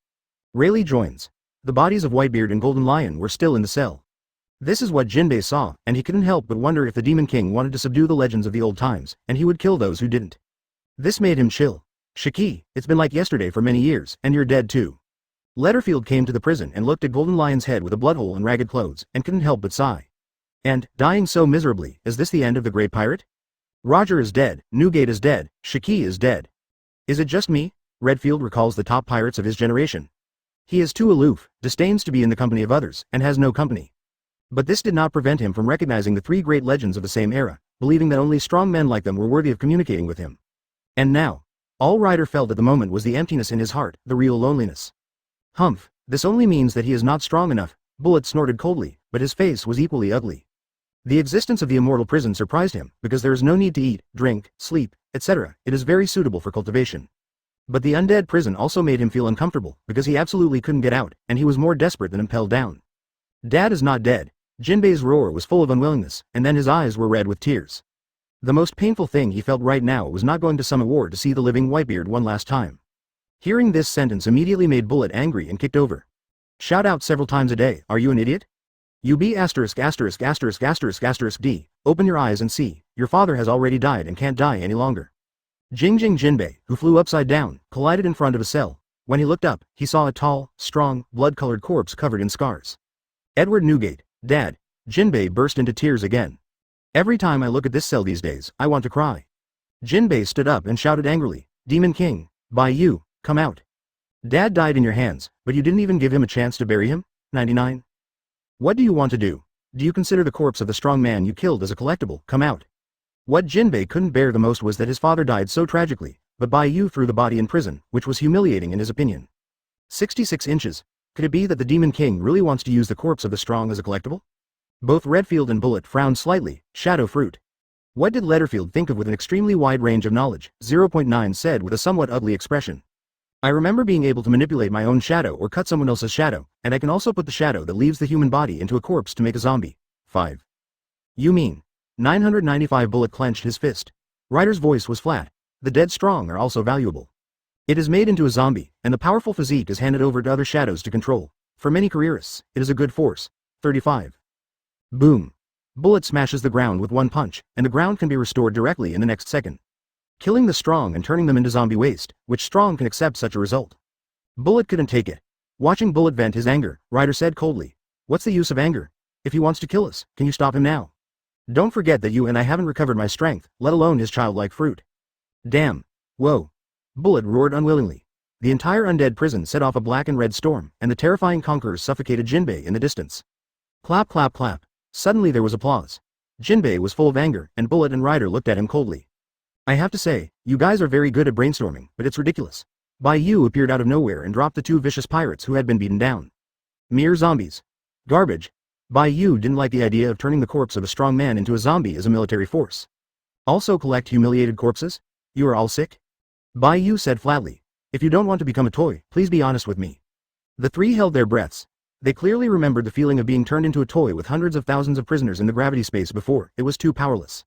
Rayleigh joins. The bodies of Whitebeard and Golden Lion were still in the cell. This is what Jinbei saw, and he couldn't help but wonder if the Demon King wanted to subdue the legends of the old times, and he would kill those who didn't. This made him chill. Shiki, it's been like yesterday for many years, and you're dead too. Letterfield came to the prison and looked at Golden Lion's head with a blood hole and ragged clothes, and couldn't help but sigh. And, dying so miserably, is this the end of the great pirate? Roger is dead, Newgate is dead, Shiki is dead. Is it just me? Redfield recalls the top pirates of his generation. He is too aloof, disdains to be in the company of others, and has no company. But this did not prevent him from recognizing the three great legends of the same era, believing that only strong men like them were worthy of communicating with him. And now, all Ryder felt at the moment was the emptiness in his heart, the real loneliness. Humph, this only means that he is not strong enough, Bullet snorted coldly, but his face was equally ugly. The existence of the immortal prison surprised him, because there is no need to eat, drink, sleep, etc. It is very suitable for cultivation. But the undead prison also made him feel uncomfortable, because he absolutely couldn't get out, and he was more desperate than impelled down. Dad is not dead. Jinbei's roar was full of unwillingness, and then his eyes were red with tears. The most painful thing he felt right now was not going to Summit War to see the living Whitebeard one last time. Hearing this sentence immediately made Bullet angry and kicked over. Shout out several times a day, are you an idiot? You be asterisk asterisk asterisk asterisk asterisk D, open your eyes and see, your father has already died and can't die any longer. Jingjing Jinbei, who flew upside down, collided in front of a cell. When he looked up, he saw a tall, strong, blood-colored corpse covered in scars. Edward Newgate, Dad. Jinbei burst into tears again. Every time I look at this cell these days, I want to cry. Jinbei stood up and shouted angrily, Demon King, Bai Yu, come out. Dad died in your hands, but you didn't even give him a chance to bury him? 99. What do you want to do? Do you consider the corpse of the strong man you killed as a collectible? Come out. What Jinbei couldn't bear the most was that his father died so tragically, but Bai Yu threw the body in prison, which was humiliating in his opinion. 66 inches. Could it be that the Demon King really wants to use the corpse of the strong as a collectible? Both Redfield and Bullet frowned slightly. Shadow fruit. What did Letterfield think of with an extremely wide range of knowledge? 0.9 said with a somewhat ugly expression. I remember being able to manipulate my own shadow or cut someone else's shadow, and I can also put the shadow that leaves the human body into a corpse to make a zombie. 5. You mean? 995 Bullet clenched his fist. Ryder's voice was flat. The dead strong are also valuable. It is made into a zombie, and the powerful physique is handed over to other shadows to control. For many careerists, it is a good force. 35. Boom. Bullet smashes the ground with one punch, and the ground can be restored directly in the next second, killing the strong and turning them into zombie waste, which strong can accept such a result. Bullet couldn't take it. Watching Bullet vent his anger, Ryder said coldly, what's the use of anger? If he wants to kill us, can you stop him now? Don't forget that you and I haven't recovered my strength, let alone his childlike fruit. Damn. Whoa. Bullet roared unwillingly. The entire undead prison set off a black and red storm, and the terrifying conquerors suffocated Jinbei in the distance. Clap clap clap. Suddenly there was applause. Jinbei was full of anger, and Bullet and Ryder looked at him coldly. I have to say, you guys are very good at brainstorming, but it's ridiculous. Bai Yu appeared out of nowhere and dropped the two vicious pirates who had been beaten down. Mere zombies. Garbage. Bai Yu didn't like the idea of turning the corpse of a strong man into a zombie as a military force. Also collect humiliated corpses? You are all sick? Bai Yu said flatly. If you don't want to become a toy, please be honest with me. The three held their breaths. They clearly remembered the feeling of being turned into a toy with hundreds of thousands of prisoners in the gravity space before. It was too powerless.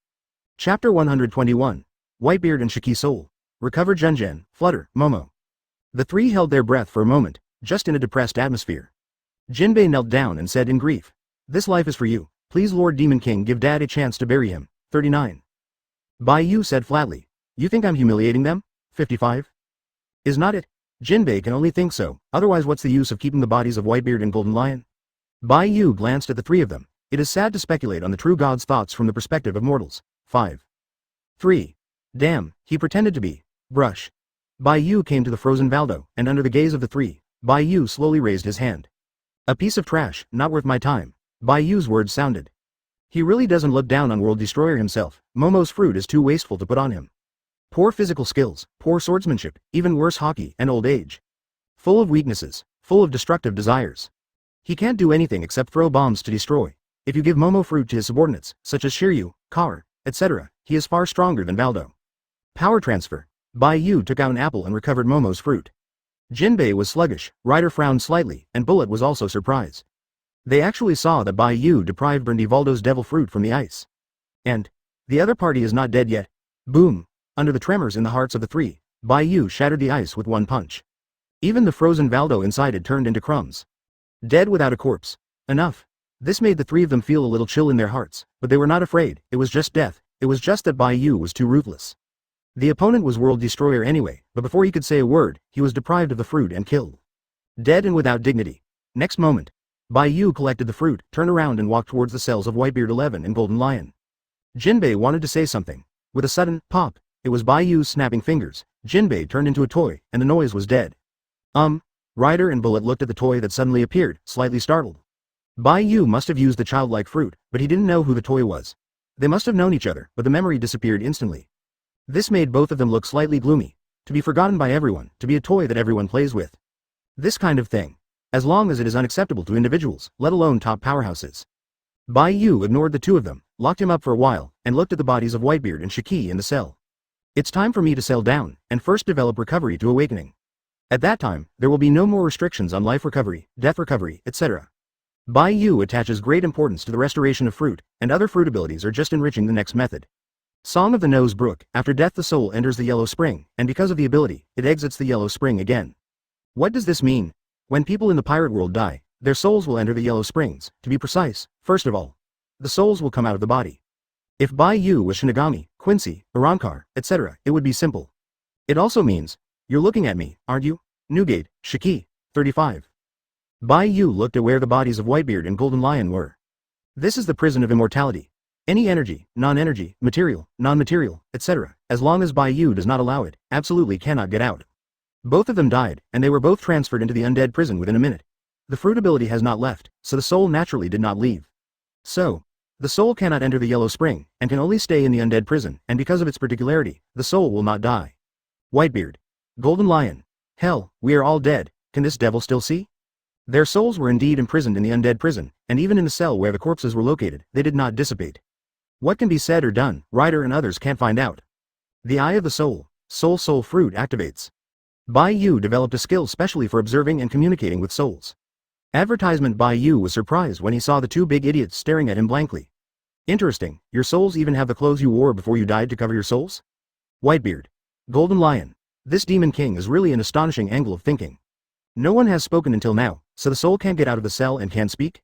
Chapter 121. Whitebeard and Shiki Soul. Recover Junjen, Flutter, Momo. The three held their breath for a moment, just in a depressed atmosphere. Jinbei knelt down and said in grief, this life is for you, please Lord Demon King give Dad a chance to bury him. 39. Bai Yu said flatly, you think I'm humiliating them? 55. Is not it? Jinbei can only think so, otherwise what's the use of keeping the bodies of Whitebeard and Golden Lion? Bai Yu glanced at the three of them. It is sad to speculate on the true god's thoughts from the perspective of mortals. 5. 3. Damn, he pretended to be. Brush. Bai Yu came to the frozen Valdo, and under the gaze of the three, Bai Yu slowly raised his hand. A piece of trash, not worth my time. Bai Yu's words sounded. He really doesn't look down on World Destroyer himself. Momo's fruit is too wasteful to put on him. Poor physical skills, poor swordsmanship, even worse hockey and old age. Full of weaknesses, full of destructive desires. He can't do anything except throw bombs to destroy. If you give Momo fruit to his subordinates, such as Shiryu, Kar, etc., he is far stronger than Valdo. Power transfer. Bai Yu took out an apple and recovered Momo's fruit. Jinbei was sluggish, Ryder frowned slightly, and Bullet was also surprised. They actually saw that Bai Yu deprived Brindivaldo's devil fruit from the ice. And the other party is not dead yet. Boom. Under the tremors in the hearts of the three, Bai Yu shattered the ice with one punch. Even the frozen Valdo inside it turned into crumbs. Dead without a corpse. Enough. This made the three of them feel a little chill in their hearts, but they were not afraid. It was just death. It was just that Bai Yu was too ruthless. The opponent was World Destroyer anyway, but before he could say a word, he was deprived of the fruit and killed. Dead and without dignity. Next moment, Bai Yu collected the fruit, turned around and walked towards the cells of Whitebeard 11 and Golden Lion. Jinbei wanted to say something. With a sudden pop, it was Bai Yu's snapping fingers. Jinbei turned into a toy, and the noise was dead. Ryder and Bullet looked at the toy that suddenly appeared, slightly startled. Bai Yu must have used the childlike fruit, but he didn't know who the toy was. They must have known each other, but the memory disappeared instantly. This made both of them look slightly gloomy. To be forgotten by everyone, to be a toy that everyone plays with. This kind of thing. As long as it is unacceptable to individuals, let alone top powerhouses. Bai Yu ignored the two of them, locked him up for a while, and looked at the bodies of Whitebeard and Shiki in the cell. It's time for me to settle down, and first develop recovery to awakening. At that time, there will be no more restrictions on life recovery, death recovery, etc. Bai Yu attaches great importance to the restoration of fruit, and other fruit abilities are just enriching the next method. Song of the Nose Brook, after death the soul enters the Yellow Spring, and because of the ability, it exits the Yellow Spring again. What does this mean? When people in the pirate world die, their souls will enter the Yellow Springs. To be precise, first of all, the souls will come out of the body. If Bai Yu was Shinigami, Quincy, Arankar, etc., it would be simple. It also means, you're looking at me, aren't you? Newgate, Shiki, 35. Bai Yu looked at where the bodies of Whitebeard and Golden Lion were. This is the prison of immortality. Any energy, non-energy, material, non-material, etc., as long as Bai Yu does not allow it, absolutely cannot get out. Both of them died, and they were both transferred into the undead prison within a minute. The fruit ability has not left, so the soul naturally did not leave. So, the soul cannot enter the Yellow Spring, and can only stay in the undead prison, and because of its particularity, the soul will not die. Whitebeard. Golden Lion. Hell, we are all dead, can this devil still see? Their souls were indeed imprisoned in the undead prison, and even in the cell where the corpses were located, they did not dissipate. What can be said or done, Ryder and others can't find out. The Eye of the Soul, Soul Fruit activates. Bai Yu developed a skill specially for observing and communicating with souls. Advertisement. Bai Yu was surprised when he saw the two big idiots staring at him blankly. Interesting, your souls even have the clothes you wore before you died to cover your souls? Whitebeard. Golden Lion. This Demon King is really an astonishing angle of thinking. No one has spoken until now, so the soul can't get out of the cell and can't speak?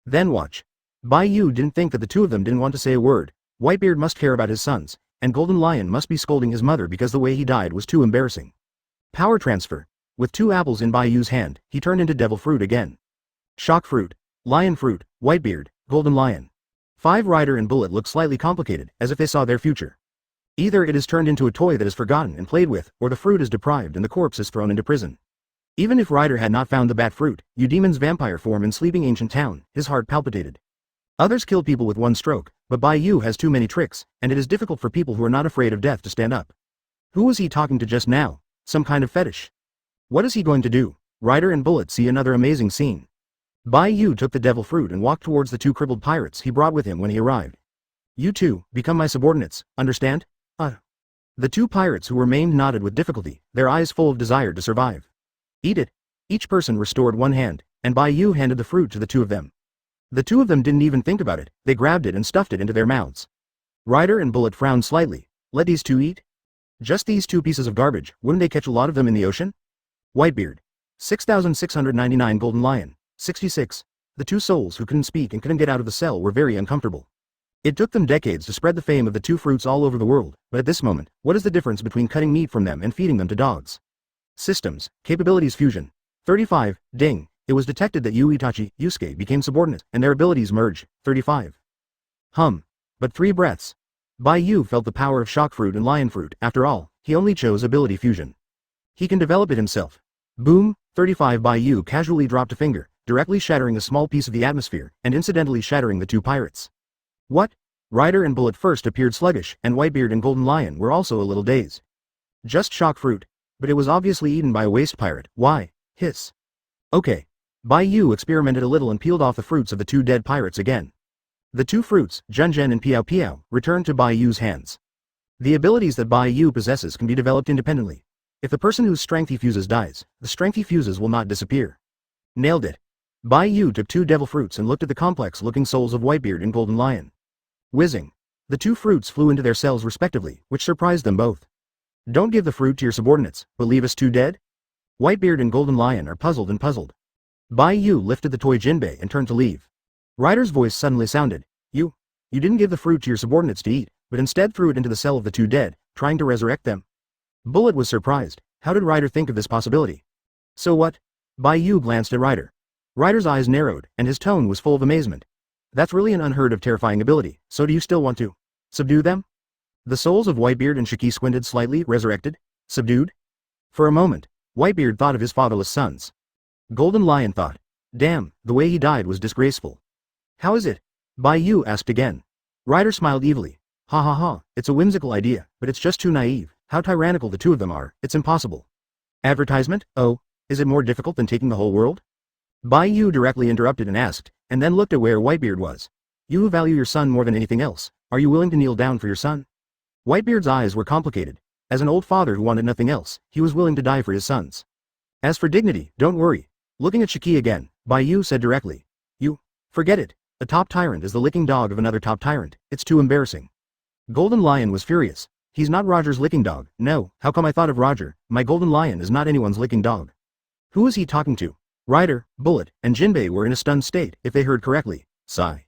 Then watch. Bai Yu didn't think that the two of them didn't want to say a word. Whitebeard must care about his sons, and Golden Lion must be scolding his mother because the way he died was too embarrassing. Power transfer. With two apples in Bai Yu's hand, he turned into Devil Fruit again. Shock Fruit. Lion Fruit, Whitebeard, Golden Lion. 5 Ryder and Bullet look slightly complicated, as if they saw their future. Either it is turned into a toy that is forgotten and played with, or the fruit is deprived and the corpse is thrown into prison. Even if Ryder had not found the bat fruit, Eudemon's vampire form in Sleeping Ancient Town, his heart palpitated. Others kill people with one stroke, but Bai Yu has too many tricks, and it is difficult for people who are not afraid of death to stand up. Who was he talking to just now? Some kind of fetish. What is he going to do? Ryder and Bullet see another amazing scene. Bai Yu took the devil fruit and walked towards the 2 crippled pirates he brought with him when he arrived. You two, become my subordinates, understand? The 2 pirates who were maimed nodded with difficulty, their eyes full of desire to survive. Eat it. Each person restored one hand, and Bai Yu handed the fruit to the 2 of them. The 2 of them didn't even think about it, they grabbed it and stuffed it into their mouths. Ryder and Bullet frowned slightly. Let these 2 eat? Just these 2 pieces of garbage, wouldn't they catch a lot of them in the ocean? Whitebeard. 6,699 Golden Lion. 66. The 2 souls who couldn't speak and couldn't get out of the cell were very uncomfortable. It took them decades to spread the fame of the 2 fruits all over the world, but at this moment, what is the difference between cutting meat from them and feeding them to dogs? Systems, Capabilities Fusion. 35, Ding. It was detected that Yu Itachi, Yusuke became subordinate, and their abilities merge. 35. But 3 breaths. Bai Yu felt the power of Shock Fruit and Lion Fruit. After all, he only chose Ability Fusion. He can develop it himself. Boom. 35. Bai Yu casually dropped a finger, directly shattering a small piece of the atmosphere, and incidentally shattering the 2 pirates. What? Ryder and Bullet first appeared sluggish, and Whitebeard and Golden Lion were also a little dazed. Just Shock Fruit. But it was obviously eaten by a waste pirate. Why? Hiss. Okay. Bai Yu experimented a little and peeled off the fruits of the 2 dead pirates again. The 2 fruits, Junjen and Piao Piao, returned to Bai Yu's hands. The abilities that Bai Yu possesses can be developed independently. If the person whose strength he fuses dies, the strength he fuses will not disappear. Nailed it. Bai Yu took 2 devil fruits and looked at the complex-looking souls of Whitebeard and Golden Lion. Whizzing. The 2 fruits flew into their cells respectively, which surprised them both. Don't give the fruit to your subordinates, but leave us 2 dead? Whitebeard and Golden Lion are puzzled and puzzled. Bai Yu lifted the toy Jinbei and turned to leave. Ryder's voice suddenly sounded. You didn't give the fruit to your subordinates to eat, but instead threw it into the cell of the 2 dead, trying to resurrect them. Bullet was surprised. How did Ryder think of this possibility? So what? Bai Yu glanced at Ryder. Ryder's eyes narrowed, and his tone was full of amazement. That's really an unheard of terrifying ability, so do you still want to subdue them? The souls of Whitebeard and Shiki squinted slightly, resurrected? Subdued? For a moment, Whitebeard thought of his fatherless sons. Golden Lion thought, damn, the way he died was disgraceful. How is it? Bai Yu asked again. Ryder smiled evilly. Ha ha ha, it's a whimsical idea, but it's just too naive. How tyrannical the two of them are, it's impossible. Advertisement? Oh, is it more difficult than taking the whole world? Bai Yu directly interrupted and asked, and then looked at where Whitebeard was. You who value your son more than anything else, are you willing to kneel down for your son? Whitebeard's eyes were complicated. As an old father who wanted nothing else, he was willing to die for his sons. As for dignity, don't worry. Looking at Shiki again, Bai Yu said directly. You, forget it. A top tyrant is the licking dog of another top tyrant, it's too embarrassing. Golden Lion was furious. He's not Roger's licking dog, no, how come I thought of Roger? My Golden Lion is not anyone's licking dog. Who is he talking to? Ryder, Bullet, and Jinbei were in a stunned state, if they heard correctly. Sigh.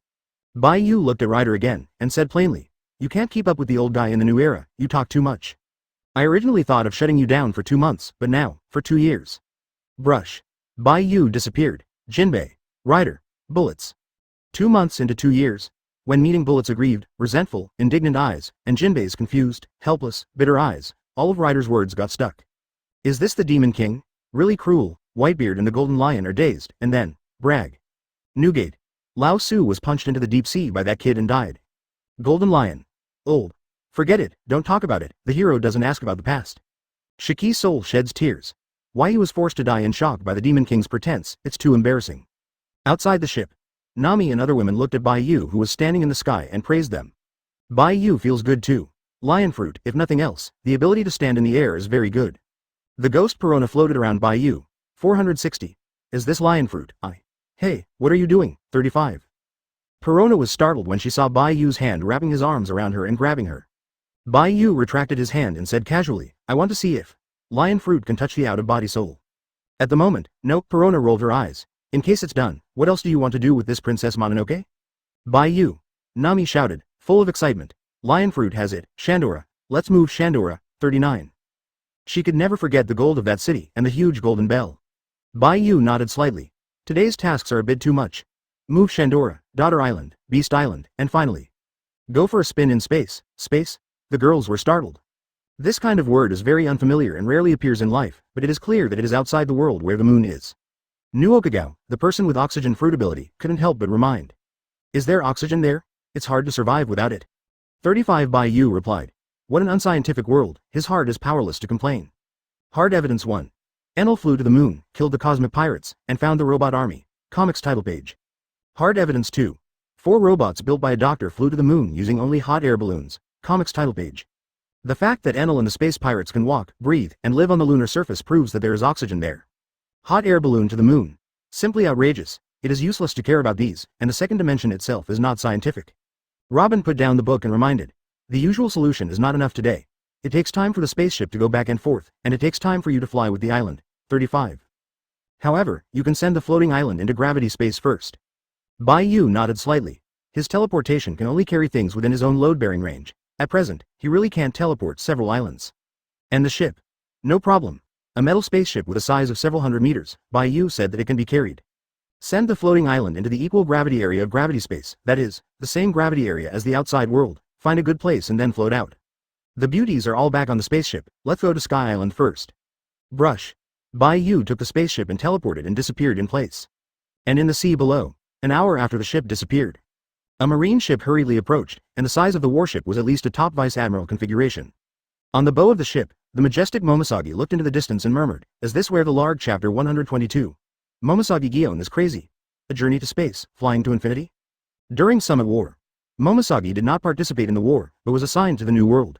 Bai Yu looked at Ryder again, and said plainly, you can't keep up with the old guy in the new era, you talk too much. I originally thought of shutting you down for 2 months, but now, for 2 years. Brush. Bai Yu disappeared. Jinbei. Ryder. Bullets. 2 months into 2 years. When meeting Bullet's aggrieved, resentful, indignant eyes, and Jinbei's confused, helpless, bitter eyes, all of Ryder's words got stuck. Is this the Demon King? Really cruel. Whitebeard and the Golden Lion are dazed, and then, brag. Newgate. Lao Su was punched into the deep sea by that kid and died. Golden Lion. Old. Forget it, don't talk about it, the hero doesn't ask about the past. Shiki's soul sheds tears. Why he was forced to die in shock by the Demon King's pretense, it's too embarrassing. Outside the ship, Nami and other women looked at Bai Yu who was standing in the sky and praised them. Bai Yu feels good too. Lion fruit, if nothing else, the ability to stand in the air is very good. The ghost Perona floated around Bai Yu. 460. Is this lion fruit? Hey, what are you doing? 35. Perona was startled when she saw Bai Yu's hand wrapping his arms around her and grabbing her. Bai Yu retracted his hand and said casually, I want to see if lion fruit can touch the out-of-body soul. At the moment, no, Perona rolled her eyes. In case it's done, what else do you want to do with this Princess Mononoke? Bai Yu. Nami shouted, full of excitement. Lion fruit has it, Shandora. Let's move Shandora. 39. She could never forget the gold of that city and the huge golden bell. Bai Yu nodded slightly. Today's tasks are a bit too much. Move Shandora, Daughter Island, Beast Island, and finally, go for a spin in space. Space? The girls were startled. This kind of word is very unfamiliar and rarely appears in life, but it is clear that it is outside the world where the moon is. New Okagao, the person with oxygen fruit ability, couldn't help but remind. Is there oxygen there? It's hard to survive without it. 35 Bai Yu replied. What an unscientific world, his heart is powerless to complain. Hard evidence 1. Enel flew to the moon, killed the cosmic pirates, and found the robot army. Comics title page. Hard evidence 2. 4 robots built by a doctor flew to the moon using only hot air balloons. Comics title page. The fact that Enel and the space pirates can walk, breathe, and live on the lunar surface proves that there is oxygen there. Hot air balloon to the moon. Simply outrageous. It is useless to care about these, and the second dimension itself is not scientific. Robin put down the book and reminded. The usual solution is not enough today. It takes time for the spaceship to go back and forth, and it takes time for you to fly with the island. 35. However, you can send the floating island into gravity space first. Bai Yu nodded slightly. His teleportation can only carry things within his own load-bearing range. At present, he really can't teleport several islands. And the ship? No problem. A metal spaceship with a size of several hundred meters, Bai Yu said that it can be carried. Send the floating island into the equal gravity area of gravity space, that is, the same gravity area as the outside world, find a good place and then float out. The beauties are all back on the spaceship, let's go to Sky Island first. Brush. Bai Yu took the spaceship and teleported and disappeared in place. And in the sea below, an hour after the ship disappeared, a marine ship hurriedly approached, and the size of the warship was at least a top vice admiral configuration. On the bow of the ship, the majestic Momosagi looked into the distance and murmured, is this where the Larg chapter 122? Momosagi Gion is crazy. A journey to space, flying to infinity? During Summit War, Momosagi did not participate in the war, but was assigned to the New World.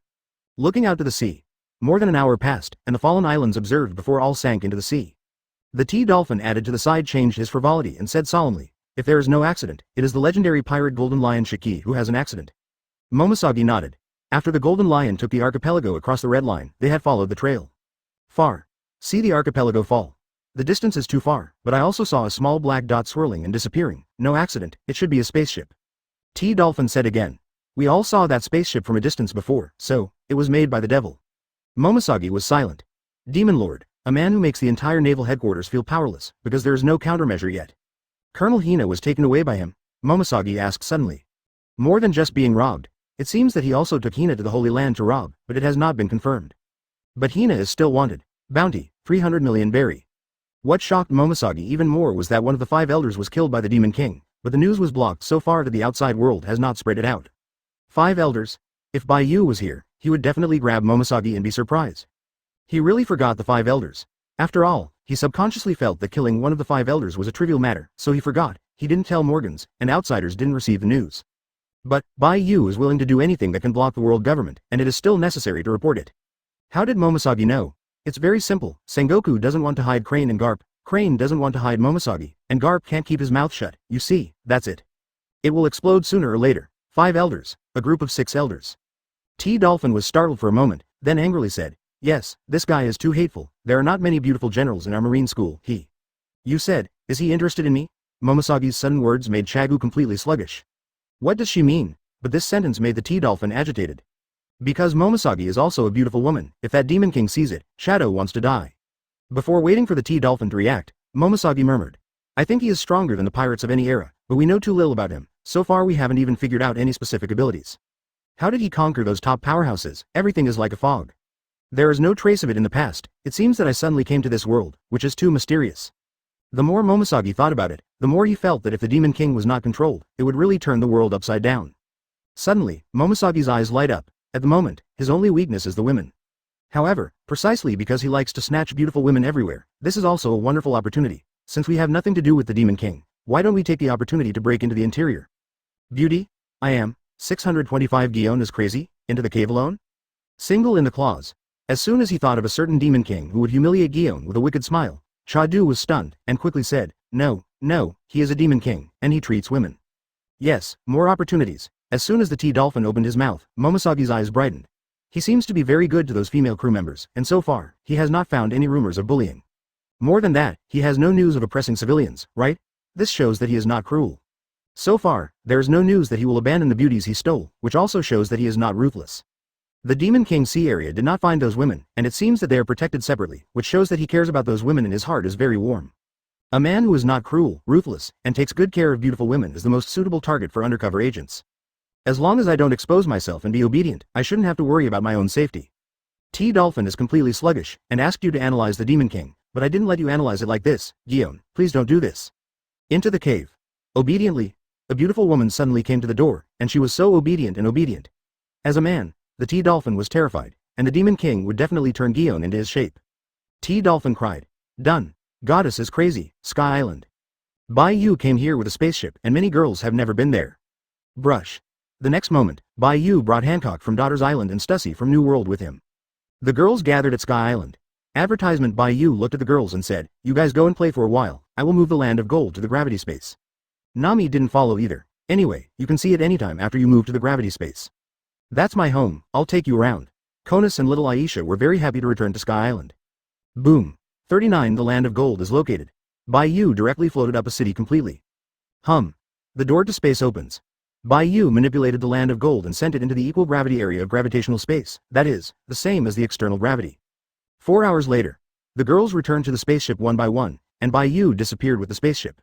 Looking out to the sea, more than an hour passed, and the fallen islands observed before all sank into the sea. The T-Dolphin added to the side changed his frivolity and said solemnly, if there is no accident, it is the legendary pirate Golden Lion Shiki who has an accident. Momosagi nodded. After the Golden Lion took the archipelago across the red line, they had followed the trail. Far. See the archipelago fall. The distance is too far, but I also saw a small black dot swirling and disappearing. No accident, it should be a spaceship. T-Dolphin said again. We all saw that spaceship from a distance before, so, it was made by the devil. Momosagi was silent. Demon Lord, a man who makes the entire naval headquarters feel powerless, because there is no countermeasure yet. Colonel Hina was taken away by him, Momosagi asked suddenly. More than just being robbed, it seems that he also took Hina to the Holy Land to rob, but it has not been confirmed. But Hina is still wanted. Bounty, 300 million berry. What shocked Momoshage even more was that one of the 5 elders was killed by the Demon King, but the news was blocked so far that the outside world has not spread it out. 5 elders? If Bai Yu was here, he would definitely grab Momoshage and be surprised. He really forgot the 5 elders. After all, he subconsciously felt that killing one of the 5 elders was a trivial matter, so he forgot. He didn't tell Morgans, and outsiders didn't receive the news. But, Bai Yu is willing to do anything that can block the world government, and it is still necessary to report it. How did Momoshage know? It's very simple. Sengoku doesn't want to hide Crane and Garp, Crane doesn't want to hide Momoshage, and Garp can't keep his mouth shut. You see, that's it. It will explode sooner or later. 5 elders, a group of 6 elders. T-Dolphin was startled for a moment, then angrily said, "Yes, this guy is too hateful. There are not many beautiful generals in our marine school. You said, is he interested in me?" Momoshage's sudden words made Chagu completely sluggish. What does she mean? But this sentence made the T-Dolphin agitated. Because Momoshage is also a beautiful woman, if that Demon King sees it, Shadow wants to die. Before waiting for the T-Dolphin to react, Momoshage murmured. I think he is stronger than the pirates of any era, but we know too little about him. So far we haven't even figured out any specific abilities. How did he conquer those top powerhouses? Everything is like a fog. There is no trace of it in the past. It seems that I suddenly came to this world, which is too mysterious. The more Momoshage thought about it, the more he felt that if the Demon King was not controlled, it would really turn the world upside down. Suddenly, Momoshage's eyes light up. At the moment, his only weakness is the women. However, precisely because he likes to snatch beautiful women everywhere, this is also a wonderful opportunity. Since we have nothing to do with the Demon King, why don't we take the opportunity to break into the interior? Beauty? I am. 625 Guion is crazy? Into the cave alone? Single in the claws. As soon as he thought of a certain Demon King who would humiliate Guion with a wicked smile, Chadu was stunned, and quickly said, No, he is a Demon King, and he treats women. Yes, more opportunities. As soon as the T-Dolphin opened his mouth, Momoshage's eyes brightened. He seems to be very good to those female crew members, and so far, he has not found any rumors of bullying. More than that, he has no news of oppressing civilians, right? This shows that he is not cruel. So far, there is no news that he will abandon the beauties he stole, which also shows that he is not ruthless. The Demon King Sea area did not find those women, and it seems that they are protected separately, which shows that he cares about those women and his heart is very warm. A man who is not cruel, ruthless, and takes good care of beautiful women is the most suitable target for undercover agents. As long as I don't expose myself and be obedient, I shouldn't have to worry about my own safety. T-Dolphin is completely sluggish, and asked you to analyze the Demon King, but I didn't let you analyze it like this. Guion, please don't do this. Into the cave. Obediently, a beautiful woman suddenly came to the door, and she was so obedient and obedient. As a man, the T-Dolphin was terrified, and the Demon King would definitely turn Guion into his shape. T-Dolphin cried. Done. Goddess is crazy, Sky Island. Bai Yu came here with a spaceship, and many girls have never been there. Brush. The next moment, Bai Yu brought Hancock from Daughter's Island and Stussy from New World with him. The girls gathered at Sky Island. Advertisement. Bai Yu looked at the girls and said, You guys go and play for a while, I will move the land of gold to the gravity space. Nami didn't follow either. Anyway, you can see it anytime after you move to the gravity space. That's my home, I'll take you around. Konus and little Aisha were very happy to return to Sky Island. Boom. 39 The land of gold is located. Bai Yu directly floated up a city completely. The door to space opens. Bai Yu manipulated the land of gold and sent it into the equal gravity area of gravitational space, that is, the same as the external gravity. 4 hours later, the girls returned to the spaceship one by one, and Bai Yu disappeared with the spaceship.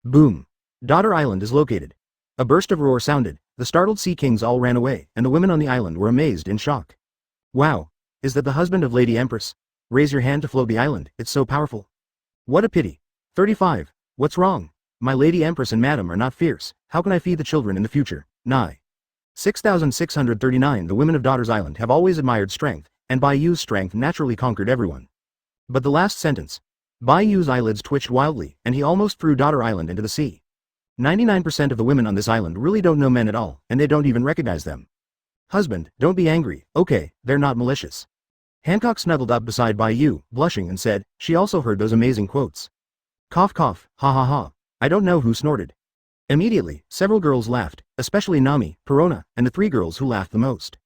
Boom. Daughter Island is located. A burst of roar sounded, the startled sea kings all ran away, and the women on the island were amazed in shock. Wow. Is that the husband of Lady Empress? Raise your hand to float the island, it's so powerful. What a pity. 35. What's wrong? My Lady Empress and Madam are not fierce, how can I feed the children in the future? 6639 The women of Daughter's Island have always admired strength, and Bai Yu's strength naturally conquered everyone. But the last sentence. Bai Yu's eyelids twitched wildly, and he almost threw Daughter Island into the sea. 99% of the women on this island really don't know men at all, and they don't even recognize them. Husband, don't be angry, okay, they're not malicious. Hancock snuggled up beside Bai Yu, blushing and said, she also heard those amazing quotes. Cough cough, ha ha ha. I don't know who snorted. Immediately, several girls laughed, especially Nami, Perona, and the 3 girls who laughed the most.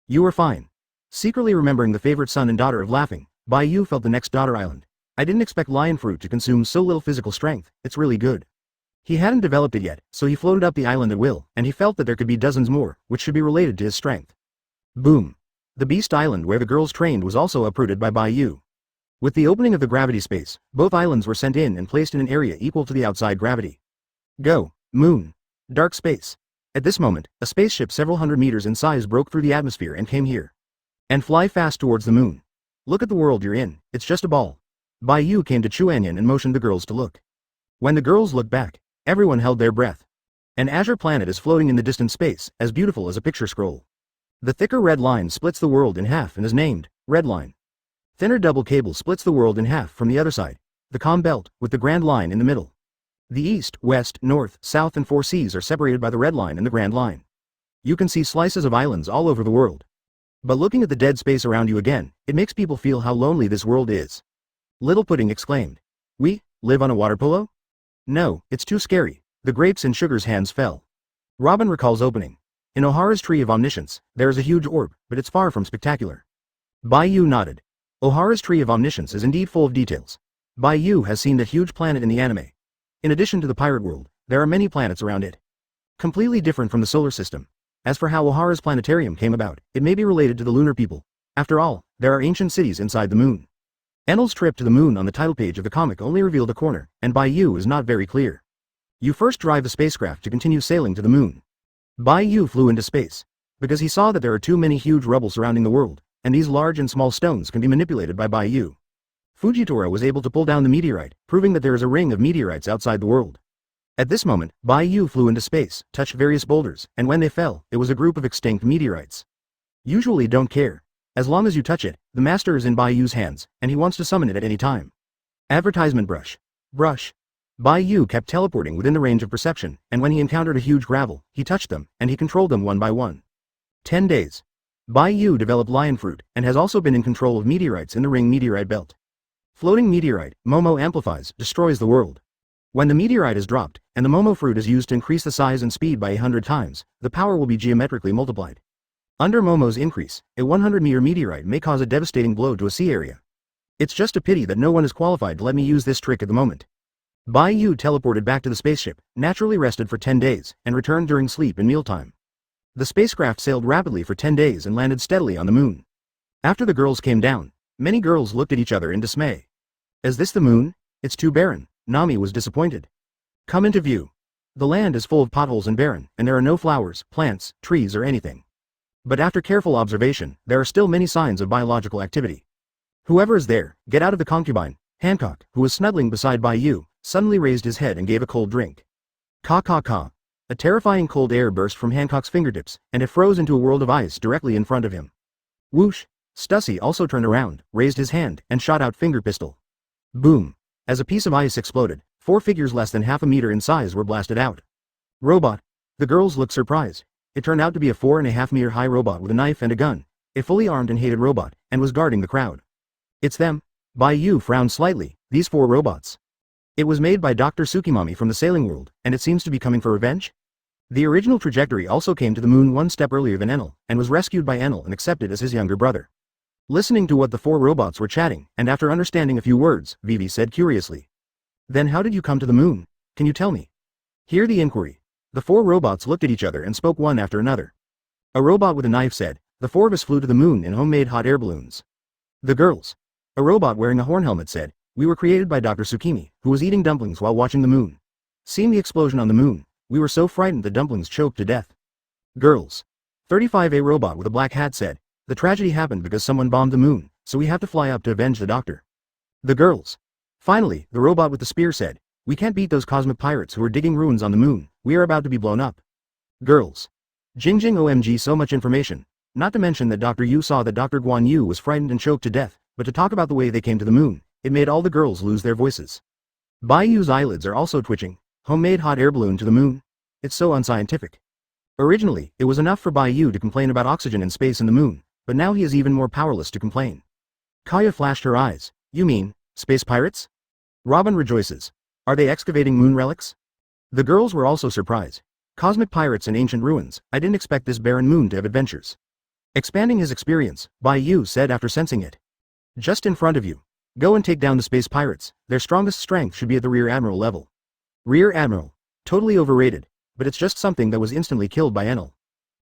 You are fine. Secretly remembering the favorite son and daughter of laughing, Bai Yu felt the next Daughter Island. I didn't expect lion fruit to consume so little physical strength, it's really good. He hadn't developed it yet, so he floated up the island at will, and he felt that there could be dozens more, which should be related to his strength. Boom. The Beast Island where the girls trained was also uprooted by Bai Yu. With the opening of the gravity space, both islands were sent in and placed in an area equal to the outside gravity. Go. Moon. Dark space. At this moment, a spaceship several hundred meters in size broke through the atmosphere and came here. And fly fast towards the moon. Look at the world you're in, it's just a ball. Bai Yu came to Chuanyan and motioned the girls to look. When the girls looked back, everyone held their breath. An azure planet is floating in the distant space, as beautiful as a picture scroll. The thicker red line splits the world in half and is named Red Line. Thinner double cable splits the world in half from the other side, the calm belt, with the Grand Line in the middle. The east, west, north, south and four seas are separated by the Red Line and the Grand Line. You can see slices of islands all over the world. But looking at the dead space around you again, it makes people feel how lonely this world is. Little Pudding exclaimed. We live on a water polo? No, it's too scary. The grapes in Sugar's hands fell. Robin recalls opening. In O'Hara's Tree of Omniscience, there is a huge orb, but it's far from spectacular. Bai Yu nodded. O'Hara's Tree of Omniscience is indeed full of details. Bai Yu has seen that huge planet in the anime. In addition to the pirate world, there are many planets around it. Completely different from the solar system. As for how O'Hara's planetarium came about, it may be related to the lunar people. After all, there are ancient cities inside the moon. Enel's trip to the moon on the title page of the comic only revealed a corner, and Bai Yu is not very clear. You first drive the spacecraft to continue sailing to the moon. Bai Yu flew into space, because he saw that there are too many huge rubble surrounding the world, and these large and small stones can be manipulated by Bai Yu. Fujitora was able to pull down the meteorite, proving that there is a ring of meteorites outside the world. At this moment, Bai Yu flew into space, touched various boulders, and when they fell, it was a group of extinct meteorites. Usually don't care. As long as you touch it, the master is in Bai Yu's hands, and he wants to summon it at any time. Advertisement brush. Brush. Bai Yu kept teleporting within the range of perception, and when he encountered a huge gravel, he touched them, and he controlled them one by one. 10 days. Bai Yu developed lion fruit, and has also been in control of meteorites in the ring meteorite belt. Floating meteorite, Momo amplifies, destroys the world. When the meteorite is dropped, and the Momo fruit is used to increase the size and speed by 100 times, the power will be geometrically multiplied. Under Momo's increase, a 100-meter meteorite may cause a devastating blow to a sea area. It's just a pity that no one is qualified to let me use this trick at the moment. Bai Yu teleported back to the spaceship, naturally rested for 10 days, and returned during sleep and mealtime. The spacecraft sailed rapidly for 10 days and landed steadily on the moon. After the girls came down, many girls looked at each other in dismay. Is this the moon? It's too barren. Nami was disappointed. Come into view. The land is full of potholes and barren, and there are no flowers, plants, trees or anything. But after careful observation, there are still many signs of biological activity. Whoever is there, get out of the concubine. Hancock, who was snuggling beside Bai Yu, suddenly raised his head and gave a cold drink. Ka. A terrifying cold air burst from Hancock's fingertips, and it froze into a world of ice directly in front of him. Whoosh! Stussy also turned around, raised his hand, and shot out finger pistol. Boom! As a piece of ice exploded, 4 figures less than half a meter in size were blasted out. Robot. The girls looked surprised. It turned out to be a 4.5-meter high robot with a knife and a gun, a fully armed and hated robot, and was guarding the crowd. It's them. Bai Yu frowned slightly, these 4 robots. It was made by Dr. Tsukimami from the sailing world, and it seems to be coming for revenge? The original trajectory also came to the moon one step earlier than Enel, and was rescued by Enel and accepted as his younger brother. Listening to what the 4 robots were chatting, and after understanding a few words, Vivi said curiously. Then how did you come to the moon? Can you tell me? Hear the inquiry. The 4 robots looked at each other and spoke one after another. A robot with a knife said, the 4 of us flew to the moon in homemade hot air balloons. The girls. A robot wearing a horn helmet said, we were created by Dr. Tsukimi, who was eating dumplings while watching the moon. Seeing the explosion on the moon, we were so frightened the dumplings choked to death. Girls. 35A robot with a black hat said, the tragedy happened because someone bombed the moon, so we have to fly up to avenge the doctor. The girls. Finally, the robot with the spear said, we can't beat those cosmic pirates who are digging ruins on the moon, we are about to be blown up. Girls. Jing OMG, so much information. Not to mention that Dr. Yu saw that Dr. Guan Yu was frightened and choked to death, but to talk about the way they came to the moon, it made all the girls lose their voices. Bai Yu's eyelids are also twitching. Homemade hot air balloon to the moon? It's so unscientific. Originally, it was enough for Bai Yu to complain about oxygen in space and the moon, but now he is even more powerless to complain. Kaya flashed her eyes. You mean, space pirates? Robin rejoices. Are they excavating moon relics? The girls were also surprised. Cosmic pirates and ancient ruins, I didn't expect this barren moon to have adventures. Expanding his experience, Bai Yu said after sensing it. Just in front of you. Go and take down the space pirates, their strongest strength should be at the Rear Admiral level. Rear Admiral. Totally overrated, but it's just something that was instantly killed by Enel.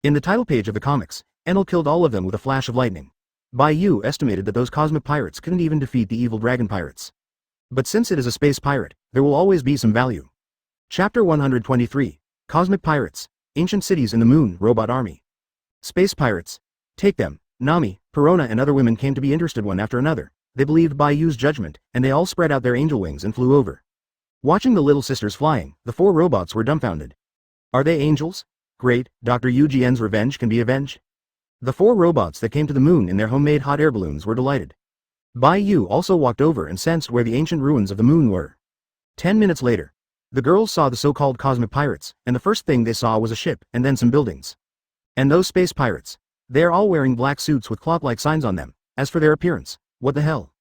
In the title page of the comics, Enel killed all of them with a flash of lightning. Bai Yu estimated that those cosmic pirates couldn't even defeat the evil dragon pirates. But since it is a space pirate, there will always be some value. Chapter 123. Cosmic Pirates. Ancient Cities in the Moon Robot Army. Space Pirates. Take them. Nami, Perona and other women came to be interested one after another. They believed Bai Yu's judgment, and they all spread out their angel wings and flew over. Watching the little sisters flying, the 4 robots were dumbfounded. Are they angels? Great, Dr. Yu Jian's revenge can be avenged? The 4 robots that came to the moon in their homemade hot air balloons were delighted. Bai Yu also walked over and sensed where the ancient ruins of the moon were. 10 minutes later, the girls saw the so-called cosmic pirates, and the first thing they saw was a ship, and then some buildings. And those space pirates. They are all wearing black suits with cloth-like signs on them. As for their appearance, what the hell?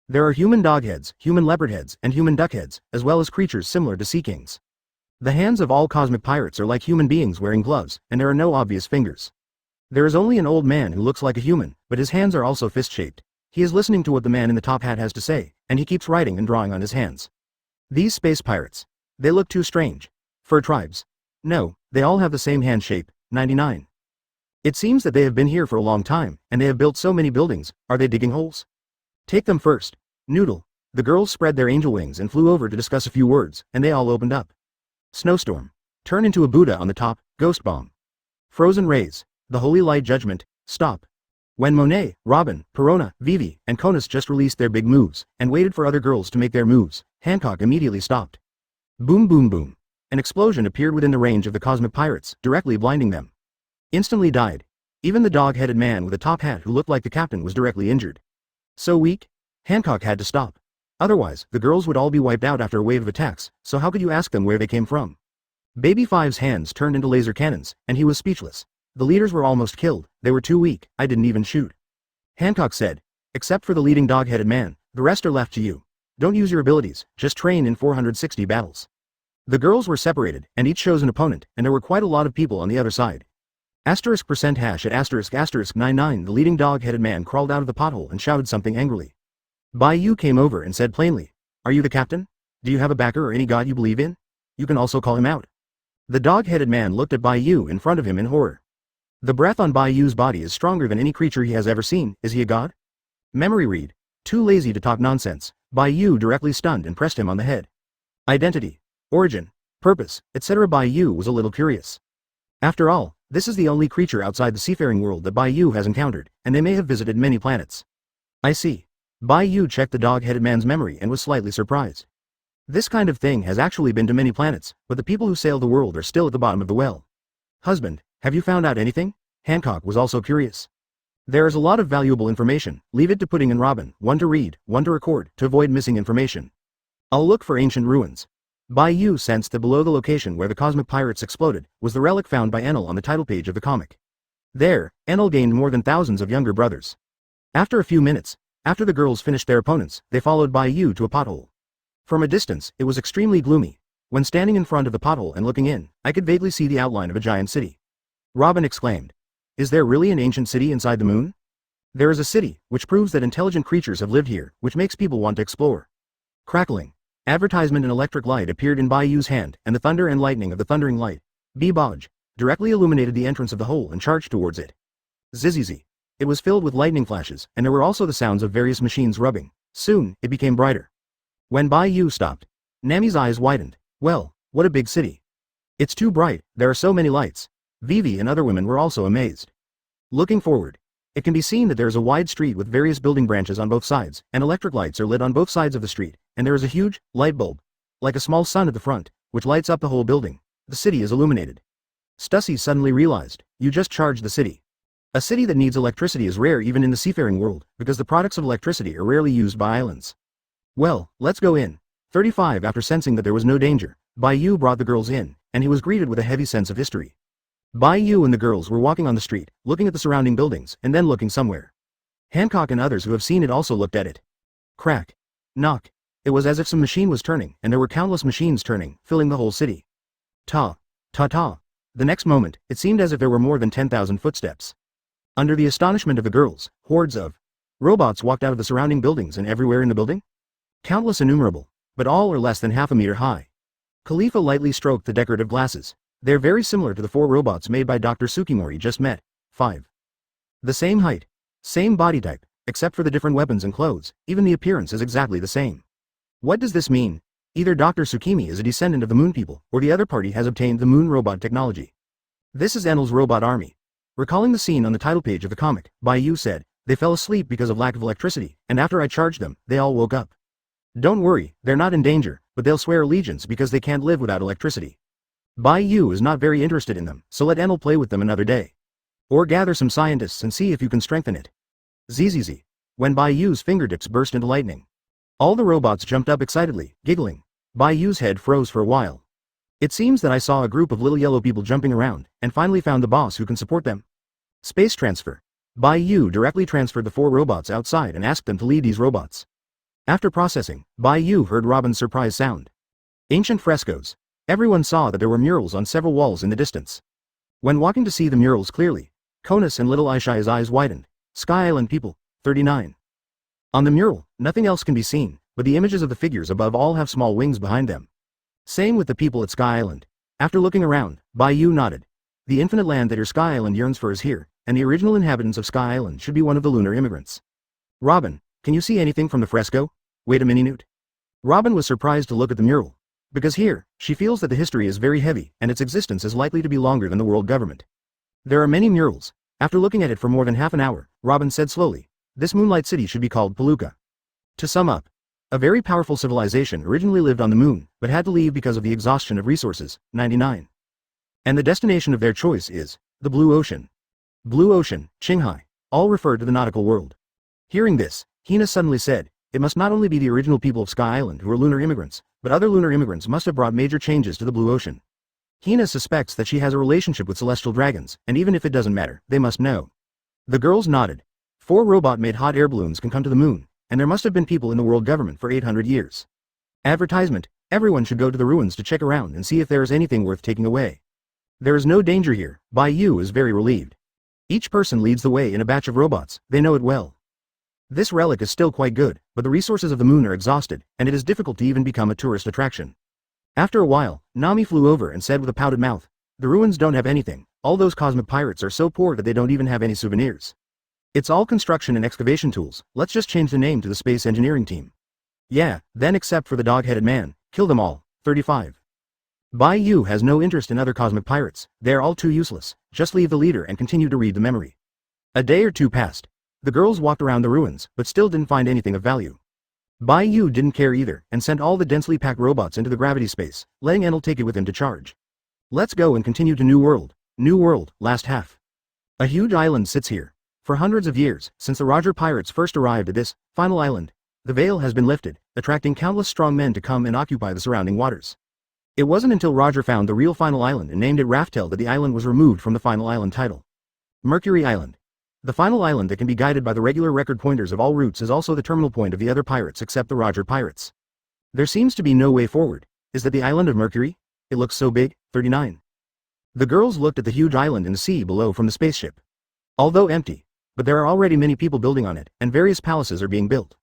There are human dog heads, human leopard heads, and human duck heads, as well as creatures similar to sea kings. The hands of all cosmic pirates are like human beings wearing gloves, and there are no obvious fingers. There is only an old man who looks like a human, but his hands are also fist-shaped. He is listening to what the man in the top hat has to say, and he keeps writing and drawing on his hands. These space pirates. They look too strange. Fur tribes. No, they all have the same hand shape, 99. It seems that they have been here for a long time, and they have built so many buildings. Are they digging holes? Take them first. Noodle. The girls spread their angel wings and flew over to discuss a few words, and they all opened up. Snowstorm. Turn into a Buddha on the top, ghost bomb. Frozen rays. The holy light judgment, stop. When Monet, Robin, Perona, Vivi, and Conus just released their big moves, and waited for other girls to make their moves, Hancock immediately stopped. Boom boom boom. An explosion appeared within the range of the cosmic pirates, directly blinding them. Instantly died. Even the dog-headed man with a top hat who looked like the captain was directly injured. So weak? Hancock had to stop. Otherwise, the girls would all be wiped out after a wave of attacks, so how could you ask them where they came from? Baby Five's hands turned into laser cannons, and he was speechless. The leaders were almost killed, they were too weak, I didn't even shoot. Hancock said. Except for the leading dog-headed man, the rest are left to you. Don't use your abilities, just train in 460 battles. The girls were separated, and each chose an opponent, and there were quite a lot of people on the other side. *#@**99 The leading dog-headed man crawled out of the pothole and shouted something angrily. Bai Yu came over and said plainly, "Are you the captain? Do you have a backer or any god you believe in? You can also call him out." The dog-headed man looked at Bai Yu in front of him in horror. The breath on Bai Yu's body is stronger than any creature he has ever seen. Is he a god? Memory read. Too lazy to talk nonsense. Bai Yu directly stunned and pressed him on the head. Identity, origin, purpose, etc. Bai Yu was a little curious. After all, this is the only creature outside the seafaring world that Bai Yu has encountered, and they may have visited many planets. I see. Bai Yu checked the dog-headed man's memory and was slightly surprised. This kind of thing has actually been to many planets, but the people who sail the world are still at the bottom of the well. Husband, have you found out anything? Hancock was also curious. There is a lot of valuable information. Leave it to Pudding and Robin, one to read, one to record, to avoid missing information. I'll look for ancient ruins. Bai Yu sensed that below the location where the cosmic pirates exploded, was the relic found by Enel on the title page of the comic. There, Enel gained more than thousands of younger brothers. After a few minutes, after the girls finished their opponents, they followed Bai Yu to a pothole. From a distance, it was extremely gloomy. When standing in front of the pothole and looking in, I could vaguely see the outline of a giant city. Robin exclaimed. Is there really an ancient city inside the moon? There is a city, which proves that intelligent creatures have lived here, which makes people want to explore. Crackling. Advertisement and electric light appeared in Bai Yu's hand, and the thunder and lightning of the thundering light, Voyage, directly illuminated the entrance of the hole and charged towards it. Zzzz. It was filled with lightning flashes, and there were also the sounds of various machines rubbing. Soon, it became brighter. When Bai Yu stopped, Nami's eyes widened. Well, what a big city. It's too bright, there are so many lights. Vivi and other women were also amazed. Looking forward, it can be seen that there is a wide street with various building branches on both sides, and electric lights are lit on both sides of the street, and there is a huge light bulb, like a small sun at the front, which lights up the whole building. The city is illuminated. Stussy suddenly realized, you just charged the city. A city that needs electricity is rare even in the seafaring world, because the products of electricity are rarely used by islands. Well, let's go in. 35 After sensing that there was no danger, Bai Yu brought the girls in, and he was greeted with a heavy sense of history. Bai Yu and the girls were walking on the street, looking at the surrounding buildings, and then looking somewhere. Hancock and others who have seen it also looked at it. Crack. Knock. It was as if some machine was turning, and there were countless machines turning, filling the whole city. Ta. Ta ta. The next moment, it seemed as if there were more than 10,000 footsteps. Under the astonishment of the girls, hordes of robots walked out of the surrounding buildings and everywhere in the building? Countless innumerable, but all are less than half a meter high. Khalifa lightly stroked the decorative glasses. They're very similar to the 4 robots made by Dr. Tsukimori just met. 5. The same height, same body type, except for the different weapons and clothes, even the appearance is exactly the same. What does this mean? Either Dr. Tsukimi is a descendant of the moon people, or the other party has obtained the moon robot technology. This is Enel's robot army. Recalling the scene on the title page of the comic, Bai Yu said, "They fell asleep because of lack of electricity, and after I charged them, they all woke up. Don't worry, they're not in danger, but they'll swear allegiance because they can't live without electricity." Bai Yu is not very interested in them, so let Enel play with them another day. Or gather some scientists and see if you can strengthen it. Zzz. When Bai Yu's fingertips burst into lightning. All the robots jumped up excitedly, giggling. Bai Yu's head froze for a while. It seems that I saw a group of little yellow people jumping around, and finally found the boss who can support them. Space transfer. Bai Yu directly transferred the 4 robots outside and asked them to lead these robots. After processing, Bai Yu heard Robin's surprise sound. Ancient frescoes. Everyone saw that there were murals on several walls in the distance. When walking to see the murals clearly, Konus and Little Aisha's eyes widened. Sky Island people, 39. On the mural, nothing else can be seen, but the images of the figures above all have small wings behind them. Same with the people at Sky Island. After looking around, Bai Yu nodded. The infinite land that your Sky Island yearns for is here, and the original inhabitants of Sky Island should be one of the lunar immigrants. Robin, can you see anything from the fresco? Wait a minute. Robin was surprised to look at the mural. Because here, she feels that the history is very heavy, and its existence is likely to be longer than the world government. There are many murals. After looking at it for more than half an hour, Robin said slowly, "This Moonlight City should be called Palooka." To sum up, a very powerful civilization originally lived on the moon, but had to leave because of the exhaustion of resources, 99. And the destination of their choice is the Blue Ocean. Blue Ocean, Qinghai, all refer to the nautical world. Hearing this, Hina suddenly said, "It must not only be the original people of Sky Island who are lunar immigrants, but other lunar immigrants must have brought major changes to the Blue Ocean." Hina suspects that she has a relationship with celestial dragons, and even if it doesn't matter, they must know. The girls nodded. 4 robot-made hot air balloons can come to the moon, and there must have been people in the world government for 800 years. Advertisement: everyone should go to the ruins to check around and see if there is anything worth taking away. There is no danger here. Bai Yu is very relieved. Each person leads the way in a batch of robots, they know it well. This relic is still quite good, but the resources of the moon are exhausted, and it is difficult to even become a tourist attraction. After a while, Nami flew over and said with a pouted mouth, "The ruins don't have anything, all those cosmic pirates are so poor that they don't even have any souvenirs. It's all construction and excavation tools, let's just change the name to the Space Engineering Team." Yeah, then except for the dog-headed man, kill them all, 35. Bai Yu has no interest in other cosmic pirates, they're all too useless, just leave the leader and continue to read the memory. A day or two passed. The girls walked around the ruins, but still didn't find anything of value. Bai Yu didn't care either, and sent all the densely packed robots into the gravity space, letting Enel take it with him to charge. Let's go and continue to New World. New World, last half. A huge island sits here. For hundreds of years, since the Roger pirates first arrived at this final island, the veil has been lifted, attracting countless strong men to come and occupy the surrounding waters. It wasn't until Roger found the real final island and named it Raftel that the island was removed from the final island title. Mercury Island. The final island that can be guided by the regular record pointers of all routes is also the terminal point of the other pirates except the Roger pirates. There seems to be no way forward. Is that the island of Mercury? It looks so big, 39. The girls looked at the huge island in the sea below from the spaceship. Although empty, but there are already many people building on it, and various palaces are being built.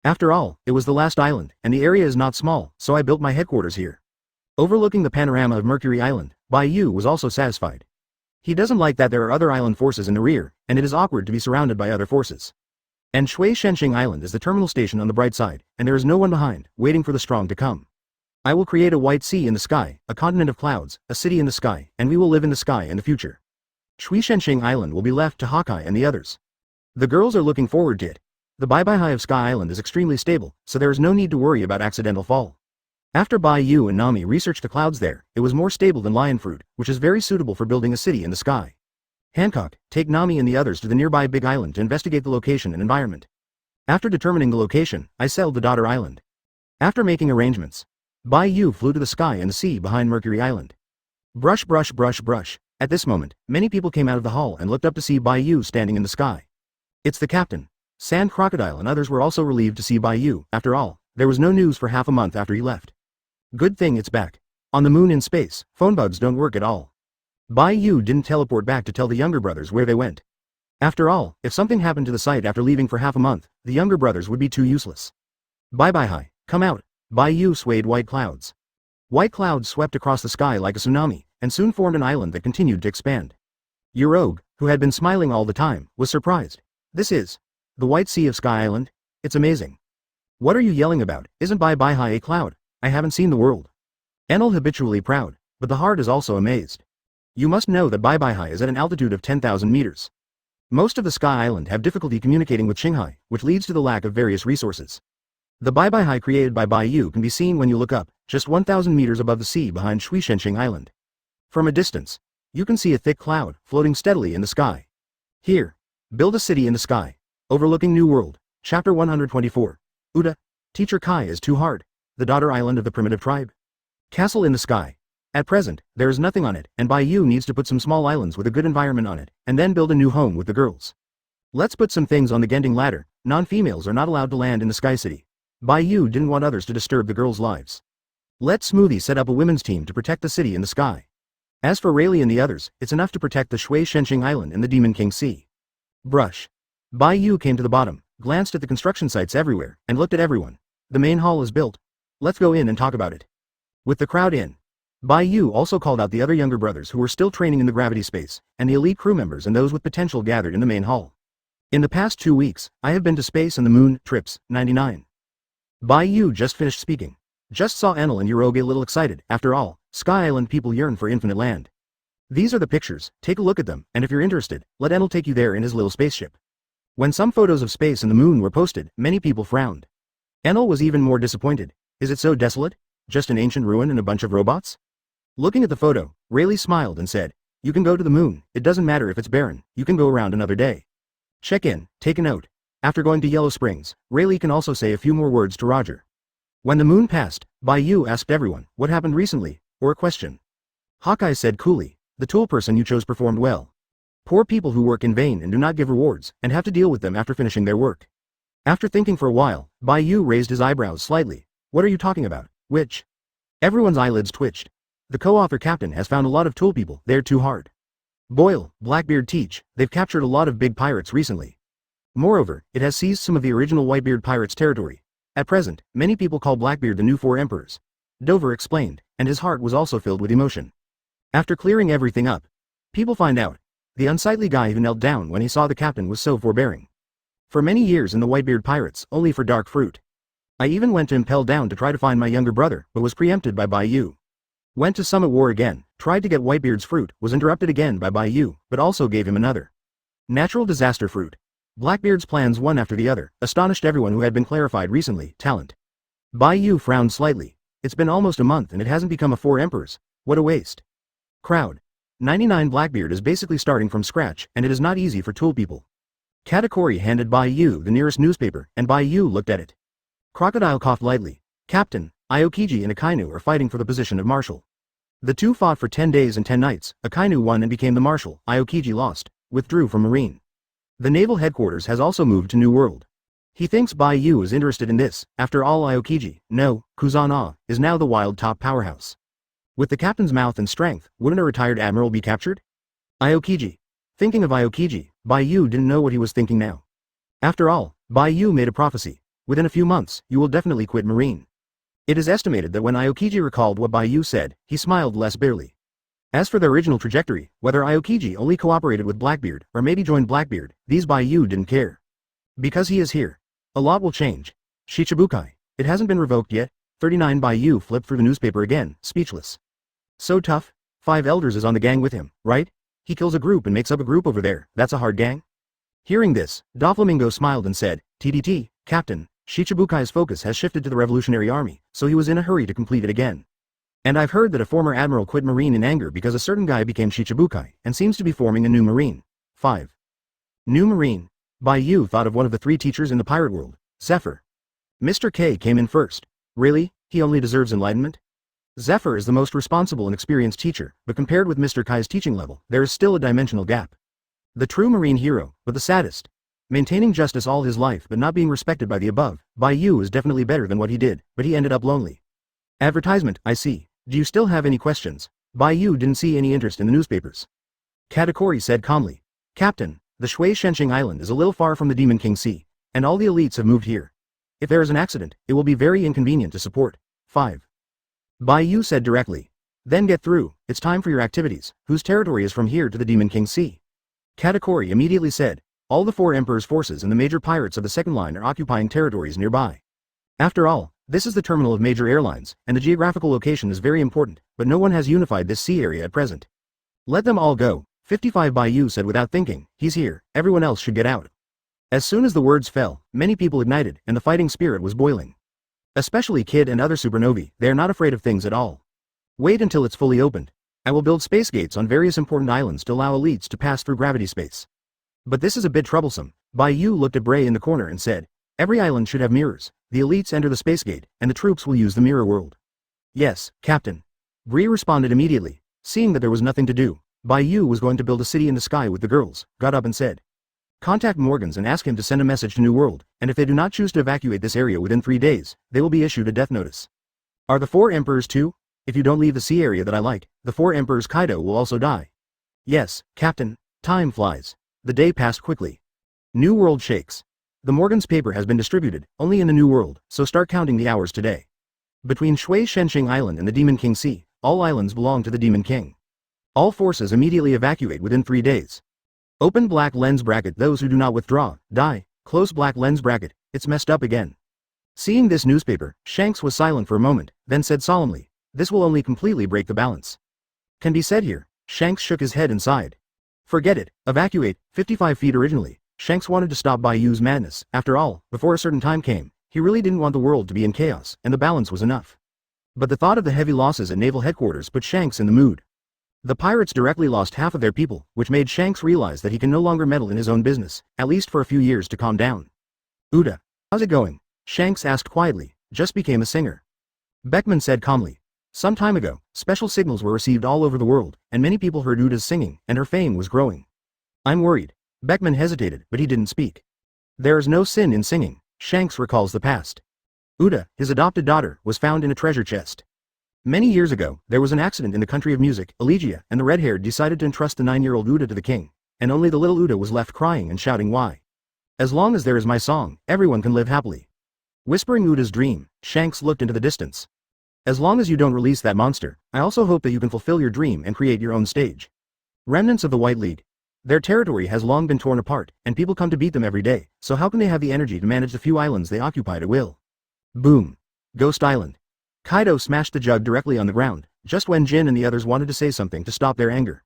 After all, it was the last island, and the area is not small, so I built my headquarters here. Overlooking the panorama of Mercury Island, Bai Yu was also satisfied. He doesn't like that there are other island forces in the rear, and it is awkward to be surrounded by other forces. And Shui Shenxing Island is the terminal station on the bright side, and there is no one behind, waiting for the strong to come. I will create a white sea in the sky, a continent of clouds, a city in the sky, and we will live in the sky in the future. Shui Shenxing Island will be left to Hawkeye and the others. The girls are looking forward to it. The Bai High of Sky Island is extremely stable, so there is no need to worry about accidental fall. After Bai Yu and Nami researched the clouds there, it was more stable than lion fruit, which is very suitable for building a city in the sky. Hancock, take Nami and the others to the nearby Big Island to investigate the location and environment. After determining the location, I settled the daughter island. After making arrangements, Bai Yu flew to the sky and the sea behind Mercury Island. Brush brush brush brush. At this moment, many people came out of the hall and looked up to see Bai Yu standing in the sky. It's the captain. Sand Crocodile and others were also relieved to see Bai Yu. After all, there was no news for half a month after he left. Good thing it's back. On the moon in space, phone bugs don't work at all. Bai Yu didn't teleport back to tell the younger brothers where they went. After all, if something happened to the site after leaving for half a month, the younger brothers would be too useless. Bye Hi, come out. Bai Yu swayed white clouds. White clouds swept across the sky like a tsunami, and soon formed an island that continued to expand. Yurog, who had been smiling all the time, was surprised. This is the White Sea of Sky Island? It's amazing. What are you yelling about? Isn't Bai High a cloud? I haven't seen the world. Enel habitually proud, but the heart is also amazed. You must know that Bai is at an altitude of 10,000 meters. Most of the Sky Island have difficulty communicating with Qinghai, which leads to the lack of various resources. The Bai created by Bai Yu can be seen when you look up, just 1,000 meters above the sea behind Shuishenqing Island. From a distance, you can see a thick cloud floating steadily in the sky. Here, build a city in the sky, overlooking New World. Chapter 124. Uda. Teacher Kai is too hard. The daughter island of the primitive tribe. Castle in the sky. At present, there is nothing on it, and Bai Yu needs to put some small islands with a good environment on it, and then build a new home with the girls. Let's put some things on the Gending ladder. Non-females are not allowed to land in the Sky City. Bai Yu didn't want others to disturb the girls' lives. Let Smoothie set up a women's team to protect the city in the sky. As for Rayleigh and the others, it's enough to protect the Shui Shenqing Island and the Demon King Sea. Brush. Bai Yu came to the bottom, glanced at the construction sites everywhere, and looked at everyone. The main hall is built. Let's go in and talk about it. With the crowd in, Bai Yu also called out the other younger brothers who were still training in the gravity space, and the elite crew members and those with potential gathered in the main hall. In the past 2 weeks, I have been to space and the moon, trips, 99. Bai Yu just finished speaking. Just saw Enel and Yuro get a little excited. After all, Sky Island people yearn for infinite land. These are the pictures, take a look at them, and if you're interested, let Enel take you there in his little spaceship. When some photos of space and the moon were posted, many people frowned. Enel was even more disappointed. Is it so desolate? Just an ancient ruin and a bunch of robots? Looking at the photo, Rayleigh smiled and said, "You can go to the moon, it doesn't matter if it's barren, you can go around another day. Check in, take a note." After going to Yellow Springs, Rayleigh can also say a few more words to Roger. When the moon passed, Bai Yu asked everyone, "What happened recently?" or a question. Hawkeye said coolly, "The tool person you chose performed well. Poor people who work in vain and do not give rewards, and have to deal with them after finishing their work." After thinking for a while, Bai Yu raised his eyebrows slightly. "What are you talking about? Which?" Everyone's eyelids twitched. The co-author captain has found a lot of tool people, they're too hard. Boyle, Blackbeard teach, they've captured a lot of big pirates recently. Moreover, it has seized some of the original Whitebeard pirates' territory. At present, many people call Blackbeard the new 4 emperors. Dover explained, and his heart was also filled with emotion. After clearing everything up, people find out. The unsightly guy who knelt down when he saw the captain was so forbearing. For many years in the Whitebeard pirates, only for dark fruit. I even went to Impel down to try to find my younger brother, but was preempted by Bai Yu. Went to Summit War again, tried to get Whitebeard's fruit, was interrupted again by Bai Yu, but also gave him another. Natural disaster fruit. Blackbeard's plans one after the other, astonished everyone who had been clarified recently, talent. Bai Yu frowned slightly. It's been almost a month and it hasn't become a 4 emperors. What a waste. Crowd. 99 Blackbeard is basically starting from scratch, and it is not easy for tool people. Katakuri handed Bai Yu the nearest newspaper, and Bai Yu looked at it. Crocodile coughed lightly. "Captain, Aokiji and Akainu are fighting for the position of marshal. The two fought for 10 days and 10 nights, Akainu won and became the marshal, Aokiji lost, withdrew from Marine. The naval headquarters has also moved to New World. He thinks Bai Yu is interested in this, after all Aokiji, no, Kuzan-a, is now the wild top powerhouse. With the captain's mouth and strength, wouldn't a retired admiral be captured? Aokiji. Thinking of Aokiji, Bai Yu didn't know what he was thinking now. After all, Bai Yu made a prophecy. Within a few months, you will definitely quit Marine. It is estimated that when Aokiji recalled what Bai Yu said, he smiled less bitterly. As for the original trajectory, whether Aokiji only cooperated with Blackbeard, or maybe joined Blackbeard, these Bai Yu didn't care. Because he is here. A lot will change. Shichibukai. It hasn't been revoked yet. 39 Bai Yu flipped through the newspaper again, speechless. So tough. 5 elders is on the gang with him, right? He kills a group and makes up a group over there, that's a hard gang? Hearing this, Doflamingo smiled and said, TDT, Captain, Shichibukai's focus has shifted to the Revolutionary Army, so he was in a hurry to complete it again. And I've heard that a former admiral quit Marine in anger because a certain guy became Shichibukai, and seems to be forming a new Marine. 5. New Marine. Bai Yu thought of one of the 3 teachers in the pirate world, Zephyr. Mr. K came in first. Really? He only deserves enlightenment? Zephyr is the most responsible and experienced teacher, but compared with Mr. Kai's teaching level, there is still a dimensional gap. The true Marine hero, but the saddest. Maintaining justice all his life but not being respected by the above, Bai Yu is definitely better than what he did, but he ended up lonely. Advertisement, I see. Do you still have any questions? Bai Yu didn't see any interest in the newspapers. Katakuri said calmly. Captain, the Shui Shenqing Island is a little far from the Demon King Sea, and all the elites have moved here. If there is an accident, it will be very inconvenient to support. 5. Bai Yu said directly. Then get through, it's time for your activities, whose territory is from here to the Demon King Sea. Katakuri immediately said, all the 4 Emperor's forces and the major pirates of the second line are occupying territories nearby. After all, this is the terminal of major airlines, and the geographical location is very important, but no one has unified this sea area at present. Let them all go. 55 Bayou said without thinking, he's here, everyone else should get out. As soon as the words fell, many people ignited, and the fighting spirit was boiling. Especially Kid and other supernovae, they are not afraid of things at all. Wait until it's fully opened. I will build space gates on various important islands to allow elites to pass through gravity space. But this is a bit troublesome. Bayou looked at Bray in the corner and said, every island should have mirrors, the elites enter the space gate, and the troops will use the mirror world. Yes, Captain. Bree responded immediately. Seeing that there was nothing to do, Bayou was going to build a city in the sky with the girls, got up and said, contact Morgans and ask him to send a message to New World, and if they do not choose to evacuate this area within 3 days, they will be issued a death notice. Are the 4 emperors too? If you don't leave the sea area that I like, the 4 emperors Kaido will also die. Yes, Captain. Time flies. The day passed quickly. New World shakes. The Morgans paper has been distributed, only in the New World, so start counting the hours today. Between Shui Shenxing Island and the Demon King Sea, all islands belong to the Demon King. All forces immediately evacuate within 3 days. Open black lens bracket. Those who do not withdraw, die. Close black lens bracket. It's messed up again. Seeing this newspaper, Shanks was silent for a moment, then said solemnly, this will only completely break the balance. Can be said here. Shanks shook his head and sighed. Forget it. Evacuate. 55 feet originally. Shanks wanted to stop Bayou's madness. After all, before a certain time came, he really didn't want the world to be in chaos, and the balance was enough. But the thought of the heavy losses at naval headquarters put Shanks in the mood. The pirates directly lost half of their people, which made Shanks realize that he can no longer meddle in his own business, at least for a few years to calm down. Uda. How's it going? Shanks asked quietly. Just became a singer. Beckman said calmly. Some time ago, special signals were received all over the world, and many people heard Uda's singing, and her fame was growing. I'm worried. Beckman hesitated, but he didn't speak. There is no sin in singing. Shanks recalls the past. Uda, his adopted daughter, was found in a treasure chest. Many years ago, there was an accident in the country of music, Elegia, and the red-haired decided to entrust the 9-year-old Uda to the king, and only the little Uda was left crying and shouting why. As long as there is my song, everyone can live happily. Whispering Uda's dream, Shanks looked into the distance. As long as you don't release that monster, I also hope that you can fulfill your dream and create your own stage. Remnants of the White League. Their territory has long been torn apart, and people come to beat them every day, so how can they have the energy to manage the few islands they occupied at will? Boom. Ghost Island. Kaido smashed the jug directly on the ground, just when Jin and the others wanted to say something to stop their anger.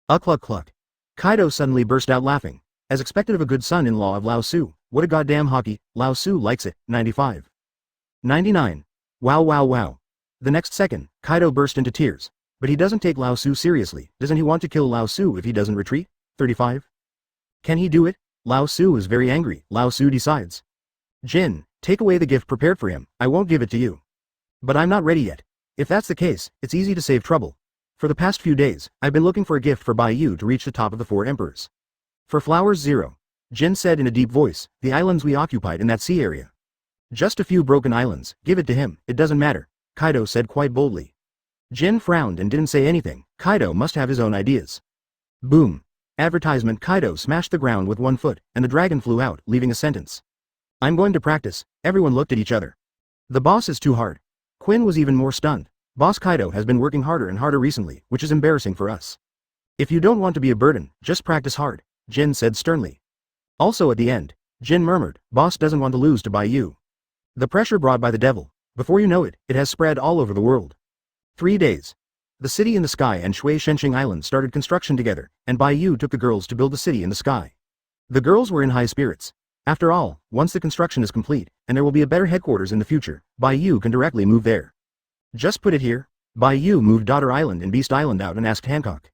Cluck cluck. Kaido suddenly burst out laughing. As expected of a good son-in-law of Lao Su, what a goddamn hockey, Lao Su likes it, 95. 99. Wow wow wow. The next second, Kaido burst into tears. But he doesn't take Lao Su seriously, doesn't he want to kill Lao Su if he doesn't retreat? 35. Can he do it? Lao Su is very angry, Lao Su decides. Jin, take away the gift prepared for him, I won't give it to you. But I'm not ready yet. If that's the case, it's easy to save trouble. For the past few days, I've been looking for a gift for Bai Yu to reach the top of the 4 emperors. For flowers 0. Jin said in a deep voice, the islands we occupied in that sea area. Just a few broken islands, give it to him, it doesn't matter, Kaido said quite boldly. Jin frowned and didn't say anything. Kaido must have his own ideas. Boom. Advertisement. Kaido smashed the ground with 1 foot, and the dragon flew out, leaving a sentence. I'm going to practice. Everyone looked at each other. The boss is too hard. Quinn was even more stunned. Boss Kaido has been working harder and harder recently, which is embarrassing for us. If you don't want to be a burden, just practice hard, Jin said sternly. Also at the end, Jin murmured, boss doesn't want to lose to Bai Yu. The pressure brought by the devil. Before you know it, it has spread all over the world. 3 days. The city in the sky and Shui Shenxing Island started construction together, and Bai Yu took the girls to build the city in the sky. The girls were in high spirits. After all, once the construction is complete, and there will be a better headquarters in the future, Bai Yu can directly move there. Just put it here. Bai Yu moved Daughter Island and Beast Island out and asked Hancock.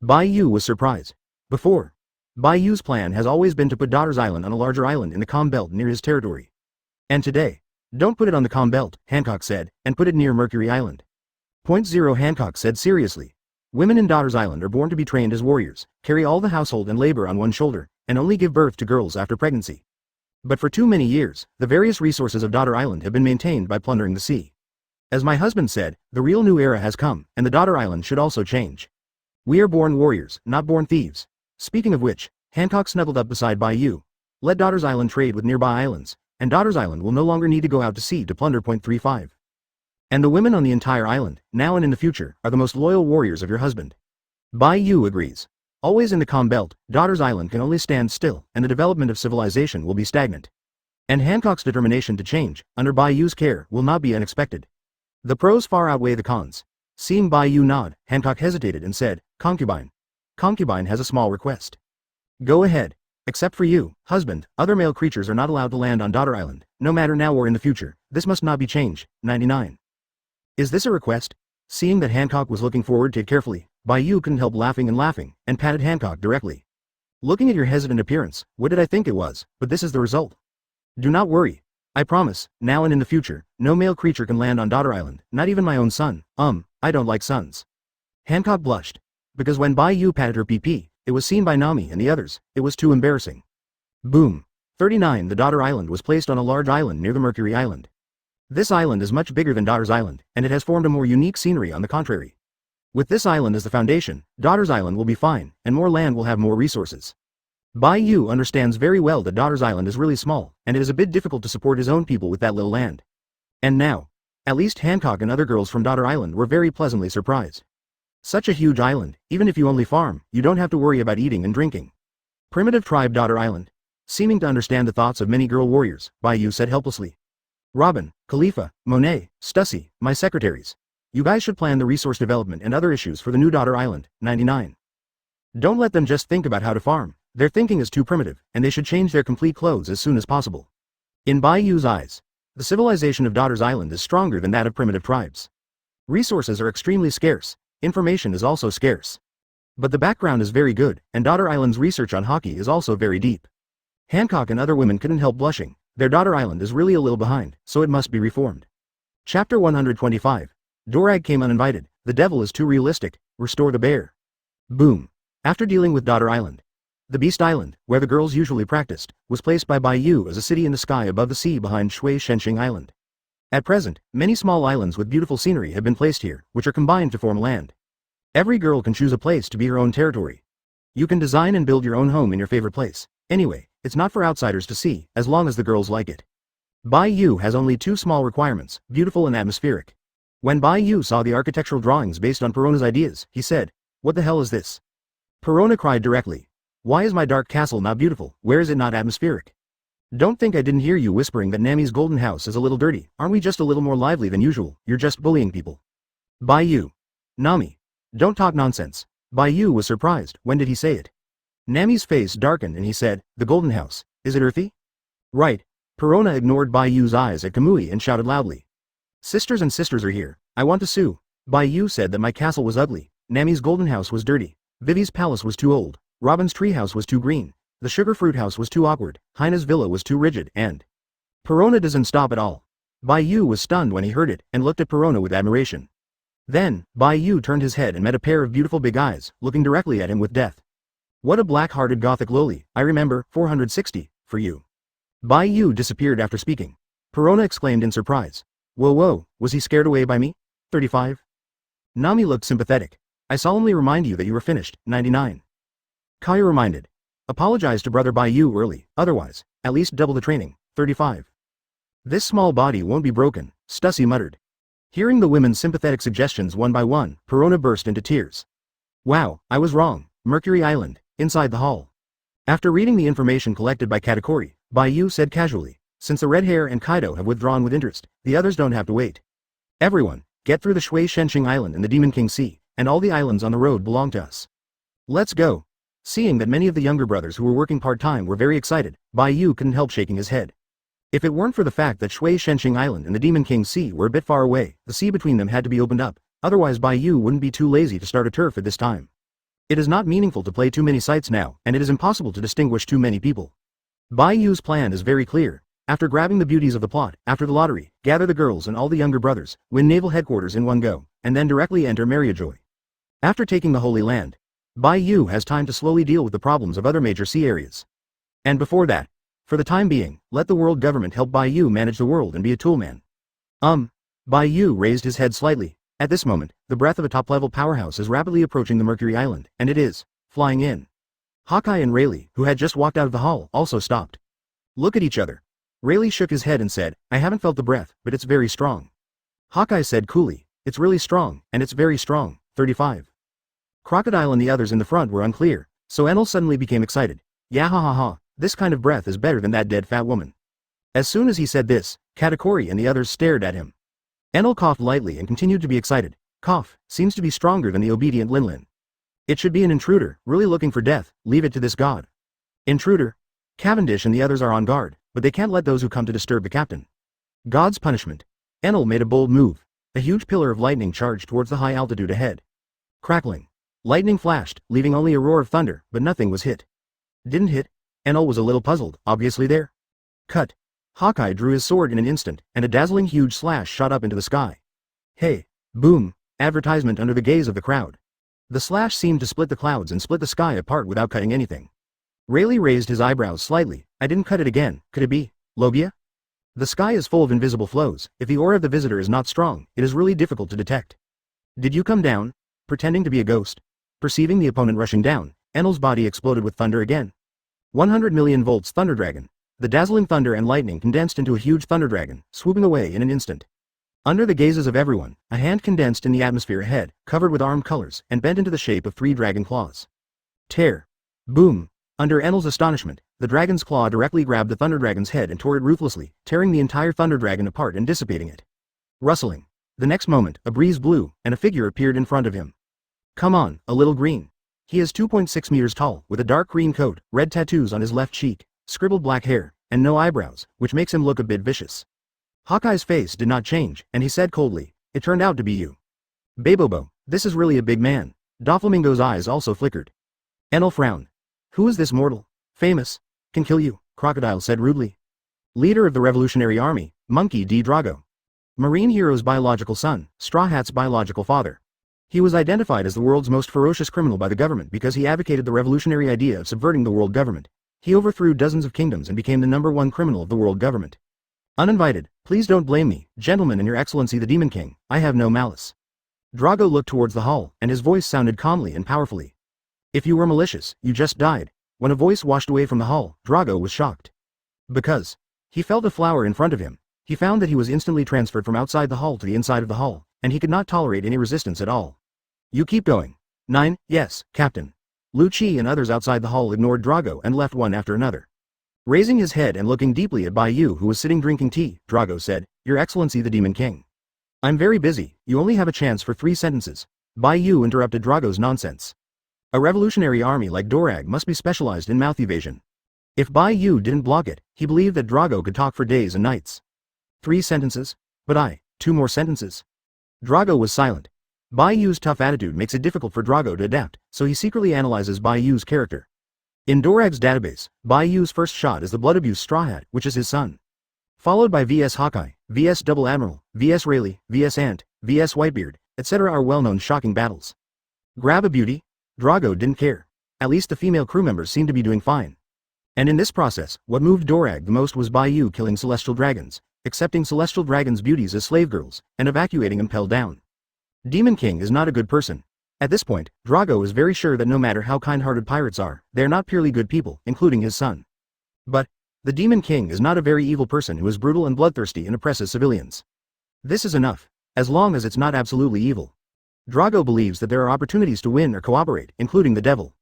Bai Yu was surprised. Before, Bai Yu's plan has always been to put Daughter's Island on a larger island in the calm belt near his territory. And today, don't put it on the calm belt, Hancock said, and put it near Mercury Island. Point 0. Hancock said seriously. Women in Daughter's Island are born to be trained as warriors, carry all the household and labor on one shoulder, and only give birth to girls after pregnancy. But for too many years, the various resources of Daughter Island have been maintained by plundering the sea. As my husband said, the real new era has come, and the Daughter Island should also change. We are born warriors, not born thieves. Speaking of which, Hancock snuggled up beside Bai Yu. Let Daughter's Island trade with nearby islands, and Daughter's Island will no longer need to go out to sea to plunder. Point 35. And the women on the entire island, now and in the future, are the most loyal warriors of your husband. Bai Yu agrees. Always in the calm belt, Daughter's Island can only stand still, and the development of civilization will be stagnant. And Hancock's determination to change, under Bai Yu's care, will not be unexpected. The pros far outweigh the cons. Seeing Bai Yu nod, Hancock hesitated and said, concubine. concubine has a small request. Go ahead. Except for you, husband, other male creatures are not allowed to land on Daughter Island, no matter now or in the future. This must not be changed. 99. Is this a request? Seeing that Hancock was looking forward to it carefully, Bai Yu couldn't help laughing and patted Hancock directly. Looking at your hesitant appearance, what did I think it was, but this is the result. Do not worry. I promise, now and in the future, no male creature can land on Daughter Island, not even my own son. I don't like sons. Hancock blushed. Because when Bai Yu patted her PP, it was seen by Nami and the others, it was too embarrassing. Boom. 39. The Daughter Island was placed on a large island near the Mercury Island. This island is much bigger than Daughter's Island, and it has formed a more unique scenery on the contrary. With this island as the foundation, Daughter's Island will be fine, and more land will have more resources. Bai Yu understands very well that Daughter's Island is really small, and it is a bit difficult to support his own people with that little land. And now, at least Hancock and other girls from Daughter Island were very pleasantly surprised. Such a huge island, even if you only farm, you don't have to worry about eating and drinking. Primitive tribe Daughter Island. Seeming to understand the thoughts of many girl warriors, Bai Yu said helplessly. Robin, Khalifa, Monet, Stussy, my secretaries. You guys should plan the resource development and other issues for the new Daughter Island. 99. Don't let them just think about how to farm. Their thinking is too primitive, and they should change their complete clothes as soon as possible. In Bai Yu's eyes, the civilization of Daughter's Island is stronger than that of primitive tribes. Resources are extremely scarce. Information is also scarce. But the background is very good, and Daughter Island's research on hockey is also very deep. Hancock and other women couldn't help blushing. Their Daughter Island is really a little behind, so it must be reformed. Chapter 125. Dorag came uninvited. The devil is too realistic. Restore the bear. Boom. After dealing with Daughter Island, the Beast Island, where the girls usually practiced, was placed by Bai Yu as a city in the sky above the sea behind Shui Shenxing Island. At present, many small islands with beautiful scenery have been placed here, which are combined to form land. Every girl can choose a place to be her own territory. You can design and build your own home in your favorite place. Anyway, it's not for outsiders to see, as long as the girls like it. Bai Yu has only two small requirements, beautiful and atmospheric. When Bai Yu saw the architectural drawings based on Perona's ideas, he said, "What the hell is this?" Perona cried directly. "Why is my dark castle not beautiful? Where is it not atmospheric? Don't think I didn't hear you whispering that Nami's golden house is a little dirty. Aren't we just a little more lively than usual? You're just bullying people." Bai Yu. Nami. Don't talk nonsense. Bai Yu was surprised. When did he say it? Nami's face darkened and he said, "The golden house. Is it earthy?" Right. Perona ignored Bai Yu's eyes at Kamui and shouted loudly. "Sisters and sisters are here. I want to sue." Bai Yu said that my castle was ugly. Nami's golden house was dirty. Vivi's palace was too old. Robin's treehouse was too green. The sugar fruit house was too awkward. Haina's villa was too rigid, and Perona doesn't stop at all. Bai Yu was stunned when he heard it and looked at Perona with admiration. Then, Bai Yu turned his head and met a pair of beautiful big eyes, looking directly at him with death. "What a black-hearted gothic loli, I remember, 460, for you." Bai Yu disappeared after speaking. Perona exclaimed in surprise. Whoa, was he scared away by me? 35. Nami looked sympathetic. "I solemnly remind you that you were finished. 99. Kaya reminded. "Apologize to brother Bai Yu early, otherwise, at least double the training. 35. "This small body won't be broken," Stussy muttered. Hearing the women's sympathetic suggestions one by one, Perona burst into tears. "Wow, I was wrong. Mercury Island, inside the hall." After reading the information collected by Katakuri, Bai Yu said casually, "Since the red hair and Kaido have withdrawn with interest, the others don't have to wait. Everyone, get through the Shui Shenxing Island and the Demon King Sea, and all the islands on the road belong to us. Let's go." Seeing that many of the younger brothers who were working part-time were very excited, Bai Yu couldn't help shaking his head. If it weren't for the fact that Shui Shenxing Island and the Demon King Sea were a bit far away, the sea between them had to be opened up, otherwise Bai Yu wouldn't be too lazy to start a turf at this time. It is not meaningful to play too many sites now, and it is impossible to distinguish too many people. Bai Yu's plan is very clear. After grabbing the beauties of the plot, after the lottery, gather the girls and all the younger brothers, win naval headquarters in one go, and then directly enter Mariejois. After taking the Holy Land, Bai Yu has time to slowly deal with the problems of other major sea areas. And before that, for the time being, let the world government help Bai Yu manage the world and be a toolman. Bai Yu raised his head slightly. At this moment, the breath of a top-level powerhouse is rapidly approaching the Mercury Island, and it is flying in. Hawkeye and Rayleigh, who had just walked out of the hall, also stopped. Look at each other. Rayleigh shook his head and said, "I haven't felt the breath, but it's very strong." Hawkeye said coolly, "It's really strong, and it's very strong." 35. Crocodile and the others in the front were unclear, so Enel suddenly became excited. "Yeah, ha, this kind of breath is better than that dead fat woman." As soon as he said this, Katakuri and the others stared at him. Enel coughed lightly and continued to be excited. Cough, seems to be stronger than the obedient Linlin. It should be an intruder, really looking for death, leave it to this god. Intruder? Cavendish and the others are on guard, but they can't let those who come to disturb the captain. God's punishment. Enel made a bold move. A huge pillar of lightning charged towards the high altitude ahead. Crackling. Lightning flashed, leaving only a roar of thunder, but nothing was hit. Didn't hit? Enel was a little puzzled, obviously there. Cut. Hawkeye drew his sword in an instant, and a dazzling huge slash shot up into the sky. Hey. Boom. Advertisement under the gaze of the crowd. The slash seemed to split the clouds and split the sky apart without cutting anything. Rayleigh raised his eyebrows slightly. I didn't cut it again, could it be Logia? The sky is full of invisible flows. If the aura of the visitor is not strong, it is really difficult to detect. Did you come down? Pretending to be a ghost? Perceiving the opponent rushing down, Enel's body exploded with thunder again. 100 million volts Thunder Dragon. The dazzling thunder and lightning condensed into a huge Thunder Dragon, swooping away in an instant. Under the gazes of everyone, a hand condensed in the atmosphere ahead, covered with armed colors, and bent into the shape of 3 dragon claws. Tear. Boom. Under Enel's astonishment, the dragon's claw directly grabbed the Thunder Dragon's head and tore it ruthlessly, tearing the entire Thunder Dragon apart and dissipating it. Rustling. The next moment, a breeze blew, and a figure appeared in front of him. Come on, a little green. He is 2.6 meters tall, with a dark green coat, red tattoos on his left cheek, scribbled black hair, and no eyebrows, which makes him look a bit vicious. Hawkeye's face did not change, and he said coldly, it turned out to be you. Babobo, this is really a big man. Doflamingo's eyes also flickered. Enel frowned. Who is this mortal? Famous? Can kill you, Crocodile said rudely. Leader of the Revolutionary Army, Monkey D. Drago. Marine Hero's biological son, Straw Hat's biological father. He was identified as the world's most ferocious criminal by the government because he advocated the revolutionary idea of subverting the world government. He overthrew dozens of kingdoms and became the #1 criminal of the world government. Uninvited, please don't blame me, gentlemen and your excellency the Demon King, I have no malice. Drago looked towards the hall, and his voice sounded calmly and powerfully. If you were malicious, you just died. When a voice washed away from the hall, Drago was shocked. Because he felt a flower in front of him. He found that he was instantly transferred from outside the hall to the inside of the hall, and he could not tolerate any resistance at all. You keep going. 9, yes, Captain. Lu Chi and others outside the hall ignored Drago and left one after another. Raising his head and looking deeply at Bai Yu who was sitting drinking tea, Drago said, Your Excellency the Demon King. I'm very busy, you only have a chance for 3 sentences. Bai Yu interrupted Drago's nonsense. A revolutionary army like Dorag must be specialized in mouth evasion. If Bai Yu didn't block it, he believed that Drago could talk for days and nights. 3 sentences? But 2 more sentences. Drago was silent. Bai Yu's tough attitude makes it difficult for Drago to adapt, so he secretly analyzes Bai Yu's character. In Dorag's database, Bai Yu's first shot is the blood abuse Straw Hat, which is his son. Followed by VS Hawkeye, VS Double Admiral, VS Rayleigh, VS Ant, VS Whitebeard, etc. are well-known shocking battles. Grab a beauty? Drago didn't care. At least the female crew members seemed to be doing fine. And in this process, what moved Dorag the most was Bai Yu killing celestial dragons, accepting celestial dragons' beauties as slave girls, and evacuating Impel down. Demon King is not a good person. At this point, Drago is very sure that no matter how kind-hearted pirates are, they are not purely good people, including his son. But the Demon King is not a very evil person who is brutal and bloodthirsty and oppresses civilians. This is enough, as long as it's not absolutely evil. Drago believes that there are opportunities to win or cooperate, including the devil.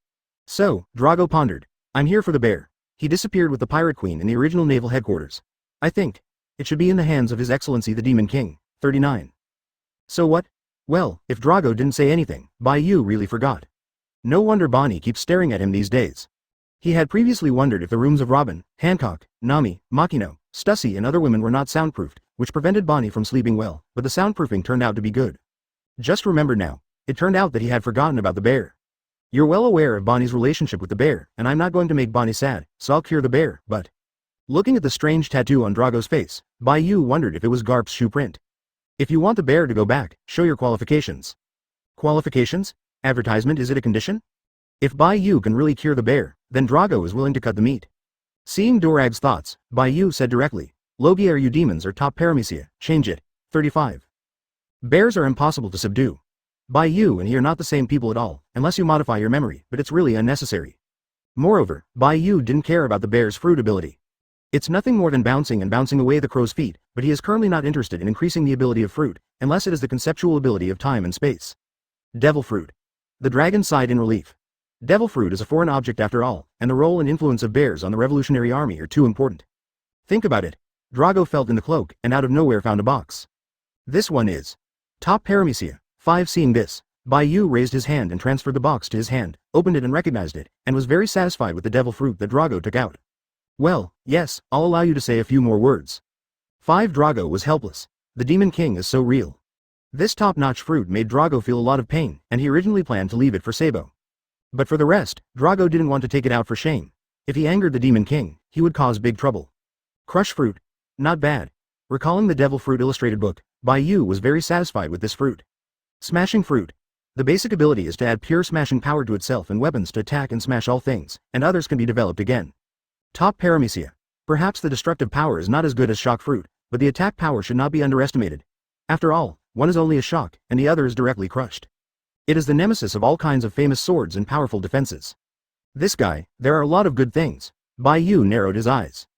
So, Drago pondered. I'm here for the bear. He disappeared with the Pirate Queen in the original naval headquarters. I think it should be in the hands of His Excellency the Demon King. 39. So what? Well, if Drago didn't say anything, Bai Yu really forgot. No wonder Bonnie keeps staring at him these days. He had previously wondered if the rooms of Robin, Hancock, Nami, Makino, Stussy and other women were not soundproofed, which prevented Bonnie from sleeping well, but the soundproofing turned out to be good. Just remember now, it turned out that he had forgotten about the bear. You're well aware of Bonnie's relationship with the bear, and I'm not going to make Bonnie sad, so I'll cure the bear, but... Looking at the strange tattoo on Drago's face, Bai Yu wondered if it was Garp's shoe print. If you want the bear to go back, show your qualifications. Qualifications? Advertisement, is it a condition? If Bai Yu can really cure the bear, then Drago is willing to cut the meat. Seeing Dorag's thoughts, Bai Yu said directly, Logia or you demons are top paramecia, change it. 35. Bears are impossible to subdue. Bai Yu and he are not the same people at all, unless you modify your memory, but it's really unnecessary. Moreover, Bai Yu didn't care about the bear's fruit ability. It's nothing more than bouncing and bouncing away the crow's feet, but he is currently not interested in increasing the ability of fruit, unless it is the conceptual ability of time and space. Devil fruit. The dragon sighed in relief. Devil fruit is a foreign object after all, and the role and influence of bears on the Revolutionary Army are too important. Think about it. Drago felt in the cloak, and out of nowhere found a box. This one is top paramecia. 5. Seeing this, Bai Yu raised his hand and transferred the box to his hand, opened it and recognized it, and was very satisfied with the devil fruit that Drago took out. Well, yes, I'll allow you to say a few more words. 5. Drago was helpless. The Demon King is so real. This top-notch fruit made Drago feel a lot of pain, and he originally planned to leave it for Sabo. But for the rest, Drago didn't want to take it out for shame. If he angered the Demon King, he would cause big trouble. Crush fruit. Not bad. Recalling the Devil Fruit illustrated book, Bai Yu was very satisfied with this fruit. Smashing fruit. The basic ability is to add pure smashing power to itself and weapons to attack and smash all things, and others can be developed again. Top Paramecia. Perhaps the destructive power is not as good as shock fruit, but the attack power should not be underestimated. After all, one is only a shock, and the other is directly crushed. It is the nemesis of all kinds of famous swords and powerful defenses. This guy, there are a lot of good things. Bai Yu narrowed his eyes.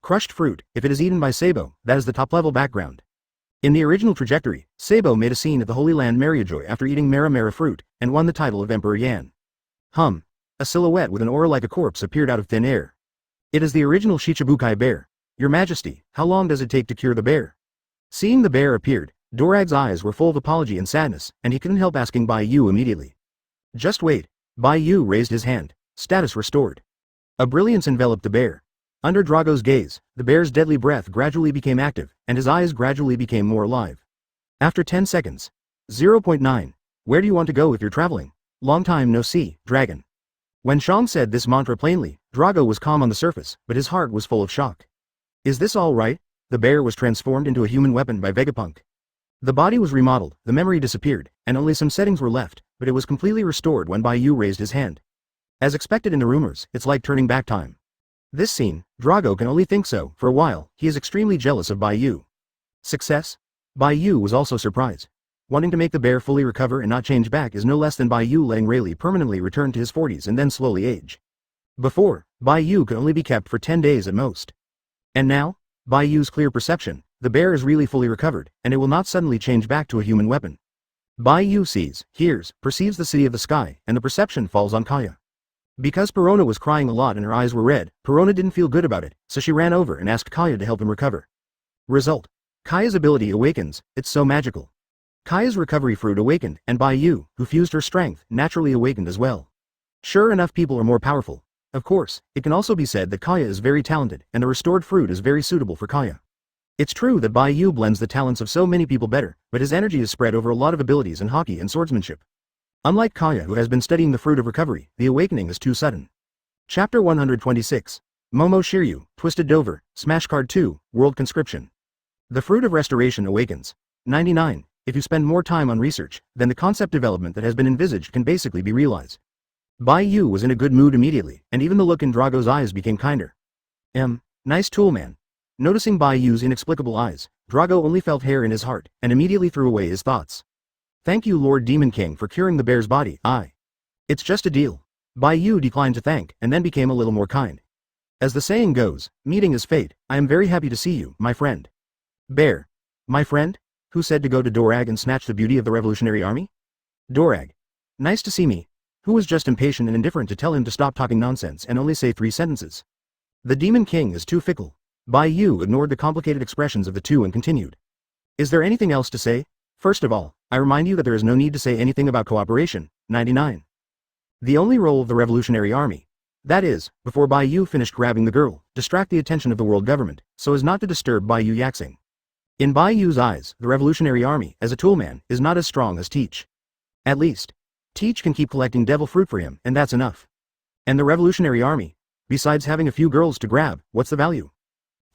Crushed fruit, if it is eaten by Sabo, that is the top-level background. In the original trajectory, Sabo made a scene at the Holy Land Mariejois after eating Mara fruit, and won the title of Emperor Yan. A silhouette with an aura like a corpse appeared out of thin air. It is the original Shichibukai bear. Your Majesty, how long does it take to cure the bear? Seeing the bear appeared, Dorag's eyes were full of apology and sadness, and he couldn't help asking Bai Yu immediately. Just wait. Bai Yu raised his hand. Status restored. A brilliance enveloped the bear. Under Drago's gaze, the bear's deadly breath gradually became active, and his eyes gradually became more alive. After 10 seconds. 0.9. Where do you want to go if you're traveling? Long time no see, dragon. When Shang said this mantra plainly, Drago was calm on the surface, but his heart was full of shock. Is this all right? The bear was transformed into a human weapon by Vegapunk. The body was remodeled, the memory disappeared, and only some settings were left, but it was completely restored when Bai Yu raised his hand. As expected in the rumors, it's like turning back time. This scene, Drago can only think so. For a while, he is extremely jealous of Bai Yu. Success? Bai Yu was also surprised. Wanting to make the bear fully recover and not change back is no less than Bai Yu letting Rayleigh permanently return to his 40s and then slowly age. Before, Bai Yu could only be kept for 10 days at most. And now, Bai Yu's clear perception, the bear is really fully recovered, and it will not suddenly change back to a human weapon. Bai Yu sees, hears, perceives the city of the sky, and the perception falls on Kaya. Because Perona was crying a lot and her eyes were red, Perona didn't feel good about it, so she ran over and asked Kaya to help him recover. Result. Kaya's ability awakens, it's so magical. Kaya's recovery fruit awakened, and Bai Yu, who fused her strength, naturally awakened as well. Sure enough, people are more powerful. Of course, it can also be said that Kaya is very talented, and the restored fruit is very suitable for Kaya. It's true that Bai Yu blends the talents of so many people better, but his energy is spread over a lot of abilities in hockey and swordsmanship. Unlike Kaya, who has been studying the fruit of recovery, the awakening is too sudden. Chapter 126. Momo Shiryu, Twisted Dover, Smash Card 2, World Conscription. The fruit of restoration awakens. 99. If you spend more time on research, then the concept development that has been envisaged can basically be realized. Bai Yu was in a good mood immediately, and even the look in Drago's eyes became kinder. Nice tool, man. Noticing Bai Yu's inexplicable eyes, Drago only felt hair in his heart, and immediately threw away his thoughts. Thank you, Lord Demon King, for curing the bear's body. It's just a deal. Bai Yu declined to thank, and then became a little more kind. As the saying goes, meeting is fate. I am very happy to see you, my friend. Bear. My friend? Who said to go to Dorag and snatch the beauty of the Revolutionary Army? Dorag. Nice to see me. Who was just impatient and indifferent to tell him to stop talking nonsense and only say 3 sentences. The Demon King is too fickle. Bai Yu ignored the complicated expressions of the two and continued. Is there anything else to say? First of all, I remind you that there is no need to say anything about cooperation. 99. The only role of the Revolutionary Army. That is, before Bai Yu finished grabbing the girl, distract the attention of the world government, so as not to disturb Bai Yu Yaxing. In Bai Yu's eyes, the Revolutionary Army, as a toolman, is not as strong as Teach. At least, Teach can keep collecting devil fruit for him, and that's enough. And the Revolutionary Army? Besides having a few girls to grab, what's the value?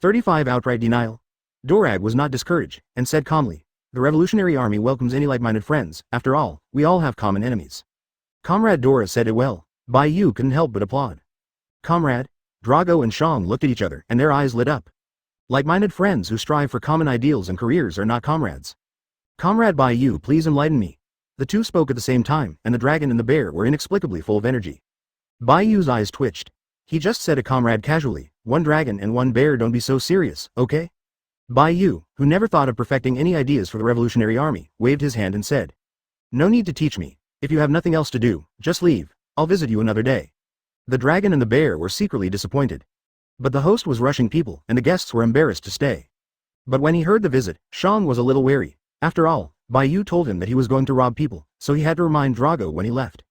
35 Outright denial. Dorag was not discouraged, and said calmly, the Revolutionary Army welcomes any like-minded friends. After all, we all have common enemies. Comrade Dora said it well. Bai Yu couldn't help but applaud. Comrade? Drago and Shang looked at each other, and their eyes lit up. Like-minded friends who strive for common ideals and careers are not comrades. Comrade Bai Yu, please enlighten me. The two spoke at the same time, and the dragon and the bear were inexplicably full of energy. Bai Yu's eyes twitched. He just said a comrade casually, one dragon and one bear, don't be so serious, okay? Bai Yu, who never thought of perfecting any ideas for the Revolutionary Army, waved his hand and said. No need to teach me. If you have nothing else to do, just leave. I'll visit you another day. The dragon and the bear were secretly disappointed. But the host was rushing people, and the guests were embarrassed to stay. But when he heard the visit, Shang was a little wary. After all, Bai Yu told him that he was going to rob people, so he had to remind Drago when he left.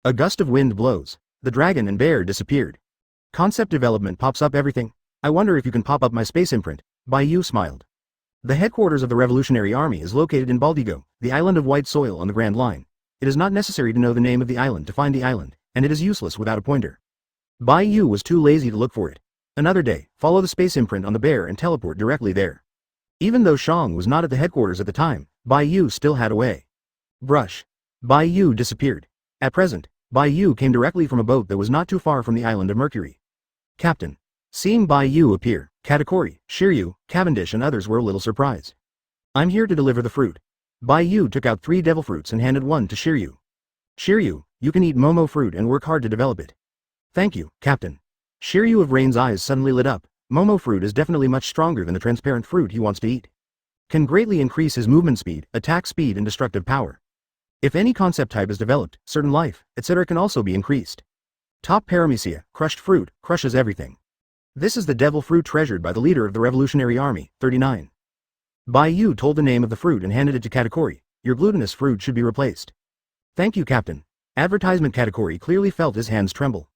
A gust of wind blows. The dragon and bear disappeared. Concept development pops up everything. I wonder if you can pop up my space imprint. Bai Yu smiled. The headquarters of the Revolutionary Army is located in Baldigo, the island of white soil on the Grand Line. It is not necessary to know the name of the island to find the island, and it is useless without a pointer. Bai Yu was too lazy to look for it. Another day, follow the space imprint on the bear and teleport directly there. Even though Shang was not at the headquarters at the time, Bai Yu still had a way. Brush. Bai Yu disappeared. At present, Bai Yu came directly from a boat that was not too far from the island of Mercury. Captain. Seeing Bai Yu appear, Katakuri, Shiryu, Cavendish and others were a little surprised. I'm here to deliver the fruit. Bai Yu took out 3 devil fruits and handed one to Shiryu. Shiryu, you can eat Momo fruit and work hard to develop it. Thank you, Captain. Shiryu of Rain's eyes suddenly lit up. Momo fruit is definitely much stronger than the transparent fruit he wants to eat. Can greatly increase his movement speed, attack speed and destructive power. If any concept type is developed, certain life, etc. can also be increased. Top Paramecia, crushed fruit, crushes everything. This is the devil fruit treasured by the leader of the Revolutionary Army, 39. Bai Yu told the name of the fruit and handed it to Katakuri. Your glutinous fruit should be replaced. Thank you, Captain. Advertisement. Katakuri clearly felt his hands tremble.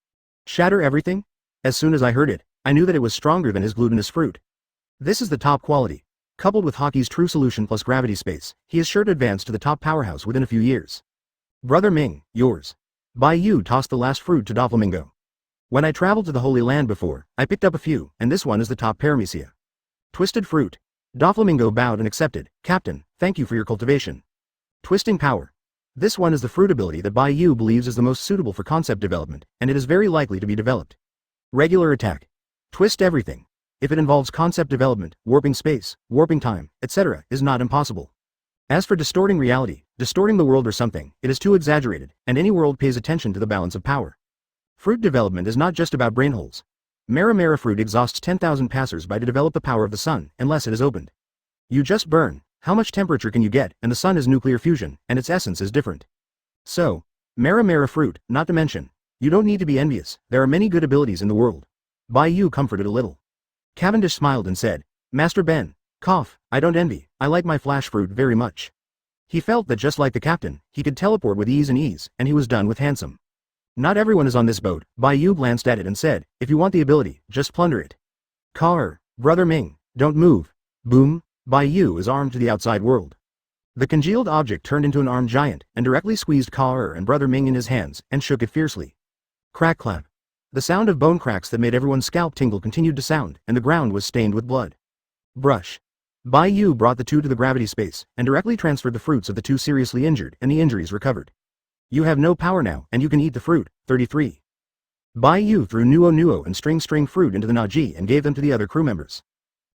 Shatter everything? As soon as I heard it, I knew that it was stronger than his glutinous fruit. This is the top quality. Coupled with Hockey's true solution plus gravity space, he is sure to advance to the top powerhouse within a few years. Brother Ming, yours. Bai Yu tossed the last fruit to Doflamingo. When I traveled to the Holy Land before, I picked up a few, and this one is the top Paramecia. Twisted fruit. Doflamingo bowed and accepted. Captain, thank you for your cultivation. Twisting power. This one is the fruit ability that Bai Yu believes is the most suitable for concept development, and it is very likely to be developed. Regular attack. Twist everything. If it involves concept development, warping space, warping time, etc., is not impossible. As for distorting reality, distorting the world or something, it is too exaggerated, and any world pays attention to the balance of power. Fruit development is not just about brain holes. Mara fruit exhausts 10,000 passers-by to develop the power of the sun, unless it is opened. You just burn. How much temperature can you get, and the sun is nuclear fusion, and its essence is different. So, Mara fruit, not to mention. You don't need to be envious, there are many good abilities in the world. Bai Yu comforted a little. Cavendish smiled and said, Master Ben, cough, I don't envy, I like my flash fruit very much. He felt that just like the captain, he could teleport with ease, and he was done with handsome. Not everyone is on this boat. Bai Yu glanced at it and said, if you want the ability, just plunder it. Ka-er, Brother Ming, don't move. Boom, Bai Yu is armed to the outside world. The congealed object turned into an armed giant, and directly squeezed Ka-er and Brother Ming in his hands, and shook it fiercely. Crack clap. The sound of bone cracks that made everyone's scalp tingle continued to sound, and the ground was stained with blood. Brush. Bai Yu brought the two to the gravity space, and directly transferred the fruits of the two seriously injured, and the injuries recovered. You have no power now, and you can eat the fruit. 33. Bai Yu threw Nuo and string fruit into the Naji and gave them to the other crew members.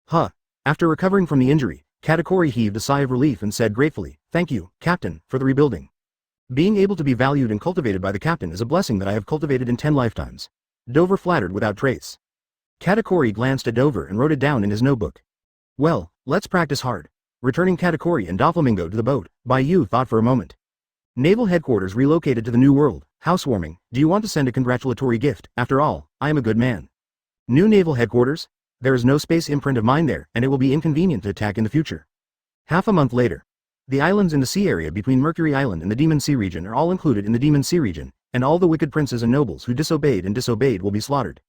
Huh. After recovering from the injury, Katakuri heaved a sigh of relief and said gratefully, thank you, Captain, for the rebuilding. Being able to be valued and cultivated by the captain is a blessing that I have cultivated in 10 lifetimes. Dover flattered without trace. Katakuri glanced at Dover and wrote it down in his notebook. Well, let's practice hard. Returning Katakuri and Doflamingo to the boat, Bai Yu thought for a moment. Naval headquarters relocated to the New World. Housewarming. Do you want to send a congratulatory gift? After all, I am a good man. New naval headquarters? There is no space imprint of mine there, and it will be inconvenient to attack in the future. Half a month later. The islands in the sea area between Mercury Island and the Demon Sea region are all included in the Demon Sea region, and all the wicked princes and nobles who disobeyed will be slaughtered.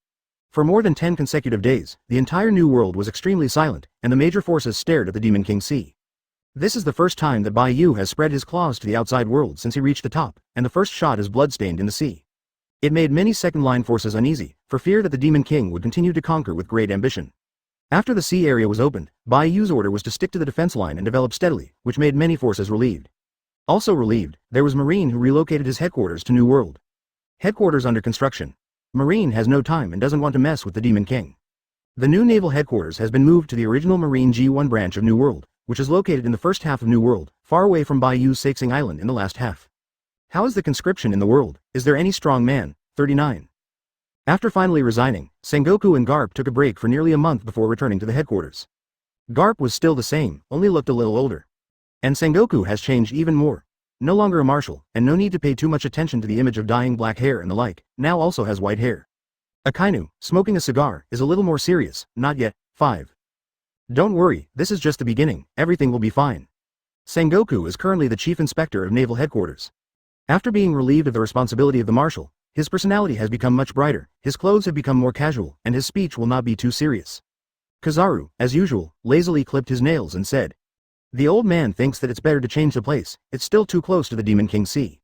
For more than 10 consecutive days, the entire New World was extremely silent, and the major forces stared at the Demon King Sea. This is the first time that Bai Yu has spread his claws to the outside world since he reached the top, and the first shot is blood-stained in the sea. It made many second-line forces uneasy, for fear that the Demon King would continue to conquer with great ambition. After the sea area was opened, Bai Yu's order was to stick to the defense line and develop steadily, which made many forces relieved. Also relieved, there was Marine who relocated his headquarters to New World. Headquarters under construction. Marine has no time and doesn't want to mess with the Demon King. The new naval headquarters has been moved to the original Marine G1 branch of New World, which is located in the first half of New World, far away from Bai Yu's Saixing Island in the last half. How is the conscription in the world? Is there any strong man? 39. After finally resigning, Sengoku and Garp took a break for nearly a month before returning to the headquarters. Garp was still the same, only looked a little older. And Sengoku has changed even more. No longer a marshal, and no need to pay too much attention to the image of dyeing black hair and the like, now also has white hair. Akainu, smoking a cigar, is a little more serious, not yet. 5. Don't worry, this is just the beginning, everything will be fine. Sengoku is currently the chief inspector of naval headquarters. After being relieved of the responsibility of the marshal, his personality has become much brighter, his clothes have become more casual, and his speech will not be too serious. Kizaru, as usual, lazily clipped his nails and said, "The old man thinks that it's better to change the place, it's still too close to the Demon King Sea."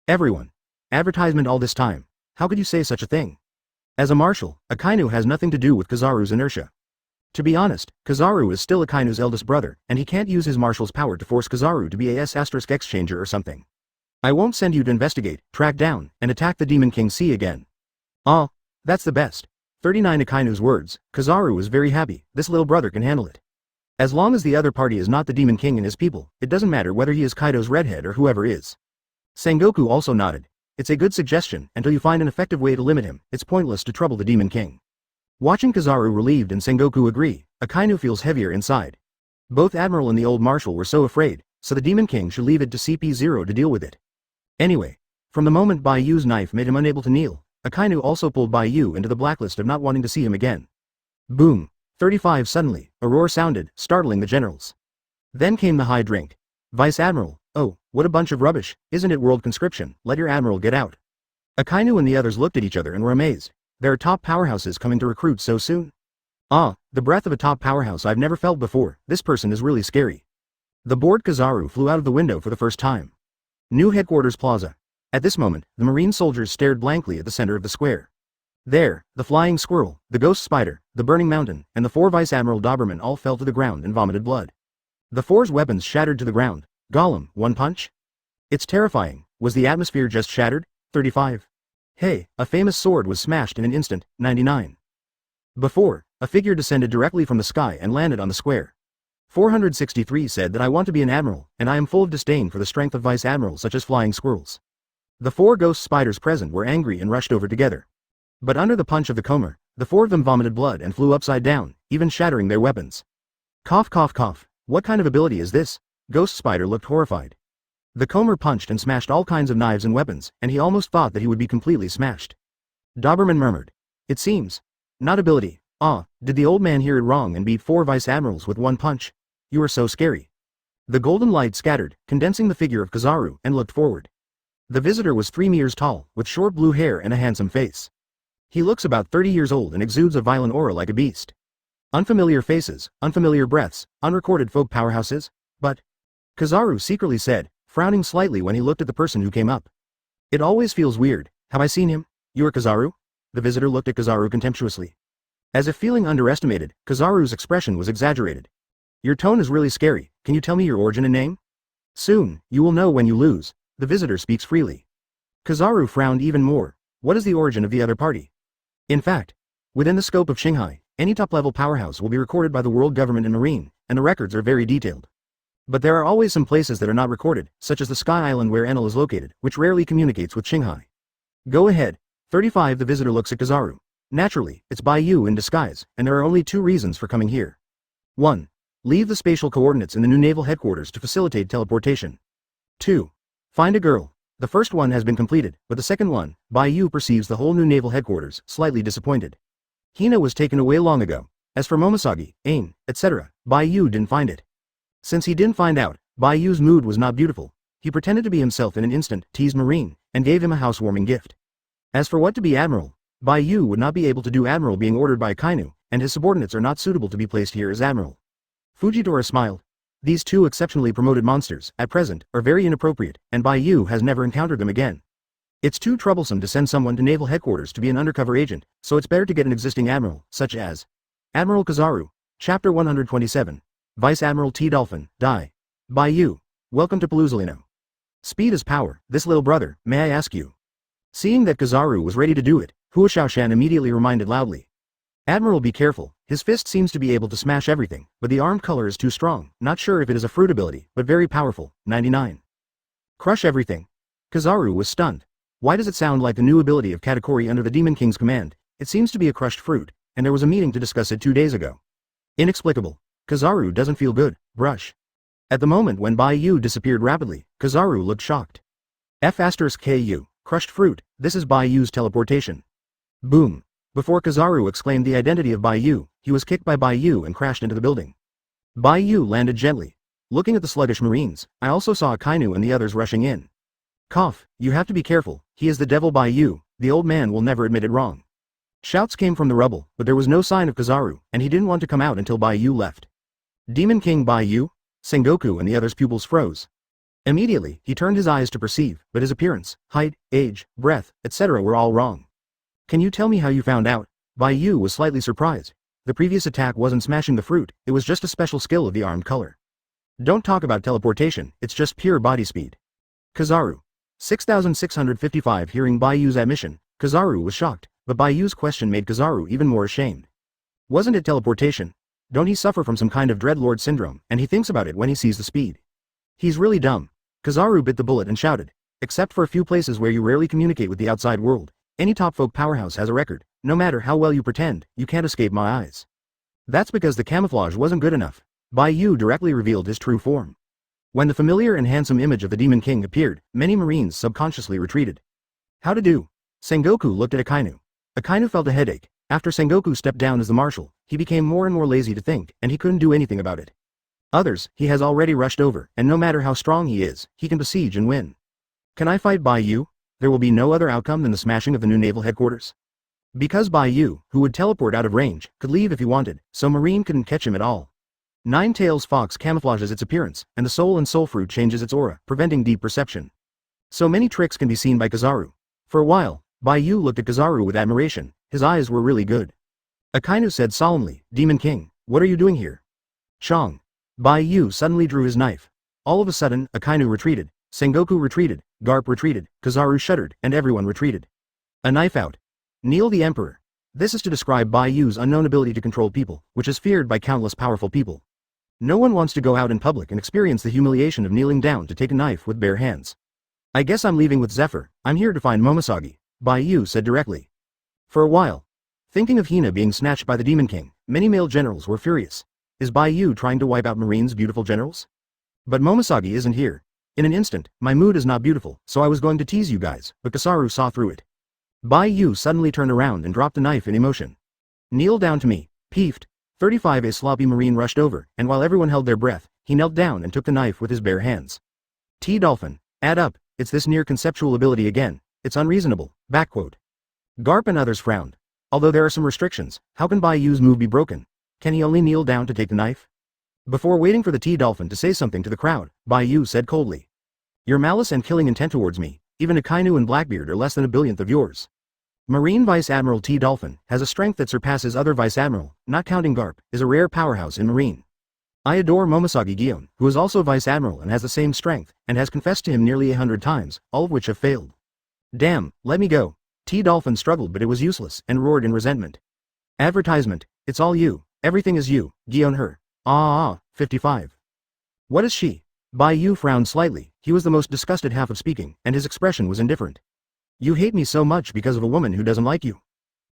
Everyone. Advertisement all this time. How could you say such a thing? As a marshal, Akainu has nothing to do with Kizaru's inertia. To be honest, Kizaru is still Akainu's eldest brother, and he can't use his marshal's power to force Kizaru to be a S**exchanger or something. I won't send you to investigate, track down, and attack the Demon King Sea again. Oh, that's the best. 39 Akainu's words. Kizaru is very happy, this little brother can handle it. As long as the other party is not the Demon King and his people, it doesn't matter whether he is Kaido's redhead or whoever is. Sengoku also nodded. It's a good suggestion, until you find an effective way to limit him, it's pointless to trouble the Demon King. Watching Kizaru relieved and Sengoku agree, Akainu feels heavier inside. Both Admiral and the old marshal were so afraid, so the Demon King should leave it to CP0 to deal with it. Anyway, from the moment Bai Yu's knife made him unable to kneel, Akainu also pulled Bai Yu into the blacklist of not wanting to see him again. Boom. 35 Suddenly, a roar sounded, startling the generals. Then came the high drink. Vice Admiral, oh, what a bunch of rubbish, isn't it world conscription, let your admiral get out. Akainu and the others looked at each other and were amazed. There are top powerhouses coming to recruit so soon. Ah, the breath of a top powerhouse I've never felt before, this person is really scary. The bored Kizaru flew out of the window for the first time. New headquarters plaza. At this moment, the marine soldiers stared blankly at the center of the square. There, the flying squirrel, the ghost spider, the burning mountain, and the 4 Vice Admiral Doberman all fell to the ground and vomited blood. The 4's weapons shattered to the ground. Gollum, one punch? It's terrifying, was the atmosphere just shattered? 35. Hey, a famous sword was smashed in an instant, 99. Before, a figure descended directly from the sky and landed on the square. 463 said that I want to be an admiral, and I am full of disdain for the strength of vice admirals such as flying squirrels. The 4 ghost spiders present were angry and rushed over together. But under the punch of the comber, the 4 of them vomited blood and flew upside down, even shattering their weapons. Cough cough cough, what kind of ability is this? Ghost Spider looked horrified. The comber punched and smashed all kinds of knives and weapons, and he almost thought that he would be completely smashed. Doberman murmured. It seems. Not ability. Ah, did the old man hear it wrong and beat 4 vice admirals with one punch? You are so scary. The golden light scattered, condensing the figure of Kizaru, and looked forward. The visitor was 3 meters tall, with short blue hair and a handsome face. He looks about 30 years old and exudes a violent aura like a beast. Unfamiliar faces, unfamiliar breaths, unrecorded folk powerhouses, but... Kizaru secretly said, frowning slightly when he looked at the person who came up. It always feels weird, have I seen him? You are Kizaru? The visitor looked at Kizaru contemptuously. As if feeling underestimated, Kizaru's expression was exaggerated. Your tone is really scary, can you tell me your origin and name? Soon, you will know when you lose, the visitor speaks freely. Kizaru frowned even more, what is the origin of the other party? In fact, within the scope of Shanghai, any top-level powerhouse will be recorded by the world government and marine, and the records are very detailed. But there are always some places that are not recorded, such as the Sky Island where Enel is located, which rarely communicates with Shanghai. Go ahead. 35 The visitor looks at Kizaru. Naturally, it's Bai Yu in disguise, and there are only 2 reasons for coming here. 1. Leave the spatial coordinates in the new naval headquarters to facilitate teleportation. 2. Find a girl. The first one has been completed, but the second one, Bai Yu perceives the whole new naval headquarters, slightly disappointed. Hina was taken away long ago. As for Momosagi, Ain, etc., Bai Yu didn't find it. Since he didn't find out, Bai Yu's mood was not beautiful. He pretended to be himself in an instant, teased Marine, and gave him a housewarming gift. As for what to be admiral, Bai Yu would not be able to do admiral being ordered by Akainu, and his subordinates are not suitable to be placed here as admiral. Fujitora smiled. These 2 exceptionally promoted monsters, at present, are very inappropriate, and Bai Yu has never encountered them again. It's too troublesome to send someone to naval headquarters to be an undercover agent, so it's better to get an existing admiral, such as Admiral Kizaru, Chapter 127. Vice Admiral T. Dolphin, Die. Bai Yu. Welcome to Paluzalino. Speed is power, this little brother, may I ask you? Seeing that Kizaru was ready to do it, Hua Xiaoshan immediately reminded loudly. Admiral be careful, his fist seems to be able to smash everything, but the armed color is too strong, not sure if it is a fruit ability, but very powerful, 99. Crush everything. Kizaru was stunned. Why does it sound like the new ability of Katakuri under the Demon King's command? It seems to be a crushed fruit, and there was a meeting to discuss it 2 days ago. Inexplicable. Kizaru doesn't feel good, brush. At the moment when Bai Yu disappeared rapidly, Kizaru looked shocked. F***KU, crushed fruit, this is Bai Yu's teleportation. Boom. Before Kizaru exclaimed the identity of Bai Yu, he was kicked by Bai Yu and crashed into the building. Bai Yu landed gently. Looking at the sluggish Marines, I also saw Akainu and the others rushing in. Cough, you have to be careful, he is the devil Bai Yu, the old man will never admit it wrong. Shouts came from the rubble, but there was no sign of Kizaru, and he didn't want to come out until Bai Yu left. Demon King Bai Yu? Sengoku and the others' pupils froze. Immediately, he turned his eyes to perceive, but his appearance, height, age, breath, etc. were all wrong. Can you tell me how you found out? Bai Yu was slightly surprised. The previous attack wasn't smashing the fruit, it was just a special skill of the armed color. Don't talk about teleportation, it's just pure body speed. Kizaru. 6655 Hearing Bai Yu's admission, Kizaru was shocked, but Bai Yu's question made Kizaru even more ashamed. Wasn't it teleportation? Don't he suffer from some kind of Dreadlord syndrome, and he thinks about it when he sees the speed? He's really dumb. Kizaru bit the bullet and shouted. Except for a few places where you rarely communicate with the outside world, any top folk powerhouse has a record. No matter how well you pretend, you can't escape my eyes. That's because the camouflage wasn't good enough. Bai Yu directly revealed his true form. When the familiar and handsome image of the Demon King appeared, many Marines subconsciously retreated. How to do? Sengoku looked at Akainu. Akainu felt a headache. After Sengoku stepped down as the marshal, he became more and more lazy to think, and he couldn't do anything about it. Others, he has already rushed over, and no matter how strong he is, he can besiege and win. Can I fight Bai Yu? There will be no other outcome than the smashing of the new naval headquarters. Because Bai Yu, who would teleport out of range, could leave if he wanted, so Marine couldn't catch him at all. Nine-Tails Fox camouflages its appearance, and the soul and soul fruit changes its aura, preventing deep perception. So many tricks can be seen by Kizaru. For a while, Bai Yu looked at Kizaru with admiration, his eyes were really good. Akainu said solemnly, Demon King, what are you doing here? Chong. Bai Yu suddenly drew his knife. All of a sudden, Akainu retreated, Sengoku retreated, Garp retreated, Kizaru shuddered, and everyone retreated. A knife out. Kneel the Emperor. This is to describe Bai Yu's unknown ability to control people, which is feared by countless powerful people. No one wants to go out in public and experience the humiliation of kneeling down to take a knife with bare hands. I guess I'm leaving with Zephyr, I'm here to find Momoshagi, Bai Yu said directly. For a while, thinking of Hina being snatched by the Demon King, many male generals were furious. Is Bai Yu trying to wipe out Marine's beautiful generals? But Momoshagi isn't here. In an instant, my mood is not beautiful, so I was going to tease you guys, but Kizaru saw through it. Bai Yu suddenly turned around and dropped the knife in emotion. Kneel down to me, peeved. 35 A sloppy Marine rushed over, and while everyone held their breath, he knelt down and took the knife with his bare hands. T-Dolphin, add up, it's this near conceptual ability again, it's unreasonable, backquote. Garp and others frowned. Although there are some restrictions, how can Bai Yu's move be broken? Can he only kneel down to take the knife? Before waiting for the T-Dolphin to say something to the crowd, Bai Yu said coldly. Your malice and killing intent towards me, even Akainu and Blackbeard are less than a billionth of yours. Marine Vice Admiral T-Dolphin has a strength that surpasses other Vice Admiral, not counting Garp, is a rare powerhouse in Marine. I adore Momoshagi Gion, who is also Vice Admiral and has the same strength, and has confessed to him nearly 100 times, all of which have failed. Damn, let me go. T-Dolphin struggled but it was useless, and roared in resentment. Advertisement, it's all you, everything is you, Gion her. 55. What is she? Bai Yu frowned slightly, he was the most disgusted half of speaking, and his expression was indifferent. You hate me so much because of a woman who doesn't like you.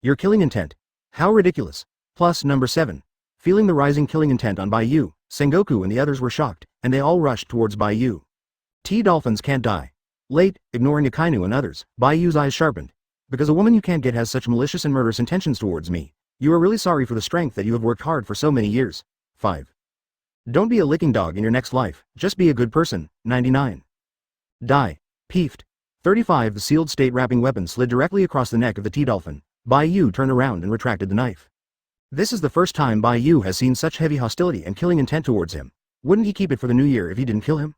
Your killing intent. How ridiculous. Plus number 7. Feeling the rising killing intent on Bai Yu, Sengoku and the others were shocked, and they all rushed towards Bai Yu. T-Dolphins can't die. Late, ignoring Akainu and others, Bai Yu's eyes sharpened. Because a woman you can't get has such malicious and murderous intentions towards me. You are really sorry for the strength that you have worked hard for so many years. 5. Don't be a licking dog in your next life, just be a good person. 99. Die. Peeved. 35 The sealed state wrapping weapon slid directly across the neck of the T-Dolphin. Bai Yu turned around and retracted the knife. This is the first time Bai Yu has seen such heavy hostility and killing intent towards him. Wouldn't he keep it for the new year if he didn't kill him?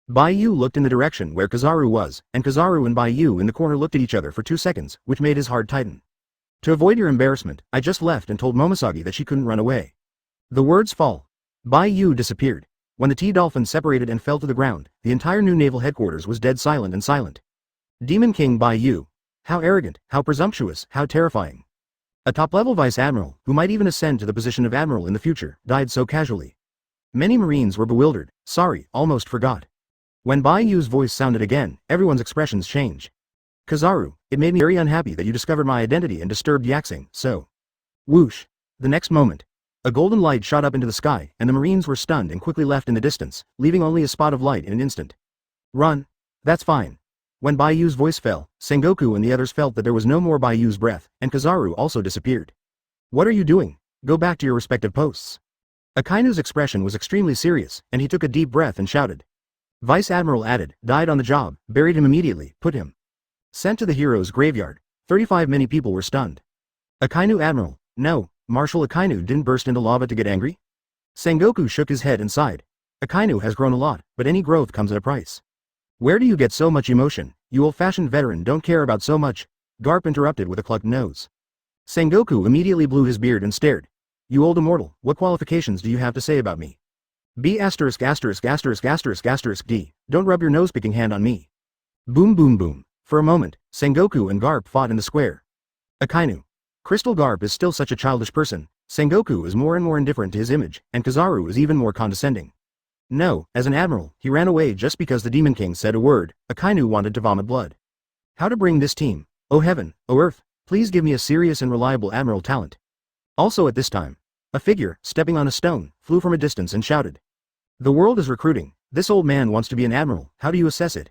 Bai Yu looked in the direction where Kizaru was, and Kizaru and Bai Yu in the corner looked at each other for 2 seconds, which made his heart tighten. To avoid your embarrassment, I just left and told Momoshagi that she couldn't run away. The words fall. Bai Yu disappeared. When the T-Dolphin separated and fell to the ground, the entire new naval headquarters was dead silent and silent. Demon King Bai Yu. How arrogant, how presumptuous, how terrifying. A top-level vice admiral, who might even ascend to the position of admiral in the future, died so casually. Many Marines were bewildered, sorry, almost forgot. When Bai Yu's voice sounded again, everyone's expressions changed. Kizaru, it made me very unhappy that you discovered my identity and disturbed Yaxing, so. Whoosh. The next moment, a golden light shot up into the sky, and the Marines were stunned and quickly left in the distance, leaving only a spot of light in an instant. Run. That's fine. When Bai Yu's voice fell, Sengoku and the others felt that there was no more Bai Yu's breath, and Kizaru also disappeared. What are you doing? Go back to your respective posts. Akainu's expression was extremely serious, and he took a deep breath and shouted. Vice Admiral added, died on the job, buried him immediately, put him. Sent to the hero's graveyard. 35 many people were stunned. Akainu Admiral, no, Marshal Akainu didn't burst into lava to get angry? Sengoku shook his head and sighed. Akainu has grown a lot, but any growth comes at a price. Where do you get so much emotion? You old-fashioned veteran don't care about so much, Garp interrupted with a clucked nose. Sengoku immediately blew his beard and stared. You old immortal, what qualifications do you have to say about me? B***********************************************************************************************************************************************************************************************************************************************e Boom. For a moment, Sengoku and Garp fought in the square. Akainu. Crystal Garp is still such a childish person. Sengoku is more and more indifferent to his image, and Kizaru is even more condescending. No, as an admiral, he ran away just because the Demon King said a word. Akainu wanted to vomit blood. How to bring this team? Oh heaven, oh earth, please give me a serious and reliable admiral talent. Also at this time, a figure, stepping on a stone, flew from a distance and shouted. The world is recruiting. This old man wants to be an admiral. How do you assess it?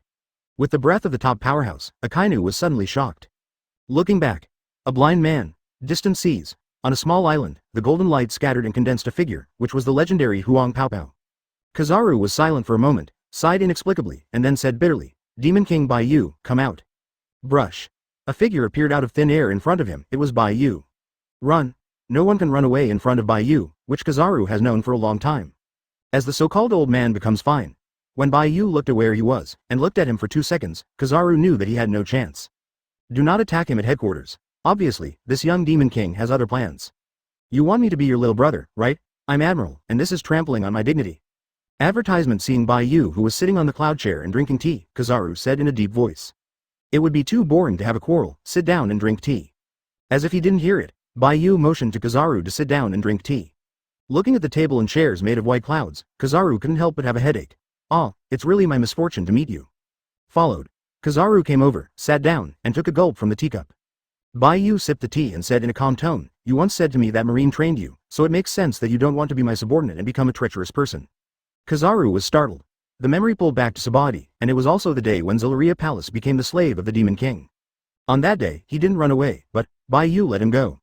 With the breath of the top powerhouse, Akainu was suddenly shocked. Looking back, a blind man, distant seas, on a small island, the golden light scattered and condensed a figure, which was the legendary Huang Paopao. Kizaru was silent for a moment, sighed inexplicably, and then said bitterly, Demon King Bai Yu, come out. Brush. A figure appeared out of thin air in front of him. It was Bai Yu. Run. No one can run away in front of Bai Yu, which Kizaru has known for a long time. As the so-called old man becomes fine. When Bai Yu looked at where he was, and looked at him for 2 seconds, Kizaru knew that he had no chance. Do not attack him at headquarters. Obviously, this young Demon King has other plans. You want me to be your little brother, right? I'm Admiral, and this is trampling on my dignity. Advertisement. Seeing Bai Yu, who was sitting on the cloud chair and drinking tea, Kizaru said in a deep voice. It would be too boring to have a quarrel, sit down and drink tea. As if he didn't hear it, Bai Yu motioned to Kizaru to sit down and drink tea. Looking at the table and chairs made of white clouds, Kizaru couldn't help but have a headache. Ah, it's really my misfortune to meet you. Followed. Kizaru came over, sat down, and took a gulp from the teacup. Bai Yu sipped the tea and said in a calm tone, you once said to me that Marine trained you, so it makes sense that you don't want to be my subordinate and become a treacherous person. Kizaru was startled. The memory pulled back to Sabody, and it was also the day when Zillaria Palace became the slave of the Demon King. On that day, he didn't run away, but Bai Yu let him go.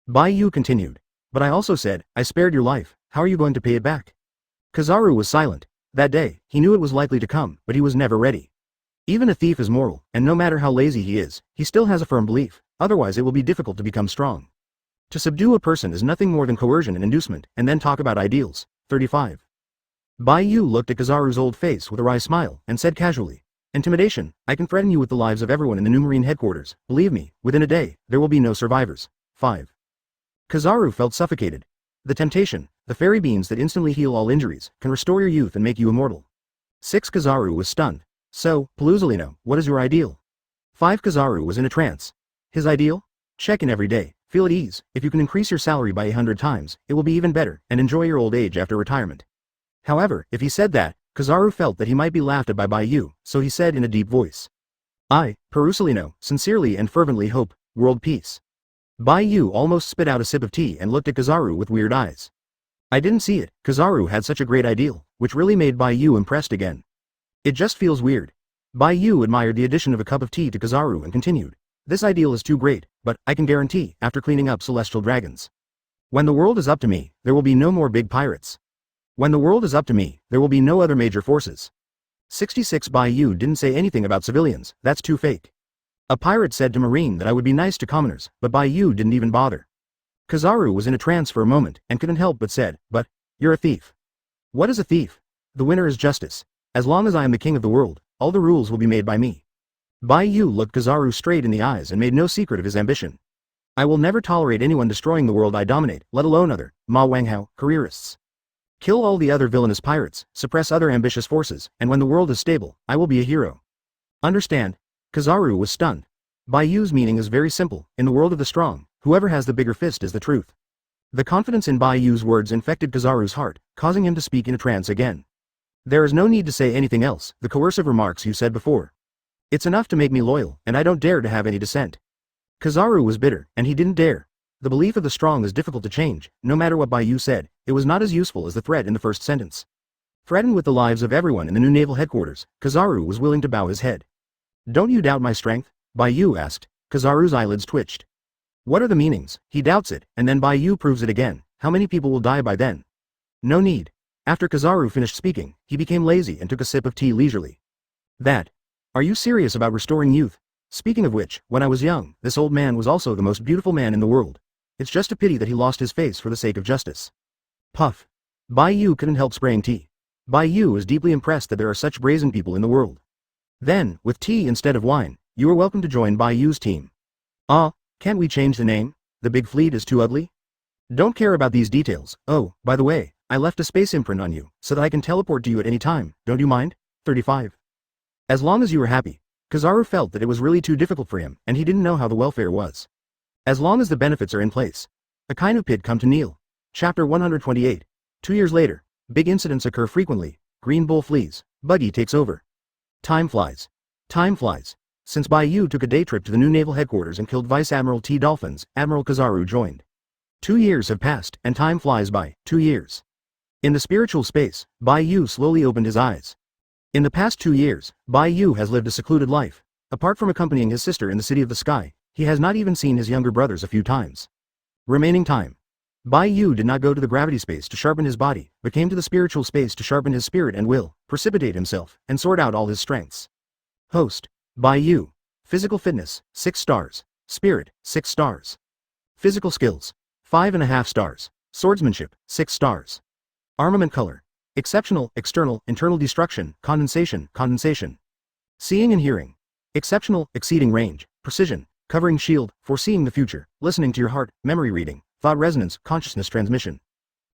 Bai Yu continued. But I also said, I spared your life, how are you going to pay it back? Kizaru was silent. That day, he knew it was likely to come, but he was never ready. Even a thief is moral, and no matter how lazy he is, he still has a firm belief, otherwise it will be difficult to become strong. To subdue a person is nothing more than coercion and inducement, and then talk about ideals. 35. Bai Yu looked at Kizaru's old face with a wry smile, and said casually, intimidation, I can threaten you with the lives of everyone in the new Marine headquarters, believe me, within a day, there will be no survivors. 5. Kizaru felt suffocated. The temptation, the fairy beans that instantly heal all injuries, can restore your youth and make you immortal. 6. Kizaru was stunned. So, Paluzolino, what is your ideal? 5. Kizaru was in a trance. His ideal? Check in every day, feel at ease, if you can increase your salary by 100 times, it will be even better, and enjoy your old age after retirement. However, if he said that, Kizaru felt that he might be laughed at by Bai Yu, so he said in a deep voice. I, Perusolino, sincerely and fervently hope, world peace. Bai Yu almost spit out a sip of tea and looked at Kizaru with weird eyes. I didn't see it, Kizaru had such a great ideal, which really made Bai Yu impressed again. It just feels weird. Bai Yu admired the addition of a cup of tea to Kizaru and continued. This ideal is too great, but, I can guarantee, after cleaning up celestial dragons. When the world is up to me, there will be no more big pirates. When the world is up to me, there will be no other major forces. 66. Bai Yu didn't say anything about civilians, that's too fake. A pirate said to Marine that I would be nice to commoners, but Bai Yu didn't even bother. Kizaru was in a trance for a moment, and couldn't help but said, but, you're a thief. What is a thief? The winner is justice. As long as I am the king of the world, all the rules will be made by me. Bai Yu looked Kizaru straight in the eyes and made no secret of his ambition. I will never tolerate anyone destroying the world I dominate, let alone other, Ma Wanghao, careerists. Kill all the other villainous pirates, suppress other ambitious forces, and when the world is stable, I will be a hero. Understand? Kizaru was stunned. Bai Yu's meaning is very simple, in the world of the strong, whoever has the bigger fist is the truth. The confidence in Bai Yu's words infected Kizaru's heart, causing him to speak in a trance again. There is no need to say anything else, the coercive remarks you said before. It's enough to make me loyal, and I don't dare to have any dissent. Kizaru was bitter, and he didn't dare. The belief of the strong is difficult to change, no matter what Bai Yu said, it was not as useful as the threat in the first sentence. Threatened with the lives of everyone in the new naval headquarters, Kizaru was willing to bow his head. Don't you doubt my strength? Bai Yu asked. Kizaru's eyelids twitched. What are the meanings? He doubts it, and then Bai Yu proves it again. How many people will die by then? No need. After Kizaru finished speaking, he became lazy and took a sip of tea leisurely. That. Are you serious about restoring youth? Speaking of which, when I was young, this old man was also the most beautiful man in the world. It's just a pity that he lost his face for the sake of justice. Puff. Bai Yu couldn't help spraying tea. Bai Yu was deeply impressed that there are such brazen people in the world. Then, with tea instead of wine, you are welcome to join Bai Yu's team. Can't we change the name? The big fleet is too ugly? Don't care about these details. Oh, by the way, I left a space imprint on you, so that I can teleport to you at any time, don't you mind? 35. As long as you were happy. Kizaru felt that it was really too difficult for him, and he didn't know how the welfare was. As long as the benefits are in place. Akainu pit come to kneel. Chapter 128. 2 years later. Big incidents occur frequently. Green Bull flees. Buggy takes over. Time flies. Time flies. Since Bai Yu took a day trip to the new naval headquarters and killed Vice Admiral T. Dolphins, Admiral Kizaru joined. 2 years have passed, and time flies by. 2 years. In the spiritual space, Bai Yu slowly opened his eyes. In the past 2 years, Bai Yu has lived a secluded life. Apart from accompanying his sister in the City of the Sky, he has not even seen his younger brothers a few times. Remaining time. Bai Yu did not go to the gravity space to sharpen his body, but came to the spiritual space to sharpen his spirit and will, precipitate himself, and sort out all his strengths. Host. Bai Yu. Physical fitness, 6 stars. Spirit, 6 stars. Physical skills, 5.5 stars. Swordsmanship, 6 stars. Armament color. Exceptional, external, internal destruction, condensation, condensation. Seeing and hearing. Exceptional, exceeding range, precision, covering shield, foreseeing the future, listening to your heart, memory reading, thought resonance, consciousness transmission.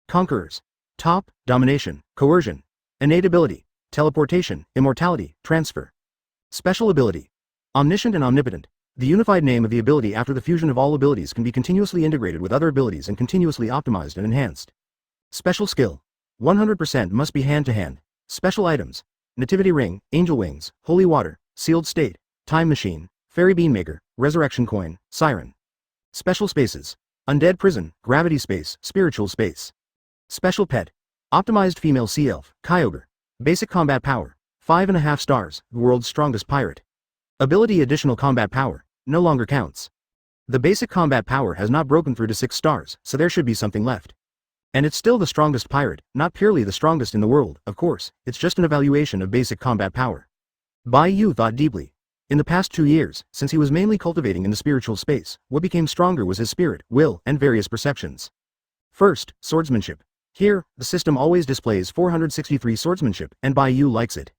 Conquerors. Top, domination, coercion. Innate ability, teleportation, immortality, transfer. Special ability. Omniscient and omnipotent. The unified name of the ability after the fusion of all abilities can be continuously integrated with other abilities and continuously optimized and enhanced. Special skill. 100% must be hand-to-hand. Special items. Nativity ring, angel wings, holy water, sealed state, time machine, fairy bean maker, resurrection coin, siren. Special spaces. Undead prison, gravity space, spiritual space. Special pet. Optimized female sea elf, Kyogre. Basic combat power. 5.5 stars, the world's strongest pirate. Ability additional combat power, no longer counts. The basic combat power has not broken through to 6 stars, so there should be something left. And it's still the strongest pirate, not purely the strongest in the world, of course, it's just an evaluation of basic combat power. Bai Yu thought deeply. In the past 2 years, since he was mainly cultivating in the spiritual space, what became stronger was his spirit, will, and various perceptions. First, swordsmanship. Here, the system always displays 463 swordsmanship, and Bai Yu likes it.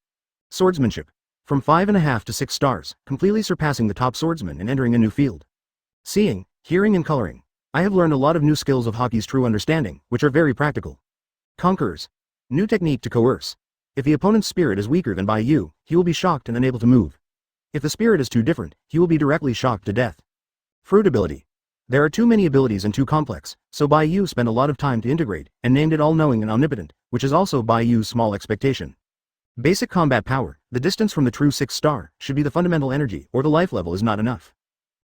Swordsmanship. From 5.5 to 6 stars, completely surpassing the top swordsman and entering a new field. Seeing, hearing and coloring. I have learned a lot of new skills of hockey's true understanding, which are very practical. Conquerors. New technique to coerce. If the opponent's spirit is weaker than Bai Yu, he will be shocked and unable to move. If the spirit is too different, he will be directly shocked to death. Fruit ability. There are too many abilities and too complex, so Bai Yu spent a lot of time to integrate, and named it all-knowing and omnipotent, which is also Bai Yu's small expectation. Basic combat power, the distance from the true 6 star, should be the fundamental energy, or the life level is not enough.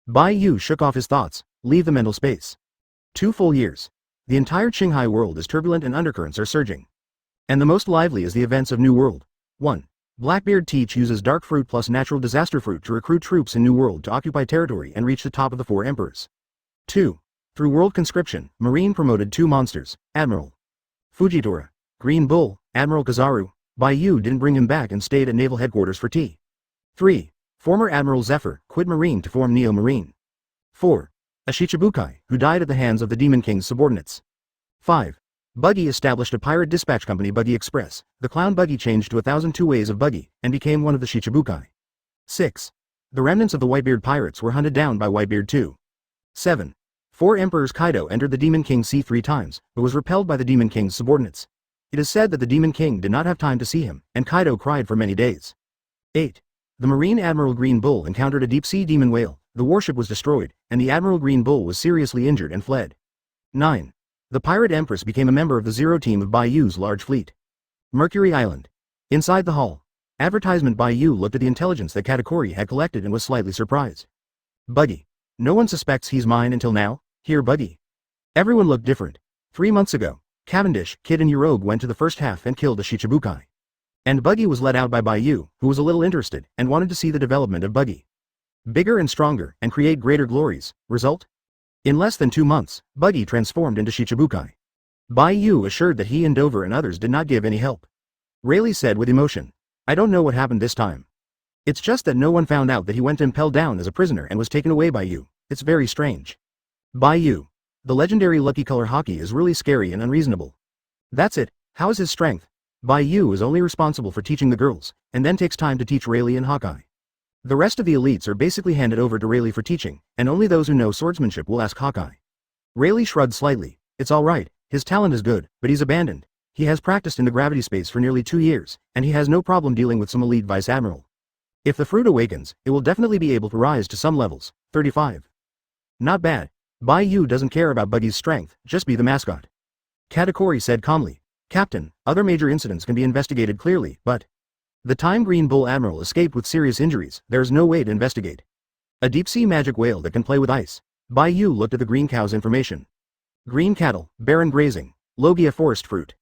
Bai Yu shook off his thoughts, leave the mental space. 2 full years. The entire Qinghai world is turbulent and undercurrents are surging. And the most lively is the events of New World. 1. Blackbeard Teach uses dark fruit plus natural disaster fruit to recruit troops in New World to occupy territory and reach the top of the 4 emperors. 2. Through world conscription, Marine promoted 2 monsters, Admiral Fujitora, Green Bull, Admiral Kizaru. Bai Yu didn't bring him back and stayed at naval headquarters for tea. 3. Former Admiral Zephyr quit Marine to form Neo Marine. 4. A Shichibukai, who died at the hands of the Demon King's subordinates. 5. Buggy established a pirate dispatch company, Buggy Express. The clown Buggy changed to 1,002 ways of Buggy, and became one of the Shichibukai. 6. The remnants of the Whitebeard pirates were hunted down by Whitebeard 2. 7. 4 Emperors Kaido entered the Demon King's sea 3 times, but was repelled by the Demon King's subordinates. It is said that the Demon King did not have time to see him, and Kaido cried for many days. 8. The Marine Admiral Green Bull encountered a deep-sea demon whale, the warship was destroyed, and the Admiral Green Bull was seriously injured and fled. 9. The pirate Empress became a member of the Zero team of Bai Yu's large fleet. Mercury Island. Inside the hall. Advertisement. Bai Yu looked at the intelligence that Katakuri had collected and was slightly surprised. Buggy. No one suspects he's mine until now, here Buggy. Everyone looked different. 3 months ago, Cavendish, Kid and Uroge went to the first half and killed the Shichibukai. And Buggy was let out by Bai Yu, who was a little interested, and wanted to see the development of Buggy. Bigger and stronger, and create greater glories. Result? In less than 2 months, Buggy transformed into Shichibukai. Bai Yu assured that he and Dover and others did not give any help. Rayleigh said with emotion, I don't know what happened this time. It's just that no one found out that he went to Impel down as a prisoner and was taken away by you. It's very strange. Bai Yu. The legendary Lucky Color Hockey is really scary and unreasonable. That's it, how is his strength? Bai Yu is only responsible for teaching the girls, and then takes time to teach Rayleigh and Hawkeye. The rest of the elites are basically handed over to Rayleigh for teaching, and only those who know swordsmanship will ask Hawkeye. Rayleigh shrugged slightly. It's alright, his talent is good, but he's abandoned. He has practiced in the gravity space for nearly 2 years, and he has no problem dealing with some elite vice admiral. If the fruit awakens, it will definitely be able to rise to some levels. 35. Not bad. Bai Yu doesn't care about Buggy's strength, just be the mascot. Katakuri said calmly. Captain, other major incidents can be investigated clearly, but the time Green Bull Admiral escaped with serious injuries, there's no way to investigate. A deep-sea magic whale that can play with ice. Bai Yu looked at the green cow's information. Green cattle, barren grazing, Logia forest fruit.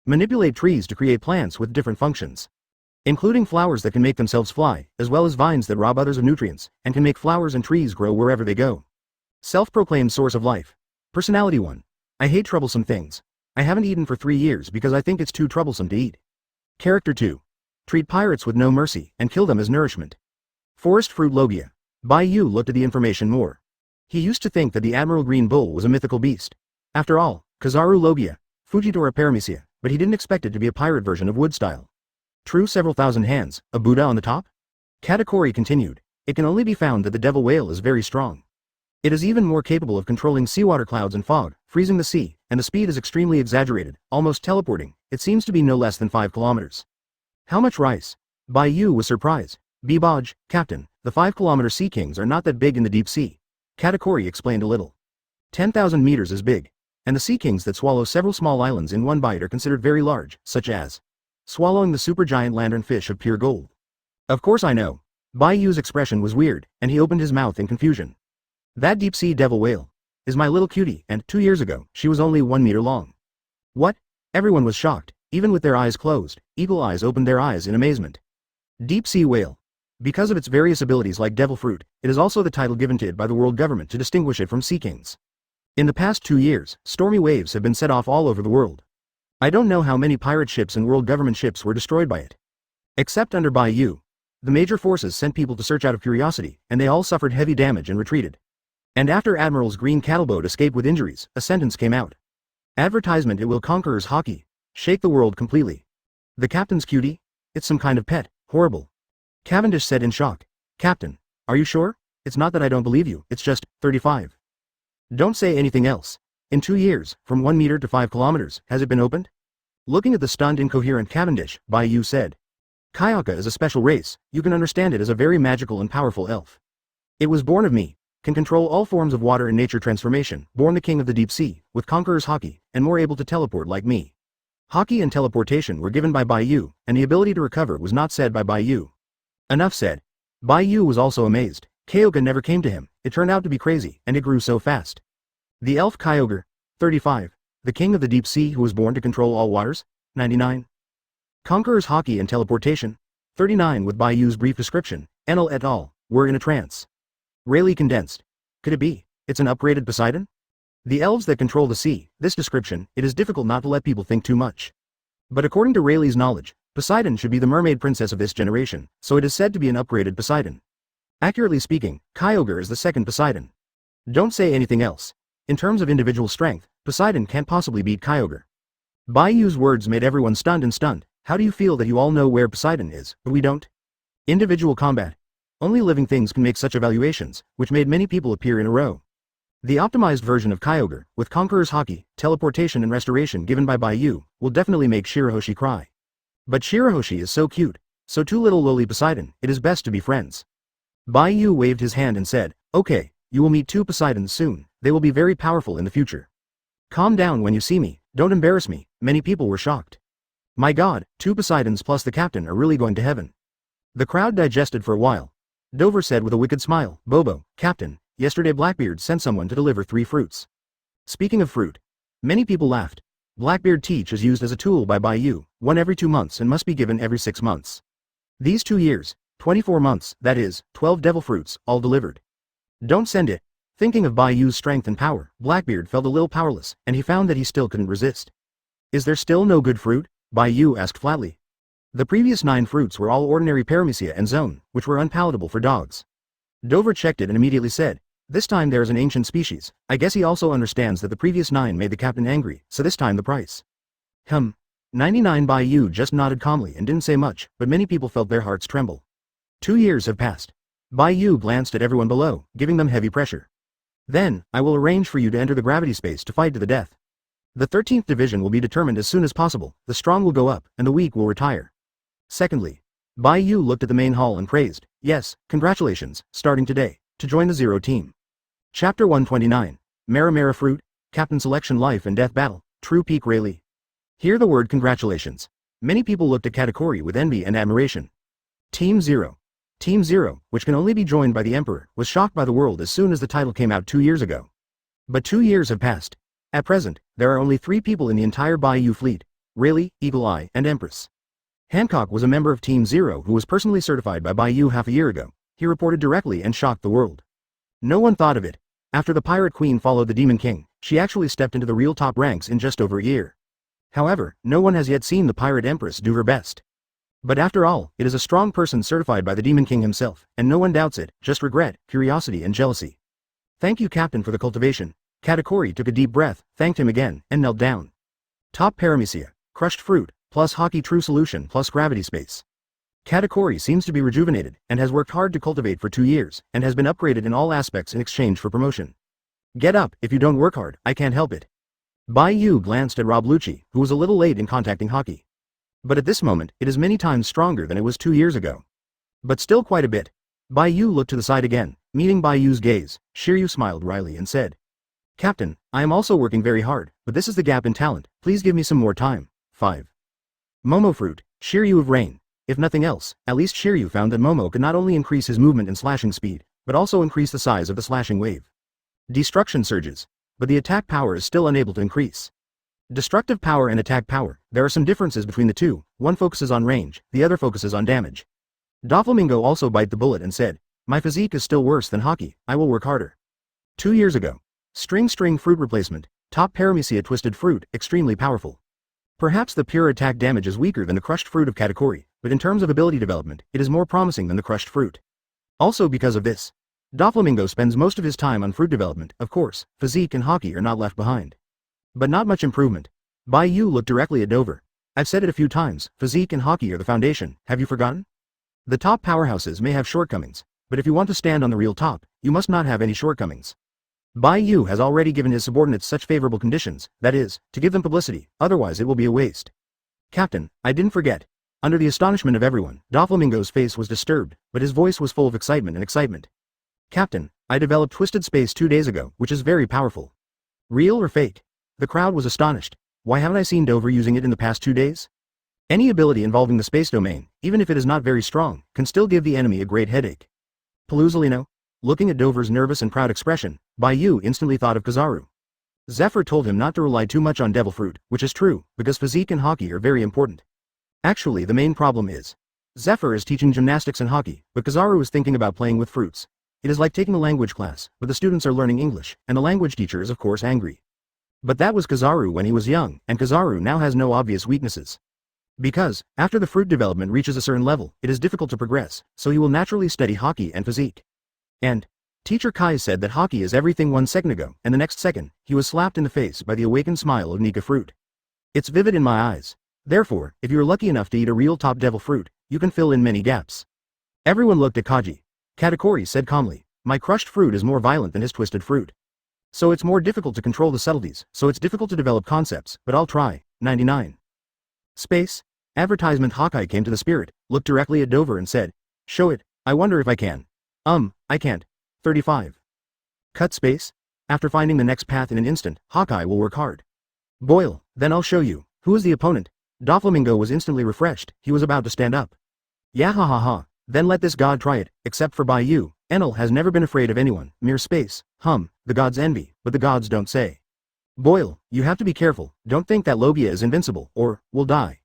Manipulate trees to create plants with different functions, including flowers that can make themselves fly, as well as vines that rob others of nutrients, and can make flowers and trees grow wherever they go. Self-proclaimed source of life. Personality 1. I hate troublesome things. I haven't eaten for 3 years because I think it's too troublesome to eat. Character 2. Treat pirates with no mercy, and kill them as nourishment. Forest fruit Logia. Bai Yu looked at the information more. He used to think that the Admiral Green Bull was a mythical beast. After all, Kizaru Logia, Fujitora Paramecia, but he didn't expect it to be a pirate version of wood style. True several thousand hands, a Buddha on the top? Katakuri continued. It can only be found that the devil whale is very strong. It is even more capable of controlling seawater clouds and fog, freezing the sea, and the speed is extremely exaggerated, almost teleporting. It seems to be no less than 5 kilometers. How much rice? Bai Yu was surprised. Beboj, Captain, the 5-kilometer sea kings are not that big in the deep sea. Katakuri explained a little. 10,000 meters is big, and the sea kings that swallow several small islands in one bite are considered very large, such as swallowing the supergiant lanternfish of pure gold. Of course I know. Bai Yu's expression was weird, and he opened his mouth in confusion. That deep-sea devil whale is my little cutie, and 2 years ago, she was only 1 meter long. What? Everyone was shocked, even with their eyes closed. Eagle Eyes opened their eyes in amazement. Deep-sea whale. Because of its various abilities like devil fruit, it is also the title given to it by the world government to distinguish it from sea kings. In the past 2 years, stormy waves have been set off all over the world. I don't know how many pirate ships and world government ships were destroyed by it. Except under Bai Yu. The major forces sent people to search out of curiosity, and they all suffered heavy damage and retreated. And after Admiral's green cattleboat escaped with injuries, a sentence came out. Advertisement: it will conqueror's hockey. Shake the world completely. The captain's cutie? It's some kind of pet. Horrible. Cavendish said in shock. Captain, are you sure? It's not that I don't believe you, it's just 35. Don't say anything else. In 2 years, from 1 meter to 5 kilometers, has it been opened? Looking at the stunned, incoherent Cavendish, Bai Yu said. Kayaka is a special race. You can understand it as a very magical and powerful elf. It was born of me. Can control all forms of water and nature transformation, born the king of the deep sea, with conqueror's hockey, and more able to teleport like me. Hockey and teleportation were given by Bai Yu, and the ability to recover was not said by Bai Yu. Enough said. Bai Yu was also amazed. Kyoga never came to him. It turned out to be crazy, and it grew so fast. The elf Kyogre, 35. The king of the deep sea who was born to control all waters, 99. Conqueror's hockey and teleportation, 39. With Bai Yu's brief description, Enel et al. Were in a trance. Rayleigh condensed. Could it be? It's an upgraded Poseidon? The elves that control the sea. This description, it is difficult not to let people think too much. But according to Rayleigh's knowledge, Poseidon should be the mermaid princess of this generation, so it is said to be an upgraded Poseidon. Accurately speaking, Kyogre is the second Poseidon. Don't say anything else. In terms of individual strength, Poseidon can't possibly beat Kyogre. Bai Yu's words made everyone stunned. How do you feel that you all know where Poseidon is, but we don't? Individual combat. Only living things can make such evaluations, which made many people appear in a row. The optimized version of Kyogre, with Conqueror's Hockey, teleportation and restoration given by Bai Yu, will definitely make Shirahoshi cry. But Shirahoshi is so cute, so too little lowly Poseidon, it is best to be friends. Bai Yu waved his hand and said, okay, you will meet 2 Poseidons soon, they will be very powerful in the future. Calm down when you see me, don't embarrass me. Many people were shocked. My god, 2 Poseidons plus the captain are really going to heaven. The crowd digested for a while. Dover said with a wicked smile, Bobo, Captain, yesterday Blackbeard sent someone to deliver 3 fruits. Speaking of fruit. Many people laughed. Blackbeard teach is used as a tool by Bai Yu, 1 every 2 months and must be given every 6 months. These 2 years, 24 months, that is, 12 devil fruits, all delivered. Don't send it. Thinking of Bai Yu's strength and power, Blackbeard felt a little powerless, and he found that he still couldn't resist. Is there still no good fruit? Bai Yu asked flatly. The previous 9 fruits were all ordinary paramecia and zone, which were unpalatable for dogs. Dover checked it and immediately said, this time there is an ancient species. I guess he also understands that the previous 9 made the captain angry, so this time the price. 99. Bai Yu just nodded calmly and didn't say much, but many people felt their hearts tremble. 2 years have passed. Bai Yu glanced at everyone below, giving them heavy pressure. Then, I will arrange for you to enter the gravity space to fight to the death. The 13th division will be determined as soon as possible, the strong will go up, and the weak will retire. Secondly, Bai Yu looked at the main hall and praised, yes, congratulations, starting today, to join the Zero Team. Chapter 129. Mara Fruit, Captain Selection Life and Death Battle, True Peak Rayleigh. Hear the word congratulations. Many people looked at Katakuri with envy and admiration. Team Zero. Team Zero, which can only be joined by the Emperor, was shocked by the world as soon as the title came out 2 years ago. But 2 years have passed. At present, there are only 3 people in the entire Bai Yu fleet, Rayleigh, Eagle Eye, and Empress. Hancock was a member of Team Zero who was personally certified by Bai Yu half a year ago. He reported directly and shocked the world. No one thought of it. After the Pirate Queen followed the Demon King, she actually stepped into the real top ranks in just over a year. However, no one has yet seen the Pirate Empress do her best. But after all, it is a strong person certified by the Demon King himself, and no one doubts it, just regret, curiosity and jealousy. Thank you Captain for the cultivation. Katakuri took a deep breath, thanked him again, and knelt down. Top Paramecia, crushed fruit, plus Hockey True Solution plus Gravity Space. Katakuri seems to be rejuvenated, and has worked hard to cultivate for 2 years, and has been upgraded in all aspects in exchange for promotion. Get up, if you don't work hard, I can't help it. Bai Yu glanced at Rob Lucci, who was a little late in contacting Hockey. But at this moment, it is many times stronger than it was 2 years ago. But still quite a bit. Bai Yu looked to the side again, meeting Bai Yu's gaze. Shiryu smiled wryly and said, Captain, I am also working very hard, but this is the gap in talent, please give me some more time. 5. Momo Fruit, Shiryu of Rain. If nothing else, at least Shiryu found that Momo could not only increase his movement and slashing speed, but also increase the size of the slashing wave. Destruction surges. But the attack power is still unable to increase. Destructive power and attack power, there are some differences between the two, one focuses on range, the other focuses on damage. Doflamingo also bite the bullet and said, my physique is still worse than Hockey, I will work harder. 2 years ago. String Fruit Replacement, Top Paramecia Twisted Fruit, extremely powerful. Perhaps the pure attack damage is weaker than the crushed fruit of Katakuri, but in terms of ability development, it is more promising than the crushed fruit. Also because of this, Doflamingo spends most of his time on fruit development, of course, physique and Hockey are not left behind. But not much improvement. Bai Yu looked directly at Dover. I've said it a few times, physique and Hockey are the foundation, have you forgotten? The top powerhouses may have shortcomings, but if you want to stand on the real top, you must not have any shortcomings. Bai Yu has already given his subordinates such favorable conditions, that is, to give them publicity, otherwise it will be a waste. Captain, I didn't forget. Under the astonishment of everyone, Doflamingo's face was disturbed, but his voice was full of excitement. Captain, I developed Twisted Space 2 days ago, which is very powerful. Real or fake? The crowd was astonished. Why haven't I seen Dover using it in the past 2 days? Any ability involving the space domain, even if it is not very strong, can still give the enemy a great headache. Paluzolino? Looking at Dover's nervous and proud expression, Bai Yu instantly thought of Kizaru. Zephyr told him not to rely too much on Devil Fruit, which is true, because physique and Hockey are very important. Actually the main problem is, Zephyr is teaching gymnastics and Hockey, but Kizaru is thinking about playing with fruits. It is like taking a language class, but the students are learning English, and the language teacher is of course angry. But that was Kizaru when he was young, and Kizaru now has no obvious weaknesses. Because, after the fruit development reaches a certain level, it is difficult to progress, so he will naturally study Hockey and physique. And, Teacher Kai said that Hockey is everything 1 second ago, and the next second, he was slapped in the face by the awakened smile of Nika Fruit. It's vivid in my eyes. Therefore, if you are lucky enough to eat a real top Devil Fruit, you can fill in many gaps. Everyone looked at Kaji. Katakuri said calmly, my crushed fruit is more violent than his twisted fruit. So it's more difficult to control the subtleties, so it's difficult to develop concepts, but I'll try. 99. Space? Advertisement Hawkeye came to the spirit, looked directly at Dover and said, show it, I wonder if I can. I can't. 35. Cut space? After finding the next path in an instant, Hawkeye will work hard. Boyle, then I'll show you. Who is the opponent? Doflamingo was instantly refreshed, he was about to stand up. Yeah ha ha ha, then let this god try it, except for Bai Yu. Enel has never been afraid of anyone, mere space, the gods envy, but the gods don't say. Boyle, you have to be careful, don't think that Logia is invincible, or, will die.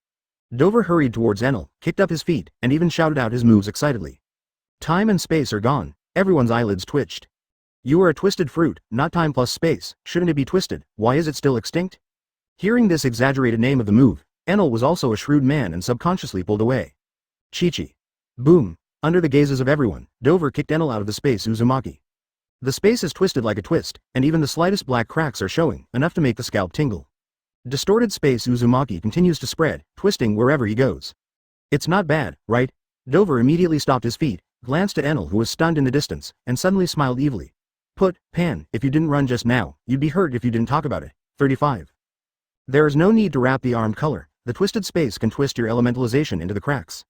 Dover hurried towards Enel, kicked up his feet, and even shouted out his moves excitedly. Time and space are gone, everyone's eyelids twitched. You are a twisted fruit, not time plus space. Shouldn't it be twisted? Why is it still extinct? Hearing this exaggerated name of the move, Enel was also a shrewd man and subconsciously pulled away. Chi-chi. Boom. Under the gazes of everyone, Dover kicked Enel out of the space Uzumaki. The space is twisted like a twist, and even the slightest black cracks are showing, enough to make the scalp tingle. Distorted space Uzumaki continues to spread, twisting wherever he goes. It's not bad, right? Dover immediately stopped his feet, glanced at Enel who was stunned in the distance, and suddenly smiled evilly. Pan, if you didn't run just now, you'd be hurt if you didn't talk about it. 35. There is no need to wrap the armed color, the twisted space can twist your elementalization into the cracks.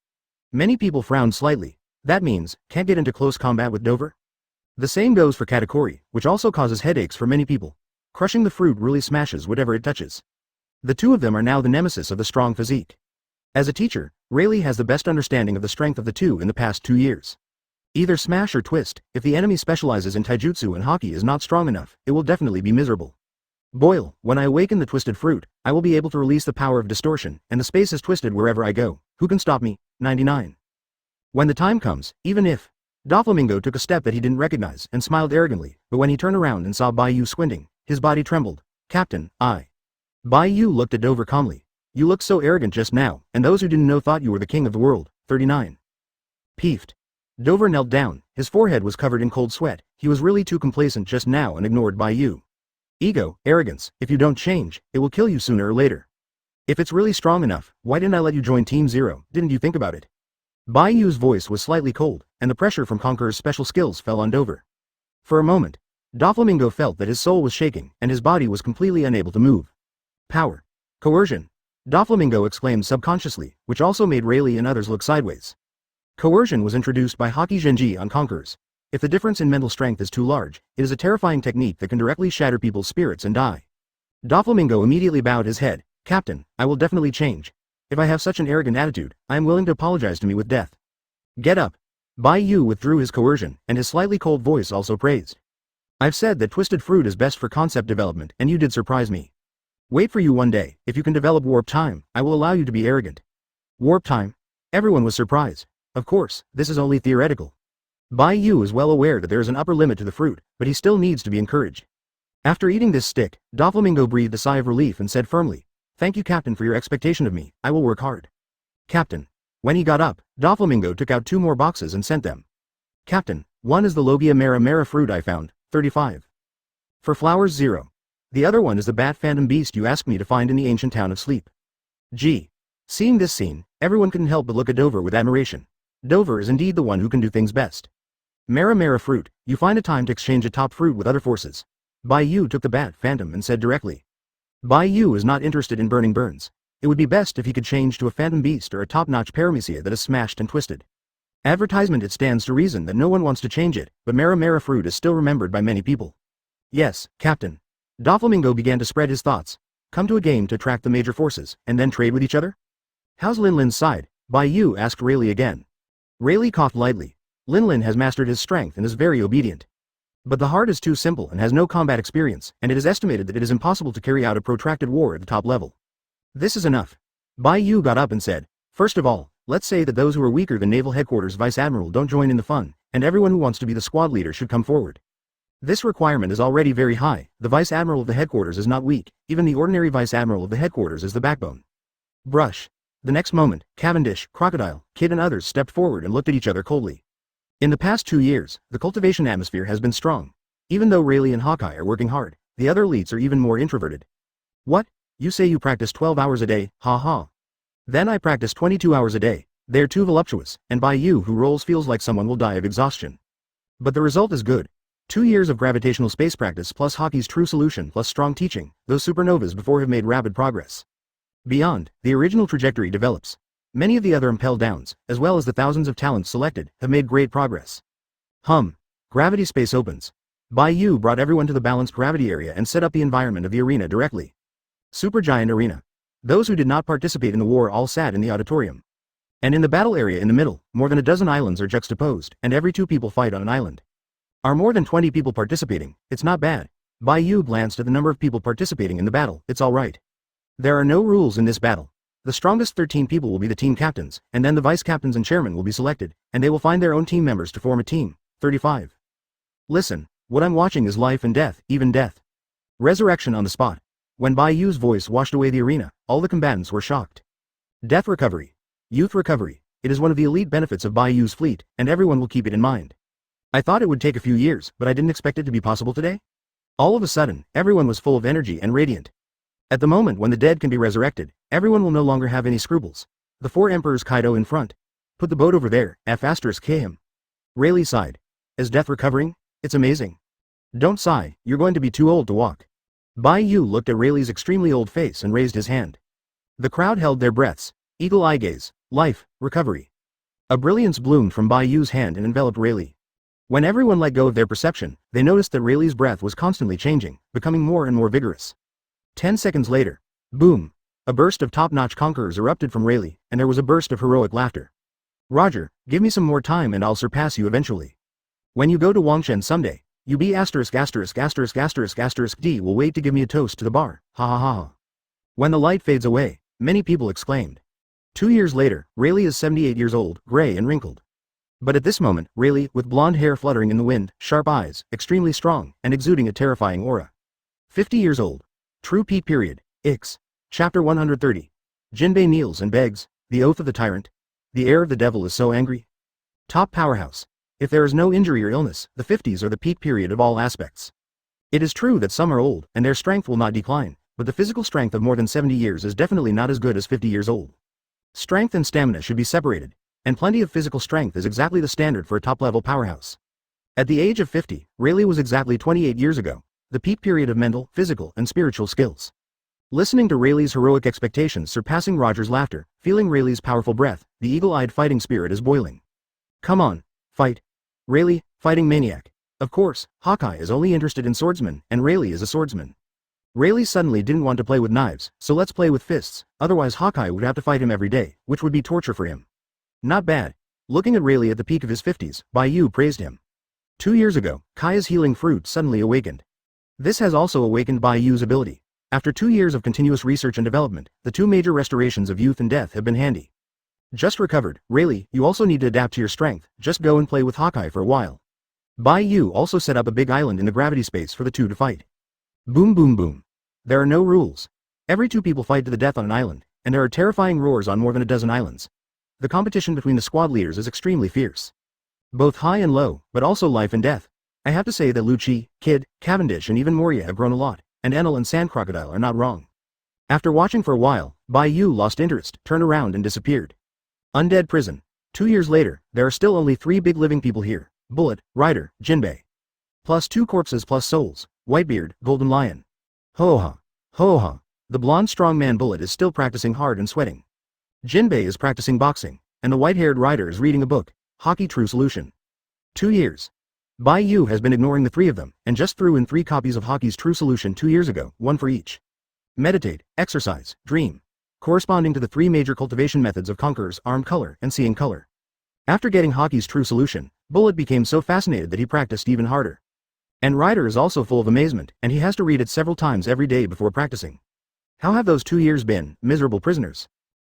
Many people frowned slightly. That means, can't get into close combat with Dover? The same goes for Katakuri, which also causes headaches for many people. Crushing the fruit really smashes whatever it touches. The two of them are now the nemesis of the strong physique. As a teacher, Rayleigh has the best understanding of the strength of the two in the past 2 years. Either smash or twist, if the enemy specializes in taijutsu and haki is not strong enough, it will definitely be miserable. Boil, when I awaken the twisted fruit, I will be able to release the power of distortion, and the space is twisted wherever I go. Who can stop me? 99. When the time comes, even if. Doflamingo took a step that he didn't recognize and smiled arrogantly, but when he turned around and saw Bai Yu squinting, his body trembled. Captain, I. Bai Yu looked at Dover calmly. You looked so arrogant just now, and those who didn't know thought you were the king of the world. 39. Peeved. Dover knelt down, his forehead was covered in cold sweat, he was really too complacent just now and ignored Bai Yu. Ego, arrogance, if you don't change, it will kill you sooner or later. If it's really strong enough, why didn't I let you join Team Zero, didn't you think about it? Bai Yu's voice was slightly cold, and the pressure from Conqueror's special skills fell on Dover. For a moment, Doflamingo felt that his soul was shaking, and his body was completely unable to move. Power. Coercion. Doflamingo exclaimed subconsciously, which also made Rayleigh and others look sideways. Coercion was introduced by Haki Genji on Conquerors. If the difference in mental strength is too large, it is a terrifying technique that can directly shatter people's spirits and die. Doflamingo immediately bowed his head. Captain, I will definitely change. If I have such an arrogant attitude, I am willing to apologize to me with death. Get up. Bai Yu withdrew his coercion, and his slightly cold voice also praised. I've said that twisted fruit is best for concept development, and you did surprise me. Wait for you one day, if you can develop warp time, I will allow you to be arrogant. Warp time? Everyone was surprised. Of course, this is only theoretical. Bai Yu is well aware that there is an upper limit to the fruit, but he still needs to be encouraged. After eating this stick, Doflamingo breathed a sigh of relief and said firmly, Thank you Captain for your expectation of me, I will work hard. Captain. When he got up, Doflamingo took out 2 more boxes and sent them. Captain, one is the Logia Mara fruit I found, 35. For flowers 0. The other one is the bat phantom beast you asked me to find in the ancient town of sleep. Gee. Seeing this scene, everyone couldn't help but look at Dover with admiration. Dover is indeed the one who can do things best. Mara fruit, you find a time to exchange a top fruit with other forces. Bai Yu took the bat phantom and said directly. Bai Yu is not interested in burning burns. It would be best if he could change to a phantom beast or a top-notch paramecia that is smashed and twisted. Advertisement, it stands to reason that no one wants to change it, but Mara fruit is still remembered by many people. Yes, Captain. Doflamingo began to spread his thoughts. Come to a game to attract the major forces, and then trade with each other? How's Linlin's side? Bai Yu asked Rayleigh again. Rayleigh coughed lightly. Linlin has mastered his strength and is very obedient. But the heart is too simple and has no combat experience, and it is estimated that it is impossible to carry out a protracted war at the top level. This is enough. Bai Yu got up and said, First of all, let's say that those who are weaker than Naval Headquarters Vice Admiral don't join in the fun, and everyone who wants to be the squad leader should come forward. This requirement is already very high, the Vice Admiral of the Headquarters is not weak, even the ordinary Vice Admiral of the Headquarters is the backbone. Brush. The next moment, Cavendish, Crocodile, Kid and others stepped forward and looked at each other coldly. In the past 2 years, the cultivation atmosphere has been strong. Even though Rayleigh and Hawkeye are working hard, the other elites are even more introverted. What? You say you practice 12 hours a day, ha ha. Then I practice 22 hours a day. They're too voluptuous, and Bai Yu who rolls feels like someone will die of exhaustion. But the result is good. 2 years of gravitational space practice plus Hockey's true solution plus strong teaching, those supernovas before have made rapid progress. Beyond, the original trajectory develops. Many of the other Impel downs, as well as the thousands of talents selected, have made great progress. Gravity space opens. Bai Yu brought everyone to the balanced gravity area and set up the environment of the arena directly. Supergiant arena. Those who did not participate in the war all sat in the auditorium. And in the battle area in the middle, more than a dozen islands are juxtaposed, and every 2 people fight on an island. Are more than 20 people participating? It's not bad. Bai Yu glanced at the number of people participating in the battle, it's alright. There are no rules in this battle. The strongest 13 people will be the team captains, and then the vice captains and chairmen will be selected, and they will find their own team members to form a team. 35. Listen, What I'm watching is life and death, even death. Resurrection on the spot. When Bai Yu's voice washed away the arena, all the combatants were shocked. Death recovery. Youth recovery. It is one of the elite benefits of Bai Yu's fleet, and everyone will keep it in mind. I thought it would take a few years, but I didn't expect it to be possible today. All of a sudden, everyone was full of energy and radiant. At the moment when the dead can be resurrected, everyone will no longer have any scruples. The 4 emperors Kaido in front. Put the boat over there, F*K him. Rayleigh sighed. Is death recovering? It's amazing. Don't sigh, you're going to be too old to walk. Bai Yu looked at Rayleigh's extremely old face and raised his hand. The crowd held their breaths. Eagle eye gaze. Life, recovery. A brilliance bloomed from Bai Yu's hand and enveloped Rayleigh. When everyone let go of their perception, they noticed that Rayleigh's breath was constantly changing, becoming more and more vigorous. 10 seconds later. Boom. A burst of top-notch conquerors erupted from Rayleigh, and there was a burst of heroic laughter. Roger, give me some more time and I'll surpass you eventually. When you go to Wangshen someday, you be *********** D will wait to give me a toast to the bar, ha ha ha ha. When the light fades away, many people exclaimed. 2 years later, Rayleigh is 78 years old, gray and wrinkled. But at this moment, Rayleigh, with blonde hair fluttering in the wind, sharp eyes, extremely strong, and exuding a terrifying aura. 50 years old. True peak period. Ix. Chapter 130. Jinbei kneels and begs, the oath of the tyrant. The heir of the devil is so angry. Top powerhouse. If there is no injury or illness, the 50s are the peak period of all aspects. It is true that some are old, and their strength will not decline, but the physical strength of more than 70 years is definitely not as good as 50 years old. Strength and stamina should be separated, and plenty of physical strength is exactly the standard for a top-level powerhouse. At the age of 50, Rayleigh was exactly 28 years ago, the peak period of mental, physical, and spiritual skills. Listening to Rayleigh's heroic expectations surpassing Roger's laughter, feeling Rayleigh's powerful breath, the eagle-eyed fighting spirit is boiling. Come on, fight. Rayleigh, fighting maniac. Of course, Hawkeye is only interested in swordsmen, and Rayleigh is a swordsman. Rayleigh suddenly didn't want to play with knives, so let's play with fists, otherwise Hawkeye would have to fight him every day, which would be torture for him. Not bad. Looking at Rayleigh at the peak of his 50s, Bai Yu praised him. 2 years ago, Kai's healing fruit suddenly awakened. This has also awakened Bai Yu's ability. After 2 years of continuous research and development, the 2 major restorations of youth and death have been handy. Just recovered, Rayleigh, you also need to adapt to your strength, just go and play with Hawkeye for a while. Bai Yu also set up a big island in the gravity space for the 2 to fight. Boom boom boom. There are no rules. Every 2 people fight to the death on an island, and there are terrifying roars on more than a dozen islands. The competition between the squad leaders is extremely fierce. Both high and low, but also life and death. I have to say that Lucci, Kid, Cavendish and even Moria have grown a lot, and Enel and Sand Crocodile are not wrong. After watching for a while, Bai Yu lost interest, turned around and disappeared. Undead prison. 2 years later, there are still only 3 big living people here, Bullet, Rider, Jinbei. Plus 2 corpses plus souls, Whitebeard, Golden Lion. Ho-ha. Ho-ha. The blonde strongman Bullet is still practicing hard and sweating. Jinbei is practicing boxing, and the white-haired Rider is reading a book, Hockey True Solution. 2 years. Bai Yu has been ignoring the 3 of them, and just threw in 3 copies of Hockey's True Solution 2 years ago, 1 for each. Meditate, exercise, dream. Corresponding to the 3 major cultivation methods of Conquerors, Armed Color, and Seeing Color. After getting Hockey's True Solution, Bullet became so fascinated that he practiced even harder. And Rider is also full of amazement, and he has to read it several times every day before practicing. How have those 2 years been, miserable prisoners?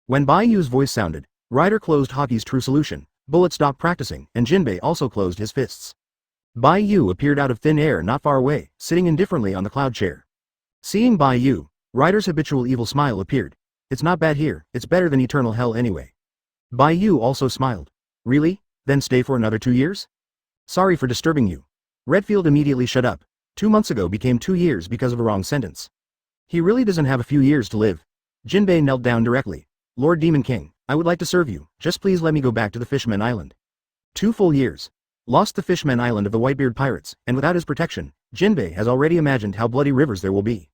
When Bai Yu's voice sounded, Rider closed Hockey's True Solution, Bullet stopped practicing, and Jinbei also closed his fists. Bai Yu appeared out of thin air not far away, sitting indifferently on the cloud chair. Seeing Bai Yu, Rider's habitual evil smile appeared. It's not bad here, it's better than eternal hell anyway. Bai Yu also smiled. Really? Then stay for another 2 years? Sorry for disturbing you. Redfield immediately shut up. 2 months ago became 2 years because of a wrong sentence. He really doesn't have a few years to live. Jinbei knelt down directly. Lord Demon King, I would like to serve you, just please let me go back to the Fishman Island. 2 full years. Lost the Fishman Island of the Whitebeard pirates, and without his protection, Jinbei has already imagined how bloody rivers there will be.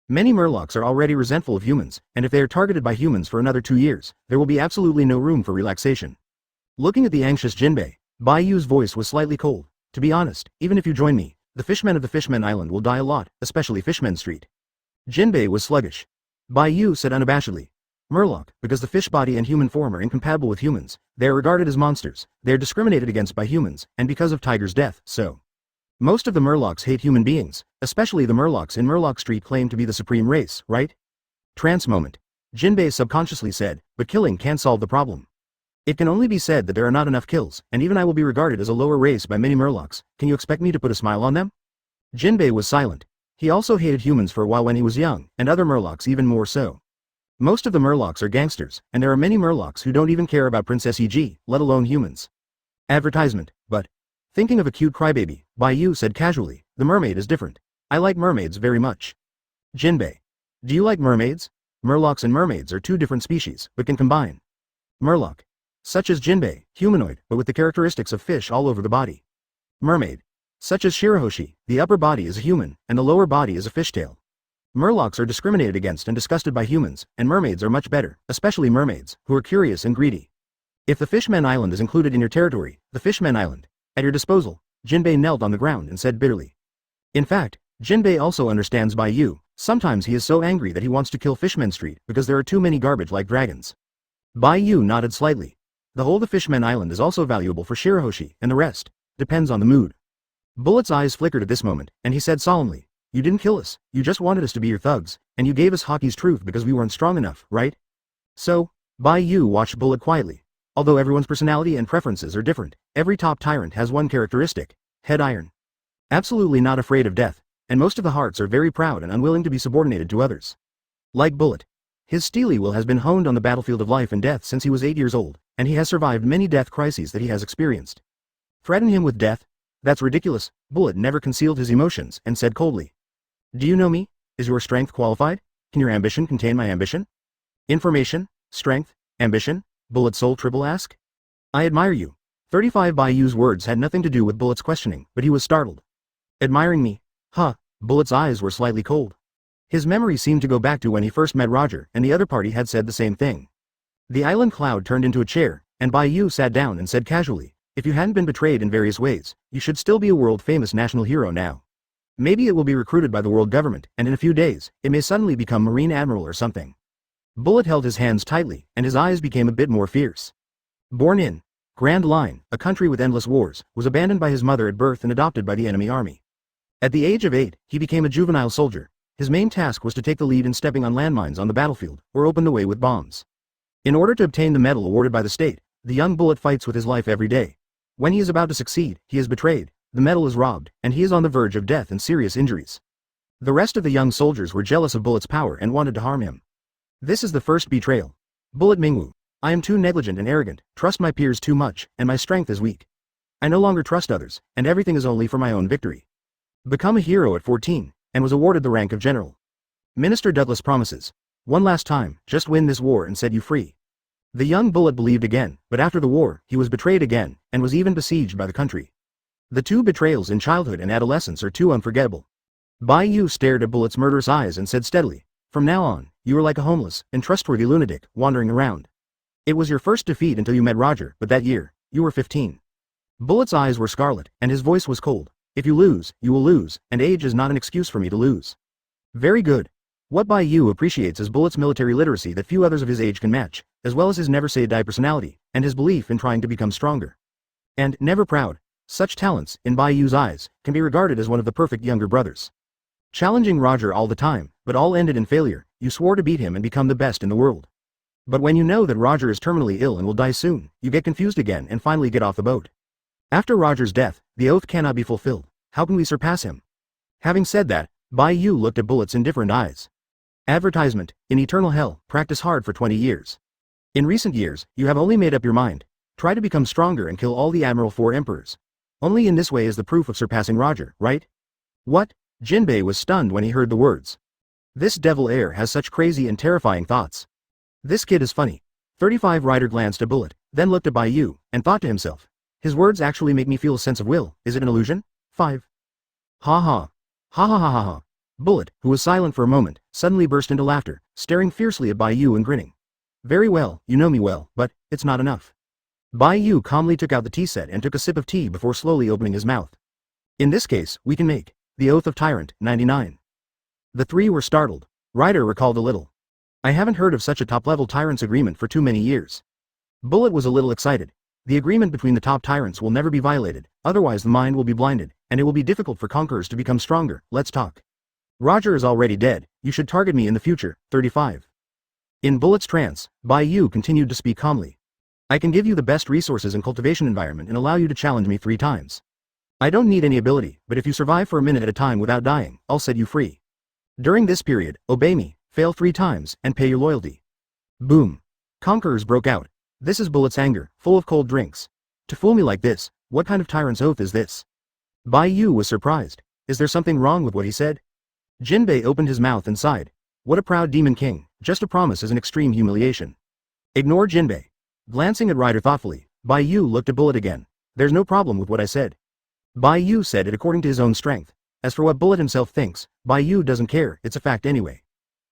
Many Murlocs are already resentful of humans, and if they are targeted by humans for another 2 years, there will be absolutely no room for relaxation. Looking at the anxious Jinbei, Bai Yu's voice was slightly cold. To be honest, even if you join me, the fishmen of the Fishman Island will die a lot, especially Fishman Street. Jinbei was sluggish. Bai Yu said unabashedly. Murloc, because the fish body and human form are incompatible with humans, they are regarded as monsters, they are discriminated against by humans, and because of Tiger's death, so. Most of the Murlocs hate human beings, especially the Murlocs in Murloc Street claim to be the supreme race, right? Trance moment. Jinbei subconsciously said, but killing can't solve the problem. It can only be said that there are not enough kills, and even I will be regarded as a lower race by many Murlocs. Can you expect me to put a smile on them? Jinbei was silent. He also hated humans for a while when he was young, and other Murlocs even more so. Most of the Murlocs are gangsters, and there are many Murlocs who don't even care about Princess EG, let alone humans. Advertisement, but. Thinking of a cute crybaby, Bai Yu said casually, the mermaid is different. I like mermaids very much. Jinbei. Do you like mermaids? Murlocs and mermaids are two different species, but can combine. Murloc. Such as Jinbei, humanoid, but with the characteristics of fish all over the body. Mermaid. Such as Shirahoshi, the upper body is a human, and the lower body is a fishtail. Murlocs are discriminated against and disgusted by humans, and mermaids are much better, especially mermaids, who are curious and greedy. If the Fishmen Island is included in your territory, the Fishmen Island, at your disposal, Jinbei knelt on the ground and said bitterly. In fact, Jinbei also understands Bai Yu. Sometimes he is so angry that he wants to kill Fishmen Street because there are too many garbage like dragons. Bai Yu nodded slightly. The whole of Fishmen Island is also valuable for Shirahoshi, and the rest depends on the mood. Bullet's eyes flickered at this moment, and he said solemnly, you didn't kill us, you just wanted us to be your thugs, and you gave us Hockey's truth because we weren't strong enough, right? So, Bai Yu watched Bullet quietly. Although everyone's personality and preferences are different, every top tyrant has one characteristic, head iron. Absolutely not afraid of death, and most of the hearts are very proud and unwilling to be subordinated to others. Like Bullet. His steely will has been honed on the battlefield of life and death since he was 8 years old, and he has survived many death crises that he has experienced. Threaten him with death? That's ridiculous. Bullet never concealed his emotions and said coldly. Do you know me? Is your strength qualified? Can your ambition contain my ambition? Information, strength, ambition? Bullet Soul Triple asked. I admire you. 35 Bai Yu's words had nothing to do with Bullet's questioning, but he was startled. Admiring me? Huh. Bullet's eyes were slightly cold. His memory seemed to go back to when he first met Roger, and the other party had said the same thing. The island cloud turned into a chair, and Bai Yu sat down and said casually, if you hadn't been betrayed in various ways, you should still be a world-famous national hero now. Maybe it will be recruited by the world government, and in a few days, it may suddenly become Marine Admiral or something. Bullet held his hands tightly, and his eyes became a bit more fierce. Born in Grand Line, a country with endless wars, was abandoned by his mother at birth and adopted by the enemy army. At the age of 8, he became a juvenile soldier. His main task was to take the lead in stepping on landmines on the battlefield, or open the way with bombs. In order to obtain the medal awarded by the state, the young Bullet fights with his life every day. When he is about to succeed, he is betrayed, the medal is robbed, and he is on the verge of death and serious injuries. The rest of the young soldiers were jealous of Bullet's power and wanted to harm him. This is the first betrayal. Bullet Mingwu. I am too negligent and arrogant, trust my peers too much, and my strength is weak. I no longer trust others, and everything is only for my own victory. Become a hero at 14, and was awarded the rank of general. Minister Douglas promises. One last time, just win this war and set you free. The young Bullet believed again, but after the war, he was betrayed again, and was even besieged by the country. The two betrayals in childhood and adolescence are too unforgettable. Bai Yu stared at Bullet's murderous eyes and said steadily, from now on, you are like a homeless, untrustworthy lunatic, wandering around. It was your first defeat until you met Roger, but that year, you were 15. Bullet's eyes were scarlet, and his voice was cold. If you lose, you will lose, and age is not an excuse for me to lose. Very good. What Bai Yu appreciates is Bullet's military literacy that few others of his age can match, as well as his never-say-die personality, and his belief in trying to become stronger. And, never proud. Such talents, in Bai Yu's eyes, can be regarded as one of the perfect younger brothers. Challenging Roger all the time, but all ended in failure. You swore to beat him and become the best in the world. But when you know that Roger is terminally ill and will die soon, you get confused again and finally get off the boat. After Roger's death, the oath cannot be fulfilled. How can we surpass him? Having said that, Bai Yu looked at Bullet's indifferent eyes. Advertisement, in eternal hell, practice hard for 20 years. In recent years, you have only made up your mind. Try to become stronger and kill all the Admiral 4 Emperors. Only in this way is the proof of surpassing Roger, right? What? Jinbei was stunned when he heard the words. This devil heir has such crazy and terrifying thoughts. This kid is funny. 35 Rider glanced at Bullet, then looked at Bai Yu, and thought to himself. His words actually make me feel a sense of will, is it an illusion? 5. Ha ha. Ha ha ha ha ha. Bullet, who was silent for a moment, suddenly burst into laughter, staring fiercely at Bai Yu and grinning. Very well, you know me well, but, it's not enough. Bai Yu calmly took out the tea set and took a sip of tea before slowly opening his mouth. In this case, we can make the Oath of Tyrant, 99. The three were startled. Ryder recalled a little. I haven't heard of such a top-level tyrant's agreement for too many years. Bullet was a little excited. The agreement between the top tyrants will never be violated, otherwise the mind will be blinded, and it will be difficult for conquerors to become stronger. Let's talk. Roger is already dead, you should target me in the future. 35. In Bullet's trance, Bai Yu continued to speak calmly. I can give you the best resources and cultivation environment and allow you to challenge me 3 times. I don't need any ability, but if you survive for a minute at a time without dying, I'll set you free. During this period, obey me, fail 3 times, and pay your loyalty. Boom. Conquerors broke out. This is Bullet's anger, full of cold drinks. To fool me like this, what kind of tyrant's oath is this? Bai Yu was surprised. Is there something wrong with what he said? Jinbei opened his mouth and sighed. What a proud demon king, just a promise is an extreme humiliation. Ignore Jinbei. Glancing at Ryder thoughtfully, Bai Yu looked at Bullet again. There's no problem with what I said. Bai Yu said it according to his own strength. As for what Bullet himself thinks, Bai Yu doesn't care, it's a fact anyway.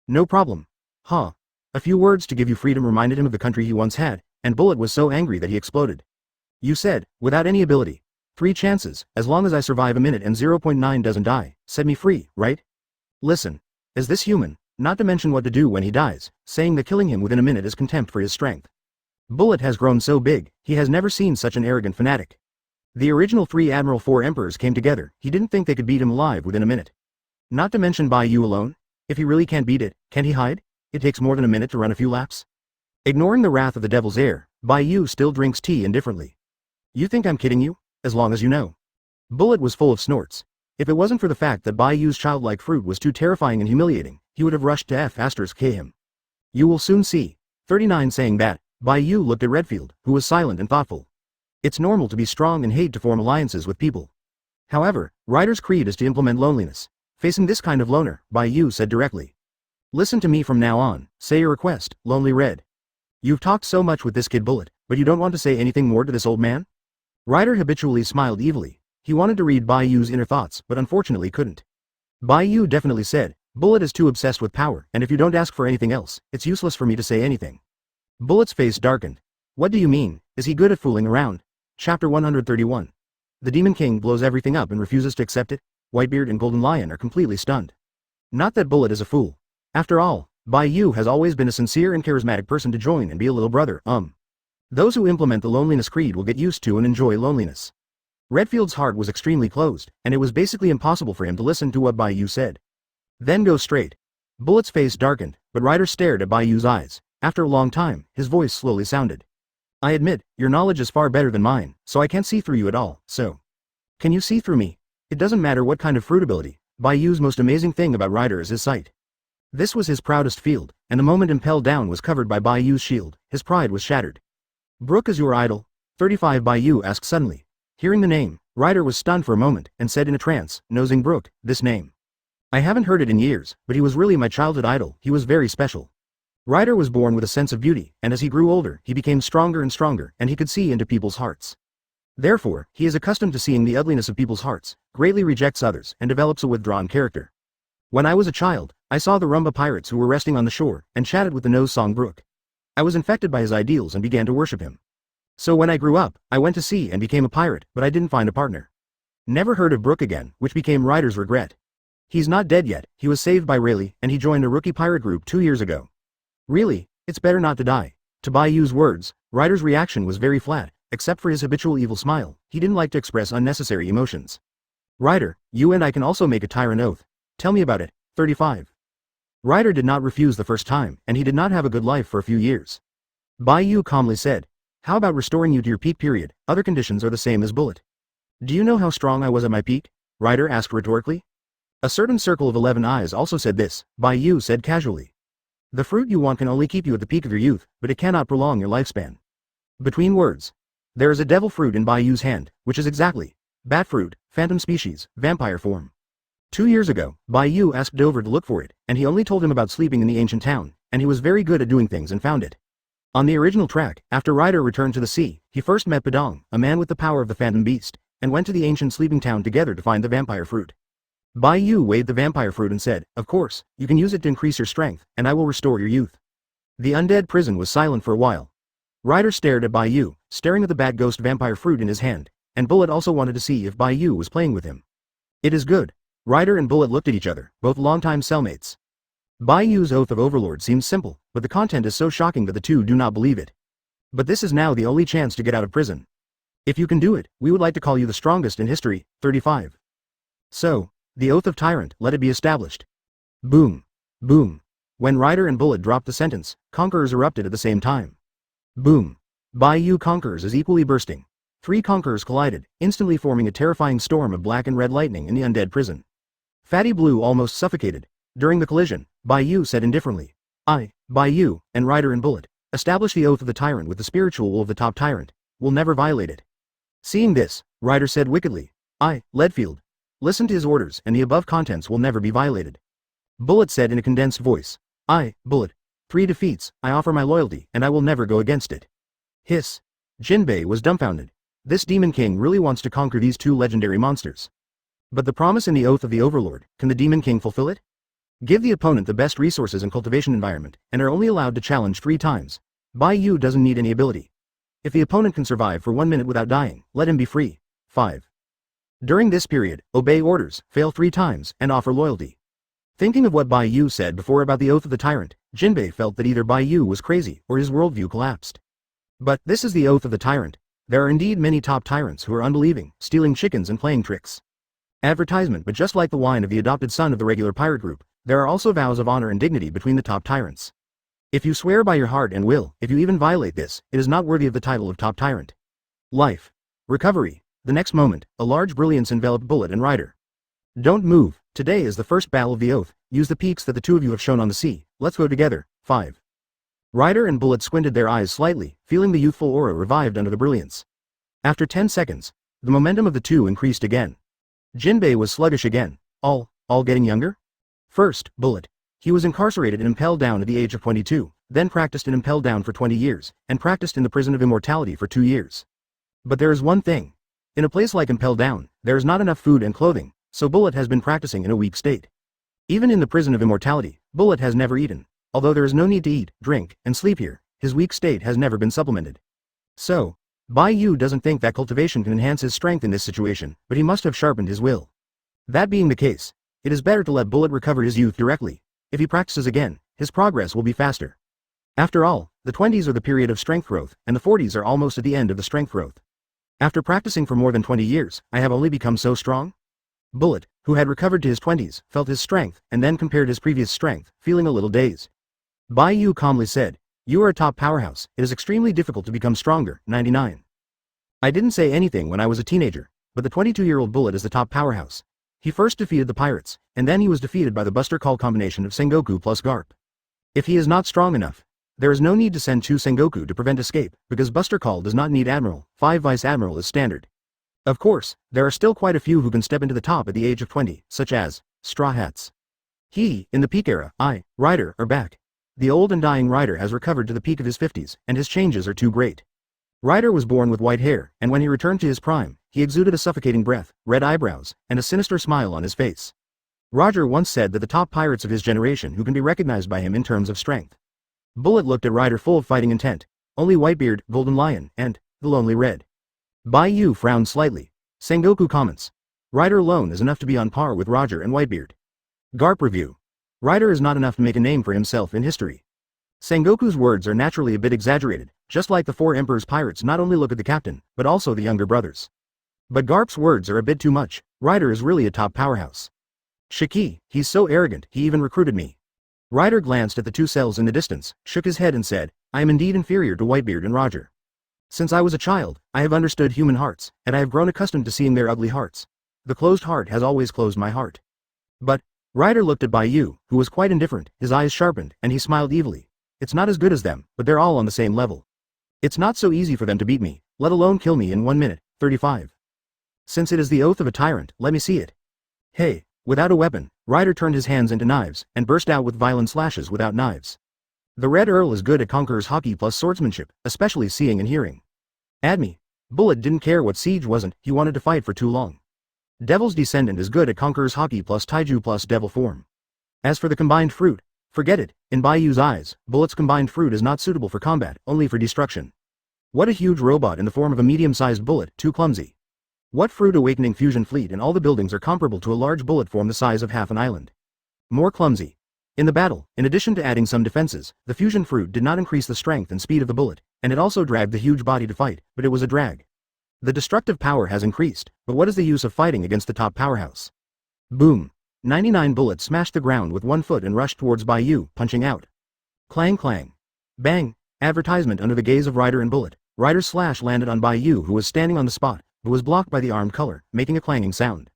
No problem. Huh. A few words to give you freedom reminded him of the country he once had, and Bullet was so angry that he exploded. You said, without any ability. 3 chances, as long as I survive a minute and 0.9 doesn't die, set me free, right? Listen. Is this human? Not to mention what to do when he dies, saying that killing him within a minute is contempt for his strength. Bullet has grown so big, he has never seen such an arrogant fanatic. The original 3 Admiral 4 Emperors came together, he didn't think they could beat him alive within a minute. Not to mention Bai Yu alone? If he really can't beat it, can he hide? It takes more than a minute to run a few laps. Ignoring the wrath of the devil's heir, Bai Yu still drinks tea indifferently. You think I'm kidding you? As long as you know. Bullet was full of snorts. If it wasn't for the fact that Bai Yu's childlike fruit was too terrifying and humiliating, he would have rushed to F*K him. You will soon see. 39 saying that, Bai Yu looked at Redfield, who was silent and thoughtful. It's normal to be strong and hate to form alliances with people. However, Ryder's creed is to implement loneliness. Facing this kind of loner, Bai Yu said directly. Listen to me from now on, say your request, Lonely Red. You've talked so much with this kid Bullet, but you don't want to say anything more to this old man? Ryder habitually smiled evilly. He wanted to read Bai Yu's inner thoughts, but unfortunately couldn't. Bai Yu definitely said, Bullet is too obsessed with power, and if you don't ask for anything else, it's useless for me to say anything. Bullet's face darkened. What do you mean? Is he good at fooling around? Chapter 131. The Demon King blows everything up and refuses to accept it. Whitebeard and Golden Lion are completely stunned. Not that Bullet is a fool. After all, Bai Yu has always been a sincere and charismatic person to join and be a little brother. Those who implement the loneliness creed will get used to and enjoy loneliness. Redfield's heart was extremely closed, and it was basically impossible for him to listen to what Bai Yu said. Then go straight. Bullet's face darkened, but Ryder stared at Bai Yu's eyes. After a long time, his voice slowly sounded. I admit, your knowledge is far better than mine, so I can't see through you at all, so. Can you see through me? It doesn't matter what kind of fruit ability. Bai Yu's most amazing thing about Ryder is his sight. This was his proudest field, and the moment Impel down was covered by Bai Yu's shield, his pride was shattered. Brook is your idol? 35 Bai Yu asked suddenly. Hearing the name, Ryder was stunned for a moment, and said in a trance, nosing Brook, this name. I haven't heard it in years, but he was really my childhood idol, he was very special. Ryder was born with a sense of beauty, and as he grew older, he became stronger and stronger, and he could see into people's hearts. Therefore, he is accustomed to seeing the ugliness of people's hearts, greatly rejects others, and develops a withdrawn character. When I was a child, I saw the Rumba pirates who were resting on the shore, and chatted with the nose song Brook. I was infected by his ideals and began to worship him. So when I grew up, I went to sea and became a pirate, but I didn't find a partner. Never heard of Brook again, which became Ryder's regret. He's not dead yet, he was saved by Rayleigh, and he joined a rookie pirate group 2 years ago. Really, it's better not to die. To Bai Yu's words, Ryder's reaction was very flat, except for his habitual evil smile. He didn't like to express unnecessary emotions. Ryder, you and I can also make a tyrant oath. Tell me about it. 35. Ryder did not refuse the first time, and he did not have a good life for a few years. Bai Yu calmly said, how about restoring you to your peak period? Other conditions are the same as Bullet. Do you know how strong I was at my peak? Ryder asked rhetorically. A certain circle of 11 eyes also said this, Bai Yu said casually. The fruit you want can only keep you at the peak of your youth, but it cannot prolong your lifespan. Between words. There is a devil fruit in Bai Yu's hand, which is exactly bat fruit, phantom species, vampire form. 2 years ago, Bai Yu asked Dover to look for it, and he only told him about sleeping in the ancient town, and he was very good at doing things and found it. On the original track, after Ryder returned to the sea, he first met Padong, a man with the power of the phantom beast, and went to the ancient sleeping town together to find the vampire fruit. Bai Yu weighed the vampire fruit and said, of course, you can use it to increase your strength, and I will restore your youth. The undead prison was silent for a while. Ryder stared at Bai Yu, staring at the bat ghost vampire fruit in his hand, and Bullet also wanted to see if Bai Yu was playing with him. It is good. Ryder and Bullet looked at each other, both longtime cellmates. Bai Yu's oath of overlord seems simple, but the content is so shocking that the two do not believe it. But this is now the only chance to get out of prison. If you can do it, we would like to call you the strongest in history. 35. So, the oath of tyrant, let it be established. Boom. Boom. When Ryder and Bullet dropped the sentence, conquerors erupted at the same time. Boom. Bai Yu conquerors is equally bursting. Three conquerors collided, instantly forming a terrifying storm of black and red lightning in the undead prison. Fatty Blue almost suffocated. During the collision, Bai Yu said indifferently, I, Bai Yu, and Rider and Bullet, establish the oath of the tyrant with the spiritual will of the top tyrant. Will never violate it. Seeing this, Rider said wickedly, I, Leadfield, listen to his orders and the above contents will never be violated. Bullet said in a condensed voice, I, Bullet, 3 defeats, I offer my loyalty and I will never go against it. Hiss. Jinbei was dumbfounded. This Demon King really wants to conquer these 2 legendary monsters. But the promise in the oath of the Overlord, can the Demon King fulfill it? Give the opponent the best resources and cultivation environment, and are only allowed to challenge 3 times. Bai Yu doesn't need any ability. If the opponent can survive for 1 minute without dying, let him be free. 5. During this period, obey orders, fail 3 times, and offer loyalty. Thinking of what Bai Yu said before about the oath of the tyrant, Jinbei felt that either Bai Yu was crazy or his worldview collapsed. But this is the oath of the tyrant. There are indeed many top tyrants who are unbelieving, stealing chickens and playing tricks. Advertisement. But just like the wine of the adopted son of the regular pirate group, there are also vows of honor and dignity between the top tyrants. If you swear by your heart and will, if you even violate this, it is not worthy of the title of top tyrant. Life. Recovery. The next moment, a large brilliance enveloped Bullet and Rider. Don't move. Today is the first battle of the oath. Use the peaks that the 2 of you have shown on the sea. Let's go together. 5. Rider and Bullet squinted their eyes slightly, feeling the youthful aura revived under the brilliance. After 10 seconds, the momentum of the 2 increased again. Jinbei was sluggish again. All getting younger? First, Bullet. He was incarcerated and Impel down at the age of 22, then practiced in Impel down for 20 years, and practiced in the Prison of Immortality for 2 years. But there is one thing. In a place like Impel down, there is not enough food and clothing, so Bullet has been practicing in a weak state. Even in the Prison of Immortality, Bullet has never eaten. Although there is no need to eat, drink, and sleep here, his weak state has never been supplemented. So, Bai Yu doesn't think that cultivation can enhance his strength in this situation, but he must have sharpened his will. That being the case, it is better to let Bullet recover his youth directly. If he practices again, his progress will be faster. After all, the 20s are the period of strength growth, and the 40s are almost at the end of the strength growth. After practicing for more than 20 years, I have only become so strong? Bullet, who had recovered to his 20s, felt his strength, and then compared his previous strength, feeling a little dazed. Bai Yu calmly said, You are a top powerhouse, it is extremely difficult to become stronger. 99. I didn't say anything when I was a teenager, but the 22-year-old Bullet is the top powerhouse. He first defeated the pirates, and then he was defeated by the Buster Call combination of Sengoku plus Garp. If he is not strong enough, there is no need to send 2 Sengoku to prevent escape, because Buster Call does not need Admiral, 5 Vice Admiral is standard. Of course, there are still quite a few who can step into the top at the age of 20, such as Straw Hats. He, in the peak era, I, Rider, are back. The old and dying Rider has recovered to the peak of his 50s, and his changes are too great. Rider was born with white hair, and when he returned to his prime, he exuded a suffocating breath, red eyebrows, and a sinister smile on his face. Roger once said that the top pirates of his generation who can be recognized by him in terms of strength. Bullet looked at Rider full of fighting intent. Only Whitebeard, Golden Lion, and the Lonely Red. Bai Yu frowned slightly. Sengoku comments. Rider alone is enough to be on par with Roger and Whitebeard. Garp review. Rider is not enough to make a name for himself in history. Sengoku's words are naturally a bit exaggerated, just like the 4 Emperor's pirates not only look at the captain, but also the younger brothers. But Garp's words are a bit too much. Rider is really a top powerhouse. Shiki, he's so arrogant, he even recruited me. Rider glanced at the 2 cells in the distance, shook his head and said, I am indeed inferior to Whitebeard and Roger. Since I was a child, I have understood human hearts, and I have grown accustomed to seeing their ugly hearts. The closed heart has always closed my heart. But, Rider looked at Bai Yu, who was quite indifferent, his eyes sharpened, and he smiled evilly. It's not as good as them, but they're all on the same level. It's not so easy for them to beat me, let alone kill me in 1 minute. 35. Since it is the oath of a tyrant, let me see it. Hey, without a weapon, Rider turned his hands into knives, and burst out with violent slashes without knives. The Red Earl is good at Conqueror's hockey plus swordsmanship, especially seeing and hearing. Add me. Bullet didn't care what siege wasn't, he wanted to fight for too long. Devil's Descendant is good at Conqueror's hockey plus taiju plus devil form. As for the combined fruit, forget it. In Bai Yu's eyes, Bullet's combined fruit is not suitable for combat, only for destruction. What a huge robot in the form of a medium-sized bullet, too clumsy. What fruit awakening fusion fleet and all the buildings are comparable to a large bullet form the size of half an island. More clumsy. In the battle, in addition to adding some defenses, the fusion fruit did not increase the strength and speed of the bullet, and it also dragged the huge body to fight, but it was a drag. The destructive power has increased, but what is the use of fighting against the top powerhouse? Boom. 99 Bullet smashed the ground with 1 foot and rushed towards Bai Yu, punching out. Clang clang. Bang. Advertisement under the gaze of Rider and Bullet. Rider's slash landed on Bai Yu, who was standing on the spot, but was blocked by the armed color, making a clanging sound.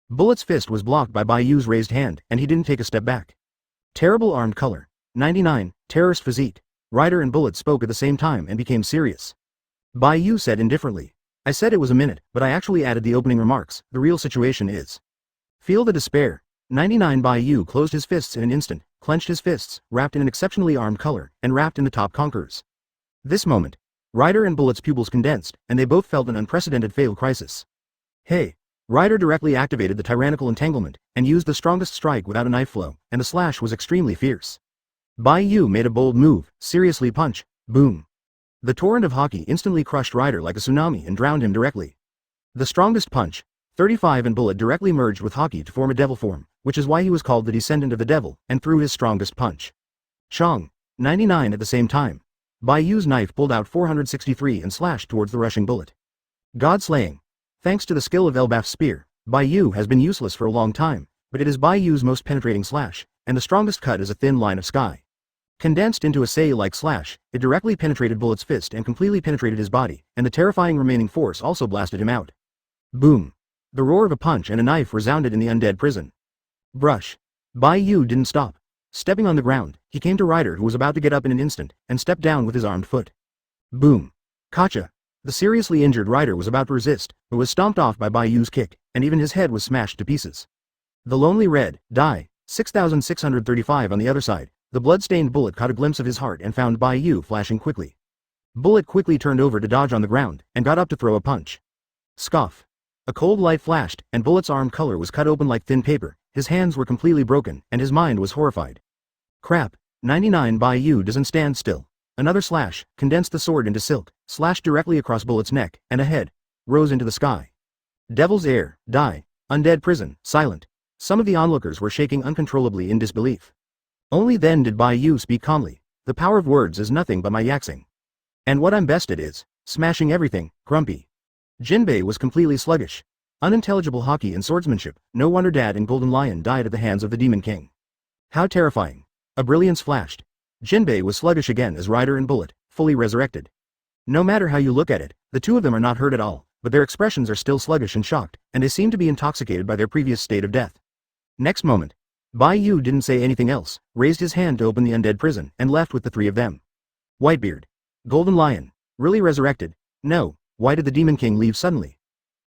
Bullet's fist was blocked by Bai Yu's raised hand, and he didn't take a step back. Terrible armed color. 99, terrorist physique. Rider and Bullet spoke at the same time and became serious. Bai Yu said indifferently. I said it was a minute, but I actually added the opening remarks. The real situation is. Feel the despair. 99 Bai Yu closed his fists in an instant, clenched his fists, wrapped in an exceptionally armed color, and wrapped in the top conquerors. This moment, Rider and Bullet's pupils condensed, and they both felt an unprecedented fatal crisis. Hey! Rider directly activated the tyrannical entanglement, and used the strongest strike without a knife flow, and the slash was extremely fierce. Bai Yu made a bold move, seriously punch, boom. The torrent of haki instantly crushed Rider like a tsunami and drowned him directly. The strongest punch, 35 and Bullet directly merged with haki to form a devil form, which is why he was called the descendant of the devil, and threw his strongest punch. Chong, 99 at the same time. Bai Yu's knife pulled out 463 and slashed towards the rushing Bullet. God-slaying. Thanks to the skill of Elbaf's spear, Bai Yu has been useless for a long time, but it is Bai Yu's most penetrating slash, and the strongest cut is a thin line of sky. Condensed into a sei-like slash, it directly penetrated Bullet's fist and completely penetrated his body, and the terrifying remaining force also blasted him out. Boom. The roar of a punch and a knife resounded in the undead prison. Brush. Bai Yu didn't stop. Stepping on the ground, he came to Rider, who was about to get up in an instant, and stepped down with his armed foot. Boom. Kacha. The seriously injured Rider was about to resist, but was stomped off by Bai Yu's kick, and even his head was smashed to pieces. The lonely red, die, 6,635 on the other side. The blood-stained Bullet caught a glimpse of his heart and found Bai Yu flashing quickly. Bullet quickly turned over to dodge on the ground, and got up to throw a punch. Scoff. A cold light flashed, and Bullet's arm color was cut open like thin paper, his hands were completely broken, and his mind was horrified. Crap, 99 Bai Yu doesn't stand still. Another slash, condensed the sword into silk, slashed directly across Bullet's neck, and a head, rose into the sky. Devil's Air, die, undead prison, silent. Some of the onlookers were shaking uncontrollably in disbelief. Only then did Bai Yu speak calmly. The power of words is nothing but my yaxing. And what I'm best at is smashing everything, grumpy. Jinbei was completely sluggish. Unintelligible haki and swordsmanship, no wonder Dad and Golden Lion died at the hands of the Demon King. How terrifying. A brilliance flashed. Jinbei was sluggish again as Rider and Bullet, fully resurrected. No matter how you look at it, the two of them are not hurt at all, but their expressions are still sluggish and shocked, and they seem to be intoxicated by their previous state of death. Next moment, Bai Yu didn't say anything else, raised his hand to open the undead prison, and left with the three of them. Whitebeard. Golden Lion. Really resurrected? No, why did the Demon King leave suddenly?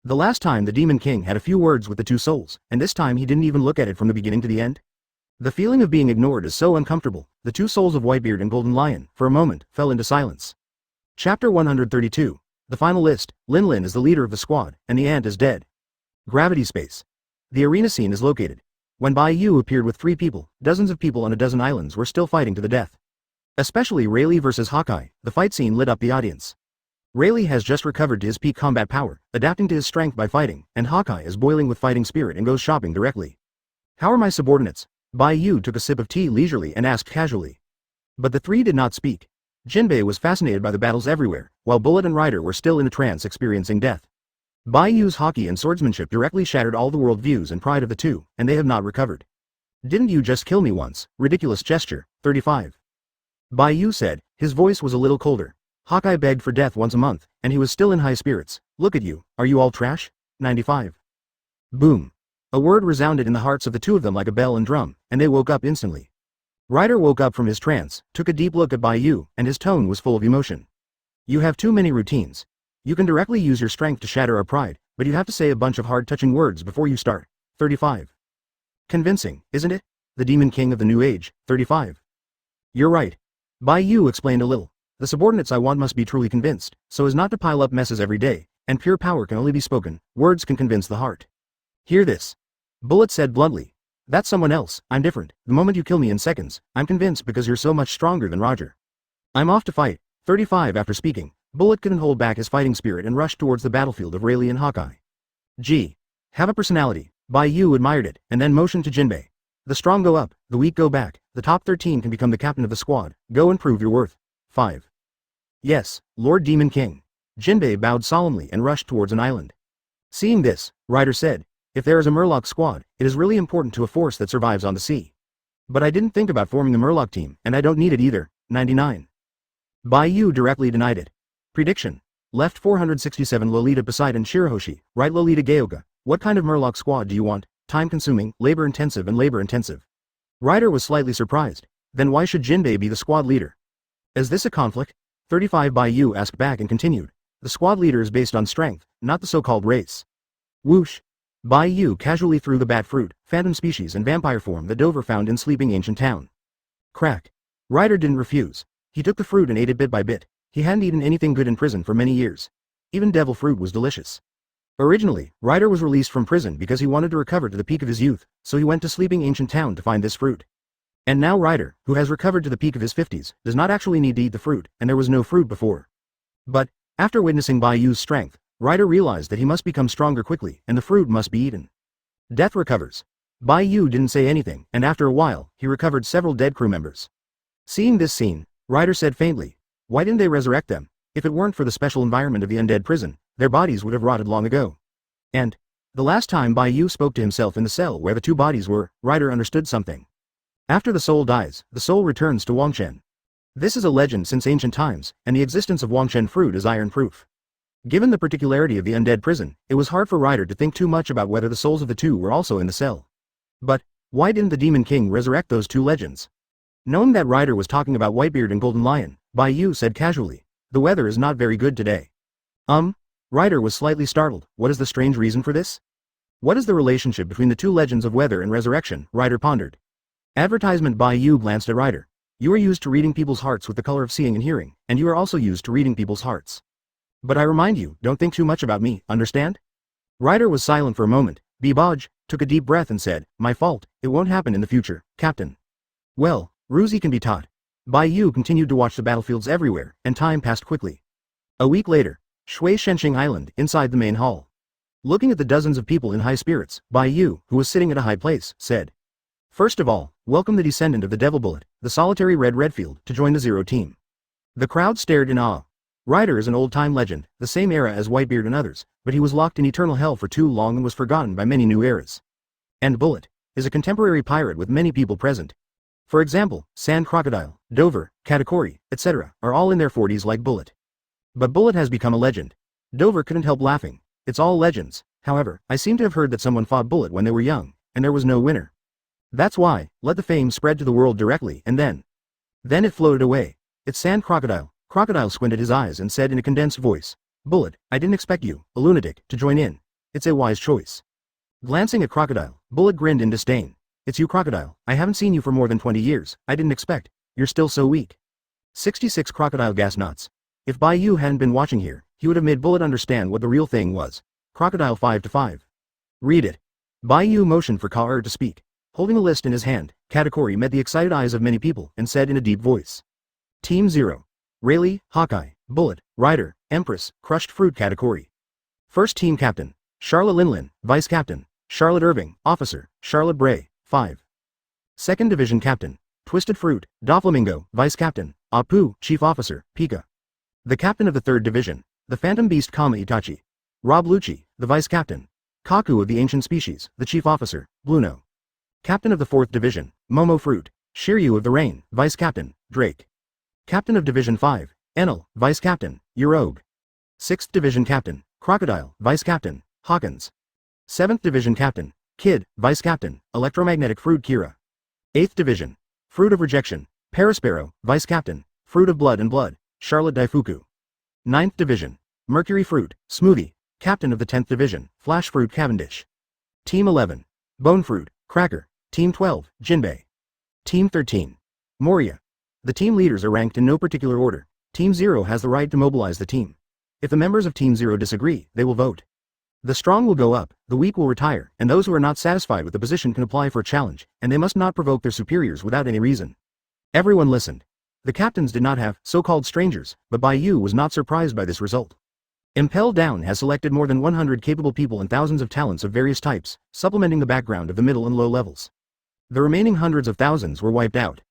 The last time the Demon King had a few words with the two souls, and this time he didn't even look at it from the beginning to the end? The feeling of being ignored is so uncomfortable. The two souls of Whitebeard and Golden Lion, for a moment, fell into silence. Chapter 132. The final list. Lin Lin is the leader of the squad, and the ant is dead. Gravity space. The arena scene is located. When Bai Yu appeared with 3 people, dozens of people on a dozen islands were still fighting to the death. Especially Rayleigh versus Hawkeye, the fight scene lit up the audience. Rayleigh has just recovered to his peak combat power, adapting to his strength by fighting, and Hawkeye is boiling with fighting spirit and goes shopping directly. How are my subordinates? Bai Yu took a sip of tea leisurely and asked casually. But the three did not speak. Jinbei was fascinated by the battles everywhere, while Bullet and Rider were still in a trance experiencing death. Bai Yu's haki and swordsmanship directly shattered all the world views and pride of the two, and they have not recovered. Didn't you just kill me once? Ridiculous gesture. 35. Bai Yu said, his voice was a little colder. Hawkeye begged for death once a month, and he was still in high spirits. Look at you, are you all trash? 95. Boom. A word resounded in the hearts of the two of them like a bell and drum, and they woke up instantly. Rider woke up from his trance, took a deep look at Bai Yu, and his tone was full of emotion. You have too many routines. You can directly use your strength to shatter our pride, but you have to say a bunch of hard-touching words before you start. 35. Convincing, isn't it? The Demon King of the New Age. 35. You're right. Bai Yu explained a little. The subordinates I want must be truly convinced, so as not to pile up messes every day, and pure power can only be spoken, words can convince the heart. Hear this. Bullet said bluntly. That's someone else, I'm different. The moment you kill me in seconds, I'm convinced because you're so much stronger than Roger. I'm off to fight. 35 After speaking, Bullet couldn't hold back his fighting spirit and rushed towards the battlefield of Rayleigh and Hawkeye. Gee. Have a personality. Bai Yu admired it, and then motioned to Jinbei. The strong go up, the weak go back, the top 13 can become the captain of the squad, go and prove your worth. 5. Yes, Lord Demon King. Jinbei bowed solemnly and rushed towards an island. Seeing this, Rider said, if there is a Murloc squad, it is really important to a force that survives on the sea. But I didn't think about forming the Murloc team, and I don't need it either. 99. Bai Yu directly denied it. Prediction. Left 467 Lolita Poseidon Shirahoshi, right Lolita Gaoka. What kind of Murloc squad do you want? Time-consuming, labor-intensive and labor-intensive. Ryder was slightly surprised. Then why should Jinbei be the squad leader? Is this a conflict? 35 Bai Yu asked back and continued. The squad leader is based on strength, not the so-called race. Whoosh. Bai Yu casually threw the bat fruit, phantom species and vampire form that Dover found in sleeping ancient town. Crack. Ryder didn't refuse. He took the fruit and ate it bit by bit. He hadn't eaten anything good in prison for many years. Even devil fruit was delicious. Originally, Ryder was released from prison because he wanted to recover to the peak of his youth, so he went to sleeping ancient town to find this fruit. And now Ryder, who has recovered to the peak of his 50s, does not actually need to eat the fruit, and there was no fruit before. But, after witnessing Bai Yu's strength, Ryder realized that he must become stronger quickly, and the fruit must be eaten. Death recovers. Bai Yu didn't say anything, and after a while, he recovered several dead crew members. Seeing this scene, Ryder said faintly, why didn't they resurrect them? If it weren't for the special environment of the undead prison, their bodies would have rotted long ago. And, the last time Bai Yu spoke to himself in the cell where the two bodies were, Ryder understood something. After the soul dies, the soul returns to Wangshen. This is a legend since ancient times, and the existence of Wangshen fruit is iron proof. Given the particularity of the undead prison, it was hard for Ryder to think too much about whether the souls of the two were also in the cell. But, why didn't the Demon King resurrect those two legends? Knowing that Ryder was talking about Whitebeard and Golden Lion, Bai Yu said casually, the weather is not very good today. Ryder was slightly startled. What is the strange reason for this? What is the relationship between the two legends of weather and resurrection? Ryder pondered. Advertisement. Bai Yu glanced at Ryder. You are used to reading people's hearts with the color of seeing and hearing, and you are also used to reading people's hearts. But I remind you, don't think too much about me, understand? Ryder was silent for a moment. Beboj took a deep breath and said, my fault, it won't happen in the future, Captain. Well, Ruzi can be taught. Bai Yu continued to watch the battlefields everywhere, and time passed quickly. A week later, Shui Shenxing Island, inside the main hall. Looking at the dozens of people in high spirits, Bai Yu, who was sitting at a high place, said, first of all, welcome the descendant of the Devil Bullet, the solitary Red Redfield, to join the Zero team. The crowd stared in awe. Ryder is an old-time legend, the same era as Whitebeard and others, but he was locked in eternal hell for too long and was forgotten by many new eras. And Bullet is a contemporary pirate with many people present. For example, Sand Crocodile, Dover, Katakuri, etc., are all in their 40s like Bullet. But Bullet has become a legend. Dover couldn't help laughing. It's all legends. However, I seem to have heard that someone fought Bullet when they were young, and there was no winner. That's why, let the fame spread to the world directly and then it floated away. It's Sand Crocodile. Crocodile squinted his eyes and said in a condensed voice, Bullet, I didn't expect you, a lunatic, to join in. It's a wise choice. Glancing at Crocodile, Bullet grinned in disdain. It's you, Crocodile. I haven't seen you for more than 20 years. I didn't expect. You're still so weak. 66 Crocodile gas knots. If Bai Yu hadn't been watching here, he would have made Bullet understand what the real thing was. Crocodile 5 to 5. Read it. Bai Yu motioned for Ka-er to speak. Holding a list in his hand, Katakuri met the excited eyes of many people and said in a deep voice. Team 0. Rayleigh, Hawkeye, Bullet, Ryder, Empress, Crushed Fruit. Katakuri. First Team Captain. Charlotte Linlin, Vice Captain. Charlotte Irving, Officer. Charlotte Bray, 5. Second Division Captain. Twisted Fruit, Doflamingo, Vice Captain. Apu, Chief Officer, Pika. The Captain of the 3rd Division. The Phantom Beast Kama Itachi. Rob Lucci, the Vice Captain. Kaku of the Ancient Species, the Chief Officer, Bluno. Captain of the 4th Division. Momo Fruit. Shiryu of the Rain, Vice Captain, Drake. Captain of Division 5. Enel, Vice Captain, Uroge. 6th Division Captain. Crocodile, Vice Captain, Hawkins. 7th Division Captain. Kid, Vice Captain, Electromagnetic Fruit. Kira. 8th Division. Fruit of Rejection. Parasparrow, Vice Captain, Fruit of Blood and Blood, Charlotte Daifuku. 9th Division. Mercury Fruit, Smoothie, Captain of the 10th Division, Flash Fruit. Cavendish. Team 11. Bone Fruit, Cracker. Team 12, Jinbei. Team 13. Moria. The team leaders are ranked in no particular order. Team 0 has the right to mobilize the team. If the members of Team 0 disagree, they will vote. The strong will go up, the weak will retire, and those who are not satisfied with the position can apply for a challenge, and they must not provoke their superiors without any reason. Everyone listened. The captains did not have so-called strangers, but Bai Yu was not surprised by this result. Impel Down has selected more than 100 capable people and thousands of talents of various types, supplementing the background of the middle and low levels. The remaining hundreds of thousands were wiped out.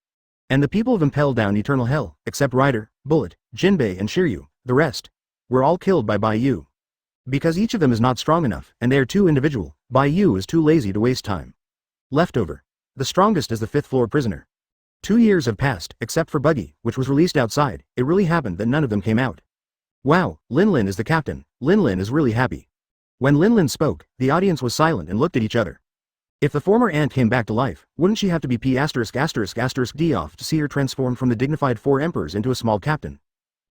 And the people of Impel Down Eternal Hell, except Ryder, Bullet, Jinbei and Shiryu, the rest, were all killed by Bai Yu. Because each of them is not strong enough, and they are too individual, Bai Yu is too lazy to waste time. Leftover. The strongest is the 5th floor prisoner. 2 years have passed, except for Buggy, which was released outside. It really happened that none of them came out. Wow, Linlin is the captain. Linlin is really happy. When Linlin spoke, the audience was silent and looked at each other. If the former aunt came back to life, wouldn't she have to be P********* D off to see her transform from the dignified 4 emperors into a small captain?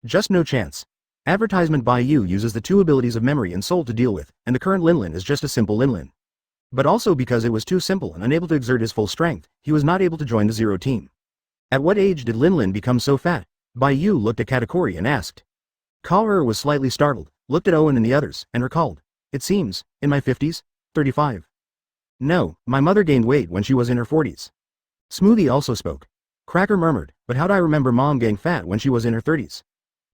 Just no chance. Advertisement Bai Yu uses the 2 abilities of memory and soul to deal with, and the current Linlin is just a simple Linlin. But also because it was too simple and unable to exert his full strength, he was not able to join the Zero team. At what age did Linlin become so fat? Bai Yu looked at Katakuri and asked. Kaoru was slightly startled, looked at Owen and the others, and recalled. It seems, in my 50s? 35. No, my mother gained weight when she was in her 40s. Smoothie also spoke. Cracker murmured, but how'd I remember mom getting fat when she was in her 30s?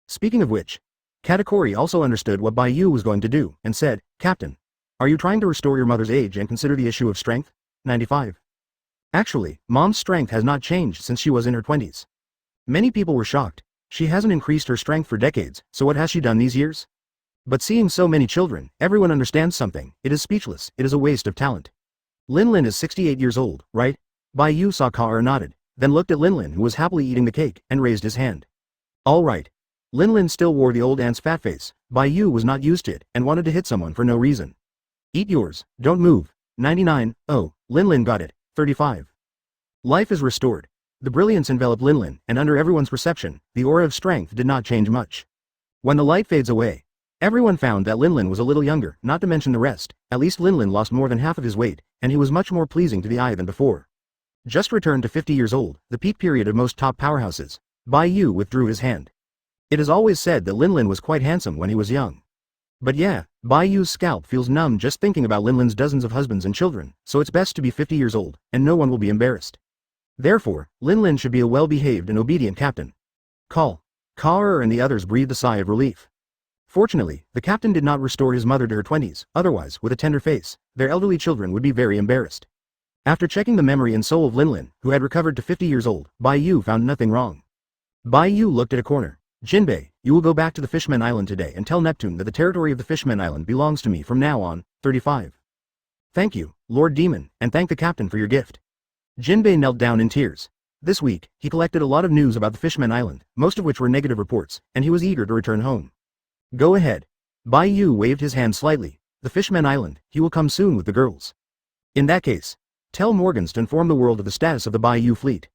Speaking of which, Katakuri also understood what Bai Yu was going to do, and said, Captain, are you trying to restore your mother's age and consider the issue of strength? 95. Actually, mom's strength has not changed since she was in her 20s. Many people were shocked. She hasn't increased her strength for decades, so what has she done these years? But seeing so many children, everyone understands something. It is speechless, it is a waste of talent. Linlin is 68 years old, right? Bai Yu saw Kaoru nodded, then looked at Linlin who was happily eating the cake, and raised his hand. All right. Linlin still wore the old aunt's fat face. Bai Yu was not used to it, and wanted to hit someone for no reason. Eat yours, don't move. 99, oh, Linlin got it. 35. Life is restored. The brilliance enveloped Linlin, and under everyone's perception, the aura of strength did not change much. When the light fades away, everyone found that Linlin was a little younger, not to mention the rest. At least Linlin lost more than half of his weight, and he was much more pleasing to the eye than before. Just returned to 50 years old, the peak period of most top powerhouses. Bai Yu withdrew his hand. It is always said that Linlin was quite handsome when he was young. But yeah, Bai Yu's scalp feels numb just thinking about Linlin's dozens of husbands and children, so it's best to be 50 years old, and no one will be embarrassed. Therefore, Linlin should be a well-behaved and obedient captain. Kaoru and the others breathed a sigh of relief. Fortunately, the captain did not restore his mother to her 20s, otherwise, with a tender face, their elderly children would be very embarrassed. After checking the memory and soul of Linlin, who had recovered to 50 years old, Bai Yu found nothing wrong. Bai Yu looked at a corner. Jinbei, you will go back to the Fishmen Island today and tell Neptune that the territory of the Fishmen Island belongs to me from now on. 35. Thank you, Lord Demon, and thank the captain for your gift. Jinbei knelt down in tears. This week, he collected a lot of news about the Fishmen Island, most of which were negative reports, and he was eager to return home. Go ahead. Bai Yu waved his hand slightly. The Fishmen Island, he will come soon with the girls. In that case, tell Morgans to inform the world of the status of the Bai Yu fleet.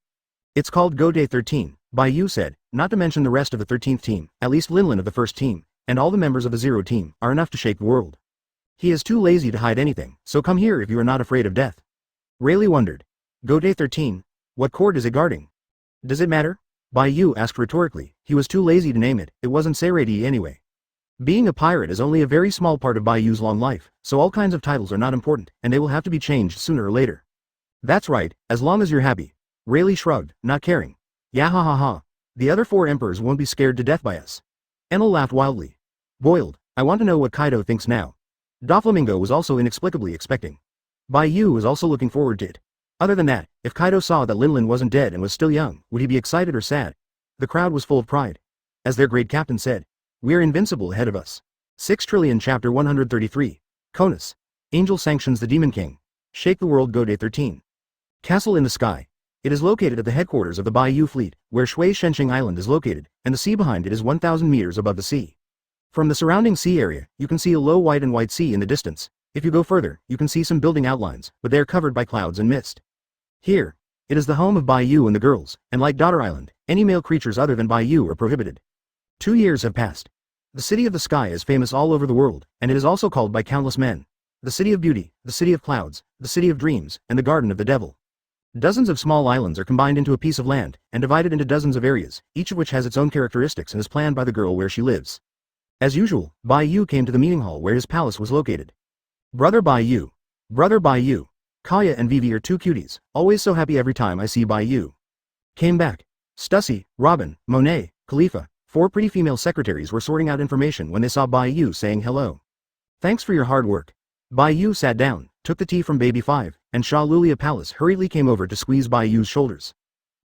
It's called Go Day 13, Bai Yu said, not to mention the rest of the 13th team, at least Linlin of the 1st team, and all the members of the 0 team, are enough to shake the world. He is too lazy to hide anything, so come here if you are not afraid of death. Rayleigh wondered. Go Day 13? What court is it guarding? Does it matter? Bai Yu asked rhetorically. He was too lazy to name it, it wasn't Seredi anyway. Being a pirate is only a very small part of Bai Yu's long life, so all kinds of titles are not important, and they will have to be changed sooner or later. That's right, as long as you're happy. Rayleigh shrugged, not caring. Yeah ha ha ha. The other 4 emperors won't be scared to death by us. Enel laughed wildly. Boiled, I want to know what Kaido thinks now. Doflamingo was also inexplicably expecting. Bai Yu was also looking forward to it. Other than that, if Kaido saw that Linlin wasn't dead and was still young, would he be excited or sad? The crowd was full of pride. As their great captain said, we're invincible ahead of us. 6 trillion chapter 133. Conus. Angel sanctions the Demon King. Shake the world Go Day 13. Castle in the sky. It is located at the headquarters of the Bai Yu fleet, where Shui Shenxing Island is located, and the sea behind it is 1,000 meters above the sea. From the surrounding sea area, you can see a low white and white sea in the distance. If you go further, you can see some building outlines, but they are covered by clouds and mist. Here, it is the home of Bai Yu and the girls, and like Daughter Island, any male creatures other than Bai Yu are prohibited. 2 years have passed. The City of the Sky is famous all over the world, and it is also called by countless men. The City of Beauty, the City of Clouds, the City of Dreams, and the Garden of the Devil. Dozens of small islands are combined into a piece of land, and divided into dozens of areas, each of which has its own characteristics and is planned by the girl where she lives. As usual, Bai Yu came to the meeting hall where his palace was located. Brother Bai Yu. Brother Bai Yu. Kaya and Vivi are 2 cuties, always so happy every time I see Bai Yu. Came back. Stussy, Robin, Monet, Khalifa, 4 pretty female secretaries were sorting out information when they saw Bai Yu saying hello. Thanks for your hard work. Bai Yu sat down, took the tea from Baby 5, and Sha Lulia Palace hurriedly came over to squeeze Bai Yu's shoulders.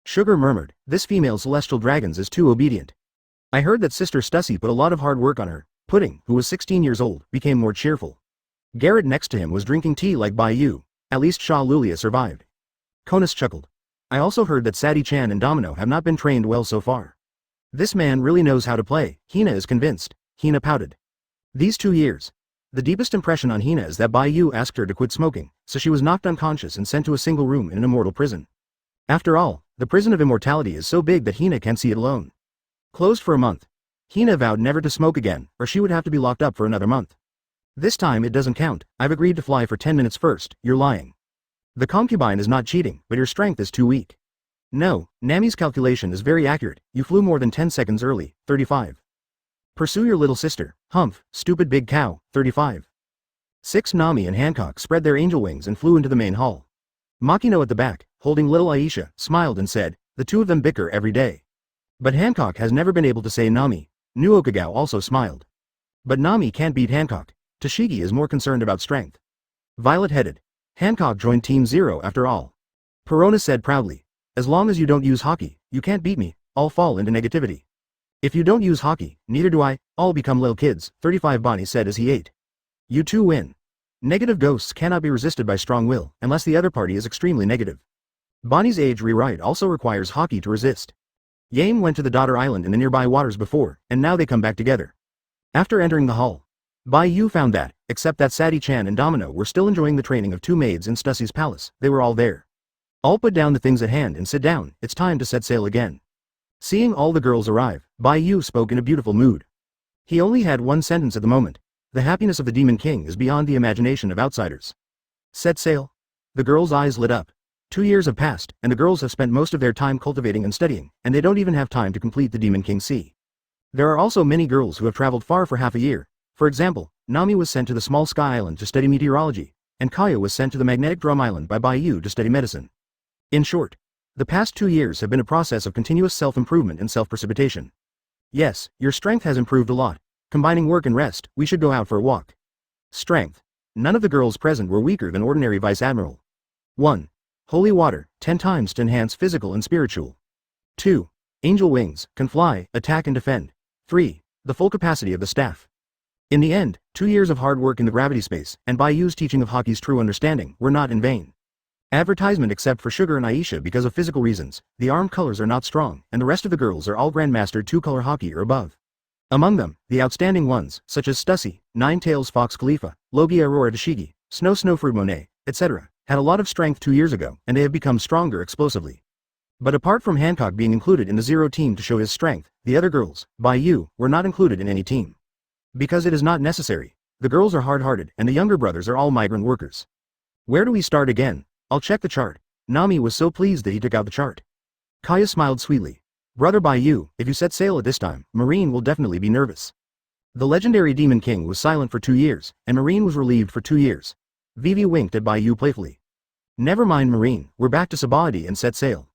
Sugar murmured, this female celestial dragons is too obedient. I heard that Sister Stussy put a lot of hard work on her. Pudding, who was 16 years old, became more cheerful. Garrett next to him was drinking tea like Bai Yu. At least Sha Lulia survived. Conus chuckled. I also heard that Sadie-chan and Domino have not been trained well so far. This man really knows how to play, Hina is convinced. Hina pouted. These 2 years. The deepest impression on Hina is that Bai Yu asked her to quit smoking, so she was knocked unconscious and sent to a single room in an immortal prison. After all, the prison of immortality is so big that Hina can't see it alone. Closed for a month. Hina vowed never to smoke again, or she would have to be locked up for another month. This time it doesn't count. I've agreed to fly for 10 minutes first. You're lying. The concubine is not cheating, but your strength is too weak. No, Nami's calculation is very accurate. You flew more than 10 seconds early. 35. Pursue your little sister. Humph, stupid big cow. 35. 6. Nami and Hancock spread their angel wings and flew into the main hall. Makino at the back, holding little Aisha, smiled and said, the two of them bicker every day. But Hancock has never been able to say Nami. New Okagawa also smiled. But Nami can't beat Hancock. Tashigi is more concerned about strength. Violet-headed. Hancock joined Team Zero after all. Perona said proudly. As long as you don't use hockey, you can't beat me. I'll fall into negativity. If you don't use hockey, neither do I. I'll become lil kids. 35. Bonnie said as he ate. You two win. Negative ghosts cannot be resisted by strong will, unless the other party is extremely negative. Bonnie's age rewrite also requires hockey to resist. Yame went to the daughter island in the nearby waters before, and now they come back together. After entering the hall, Bai Yu found that, except that Sadie-chan and Domino were still enjoying the training of 2 maids in Stussy's palace, they were all there. All put down the things at hand and sit down, it's time to set sail again. Seeing all the girls arrive, Bai Yu spoke in a beautiful mood. He only had one sentence at the moment. The happiness of the Demon King is beyond the imagination of outsiders. Set sail. The girls' eyes lit up. 2 years have passed, and the girls have spent most of their time cultivating and studying, and they don't even have time to complete the Demon King Sea. There are also many girls who have traveled far for half a year. For example, Nami was sent to the small sky island to study meteorology, and Kaya was sent to the magnetic drum island by Bai Yu to study medicine. In short, the past 2 years have been a process of continuous self-improvement and self-precipitation. Yes, your strength has improved a lot. Combining work and rest, we should go out for a walk. Strength. None of the girls present were weaker than ordinary Vice Admiral. 1. Holy water, 10 times to enhance physical and spiritual. 2. Angel wings, can fly, attack and defend. 3. The full capacity of the staff. In the end, 2 years of hard work in the gravity space, and Bai Yu's teaching of hockey's true understanding, were not in vain. Advertisement except for Sugar and Aisha because of physical reasons, the arm colors are not strong, and the rest of the girls are all Grandmaster 2-color hockey or above. Among them, the outstanding ones, such as Stussy, Nine-Tails Fox Khalifa, Logia Aurora Dashigi, Snowfruit Monet, etc., had a lot of strength 2 years ago, and they have become stronger explosively. But apart from Hancock being included in the Zero team to show his strength, the other girls, Bai Yu, were not included in any team. Because it is not necessary. The girls are hard-hearted, and the younger brothers are all migrant workers. Where do we start again? I'll check the chart. Nami was so pleased that he took out the chart. Kaya smiled sweetly. Brother Bai Yu, if you set sail at this time, Marine will definitely be nervous. The legendary Demon King was silent for 2 years, and Marine was relieved for 2 years. Vivi winked at Bai Yu playfully. Never mind Marine, we're back to Sabody and set sail.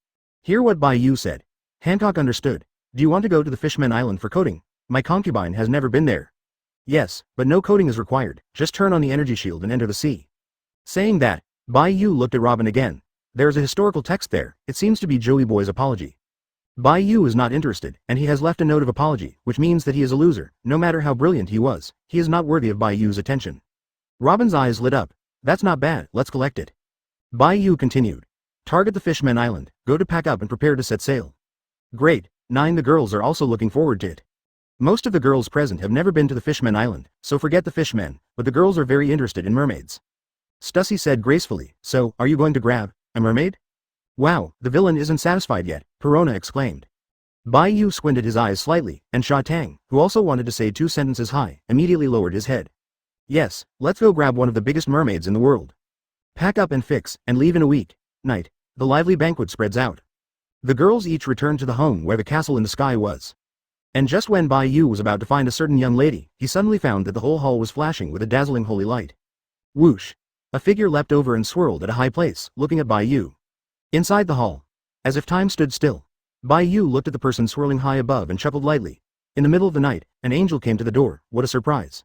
Hear what Bai Yu said. Hancock understood. Do you want to go to the Fishman Island for coding? My concubine has never been there. Yes, but no coding is required, just turn on the energy shield and enter the sea. Saying that, Bai Yu looked at Robin again. There's a historical text there, it seems to be Joey Boy's apology. Bai Yu is not interested, and he has left a note of apology, which means that he is a loser, no matter how brilliant he was, he is not worthy of Bai Yu's attention. Robin's eyes lit up. That's not bad, let's collect it. Bai Yu continued. Target the Fishman Island, go to pack up and prepare to set sail. Great, 9 the girls are also looking forward to it. Most of the girls present have never been to the Fishman Island, so forget the fishmen, but the girls are very interested in mermaids. Stussy said gracefully, so, are you going to grab a mermaid? Wow, the villain isn't satisfied yet, Perona exclaimed. Bai Yu squinted his eyes slightly, and Sha Tang, who also wanted to say 2 sentences high, immediately lowered his head. Yes, let's go grab one of the biggest mermaids in the world. Pack up and fix, and leave in a week. Night. The lively banquet spreads out. The girls each returned to the home where the castle in the sky was. And just when Bai Yu was about to find a certain young lady, he suddenly found that the whole hall was flashing with a dazzling holy light. Whoosh. A figure leapt over and swirled at a high place, looking at Bai Yu. Inside the hall. As if time stood still. Bai Yu looked at the person swirling high above and chuckled lightly. In the middle of the night, an angel came to the door, what a surprise.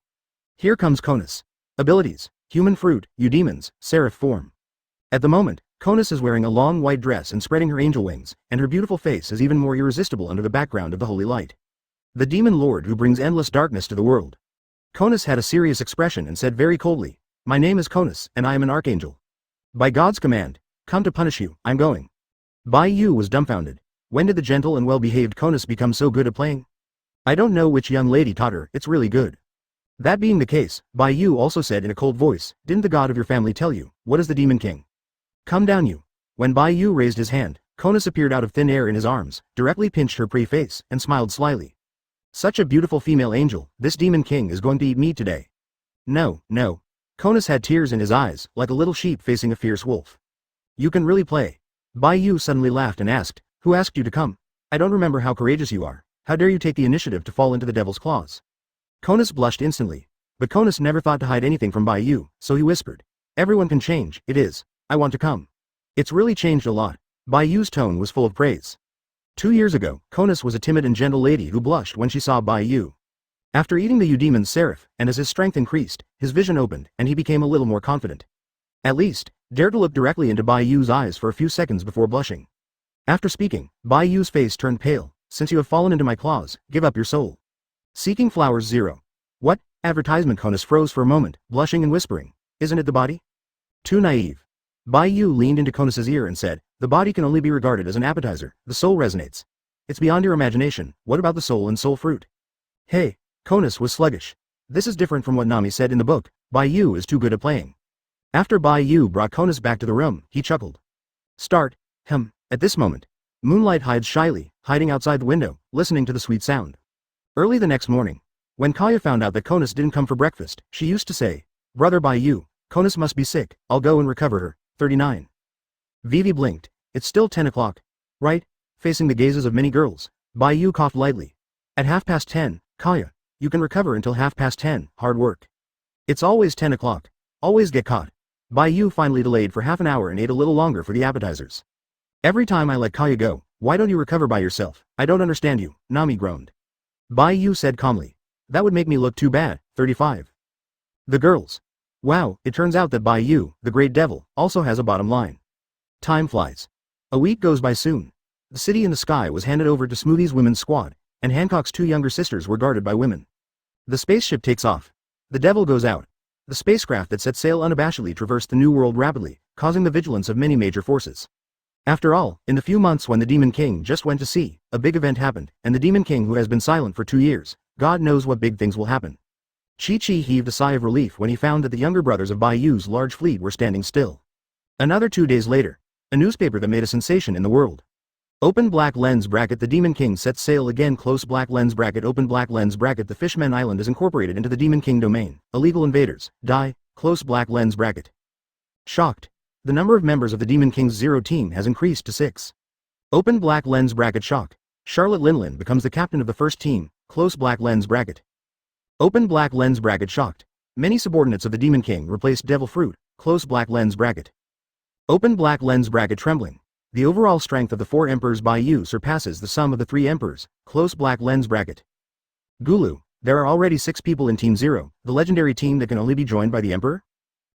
Here comes Conus. Abilities, human fruit, eudemons, seraph form. At the moment, Conus is wearing a long white dress and spreading her angel wings, and her beautiful face is even more irresistible under the background of the holy light. The demon lord who brings endless darkness to the world. Conus had a serious expression and said very coldly, My name is Conus, and I am an archangel. By God's command, come to punish you, I'm going. Bai Yu was dumbfounded. When did the gentle and well-behaved Conus become so good at playing? I don't know which young lady taught her, it's really good. That being the case, Bai Yu also said in a cold voice, didn't the god of your family tell you, what is the Demon King? Come down you. When Bai Yu raised his hand, Conus appeared out of thin air in his arms, directly pinched her pretty face, and smiled slyly. Such a beautiful female angel, this Demon King is going to eat meat today. No, no. Conus had tears in his eyes, like a little sheep facing a fierce wolf. You can really play. Bai Yu suddenly laughed and asked, who asked you to come? I don't remember how courageous you are. How dare you take the initiative to fall into the devil's claws? Conus blushed instantly. But Conus never thought to hide anything from Bai Yu, so he whispered. Everyone can change, it is. I want to come. It's really changed a lot. Bai Yu's tone was full of praise. 2 years ago, Conus was a timid and gentle lady who blushed when she saw Bai Yu. After eating the Eudemon's seraph, and as his strength increased, his vision opened, and he became a little more confident. At least, dared to look directly into Bai Yu's eyes for a few seconds before blushing. After speaking, Bai Yu's face turned pale. Since you have fallen into my claws, give up your soul. Seeking flowers 0. What? Advertisement. Conus froze for a moment, blushing and whispering. Isn't it the body? Too naive. Bai Yu leaned into Conus's ear and said, the body can only be regarded as an appetizer, the soul resonates. It's beyond your imagination, what about the soul and soul fruit? Hey, Conus was sluggish. This is different from what Nami said in the book, Bai Yu is too good at playing. After Bai Yu brought Conus back to the room, he chuckled. Start, at this moment. Moonlight hides shyly, hiding outside the window, listening to the sweet sound. Early the next morning, when Kaya found out that Conus didn't come for breakfast, she used to say, Brother Bai Yu, Conus must be sick, I'll go and recover her. 39. Vivi blinked. It's still 10 o'clock. Right? Facing the gazes of many girls, Bai Yu coughed lightly. At 10:30, Kaya, you can recover until 10:30, hard work. It's always 10 o'clock. Always get caught. Bai Yu finally delayed for half an hour and ate a little longer for the appetizers. Every time I let Kaya go, why don't you recover by yourself? I don't understand you, Nami groaned. Bai Yu said calmly. That would make me look too bad. 35. The girls. Wow, it turns out that Bai Yu, the great devil, also has a bottom line. Time flies. A week goes by soon. The city in the sky was handed over to Smoothie's women's squad, and Hancock's 2 younger sisters were guarded by women. The spaceship takes off. The devil goes out. The spacecraft that set sail unabashedly traversed the new world rapidly, causing the vigilance of many major forces. After all, in the few months when the Demon King just went to sea, a big event happened, and the Demon King who has been silent for 2 years, God knows what big things will happen. Chi-Chi heaved a sigh of relief when he found that the younger brothers of Bai Yu's large fleet were standing still. Another 2 days later, a newspaper that made a sensation in the world. Open black lens bracket. The Demon King sets sail again. Close black lens bracket. Open black lens bracket. The Fishman Island is incorporated into the Demon King domain. Illegal invaders, die. Close black lens bracket. Shocked. The number of members of the Demon King's Zero team has increased to 6. Open black lens bracket. Shock. Charlotte Linlin becomes the captain of the first team. Close black lens bracket. Open black lens bracket. Shocked. Many subordinates of the Demon King replaced Devil Fruit. Close black lens bracket. Open black lens bracket. Trembling. The overall strength of the 4 emperors Bai Yu surpasses the sum of the 3 emperors. Close black lens bracket. Gulu. There are already 6 people in Team Zero, the legendary team that can only be joined by the Emperor?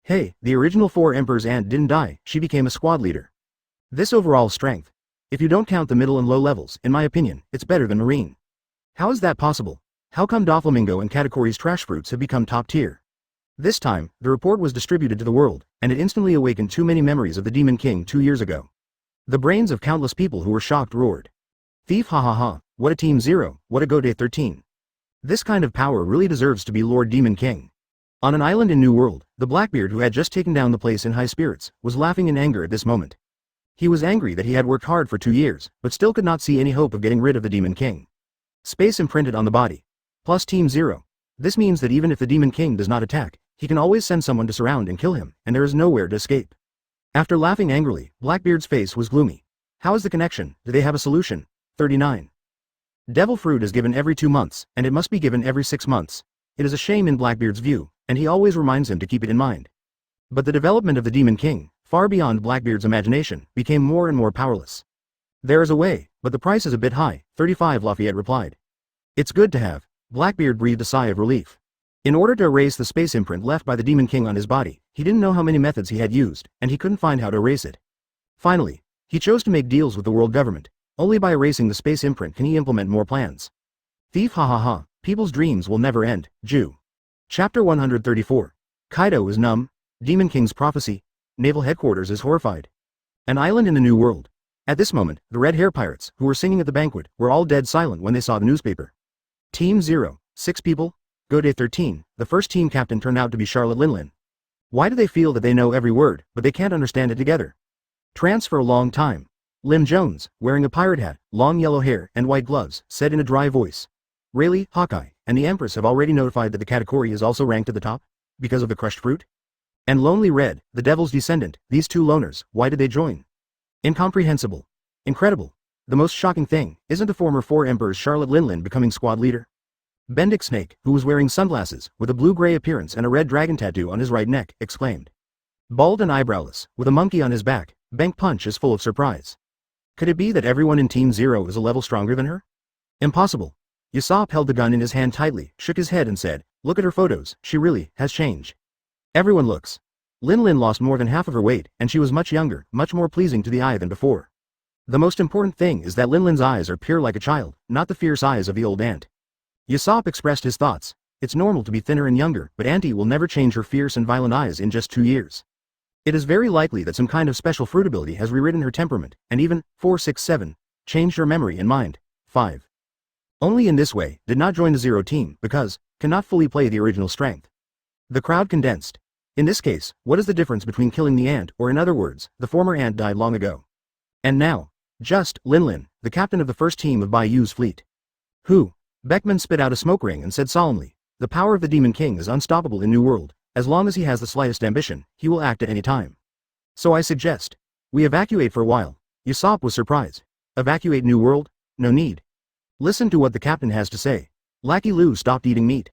Hey, the original 4 emperors' aunt didn't die, she became a squad leader. This overall strength. If you don't count the middle and low levels, in my opinion, it's better than Marine. How is that possible? How come Doflamingo and Katakori's trash fruits have become top tier? This time, the report was distributed to the world, and it instantly awakened too many memories of the Demon King 2 years ago. The brains of countless people who were shocked roared. Thief, ha ha ha, what a Team Zero, what a go day 13. This kind of power really deserves to be Lord Demon King. On an island in New World, the Blackbeard who had just taken down the place in high spirits, was laughing in anger at this moment. He was angry that he had worked hard for 2 years, but still could not see any hope of getting rid of the Demon King. Space imprinted on the body. Plus Team Zero. This means that even if the Demon King does not attack, he can always send someone to surround and kill him, and there is nowhere to escape. After laughing angrily, Blackbeard's face was gloomy. How is the connection? Do they have a solution? 39. Devil Fruit is given every 2 months, and it must be given every 6 months. It is a shame in Blackbeard's view, and he always reminds him to keep it in mind. But the development of the Demon King, far beyond Blackbeard's imagination, became more and more powerless. There is a way, but the price is a bit high, 35 Lafayette replied. It's good to have. Blackbeard breathed a sigh of relief. In order to erase the space imprint left by the Demon King on his body, he didn't know how many methods he had used, and he couldn't find how to erase it. Finally, he chose to make deals with the world government. Only by erasing the space imprint can he implement more plans. Thief, ha ha ha, people's dreams will never end, Jew. Chapter 134. Kaido is numb. Demon King's prophecy. Naval headquarters is horrified. An island in the New World. At this moment, the red hair pirates, who were singing at the banquet, were all dead silent when they saw the newspaper. Team 0, 6 people? Go day 13, the first team captain turned out to be Charlotte Linlin. Why do they feel that they know every word, but they can't understand it together? Trance for a long time. Lim Jones, wearing a pirate hat, long yellow hair, and white gloves, said in a dry voice. Rayleigh, Hawkeye, and the Empress have already notified that the Katakuri is also ranked at the top? Because of the crushed fruit? And Lonely Red, the devil's descendant, these two loners, why did they join? Incomprehensible. Incredible. The most shocking thing, isn't the former 4 Emperors Charlotte Linlin becoming squad leader? Bendick Snake, who was wearing sunglasses, with a blue-gray appearance and a red dragon tattoo on his right neck, exclaimed. Bald and eyebrowless, with a monkey on his back, Bank Punch is full of surprise. Could it be that everyone in Team 0 is a level stronger than her? Impossible. Usopp held the gun in his hand tightly, shook his head and said, look at her photos, she really has changed. Everyone looks. Linlin lost more than half of her weight, and she was much younger, much more pleasing to the eye than before. The most important thing is that Linlin's eyes are pure like a child, not the fierce eyes of the old aunt. Usopp expressed his thoughts. It's normal to be thinner and younger, but Auntie will never change her fierce and violent eyes in just 2 years. It is very likely that some kind of special fruit ability has rewritten her temperament, and even, 467, changed her memory and mind. 5. Only in this way, did not join the 0 team, because, cannot fully play the original strength. The crowd condensed. In this case, what is the difference between killing the ant, or in other words, the former ant died long ago? And now, just, Linlin, the captain of the first team of Bai Yu's fleet. Who? Beckman spit out a smoke ring and said solemnly, the power of the Demon King is unstoppable in New World, as long as he has the slightest ambition, he will act at any time. So I suggest, we evacuate for a while. Usopp was surprised. Evacuate New World? No need. Listen to what the captain has to say. Lackey Lu stopped eating meat.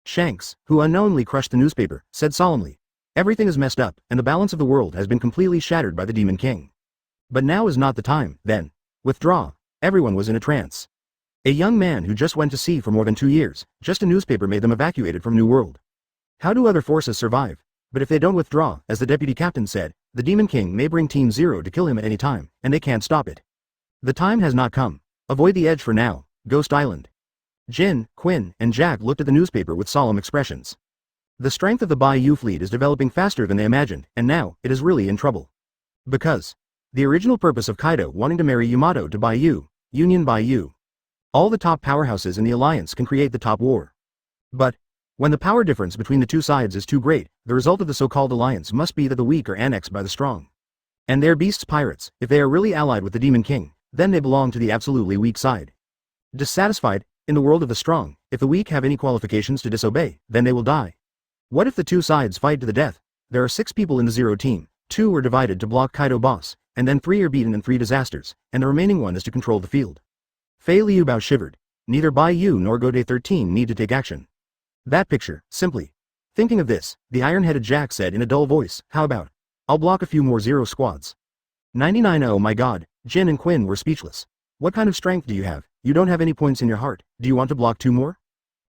Shanks, who unknowingly crushed the newspaper, said solemnly, everything is messed up, and the balance of the world has been completely shattered by the Demon King. But now is not the time, then. Withdraw. Everyone was in a trance. A young man who just went to sea for more than 2 years, just a newspaper made them evacuated from New World. How do other forces survive? But if they don't withdraw, as the deputy captain said, the Demon King may bring Team 0 to kill him at any time, and they can't stop it. The time has not come. Avoid the edge for now, Ghost Island. Jin, Quinn, and Jack looked at the newspaper with solemn expressions. The strength of the Bai Yu fleet is developing faster than they imagined, and now, it is really in trouble. Because the original purpose of Kaido wanting to marry Yamato to Bai Yu, Union Bai Yu. All the top powerhouses in the alliance can create the top war. But when the power difference between the two sides is too great, the result of the so-called alliance must be that the weak are annexed by the strong. And they're beasts pirates, if they are really allied with the Demon King, then they belong to the absolutely weak side. Dissatisfied, in the world of the strong, if the weak have any qualifications to disobey, then they will die. What if the two sides fight to the death? There are 6 people in the 0 team, 2 are divided to block Kaido boss, and then 3 are beaten in 3 disasters, and the remaining one is to control the field. Fei Liubao shivered. Neither Bai Yu nor Gode 13 need to take action. That picture, simply. Thinking of this, the iron-headed Jack said in a dull voice, how about, I'll block a few more 0 squads. 99. Oh my god, Jin and Quinn were speechless. What kind of strength do you have? You don't have any points in your heart, do you want to block 2 more?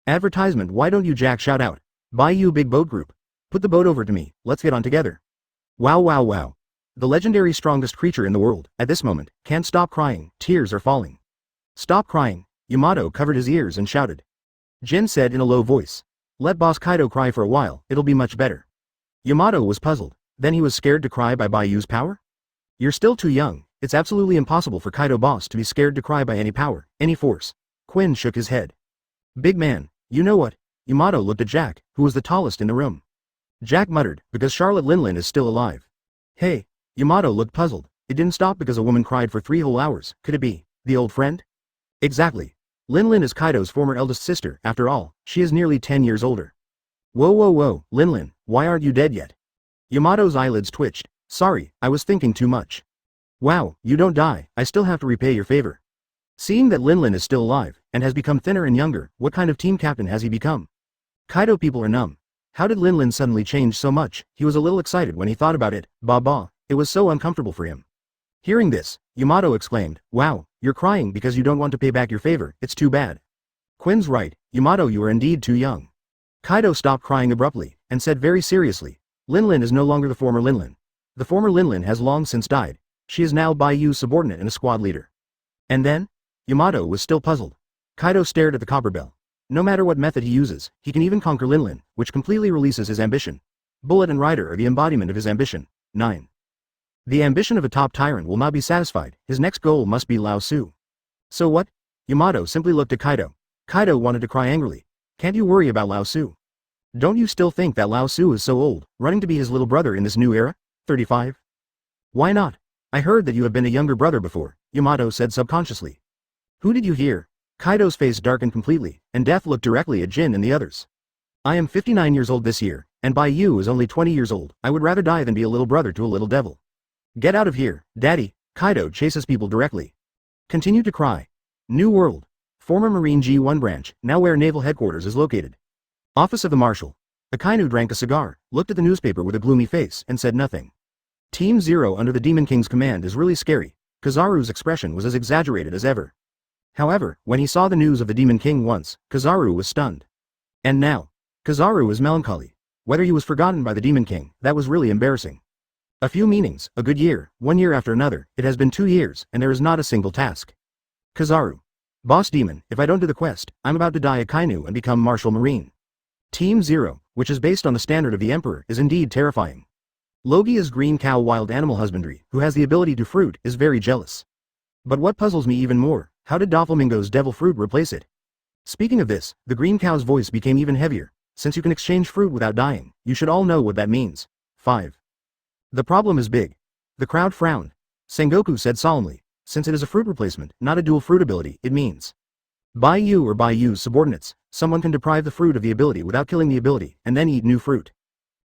Advertisement, why don't you Jack shout out. Bai Yu big boat group. Put the boat over to me, let's get on together. Wow wow wow. The legendary strongest creature in the world, at this moment, can't stop crying, tears are falling. Stop crying. Yamato covered his ears and shouted. Jin said in a low voice. Let Boss Kaido cry for a while, it'll be much better. Yamato was puzzled. Then he was scared to cry by Bai Yu's power? You're still too young, it's absolutely impossible for Kaido boss to be scared to cry by any power, any force. Quinn shook his head. Big man, you know what? Yamato looked at Jack, who was the tallest in the room. Jack muttered, because Charlotte Linlin is still alive. Hey. Yamato looked puzzled. It didn't stop because a woman cried for 3 whole hours, could it be the old friend? Exactly. Linlin is Kaido's former eldest sister, after all, she is nearly 10 years older. Whoa whoa whoa, Linlin, why aren't you dead yet? Yamato's eyelids twitched. Sorry, I was thinking too much. Wow, you don't die, I still have to repay your favor. Seeing that Linlin is still alive, and has become thinner and younger, what kind of team captain has he become? Kaido people are numb. How did Linlin suddenly change so much? He was a little excited when he thought about it, it was so uncomfortable for him. Hearing this, Yamato exclaimed, wow, you're crying because you don't want to pay back your favor, it's too bad. Quinn's right, Yamato, you are indeed too young. Kaido stopped crying abruptly, and said very seriously, Linlin is no longer the former Linlin. The former Linlin has long since died, she is now Bai Yu's subordinate and a squad leader. And then? Yamato was still puzzled. Kaido stared at the copper bell. No matter what method he uses, he can even conquer Linlin, which completely releases his ambition. Bullet and Rider are the embodiment of his ambition. 9. The ambition of a top tyrant will not be satisfied, his next goal must be Lao Su. So what? Yamato simply looked at Kaido. Kaido wanted to cry angrily. Can't you worry about Lao Su? Don't you still think that Lao Su is so old, running to be his little brother in this new era? 35. Why not? I heard that you have been a younger brother before, Yamato said subconsciously. Who did you hear? Kaido's face darkened completely, and death looked directly at Jin and the others. I am 59 years old this year, and Bai Yu is only 20 years old. I would rather die than be a little brother to a little devil. Get out of here, Daddy. Kaido chases people directly. Continue to cry. New World. Former Marine G1 branch, now where Naval Headquarters is located. Office of the Marshal. Akainu drank a cigar, looked at the newspaper with a gloomy face, and said nothing. Team Zero under the Demon King's command is really scary. Kizaru's expression was as exaggerated as ever. However, when he saw the news of the Demon King once, Kizaru was stunned. And now, Kizaru is melancholy. Whether he was forgotten by the Demon King, that was really embarrassing. A few meanings, a good year, 1 year after another, it has been 2 years, and there is not a single task. Kizaru. Boss Demon, if I don't do the quest, I'm about to die Akainu and become Martial Marine. Team Zero, which is based on the standard of the Emperor, is indeed terrifying. Logia's green cow wild animal husbandry, who has the ability to fruit, is very jealous. But what puzzles me even more, how did Doflamingo's devil fruit replace it? Speaking of this, the green cow's voice became even heavier. Since you can exchange fruit without dying, you should all know what that means. 5. The problem is big. The crowd frowned. Sengoku said solemnly, since it is a fruit replacement, not a dual fruit ability, it means Bai Yu or Bai Yu's subordinates, someone can deprive the fruit of the ability without killing the ability, and then eat new fruit.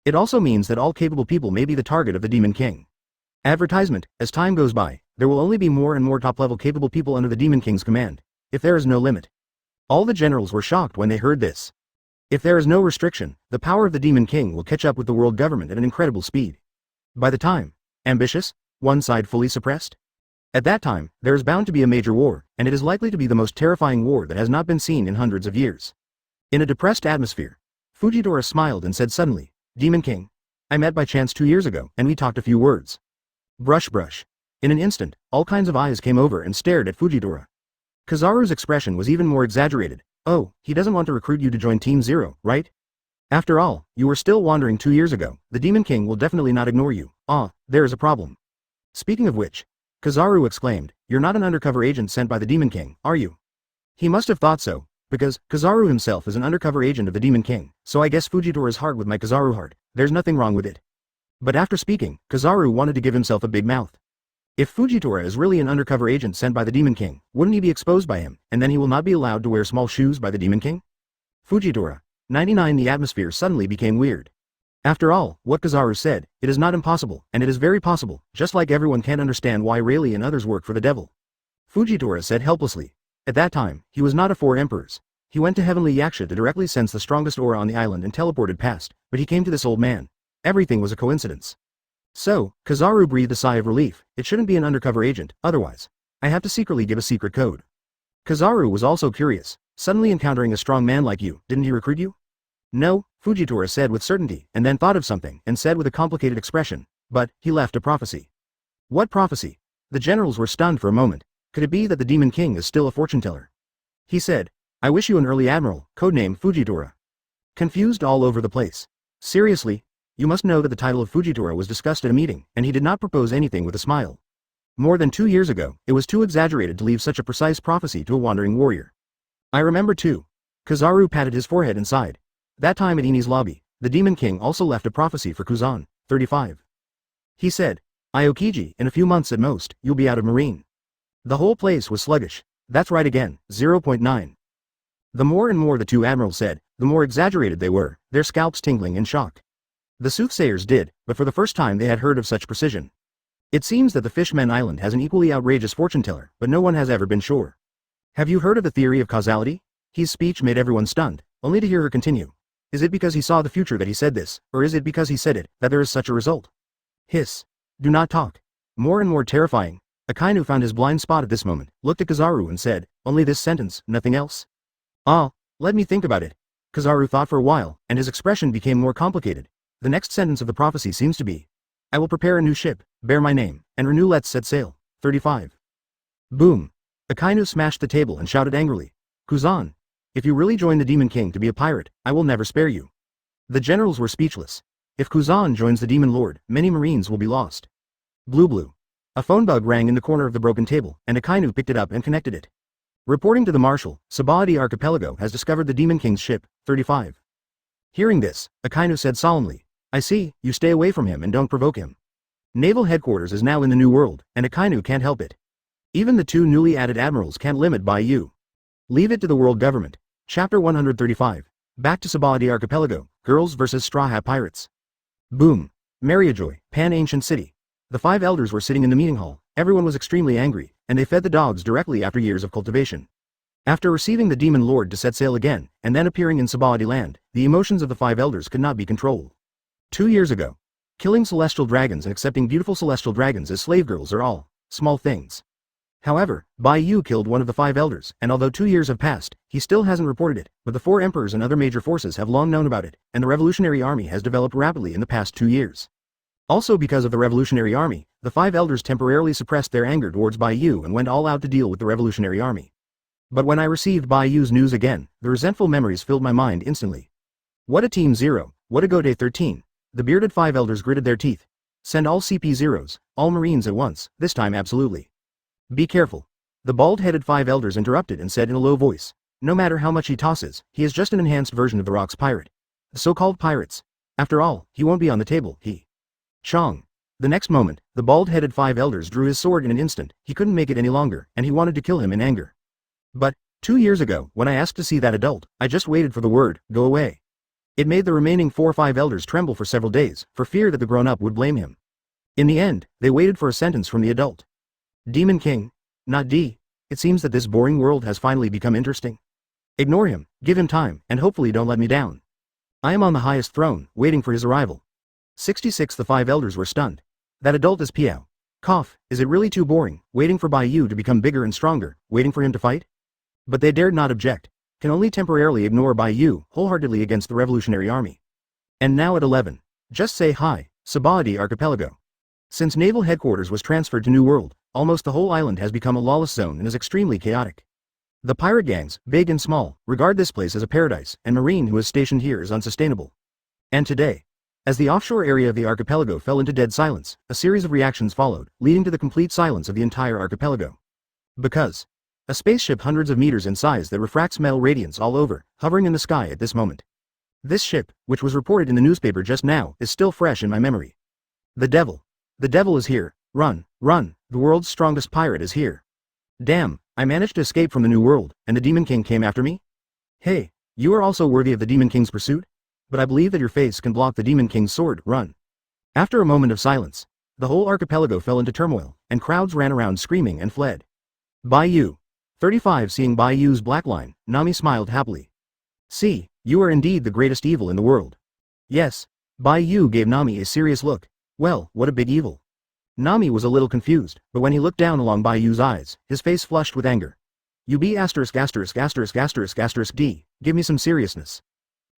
It also means that all capable people may be the target of the Demon King. Advertisement, as time goes by, there will only be more and more top-level capable people under the Demon King's command, if there is no limit. All the generals were shocked when they heard this. If there is no restriction, the power of the Demon King will catch up with the world government at an incredible speed. By the time, ambitious, one side fully suppressed? At that time, there is bound to be a major war, and it is likely to be the most terrifying war that has not been seen in hundreds of years. In a depressed atmosphere, Fujitora smiled and said suddenly, Demon King. I met by chance 2 years ago, and we talked a few words. Brush brush. In an instant, all kinds of eyes came over and stared at Fujitora. Kizaru's expression was even more exaggerated. Oh, he doesn't want to recruit you to join Team Zero, right? After all, you were still wandering 2 years ago. The Demon King will definitely not ignore you. Ah, there is a problem. Speaking of which, Kizaru exclaimed, you're not an undercover agent sent by the Demon King, are you? He must have thought so, because Kizaru himself is an undercover agent of the Demon King, so I guess Fujitora's heart with my Kizaru heart, there's nothing wrong with it. But after speaking, Kizaru wanted to give himself a big mouth. If Fujitora is really an undercover agent sent by the Demon King, wouldn't he be exposed by him, and then he will not be allowed to wear small shoes by the Demon King? Fujitora. 99 The atmosphere suddenly became weird. After all, what Kizaru said, it is not impossible, and it is very possible, just like everyone can't understand why Rayleigh and others work for the devil. Fujitora said helplessly. At that time, he was not a 4 emperors. He went to Heavenly Yaksha to directly sense the strongest aura on the island and teleported past, but he came to this old man. Everything was a coincidence. So, Kizaru breathed a sigh of relief. It shouldn't be an undercover agent, otherwise. I have to secretly give a secret code. Kizaru was also curious. Suddenly encountering a strong man like you, didn't he recruit you? No, Fujitora said with certainty, and then thought of something, and said with a complicated expression, but, he left a prophecy. What prophecy? The generals were stunned for a moment. Could it be that the Demon King is still a fortune teller? He said, I wish you an early admiral, codename Fujitora. Confused all over the place. Seriously? You must know that the title of Fujitora was discussed at a meeting, and he did not propose anything with a smile. More than 2 years ago, it was too exaggerated to leave such a precise prophecy to a wandering warrior. I remember too. Kizaru patted his forehead and sighed. That time at Eni's lobby, the Demon King also left a prophecy for Kuzan, 35. He said, Aokiji, in a few months at most, you'll be out of Marine. The whole place was sluggish. That's right again, 0.9. The more and more the two admirals said, the more exaggerated they were, their scalps tingling in shock. The soothsayers did, but for the first time they had heard of such precision. It seems that the Fishman Island has an equally outrageous fortune teller, but no one has ever been sure. Have you heard of the theory of causality? His speech made everyone stunned, only to hear her continue. Is it because he saw the future that he said this, or is it because he said it, that there is such a result? Hiss. Do not talk. More and more terrifying. Akainu found his blind spot at this moment, looked at Kizaru and said, only this sentence, nothing else? Ah, let me think about it. Kizaru thought for a while, and his expression became more complicated. The next sentence of the prophecy seems to be, I will prepare a new ship, bear my name, and renew let's set sail, 35. Boom. Akainu smashed the table and shouted angrily, Kuzan, if you really join the Demon King to be a pirate, I will never spare you. The generals were speechless. If Kuzan joins the Demon Lord, many Marines will be lost. Blue. A phone bug rang in the corner of the broken table, and Akainu picked it up and connected it. Reporting to the Marshal, Sabody Archipelago has discovered the Demon King's ship, 35. Hearing this, Akainu said solemnly, I see, you stay away from him and don't provoke him. Naval headquarters is now in the New World, and Akainu can't help it. Even the two newly added admirals can't limit Bai Yu. Leave it to the world government. Chapter 135. Back to Sabody Archipelago, Girls vs. Straw Hat Pirates. Boom. Mariejois, Pan-Ancient City. The 5 elders were sitting in the meeting hall, everyone was extremely angry, and they fed the dogs directly after years of cultivation. After receiving the Demon Lord to set sail again, and then appearing in Sabody land, the emotions of the 5 elders could not be controlled. 2 years ago. Killing celestial dragons and accepting beautiful celestial dragons as slave girls are all small things. However, Bai Yu killed one of the 5 elders, and although 2 years have passed, he still hasn't reported it, but the 4 emperors and other major forces have long known about it, and the Revolutionary Army has developed rapidly in the past 2 years. Also because of the Revolutionary Army, the 5 elders temporarily suppressed their anger towards Bai Yu and went all out to deal with the Revolutionary Army. But when I received Bai Yu's news again, the resentful memories filled my mind instantly. What a Team Zero, what a Go Day 13. The bearded 5 elders gritted their teeth. Send all CP0s, all Marines at once, this time absolutely. Be careful. The bald-headed 5 elders interrupted and said in a low voice, no matter how much he tosses, he is just an enhanced version of the Rock's pirate. The so-called pirates. After all, he won't be on the table, he. Chong. The next moment, the bald-headed 5 elders drew his sword in an instant, he couldn't make it any longer, and he wanted to kill him in anger. But, 2 years ago, when I asked to see that adult, I just waited for the word, go away. It made the remaining 4-5 elders tremble for several days, for fear that the grown-up would blame him. In the end, they waited for a sentence from the adult. Demon King. Not D. It seems that this boring world has finally become interesting. Ignore him, give him time, and hopefully don't let me down. I am on the highest throne, waiting for his arrival. 66. The 5 elders were stunned. That adult is Piao. Cough, is it really too boring, waiting for Bai Yu to become bigger and stronger, waiting for him to fight? But they dared not object. Can only temporarily ignore Bai Yu wholeheartedly against the Revolutionary Army. And now at 11. Just say hi, Sabody Archipelago. Since naval headquarters was transferred to New World, almost the whole island has become a lawless zone and is extremely chaotic. The pirate gangs, big and small, regard this place as a paradise, and Marine who is stationed here is unsustainable. And today, as the offshore area of the archipelago fell into dead silence, a series of reactions followed, leading to the complete silence of the entire archipelago. Because a spaceship hundreds of meters in size that refracts metal radiance all over, hovering in the sky at this moment. This ship, which was reported in the newspaper just now, is still fresh in my memory. The devil. The devil is here. Run, run, the world's strongest pirate is here. Damn, I managed to escape from the New World, and the Demon King came after me? Hey, you are also worthy of the Demon King's pursuit? But I believe that your face can block the Demon King's sword, run. After a moment of silence, the whole archipelago fell into turmoil, and crowds ran around screaming and fled. Bai Yu. 35. Seeing Bai Yu's black line, Nami smiled happily. See, you are indeed the greatest evil in the world. Yes. Bai Yu gave Nami a serious look. Well, what a big evil. Nami was a little confused, but when he looked down along Bai Yu's eyes, his face flushed with anger. You be asterisk asterisk asterisk asterisk asterisk D, give me some seriousness.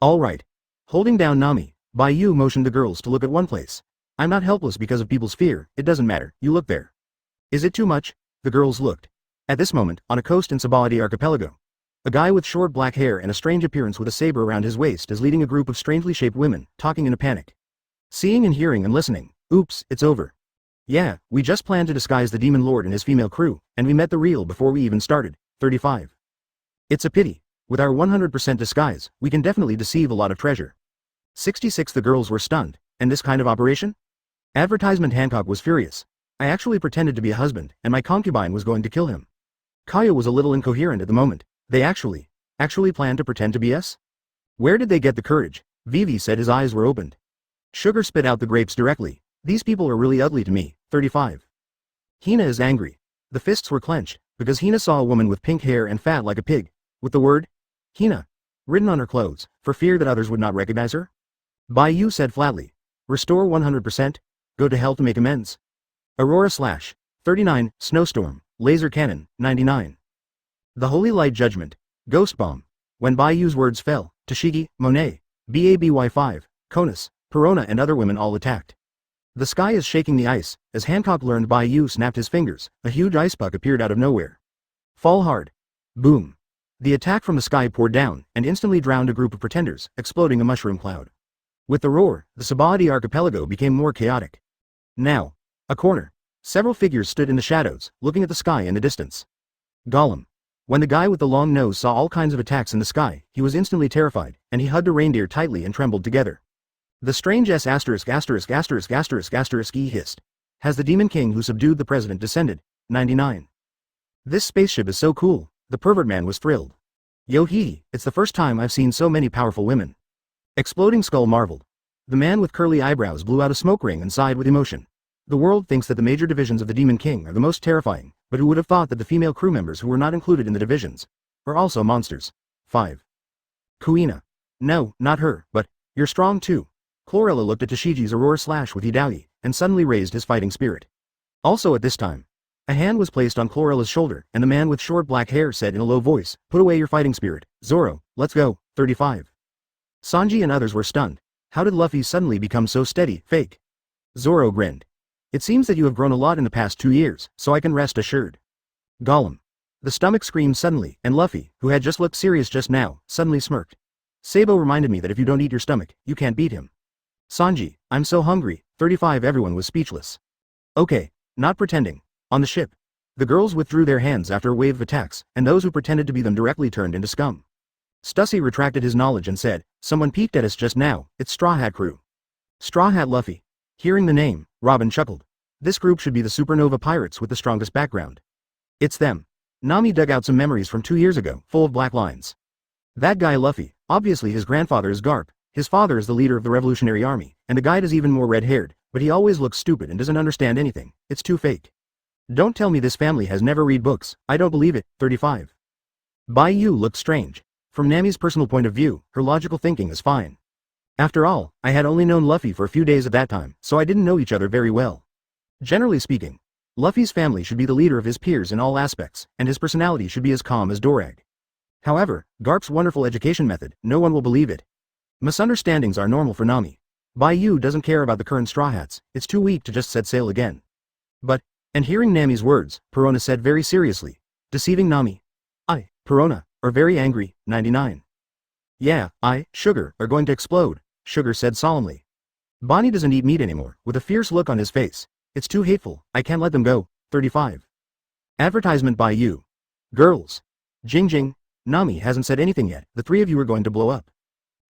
All right. Holding down Nami, Bai Yu motioned the girls to look at one place. I'm not helpless because of people's fear, it doesn't matter, you look there. Is it too much? The girls looked. At this moment, on a coast in Sabody Archipelago, a guy with short black hair and a strange appearance with a saber around his waist is leading a group of strangely shaped women, talking in a panic. Seeing and hearing and listening, oops, it's over. Yeah, we just planned to disguise the Demon Lord and his female crew, and we met the real before we even started. 35. It's a pity. With our 100% disguise, we can definitely deceive a lot of treasure. 66. The girls were stunned. And this kind of operation? Advertisement Hancock was furious. I actually pretended to be a husband, and my concubine was going to kill him. Kaido was a little incoherent at the moment. They actually planned to pretend to be us? Where did they get the courage? Vivi said his eyes were opened. Sugar spit out the grapes directly. These people are really ugly to me. 35. Hina is angry. The fists were clenched, because Hina saw a woman with pink hair and fat like a pig, with the word Hina written on her clothes, for fear that others would not recognize her. Bai Yu said flatly. Restore 100%? Go to hell to make amends. Aurora Slash. 39. Snowstorm. Laser Cannon. 99. The Holy Light Judgment. Ghost Bomb. When Bai Yu's words fell, Tashigi, Monet, BABY5, Konus, Perona and other women all attacked. The sky is shaking the ice. As Hancock learned, Bai Yu snapped his fingers, a huge ice puck appeared out of nowhere. Fall hard. Boom. The attack from the sky poured down, and instantly drowned a group of pretenders, exploding a mushroom cloud. With the roar, the Sabody Archipelago became more chaotic. Now, a corner. Several figures stood in the shadows, looking at the sky in the distance. Gollum. When the guy with the long nose saw all kinds of attacks in the sky, he was instantly terrified, and he hugged a reindeer tightly and trembled together. The strange S********* he hissed. Has the Demon King who subdued the president descended? 99. This spaceship is so cool, the pervert man was thrilled. Yo hee, it's the first time I've seen so many powerful women. Exploding Skull marveled. The man with curly eyebrows blew out a smoke ring and sighed with emotion. The world thinks that the major divisions of the Demon King are the most terrifying, but who would have thought that the female crew members who were not included in the divisions are also monsters. 5. Kuina. No, not her, but, you're strong too. Chlorella looked at Tashiji's Aurora slash with Hidalgi, and suddenly raised his fighting spirit. Also at this time, a hand was placed on Chlorella's shoulder, and the man with short black hair said in a low voice, put away your fighting spirit, Zoro, let's go. 35. Sanji and others were stunned. How did Luffy suddenly become so steady, fake? Zoro grinned. It seems that you have grown a lot in the past 2 years, so I can rest assured. Gollum. The stomach screamed suddenly, and Luffy, who had just looked serious just now, suddenly smirked. Sabo reminded me that if you don't eat your stomach, you can't beat him. Sanji, I'm so hungry. 35. Everyone was speechless. Okay, not pretending. On the ship, the girls withdrew their hands after a wave of attacks, and those who pretended to be them directly turned into scum. Stussy retracted his knowledge and said, someone peeked at us just now, it's Straw Hat Crew. Straw Hat Luffy. Hearing the name, Robin chuckled. This group should be the Supernova pirates with the strongest background. It's them. Nami dug out some memories from 2 years ago, full of black lines. That guy Luffy, obviously his grandfather is Garp, his father is the leader of the Revolutionary Army, and the guide is even more red-haired, but he always looks stupid and doesn't understand anything, it's too fake. Don't tell me this family has never read books, I don't believe it. 35. Bai Yu looked strange. From Nami's personal point of view, her logical thinking is fine. After all, I had only known Luffy for a few days at that time, so I didn't know each other very well. Generally speaking, Luffy's family should be the leader of his peers in all aspects, and his personality should be as calm as Dorag. However, Garp's wonderful education method, no one will believe it. Misunderstandings are normal for Nami. Bai Yu doesn't care about the current Straw Hats, it's too weak to just set sail again. But, and hearing Nami's words, Perona said very seriously, deceiving Nami. Perona, are very angry. 99. Yeah, Sugar, are going to explode, Sugar said solemnly. Bonnie doesn't eat meat anymore, with a fierce look on his face. It's too hateful, I can't let them go. 35. Advertisement by you. Girls. Jing. Nami hasn't said anything yet, the 3 of you are going to blow up.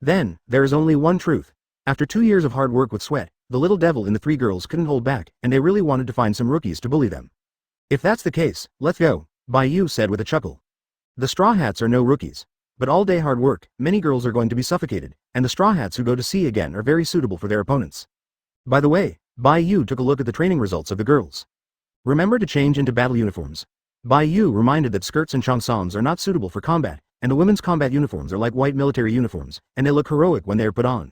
Then, there is only one truth. After 2 years of hard work with sweat, the little devil in the 3 girls couldn't hold back, and they really wanted to find some rookies to bully them. If that's the case, let's go, Bai Yu said with a chuckle. The Straw Hats are no rookies. But all day hard work, many girls are going to be suffocated, and the Straw Hats who go to sea again are very suitable for their opponents. By the way, Bai Yu took a look at the training results of the girls. Remember to change into battle uniforms. Bai Yu reminded that skirts and cheongsams are not suitable for combat, and the women's combat uniforms are like white military uniforms, and they look heroic when they are put on.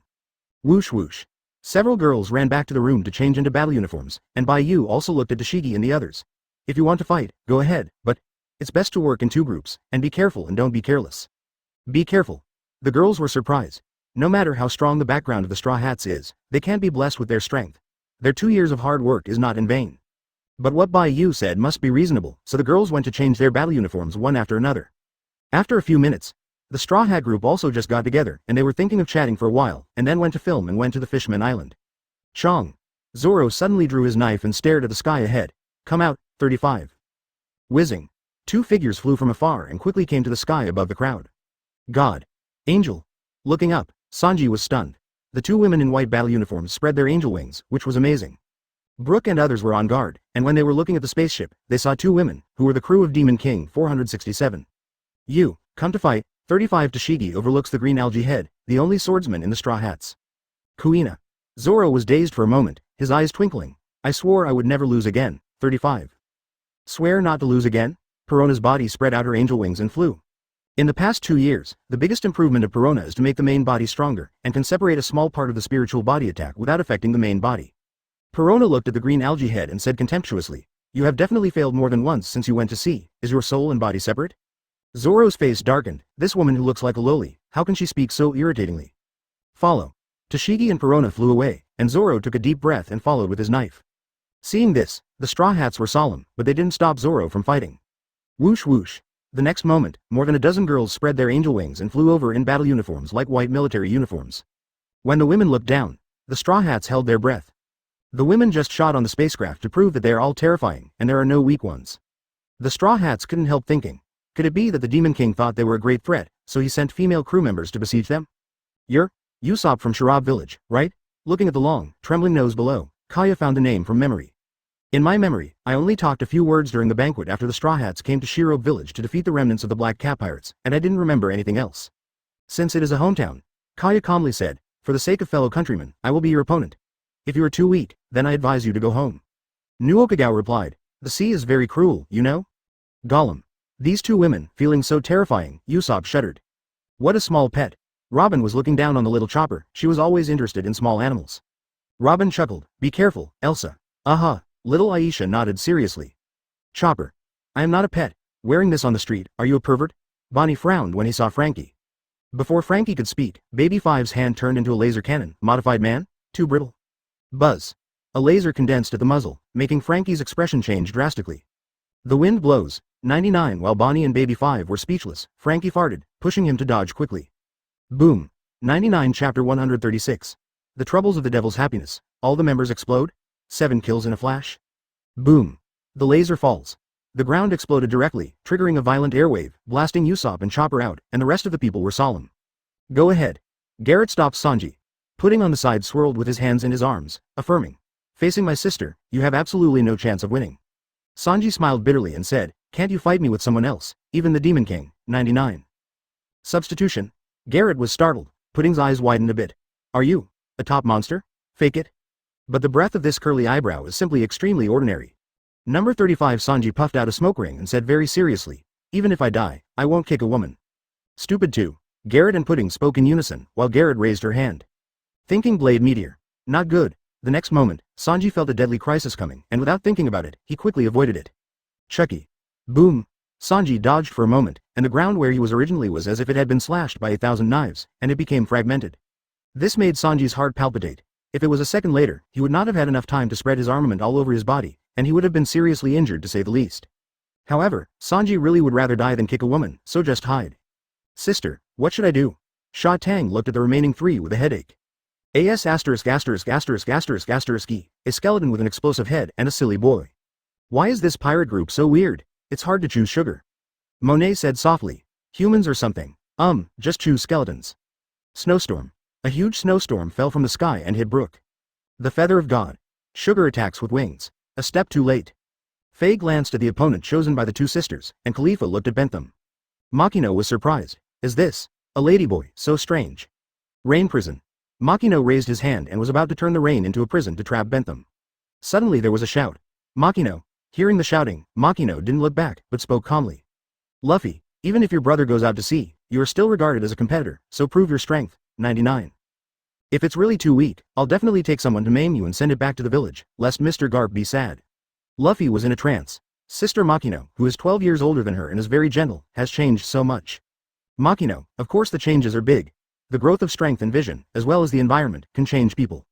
Whoosh whoosh. Several girls ran back to the room to change into battle uniforms, and Bai Yu also looked at Dashigi and the others. If you want to fight, go ahead, but it's best to work in 2 groups, and be careful and don't be careless. Be careful. The girls were surprised. No matter how strong the background of the Straw Hats is, they can't be blessed with their strength. Their 2 years of hard work is not in vain. But what Bai Yu said must be reasonable, so the girls went to change their battle uniforms one after another. After a few minutes, the Straw Hat group also just got together, and they were thinking of chatting for a while, and then went to film and went to the Fisherman Island. Chong. Zoro suddenly drew his knife and stared at the sky ahead. Come out. 35. Whizzing. 2 figures flew from afar and quickly came to the sky above the crowd. God. Angel. Looking up, Sanji was stunned. The 2 women in white battle uniforms spread their angel wings, which was amazing. Brooke and others were on guard, and when they were looking at the spaceship, they saw 2 women, who were the crew of Demon King 467. You, come to fight. 35. Tashigi overlooks the green algae head, the only swordsman in the Straw Hats. Kuina. Zoro was dazed for a moment, his eyes twinkling. I swore I would never lose again. 35. Swear not to lose again? Perona's body spread out her angel wings and flew. In the past 2 years, the biggest improvement of Perona is to make the main body stronger, and can separate a small part of the spiritual body attack without affecting the main body. Perona looked at the green algae head and said contemptuously, you have definitely failed more than once since you went to sea. Is your soul and body separate? Zoro's face darkened. This woman who looks like a loli, how can she speak so irritatingly? Follow. Tashigi and Perona flew away, and Zoro took a deep breath and followed with his knife. Seeing this, the Straw Hats were solemn, but they didn't stop Zoro from fighting. Whoosh whoosh. The next moment, more than a dozen girls spread their angel wings and flew over in battle uniforms like white military uniforms. When the women looked down, the Straw Hats held their breath. The women just shot on the spacecraft to prove that they are all terrifying, and there are no weak ones. The Straw Hats couldn't help thinking, Could it be that the Demon King thought they were a great threat, so he sent female crew members to besiege them? You're Usopp from Sharab village, right? Looking at the long, trembling nose below, Kaya found the name from memory. In my memory, I only talked a few words during the banquet after the Straw Hats came to Shirobe village to defeat the remnants of the Black Cat Pirates, and I didn't remember anything else. Since it is a hometown, Kaya calmly said, for the sake of fellow countrymen, I will be your opponent. If you are too weak, then I advise you to go home. Nuokagao replied, the sea is very cruel, you know? Gollum. These two women, feeling so terrifying, Usopp shuddered. What a small pet. Robin was looking down on the little chopper, she was always interested in small animals. Robin chuckled, be careful, Elsa. Aha. Little Aisha nodded seriously. Chopper. I am not a pet. Wearing this on the street, are you a pervert? Bonnie frowned when he saw Frankie. Before Frankie could speak, Baby Five's hand turned into a laser cannon. Modified man? Too brittle. Buzz. A laser condensed at the muzzle, making Frankie's expression change drastically. The wind blows. 99. While Bonnie and Baby Five were speechless, Frankie farted, pushing him to dodge quickly. Boom. 99. Chapter 136. The troubles of the devil's happiness. All the members explode? 7 kills in a flash? Boom. The laser falls. The ground exploded directly, triggering a violent airwave, blasting Usopp and Chopper out, and the rest of the people were solemn. Go ahead. Garrett stopped Sanji. Putting on the side swirled with his hands in his arms, affirming. Facing my sister, you have absolutely no chance of winning. Sanji smiled bitterly and said, can't you fight me with someone else, even the Demon King? 99. Substitution? Garrett was startled, Pudding's eyes widened a bit. Are you a top monster? Fake it. But the breadth of this curly eyebrow is simply extremely ordinary. Number 35. Sanji puffed out a smoke ring and said very seriously, even if I die, I won't kick a woman. Stupid too. Garrett and Pudding spoke in unison, while Garrett raised her hand. Thinking blade meteor. Not good. The next moment, Sanji felt a deadly crisis coming, and without thinking about it, he quickly avoided it. Chucky. Boom. Sanji dodged for a moment, and the ground where he was originally was as if it had been slashed by 1,000 knives, and it became fragmented. This made Sanji's heart palpitate. If it was a second later, he would not have had enough time to spread his armament all over his body, and he would have been seriously injured to say the least. However, Sanji really would rather die than kick a woman, so just hide. Sister, what should I do? Sha Tang looked at the remaining 3 with a headache. A skeleton with an explosive head and a silly boy. Why is this pirate group so weird? It's hard to choose sugar. Monet said softly. Humans or something. Just choose skeletons. Snowstorm. A huge snowstorm fell from the sky and hit Brook. The Feather of God. Sugar attacks with wings. A step too late. Faye glanced at the opponent chosen by the two sisters, and Khalifa looked at Bentham. Makino was surprised. Is this a ladyboy? So strange. Rain prison. Makino raised his hand and was about to turn the rain into a prison to trap Bentham. Suddenly there was a shout. Makino. Hearing the shouting, Makino didn't look back, but spoke calmly. Luffy, even if your brother goes out to sea, you are still regarded as a competitor, so prove your strength. 99. If it's really too weak, I'll definitely take someone to maim you and send it back to the village, lest Mr. Garp be sad. Luffy was in a trance. Sister Makino, who is 12 years older than her and is very gentle, has changed so much. Makino, of course the changes are big. The growth of strength and vision, as well as the environment, can change people.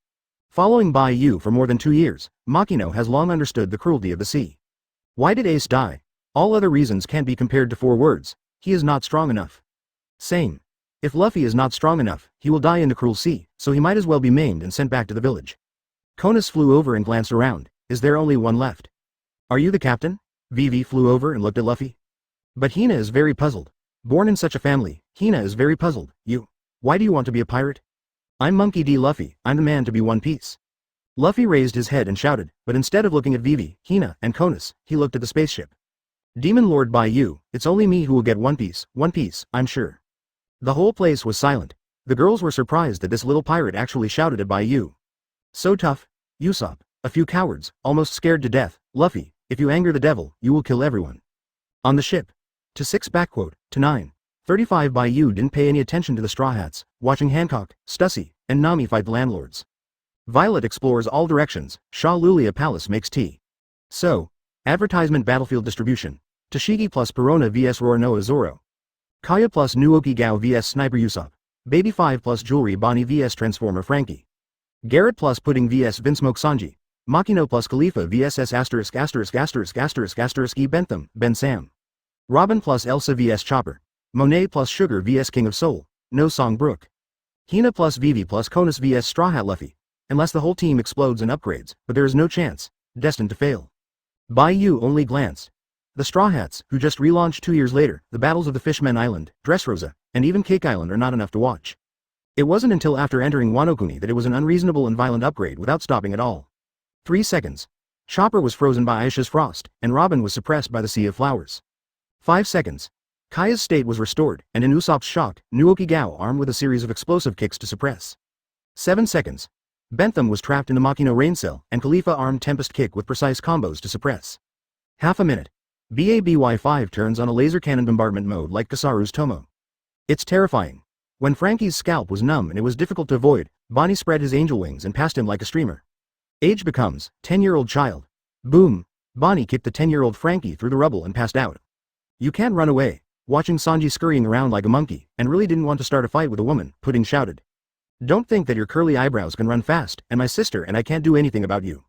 Following Bai Yu for more than 2 years, Makino has long understood the cruelty of the sea. Why did Ace die? All other reasons can't be compared to 4 words. He is not strong enough. Same. If Luffy is not strong enough, he will die in the cruel sea, so he might as well be maimed and sent back to the village. Konas flew over and glanced around. Is there only one left? Are you the captain? Vivi flew over and looked at Luffy. But Hina is very puzzled. Born in such a family, Hina is very puzzled. You. Why do you want to be a pirate? I'm Monkey D. Luffy, I'm the man to be One Piece. Luffy raised his head and shouted, but instead of looking at Vivi, Hina, and Konas, he looked at the spaceship. Demon Lord Bai Yu, it's only me who will get One Piece, I'm sure. The whole place was silent. The girls were surprised that this little pirate actually shouted at Bai Yu. So tough. Usopp, a few cowards, almost scared to death. Luffy, if you anger the devil, you will kill everyone. On the ship. To 6 backquote, to 9. 35 Bai Yu didn't pay any attention to the Straw Hats, watching Hancock, Stussy, and Nami fight the landlords. Violet explores all directions, Shah Lulia Palace makes tea. So, advertisement battlefield distribution. Tashigi plus Perona vs Roronoa Zoro. Kaya plus Nuoki Gao vs Sniper Usopp. Baby 5 plus Jewelry Bonnie vs Transformer Frankie. Garrett plus Pudding vs Vinsmoke Sanji. Makino plus Khalifa vs ***** Bentham, Ben Sam. Robin plus Elsa vs Chopper. Monet plus Sugar vs King of Soul. No Song Brook. Hina plus Vivi plus Konas vs Straw Hat Luffy. Unless the whole team explodes and upgrades, but there is no chance. Destined to fail. Bai Yu only glanced. The Straw Hats, who just relaunched 2 years later, the battles of the Fishmen Island, Dressrosa, and even Cake Island are not enough to watch. It wasn't until after entering Wano Kuni that it was an unreasonable and violent upgrade without stopping at all. 3 seconds. Chopper was frozen by Aisha's frost, and Robin was suppressed by the Sea of Flowers. 5 seconds. Kaya's state was restored, and in Usopp's shock, Nuoki Gao armed with a series of explosive kicks to suppress. 7 seconds. Bentham was trapped in the Makino rain cell, and Khalifa armed Tempest kick with precise combos to suppress. Half a minute. BABY5 turns on a laser cannon bombardment mode like Kizaru's Tomo. It's terrifying. When Frankie's scalp was numb and it was difficult to avoid, Bonnie spread his angel wings and passed him like a streamer. Age becomes 10-year-old child. Boom. Bonnie kicked the 10-year-old Frankie through the rubble and passed out. You can't run away. Watching Sanji scurrying around like a monkey, and really didn't want to start a fight with a woman, Pudding shouted. Don't think that your curly eyebrows can run fast, and my sister and I can't do anything about you.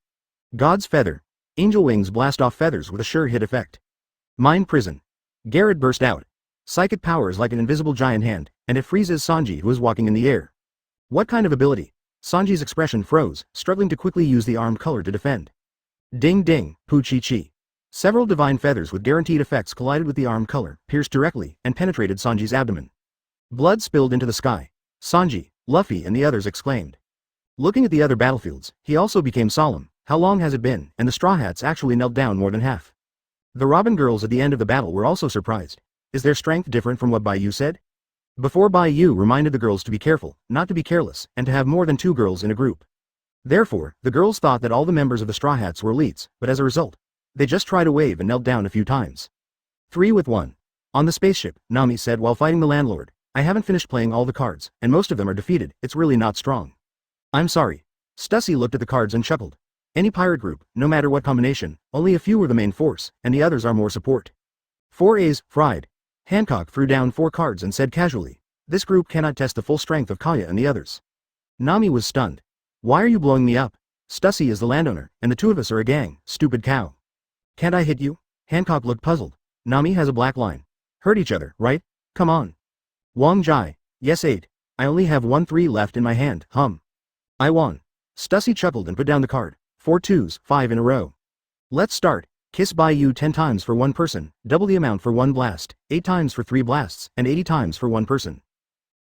God's feather. Angel wings blast off feathers with a sure hit effect. Mind prison. Garrett burst out. Psychic powers like an invisible giant hand, and it freezes Sanji who is walking in the air. What kind of ability? Sanji's expression froze, struggling to quickly use the armed color to defend. Ding ding, Pu-Chi-Chi. Several divine feathers with guaranteed effects collided with the armed color, pierced directly, and penetrated Sanji's abdomen. Blood spilled into the sky. Sanji, Luffy and the others exclaimed. Looking at the other battlefields, he also became solemn. How long has it been? And the Straw Hats actually knelt down more than half. The Robin girls at the end of the battle were also surprised. Is their strength different from what Bai Yu said? Before Bai Yu reminded the girls to be careful, not to be careless, and to have more than 2 girls in a group. Therefore, the girls thought that all the members of the Straw Hats were elites, but as a result, they just tried to wave and knelt down a few times. 3 with 1. On the spaceship, Nami said while fighting the landlord, I haven't finished playing all the cards, and most of them are defeated, it's really not strong. I'm sorry. Stussy looked at the cards and chuckled. Any pirate group, no matter what combination, only a few are the main force, and the others are more support. 4 A's, fried. Hancock threw down 4 cards and said casually, this group cannot test the full strength of Kaya and the others. Nami was stunned. Why are you blowing me up? Stussy is the landowner, and the 2 of us are a gang, stupid cow. Can't I hit you? Hancock looked puzzled. Nami has a black line. Hurt each other, right? Come on. Wang Jai. Yes 8. I only have 1 3 left in my hand, I won. Stussy chuckled and put down the card. 4 2s, 5 in a row. Let's start. Kiss Bayou 10 times for 1 person, double the amount for 1 blast, 8 times for 3 blasts, and 80 times for 1 person.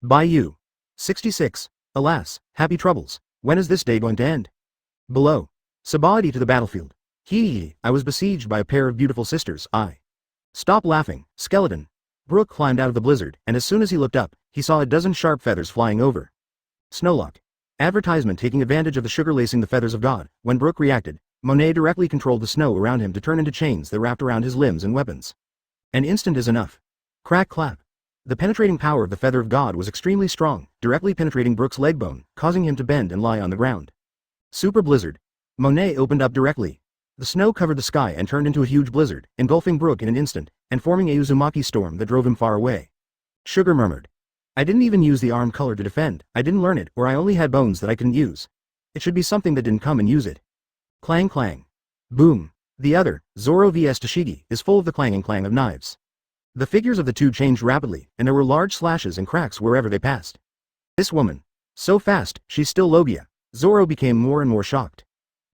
Bayou. 66. Alas, happy troubles. When is this day going to end? Below. Sabody to the battlefield. I was besieged by a pair of beautiful sisters, Stop laughing, skeleton. Brook climbed out of the blizzard, and as soon as he looked up, he saw a dozen sharp feathers flying over. Snowlock. Advertisement taking advantage of the sugar lacing the feathers of God. When Brook reacted, Monet directly controlled the snow around him to turn into chains that wrapped around his limbs and weapons. An instant is enough. Crack clap. The penetrating power of the feather of God was extremely strong, directly penetrating Brook's leg bone, causing him to bend and lie on the ground. Super blizzard. Monet opened up directly. The snow covered the sky and turned into a huge blizzard, engulfing Brook in an instant, and forming a Uzumaki storm that drove him far away. Sugar murmured. I didn't even use the armed color to defend, I didn't learn it, or I only had bones that I couldn't use. It should be something that didn't come and use it. Clang clang. Boom. The other, Zoro vs Tashigi, is full of the clanging clang of knives. The figures of the two changed rapidly, and there were large slashes and cracks wherever they passed. This woman. So fast, she's still Logia. Zoro became more and more shocked.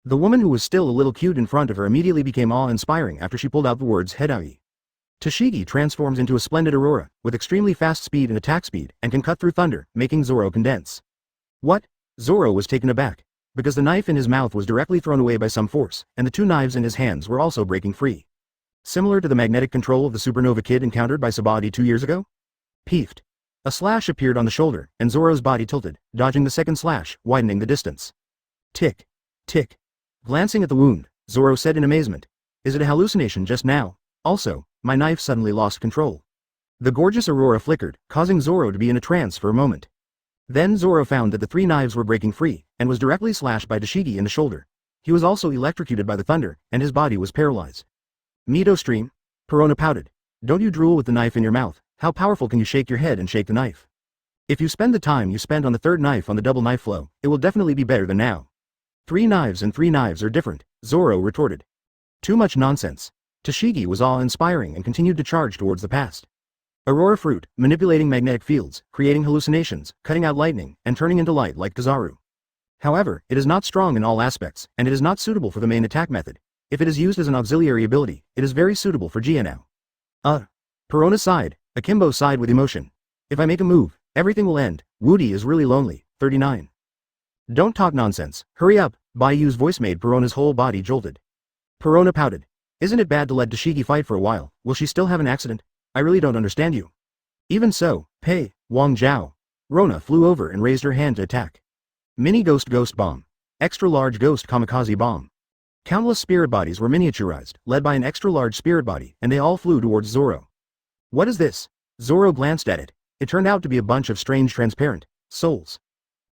The woman who was still a little cute in front of her immediately became awe-inspiring after she pulled out the words Hedai. Tashigi transforms into a splendid aurora, with extremely fast speed and attack speed, and can cut through thunder, making Zoro condense. What? Zoro was taken aback, because the knife in his mouth was directly thrown away by some force, and the 2 knives in his hands were also breaking free. Similar to the magnetic control of the Supernova Kid encountered by Sabody 2 years ago? Peeved. A slash appeared on the shoulder, and Zoro's body tilted, dodging the second slash, widening the distance. Tick. Tick. Glancing at the wound, Zoro said in amazement. Is it a hallucination just now? Also, my knife suddenly lost control. The gorgeous aurora flickered, causing Zoro to be in a trance for a moment. Then Zoro found that the 3 knives were breaking free, and was directly slashed by Tashigi in the shoulder. He was also electrocuted by the thunder, and his body was paralyzed. Mito stream? Perona pouted. Don't you drool with the knife in your mouth, how powerful can you shake your head and shake the knife? If you spend the time you spent on the 3rd knife on the double knife flow, it will definitely be better than now. 3 knives and 3 knives are different, Zoro retorted. Too much nonsense. Tashigi was awe-inspiring and continued to charge towards the past. Aurora fruit, manipulating magnetic fields, creating hallucinations, cutting out lightning, and turning into light like Kizaru. However, it is not strong in all aspects, and it is not suitable for the main attack method. If it is used as an auxiliary ability, it is very suitable for Giano. Perona sighed. Akimbo sighed with emotion. If I make a move, everything will end. Woody is really lonely. 39. Don't talk nonsense. Hurry up. Bai Yu's voice made Perona's whole body jolted. Perona pouted. Isn't it bad to let Tashigi fight for a while? Will she still have an accident? I really don't understand you. Even so, Pei, Wang Zhao. Rona flew over and raised her hand to attack. Mini ghost bomb. Extra large ghost kamikaze bomb. Countless spirit bodies were miniaturized, led by an extra large spirit body, and they all flew towards Zoro. What is this? Zoro glanced at it. It turned out to be a bunch of strange transparent souls.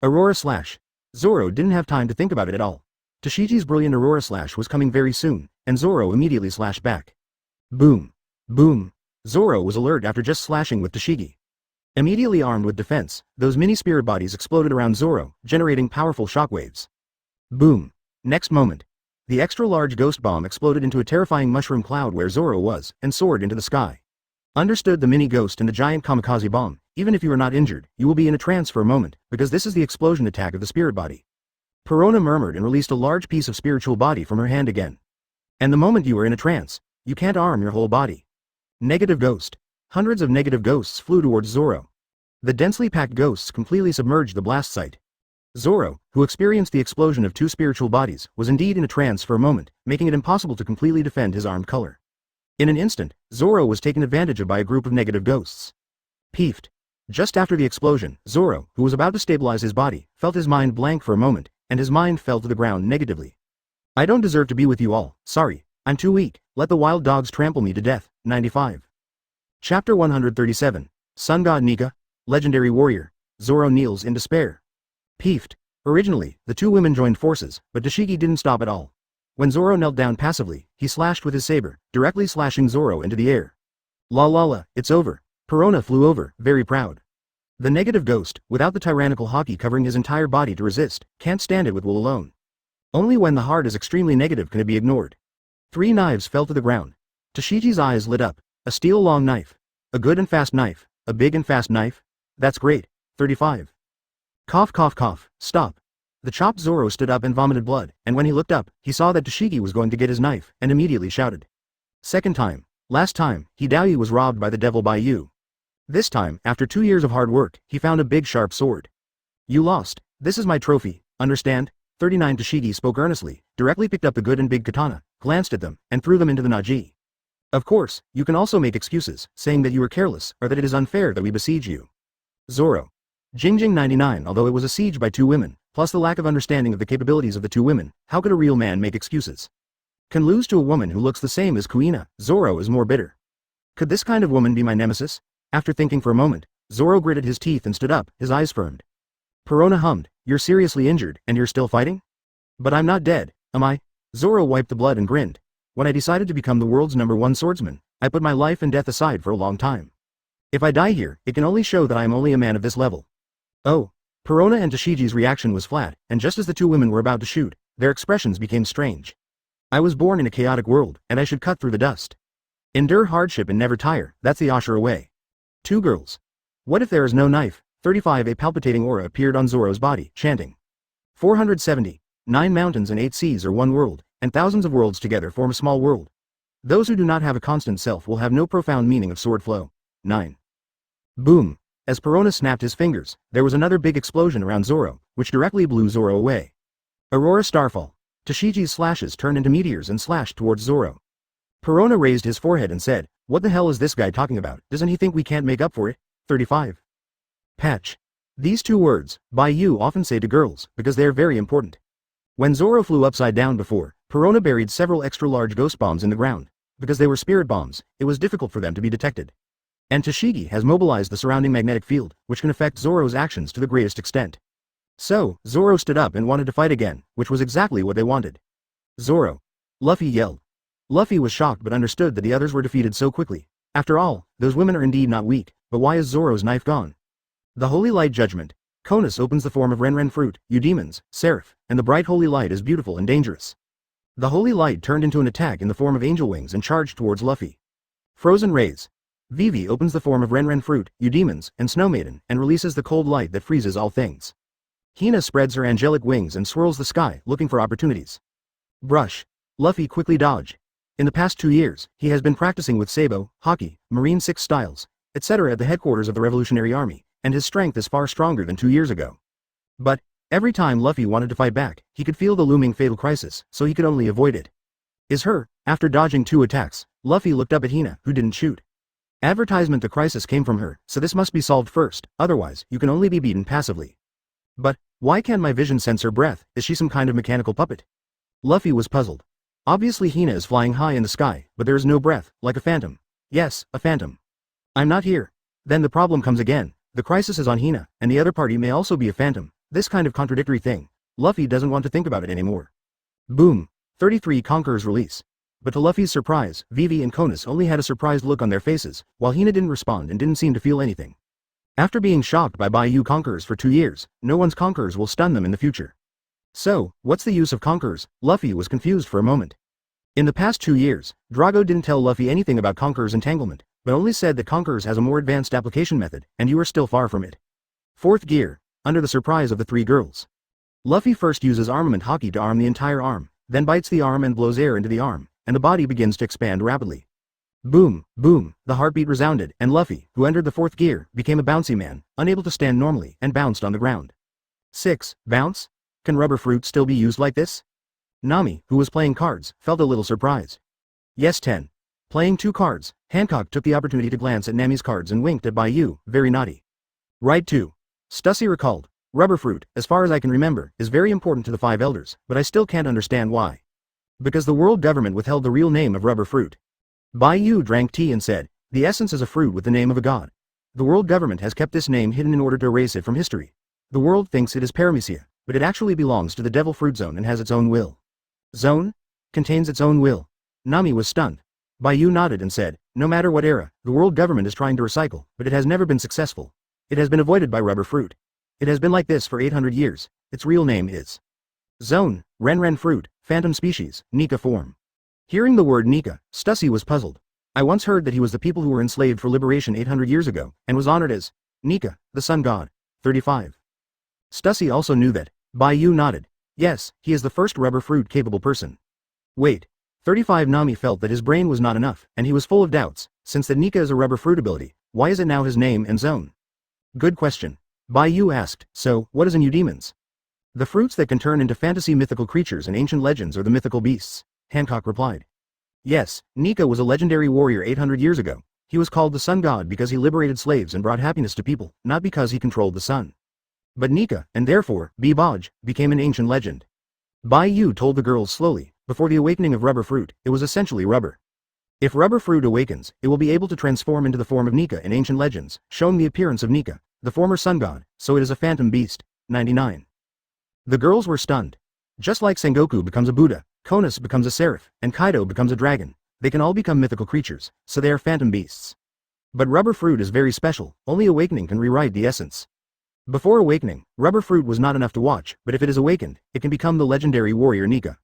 Aurora Slash. Zoro didn't have time to think about it at all. Tashigi's brilliant Aurora Slash was coming very soon, and Zoro immediately slashed back. Boom. Boom. Zoro was alert after just slashing with Tashigi. Immediately armed with defense, those mini spirit bodies exploded around Zoro, generating powerful shockwaves. Boom. Next moment, the extra-large ghost bomb exploded into a terrifying mushroom cloud where Zoro was, and soared into the sky. Understood the mini ghost and the giant kamikaze bomb. Even if you are not injured, you will be in a trance for a moment, because this is the explosion attack of the spirit body. Perona murmured and released a large piece of spiritual body from her hand again. And the moment you are in a trance, you can't arm your whole body. Negative ghost. Hundreds of negative ghosts flew towards Zoro. The densely packed ghosts completely submerged the blast site. Zoro, who experienced the explosion of two spiritual bodies, was indeed in a trance for a moment, making it impossible to completely defend his armed color. In an instant, Zoro was taken advantage of by a group of negative ghosts. Peeved. Just after the explosion, Zoro, who was about to stabilize his body, felt his mind blank for a moment, and his mind fell to the ground negatively. I don't deserve to be with you all, sorry, I'm too weak, let the wild dogs trample me to death. 95. Chapter 137, Sun God Nika, Legendary Warrior. Zoro kneels in despair. Peeved. Originally, the two women joined forces, but Tashigi didn't stop at all. When Zoro knelt down passively, he slashed with his saber, directly slashing Zoro into the air. La la la, it's over. Perona flew over, very proud. The negative ghost, without the tyrannical hockey covering his entire body to resist, can't stand it with will alone. Only when the heart is extremely negative can it be ignored. 3 knives fell to the ground. Tashigi's eyes lit up. A steel long knife. A good and fast knife. A big and fast knife. That's great. 35. Cough cough cough, stop. The chopped Zoro stood up and vomited blood, and when he looked up, he saw that Tashigi was going to get his knife, and immediately shouted. Second time. Last time, Hidao was robbed by the devil Bai Yu. This time, after 2 years of hard work, he found a big sharp sword. You lost. This is my trophy, understand? 39. Tashigi spoke earnestly, directly picked up the good and big katana, glanced at them, and threw them into the Naji. Of course, you can also make excuses, saying that you were careless, or that it is unfair that we besiege you. Zoro. Jingjing 99. Although it was a siege by 2 women, plus the lack of understanding of the capabilities of the 2 women, how could a real man make excuses? Can lose to a woman who looks the same as Kuina. Zoro is more bitter. Could this kind of woman be my nemesis? After thinking for a moment, Zoro gritted his teeth and stood up, his eyes firmed. Perona hummed, you're seriously injured, and you're still fighting? But I'm not dead, am I? Zoro wiped the blood and grinned. When I decided to become the world's #1 swordsman, I put my life and death aside for a long time. If I die here, it can only show that I am only a man of this level. Oh. Perona and Tashigi's reaction was flat, and just as the 2 women were about to shoot, their expressions became strange. I was born in a chaotic world, and I should cut through the dust. Endure hardship and never tire, that's the Ashura way. 2 girls. What if there is no knife? 35. A palpitating aura appeared on Zoro's body, chanting. 470. 9 mountains and 8 seas are one world, and thousands of worlds together form a small world. Those who do not have a constant self will have no profound meaning of sword flow. 9. Boom. As Perona snapped his fingers, there was another big explosion around Zoro, which directly blew Zoro away. Aurora Starfall. Tashigi's slashes turned into meteors and slashed towards Zoro. Perona raised his forehead and said, what the hell is this guy talking about? Doesn't he think we can't make up for it? 35. Patch. These 2 words, Bai Yu often say to girls, because they are very important. When Zoro flew upside down before, Perona buried several extra-large ghost bombs in the ground. Because they were spirit bombs, it was difficult for them to be detected. And Tashigi has mobilized the surrounding magnetic field, which can affect Zoro's actions to the greatest extent. So, Zoro stood up and wanted to fight again, which was exactly what they wanted. Zoro. Luffy yelled. Luffy was shocked but understood that the others were defeated so quickly. After all, those women are indeed not weak, but why is Zoro's knife gone? The Holy Light Judgment. Konus opens the form of Renren fruit, you demons, Seraph, and the bright holy light is beautiful and dangerous. The holy light turned into an attack in the form of angel wings and charged towards Luffy. Frozen Rays. Vivi opens the form of Renren fruit, you demons, and Snow Maiden, and releases the cold light that freezes all things. Hina spreads her angelic wings and swirls the sky, looking for opportunities. Brush. Luffy quickly dodged. In the past 2 years, he has been practicing with Sabo, Hockey, Marine 6 styles, etc. at the headquarters of the Revolutionary Army, and his strength is far stronger than 2 years ago. But, every time Luffy wanted to fight back, he could feel the looming fatal crisis, so he could only avoid it. After dodging 2 attacks, Luffy looked up at Hina, who didn't shoot. Advertisement: the crisis came from her, so this must be solved first, otherwise, you can only be beaten passively. But, why can't my vision sense her breath? Is she some kind of mechanical puppet? Luffy was puzzled. Obviously Hina is flying high in the sky, but there is no breath, like a phantom. Yes, a phantom. I'm not here. Then the problem comes again. The crisis is on Hina, and the other party may also be a phantom. This kind of contradictory thing. Luffy doesn't want to think about it anymore. Boom. 33 Conqueror's release. But to Luffy's surprise, Vivi and Konis only had a surprised look on their faces, while Hina didn't respond and didn't seem to feel anything. After being shocked by Bai Yu conquerors for 2 years, no one's conquerors will stun them in the future. So, what's the use of conquerors? Luffy was confused for a moment. In the past 2 years, Drago didn't tell Luffy anything about conquerors' entanglement, but only said that conquerors has a more advanced application method, and you are still far from it. 4th gear, under the surprise of the 3 girls. Luffy first uses armament Haki to arm the entire arm, then bites the arm and blows air into the arm, and the body begins to expand rapidly. Boom, boom, the heartbeat resounded, and Luffy, who entered the 4th gear, became a bouncy man, unable to stand normally, and bounced on the ground. 6. Bounce? Can rubber fruit still be used like this? Nami, who was playing cards, felt a little surprised. Yes. 10. Playing 2 cards, Hancock took the opportunity to glance at Nami's cards and winked at Bai Yu, very naughty. Right 2. Stussy recalled, rubber fruit, as far as I can remember, is very important to the 5 elders, but I still can't understand why. Because the world government withheld the real name of rubber fruit. Bai Yu drank tea and said, the essence is a fruit with the name of a god. The world government has kept this name hidden in order to erase it from history. The world thinks it is paramecia, but it actually belongs to the devil fruit zone and has its own will. Zone? Contains its own will. Nami was stunned. Bai Yu nodded and said, no matter what era, the world government is trying to recycle, but it has never been successful. It has been avoided by rubber fruit. It has been like this for 800 years. Its real name is Zone, Ren fruit, phantom species, Nika form. Hearing the word Nika, Stussy was puzzled. I once heard that he was the people who were enslaved for liberation 800 years ago, and was honored as Nika, the sun god. 35. Stussy also knew that. Bai Yu nodded. Yes, he is the first rubber fruit capable person. Wait. 35. Nami felt that his brain was not enough, and he was full of doubts. Since the Nika is a rubber fruit ability, why is it now his name and zone? Good question. Bai Yu asked, so, what is a new demons? The fruits that can turn into fantasy mythical creatures and ancient legends are the mythical beasts, Hancock replied. Yes, Nika was a legendary warrior 800 years ago. He was called the sun god because he liberated slaves and brought happiness to people, not because he controlled the sun. But Nika, and therefore, Voyage, became an ancient legend. Bai Yu told the girls slowly, before the awakening of rubber fruit, it was essentially rubber. If rubber fruit awakens, it will be able to transform into the form of Nika in ancient legends, showing the appearance of Nika, the former sun god, so it is a phantom beast. 99. The girls were stunned. Just like Sengoku becomes a Buddha, Konis becomes a seraph, and Kaido becomes a dragon, they can all become mythical creatures, so they are phantom beasts. But rubber fruit is very special, only awakening can rewrite the essence. Before awakening, rubber fruit was not enough to watch, but if it is awakened, it can become the legendary warrior Nika.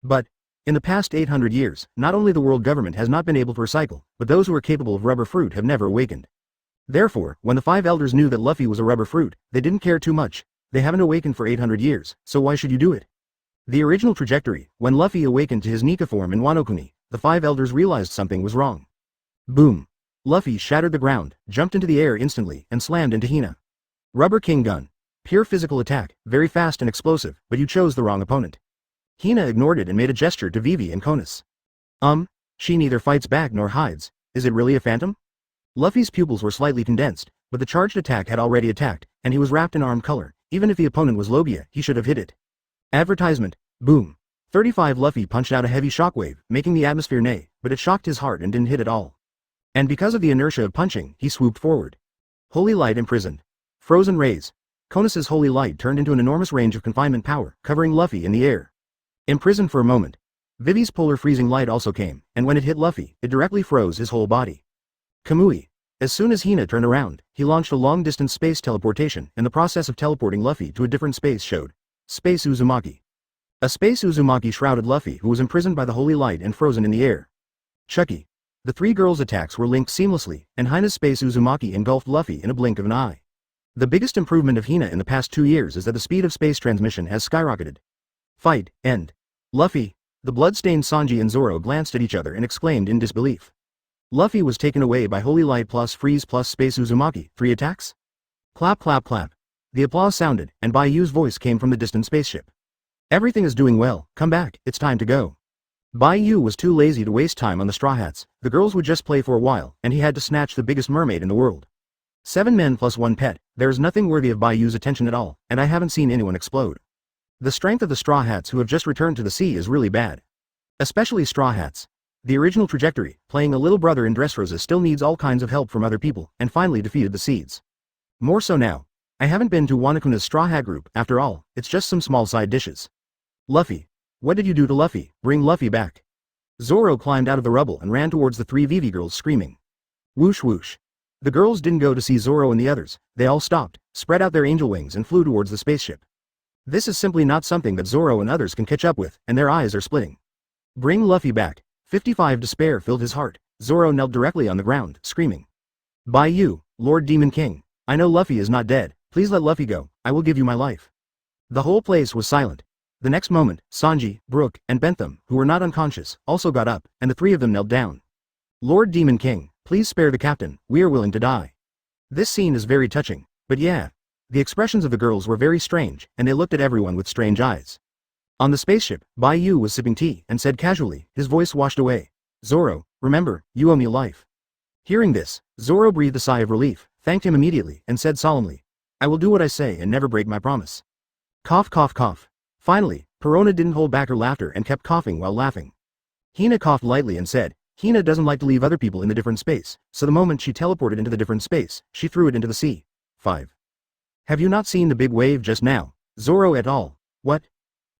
But, in the past 800 years, not only the world government has not been able to recycle, but those who are capable of rubber fruit have never awakened. Therefore, when the 5 elders knew that Luffy was a rubber fruit, they didn't care too much. They haven't awakened for 800 years, so why should you do it? The original trajectory, when Luffy awakened to his Nika form in Wano Kuni, the 5 elders realized something was wrong. Boom. Luffy shattered the ground, jumped into the air instantly, and slammed into Hina. Rubber King Gun. Pure physical attack, very fast and explosive, but you chose the wrong opponent. Hina ignored it and made a gesture to Vivi and Konis. She neither fights back nor hides. Is it really a phantom? Luffy's pupils were slightly condensed, but the charged attack had already attacked, and he was wrapped in arm color. Even if the opponent was Logia, he should have hit it. Advertisement. Boom. 35. Luffy punched out a heavy shockwave, making the atmosphere neigh, but it shocked his heart and didn't hit at all. And because of the inertia of punching, he swooped forward. Holy Light imprisoned. Frozen rays. Konis's Holy Light turned into an enormous range of confinement power, covering Luffy in the air. Imprisoned for a moment. Vivi's polar freezing light also came, and when it hit Luffy, it directly froze his whole body. Kamui. As soon as Hina turned around, he launched a long-distance space teleportation, and the process of teleporting Luffy to a different space showed. Space Uzumaki. A space Uzumaki shrouded Luffy, who was imprisoned by the Holy Light and frozen in the air. Chucky. The 3 girls' attacks were linked seamlessly, and Hina's space Uzumaki engulfed Luffy in a blink of an eye. The biggest improvement of Hina in the past 2 years is that the speed of space transmission has skyrocketed. Fight, end. Luffy. The blood-stained Sanji and Zoro glanced at each other and exclaimed in disbelief. Luffy was taken away by Holy Light plus Freeze plus Space Uzumaki, 3 attacks? Clap clap clap. The applause sounded, and Bai Yu's voice came from the distant spaceship. Everything is doing well, come back, it's time to go. Bai Yu was too lazy to waste time on the Straw Hats, the girls would just play for a while, and he had to snatch the biggest mermaid in the world. 7 men plus 1 pet, there is nothing worthy of Bai Yu's attention at all, and I haven't seen anyone explode. The strength of the Straw Hats who have just returned to the sea is really bad. Especially Straw Hats. The original trajectory, playing a little brother in Dressrosa still needs all kinds of help from other people, and finally defeated the Seeds. More so now. I haven't been to Wanakuna's Straw Hat group, after all, it's just some small side dishes. Luffy. What did you do to Luffy? Bring Luffy back. Zoro climbed out of the rubble and ran towards the 3 Vivi girls screaming. Whoosh whoosh. The girls didn't go to see Zoro and the others, they all stopped, spread out their angel wings and flew towards the spaceship. This is simply not something that Zoro and others can catch up with, and their eyes are splitting. Bring Luffy back. 55 despair filled his heart. Zoro knelt directly on the ground, screaming. Bai Yu, Lord Demon King. I know Luffy is not dead, please let Luffy go, I will give you my life. The whole place was silent. The next moment, Sanji, Brook, and Bentham, who were not unconscious, also got up, and the 3 of them knelt down. Lord Demon King, please spare the captain, we are willing to die. This scene is very touching, but yeah. The expressions of the girls were very strange, and they looked at everyone with strange eyes. On the spaceship, Bai Yu was sipping tea, and said casually, his voice washed away. Zoro, remember, you owe me a life. Hearing this, Zoro breathed a sigh of relief, thanked him immediately, and said solemnly, I will do what I say and never break my promise. Cough cough cough. Finally, Perona didn't hold back her laughter and kept coughing while laughing. Hina coughed lightly and said, Hina doesn't like to leave other people in the different space, so the moment she teleported into the different space, she threw it into the sea. 5. Have you not seen the big wave just now? Zoro et al. What?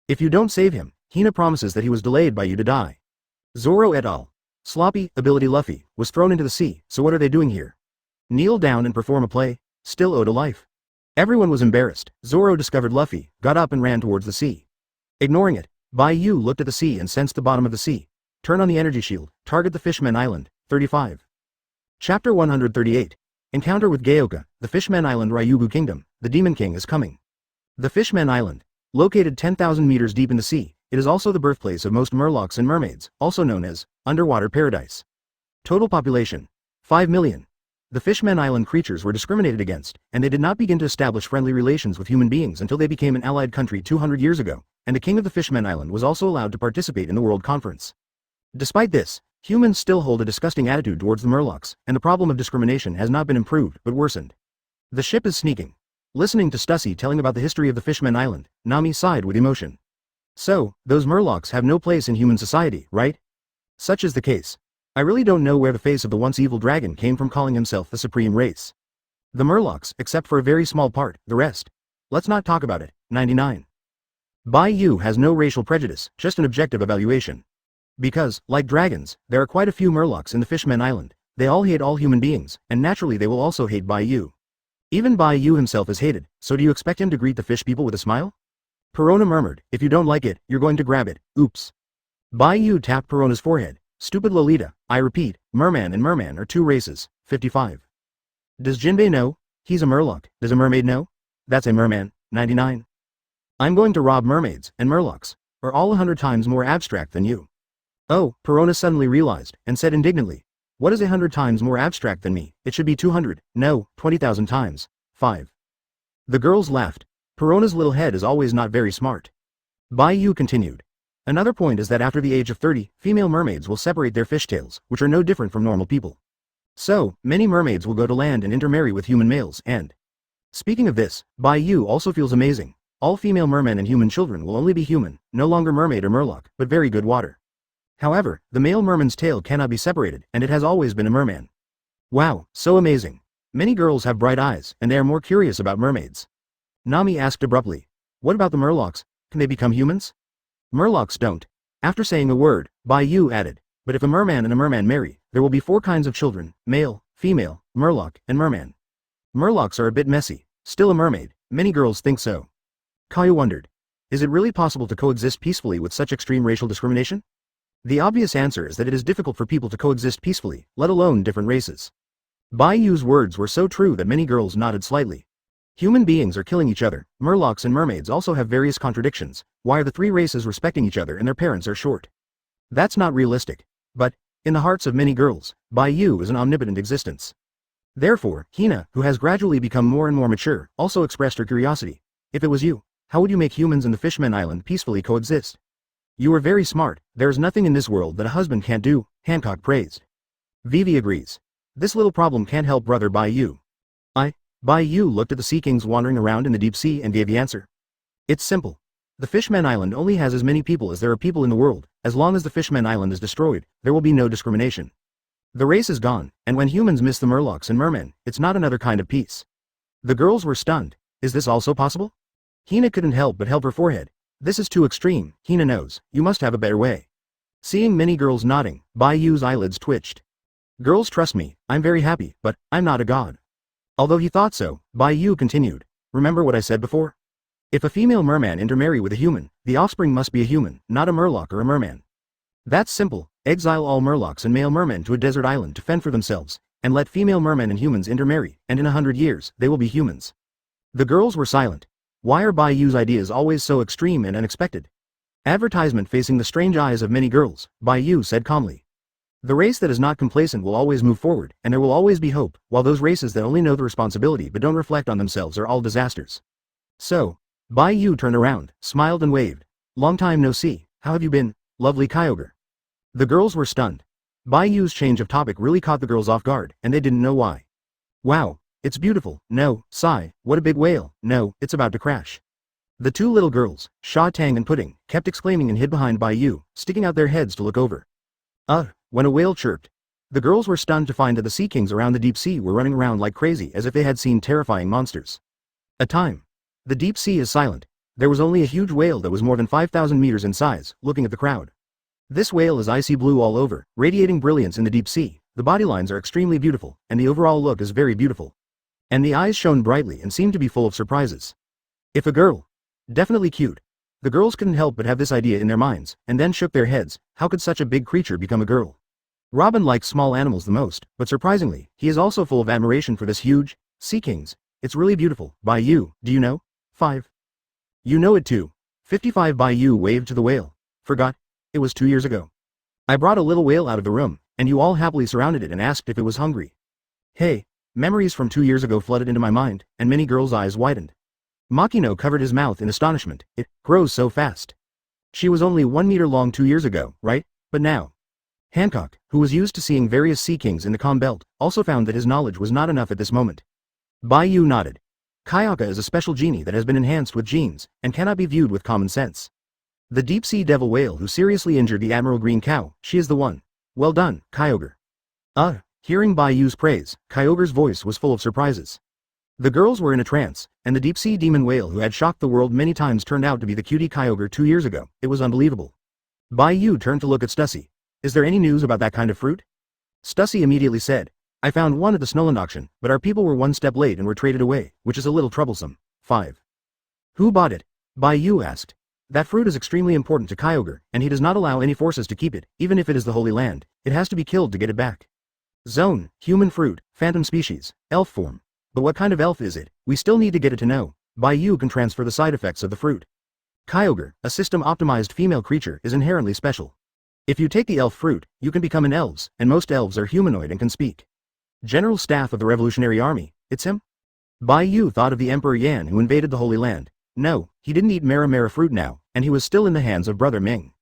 If you don't save him, Hina promises that he was delayed by you to die. Zoro et al. Sloppy, ability Luffy, was thrown into the sea, so what are they doing here? Kneel down and perform a play? Still owed a life. Everyone was embarrassed. Zoro discovered Luffy, got up and ran towards the sea. Ignoring it, Bai Yu looked at the sea and sensed the bottom of the sea. Turn on the energy shield, target the Fishman Island, 35. Chapter 138. Encounter with Gaoka, the Fishman Island Ryugu Kingdom, the Demon King is coming. The Fishman Island. Located 10,000 meters deep in the sea, it is also the birthplace of most murlocs and mermaids, also known as underwater paradise. Total population 5 million. The Fishman Island creatures were discriminated against, and they did not begin to establish friendly relations with human beings until they became an allied country 200 years ago, and the king of the Fishman Island was also allowed to participate in the World Conference. Despite this, humans still hold a disgusting attitude towards the murlocs, and the problem of discrimination has not been improved but worsened. The ship is sneaking. Listening to Stussy telling about the history of the Fishman Island, Nami sighed with emotion. So, those murlocs have no place in human society, right? Such is the case. I really don't know where the face of the once evil dragon came from calling himself the supreme race. The murlocs, except for a very small part, the rest. Let's not talk about it. 99. Bai Yu has no racial prejudice, just an objective evaluation. Because, like dragons, there are quite a few murlocs in the Fishman Island. They all hate all human beings, and naturally they will also hate Bai Yu. Even Bai Yu himself is hated, so do you expect him to greet the fish people with a smile? Perona murmured, if you don't like it, you're going to grab it, oops. Bai Yu tapped Perona's forehead. Stupid Lolita, I repeat, merman and merman are 2 races, 55. Does Jinbei know? He's a murloc. Does a mermaid know? That's a merman, 99. I'm going to rob mermaids, and murlocs are all 100 times more abstract than you. Oh, Perona suddenly realized, and said indignantly, what is 100 times more abstract than me? It should be 200, no, 20,000 times. 5. The girls laughed. Perona's little head is always not very smart. Bai Yu continued. Another point is that after the age of 30, female mermaids will separate their fishtails, which are no different from normal people. So, many mermaids will go to land and intermarry with human males and... Speaking of this, Bai Yu also feels amazing. All female mermen and human children will only be human, no longer mermaid or murloc, but very good water. However, the male merman's tail cannot be separated, and it has always been a merman. Wow, so amazing. Many girls have bright eyes, and they are more curious about mermaids. Nami asked abruptly, what about the murlocs? Can they become humans? Murlocs don't. After saying a word, Bai Yu added, but if a merman and a merman marry, there will be 4 kinds of children, male, female, murloc, and merman. Murlocs are a bit messy, still a mermaid, many girls think so. Kaido wondered, is it really possible to coexist peacefully with such extreme racial discrimination? The obvious answer is that it is difficult for people to coexist peacefully, let alone different races. Bai Yu's words were so true that many girls nodded slightly. Human beings are killing each other, Murlocs and mermaids also have various contradictions, why are the three races respecting each other and their parents are short? That's not realistic. But, in the hearts of many girls, Bai Yu is an omnipotent existence. Therefore, Hina, who has gradually become more and more mature, also expressed her curiosity. If it was you, how would you make humans and the Fishmen Island peacefully coexist? You are very smart, there is nothing in this world that a husband can't do, Hancock praised. Vivi agrees. This little problem can't help brother Bai Yu. Bai Yu looked at the sea kings wandering around in the deep sea and gave the answer. It's simple. The Fishmen Island only has as many people as there are people in the world, as long as the Fishmen Island is destroyed, there will be no discrimination. The race is gone, and when humans miss the Murlocs and mermen, it's not another kind of peace. The girls were stunned. Is this also possible? Hina couldn't help but help her forehead. This is too extreme, Hina knows, you must have a better way. Seeing many girls nodding, Bai Yu's eyelids twitched. Girls trust me, I'm very happy, but I'm not a god. Although he thought so, Bai Yu continued. Remember what I said before? If a female merman intermarry with a human, the offspring must be a human, not a murloc or a merman. That's simple, exile all murlocs and male mermen to a desert island to fend for themselves, and let female mermen and humans intermarry, and in 100 years, they will be humans. The girls were silent. Why are Bai Yu's ideas always so extreme and unexpected? Advertisement facing the strange eyes of many girls, Bai Yu said calmly. The race that is not complacent will always move forward, and there will always be hope, while those races that only know the responsibility but don't reflect on themselves are all disasters. So, Bai Yu turned around, smiled and waved. Long time no see, how have you been, lovely Kyogre? The girls were stunned. Bai Yu's change of topic really caught the girls off guard, and they didn't know why. Wow, it's beautiful, no, sigh, what a big whale, no, it's about to crash. The two little girls, Sha Tang and Pudding, kept exclaiming and hid behind Bai Yu, sticking out their heads to look over. When a whale chirped. The girls were stunned to find that the sea kings around the deep sea were running around like crazy as if they had seen terrifying monsters. The deep sea is silent. There was only a huge whale that was more than 5,000 meters in size, looking at the crowd. This whale is icy blue all over, radiating brilliance in the deep sea. The body lines are extremely beautiful, and the overall look is very beautiful. And the eyes shone brightly and seemed to be full of surprises. If a girl. Definitely cute. The girls couldn't help but have this idea in their minds, and then shook their heads. How could such a big creature become a girl? Robin likes small animals the most, but surprisingly, he is also full of admiration for this huge sea kings. It's really beautiful. Bai Yu, do you know? 5. You know it too. 55. Bai Yu waved to the whale. Forgot? It was 2 years ago. I brought a little whale out of the room, and you all happily surrounded it and asked if it was hungry. Hey, memories from 2 years ago flooded into my mind, and many girls' eyes widened. Makino covered his mouth in astonishment. It grows so fast. She was only 1 meter long 2 years ago, right? But now. Hancock, who was used to seeing various sea kings in the calm belt, also found that his knowledge was not enough at this moment. Bai Yu nodded. Kayaka is a special genie that has been enhanced with genes, and cannot be viewed with common sense. The deep-sea devil whale who seriously injured the Admiral Green Cow, she is the one. Well done, Kyogre. Hearing Bai Yu's praise, Kyogre's voice was full of surprises. The girls were in a trance, and the deep-sea demon whale who had shocked the world many times turned out to be the cutie Kyogre 2 years ago. It was unbelievable. Bai Yu turned to look at Stussy. Is there any news about that kind of fruit? Stussy immediately said. I found one at the Snowland auction, but our people were 1 step late and were traded away, which is a little troublesome. 5. Who bought it? Bai Yu asked. That fruit is extremely important to Kyogre, and he does not allow any forces to keep it, even if it is the Holy Land. It has to be killed to get it back. Zone, human fruit, phantom species, elf form. But what kind of elf is it? We still need to get it to know. Bai Yu can transfer the side effects of the fruit. Kyogre, a system-optimized female creature, is inherently special. If you take the elf fruit, you can become an elves, and most elves are humanoid and can speak. General Staff of the Revolutionary Army, it's him? Bai Yu thought of the Emperor Yan who invaded the Holy Land. No, he didn't eat Mara fruit now, and he was still in the hands of Brother Ming.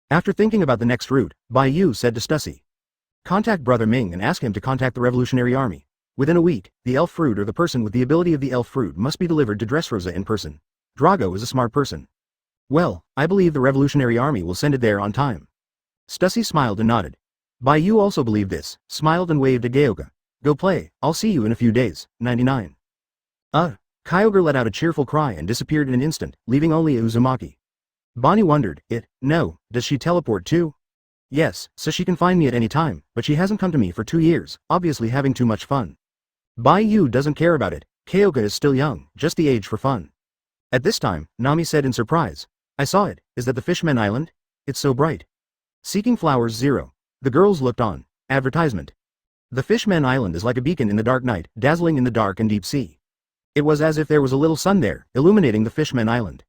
After thinking about the next route, Bai Yu said to Stussy. Contact Brother Ming and ask him to contact the Revolutionary Army. Within a week, the elf fruit or the person with the ability of the elf fruit must be delivered to Dressrosa in person. Drago is a smart person. Well, I believe the Revolutionary Army will send it there on time. Stussy smiled and nodded. Bai Yu also believed this, smiled and waved at Gaoka. Go play, I'll see you in a few days. 99. Kyogre let out a cheerful cry and disappeared in an instant, leaving only Uzumaki. Bonnie wondered, does she teleport too? Yes, so she can find me at any time, but she hasn't come to me for 2 years, obviously having too much fun. Bai Yu doesn't care about it, Kaoka is still young, just the age for fun. At this time, Nami said in surprise. I saw it, is that the Fishmen Island? It's so bright. Seeking Flowers 0. The girls looked on. Advertisement. The Fishmen Island is like a beacon in the dark night, dazzling in the dark and deep sea. It was as if there was a little sun there, illuminating the Fishman Island.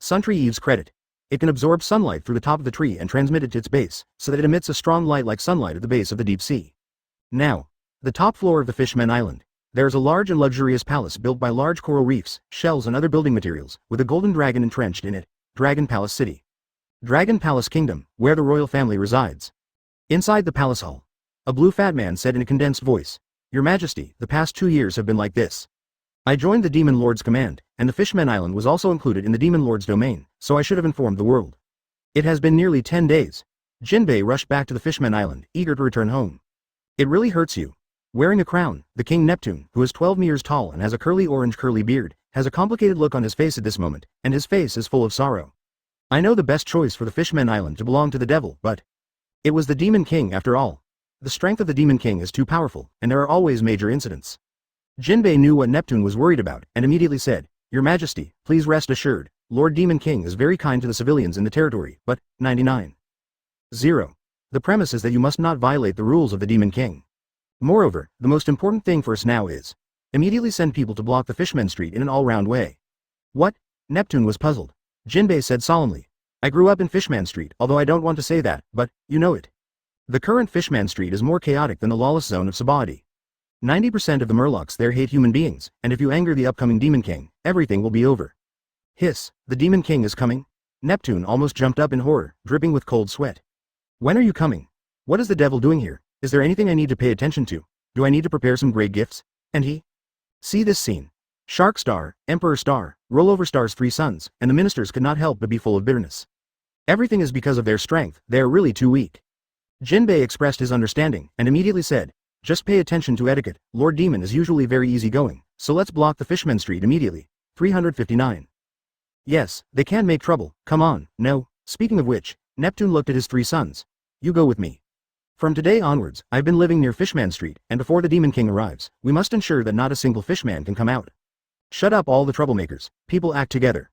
Suntree Eve's credit. It can absorb sunlight through the top of the tree and transmit it to its base, so that it emits a strong light like sunlight at the base of the deep sea. Now, the top floor of the Fishman Island. There is a large and luxurious palace built by large coral reefs, shells and other building materials, with a golden dragon entrenched in it. Dragon Palace City. Dragon Palace Kingdom, where the royal family resides. Inside the palace hall, a blue fat man said in a condensed voice, "Your Majesty, the past 2 years have been like this. I joined the Demon Lord's command, and the Fishman Island was also included in the Demon Lord's domain, so I should have informed the world. It has been nearly 10 days. Jinbei rushed back to the Fishman Island, eager to return home. It really hurts you. Wearing a crown, the King Neptune, who is 12 meters tall and has a curly orange curly beard, has a complicated look on his face at this moment, and his face is full of sorrow. I know the best choice for the Fishman Island to belong to the devil, but it was the Demon King after all. The strength of the Demon King is too powerful, and there are always major incidents." Jinbei knew what Neptune was worried about, and immediately said, "Your Majesty, please rest assured, Lord Demon King is very kind to the civilians in the territory, but, 99.0. The premise is that you must not violate the rules of the Demon King. Moreover, the most important thing for us now is, immediately send people to block the Fishman Street in an all-round way." "What?" Neptune was puzzled. Jinbei said solemnly, "I grew up in Fishman Street, although I don't want to say that, but, you know it. The current Fishman Street is more chaotic than the lawless zone of Sabody. 90% of the Murlocs there hate human beings, and if you anger the upcoming Demon King, everything will be over." "Hiss, the Demon King is coming?" Neptune almost jumped up in horror, dripping with cold sweat. "When are you coming? What is the devil doing here? Is there anything I need to pay attention to? Do I need to prepare some great gifts?" And he? See this scene. Shark Star, Emperor Star, Rollover Star's 3 sons, and the ministers could not help but be full of bitterness. Everything is because of their strength, they are really too weak. Jinbei expressed his understanding, and immediately said, "Just pay attention to etiquette, Lord Demon is usually very easygoing, so let's block the Fishman Street immediately." 359. "Yes, they can make trouble, come on, no." Speaking of which, Neptune looked at his 3 sons. "You go with me. From today onwards, I've been living near Fishman Street, and before the Demon King arrives, we must ensure that not a single fishman can come out. Shut up all the troublemakers, people act together."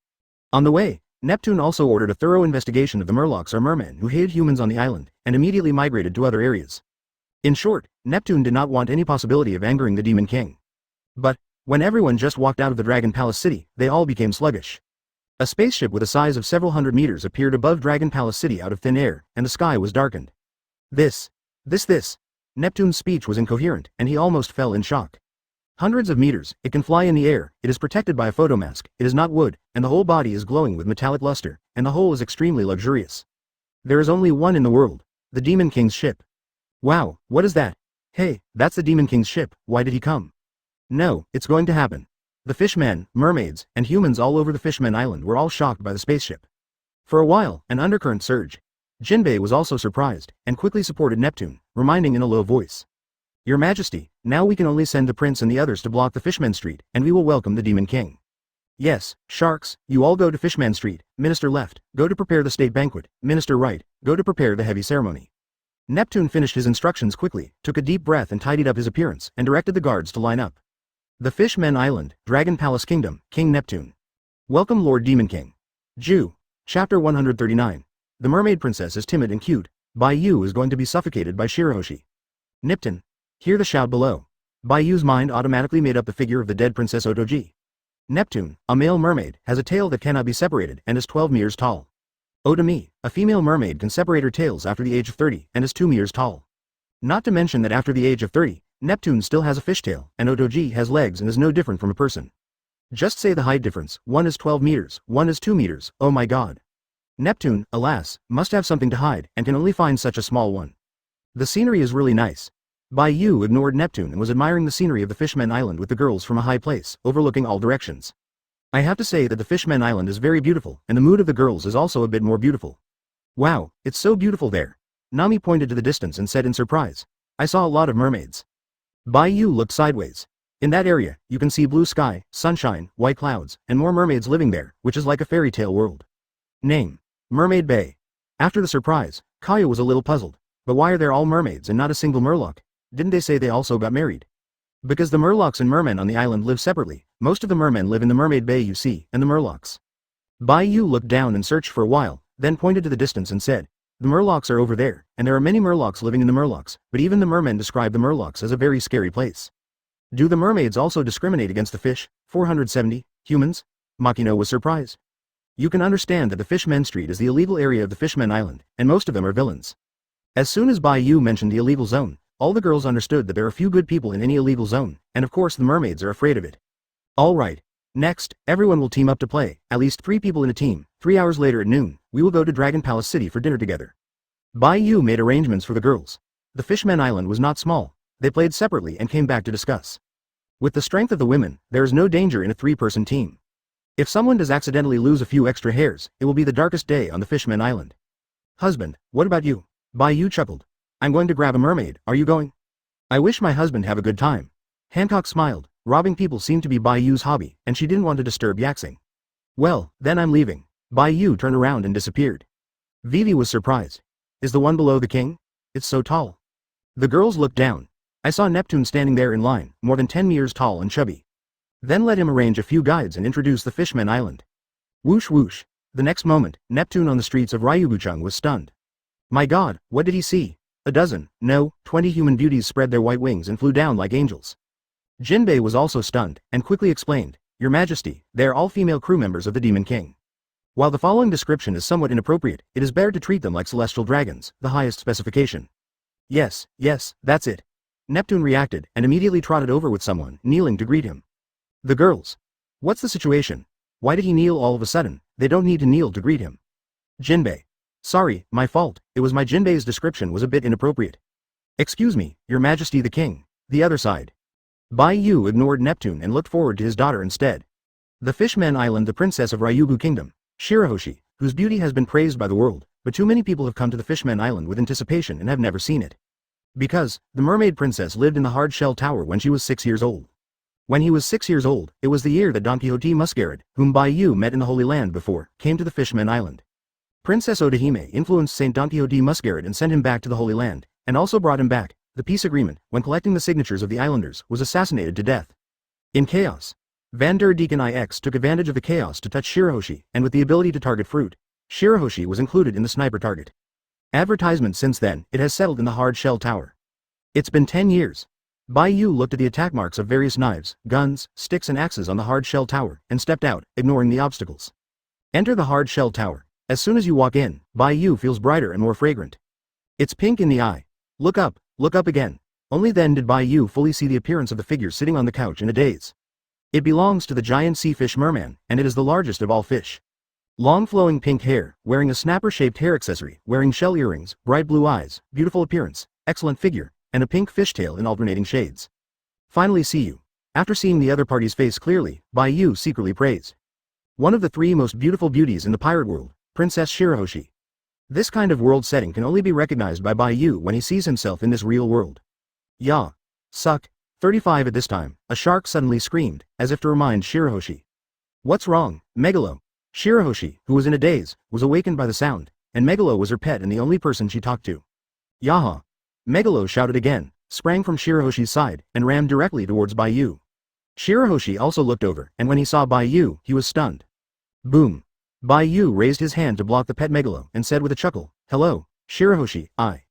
On the way, Neptune also ordered a thorough investigation of the Murlocs or mermen who hated humans on the island, and immediately migrated to other areas. In short, Neptune did not want any possibility of angering the Demon King. But, when everyone just walked out of the Dragon Palace City, they all became sluggish. A spaceship with a size of several hundred meters appeared above Dragon Palace City out of thin air, and the sky was darkened. This. Neptune's speech was incoherent, and he almost fell in shock. Hundreds of meters, it can fly in the air, it is protected by a photomask, it is not wood, and the whole body is glowing with metallic luster, and the whole is extremely luxurious. There is only one in the world, the Demon King's ship. Wow, what is that? Hey, that's the Demon King's ship, why did he come? No, it's going to happen. The fishmen, mermaids, and humans all over the Fishman Island were all shocked by the spaceship. For a while, an undercurrent surged. Jinbei was also surprised, and quickly supported Neptune, reminding in a low voice. "Your Majesty, now we can only send the prince and the others to block the Fishman Street, and we will welcome the Demon King. Yes, sharks, you all go to Fishman Street, Minister left, go to prepare the state banquet, Minister right, go to prepare the heavy ceremony." Neptune finished his instructions quickly, took a deep breath and tidied up his appearance, and directed the guards to line up. The Fishman Island, Dragon Palace Kingdom, King Neptune. Welcome Lord Demon King. Jew. Chapter 139. The mermaid princess is timid and cute. Bai Yu is going to be suffocated by Shirahoshi. Nipton. Hear the shout below. Bai Yu's mind automatically made up the figure of the dead Princess Otoji. Neptune, a male mermaid, has a tail that cannot be separated and is 12 meters tall. Otami, a female mermaid can separate her tails after the age of 30 and is 2 meters tall. Not to mention that after the age of 30, Neptune still has a fishtail, and Otoji has legs and is no different from a person. Just say the height difference, one is 12 meters, one is 2 meters, oh my god. Neptune, alas, must have something to hide, and can only find such a small one. The scenery is really nice. Bai Yu ignored Neptune and was admiring the scenery of the Fishman Island with the girls from a high place, overlooking all directions. I have to say that the Fishman Island is very beautiful, and the mood of the girls is also a bit more beautiful. Wow, it's so beautiful there. Nami pointed to the distance and said in surprise, "I saw a lot of mermaids." Bai Yu looked sideways. In that area, you can see blue sky, sunshine, white clouds, and more mermaids living there, which is like a fairy tale world. Name. Mermaid Bay. After the surprise, Kaido was a little puzzled. But why are there all mermaids and not a single Murloc? Didn't they say they also got married? Because the Murlocs and mermen on the island live separately, most of the mermen live in the Mermaid Bay you see, and the Murlocs. Bai Yu looked down and searched for a while, then pointed to the distance and said, "The Murlocs are over there, and there are many Murlocs living in the Murlocs, but even the mermen describe the Murlocs as a very scary place." Do the mermaids also discriminate against the fish? 470, humans? Makino was surprised. You can understand that the Fishmen Street is the illegal area of the Fishmen Island, and most of them are villains. As soon as Bai Yu mentioned the illegal zone, all the girls understood that there are few good people in any illegal zone, and of course the mermaids are afraid of it. Alright. Next, everyone will team up to play, at least 3 people in a team. 3 hours later at noon, we will go to Dragon Palace City for dinner together. Bai Yu made arrangements for the girls. The Fishmen Island was not small. They played separately and came back to discuss. With the strength of the women, there is no danger in a 3-person team. If someone does accidentally lose a few extra hairs, it will be the darkest day on the Fishmen Island. Husband, what about you? Bai Yu chuckled. I'm going to grab a mermaid, are you going? I wish my husband have a good time. Hancock smiled. Robbing people seemed to be Bai Yu's hobby, and she didn't want to disturb Yaxing. Well, then I'm leaving. Bai Yu turned around and disappeared. Vivi was surprised. Is the one below the king? It's so tall. The girls looked down. I saw Neptune standing there in line, more than 10 meters tall and chubby. Then let him arrange a few guides and introduce the Fishmen Island. Whoosh whoosh. The next moment, Neptune on the streets of Ryuguchung was stunned. My god, what did he see? A dozen, no, 20 human beauties spread their white wings and flew down like angels. Jinbei was also stunned, and quickly explained, Your Majesty, they are all female crew members of the Demon King. While the following description is somewhat inappropriate, it is better to treat them like celestial dragons, the highest specification. Yes, that's it. Neptune reacted, and immediately trotted over with someone, kneeling to greet him. The girls. What's the situation? Why did he kneel all of a sudden? They don't need to kneel to greet him. Jinbei. Sorry, my fault, it was my Jinbei's description was a bit inappropriate. Excuse me, Your Majesty the King. The other side. Bai Yu ignored Neptune and looked forward to his daughter instead. The Fishmen Island, the princess of Ryugu Kingdom, Shirahoshi, whose beauty has been praised by the world, but too many people have come to the Fishmen Island with anticipation and have never seen it. Because, the mermaid princess lived in the hard shell tower when she was 6 years old. When he was 6 years old, it was the year that Don Quixote Muscarad, whom Bai Yu met in the Holy Land before, came to the Fishmen Island. Princess Odahime influenced Saint Don Quixote Muscarad and sent him back to the Holy Land, and also brought him back. The peace agreement, when collecting the signatures of the islanders, was assassinated to death. In chaos, Van der Deacon IX took advantage of the chaos to touch Shirahoshi, and with the ability to target fruit, Shirahoshi was included in the sniper target. Advertisement since then, it has settled in the hard shell tower. It's been 10 years. Bai Yu looked at the attack marks of various knives, guns, sticks and axes on the hard shell tower, and stepped out, ignoring the obstacles. Enter the hard shell tower. As soon as you walk in, Bai Yu feels brighter and more fragrant. It's pink in the eye. Look up again. Only then did Bai Yu fully see the appearance of the figure sitting on the couch in a daze. It belongs to the giant sea fish merman, and it is the largest of all fish. Long flowing pink hair, wearing a snapper-shaped hair accessory, wearing shell earrings, bright blue eyes, beautiful appearance, excellent figure, and a pink fishtail in alternating shades. Finally see you. After seeing the other party's face clearly, Bai Yu secretly praised. One of the 3 most beautiful beauties in the pirate world, Princess Shirahoshi. This kind of world setting can only be recognized by Bai Yu when he sees himself in this real world. Ya. Suck. 35 at this time, a shark suddenly screamed, as if to remind Shirahoshi. What's wrong, Megalo? Shirahoshi, who was in a daze, was awakened by the sound, and Megalo was her pet and the only person she talked to. Yaha. Megalo shouted again, sprang from Shirahoshi's side, and ran directly towards Bai Yu. Shirahoshi also looked over, and when he saw Bai Yu, he was stunned. Boom. Bai Yu raised his hand to block the pet Megalo, and said with a chuckle, Hello, Shirahoshi, I.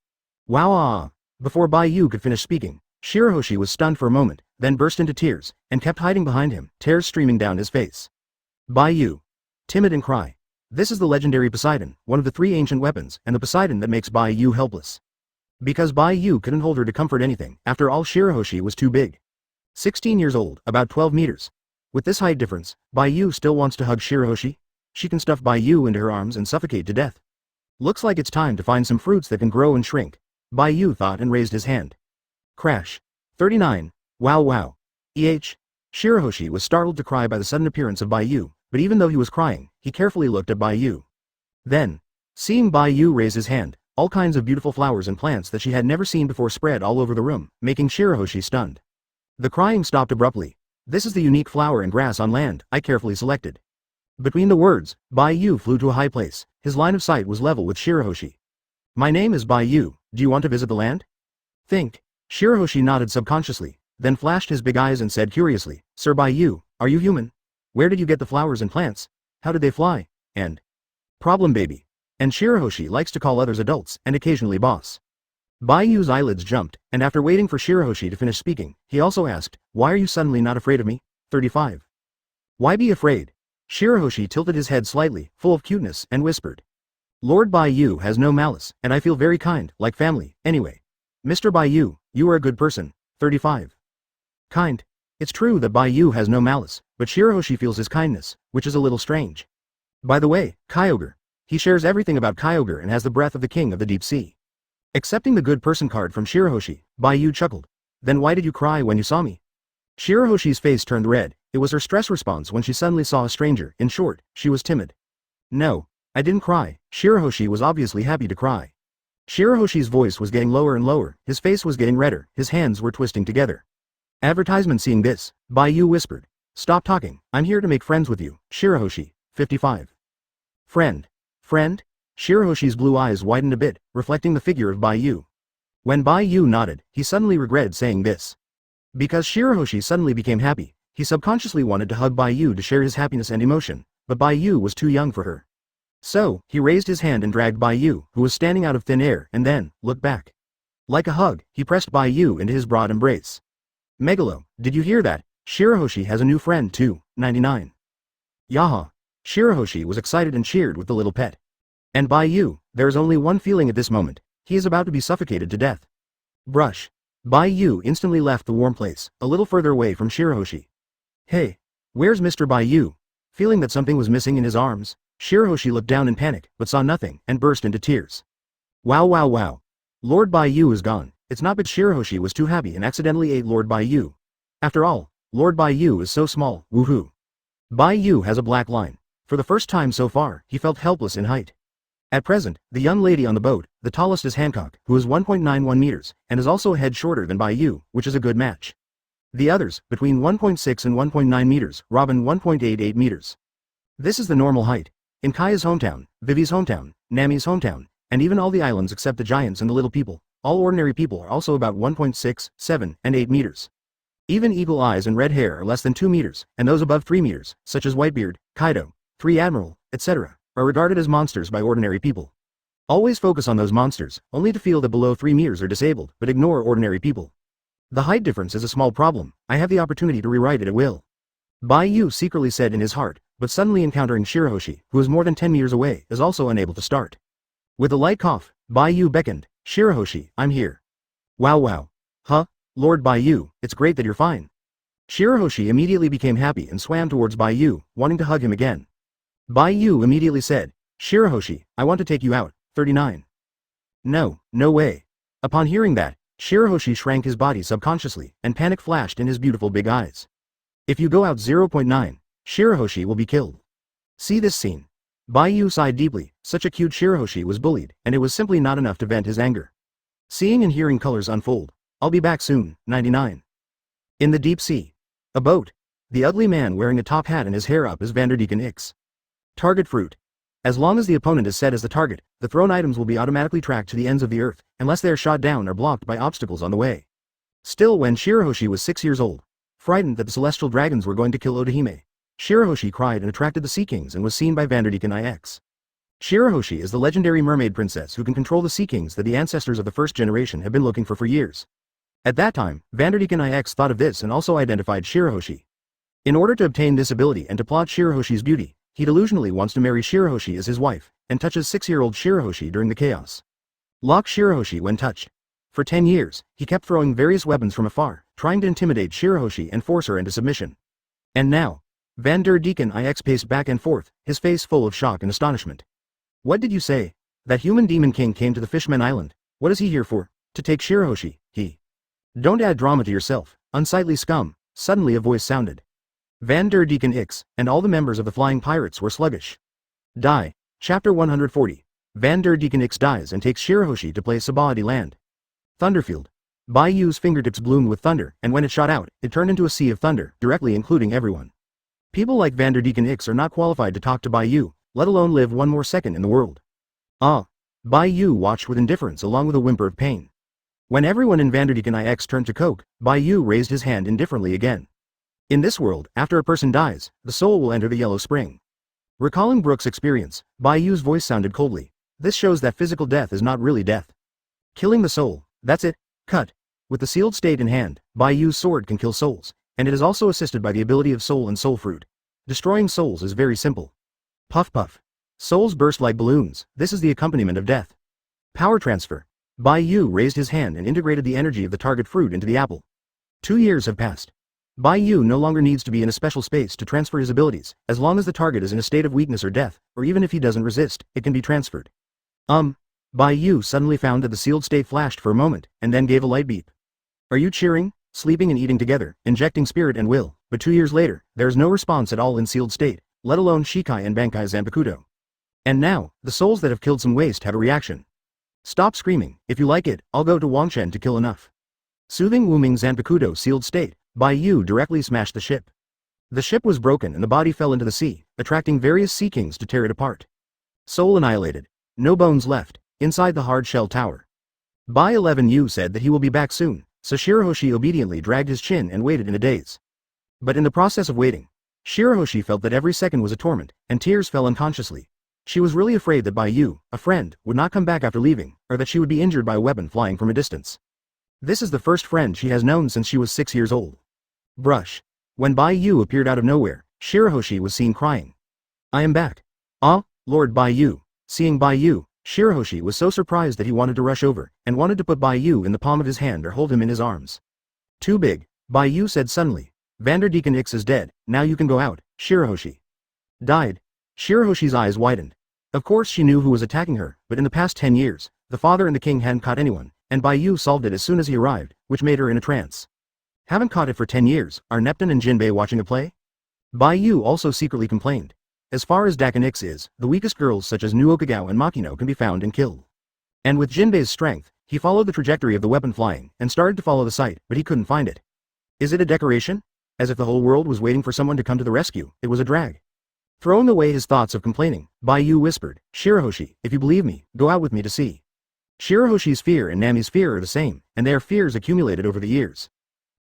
Wow ah. Before Bai Yu could finish speaking, Shirahoshi was stunned for a moment, then burst into tears, and kept hiding behind him, tears streaming down his face. Bai Yu. Timid and cry. This is the legendary Poseidon, one of the 3 ancient weapons, and the Poseidon that makes Bai Yu helpless. Because Bai Yu couldn't hold her to comfort anything, after all Shirahoshi was too big. 16 years old, about 12 meters. With this height difference, Bai Yu still wants to hug Shirahoshi? She can stuff Bai Yu into her arms and suffocate to death. Looks like it's time to find some fruits that can grow and shrink. Bai Yu thought and raised his hand. Crash. 39. Wow. Shirahoshi was startled to cry by the sudden appearance of Bai Yu, but even though he was crying, he carefully looked at Bai Yu. Then, seeing Bai Yu raise his hand, all kinds of beautiful flowers and plants that she had never seen before spread all over the room, making Shirahoshi stunned. The crying stopped abruptly. This is the unique flower and grass on land, I carefully selected. Between the words, Bai Yu flew to a high place. His line of sight was level with Shirahoshi. My name is Bai Yu, do you want to visit the land? Think. Shirahoshi nodded subconsciously, then flashed his big eyes and said curiously, Sir Bai Yu, are you human? Where did you get the flowers and plants? How did they fly? And problem baby. And Shirahoshi likes to call others adults, and occasionally boss. Bai Yu's eyelids jumped, and after waiting for Shirahoshi to finish speaking, he also asked, Why are you suddenly not afraid of me? 35. Why be afraid? Shirahoshi tilted his head slightly, full of cuteness, and whispered. Lord Bai Yu has no malice, and I feel very kind, like family, anyway. Mr. Bai Yu, you are a good person. 35. Kind. It's true that Bai Yu has no malice, but Shirahoshi feels his kindness, which is a little strange. By the way, Kyogre. He shares everything about Kyogre and has the breath of the king of the deep sea. Accepting the good person card from Shirahoshi, Bai Yu chuckled. Then why did you cry when you saw me? Shirahoshi's face turned red. It was her stress response when she suddenly saw a stranger. In short, she was timid. No, I didn't cry. Shirahoshi was obviously happy to cry. Shirahoshi's voice was getting lower and lower, his face was getting redder, his hands were twisting together. Advertisement. Seeing this, Bai Yu whispered. Stop talking, I'm here to make friends with you, Shirahoshi. 55. Friend. Friend? Shirahoshi's blue eyes widened a bit, reflecting the figure of Bai Yu. When Bai Yu nodded, he suddenly regretted saying this. Because Shirahoshi suddenly became happy, he subconsciously wanted to hug Bai Yu to share his happiness and emotion, but Bai Yu was too young for her. So, he raised his hand and dragged Bai Yu, who was standing out of thin air, and then, looked back. Like a hug, he pressed Bai Yu into his broad embrace. Megalo, did you hear that? Shirahoshi has a new friend too. 99. Yaha. Shirahoshi was excited and cheered with the little pet. And Bai Yu, there is only one feeling at this moment. He is about to be suffocated to death. Brush. Bai Yu instantly left the warm place, a little further away from Shirahoshi. Hey. Where's Mr. Bai Yu? Feeling that something was missing in his arms, Shirahoshi looked down in panic, but saw nothing, and burst into tears. Wow wow wow. Lord Bai Yu is gone. It's not because Shirahoshi was too happy and accidentally ate Lord Bai Yu. After all, Lord Bai Yu is so small, woohoo. Bai Yu has a black line. For the first time so far, he felt helpless in height. At present, the young lady on the boat, the tallest is Hancock, who is 1.91 meters, and is also a head shorter than Bai Yu, which is a good match. The others, between 1.6 and 1.9 meters, Robin 1.88 meters. This is the normal height. In Kaya's hometown, Vivi's hometown, Nami's hometown, and even all the islands except the giants and the little people, all ordinary people are also about 1.6, 7, and 8 meters. Even eagle eyes and red hair are less than 2 meters, and those above 3 meters, such as Whitebeard, Kaido, 3 Admiral, etc., are regarded as monsters by ordinary people. Always focus on those monsters, only to feel that below 3 meters are disabled, but ignore ordinary people. The height difference is a small problem, I have the opportunity to rewrite it at will. Bai Yu secretly said in his heart, but suddenly encountering Shirahoshi, who is more than 10 meters away, is also unable to start. With a light cough, Bai Yu beckoned. Shirahoshi, I'm here. Wow wow. Huh? Lord Bai Yu, it's great that you're fine. Shirahoshi immediately became happy and swam towards Bai Yu, wanting to hug him again. Bai Yu immediately said, Shirahoshi, I want to take you out. 39. No, no way. Upon hearing that, Shirahoshi shrank his body subconsciously, and panic flashed in his beautiful big eyes. If you go out 0.9, Shirahoshi will be killed. See this scene. Bai Yu sighed deeply, such a cute Shirahoshi was bullied, and it was simply not enough to vent his anger. Seeing and hearing colors unfold. I'll be back soon. 99. In the deep sea. A boat. The ugly man wearing a top hat and his hair up is Vanderdeacon X. Target fruit. As long as the opponent is set as the target, the thrown items will be automatically tracked to the ends of the earth, unless they are shot down or blocked by obstacles on the way. Still, when Shirahoshi was 6 years old, frightened that the celestial dragons were going to kill Odahime, Shirahoshi cried and attracted the Sea Kings and was seen by Vanderdeacon IX. Shirahoshi is the legendary mermaid princess who can control the Sea Kings that the ancestors of the first generation have been looking for years. At that time, Vanderdeacon IX thought of this and also identified Shirahoshi. In order to obtain this ability and to plot Shirahoshi's beauty, he delusionally wants to marry Shirahoshi as his wife, and touches 6-year-old Shirahoshi during the chaos. Lock Shirahoshi when touched. For 10 years, he kept throwing various weapons from afar, trying to intimidate Shirahoshi and force her into submission. And now, Vanderdeacon IX paced back and forth, his face full of shock and astonishment. What did you say? That human demon king came to the Fishman Island. What is he here for? To take Shirahoshi, he. Don't add drama to yourself, unsightly scum. Suddenly a voice sounded. Vanderdeacon X, and all the members of the Flying Pirates were sluggish. Die. Chapter 140. Vanderdeacon X dies and takes Shirahoshi to play Sabody land. Thunderfield. Bai Yu's fingertips bloomed with thunder, and when it shot out, it turned into a sea of thunder, directly including everyone. People like Vanderdeacon X are not qualified to talk to Bai Yu, let alone live one more second in the world. Ah. Bai Yu watched with indifference along with a whimper of pain. When everyone in Vanderdeacon IX turned to coke, Bai Yu raised his hand indifferently again. In this world, after a person dies, the soul will enter the yellow spring. Recalling Brooks' experience, Bai Yu's voice sounded coldly. This shows that physical death is not really death. Killing the soul, that's it, cut. With the sealed state in hand, Bai Yu's sword can kill souls, and it is also assisted by the ability of soul and soul fruit. Destroying souls is very simple. Puff puff. Souls burst like balloons, this is the accompaniment of death. Power transfer. Bai Yu raised his hand and integrated the energy of the target fruit into the apple. 2 years have passed. Bai Yu no longer needs to be in a special space to transfer his abilities, as long as the target is in a state of weakness or death, or even if he doesn't resist, it can be transferred. Bai Yu suddenly found that the sealed state flashed for a moment, and then gave a light beep. Are you cheering, sleeping and eating together, injecting spirit and will, but 2 years later, there is no response at all in sealed state, let alone Shikai and Bankai Zanpakuto. And now, the souls that have killed some waste have a reaction. Stop screaming, if you like it, I'll go to Wangchen to kill enough. Soothing Wuming Zanpakuto sealed state, Bai Yu directly smashed the ship. The ship was broken and the body fell into the sea, attracting various sea kings to tear it apart. Soul annihilated. No bones left, inside the hard shell tower. Bai 11 Yu said that he will be back soon, so Shirahoshi obediently dragged his chin and waited in a daze. But in the process of waiting, Shirahoshi felt that every second was a torment, and tears fell unconsciously. She was really afraid that Bai Yu, a friend, would not come back after leaving, or that she would be injured by a weapon flying from a distance. This is the first friend she has known since she was 6 years old. Brush. When Bai Yu appeared out of nowhere, Shirahoshi was seen crying. I am back. Ah, Lord Bai Yu. Seeing Bai Yu, Shirahoshi was so surprised that he wanted to rush over, and wanted to put Bai Yu in the palm of his hand or hold him in his arms. Too big, Bai Yu said suddenly. Vanderdeacon X is dead, now you can go out, Shirahoshi. Died. Shirahoshi's eyes widened. Of course she knew who was attacking her, but in the past 10 years, the father and the king hadn't caught anyone, and Bai Yu solved it as soon as he arrived, which made her in a trance. Haven't caught it for 10 years, are Neptune and Jinbei watching a play? Bai Yu also secretly complained. As far as Dakin X is, the weakest girls such as Nuokagao and Makino can be found and killed. And with Jinbei's strength, he followed the trajectory of the weapon flying, and started to follow the site, but he couldn't find it. Is it a decoration? As if the whole world was waiting for someone to come to the rescue, it was a drag. Throwing away his thoughts of complaining, Bai Yu whispered, Shirahoshi, if you believe me, go out with me to see. Shirahoshi's fear and Nami's fear are the same, and their fears accumulated over the years.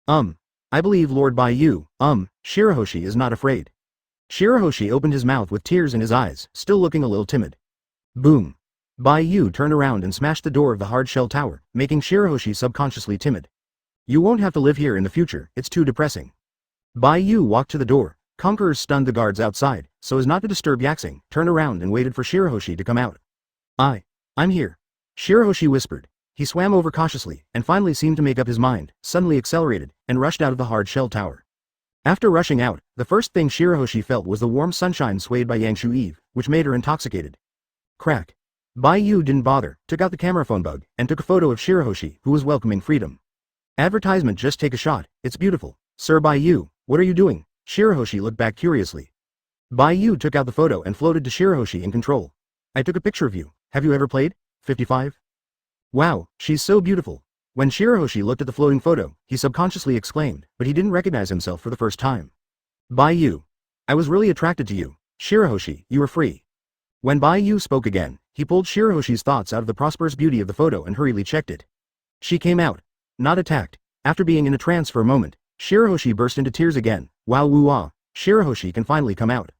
I believe Lord Bai Yu, Shirahoshi is not afraid. Shirahoshi opened his mouth with tears in his eyes, still looking a little timid. Boom. Bai Yu turned around and smashed the door of the hard shell tower, making Shirahoshi subconsciously timid. You won't have to live here in the future, it's too depressing. Bai Yu walked to the door. Conquerors stunned the guards outside, so as not to disturb Yaxing, turned around and waited for Shirahoshi to come out. I'm here. Shirahoshi whispered. He swam over cautiously, and finally seemed to make up his mind, suddenly accelerated, and rushed out of the hard shell tower. After rushing out, the first thing Shirahoshi felt was the warm sunshine swayed by Yangshu Eve, which made her intoxicated. Crack. Bai Yu didn't bother, took out the camera phone bug, and took a photo of Shirahoshi, who was welcoming freedom. Advertisement, just take a shot, it's beautiful. Sir Bai Yu, what are you doing? Shirahoshi looked back curiously. Bai Yu took out the photo and floated to Shirahoshi in control. I took a picture of you, have you ever played? 55? Wow, she's so beautiful. When Shirahoshi looked at the floating photo, he subconsciously exclaimed, but he didn't recognize himself for the first time. Bai Yu. I was really attracted to you. Shirahoshi, you are free. When Bai Yu spoke again, he pulled Shirahoshi's thoughts out of the prosperous beauty of the photo and hurriedly checked it. She came out. Not attacked. After being in a trance for a moment, Shirahoshi burst into tears again. Wow woo-ah, Shirahoshi can finally come out.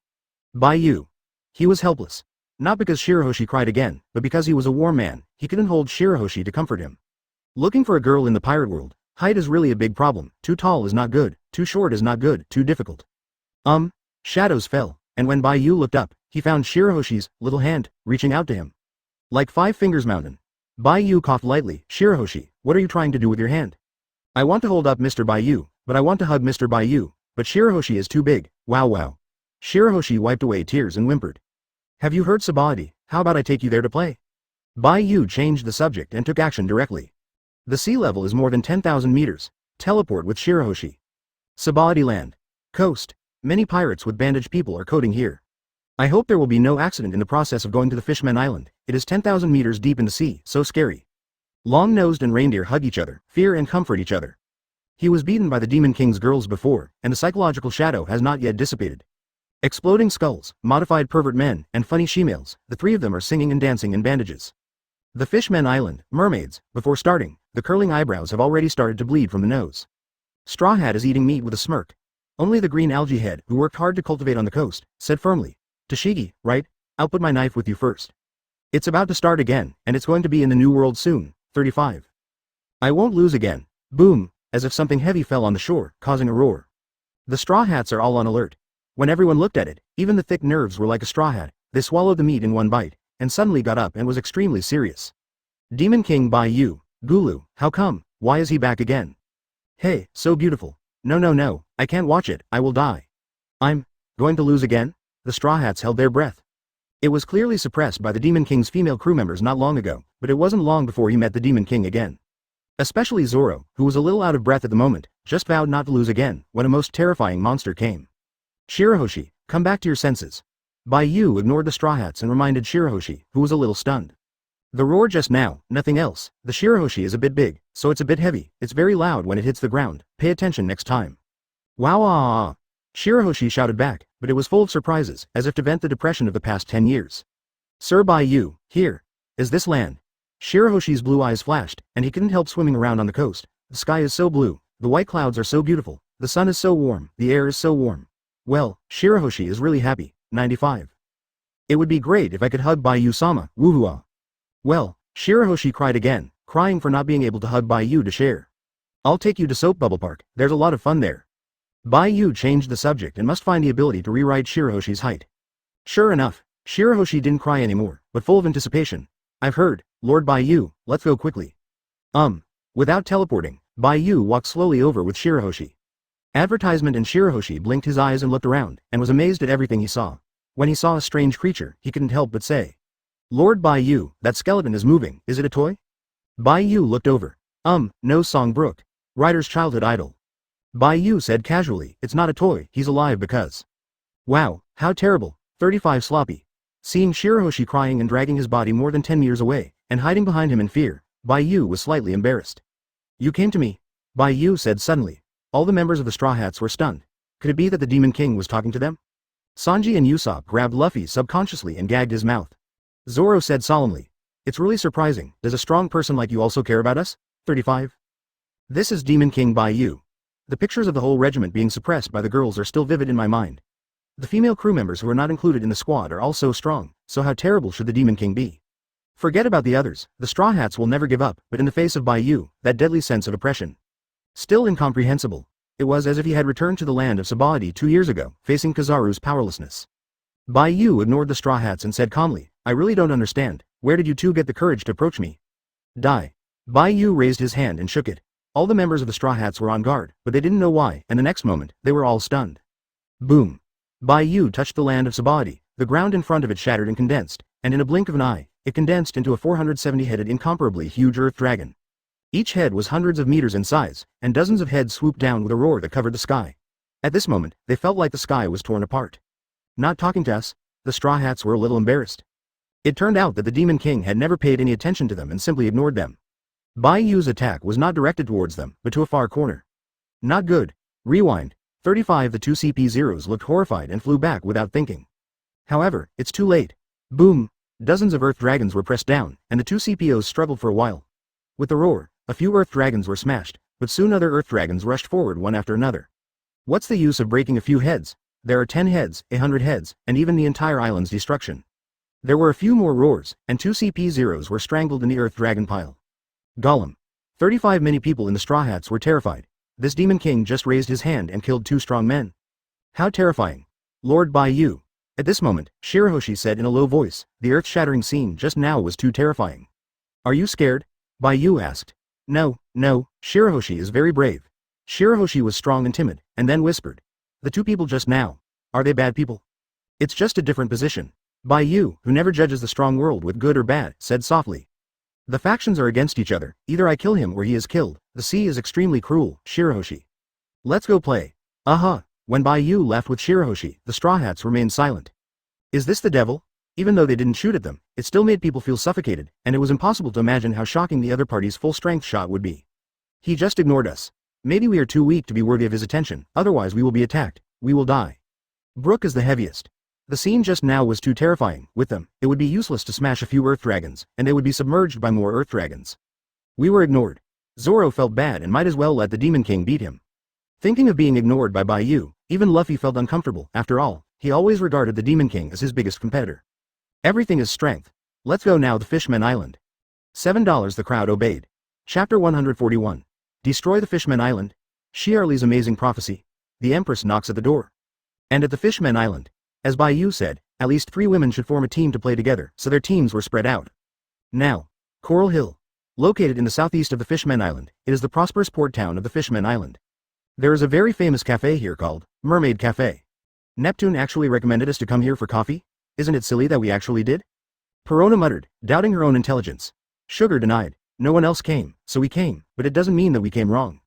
Bai Yu. He was helpless. Not because Shirahoshi cried again, but because he was a warm man, he couldn't hold Shirahoshi to comfort him. Looking for a girl in the pirate world, height is really a big problem, too tall is not good, too short is not good, too difficult. Shadows fell, and when Bai Yu looked up, he found Shirahoshi's little hand, reaching out to him. Like 5 fingers mountain. Bai Yu coughed lightly. Shirahoshi, what are you trying to do with your hand? I want to hold up Mr. Bai Yu, but I want to hug Mr. Bai Yu, but Shirahoshi is too big, wow. Shirahoshi wiped away tears and whimpered. Have you heard Sabody? How about I take you there to play? Bai Yu changed the subject and took action directly. The sea level is more than 10,000 meters. Teleport with Shirahoshi. Sabody land. Coast. Many pirates with bandaged people are coding here. I hope there will be no accident in the process of going to the Fishman Island. It is 10,000 meters deep in the sea, so scary. Long-nosed and reindeer hug each other, fear and comfort each other. He was beaten by the Demon King's girls before, and the psychological shadow has not yet dissipated. Exploding skulls, modified pervert men, and funny she-males, the 3 of them are singing and dancing in bandages. The Fishman Island, mermaids, before starting, the curling eyebrows have already started to bleed from the nose. Straw Hat is eating meat with a smirk. Only the green algae head, who worked hard to cultivate on the coast, said firmly. Tashigi, right? I'll put my knife with you first. It's about to start again, and it's going to be in the New World soon. 35. I won't lose again. Boom, as if something heavy fell on the shore, causing a roar. The Straw Hats are all on alert. When everyone looked at it, even the thick nerves were like a straw hat. They swallowed the meat in one bite, and suddenly got up and was extremely serious. Demon King Bai Yu, Gulu, how come? Why is he back again? Hey, so beautiful. No, I can't watch it, I will die. I'm going to lose again? The Straw Hats held their breath. It was clearly suppressed by the Demon King's female crew members not long ago, but it wasn't long before he met the Demon King again. Especially Zoro, who was a little out of breath at the moment, just vowed not to lose again, when a most terrifying monster came. Shirahoshi, come back to your senses. Bai Yu ignored the Straw Hats and reminded Shirahoshi, who was a little stunned. The roar just now, nothing else. The Shirahoshi is a bit big, so it's a bit heavy. It's very loud when it hits the ground. Pay attention next time. Wow ah. Shirahoshi shouted back, but it was full of surprises, as if to vent the depression of the past 10 years. Sir Bai Yu, here. Is this land? Shirahoshi's blue eyes flashed, and he couldn't help swimming around on the coast. The sky is so blue, the white clouds are so beautiful, the sun is so warm, the air is so warm. Well, Shirahoshi is really happy. 95. It would be great if I could hug Bai Yu-sama, woohoo. Well, Shirahoshi cried again, crying for not being able to hug Bai Yu to share. I'll take you to Soap Bubble Park, there's a lot of fun there. Bai Yu changed the subject and must find the ability to rewrite Shirahoshi's height. Sure enough, Shirahoshi didn't cry anymore, but full of anticipation. I've heard, Lord Bai Yu, let's go quickly. Without teleporting, Bai Yu walked slowly over with Shirahoshi. Advertisement and Shirahoshi blinked his eyes and looked around, and was amazed at everything he saw. When he saw a strange creature, he couldn't help but say, Lord Bai Yu, that skeleton is moving, is it a toy? Bai Yu looked over. No Song Brook. Ryder's childhood idol. Bai Yu said casually, it's not a toy, he's alive because. Wow, how terrible. 35 sloppy. Seeing Shirahoshi crying and dragging his body more than 10 meters away, and hiding behind him in fear, Bai Yu was slightly embarrassed. You came to me? Bai Yu said suddenly. All the members of the Straw Hats were stunned. Could it be that the Demon King was talking to them? Sanji and Usopp grabbed Luffy subconsciously and gagged his mouth. Zoro said solemnly. It's really surprising, does a strong person like you also care about us? 35. This is Demon King Bai Yu. The pictures of the whole regiment being suppressed by the girls are still vivid in my mind. The female crew members who are not included in the squad are all so strong, so how terrible should the Demon King be? Forget about the others, the Straw Hats will never give up, but in the face of Bai Yu, that deadly sense of oppression. Still incomprehensible. It was as if he had returned to the land of Sabody 2 years ago, facing Kizaru's powerlessness. Bai Yu ignored the Straw Hats and said calmly, I really don't understand, where did you two get the courage to approach me? Die. Bai Yu raised his hand and shook it. All the members of the Straw Hats were on guard, but they didn't know why, and the next moment, they were all stunned. Boom. Bai Yu touched the land of Sabody, the ground in front of it shattered and condensed, and in a blink of an eye, it condensed into a 470-headed incomparably huge earth dragon. Each head was hundreds of meters in size, and dozens of heads swooped down with a roar that covered the sky. At this moment, they felt like the sky was torn apart. Not talking to us? The Straw Hats were a little embarrassed. It turned out that the Demon King had never paid any attention to them and simply ignored them. Bai Yu's attack was not directed towards them, but to a far corner. Not good. Rewind. 35. The two CP-0s looked horrified and flew back without thinking. However, it's too late. Boom. Dozens of Earth Dragons were pressed down, and the two CPOs struggled for a while. With the roar, a few Earth Dragons were smashed, but soon other Earth Dragons rushed forward one after another. What's the use of breaking a few heads? There are 10 heads, 100 heads, and even the entire island's destruction. There were a few more roars, and two CP-0s were strangled in the Earth Dragon pile. Gollum. 35. Many people in the Straw Hats were terrified. This Demon King just raised his hand and killed 2 strong men. How terrifying. Lord Bai Yu. At this moment, Shirahoshi said in a low voice, the earth-shattering scene just now was too terrifying. Are you scared? Bai Yu asked. No, Shirahoshi is very brave. Shirahoshi was strong and timid, and then whispered. The two people just now. Are they bad people? It's just a different position. Bai Yu, who never judges the strong world with good or bad, said softly. The factions are against each other, either I kill him or he is killed. The sea is extremely cruel, Shirahoshi. Let's go play. When Bai Yu left with Shirahoshi, the Straw Hats remained silent. Is this the devil? Even though they didn't shoot at them, it still made people feel suffocated, and it was impossible to imagine how shocking the other party's full-strength shot would be. He just ignored us. Maybe we are too weak to be worthy of his attention, otherwise we will be attacked. We will die. Brook is the heaviest. The scene just now was too terrifying. With them, it would be useless to smash a few Earth Dragons, and they would be submerged by more Earth Dragons. We were ignored. Zoro felt bad and might as well let the Demon King beat him. Thinking of being ignored by Bai Yu, even Luffy felt uncomfortable. After all, he always regarded the Demon King as his biggest competitor. Everything is strength. Let's go now. The Fishmen Island. $7. The crowd obeyed. Chapter 141. Destroy the Fishmen Island. Shiarli's amazing prophecy. The Empress knocks at the door. And at the Fishmen Island, as Bai Yu said, at least 3 women should form a team to play together, so their teams were spread out. Now, Coral Hill. Located in the southeast of the Fishmen Island, it is the prosperous port town of the Fishmen Island. There is a very famous cafe here called Mermaid Cafe. Neptune actually recommended us to come here for coffee? Isn't it silly that we actually did? Perona muttered, doubting her own intelligence. Sugar denied. No one else came, so we came, but it doesn't mean that we came wrong.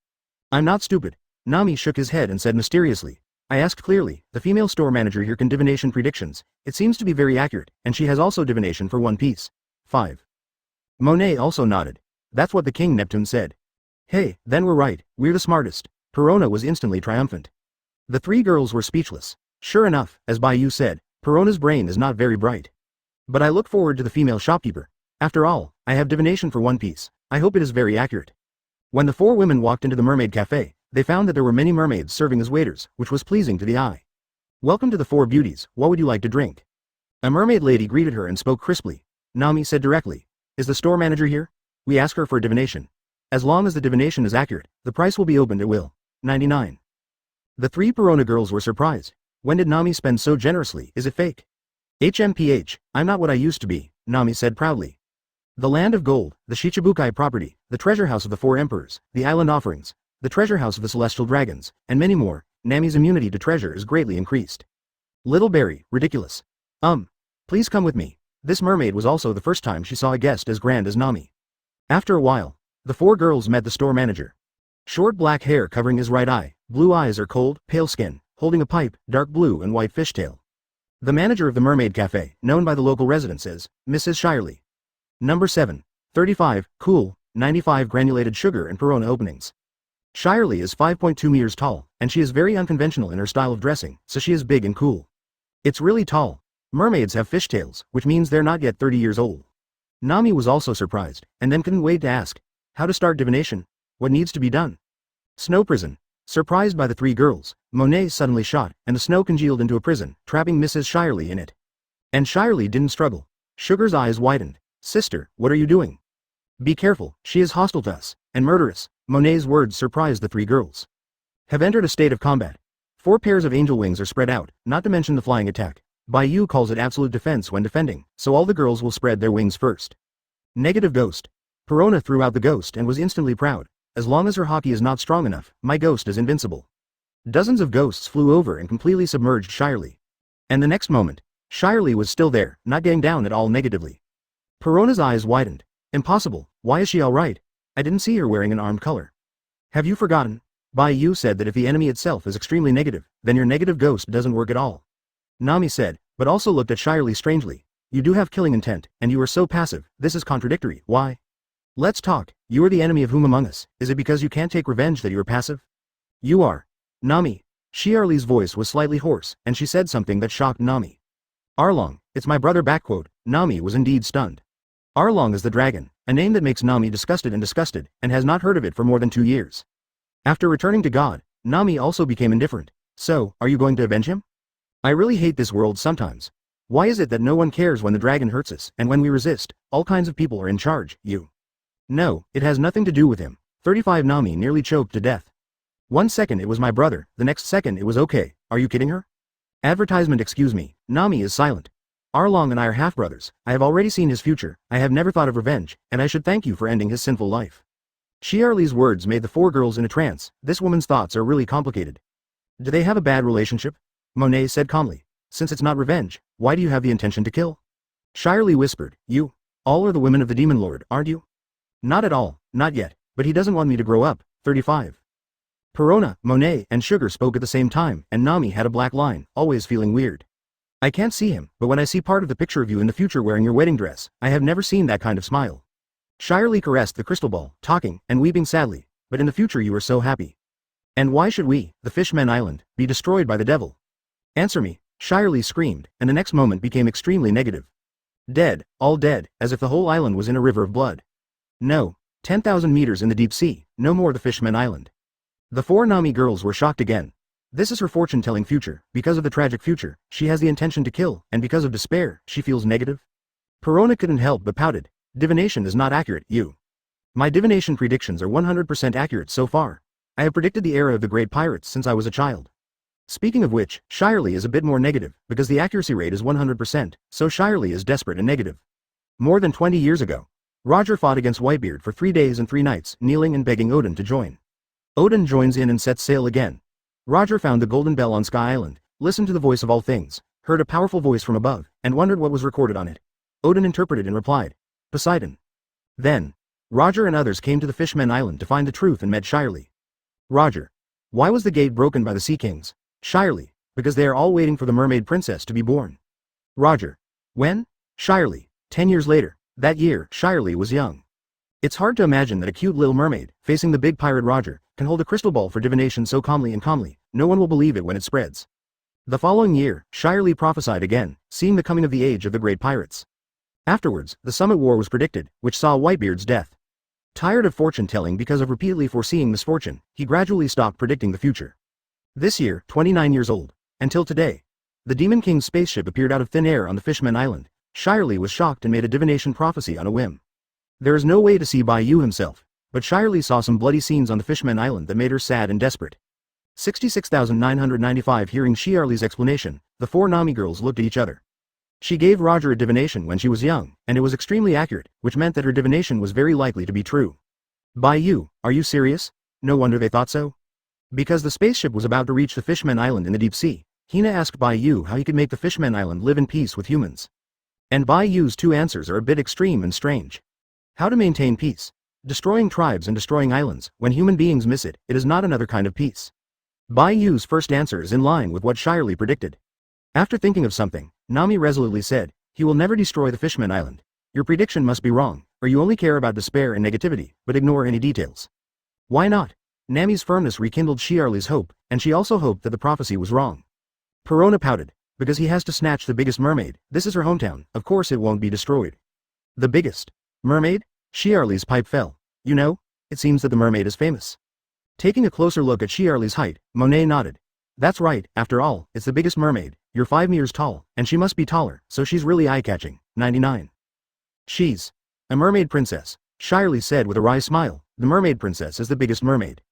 I'm not stupid. Nami shook his head and said mysteriously. I asked clearly, the female store manager here can divination predictions. It seems to be very accurate, and she has also divination for One Piece. 5. Monet also nodded. That's what the King Neptune said. Hey, then we're right, we're the smartest. Perona was instantly triumphant. The 3 girls were speechless. Sure enough, as Bai Yu said, Perona's brain is not very bright. But I look forward to the female shopkeeper. After all, I have divination for One Piece. I hope it is very accurate. When the 4 women walked into the Mermaid Cafe, they found that there were many mermaids serving as waiters, which was pleasing to the eye. Welcome to the 4 beauties, what would you like to drink? A mermaid lady greeted her and spoke crisply. Nami said directly. Is the store manager here? We ask her for divination. As long as the divination is accurate, the price will be opened at will. 99. The 3 Perona girls were surprised. When did Nami spend so generously? Is it fake? HMPH, I'm not what I used to be, Nami said proudly. The land of gold, the Shichibukai property, the treasure house of the 4 emperors, the island offerings, the treasure house of the celestial dragons, and many more. Nami's immunity to treasure is greatly increased. Little Berry, ridiculous. Please come with me. This mermaid was also the first time she saw a guest as grand as Nami. After a while, the 4 girls met the store manager. Short black hair covering his right eye, blue eyes are cold, pale skin, holding a pipe, dark blue and white fishtail. The manager of the Mermaid Cafe, known by the local residents as Mrs. Shirley. Number 7. 35, cool, 95 granulated sugar and Perona openings. Shirley is 5.2 meters tall, and she is very unconventional in her style of dressing, so she is big and cool. It's really tall. Mermaids have fishtails, which means they're not yet 30 years old. Nami was also surprised, and then couldn't wait to ask. How to start divination? What needs to be done? Snow prison. Surprised by the 3 girls, Monet suddenly shot, and the snow congealed into a prison, trapping Mrs. Shirley in it. And Shirley didn't struggle. Sugar's eyes widened. Sister, what are you doing? Be careful, she is hostile to us, and murderous. Monet's words surprised the 3 girls. Have entered a state of combat. 4 pairs of angel wings are spread out, not to mention the flying attack. Bai Yu calls it absolute defense when defending, so all the girls will spread their wings first. Negative ghost. Perona threw out the ghost and was instantly proud. As long as her hockey is not strong enough, my ghost is invincible. Dozens of ghosts flew over and completely submerged Shirley. And the next moment, Shirley was still there, not getting down at all negatively. Perona's eyes widened. Impossible, why is she alright? I didn't see her wearing an armed color. Have you forgotten? Bai Yu said that if the enemy itself is extremely negative, then your negative ghost doesn't work at all. Nami said, but also looked at Shirley strangely. You do have killing intent, and you are so passive, this is contradictory, why? Let's talk, you are the enemy of whom among us, is it because you can't take revenge that you are passive? You are. Nami. Shirley's voice was slightly hoarse, and she said something that shocked Nami. Arlong, it's my brother backquote. Nami was indeed stunned. Arlong is the dragon, a name that makes Nami disgusted, and has not heard of it for more than 2 years. After returning to God, Nami also became indifferent. So, are you going to avenge him? I really hate this world sometimes. Why is it that no one cares when the dragon hurts us, and when we resist, all kinds of people are in charge, you? No, it has nothing to do with him. 35 Nami nearly choked to death. 1 second it was my brother, the next second it was okay, are you kidding her? Advertisement excuse me, Nami is silent. Arlong and I are half-brothers, I have already seen his future, I have never thought of revenge, and I should thank you for ending his sinful life. Shirley's words made the 4 girls in a trance. This woman's thoughts are really complicated. Do they have a bad relationship? Monet said calmly. Since it's not revenge, why do you have the intention to kill? Shirley whispered, you all are the women of the Demon Lord, aren't you? Not at all, not yet, but he doesn't want me to grow up. 35. Perona, Monet, and Sugar spoke at the same time, and Nami had a black line, always feeling weird. I can't see him, but when I see part of the picture of you in the future wearing your wedding dress, I have never seen that kind of smile. Shirley caressed the crystal ball, talking, and weeping sadly, but in the future you are so happy. And why should we, the Fishmen Island, be destroyed by the devil? Answer me, Shirley screamed, and the next moment became extremely negative. Dead, all dead, as if the whole island was in a river of blood. No, 10,000 meters in the deep sea, no more the Fishmen Island. The 4 Nami girls were shocked again. This is her fortune-telling future. Because of the tragic future, she has the intention to kill, and because of despair, she feels negative. Perona couldn't help but pouted. Divination is not accurate, you. My divination predictions are 100% accurate so far. I have predicted the era of the great pirates since I was a child. Speaking of which, Shirley is a bit more negative, because the accuracy rate is 100%, so Shirley is desperate and negative. More than 20 years ago, Roger fought against Whitebeard for 3 days and 3 nights, kneeling and begging Odin to join. Odin joins in and sets sail again. Roger found the golden bell on Sky Island, listened to the voice of all things, heard a powerful voice from above, and wondered what was recorded on it. Odin interpreted and replied, Poseidon. Then, Roger and others came to the Fishmen Island to find the truth and met Shirley. Roger. Why was the gate broken by the Sea Kings? Shirley. Because they are all waiting for the mermaid princess to be born. Roger. When? Shirley. 10 years later. That year, Shirley was young. It's hard to imagine that a cute little mermaid, facing the big pirate Roger, can hold a crystal ball for divination so calmly, no one will believe it when it spreads. The following year, Shirley prophesied again, seeing the coming of the age of the great pirates. Afterwards, the Summit War was predicted, which saw Whitebeard's death. Tired of fortune-telling because of repeatedly foreseeing misfortune, he gradually stopped predicting the future. This year, 29 years old, until today, the Demon King's spaceship appeared out of thin air on the Fishmen Island. Shirley was shocked and made a divination prophecy on a whim. There is no way to see Bayou himself, but Shirley saw some bloody scenes on the Fishmen Island that made her sad and desperate. 66,995 Hearing Shirley's explanation, the 4 Nami girls looked at each other. She gave Roger a divination when she was young, and it was extremely accurate, which meant that her divination was very likely to be true. Bayou, are you serious? No wonder they thought so. Because the spaceship was about to reach the Fishmen Island in the deep sea, Hina asked Bayou how he could make the Fishmen Island live in peace with humans. And Bayou's 2 answers are a bit extreme and strange. How to maintain peace? Destroying tribes and destroying islands. When human beings miss it, it is not another kind of peace. Bayou's first answer is in line with what Shirley predicted. After thinking of something, Nami resolutely said, he will never destroy the Fishmen Island. Your prediction must be wrong, or you only care about despair and negativity, but ignore any details. Why not? Nami's firmness rekindled Shirley's hope, and she also hoped that the prophecy was wrong. Perona pouted. Because he has to snatch the biggest mermaid, this is her hometown, of course it won't be destroyed. The biggest mermaid? Shirley's pipe fell. You know, it seems that the mermaid is famous. Taking a closer look at Shirley's height, Monet nodded. That's right, after all, it's the biggest mermaid. You're 5 meters tall, and she must be taller, so she's really eye-catching. 99. She's a mermaid princess, Shirley said with a wry smile. The mermaid princess is the biggest mermaid.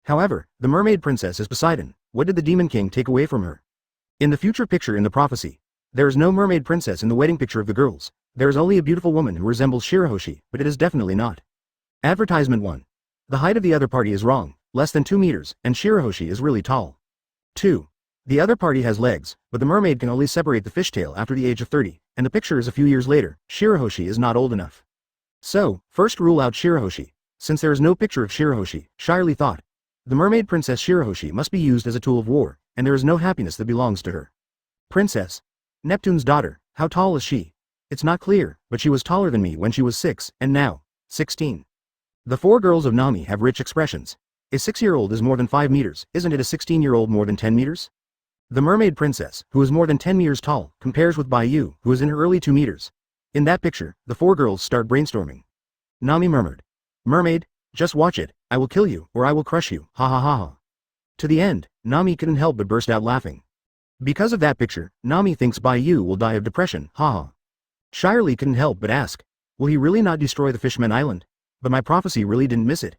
However, the mermaid princess is Poseidon. What did the Demon King take away from her? In the future picture in the prophecy, there is no mermaid princess in the wedding picture of the girls. There is only a beautiful woman who resembles Shirahoshi, but it is definitely not. Advertisement 1. The height of the other party is wrong, less than 2 meters, and Shirahoshi is really tall. 2. The other party has legs, but the mermaid can only separate the fishtail after the age of 30, and the picture is a few years later. Shirahoshi is not old enough. So, first rule out Shirahoshi. Since there is no picture of Shirahoshi, Shirley thought, the mermaid princess Shirahoshi must be used as a tool of war, and there is no happiness that belongs to her. Princess. Neptune's daughter, how tall is she? It's not clear, but she was taller than me when she was 6, and now, 16. The 4 girls of Nami have rich expressions. A 6-year-old is more than 5 meters, isn't it a 16-year-old more than 10 meters? The mermaid princess, who is more than 10 meters tall, compares with Bayou, who is in her early 2 meters. In that picture, the 4 girls start brainstorming. Nami murmured. Mermaid, just watch it, I will kill you, or I will crush you, ha ha ha ha. To the end, Nami couldn't help but burst out laughing. Because of that picture, Nami thinks Bayou will die of depression, haha. Shirley couldn't help but ask, will he really not destroy the Fishmen Island? But my prophecy really didn't miss it.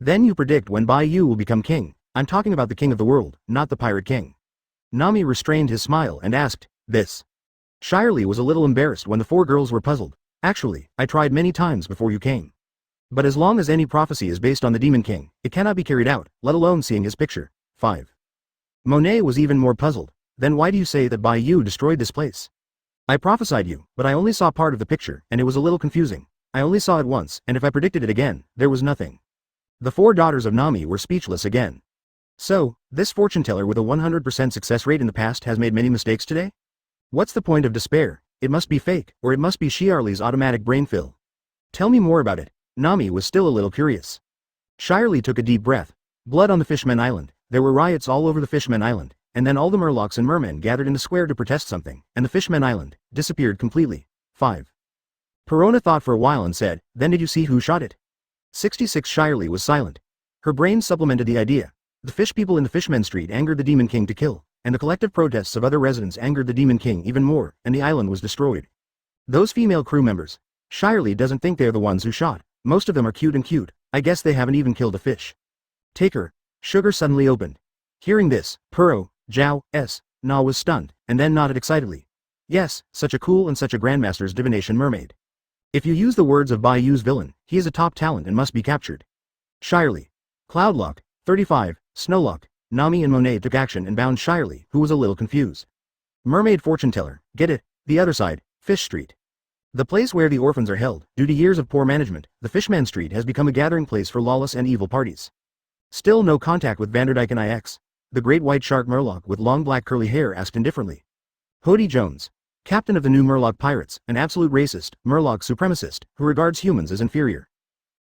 Then you predict when Bayou will become king. I'm talking about the king of the world, not the pirate king. Nami restrained his smile and asked, this. Shirley was a little embarrassed when the 4 girls were puzzled. Actually, I tried many times before you came. But as long as any prophecy is based on the Demon King, it cannot be carried out, let alone seeing his picture. 5. Monet was even more puzzled. Then why do you say that Bayou destroyed this place? I prophesied you, but I only saw part of the picture, and it was a little confusing. I only saw it once, and if I predicted it again, there was nothing. The 4 daughters of Nami were speechless again. So, this fortune teller with a 100% success rate in the past has made many mistakes today? What's the point of despair? It must be fake, or it must be Shirley's automatic brain fill. Tell me more about it. Nami was still a little curious. Shirley took a deep breath. Blood on the Fishmen Island. There were riots all over the Fishmen Island, and then all the Murlocs and mermen gathered in the square to protest something, and the Fishmen Island disappeared completely. 5. Perona thought for a while and said, then did you see who shot it? 66 Shirley was silent. Her brain supplemented the idea. The fish people in the Fishmen Street angered the Demon King to kill, and the collective protests of other residents angered the Demon King even more, and the island was destroyed. Those female crew members. Shirley doesn't think they're the ones who shot. Most of them are cute. I guess they haven't even killed a fish. Take her. Sugar suddenly opened. Hearing this, Puro, Zhao, Na was stunned, and then nodded excitedly. Yes, such a cool and such a grandmaster's divination mermaid. If you use the words of Bai Yu's villain, he is a top talent and must be captured. Shirley. Cloudlock, 35, Snowlock, Nami and Monet took action and bound Shirley, who was a little confused. Mermaid fortune teller, get it, the other side, Fish Street. The place where the orphans are held, due to years of poor management, the Fishman Street has become a gathering place for lawless and evil parties. Still no contact with Vanderdyke and IX. The great white shark Murloc with long black curly hair asked indifferently. Hody Jones. Captain of the new Murloc pirates, an absolute racist, Murloc supremacist, who regards humans as inferior.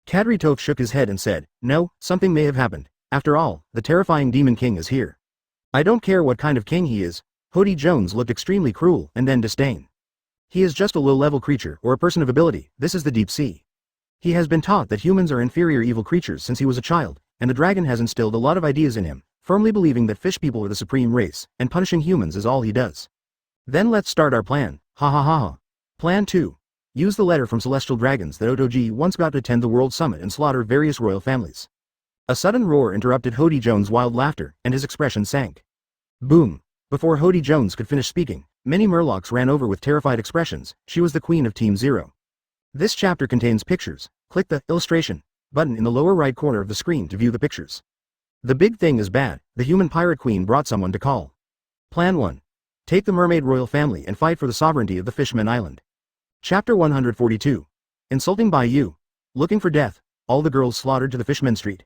Kadri Toph shook his head and said, no, something may have happened. After all, the terrifying Demon King is here. I don't care what kind of king he is. Hody Jones looked extremely cruel and then disdain. He is just a low-level creature or a person of ability, this is the deep sea. He has been taught that humans are inferior evil creatures since he was a child, and the dragon has instilled a lot of ideas in him, firmly believing that fish people are the supreme race, and punishing humans is all he does. Then let's start our plan, ha ha ha ha. Plan 2. Use the letter from celestial dragons that Otoji once got to attend the World Summit and slaughter various royal families. A sudden roar interrupted Hody Jones' wild laughter, and his expression sank. Boom. Before Hody Jones could finish speaking, many Murlocs ran over with terrified expressions. She was the queen of Team Zero. This chapter contains pictures. Click the illustration button in the lower right corner of the screen to view the pictures. The big thing is bad. The human pirate queen brought someone to call. Plan 1. Take the mermaid royal family and fight for the sovereignty of the Fishman Island. Chapter 142. Insulting Bai Yu. Looking for death. All the girls slaughtered to the Fishman Street.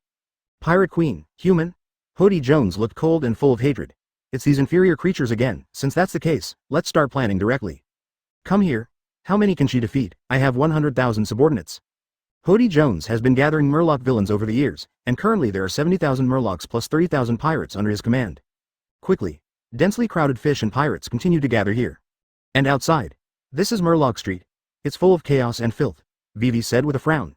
Pirate queen, human? Hody Jones looked cold and full of hatred. It's these inferior creatures again. Since that's the case, let's start planning directly. Come here. How many can she defeat? I have 100,000 subordinates. Hody Jones has been gathering Murloc villains over the years, and currently there are 70,000 Murlocs plus 30,000 pirates under his command. Quickly. Densely crowded fish and pirates continue to gather here. And outside. This is Murloc Street. It's full of chaos and filth, Vivi said with a frown.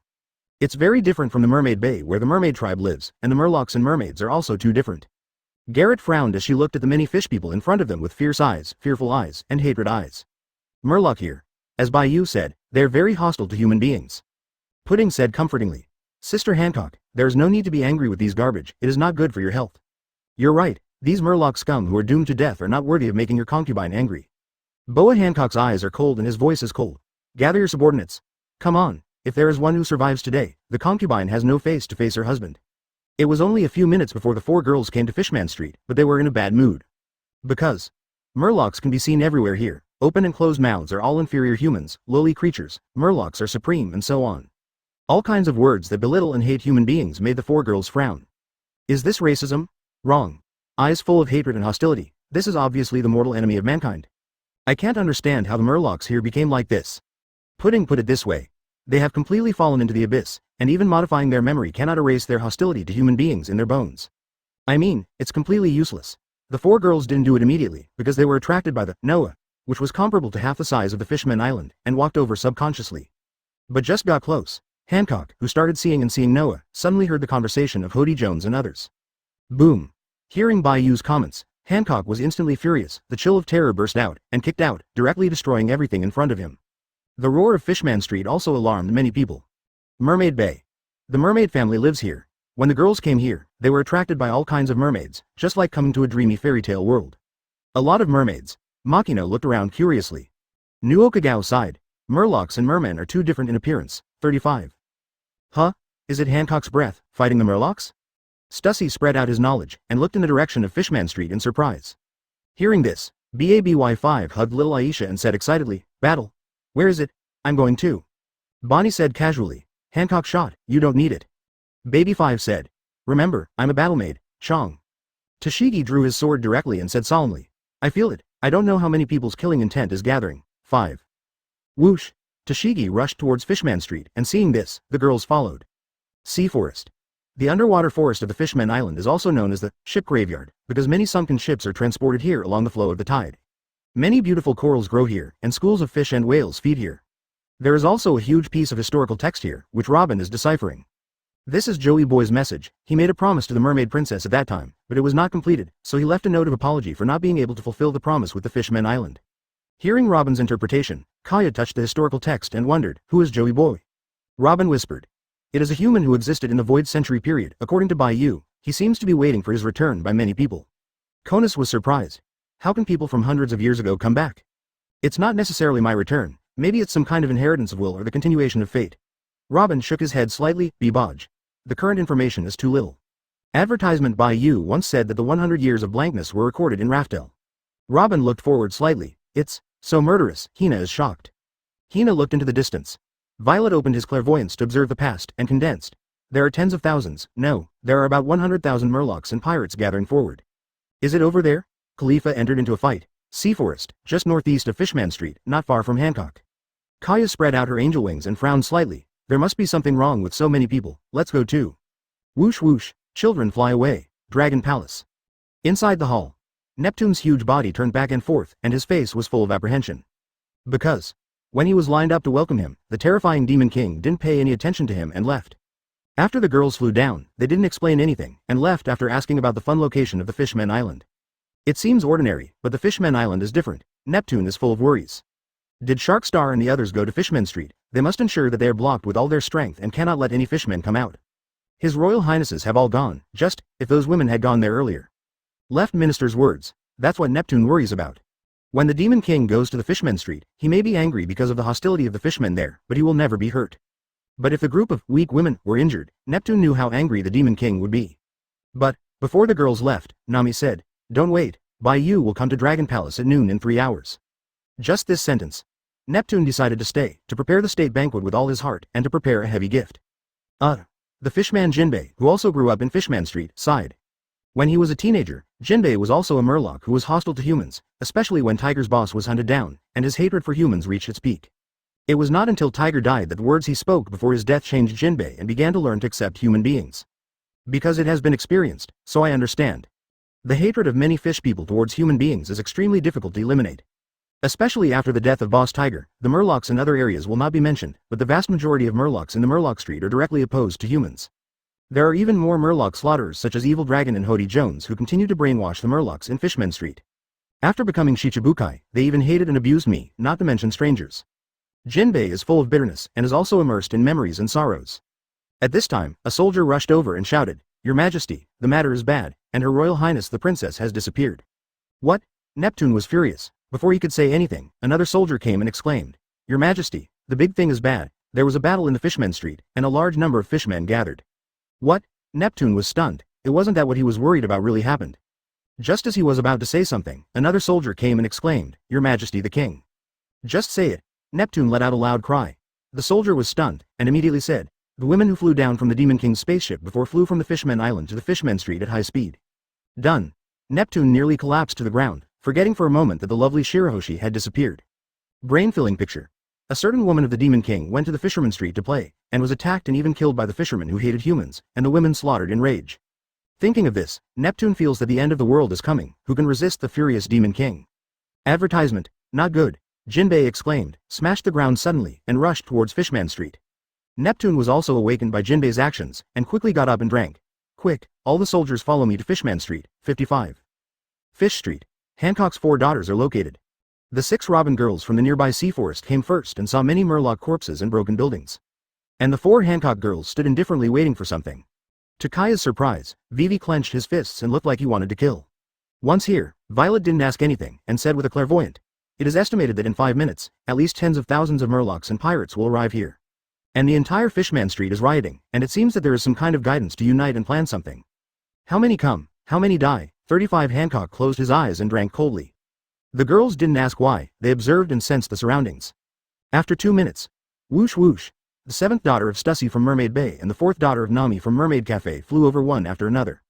It's very different from the Mermaid Bay where the mermaid tribe lives, and the Murlocs and mermaids are also too different. Garrett frowned as she looked at the many fish people in front of them with fierce eyes, fearful eyes, and hatred eyes. Murloc here. As Bai Yu said, they're very hostile to human beings. Pudding said comfortingly. Sister Hancock, there's no need to be angry with these garbage, it is not good for your health. You're right, these Murloc scum who are doomed to death are not worthy of making your concubine angry. Boa Hancock's eyes are cold and his voice is cold. Gather your subordinates. Come on, if there is one who survives today, the concubine has no face to face her husband. It was only a few minutes before the four girls came to Fishman Street, but they were in a bad mood. Because Murlocs can be seen everywhere here. Open and closed mouths are all inferior humans, lowly creatures, Murlocs are supreme and so on. All kinds of words that belittle and hate human beings made the four girls frown. Is this racism? Wrong. Eyes full of hatred and hostility, this is obviously the mortal enemy of mankind. I can't understand how the Murlocs here became like this. Pudding put it this way. They have completely fallen into the abyss, and even modifying their memory cannot erase their hostility to human beings in their bones. I mean, it's completely useless. The four girls didn't do it immediately, because they were attracted by the Noah, which was comparable to half the size of the Fishman Island, and walked over subconsciously. But just got close. Hancock, who started seeing Noah, suddenly heard the conversation of Hody Jones and others. Boom. Hearing Bai Yu's comments, Hancock was instantly furious, the chill of terror burst out, and kicked out, directly destroying everything in front of him. The roar of Fishman Street also alarmed many people. Mermaid Bay. The mermaid family lives here. When the girls came here, they were attracted by all kinds of mermaids, just like coming to a dreamy fairy tale world. A lot of mermaids. Makino looked around curiously. New Okagawa sighed. Murlocs and mermen are too different in appearance. 35. Huh? Is it Hancock's breath, fighting the Murlocs? Stussy spread out his knowledge, and looked in the direction of Fishman Street in surprise. Hearing this, BABY5 hugged little Aisha and said excitedly, battle. Where is it? I'm going too. Bonnie said casually, Hancock shot, you don't need it. Baby 5 said, remember, I'm a battlemaid, Chong. Tashigi drew his sword directly and said solemnly, I feel it, I don't know how many people's killing intent is gathering. 5. Whoosh. Tashigi rushed towards Fishman Street, and seeing this, the girls followed. Sea Forest. The underwater forest of the Fishman Island is also known as the ship graveyard, because many sunken ships are transported here along the flow of the tide. Many beautiful corals grow here, and schools of fish and whales feed here. There is also a huge piece of historical text here, which Robin is deciphering. This is Joey Boy's message. He made a promise to the mermaid princess at that time, but it was not completed, so he left a note of apology for not being able to fulfill the promise with the Fishman Island. Hearing Robin's interpretation, Kaya touched the historical text and wondered, who is Joey Boy? Robin whispered. It is a human who existed in the Void Century period, according to Bai Yu. He seems to be waiting for his return by many people. Conus was surprised. How can people from hundreds of years ago come back? It's not necessarily my return, maybe it's some kind of inheritance of will or the continuation of fate. Robin shook his head slightly, Bodge. The current information is too little. Advertisement Bai Yu once said that the 100 years of blankness were recorded in Raftel. Robin looked forward slightly. It's so murderous. Hina is shocked. Hina looked into the distance. Violet opened his clairvoyance to observe the past and condensed. There are tens of thousands, no, there are about 100,000 murlocs and pirates gathering forward. Is it over there? Khalifa entered into a fight. Sea Forest, just northeast of Fishman Street, not far from Hancock. Kaya spread out her angel wings and frowned slightly. There must be something wrong with so many people, let's go too. Whoosh whoosh, children fly away, Dragon Palace. Inside the hall. Neptune's huge body turned back and forth, and his face was full of apprehension. Because, when he was lined up to welcome him, the terrifying Demon King didn't pay any attention to him and left. After the girls flew down, they didn't explain anything, and left after asking about the fun location of the Fishmen Island. It seems ordinary, but the Fishmen Island is different. Neptune is full of worries. Did Sharkstar and the others go to Fishman Street? They must ensure that they are blocked with all their strength and cannot let any fishmen come out. His Royal Highnesses have all gone, just, if those women had gone there earlier. Left Minister's words. That's what Neptune worries about. When the Demon King goes to the Fishman Street, he may be angry because of the hostility of the fishmen there, but he will never be hurt. But if the group of weak women were injured, Neptune knew how angry the Demon King would be. But, before the girls left, Nami said, "Don't wait, Bai Yu will come to Dragon Palace at noon in 3 hours." Just this sentence. Neptune decided to stay, to prepare the state banquet with all his heart, and to prepare a heavy gift. The fishman Jinbei, who also grew up in Fishman Street, sighed. When he was a teenager, Jinbei was also a murloc who was hostile to humans, especially when Tiger's boss was hunted down, and his hatred for humans reached its peak. It was not until Tiger died that the words he spoke before his death changed Jinbei and began to learn to accept human beings. Because it has been experienced, so I understand. The hatred of many fish people towards human beings is extremely difficult to eliminate. Especially after the death of Boss Tiger, the murlocs in other areas will not be mentioned, but the vast majority of murlocs in the Murloc Street are directly opposed to humans. There are even more murloc slaughterers such as Evil Dragon and Hody Jones who continue to brainwash the murlocs in Fishman Street. After becoming Shichibukai, they even hated and abused me, not to mention strangers. Jinbei is full of bitterness and is also immersed in memories and sorrows. At this time, a soldier rushed over and shouted, "Your Majesty, the matter is bad, and Her Royal Highness the Princess has disappeared." What? Neptune was furious. Before he could say anything, another soldier came and exclaimed, "Your Majesty, the big thing is bad. There was a battle in the Fishman Street, and a large number of fishmen gathered." What? Neptune was stunned. It wasn't that what he was worried about really happened. Just as he was about to say something, another soldier came and exclaimed, "Your Majesty the King." Just say it. Neptune let out a loud cry. The soldier was stunned, and immediately said, "The women who flew down from the Demon King's spaceship before flew from the Fishman Island to the Fishman Street at high speed." Done. Neptune nearly collapsed to the ground, forgetting for a moment that the lovely Shirahoshi had disappeared. Brain-filling picture. A certain woman of the Demon King went to the Fisherman Street to play, and was attacked and even killed by the fishermen who hated humans, and the women slaughtered in rage. Thinking of this, Neptune feels that the end of the world is coming. Who can resist the furious Demon King? Advertisement. Not good. Jinbei exclaimed, smashed the ground suddenly, and rushed towards Fishman Street. Neptune was also awakened by Jinbei's actions, and quickly got up and drank. "Quick, all the soldiers follow me to Fishman Street, 55. Fish Street. Hancock's 4 daughters are located." The 6 Robin girls from the nearby sea forest came first and saw many murloc corpses and broken buildings. And the 4 Hancock girls stood indifferently waiting for something. To Kaya's surprise, Vivi clenched his fists and looked like he wanted to kill. Once here, Violet didn't ask anything, and said with a clairvoyant, "It is estimated that in 5 minutes, at least tens of thousands of murlocs and pirates will arrive here. And the entire Fishman Street is rioting, and it seems that there is some kind of guidance to unite and plan something. How many come? How many die?" 35 Hancock closed his eyes and drank coldly. The girls didn't ask why, they observed and sensed the surroundings. After 2 minutes, whoosh whoosh, the 7th daughter of Stussy from Mermaid Bay and the 4th daughter of Nami from Mermaid Cafe flew over one after another.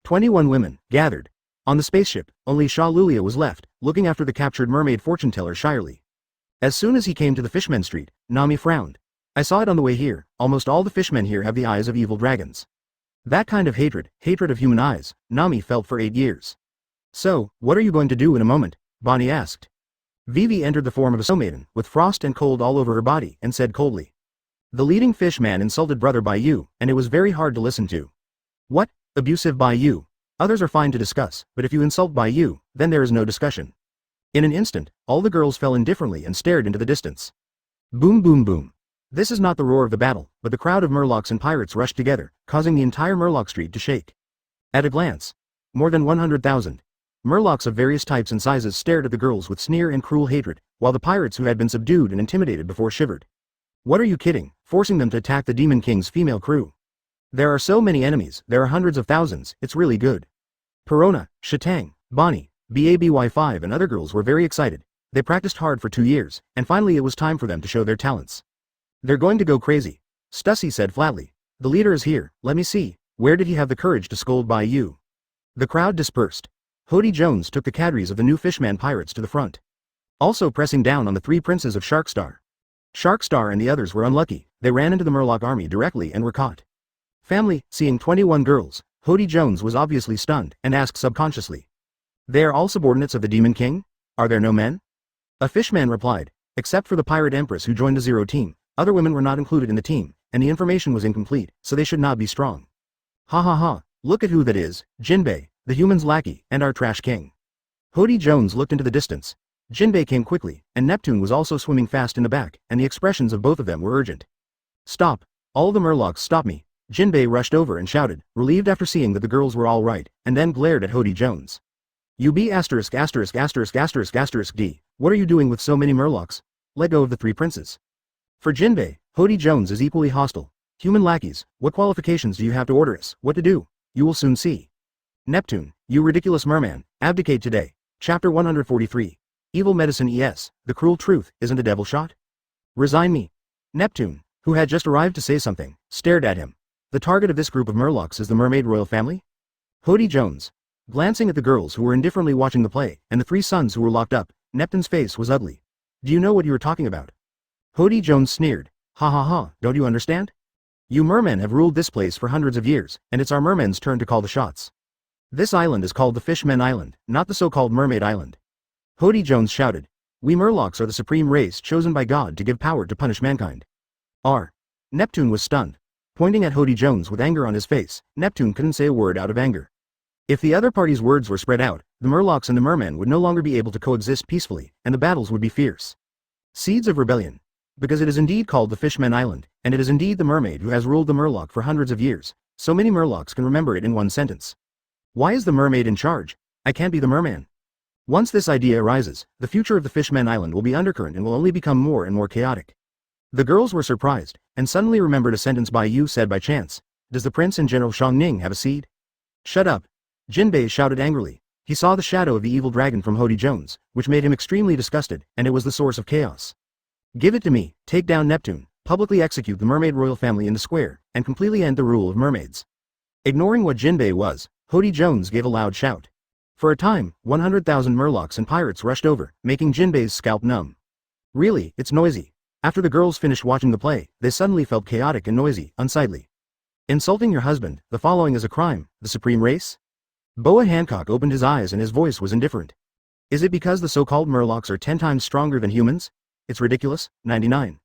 21 women gathered. On the spaceship, only Sha Lulia was left, looking after the captured mermaid fortune teller shyly. As soon as he came to the Fishman Street, Nami frowned. "I saw it on the way here, almost all the fishmen here have the eyes of evil dragons." That kind of hatred of human eyes, Nami felt for 8 years. "So, what are you going to do in a moment?" Bonnie asked. Vivi entered the form of a snow maiden, with frost and cold all over her body, and said coldly. The leading fish man insulted brother Bai Yu, and it was very hard to listen to. "What? Abusive Bai Yu? Others are fine to discuss, but if you insult Bai Yu, then there is no discussion." In an instant, all the girls fell indifferently and stared into the distance. Boom boom boom. This is not the roar of the battle, but the crowd of murlocs and pirates rushed together, causing the entire Murloc Street to shake. At a glance, more than 100,000. Murlocs of various types and sizes stared at the girls with sneer and cruel hatred, while the pirates who had been subdued and intimidated before shivered. What are you kidding, forcing them to attack the Demon King's female crew? There are so many enemies, there are hundreds of thousands, it's really good. Perona, Shatang, Bonnie, BABY5 and other girls were very excited. They practiced hard for 2 years, and finally it was time for them to show their talents. They're going to go crazy. Stussy said flatly. The leader is here, let me see, where did he have the courage to scold Bai Yu? The crowd dispersed. Hody Jones took the cadres of the new Fishman pirates to the front. Also pressing down on the 3 princes of Sharkstar. Sharkstar and the others were unlucky, they ran into the Murloc army directly and were caught. Family, seeing 21 girls, Hody Jones was obviously stunned, and asked subconsciously. They are all subordinates of the Demon King? Are there no men? A fishman replied, except for the pirate Empress who joined the Zero team, other women were not included in the team, and the information was incomplete, so they should not be strong. Ha ha ha, look at who that is, Jinbei, the human's lackey, and our trash king. Hody Jones looked into the distance. Jinbei came quickly, and Neptune was also swimming fast in the back, and the expressions of both of them were urgent. Stop, all the Murlocs stop me. Jinbei rushed over and shouted, relieved after seeing that the girls were all right, and then glared at Hody Jones. You be asterisk asterisk asterisk asterisk asterisk D, what are you doing with so many Murlocs? Let go of the 3 princes. For Jinbei, Hody Jones is equally hostile. Human lackeys, what qualifications do you have to order us, what to do? You will soon see. Neptune, you ridiculous merman, abdicate today. Chapter 143. Evil medicine es, the cruel truth, isn't a devil shot? Resign me. Neptune, who had just arrived to say something, stared at him. The target of this group of Murlocs is the mermaid royal family? Hody Jones. Glancing at the girls who were indifferently watching the play, and the 3 sons who were locked up, Neptune's face was ugly. Do you know what you are talking about? Hody Jones sneered. Ha ha ha, don't you understand? You mermen have ruled this place for hundreds of years, and it's our mermen's turn to call the shots. This island is called the Fishmen Island, not the so-called Mermaid Island. Hody Jones shouted. We Murlocs are the supreme race chosen by God to give power to punish mankind. Neptune was stunned. Pointing at Hody Jones with anger on his face, Neptune couldn't say a word out of anger. If the other party's words were spread out, the Murlocs and the mermen would no longer be able to coexist peacefully, and the battles would be fierce. Seeds of rebellion. Because it is indeed called the Fishmen Island, and it is indeed the mermaid who has ruled the Murloc for hundreds of years, so many Murlocs can remember it in one sentence. Why is the mermaid in charge? I can't be the merman. Once this idea arises, the future of the Fishmen Island will be undercurrent and will only become more and more chaotic. The girls were surprised, and suddenly remembered a sentence Bai Yu said by chance. Does the prince and General Shangning have a seed? Shut up. Jinbei shouted angrily. He saw the shadow of the evil dragon from Hody Jones, which made him extremely disgusted, and it was the source of chaos. Give it to me, take down Neptune, publicly execute the mermaid royal family in the square, and completely end the rule of mermaids. Ignoring what Jinbei was, Hody Jones gave a loud shout. For a time, 100,000 Murlocs and pirates rushed over, making Jinbei's scalp numb. Really, it's noisy. After the girls finished watching the play, they suddenly felt chaotic and noisy, unsightly. Insulting your husband, the following is a crime, the supreme race? Boa Hancock opened his eyes and his voice was indifferent. Is it because the so-called Murlocs are 10 times stronger than humans? It's ridiculous. 99.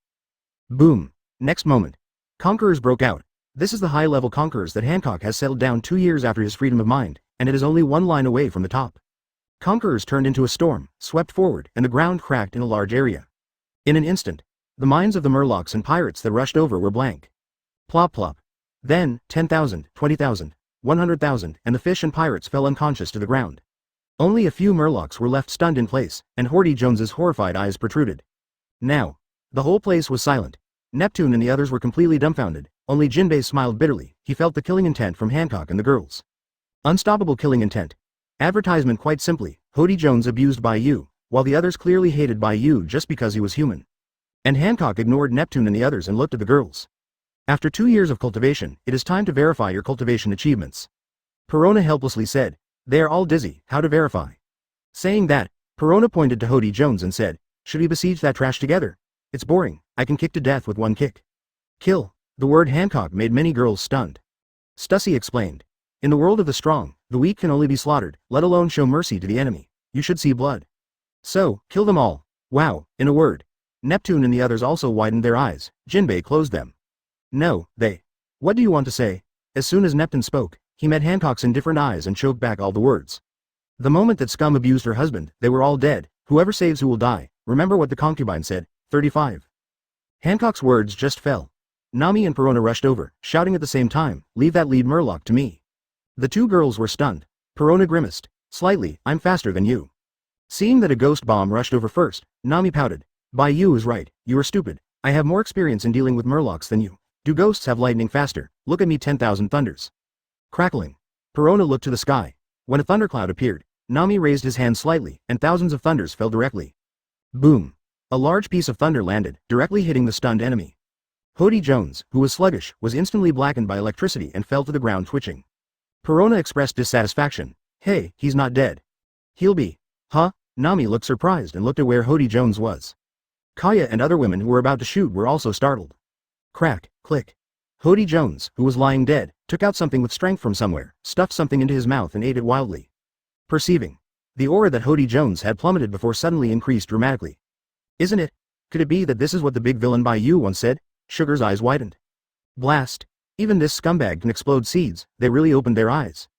Boom. Next moment. Conquerors broke out. This is the high-level conquerors that Hancock has settled down 2 years after his freedom of mind, and it is only 1 line away from the top. Conquerors turned into a storm, swept forward, and the ground cracked in a large area. In an instant, the minds of the Murlocs and pirates that rushed over were blank. Plop plop. Then, 10,000, 20,000, 100,000, and the fish and pirates fell unconscious to the ground. Only a few Murlocs were left stunned in place, and Hody Jones's horrified eyes protruded. Now, the whole place was silent. Neptune and the others were completely dumbfounded. Only Jinbei smiled bitterly. He felt the killing intent from Hancock and the girls. Unstoppable killing intent. Advertisement quite simply, Hody Jones abused Bai Yu, while the others clearly hated Bai Yu just because he was human. And Hancock ignored Neptune and the others and looked at the girls. After 2 years of cultivation, it is time to verify your cultivation achievements. Perona helplessly said. They are all dizzy, how to verify? Saying that, Perona pointed to Hody Jones and said, should we besiege that trash together? It's boring, I can kick to death with 1 kick. Kill. The word Hancock made many girls stunned. Stussy explained. In the world of the strong, the weak can only be slaughtered, let alone show mercy to the enemy. You should see blood. So, kill them all. Wow, in a word. Neptune and the others also widened their eyes. Jinbei closed them. No, they. What do you want to say? As soon as Neptune spoke, he met Hancock's indifferent eyes and choked back all the words. The moment that scum abused her husband, they were all dead. Whoever saves who will die. Remember what the concubine said. 35. Hancock's words just fell. Nami and Perona rushed over, shouting at the same time, leave that lead Murloc to me. The 2 girls were stunned. Perona grimaced. Slightly, I'm faster than you. Seeing that a ghost bomb rushed over first, Nami pouted. Bai Yu is right, you are stupid. I have more experience in dealing with murlocs than you. Do ghosts have lightning faster? Look at me 10,000 thunders. Crackling. Perona looked to the sky. When a thundercloud appeared, Nami raised his hand slightly, and thousands of thunders fell directly. Boom. A large piece of thunder landed, directly hitting the stunned enemy. Hody Jones, who was sluggish, was instantly blackened by electricity and fell to the ground twitching. Perona expressed dissatisfaction. Hey, he's not dead. He'll be. Huh? Nami looked surprised and looked at where Hody Jones was. Kaya and other women who were about to shoot were also startled. Crack, click. Hody Jones, who was lying dead, took out something with strength from somewhere, stuffed something into his mouth and ate it wildly. Perceiving the aura that Hody Jones had plummeted before suddenly increased dramatically. Isn't it? Could it be that this is what the big villain Bai Yu once said? Sugar's eyes widened. Blast. Even this scumbag can explode seeds, they really opened their eyes.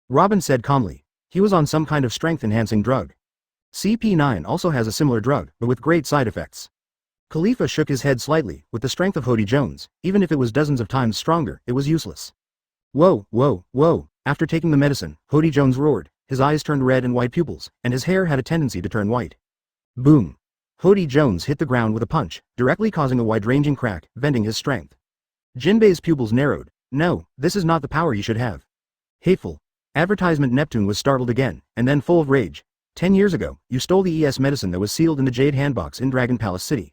Robin said calmly. He was on some kind of strength-enhancing drug. CP9 also has a similar drug, but with great side effects. Khalifa shook his head slightly. With the strength of Hody Jones, even if it was dozens of times stronger, it was useless. Whoa, whoa, whoa. After taking the medicine, Hody Jones roared. His eyes turned red and white pupils, and his hair had a tendency to turn white. Boom. Hody Jones hit the ground with a punch, directly causing a wide-ranging crack, venting his strength. Jinbei's pupils narrowed. No, this is not the power you should have. Hateful. Advertisement Neptune was startled again, and then full of rage. 10 years ago, you stole the ES medicine that was sealed in the Jade Handbox in Dragon Palace City.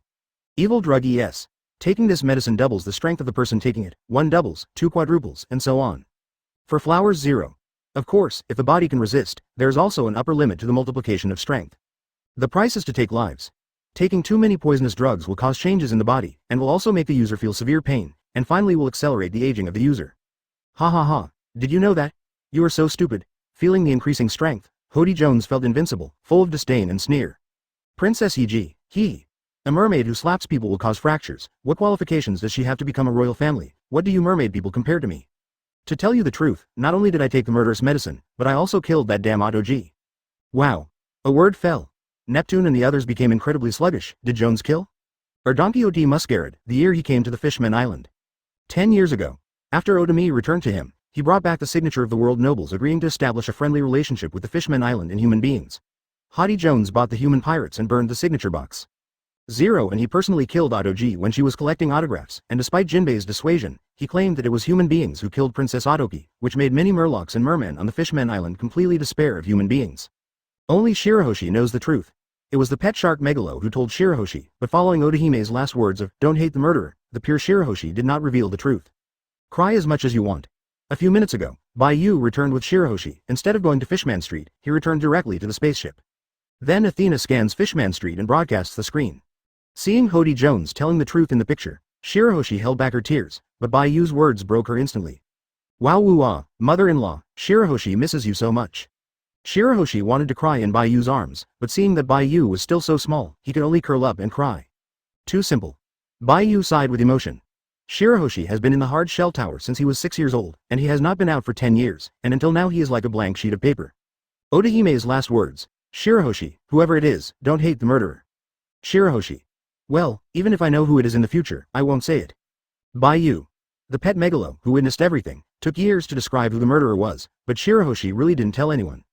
Evil drug ES. Taking this medicine doubles the strength of the person taking it, 1 doubles, 2 quadruples, and so on. For flowers 0. Of course, if the body can resist, there is also an upper limit to the multiplication of strength. The price is to take lives. Taking too many poisonous drugs will cause changes in the body, and will also make the user feel severe pain, and finally will accelerate the aging of the user. Ha ha ha, did you know that? You are so stupid. Feeling the increasing strength, Hody Jones felt invincible, full of disdain and sneer. Princess E.G., he. A mermaid who slaps people will cause fractures. What qualifications does she have to become a royal family? What do you mermaid people compare to me? To tell you the truth, not only did I take the murderous medicine, but I also killed that damn Otto G. Wow. A word fell. Neptune and the others became incredibly sluggish. Did Jones kill? Ardonki Ot Muscarad, the year he came to the Fishman Island. 10 years ago. After Otami returned to him, he brought back the signature of the world nobles agreeing to establish a friendly relationship with the Fishman Island and human beings. Hody Jones bought the human pirates and burned the signature box. 0 and he personally killed Otto G when she was collecting autographs, and despite Jinbei's dissuasion, he claimed that it was human beings who killed Princess Otoki, which made many Murlocs and mermen on the Fishman Island completely despair of human beings. Only Shirahoshi knows the truth. It was the pet shark Megalo who told Shirahoshi, but following Odahime's last words of, "Don't hate the murderer," the pure Shirahoshi did not reveal the truth. Cry as much as you want. A few minutes ago, Bai Yu returned with Shirahoshi. Instead of going to Fishman Street, he returned directly to the spaceship. Then Athena scans Fishman Street and broadcasts the screen. Seeing Hody Jones telling the truth in the picture, Shirahoshi held back her tears, but Bai Yu's words broke her instantly. Wow woo-ah, mother-in-law, Shirahoshi misses you so much. Shirahoshi wanted to cry in Bai Yu's arms, but seeing that Bai Yu was still so small, he could only curl up and cry. Too simple. Bai Yu sighed with emotion. Shirahoshi has been in the hard shell tower since he was 6 years old, and he has not been out for 10 years, and until now he is like a blank sheet of paper. Odahime's last words. Shirahoshi, whoever it is, don't hate the murderer. Shirahoshi. Well, even if I know who it is in the future, I won't say it. Bai Yu. The pet Megalo, who witnessed everything, took years to describe who the murderer was, but Shirahoshi really didn't tell anyone.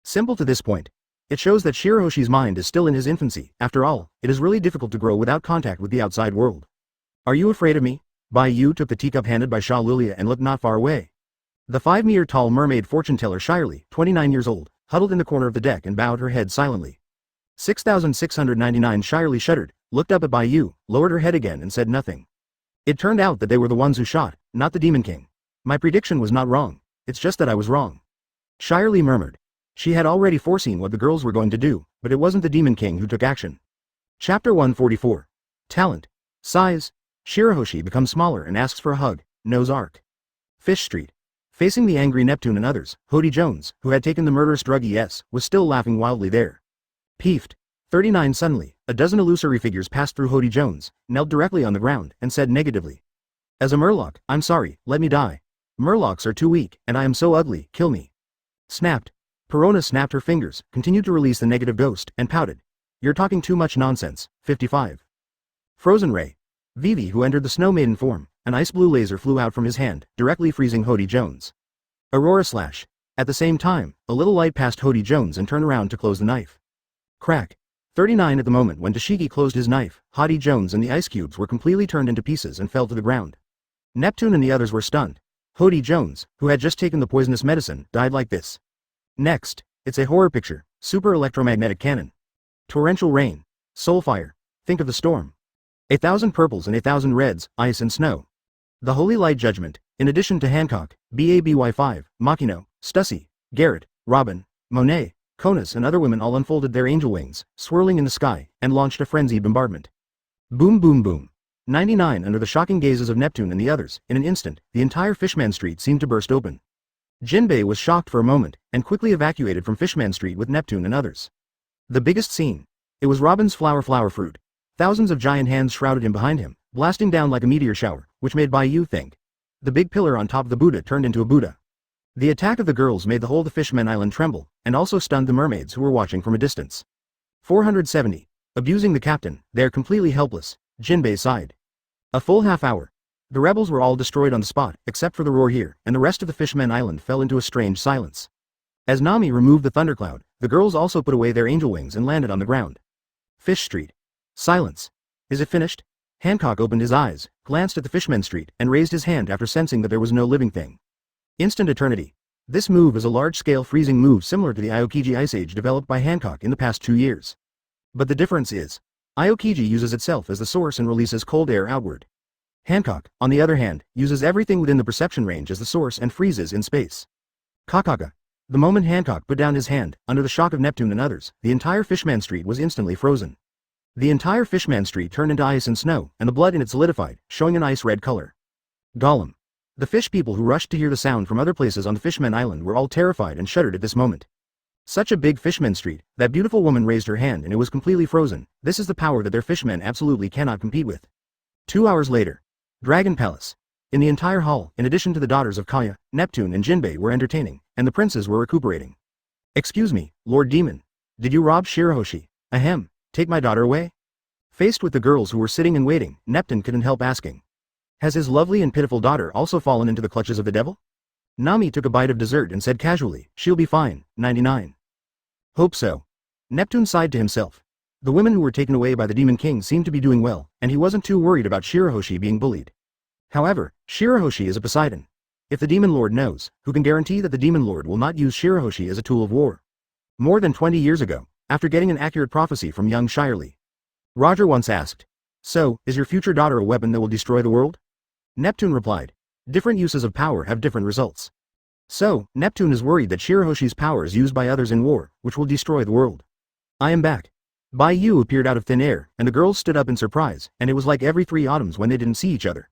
Simple to this point. It shows that Shirahoshi's mind is still in his infancy. After all, it is really difficult to grow without contact with the outside world. Are you afraid of me? Bai Yu took the teacup handed by Sha Lilia and looked not far away. The 5-meter-tall mermaid fortune-teller Shirley, 29 years old, huddled in the corner of the deck and bowed her head silently. 6,699 Shirley shuddered, looked up at Bai Yu, lowered her head again and said nothing. It turned out that they were the ones who shot, not the Demon King. My prediction was not wrong. It's just that I was wrong. Shirley murmured. She had already foreseen what the girls were going to do, but it wasn't the Demon King who took action. Chapter 144. Talent. Size. Shirahoshi becomes smaller and asks for a hug. Nose arc. Fish Street. Facing the angry Neptune and others, Hody Jones, who had taken the murderous drug ES, was still laughing wildly there. Peeved. 39 Suddenly, a dozen illusory figures passed through Hody Jones, knelt directly on the ground, and said negatively. As a Murloc, I'm sorry, let me die. Murlocs are too weak, and I am so ugly, kill me. Snapped. Perona snapped her fingers, continued to release the negative ghost, and pouted. You're talking too much nonsense. 55. Frozen Ray. Vivi, who entered the Snow Maiden form, an ice blue laser flew out from his hand, directly freezing Hody Jones. Aurora Slash. At the same time, a little light passed Hody Jones and turned around to close the knife. Crack. 39 at the moment when Tashigi closed his knife, Hody Jones and the ice cubes were completely turned into pieces and fell to the ground. Neptune and the others were stunned. Hody Jones, who had just taken the poisonous medicine, died like this. Next, it's a horror picture, super electromagnetic cannon. Torrential rain. Soul fire. Think of the storm. 1,000 purples and 1,000 reds, ice and snow. The Holy Light Judgment, in addition to Hancock, BABY5, Makino, Stussy, Garrett, Robin, Monet, Konas and other women all unfolded their angel wings, swirling in the sky, and launched a frenzied bombardment. Boom boom boom. 99 under the shocking gazes of Neptune and the others, in an instant, the entire Fishman Street seemed to burst open. Jinbei was shocked for a moment, and quickly evacuated from Fishman Street with Neptune and others. The biggest scene. It was Robin's flower fruit. Thousands of giant hands shrouded him behind him, blasting down like a meteor shower, which made Bai Yu think. The big pillar on top of the Buddha turned into a Buddha. The attack of the girls made the whole of Fishman Island tremble, and also stunned the mermaids who were watching from a distance. 470. Abusing the captain, they are completely helpless, Jinbei sighed. A full half hour. The rebels were all destroyed on the spot, except for the roar here, and the rest of the Fishman Island fell into a strange silence. As Nami removed the thundercloud, the girls also put away their angel wings and landed on the ground. Fish Street. Silence. Is it finished? Hancock opened his eyes, glanced at the Fishman Street, and raised his hand after sensing that there was no living thing. Instant eternity. This move is a large-scale freezing move similar to the Aokiji Ice Age developed by Hancock in the past 2 years. But the difference is, Aokiji uses itself as the source and releases cold air outward. Hancock, on the other hand, uses everything within the perception range as the source and freezes in space. Kakaga. The moment Hancock put down his hand, under the shock of Neptune and others, the entire Fishman Street was instantly frozen. The entire Fishman Street turned into ice and snow, and the blood in it solidified, showing an ice-red color. Gollum. The fish people who rushed to hear the sound from other places on the Fishman Island were all terrified and shuddered at this moment. Such a big Fishman Street, that beautiful woman raised her hand and it was completely frozen. This is the power that their fishmen absolutely cannot compete with. 2 hours later. Dragon Palace. In the entire hall, in addition to the daughters of Kaya, Neptune and Jinbei were entertaining, and the princes were recuperating. Excuse me, Lord Demon. Did you rob Shirahoshi? Ahem, take my daughter away? Faced with the girls who were sitting and waiting, Neptune couldn't help asking. Has his lovely and pitiful daughter also fallen into the clutches of the devil? Nami took a bite of dessert and said casually, she'll be fine, 99. Hope so. Neptune sighed to himself. The women who were taken away by the Demon King seemed to be doing well, and he wasn't too worried about Shirahoshi being bullied. However, Shirahoshi is a Poseidon. If the Demon Lord knows, who can guarantee that the Demon Lord will not use Shirahoshi as a tool of war? More than 20 years ago, after getting an accurate prophecy from young Shirley, Roger once asked, so, is your future daughter a weapon that will destroy the world? Neptune replied, different uses of power have different results. So, Neptune is worried that Shirahoshi's power is used by others in war, which will destroy the world. I am back. Bai Yu appeared out of thin air, and the girls stood up in surprise, and it was like every 3 autumns when they didn't see each other.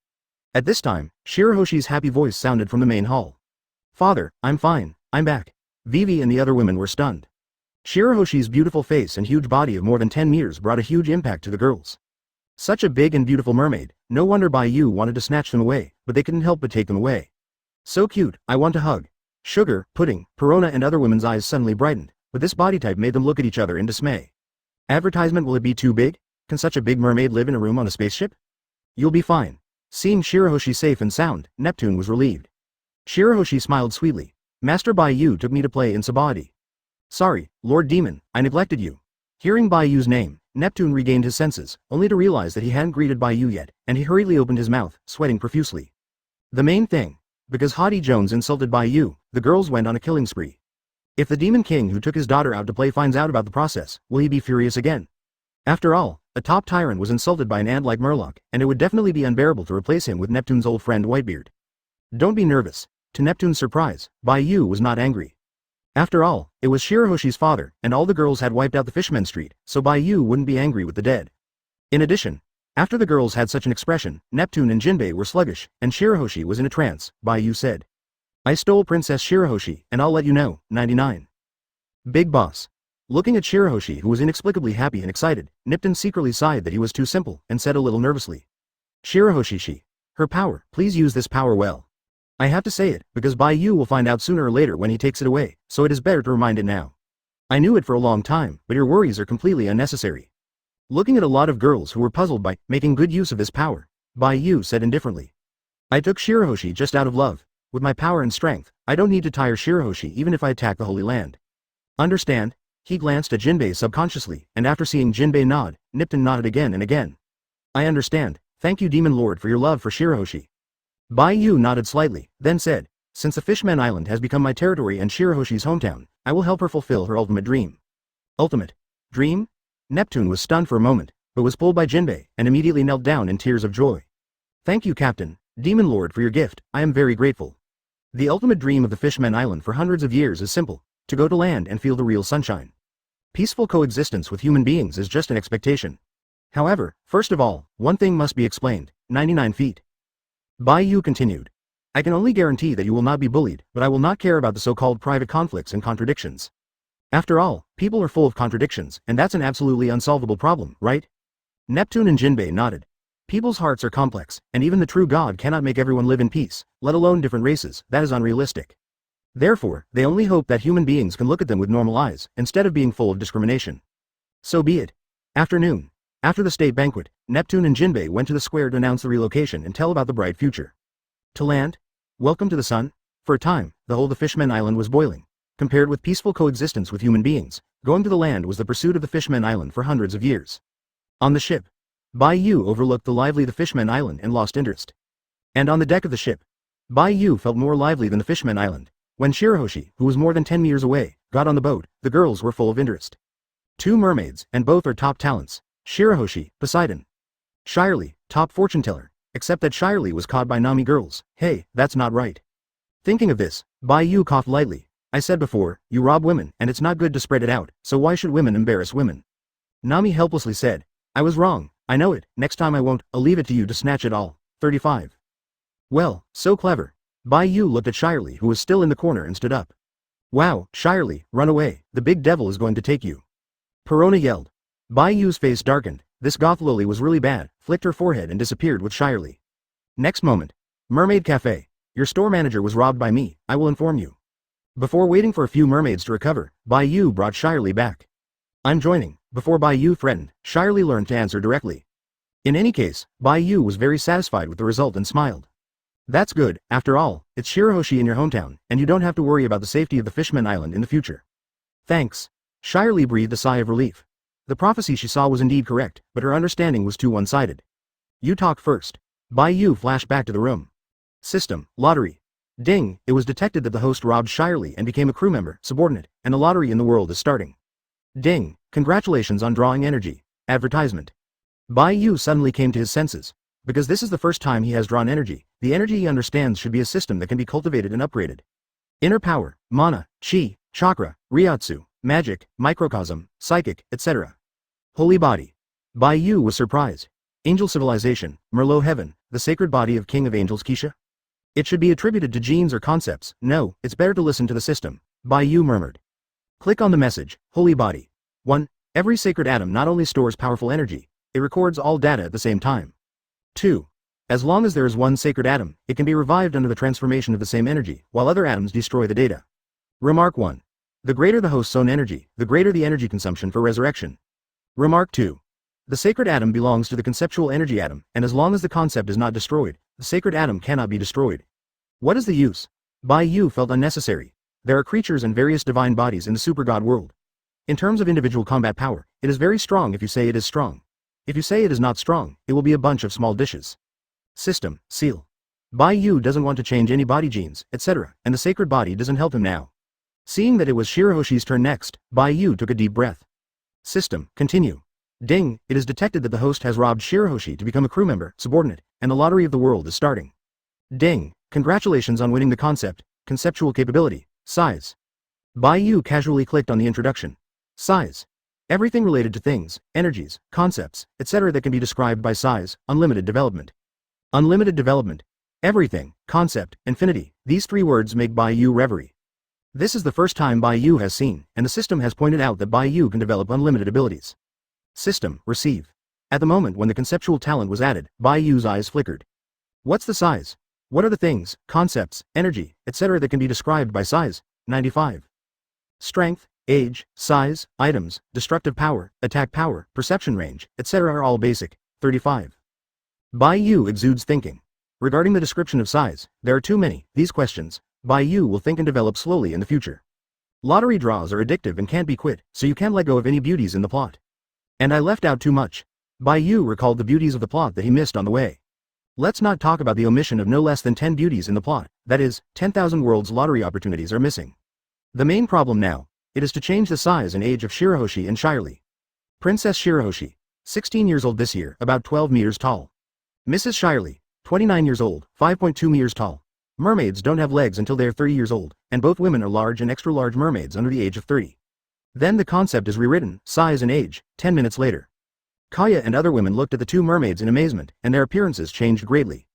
At this time, Shirahoshi's happy voice sounded from the main hall. Father, I'm fine, I'm back. Vivi and the other women were stunned. Shirahoshi's beautiful face and huge body of more than 10 meters brought a huge impact to the girls. Such a big and beautiful mermaid, no wonder Bai Yu wanted to snatch them away, but they couldn't help but take them away. So cute, I want to hug. Sugar, Pudding, Perona and other women's eyes suddenly brightened, but this body type made them look at each other in dismay. Advertisement, will it be too big? Can such a big mermaid live in a room on a spaceship? You'll be fine. Seeing Shirahoshi safe and sound, Neptune was relieved. Shirahoshi smiled sweetly. Master Bai Yu took me to play in Sabody. Sorry, Lord Demon, I neglected you. Hearing Bai Yu's name, Neptune regained his senses, only to realize that he hadn't greeted Bai Yu yet, and he hurriedly opened his mouth, sweating profusely. The main thing. Because Hody Jones insulted Bai Yu, the girls went on a killing spree. If the Demon King who took his daughter out to play finds out about the process, will he be furious again? After all, a top tyrant was insulted by an ant like Murloc, and it would definitely be unbearable to replace him with Neptune's old friend Whitebeard. Don't be nervous. To Neptune's surprise, Bai Yu was not angry. After all, it was Shirahoshi's father, and all the girls had wiped out the Fishman Street, so Bai Yu wouldn't be angry with the dead. In addition, after the girls had such an expression, Neptune and Jinbei were sluggish, and Shirahoshi was in a trance. Bai Yu said. I stole Princess Shirahoshi, and I'll let you know, 99. Big boss. Looking at Shirahoshi who was inexplicably happy and excited, Neptune secretly sighed that he was too simple, and said a little nervously. Shirahoshi, her power, please use this power well. I have to say it, because Bai Yu will find out sooner or later when he takes it away, so it is better to remind it now. I knew it for a long time, but your worries are completely unnecessary. Looking at a lot of girls who were puzzled by making good use of this power, Bai Yu said indifferently. I took Shirahoshi just out of love. With my power and strength, I don't need to tire Shirahoshi even if I attack the Holy Land. Understand? He glanced at Jinbei subconsciously, and after seeing Jinbei nod, Nipton nodded again and again. I understand, thank you Demon Lord for your love for Shirahoshi. Bai Yu nodded slightly, then said, since the Fishman Island has become my territory and Shirahoshi's hometown, I will help her fulfill her ultimate dream. Ultimate dream? Neptune was stunned for a moment, but was pulled by Jinbei, and immediately knelt down in tears of joy. Thank you Captain, Demon Lord for your gift, I am very grateful. The ultimate dream of the Fishman Island for hundreds of years is simple, to go to land and feel the real sunshine. Peaceful coexistence with human beings is just an expectation. However, first of all, one thing must be explained, 99 feet. Bai Yu continued. I can only guarantee that you will not be bullied, but I will not care about the so-called private conflicts and contradictions. After all, people are full of contradictions, and that's an absolutely unsolvable problem, right? Neptune and Jinbei nodded. People's hearts are complex, and even the true God cannot make everyone live in peace, let alone different races, that is unrealistic. Therefore, they only hope that human beings can look at them with normal eyes, instead of being full of discrimination. So be it. Afternoon. After the state banquet, Neptune and Jinbei went to the square to announce the relocation and tell about the bright future. To land? Welcome to the sun? For a time, the whole of the Fishman Island was boiling. Compared with peaceful coexistence with human beings, going to the land was the pursuit of the Fishman Island for hundreds of years. On the ship, Bai Yu overlooked the lively the Fishman Island and lost interest. And on the deck of the ship, Bai Yu felt more lively than the Fishman Island. When Shirahoshi, who was more than 10 meters away, got on the boat, the girls were full of interest. 2 mermaids, and both are top talents. Shirahoshi, Poseidon. Shirley, top fortune teller, except that Shirley was caught by Nami girls. Hey, that's not right. Thinking of this, Bai Yu coughed lightly. I said before, you rob women, and it's not good to spread it out, so why should women embarrass women? Nami helplessly said. I was wrong, I know it, next time I won't, I'll leave it to you to snatch it all. 35. Well, so clever. Bai Yu looked at Shirley who was still in the corner and stood up. Wow, Shirley, run away, the big devil is going to take you. Perona yelled. Bai Yu's face darkened, this goth lily was really bad, flicked her forehead and disappeared with Shirley. Next moment. Mermaid Cafe. Your store manager was robbed by me, I will inform you. Before waiting for a few mermaids to recover, Bai Yu brought Shirley back. I'm joining. Before Bai Yu threatened, Shirley learned to answer directly. In any case, Bai Yu was very satisfied with the result and smiled. That's good, after all, it's Shirahoshi in your hometown, and you don't have to worry about the safety of the Fishman Island in the future. Thanks. Shirley breathed a sigh of relief. The prophecy she saw was indeed correct, but her understanding was too one-sided. You talk first. Bai Yu flashed back to the room. System, lottery. Ding, it was detected that the host robbed Shirley and became a crew member, subordinate, and the lottery in the world is starting. Ding, congratulations on drawing energy. Advertisement. Bai Yu suddenly came to his senses. Because this is the first time he has drawn energy, the energy he understands should be a system that can be cultivated and upgraded. Inner power, mana, chi, chakra, ryatsu, magic, microcosm, psychic, etc. Holy body. Bai Yu was surprised. Angel civilization, Merlot heaven, the sacred body of King of Angels Kisha? It should be attributed to genes or concepts. No, it's better to listen to the system, Bai Yu murmured. Click on the message, holy body. 1. Every sacred atom not only stores powerful energy, it records all data at the same time. 2. As long as there is one sacred atom, it can be revived under the transformation of the same energy, while other atoms destroy the data. Remark 1. The greater the host's own energy, the greater the energy consumption for resurrection. Remark 2. The sacred atom belongs to the conceptual energy atom, and as long as the concept is not destroyed, the sacred atom cannot be destroyed. What is the use? Bai Yu felt unnecessary. There are creatures and various divine bodies in the super god world. In terms of individual combat power, it is very strong if you say it is strong. If you say it is not strong, it will be a bunch of small dishes. System, seal. Bai Yu doesn't want to change any body genes, etc., and the sacred body doesn't help him now. Seeing that it was Shirahoshi's turn next, Bai Yu took a deep breath. System, continue. Ding, it is detected that the host has robbed Shirahoshi to become a crew member, subordinate, and the lottery of the world is starting. Ding, congratulations on winning the concept, conceptual capability, size. Bai Yu casually clicked on the introduction. Size. Everything related to things, energies, concepts, etc. that can be described by size, unlimited development. Unlimited development. Everything, concept, infinity, these 3 words make Bai Yu reverie. This is the first time Bai Yu has seen, and the system has pointed out that Bai Yu can develop unlimited abilities. System, receive. At the moment when the conceptual talent was added, Bai Yu's eyes flickered. What's the size? What are the things, concepts, energy, etc. that can be described by size? 95. Strength, age, size, items, destructive power, attack power, perception range, etc. are all basic. 35. Bai Yu exudes thinking. Regarding the description of size, there are too many. These questions, Bai Yu will think and develop slowly in the future. Lottery draws are addictive and can't be quit, so you can't let go of any beauties in the plot. And I left out too much. Bai Yu recalled the beauties of the plot that he missed on the way. Let's not talk about the omission of no less than 10 beauties in the plot, that is, 10,000 worlds lottery opportunities are missing. The main problem now, it is to change the size and age of Shirahoshi and Shirley. Princess Shirahoshi, 16 years old this year, about 12 meters tall. Mrs. Shirley, 29 years old, 5.2 meters tall. Mermaids don't have legs until they are 30 years old, and both women are large and extra large mermaids under the age of 30. Then the concept is rewritten, size and age, 10 minutes later. Kaya and other women looked at the two mermaids in amazement, and their appearances changed greatly.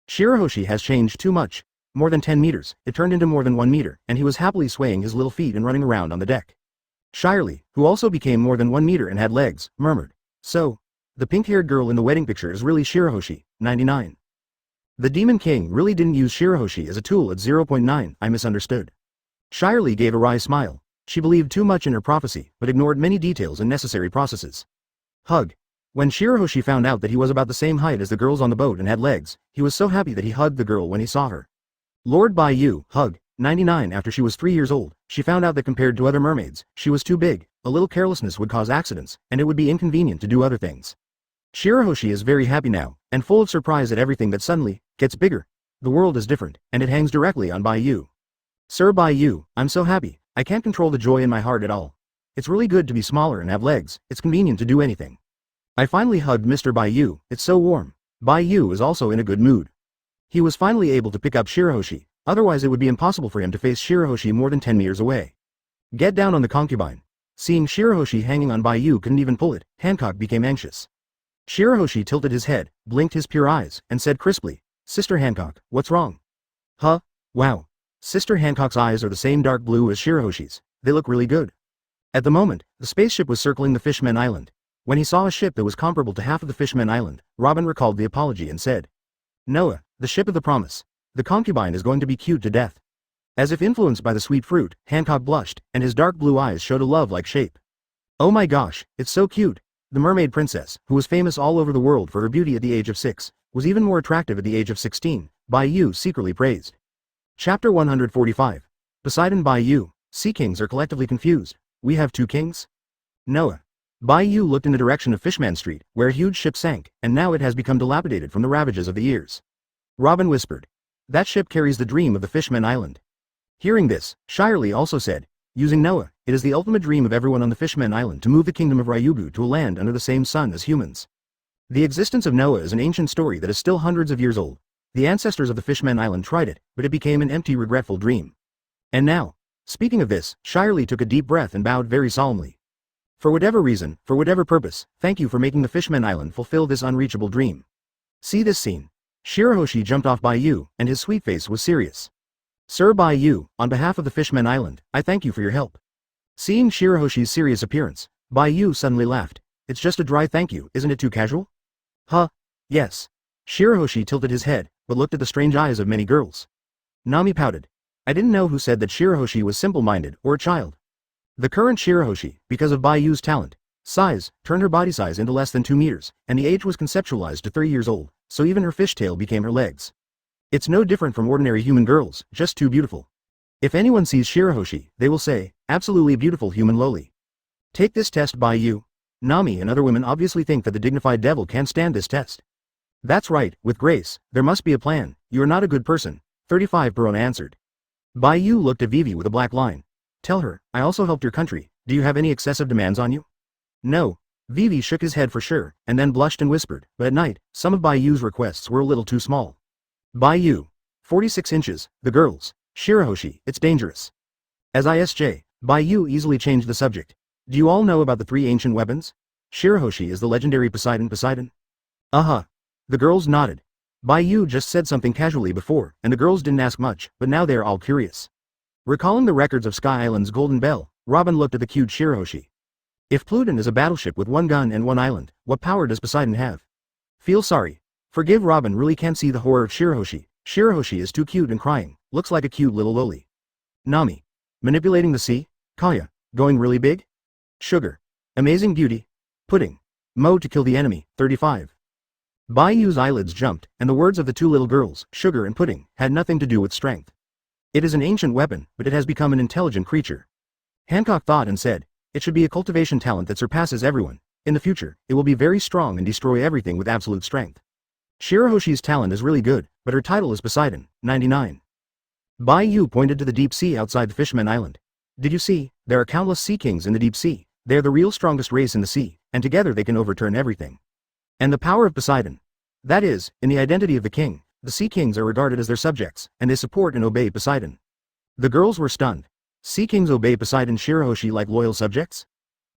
Shirahoshi has changed too much. More than 10 meters, it turned into more than 1 meter, and he was happily swaying his little feet and running around on the deck. Shirley, who also became more than 1 meter and had legs, murmured, "So, the pink-haired girl in the wedding picture is really Shirahoshi, 99. The Demon King really didn't use Shirahoshi as a tool at 0.9, I misunderstood." Shirley gave a wry smile. She believed too much in her prophecy, but ignored many details and necessary processes. Hug. When Shirahoshi found out that he was about the same height as the girls on the boat and had legs, he was so happy that he hugged the girl when he saw her. Lord Bai Yu, hug, 99 after she was 3 years old, she found out that compared to other mermaids, she was too big, a little carelessness would cause accidents, and it would be inconvenient to do other things. Shirahoshi is very happy now, and full of surprise at everything that suddenly gets bigger. The world is different, and it hangs directly on Bai Yu. Sir Bai Yu, I'm so happy, I can't control the joy in my heart at all. It's really good to be smaller and have legs, it's convenient to do anything. I finally hugged Mr. Bai Yu, it's so warm. Bai Yu is also in a good mood. He was finally able to pick up Shirahoshi, otherwise it would be impossible for him to face Shirahoshi more than 10 meters away. Get down on the concubine. Seeing Shirahoshi hanging on Bai Yu couldn't even pull it, Hancock became anxious. Shirahoshi tilted his head, blinked his pure eyes, and said crisply, "Sister Hancock, what's wrong?" Huh? Wow. Sister Hancock's eyes are the same dark blue as Shirahoshi's, they look really good. At the moment, the spaceship was circling the Fishmen Island. When he saw a ship that was comparable to half of the Fishmen Island, Robin recalled the apology and said, "Noah, the ship of the promise. The concubine is going to be cute to death." As if influenced by the sweet fruit, Hancock blushed, and his dark blue eyes showed a love-like shape. "Oh my gosh, it's so cute." The mermaid princess, who was famous all over the world for her beauty at the age of 6, was even more attractive at the age of 16, Bai Yu secretly praised. Chapter 145. Poseidon Bai Yu, Sea Kings are collectively confused. We have 2 kings? Noah. Bai Yu looked in the direction of Fishman Street, where a huge ship sank, and now it has become dilapidated from the ravages of the years. Robin whispered. That ship carries the dream of the Fishmen Island. Hearing this, Shirley also said, using Noah, it is the ultimate dream of everyone on the Fishmen Island to move the kingdom of Ryugu to a land under the same sun as humans. The existence of Noah is an ancient story that is still hundreds of years old. The ancestors of the Fishmen Island tried it, but it became an empty, regretful dream. And now, speaking of this, Shirley took a deep breath and bowed very solemnly. For whatever reason, for whatever purpose, thank you for making the Fishmen Island fulfill this unreachable dream. See this scene. Shirahoshi jumped off Bai Yu, and his sweet face was serious. Sir Bai Yu, on behalf of the Fishmen Island, I thank you for your help. Seeing Shirahoshi's serious appearance, Bai Yu suddenly laughed. It's just a dry thank you, isn't it too casual? Huh? Yes. Shirahoshi tilted his head, but looked at the strange eyes of many girls. Nami pouted. I didn't know who said that Shirahoshi was simple-minded, or a child. The current Shirahoshi, because of Bai Yu's talent, size, turned her body size into less than 2 meters, and the age was conceptualized to 3 years old, so even her fishtail became her legs. It's no different from ordinary human girls, just too beautiful. If anyone sees Shirahoshi, they will say, absolutely beautiful human lowly. Take this test Bai Yu. Nami and other women obviously think that the dignified devil can't stand this test. That's right, with grace, there must be a plan, you are not a good person, 35 Perona answered. Bai Yu looked at Vivi with a black line. Tell her, I also helped your country, do you have any excessive demands on you? No. Vivi shook his head for sure, and then blushed and whispered, but at night, some of Bai Yu's requests were a little too small. Bai Yu. 46 inches, the girls. Shirahoshi, it's dangerous. As ISJ, Bai Yu easily changed the subject. Do you all know about the 3 ancient weapons? Shirahoshi is the legendary Poseidon. Uh-huh. The girls nodded. Bai Yu just said something casually before, and the girls didn't ask much, but now they are all curious. Recalling the records of Sky Island's Golden Bell, Robin looked at the cute Shirahoshi. If Pluton is a battleship with 1 gun and 1 island, what power does Poseidon have? Feel sorry. Forgive Robin really can't see the horror of Shirahoshi. Shirahoshi is too cute and crying, looks like a cute little loli. Nami. Manipulating the sea? Kaya. Going really big? Sugar. Amazing beauty. Pudding. Mo to kill the enemy, 35. Bai Yu's eyelids jumped, and the words of the two little girls, sugar and pudding, had nothing to do with strength. It is an ancient weapon, but it has become an intelligent creature. Hancock thought and said, it should be a cultivation talent that surpasses everyone. In the future, it will be very strong and destroy everything with absolute strength. Shirahoshi's talent is really good, but her title is Poseidon, 99. Bai Yu pointed to the deep sea outside the Fisherman Island. Did you see? There are countless sea kings in the deep sea. They are the real strongest race in the sea, and together they can overturn everything. And the power of Poseidon. That is, in the identity of the king, the sea kings are regarded as their subjects, and they support and obey Poseidon. The girls were stunned. Sea kings obey Poseidon Shirahoshi like loyal subjects?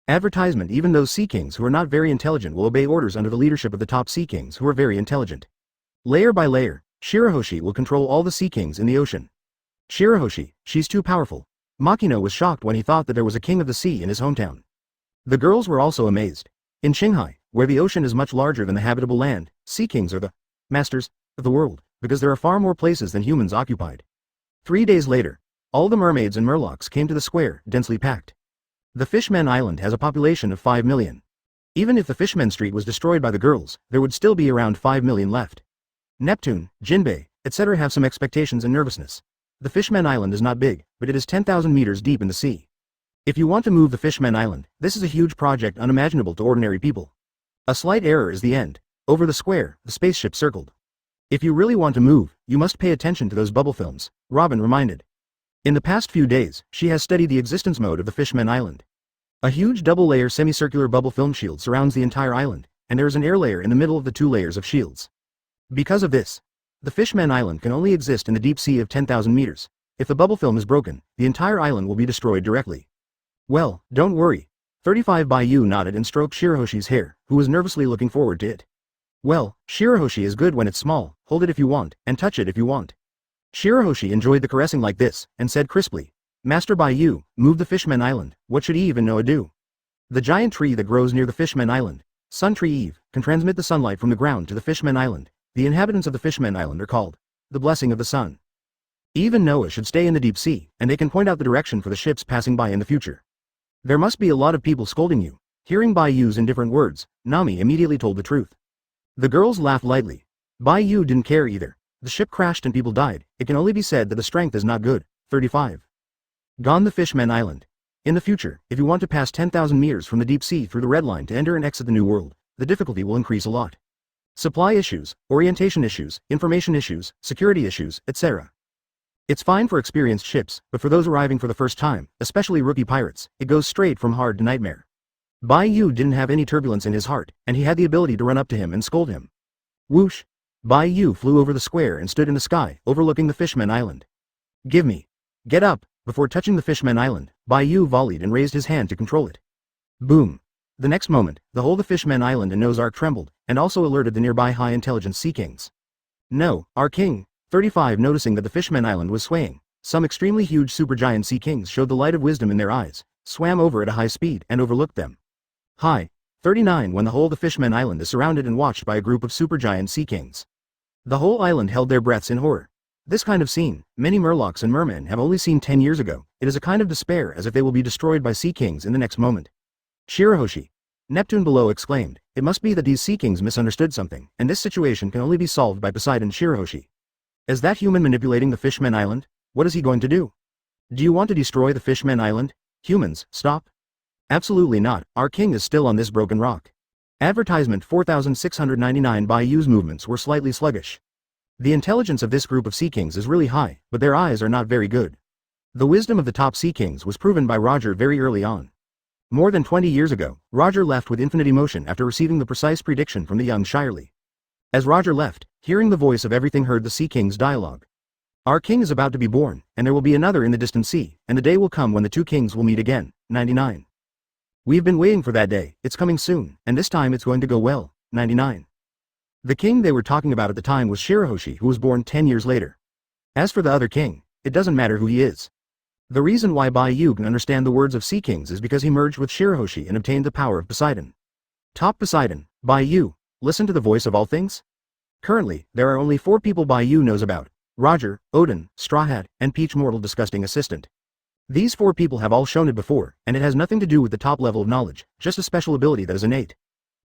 Advertisement. Even those sea kings who are not very intelligent will obey orders under the leadership of the top sea kings who are very intelligent. Layer by layer, Shirahoshi will control all the sea kings in the ocean. Shirahoshi, she's too powerful. Makino was shocked when he thought that there was a king of the sea in his hometown. The girls were also amazed. In Shanghai, where the ocean is much larger than the habitable land, sea kings are the masters of the world, because there are far more places than humans occupied. 3 days later, all the mermaids and murlocs came to the square, densely packed. The Fishmen Island has a population of 5 million. Even if the Fishmen Street was destroyed by the girls, there would still be around 5 million left. Neptune, Jinbei, etc. have some expectations and nervousness. The Fishmen Island is not big, but it is 10,000 meters deep in the sea. If you want to move the Fishmen Island, this is a huge project unimaginable to ordinary people. A slight error is the end. Over the square, the spaceship circled. If you really want to move, you must pay attention to those bubble films, Robin reminded. In the past few days, she has studied the existence mode of the Fishmen Island. A huge double-layer semicircular bubble film shield surrounds the entire island, and there is an air layer in the middle of the 2 layers of shields. Because of this, the Fishmen Island can only exist in the deep sea of 10,000 meters. If the bubble film is broken, the entire island will be destroyed directly. Well, don't worry. 35 Bai Yu nodded and stroked Shirahoshi's hair, who was nervously looking forward to it. Well, Shirahoshi is good when it's small, hold it if you want, and touch it if you want. Shirahoshi enjoyed the caressing like this, and said crisply, Master Bai Yu, move the Fishmen Island, what should Eve and Noah do? The giant tree that grows near the Fishmen Island, Sun Tree Eve, can transmit the sunlight from the ground to the Fishmen Island. The inhabitants of the Fishmen Island are called the Blessing of the Sun. Eve and Noah should stay in the deep sea, and they can point out the direction for the ships passing by in the future. There must be a lot of people scolding you. Hearing Bai Yu's indifferent words, Nami immediately told the truth. The girls laughed lightly. Bai Yu didn't care either. The ship crashed and people died. It can only be said that the strength is not good. 35. Gone the Fishmen Island. In the future, if you want to pass 10,000 meters from the deep sea through the red line to enter and exit the new world, the difficulty will increase a lot. Supply issues, orientation issues, information issues, security issues, etc. It's fine for experienced ships, but for those arriving for the first time, especially rookie pirates, it goes straight from hard to nightmare. Bai Yu didn't have any turbulence in his heart, and he had the ability to run up to him and scold him. Whoosh! Bai Yu flew over the square and stood in the sky, overlooking the Fishmen Island. Give me. Get up! Before touching the Fishmen Island, Bai Yu volleyed and raised his hand to control it. Boom! The next moment, the whole of Fishmen Island and Noah's Ark trembled, and also alerted the nearby high-intelligence sea kings. No, our king! 35 Noticing that the Fishmen Island was swaying, some extremely huge supergiant sea kings showed the light of wisdom in their eyes, swam over at a high speed and overlooked them. Hi! 39 When the whole of the Fishmen Island is surrounded and watched by a group of supergiant sea kings. The whole island held their breaths in horror. This kind of scene, many murlocs and mermen have only seen 10 years ago. It is a kind of despair as if they will be destroyed by sea kings in the next moment. Shirahoshi. Neptune below exclaimed, it must be that these sea kings misunderstood something, and this situation can only be solved by Poseidon Shirahoshi. Is that human manipulating the Fishmen Island? What is he going to do? Do you want to destroy the Fishmen Island? Humans, stop. Absolutely not, our king is still on this broken rock. Advertisement 4699 Bai Yu's movements were slightly sluggish. The intelligence of this group of sea kings is really high, but their eyes are not very good. The wisdom of the top sea kings was proven by Roger very early on. More than 20 years ago, Roger left with infinite emotion after receiving the precise prediction from the young Shirley. As Roger left, hearing the voice of everything heard the sea king's dialogue. Our king is about to be born, and there will be another in the distant sea, and the day will come when the two kings will meet again. 99. We've been waiting for that day, it's coming soon, and this time it's going to go well. 99. The king they were talking about at the time was Shirahoshi, who was born 10 years later. As for the other king, it doesn't matter who he is. The reason why Bai Yu can understand the words of sea kings is because he merged with Shirahoshi and obtained the power of Poseidon. Top Poseidon, Bai Yu, listen to the voice of all things? Currently, there are only 4 people Bai Yu knows about: Roger, Odin, Straw Hat, and Peach Mortal Disgusting Assistant. These 4 people have all shown it before, and it has nothing to do with the top level of knowledge, just a special ability that is innate.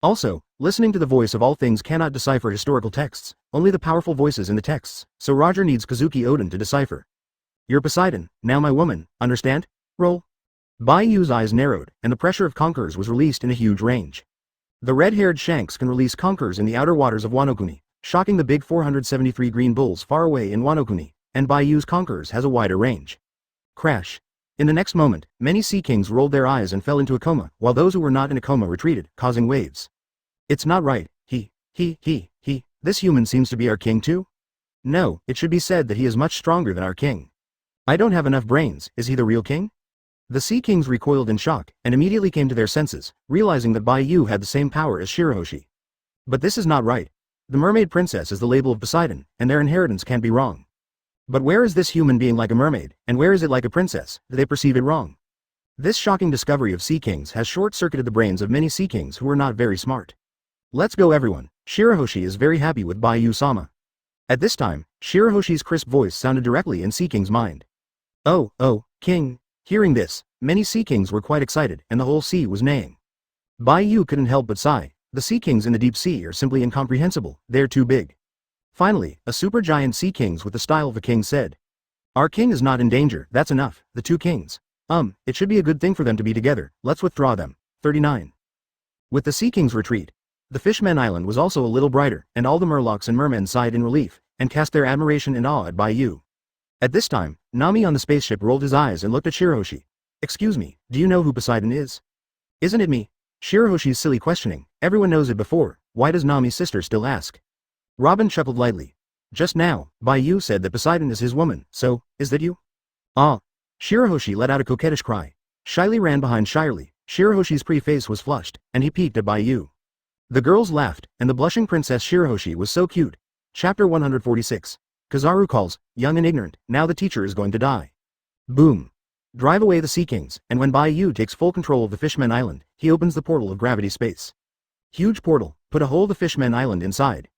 Also, listening to the voice of all things cannot decipher historical texts, only the powerful voices in the texts, so Roger needs Kazuki Oden to decipher. You're Poseidon, now my woman, understand? Roll. Bai Yu's eyes narrowed, and the pressure of conquerors was released in a huge range. The red-haired Shanks can release conquerors in the outer waters of Wano-kuni, shocking the big 473 green bulls far away in Wano-kuni, and Bai Yu's conquerors has a wider range. Crash. In the next moment, many sea kings rolled their eyes and fell into a coma, while those who were not in a coma retreated, causing waves. It's not right, this human seems to be our king too? No, it should be said that he is much stronger than our king. I don't have enough brains, is he the real king? The Sea Kings recoiled in shock, and immediately came to their senses, realizing that Bai Yu had the same power as Shirahoshi. But this is not right. The mermaid princess is the label of Poseidon, and their inheritance can't be wrong. But where is this human being like a mermaid, and where is it like a princess, that they perceive it wrong? This shocking discovery of Sea Kings has short-circuited the brains of many Sea Kings who are not very smart. Let's go everyone, Shirahoshi is very happy with Bai Yu-sama. At this time, Shirahoshi's crisp voice sounded directly in Sea King's mind. Oh, King. Hearing this, many Sea Kings were quite excited, and the whole sea was neighing. Bai Yu couldn't help but sigh. The Sea Kings in the deep sea are simply incomprehensible, they're too big. Finally, a supergiant Sea Kings with the style of a king said. Our king is not in danger, that's enough, the two kings. It should be a good thing for them to be together, let's withdraw them. 39. With the Sea Kings' retreat, the Fishmen Island was also a little brighter, and all the Murlocs and Mermen sighed in relief, and cast their admiration and awe at Bai Yu. At this time, Nami on the spaceship rolled his eyes and looked at Shirahoshi. Excuse me, do you know who Poseidon is? Isn't it me? Shirahoshi's silly questioning, everyone knows it before, why does Nami's sister still ask? Robin chuckled lightly. Just now, Bai Yu said that Poseidon is his woman, so, is that you? Ah. Shirahoshi let out a coquettish cry. Shyly ran behind Shirley, Shirahoshi's pretty face was flushed, and he peeked at Bai Yu. The girls laughed, and the blushing Princess Shirahoshi was so cute. Chapter 146. Kizaru calls, young and ignorant, now the teacher is going to die. Boom. Drive away the Sea Kings, and when Bai Yu takes full control of the Fishmen Island, he opens the portal of gravity space. Huge portal, put a hole the Fishmen Island inside.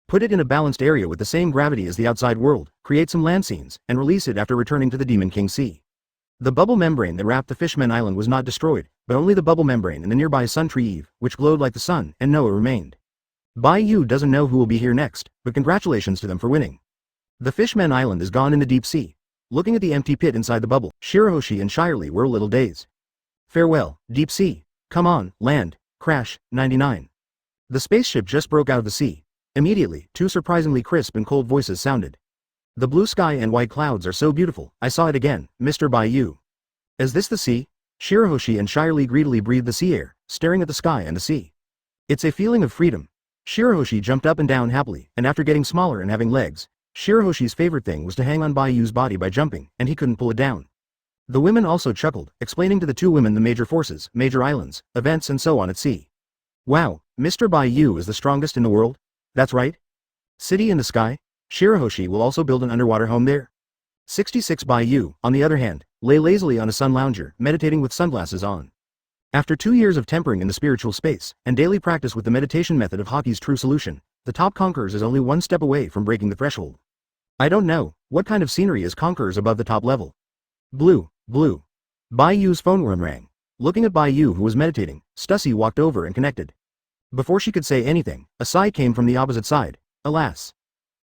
Put it in a balanced area with the same gravity as the outside world, create some land scenes, and release it after returning to the Demon King Sea. The bubble membrane that wrapped the Fishmen Island was not destroyed, but only the bubble membrane in the nearby Sun Tree Eve, which glowed like the sun, and Noah remained. Bai Yu doesn't know who will be here next, but congratulations to them for winning. The Fishmen Island is gone in the deep sea. Looking at the empty pit inside the bubble, Shirahoshi and Shirley were a little dazed. Farewell, deep sea. Come on, land. Crash, 99. The spaceship just broke out of the sea. Immediately, two surprisingly crisp and cold voices sounded. The blue sky and white clouds are so beautiful, I saw it again, Mr. Bai Yu. Is this the sea? Shirahoshi and Shirley greedily breathed the sea air, staring at the sky and the sea. It's a feeling of freedom. Shirahoshi jumped up and down happily, and after getting smaller and having legs, Shirahoshi's favorite thing was to hang on Bai Yu's body by jumping, and he couldn't pull it down. The women also chuckled, explaining to the two women the major forces, major islands, events and so on at sea. Wow, Mr. Bai Yu is the strongest in the world? That's right. City in the sky? Shirahoshi will also build an underwater home there. 66 Bai Yu, on the other hand, lay lazily on a sun lounger, meditating with sunglasses on. After 2 years of tempering in the spiritual space, and daily practice with the meditation method of hockey's true solution, the top conquerors is only one step away from breaking the threshold. I don't know, what kind of scenery is conquerors above the top level? Blue. Bai Yu's phone rang. Looking at Bai Yu who was meditating, Stussy walked over and connected. Before she could say anything, a sigh came from the opposite side. Alas.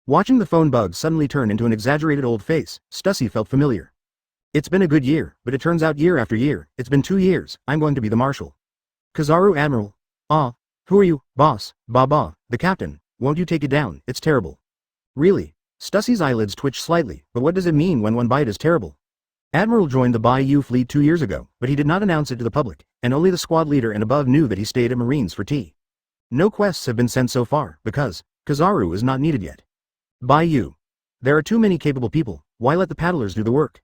Watching the phone bug suddenly turn into an exaggerated old face, Stussy felt familiar. It's been a good year, but it turns out year after year, it's been 2 years, I'm going to be the marshal. Kizaru Admiral. Ah. Who are you, boss? Baba, the captain, won't you take it down, it's terrible. Really? Stussy's eyelids twitched slightly, but what does it mean when one bite is terrible? Admiral joined the Bai Yu fleet 2 years ago, but he did not announce it to the public, and only the squad leader and above knew that he stayed at Marines for tea. No quests have been sent so far, because Kizaru is not needed yet. Bai Yu. There are too many capable people, why let the paddlers do the work?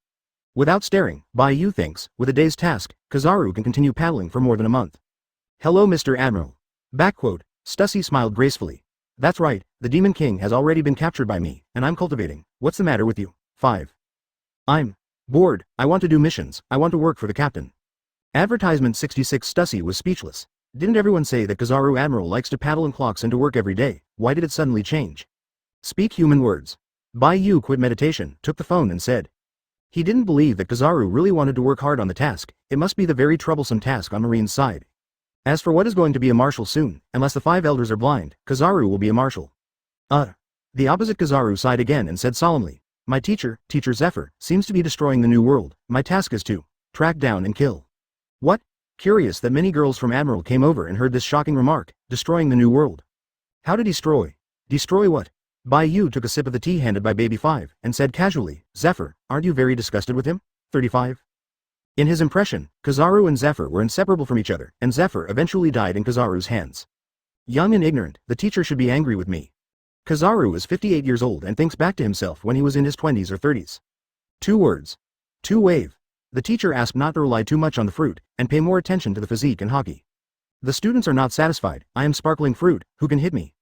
Without staring, Bai Yu thinks, with a day's task, Kizaru can continue paddling for more than a month. Hello Mr. Admiral. Backquote, Stussy smiled gracefully. That's right, the Demon King has already been captured by me, and I'm cultivating. What's the matter with you? 5. I'm bored, I want to do missions, I want to work for the captain. Advertisement 66 Stussy was speechless. Didn't everyone say that Kizaru Admiral likes to paddle and clocks into work every day, why did it suddenly change? Speak human words. Bai Yu quit meditation, took the phone and said. He didn't believe that Kizaru really wanted to work hard on the task, it must be the very troublesome task on Marine's side. As for what is going to be a marshal soon, unless the 5 elders are blind, Kizaru will be a marshal. The opposite Kizaru sighed again and said solemnly, my teacher, Teacher Zephyr, seems to be destroying the new world. My task is to track down and kill. What? Curious that many girls from Admiral came over and heard this shocking remark, destroying the new world. How to destroy? Destroy what? Bai Yu took a sip of the tea handed by Baby 5, and said casually, Zephyr, aren't you very disgusted with him? 35. In his impression, Kizaru and Zephyr were inseparable from each other, and Zephyr eventually died in Kizaru's hands. Young and ignorant, the teacher should be angry with me. Kizaru is 58 years old and thinks back to himself when he was in his 20s or 30s. 2 words. 2 wave. The teacher asked not to rely too much on the fruit, and pay more attention to the physique and hockey. The students are not satisfied. I am sparkling fruit, who can hit me?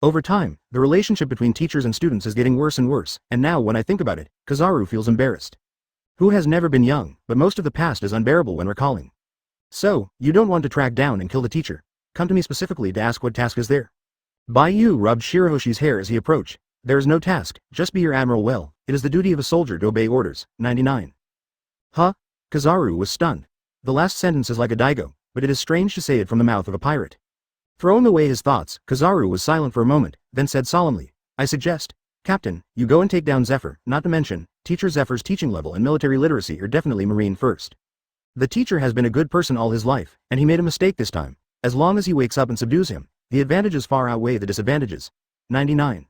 Over time, the relationship between teachers and students is getting worse and worse, and now when I think about it, Kizaru feels embarrassed. Who has never been young, but most of the past is unbearable when recalling. So, you don't want to track down and kill the teacher. Come to me specifically to ask what task is there. Bai Yu rubbed Shirahoshi's hair as he approached. There is no task, just be your admiral well. It is the duty of a soldier to obey orders. 99. Huh? Kizaru was stunned. The last sentence is like a daigo, but it is strange to say it from the mouth of a pirate. Throwing away his thoughts, Kizaru was silent for a moment, then said solemnly, I suggest, Captain, you go and take down Zephyr, not to mention, Teacher Zephyr's teaching level and military literacy are definitely Marine first. The teacher has been a good person all his life, and he made a mistake this time. As long as he wakes up and subdues him, the advantages far outweigh the disadvantages. 99.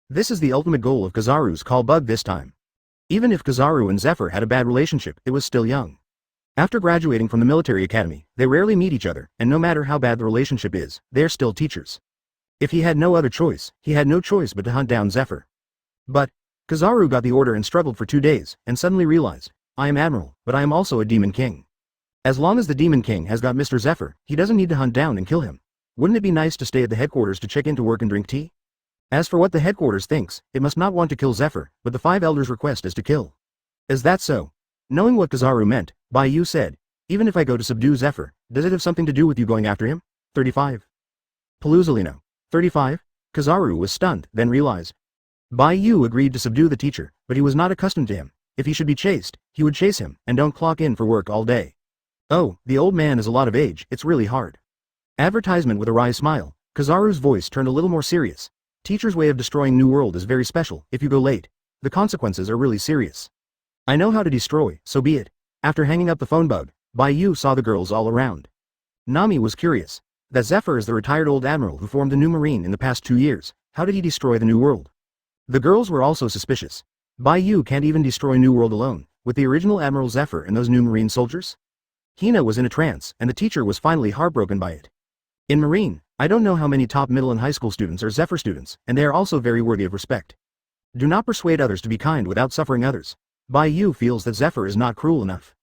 This is the ultimate goal of Kizaru's call bug this time. Even if Kizaru and Zephyr had a bad relationship, it was still young. After graduating from the military academy, they rarely meet each other, and no matter how bad the relationship is, they are still teachers. If he had no other choice, he had no choice but to hunt down Zephyr. But, Kizaru got the order and struggled for 2 days, and suddenly realized, I am Admiral, but I am also a Demon King. As long as the Demon King has got Mr. Zephyr, he doesn't need to hunt down and kill him. Wouldn't it be nice to stay at the headquarters to check in to work and drink tea? As for what the headquarters thinks, it must not want to kill Zephyr, but the 5 elders' request is to kill. Is that so? Knowing what Kizaru meant, Bai Yu said, even if I go to subdue Zephyr, does it have something to do with you going after him? 35. Paluzolino. 35. Kizaru was stunned, then realized. Bai Yu agreed to subdue the teacher, but he was not accustomed to him. If he should be chased, he would chase him, and don't clock in for work all day. Oh, the old man is a lot of age, it's really hard. Advertisement with a wry smile, Kizaru's voice turned a little more serious. Teacher's way of destroying New World is very special. If you go late, the consequences are really serious. I know how to destroy, so be it. After hanging up the phone bug, Bai Yu saw the girls all around. Nami was curious. That Zephyr is the retired old admiral who formed the new marine in the past 2 years. How did he destroy the New World? The girls were also suspicious. Bai Yu can't even destroy New World alone, with the original Admiral Zephyr and those new marine soldiers? Hina was in a trance, and the teacher was finally heartbroken by it. In Marine, I don't know how many top middle and high school students are Zephyr students, and they are also very worthy of respect. Do not persuade others to be kind without suffering others. Bai Yu feels that Zephyr is not cruel enough.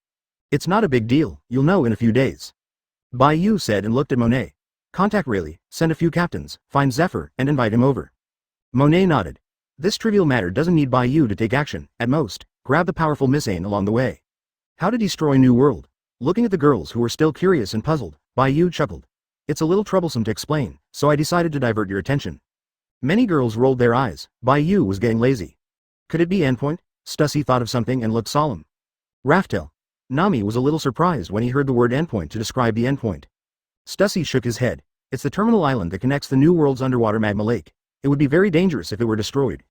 It's not a big deal, you'll know in a few days. Bai Yu said and looked at Monet. Contact Rayleigh, send a few captains, find Zephyr, and invite him over. Monet nodded. This trivial matter doesn't need Bai Yu to take action, at most, grab the powerful Miss Ain along the way. How to destroy New World? Looking at the girls who were still curious and puzzled, Bai Yu chuckled. It's a little troublesome to explain, so I decided to divert your attention. Many girls rolled their eyes. Bai Yu was getting lazy. Could it be endpoint? Stussy thought of something and looked solemn. Raftel. Nami was a little surprised when he heard the word endpoint to describe the endpoint. Stussy shook his head. It's the terminal island that connects the New World's underwater magma lake. It would be very dangerous if it were destroyed.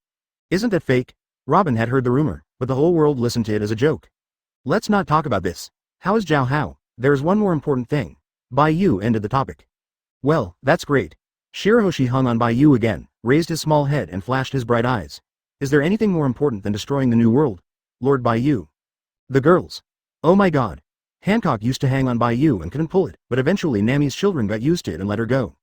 Isn't that fake? Robin had heard the rumor, but the whole world listened to it as a joke. Let's not talk about this. How is Zhao Hao? There is one more important thing. Bai Yu ended the topic. Well, that's great. Shirahoshi hung on Bai Yu again, raised his small head and flashed his bright eyes. Is there anything more important than destroying the New World? Lord Bai Yu. The girls. Oh my god. Hancock used to hang on Bai Yu and couldn't pull it, but eventually Nami's children got used to it and let her go.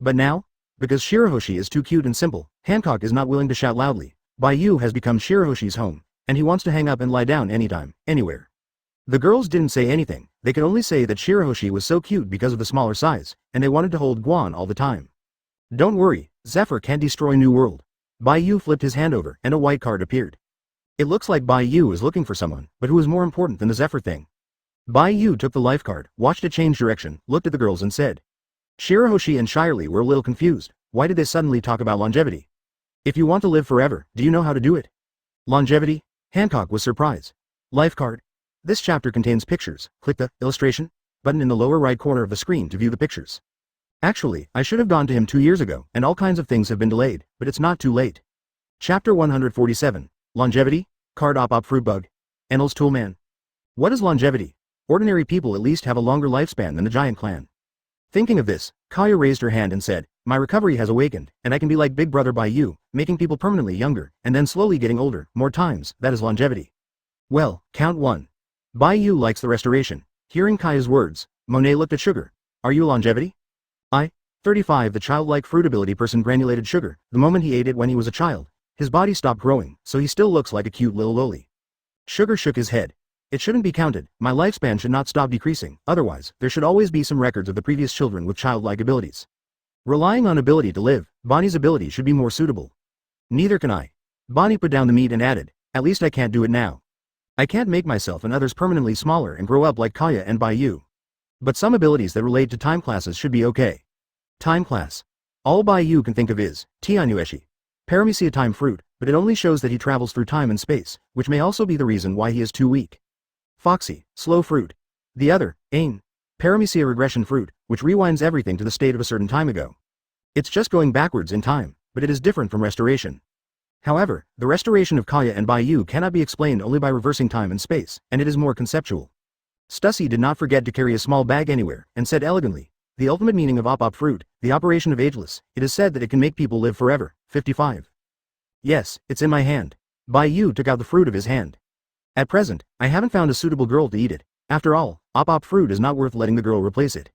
But now? Because Shirahoshi is too cute and simple, Hancock is not willing to shout loudly. Bai Yu has become Shirahoshi's home, and he wants to hang up and lie down anytime, anywhere. The girls didn't say anything, they could only say that Shirahoshi was so cute because of the smaller size, and they wanted to hold Guan all the time. Don't worry, Zephyr can't destroy New World. Bai Yu flipped his hand over, and a white card appeared. It looks like Bai Yu is looking for someone, but who is more important than the Zephyr thing? Bai Yu took the life card, watched it change direction, looked at the girls and said. Shirahoshi and Shirley were a little confused. Why did they suddenly talk about longevity? If you want to live forever, do you know how to do it? Longevity? Hancock was surprised. Life card. This chapter contains pictures. Click the illustration. button in the lower right corner of the screen to view the pictures. Actually, I should have gone to him 2 years ago, and all kinds of things have been delayed, but it's not too late. Chapter 147, Longevity, Card Op Fruit Bug. Enel's Toolman. What is longevity? Ordinary people at least have a longer lifespan than the giant clan. Thinking of this, Kaya raised her hand and said, my recovery has awakened, and I can be like Big Brother Bai Yu, making people permanently younger, and then slowly getting older, more times, that is longevity. Well, count 1. Bai Yu likes the restoration. Hearing Kaya's words, Monet looked at Sugar. Are you longevity? 35 The childlike fruit ability person granulated sugar, the moment he ate it when he was a child. His body stopped growing, so he still looks like a cute little loli. Sugar shook his head. It shouldn't be counted, my lifespan should not stop decreasing, otherwise, there should always be some records of the previous children with childlike abilities. Relying on ability to live, Bonnie's ability should be more suitable. Neither can I. Bonnie put down the meat and added, at least I can't do it now. I can't make myself and others permanently smaller and grow up like Kaya and Bai Yu. But some abilities that relate to time classes should be okay. Time class. All Bai Yu can think of is, Tianueshi. Paramecia time fruit, but it only shows that he travels through time and space, which may also be the reason why he is too weak. Foxy, slow fruit. The other, Ain. Paramecia regression fruit, which rewinds everything to the state of a certain time ago. It's just going backwards in time, but it is different from restoration. However, the restoration of Kaya and Bai Yu cannot be explained only by reversing time and space, and it is more conceptual. Stussy did not forget to carry a small bag anywhere, and said elegantly, the ultimate meaning of op fruit, the operation of ageless, it is said that it can make people live forever. 55. Yes, it's in my hand. Bai Yu took out the fruit of his hand. At present, I haven't found a suitable girl to eat it. After all, op fruit is not worth letting the girl replace it.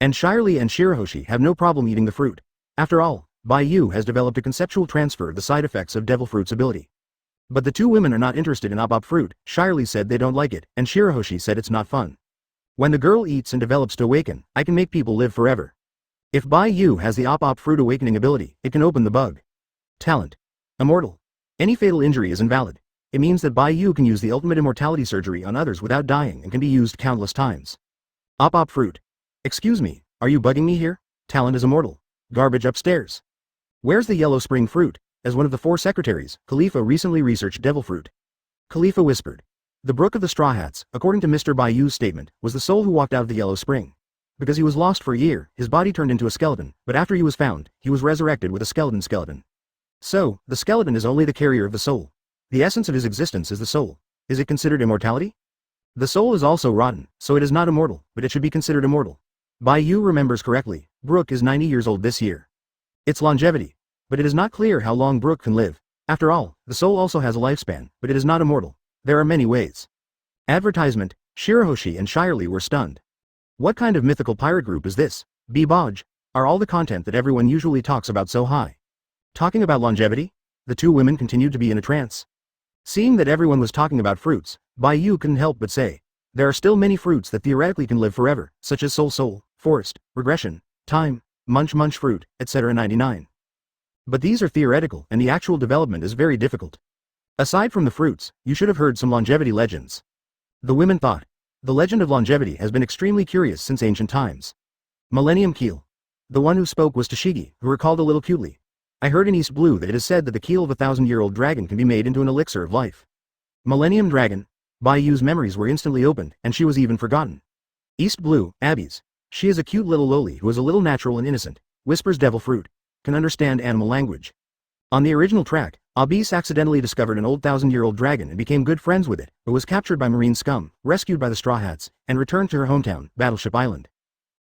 And Shirley and Shirahoshi have no problem eating the fruit. After all, Bai Yu has developed a conceptual transfer of the side effects of Devil Fruit's ability. But the two women are not interested in op fruit. Shirley said they don't like it, and Shirahoshi said it's not fun. When the girl eats and develops to awaken, I can make people live forever. If Bai Yu has the op fruit awakening ability, it can open the bug. Talent. Immortal. Any fatal injury is invalid. It means that Bai Yu can use the ultimate immortality surgery on others without dying and can be used countless times. Op fruit. Excuse me, are you bugging me here? Talent is immortal. Garbage upstairs. Where's the yellow spring fruit? As one of the 4 secretaries, Khalifa recently researched devil fruit. Khalifa whispered. The Brook of the Straw Hats, according to Mr. Bai Yu's statement, was the soul who walked out of the yellow spring. Because he was lost for a year, his body turned into a skeleton, but after he was found, he was resurrected with a skeleton. So, the skeleton is only the carrier of the soul. The essence of his existence is the soul. Is it considered immortality? The soul is also rotten, so it is not immortal, but it should be considered immortal. Bai Yu remembers correctly, Brook is 90 years old this year. It's longevity. But it is not clear how long Brook can live. After all, the soul also has a lifespan, but it is not immortal. There are many ways. Advertisement, Shirahoshi and Shirley were stunned. What kind of mythical pirate group is this? B-Bodge. Are all the content that everyone usually talks about so high? Talking about longevity? The two women continued to be in a trance. Seeing that everyone was talking about fruits, Bai Yu couldn't help but say, there are still many fruits that theoretically can live forever, such as soul, forest, regression, time, munch fruit, etc. 99. But these are theoretical and the actual development is very difficult. Aside from the fruits, you should have heard some longevity legends. The women thought. The legend of longevity has been extremely curious since ancient times. Millennium Keel. The one who spoke was Tashigi, who recalled a little cutely. I heard in East Blue that it is said that the keel of a 1,000-year-old dragon can be made into an elixir of life. Millennium Dragon. Bai Yu's memories were instantly opened, and she was even forgotten. East Blue, Abby's. She is a cute little loli who is a little natural and innocent, whispers devil fruit, can understand animal language. On the original track, Abis accidentally discovered an old 1,000-year-old dragon and became good friends with it, but was captured by marine scum, rescued by the Straw Hats, and returned to her hometown, Battleship Island.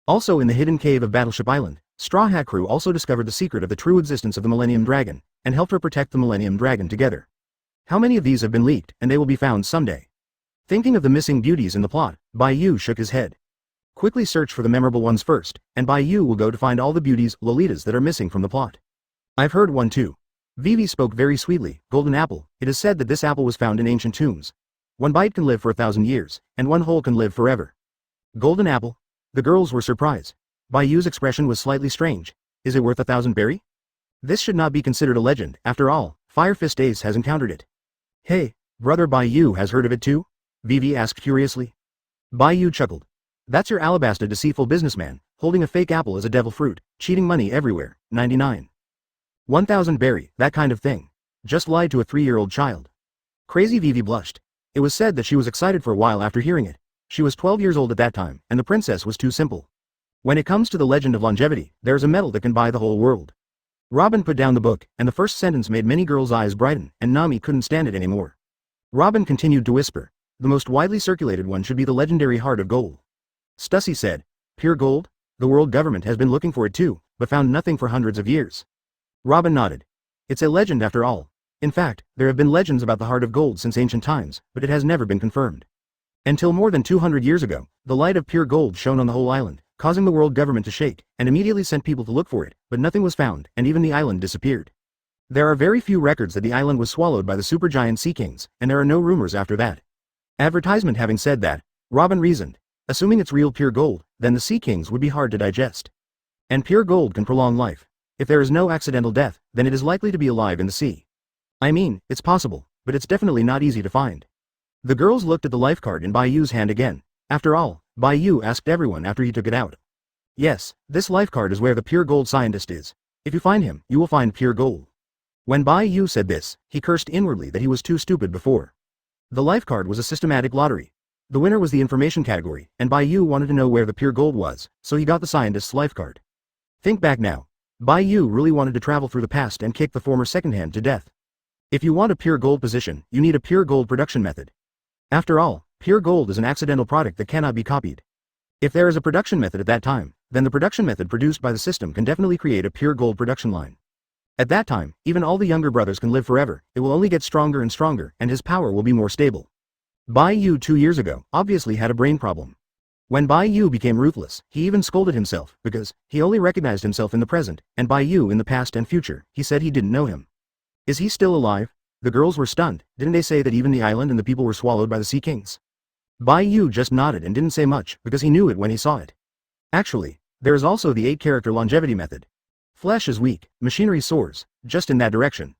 Also in the hidden cave of Battleship Island, Straw Hat Crew also discovered the secret of the true existence of the Millennium Dragon, and helped her protect the Millennium Dragon together. How many of these have been leaked, and they will be found someday? Thinking of the missing beauties in the plot, Bai Yu shook his head. Quickly search for the memorable ones first, and Bai Yu will go to find all the beauties, Lolitas that are missing from the plot. I've heard one too. Vivi spoke very sweetly, golden apple. It is said that this apple was found in ancient tombs. One bite can live for 1,000 years, and one whole can live forever. Golden apple? The girls were surprised. Bai Yu's expression was slightly strange. Is it worth 1,000 berry? This should not be considered a legend, after all, Fire Fist Ace has encountered it. Hey, brother Bai Yu has heard of it too? Vivi asked curiously. Bai Yu chuckled. That's your alabasta deceitful businessman, holding a fake apple as a devil fruit, cheating money everywhere, 99. 1,000 berry, that kind of thing. Just lied to a 3-year-old child. Crazy Vivi blushed. It was said that she was excited for a while after hearing it. She was 12 years old at that time, and the princess was too simple. When it comes to the legend of longevity, there is a medal that can buy the whole world. Robin put down the book, and the first sentence made many girls' eyes brighten, and Nami couldn't stand it anymore. Robin continued to whisper, the most widely circulated one should be the legendary Heart of Gold. Stussy said, pure gold? The world government has been looking for it too, but found nothing for hundreds of years. Robin nodded. It's a legend after all. In fact, there have been legends about the Heart of Gold since ancient times, but it has never been confirmed. Until more than 200 years ago, the light of pure gold shone on the whole island, causing the world government to shake, and immediately sent people to look for it, but nothing was found, and even the island disappeared. There are very few records that the island was swallowed by the supergiant sea kings, and there are no rumors after that. Advertisement having said that, Robin reasoned, assuming it's real pure gold, then the sea kings would be hard to digest. And pure gold can prolong life. If there is no accidental death, then it is likely to be alive in the sea. I mean, it's possible, but it's definitely not easy to find. The girls looked at the life card in Bai Yu's hand again. After all, Bai Yu asked everyone after he took it out. Yes, this life card is where the pure gold scientist is. If you find him, you will find pure gold. When Bai Yu said this, he cursed inwardly that he was too stupid before. The life card was a systematic lottery. The winner was the information category, and Bai Yu wanted to know where the pure gold was, so he got the scientist's life card. Think back now. Bai Yu really wanted to travel through the past and kick the former second-hand to death. If you want a pure gold position, you need a pure gold production method. After all, pure gold is an accidental product that cannot be copied. If there is a production method at that time, then the production method produced by the system can definitely create a pure gold production line. At that time, even all the younger brothers can live forever, it will only get stronger and stronger, and his power will be more stable. Bai Yu 2 years ago obviously had a brain problem. When Bai Yu became ruthless, he even scolded himself, because he only recognized himself in the present, and Bai Yu in the past and future. He said he didn't know him. Is he still alive? The girls were stunned. Didn't they say that even the island and the people were swallowed by the sea kings? Bai Yu just nodded and didn't say much, because he knew it when he saw it. Actually, there is also the 8-character longevity method. Flesh is weak, machinery soars, just in that direction.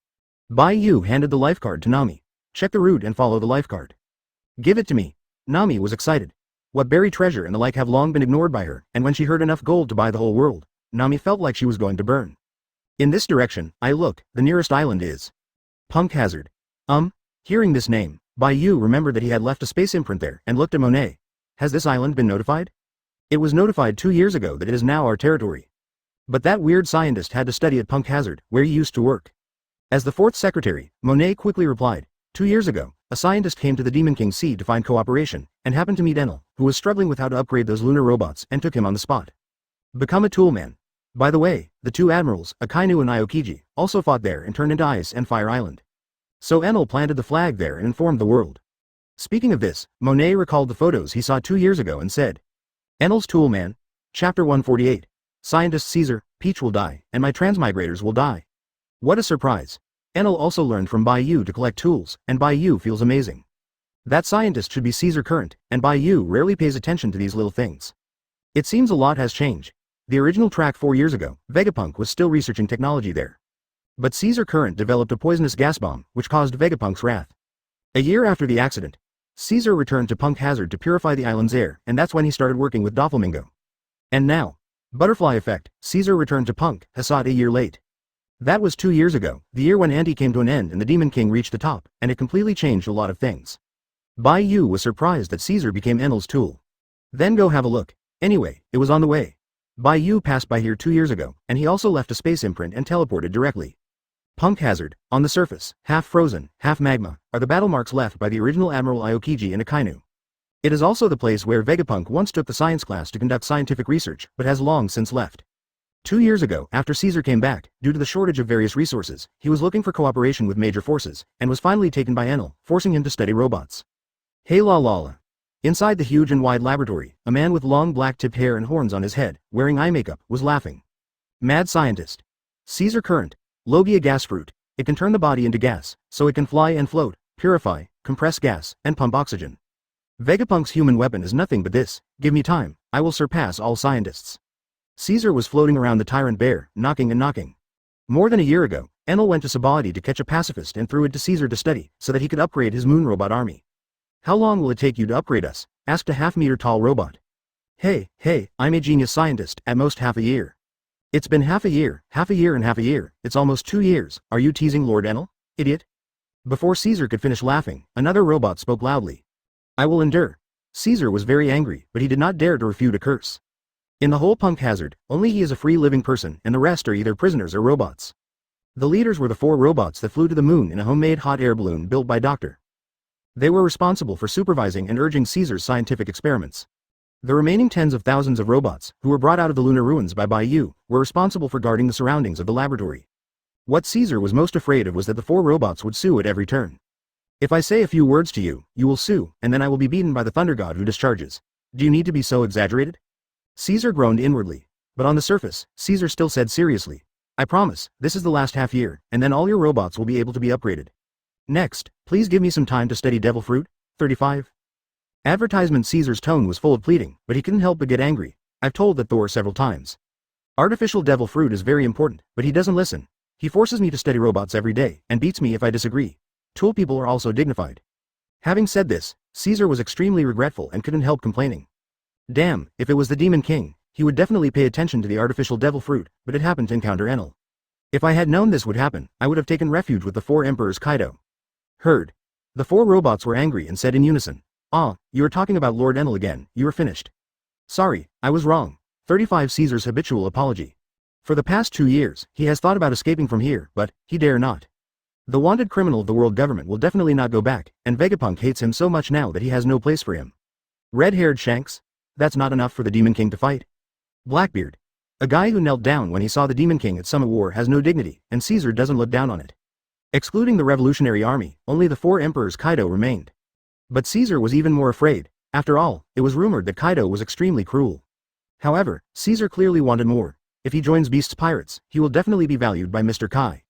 Bai Yu handed the life card to Nami. Check the route and follow the life card. Give it to me. Nami was excited. What buried treasure and the like have long been ignored by her, and when she heard enough gold to buy the whole world, Nami felt like she was going to burn. In this direction, I look, the nearest island is Punk Hazard. Hearing this name, Bai Yu remembered that he had left a space imprint there and looked at Monet. Has this island been notified? It was notified 2 years ago that it is now our territory. But that weird scientist had to study at Punk Hazard, where he used to work. As the 4th secretary, Monet quickly replied, 2 years ago, a scientist came to the Demon King Sea to find cooperation, and happened to meet Enel, who was struggling with how to upgrade those lunar robots, and took him on the spot. Become a toolman. By the way, the 2 admirals, Akainu and Aokiji, also fought there and turned into Ice and Fire Island. So Enel planted the flag there and informed the world. Speaking of this, Monet recalled the photos he saw 2 years ago and said, Enel's toolman. Chapter 148. Scientist Caesar, Peach will die, and my transmigrators will die. What a surprise. Enel also learned from Bai Yu to collect tools, and Bai Yu feels amazing. That scientist should be Caesar Current, and Bai Yu rarely pays attention to these little things. It seems a lot has changed. The original track 4 years ago, Vegapunk was still researching technology there. But Caesar Current developed a poisonous gas bomb, which caused Vegapunk's wrath. A year after the accident, Caesar returned to Punk Hazard to purify the island's air, and that's when he started working with Doflamingo. And now, Butterfly Effect, Caesar returned to Punk Hazard a year late. That was 2 years ago, the year when Anti came to an end and the Demon King reached the top, and it completely changed a lot of things. Bai Yu was surprised that Caesar became Enel's tool. Then go have a look. Anyway, it was on the way. Bai Yu passed by here 2 years ago, and he also left a space imprint and teleported directly. Punk Hazard, on the surface, half frozen, half magma, are the battle marks left by the original Admiral Aokiji and Akainu. It is also the place where Vegapunk once took the science class to conduct scientific research, but has long since left. 2 years ago, after Caesar came back, due to the shortage of various resources, he was looking for cooperation with major forces, and was finally taken by Enel, forcing him to study robots. Hey la la la. Inside the huge and wide laboratory, a man with long black-tipped hair and horns on his head, wearing eye makeup, was laughing. Mad scientist. Caesar Current. Logia gas fruit. It can turn the body into gas, so it can fly and float, purify, compress gas, and pump oxygen. Vegapunk's human weapon is nothing but this. Give me time, I will surpass all scientists. Caesar was floating around the tyrant bear, knocking and knocking. More than a year ago, Enel went to Sabody to catch a pacifist and threw it to Caesar to study, so that he could upgrade his moon robot army. How long will it take you to upgrade us? Asked a half-meter-tall robot. Hey, I'm a genius scientist, at most half a year. It's been half a year and half a year, it's almost 2 years, are you teasing Lord Enel? Idiot. Before Caesar could finish laughing, another robot spoke loudly. I will endure. Caesar was very angry, but he did not dare to refute a curse. In the whole punk hazard, only he is a free living person and the rest are either prisoners or robots. The leaders were the 4 robots that flew to the moon in a homemade hot air balloon built by Dr. They were responsible for supervising and urging Caesar's scientific experiments. The remaining tens of thousands of robots, who were brought out of the lunar ruins by Bai Yu, were responsible for guarding the surroundings of the laboratory. What Caesar was most afraid of was that the 4 robots would sue at every turn. If I say a few words to you, you will sue, and then I will be beaten by the thunder god who discharges. Do you need to be so exaggerated? Caesar groaned inwardly. But on the surface, Caesar still said seriously, I promise, this is the last half year, and then all your robots will be able to be upgraded. Next, please give me some time to study devil fruit. 35. Advertisement. Caesar's tone was full of pleading, but he couldn't help but get angry. I've told that Thor several times. Artificial devil fruit is very important, but he doesn't listen. He forces me to study robots every day, and beats me if I disagree. Tool people are also dignified. Having said this, Caesar was extremely regretful and couldn't help complaining. Damn, if it was the Demon King, he would definitely pay attention to the artificial devil fruit, but it happened to encounter Enel. If I had known this would happen, I would have taken refuge with the 4 emperors Kaido. Heard. The 4 robots were angry and said in unison. Ah, you are talking about Lord Enel again, you are finished. Sorry, I was wrong. 35. Caesar's habitual apology. For the past 2 years, he has thought about escaping from here, but he dare not. The wanted criminal of the world government will definitely not go back, and Vegapunk hates him so much now that he has no place for him. Red-haired Shanks? That's not enough for the Demon King to fight. Blackbeard. A guy who knelt down when he saw the Demon King at Summit War has no dignity, and Caesar doesn't look down on it. Excluding the revolutionary army, only the 4 emperors Kaido remained. But Caesar was even more afraid. After all, it was rumored that Kaido was extremely cruel. However, Caesar clearly wanted more. If he joins Beast's pirates, he will definitely be valued by Mr. Kai.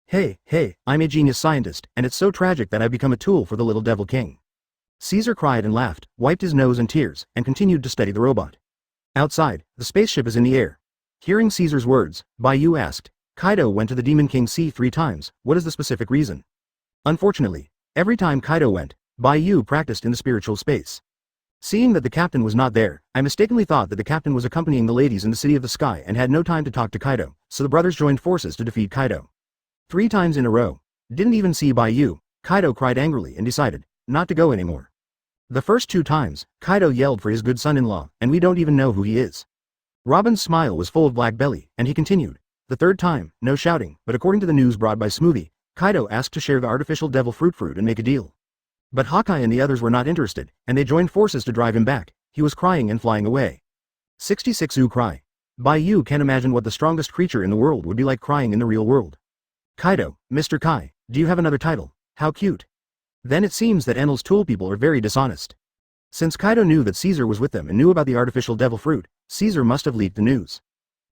Hey, I'm a genius scientist, and it's so tragic that I've become a tool for the little devil king. Caesar cried and laughed, wiped his nose and tears, and continued to study the robot. Outside, the spaceship is in the air. Hearing Caesar's words, Bai Yu asked, Kaido went to the Demon King Sea 3 times, what is the specific reason? Unfortunately, every time Kaido went, Bai Yu practiced in the spiritual space. Seeing that the captain was not there, I mistakenly thought that the captain was accompanying the ladies in the City of the Sky and had no time to talk to Kaido, so the brothers joined forces to defeat Kaido. 3 times in a row. Didn't even see Bai Yu. Kaido cried angrily and decided not to go anymore. The first 2 times, Kaido yelled for his good son-in-law, and we don't even know who he is. Robin's smile was full of black belly, and he continued. The 3rd time, no shouting, but according to the news brought by Smoothie, Kaido asked to share the artificial devil fruit and make a deal. But Hawkeye and the others were not interested, and they joined forces to drive him back. He was crying and flying away. 66. Cry. Bai Yu can't imagine what the strongest creature in the world would be like crying in the real world. Kaido, Mr. Kai, do you have another title? How cute. Then it seems that Enel's tool people are very dishonest. Since Kaido knew that Caesar was with them and knew about the artificial devil fruit, Caesar must have leaked the news.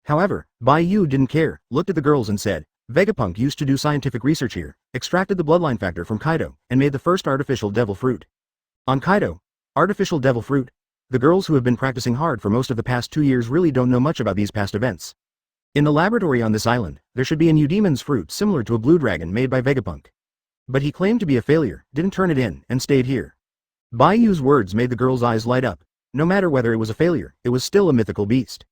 However, Bai Yu didn't care, looked at the girls and said, Vegapunk used to do scientific research here, extracted the bloodline factor from Kaido, and made the first artificial devil fruit. On Kaido, artificial devil fruit? The girls who have been practicing hard for most of the past 2 years really don't know much about these past events. In the laboratory on this island, there should be a new demon's fruit similar to a blue dragon made by Vegapunk. But he claimed to be a failure, didn't turn it in, and stayed here. Bai Yu's words made the girls' eyes light up. No matter whether it was a failure, it was still a mythical beast.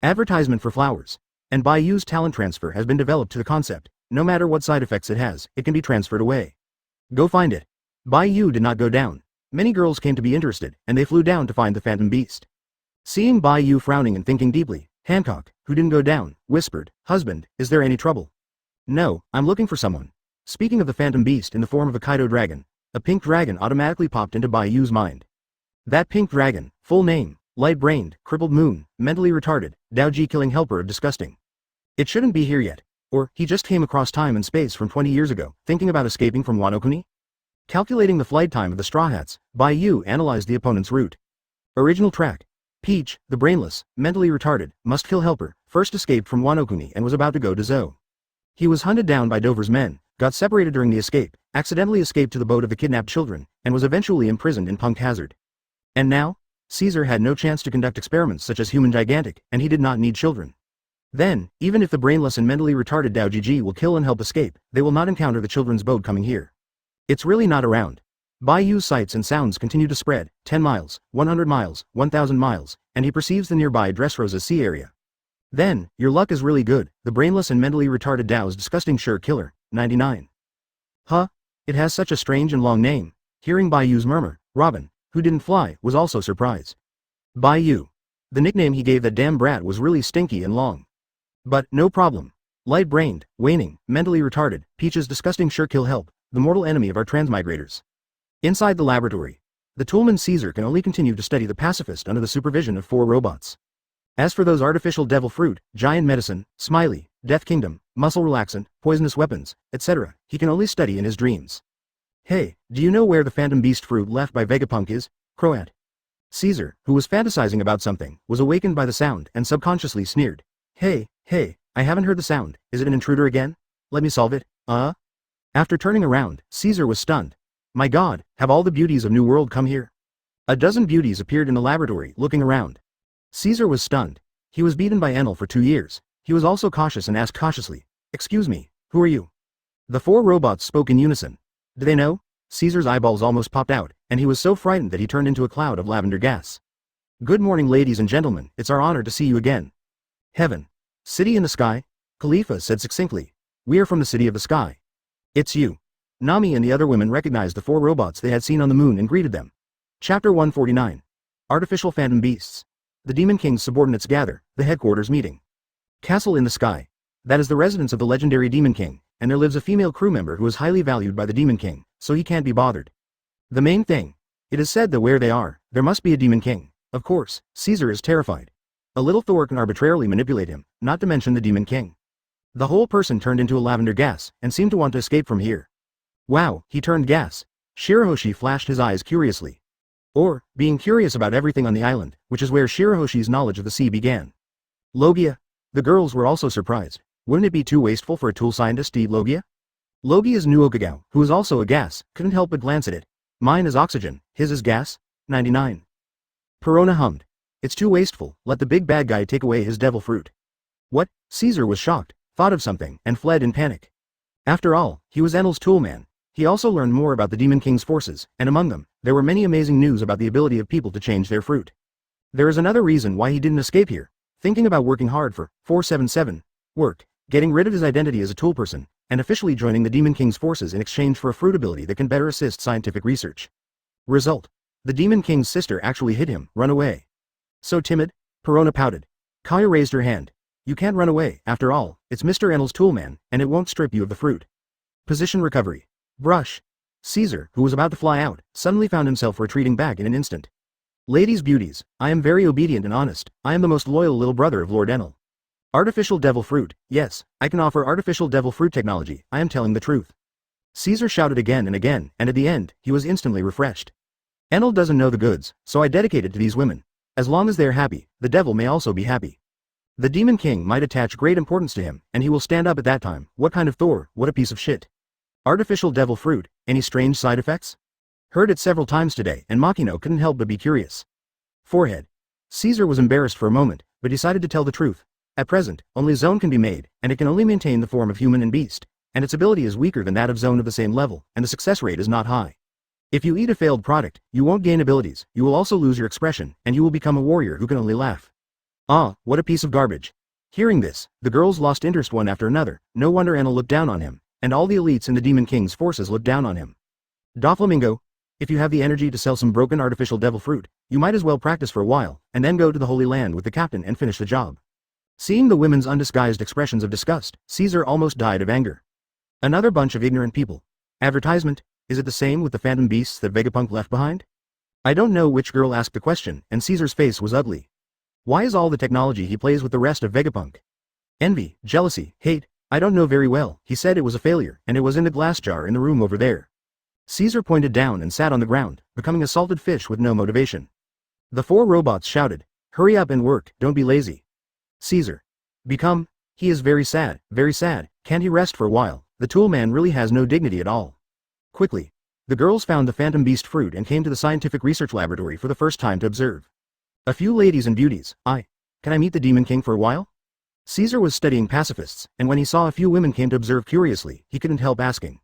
Advertisement for flowers. And Bai Yu's talent transfer has been developed to the concept. No matter what side effects it has, it can be transferred away. Go find it. Bai Yu did not go down. Many girls came to be interested, and they flew down to find the phantom beast. Seeing Bai Yu frowning and thinking deeply, Hancock, who didn't go down, whispered, Husband, is there any trouble? No, I'm looking for someone. Speaking of the phantom beast in the form of a Kaido dragon, a pink dragon automatically popped into Bai Yu's mind. That pink dragon, full name, light-brained, crippled moon, mentally retarded, Daoji killing helper of disgusting. It shouldn't be here yet. Or, he just came across time and space from 20 years ago, thinking about escaping from Wano Kuni? Calculating the flight time of the Straw Hats, Bai Yu analyzed the opponent's route. Original track. Peach, the brainless, mentally retarded, must-kill helper, first escaped from Wano Kuni and was about to go to Zou. He was hunted down by Dover's men, got separated during the escape, accidentally escaped to the boat of the kidnapped children, and was eventually imprisoned in Punk Hazard. And now? Caesar had no chance to conduct experiments such as human gigantic, and he did not need children. Then, even if the brainless and mentally retarded Daoji will kill and help escape, they will not encounter the children's boat coming here. It's really not around. Bai Yu's sights and sounds continue to spread, 10 miles, 100 miles, 1,000 miles, and he perceives the nearby Dressrosa's sea area. Then, your luck is really good, the brainless and mentally retarded Dao's disgusting sure killer, 99. Huh? It has such a strange and long name. Hearing Bai Yu's murmur, Robin, who didn't fly, was also surprised. Bai Yu. The nickname he gave that damn brat was really stinky and long. But, no problem. Light-brained, waning, mentally retarded, Peach's disgusting sure kill help, the mortal enemy of our transmigrators. Inside the laboratory, the toolman Caesar can only continue to study the pacifist under the supervision of 4 robots. As for those artificial devil fruit, giant medicine, smiley, death kingdom, muscle relaxant, poisonous weapons, etc., he can only study in his dreams. Hey, do you know where the phantom beast fruit left by Vegapunk is, Croat? Caesar, who was fantasizing about something, was awakened by the sound and subconsciously sneered. Hey, I haven't heard the sound, is it an intruder again? Let me solve it, After turning around, Caesar was stunned. My god, have all the beauties of New World come here? A dozen beauties appeared in the laboratory, looking around. Caesar was stunned. He was beaten by Enel for 2 years. He was also cautious and asked cautiously, excuse me, who are you? The 4 robots spoke in unison. Do they know? Caesar's eyeballs almost popped out, and he was so frightened that he turned into a cloud of lavender gas. Good morning ladies and gentlemen, it's our honor to see you again. Heaven. City in the sky? Khalifa said succinctly. We are from the city of the sky. It's you. Nami and the other women recognized the 4 robots they had seen on the moon and greeted them. Chapter 149. Artificial Phantom Beasts. The Demon King's subordinates gather, the headquarters meeting. Castle in the sky. That is the residence of the legendary Demon King, and there lives a female crew member who is highly valued by the Demon King, so he can't be bothered. The main thing. It is said that where they are, there must be a Demon King. Of course, Caesar is terrified. A little Thor can arbitrarily manipulate him, not to mention the Demon King. The whole person turned into a lavender gas, and seemed to want to escape from here. Wow, he turned gas. Shirahoshi flashed his eyes curiously. Or, being curious about everything on the island, which is where Shirahoshi's knowledge of the sea began. Logia. The girls were also surprised. Wouldn't it be too wasteful for a tool scientist to eat Logia? Logia's new Okagao, who is also a gas, couldn't help but glance at it. Mine is oxygen, his is gas. 99. Perona hummed. It's too wasteful, let the big bad guy take away his devil fruit. What? Caesar was shocked, thought of something, and fled in panic. After all, he was Enel's toolman. He also learned more about the Demon King's forces, and among them, there were many amazing news about the ability of people to change their fruit. There is another reason why he didn't escape here. Thinking about working hard for 477, work, getting rid of his identity as a tool person, and officially joining the Demon King's forces in exchange for a fruit ability that can better assist scientific research. Result. The Demon King's sister actually hit him, run away. So timid? Perona pouted. Kaya raised her hand. You can't run away, after all, it's Mr. Enel's toolman, and it won't strip you of the fruit. Position recovery. Brush. Caesar, who was about to fly out, suddenly found himself retreating back in an instant. Ladies beauties, I am very obedient and honest, I am the most loyal little brother of Lord Enel. Artificial devil fruit, yes, I can offer artificial devil fruit technology, I am telling the truth. Caesar shouted again, and at the end, he was instantly refreshed. Enel doesn't know the goods, so I dedicate it to these women. As long as they are happy, the devil may also be happy. The Demon King might attach great importance to him, and he will stand up at that time. What kind of Thor, what a piece of shit. Artificial devil fruit, any strange side effects? Heard it several times today, and Makino couldn't help but be curious. Forehead. Caesar was embarrassed for a moment, but decided to tell the truth. At present, only Zone can be made, and it can only maintain the form of human and beast, and its ability is weaker than that of Zone of the same level, and the success rate is not high. If you eat a failed product, you won't gain abilities, you will also lose your expression, and you will become a warrior who can only laugh. Ah, what a piece of garbage. Hearing this, the girls lost interest one after another. No wonder Enel looked down on him, and all the elites in the Demon King's forces looked down on him. Doflamingo, if you have the energy to sell some broken artificial devil fruit, you might as well practice for a while, and then go to the Holy Land with the captain and finish the job. Seeing the women's undisguised expressions of disgust, Caesar almost died of anger. Another bunch of ignorant people. Advertisement, is it the same with the phantom beasts that Vegapunk left behind? I don't know which girl asked the question, and Caesar's face was ugly. Why is all the technology he plays with the rest of Vegapunk? Envy, jealousy, hate, I don't know very well, he said it was a failure, and it was in the glass jar in the room over there. Caesar pointed down and sat on the ground, becoming a salted fish with no motivation. The 4 robots shouted, hurry up and work, don't be lazy. Caesar. Become, he is very sad, can't he rest for a while, the tool man really has no dignity at all. Quickly. The girls found the phantom beast fruit and came to the scientific research laboratory for the first time to observe. A few ladies and beauties, can I meet the Demon King for a while? Caesar was studying pacifists, and when he saw a few women came to observe curiously, he couldn't help asking.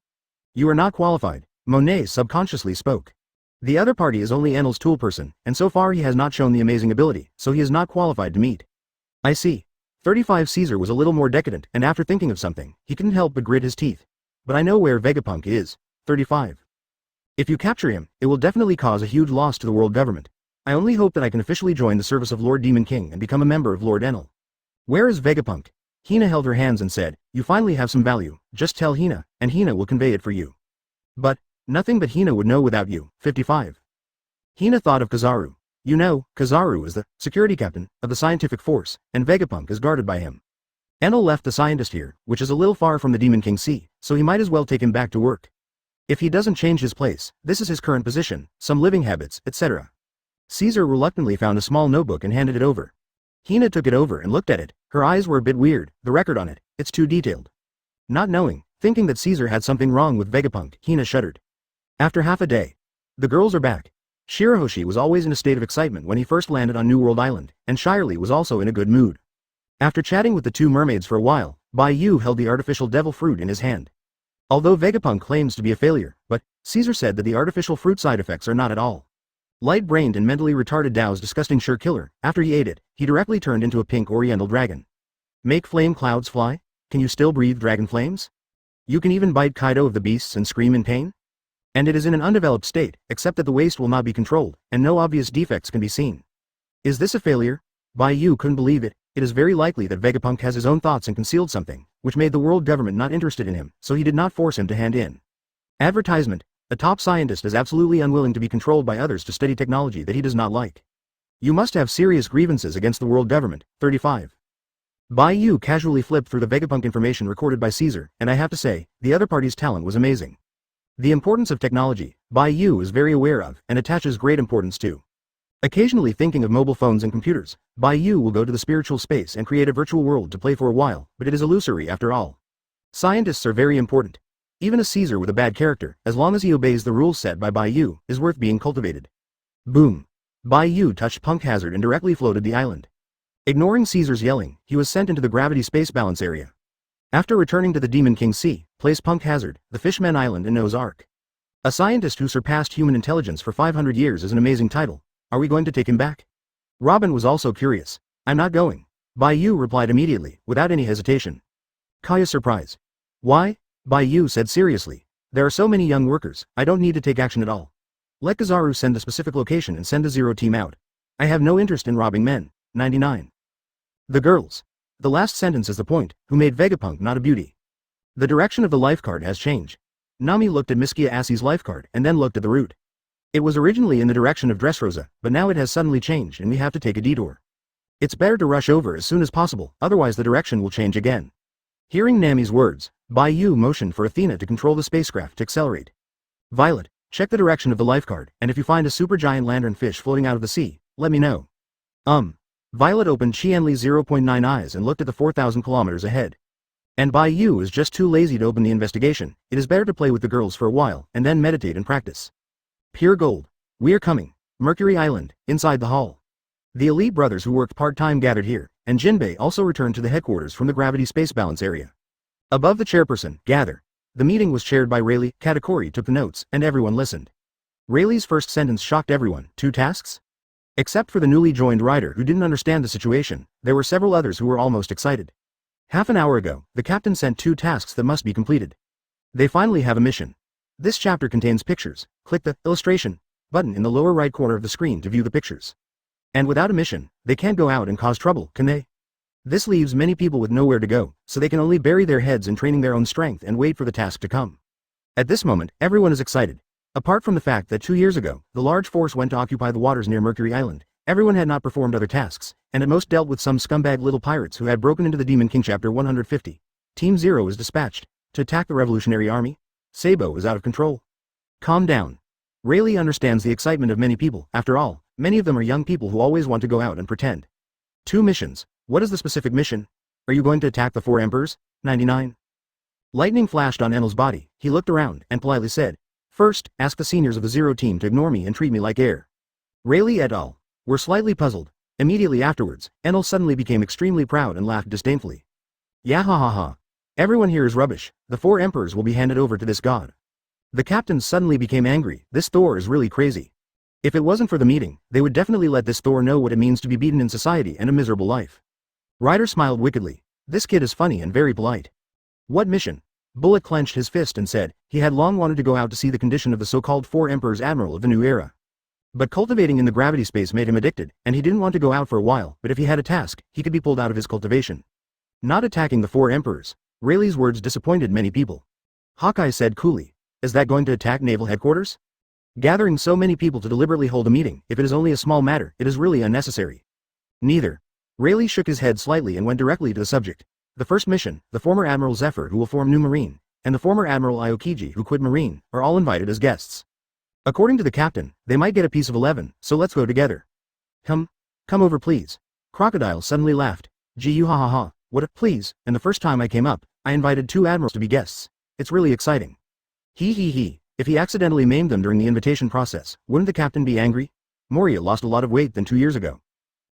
You are not qualified, Monet subconsciously spoke. The other party is only Enel's tool person, and so far he has not shown the amazing ability, so he is not qualified to meet. I see. 35 Caesar was a little more decadent, and after thinking of something, he couldn't help but grit his teeth. But I know where Vegapunk is. 35. If you capture him, it will definitely cause a huge loss to the world government. I only hope that I can officially join the service of Lord Demon King and become a member of Lord Enel. Where is Vegapunk? Hina held her hands and said, you finally have some value, just tell Hina, and Hina will convey it for you. But, nothing but Hina would know without you. 55. Hina thought of Kizaru. You know, Kizaru is the security captain of the scientific force, and Vegapunk is guarded by him. Enel left the scientist here, which is a little far from the Demon King Sea, so he might as well take him back to work. If he doesn't change his place, this is his current position, some living habits, etc. Caesar reluctantly found a small notebook and handed it over. Hina took it over and looked at it. Her eyes were a bit weird, the record on it, it's too detailed. Not knowing, thinking that Caesar had something wrong with Vegapunk, Hina shuddered. After half a day, the girls are back. Shirahoshi was always in a state of excitement when he first landed on New World Island, and Shirley was also in a good mood. After chatting with the two mermaids for a while, Bai Yu held the artificial devil fruit in his hand. Although Vegapunk claims to be a failure, but Caesar said that the artificial fruit side effects are not at all. Light-brained and mentally retarded Dao's disgusting sure killer, after he ate it, he directly turned into a pink oriental dragon. Make flame clouds fly? Can you still breathe dragon flames? You can even bite Kaido of the beasts and scream in pain? And it is in an undeveloped state, except that the waste will not be controlled, and no obvious defects can be seen. Is this a failure? Bai Yu couldn't believe it. It is very likely that Vegapunk has his own thoughts and concealed something, which made the world government not interested in him, so he did not force him to hand in. Advertisement. A top scientist is absolutely unwilling to be controlled by others to study technology that he does not like. You must have serious grievances against the world government. 35. Bai Yu casually flipped through the Vegapunk information recorded by Caesar, and I have to say, the other party's talent was amazing. The importance of technology, Bai Yu is very aware of, and attaches great importance to. Occasionally thinking of mobile phones and computers, Bai Yu will go to the spiritual space and create a virtual world to play for a while, but it is illusory after all. Scientists are very important. Even a Caesar with a bad character, as long as he obeys the rules set by Bai Yu, is worth being cultivated. Boom. Bai Yu touched Punk Hazard and directly floated the island. Ignoring Caesar's yelling, he was sent into the gravity space balance area. After returning to the Demon King Sea, place Punk Hazard, the Fishman Island in Noah's Ark. A scientist who surpassed human intelligence for 500 years is an amazing title. Are we going to take him back? Robin was also curious. I'm not going. Bai Yu replied immediately, without any hesitation. Kaya's surprise. Why? Bai Yu said seriously. There are so many young workers, I don't need to take action at all. Let Kizaru send the specific location and send the Zero team out. I have no interest in robbing men. 99. The girls. The last sentence is the point, who made Vegapunk not a beauty. The direction of the life card has changed. Nami looked at Miskia Assie's life card and then looked at the route. It was originally in the direction of Dressrosa, but now it has suddenly changed and we have to take a detour. It's better to rush over as soon as possible, otherwise the direction will change again. Hearing Nami's words, Bai Yu motioned for Athena to control the spacecraft to accelerate. Violet, check the direction of the life card, and if you find a supergiant lantern fish floating out of the sea, let me know. Violet opened Qianli's 0.9 eyes and looked at the 4,000 kilometers ahead. And Bai Yu is just too lazy to open the investigation. It is better to play with the girls for a while, and then meditate and practice. Pure gold. We are coming. Mercury Island, inside the hall. The elite brothers who worked part-time gathered here, and Jinbei also returned to the headquarters from the gravity space balance area. Above the chairperson, gather. The meeting was chaired by Rayleigh. Katakuri took the notes, and everyone listened. Rayleigh's first sentence shocked everyone. 2 tasks? Except for the newly joined rider who didn't understand the situation, there were several others who were almost excited. Half an hour ago, the captain sent 2 tasks that must be completed. They finally have a mission. This chapter contains pictures. Click the illustration button in the lower right corner of the screen to view the pictures. And without a mission, they can't go out and cause trouble, can they? This leaves many people with nowhere to go, so they can only bury their heads in training their own strength and wait for the task to come. At this moment, everyone is excited. Apart from the fact that 2 years ago, the large force went to occupy the waters near Mercury Island, everyone had not performed other tasks, and at most dealt with some scumbag little pirates who had broken into the Demon King Chapter 150. Team Zero is dispatched to attack the Revolutionary Army. Sabo is out of control. Calm down. Rayleigh understands the excitement of many people. After all, many of them are young people who always want to go out and pretend. 2 missions. What is the specific mission? Are you going to attack the 4 emperors? 99. Lightning flashed on Enel's body. He looked around and politely said, First, ask the seniors of the Zero team to ignore me and treat me like air. Rayleigh et al. Were slightly puzzled. Immediately afterwards, Enel suddenly became extremely proud and laughed disdainfully. Yahahaha. Everyone here is rubbish. The 4 emperors will be handed over to this god. The captain suddenly became angry. This Thor is really crazy. If it wasn't for the meeting, they would definitely let this Thor know what it means to be beaten in society and a miserable life. Ryder smiled wickedly. This kid is funny and very polite. What mission? Bullet clenched his fist and said, he had long wanted to go out to see the condition of the so-called 4 Emperors Admiral of the new era. But cultivating in the gravity space made him addicted, and he didn't want to go out for a while, but if he had a task, he could be pulled out of his cultivation. Not attacking the 4 Emperors. Rayleigh's words disappointed many people. Hawkeye said coolly, is that going to attack naval headquarters? Gathering so many people to deliberately hold a meeting, if it is only a small matter, it is really unnecessary. Neither. Rayleigh shook his head slightly and went directly to the subject. The first mission, the former Admiral Zephyr who will form New Marine, and the former Admiral Aokiji who quit Marine, are all invited as guests. According to the captain, they might get a piece of 11, so let's go together. Come over please. Crocodile suddenly laughed. Gee you ha ha ha, what a please, and the first time I came up, I invited 2 admirals to be guests. It's really exciting. He. If he accidentally maimed them during the invitation process, wouldn't the captain be angry? Moria lost a lot of weight than 2 years ago.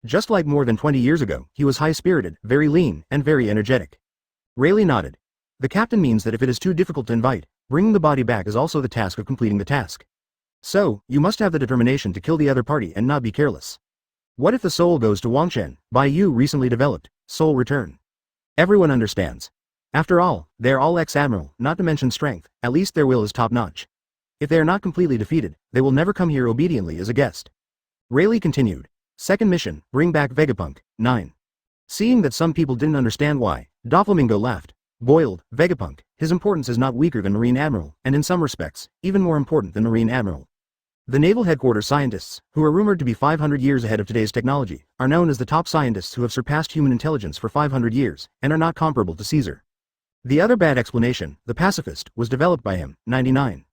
Just like more than 20 years ago, he was high-spirited, very lean, and very energetic. Rayleigh nodded. The captain means that if it is too difficult to invite, bringing the body back is also the task of completing the task. So, you must have the determination to kill the other party and not be careless. What if the soul goes to Wangchen? Bai Yu recently developed soul return. Everyone understands. After all, they are all ex-admiral, not to mention strength, at least their will is top-notch. If they are not completely defeated, they will never come here obediently as a guest. Rayleigh continued. Second mission, bring back Vegapunk, 9. Seeing that some people didn't understand why, Doflamingo laughed. Boiled, Vegapunk, his importance is not weaker than Marine Admiral, and in some respects, even more important than Marine Admiral. The Naval Headquarters scientists, who are rumored to be 500 years ahead of today's technology, are known as the top scientists who have surpassed human intelligence for 500 years, and are not comparable to Caesar. The other bad explanation, the pacifist, was developed by him, 99.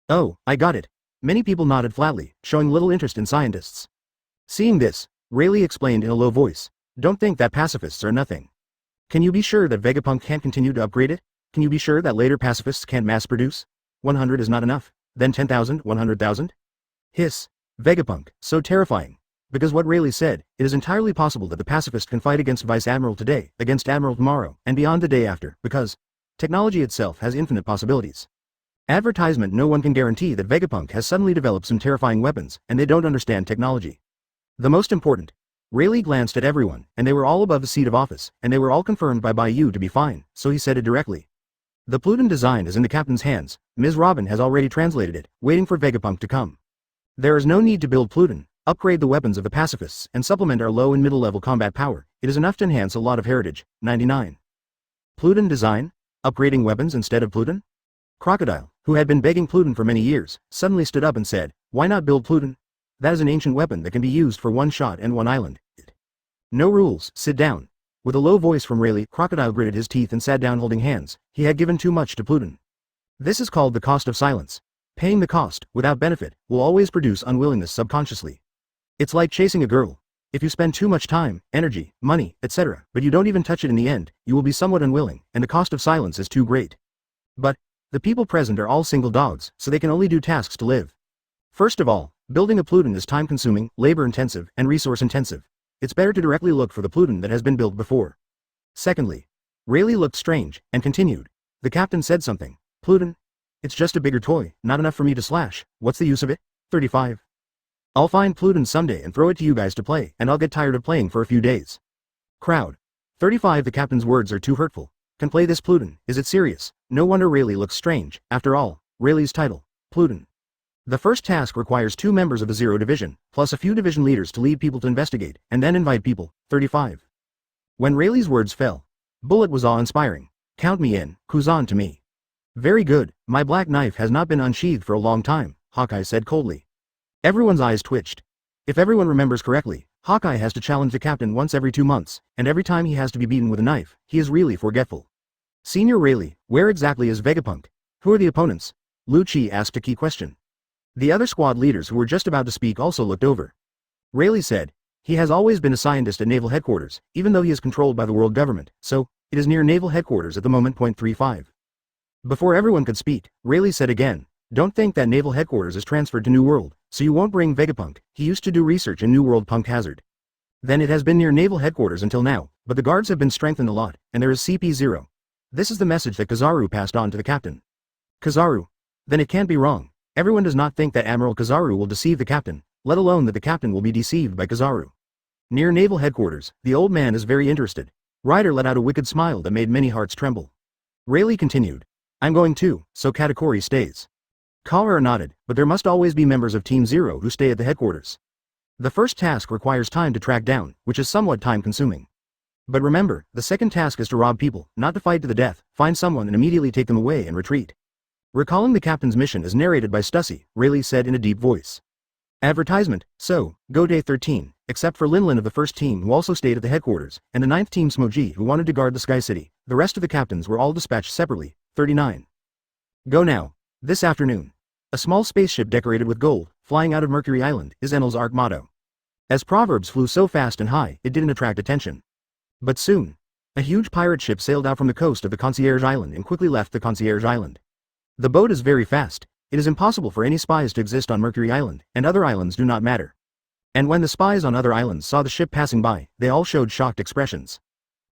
Oh, I got it. Many people nodded flatly, showing little interest in scientists. Seeing this, Rayleigh explained in a low voice, don't think that pacifists are nothing. Can you be sure that Vegapunk can't continue to upgrade it? Can you be sure that later pacifists can't mass produce? 100 is not enough. Then 10,000, 100,000? Hiss. Vegapunk, so terrifying. Because what Rayleigh said, it is entirely possible that the pacifist can fight against Vice Admiral today, against Admiral tomorrow, and beyond the day after, because technology itself has infinite possibilities. Advertisement. No one can guarantee that Vegapunk has suddenly developed some terrifying weapons, and they don't understand technology. The most important. Rayleigh glanced at everyone, and they were all above the seat of office, and they were all confirmed by Bai Yu to be fine, so he said it directly. The Pluton design is in the captain's hands. Ms. Robin has already translated it, waiting for Vegapunk to come. There is no need to build Pluton, upgrade the weapons of the pacifists, and supplement our low and middle level combat power. It is enough to enhance a lot of heritage. 99. Pluton design? Upgrading weapons instead of Pluton? Crocodile, who had been begging Pluton for many years, suddenly stood up and said, why not build Pluton? That is an ancient weapon that can be used for one shot and one island. No rules, sit down. With a low voice from Rayleigh, Crocodile gritted his teeth and sat down holding hands. He had given too much to Pluton. This is called the cost of silence. Paying the cost, without benefit, will always produce unwillingness subconsciously. It's like chasing a girl. If you spend too much time, energy, money, etc., but you don't even touch it in the end, you will be somewhat unwilling, and the cost of silence is too great. But the people present are all single dogs, so they can only do tasks to live. First of all, building a Pluton is time-consuming, labor-intensive, and resource-intensive. It's better to directly look for the Pluton that has been built before. Secondly, Rayleigh looked strange, and continued. The captain said something. Pluton? It's just a bigger toy, not enough for me to slash. What's the use of it? 35. I'll find Pluton someday and throw it to you guys to play, and I'll get tired of playing for a few days. Crowd. 35. The captain's words are too hurtful. Can play this Pluton, is it serious? No wonder Rayleigh looks strange. After all, Rayleigh's title, Pluton. The first task requires 2 members of the 0 division, plus a few division leaders to lead people to investigate, and then invite people. 35. When Rayleigh's words fell, Bullet was awe-inspiring. Count me in, Kuzan to me. Very good, my black knife has not been unsheathed for a long time, Hawkeye said coldly. Everyone's eyes twitched. If everyone remembers correctly, Hawkeye has to challenge the captain once every 2 months, and every time he has to be beaten with a knife, he is really forgetful. Senior Rayleigh, where exactly is Vegapunk? Who are the opponents? Lu Chi asked a key question. The other squad leaders who were just about to speak also looked over. Rayleigh said, he has always been a scientist at Naval Headquarters, even though he is controlled by the world government, so, it is near Naval Headquarters at the moment. 35. Before everyone could speak, Rayleigh said again, don't think that Naval Headquarters is transferred to New World, so you won't bring Vegapunk. He used to do research in New World Punk Hazard. Then it has been near Naval Headquarters until now, but the guards have been strengthened a lot, and there is CP0. This is the message that Kizaru passed on to the captain. Kizaru? Then it can't be wrong. Everyone does not think that Admiral Kizaru will deceive the captain, let alone that the captain will be deceived by Kizaru. Near Naval Headquarters, the old man is very interested. Ryder let out a wicked smile that made many hearts tremble. Rayleigh continued, I'm going too, so Katakuri stays. Kawara nodded, but there must always be members of Team Zero who stay at the headquarters. The first task requires time to track down, which is somewhat time-consuming. But remember, the second task is to rob people, not to fight to the death, find someone and immediately take them away and retreat. Recalling the captain's mission as narrated by Stussy, Rayleigh said in a deep voice. Advertisement, so, go day 13, except for Linlin of the first team who also stayed at the headquarters, and the 9th team Smoji who wanted to guard the Sky City, the rest of the captains were all dispatched separately, 39. Go now. This afternoon. A small spaceship decorated with gold, flying out of Mercury Island, is Enel's arc motto. As Proverbs flew so fast and high, it didn't attract attention. But soon, a huge pirate ship sailed out from the coast of the Concierge Island and quickly left the Concierge Island. The boat is very fast. It is impossible for any spies to exist on Mercury Island, and other islands do not matter. And when the spies on other islands saw the ship passing by, they all showed shocked expressions.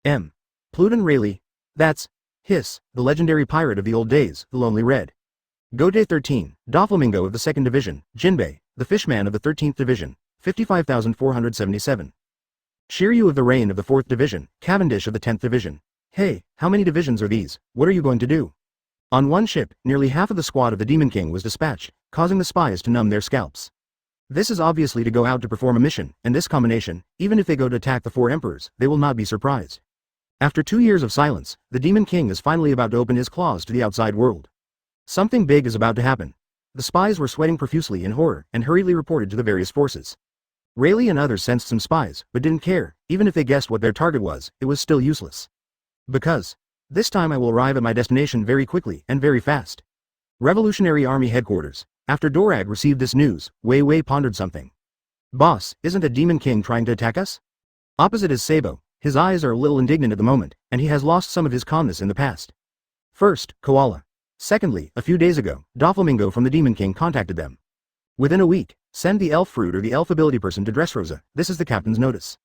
Pluton Rayleigh. That's Hiss, the legendary pirate of the old days, the Lonely Red. Go day 13, Doflamingo of the 2nd Division, Jinbei, the Fishman of the 13th Division, 55,477. Shiryu of the Rain of the 4th Division, Cavendish of the 10th Division. Hey, how many divisions are these? What are you going to do? On one ship, nearly half of the squad of the Demon King was dispatched, causing the spies to numb their scalps. This is obviously to go out to perform a mission, and this combination, even if they go to attack the 4 emperors, they will not be surprised. After 2 years of silence, the Demon King is finally about to open his claws to the outside world. Something big is about to happen. The spies were sweating profusely in horror and hurriedly reported to the various forces. Rayleigh and others sensed some spies, but didn't care. Even if they guessed what their target was, it was still useless. Because this time I will arrive at my destination very quickly and very fast. Revolutionary Army Headquarters. After Dorag received this news, Wei Wei pondered something. Boss, isn't a Demon King trying to attack us? Opposite is Sabo. His eyes are a little indignant at the moment, and he has lost some of his calmness in the past. First, Koala. Secondly, a few days ago, Doflamingo from the Demon King contacted them. Within a week, send the elf fruit or the elf ability person to Dressrosa. This is the captain's notice.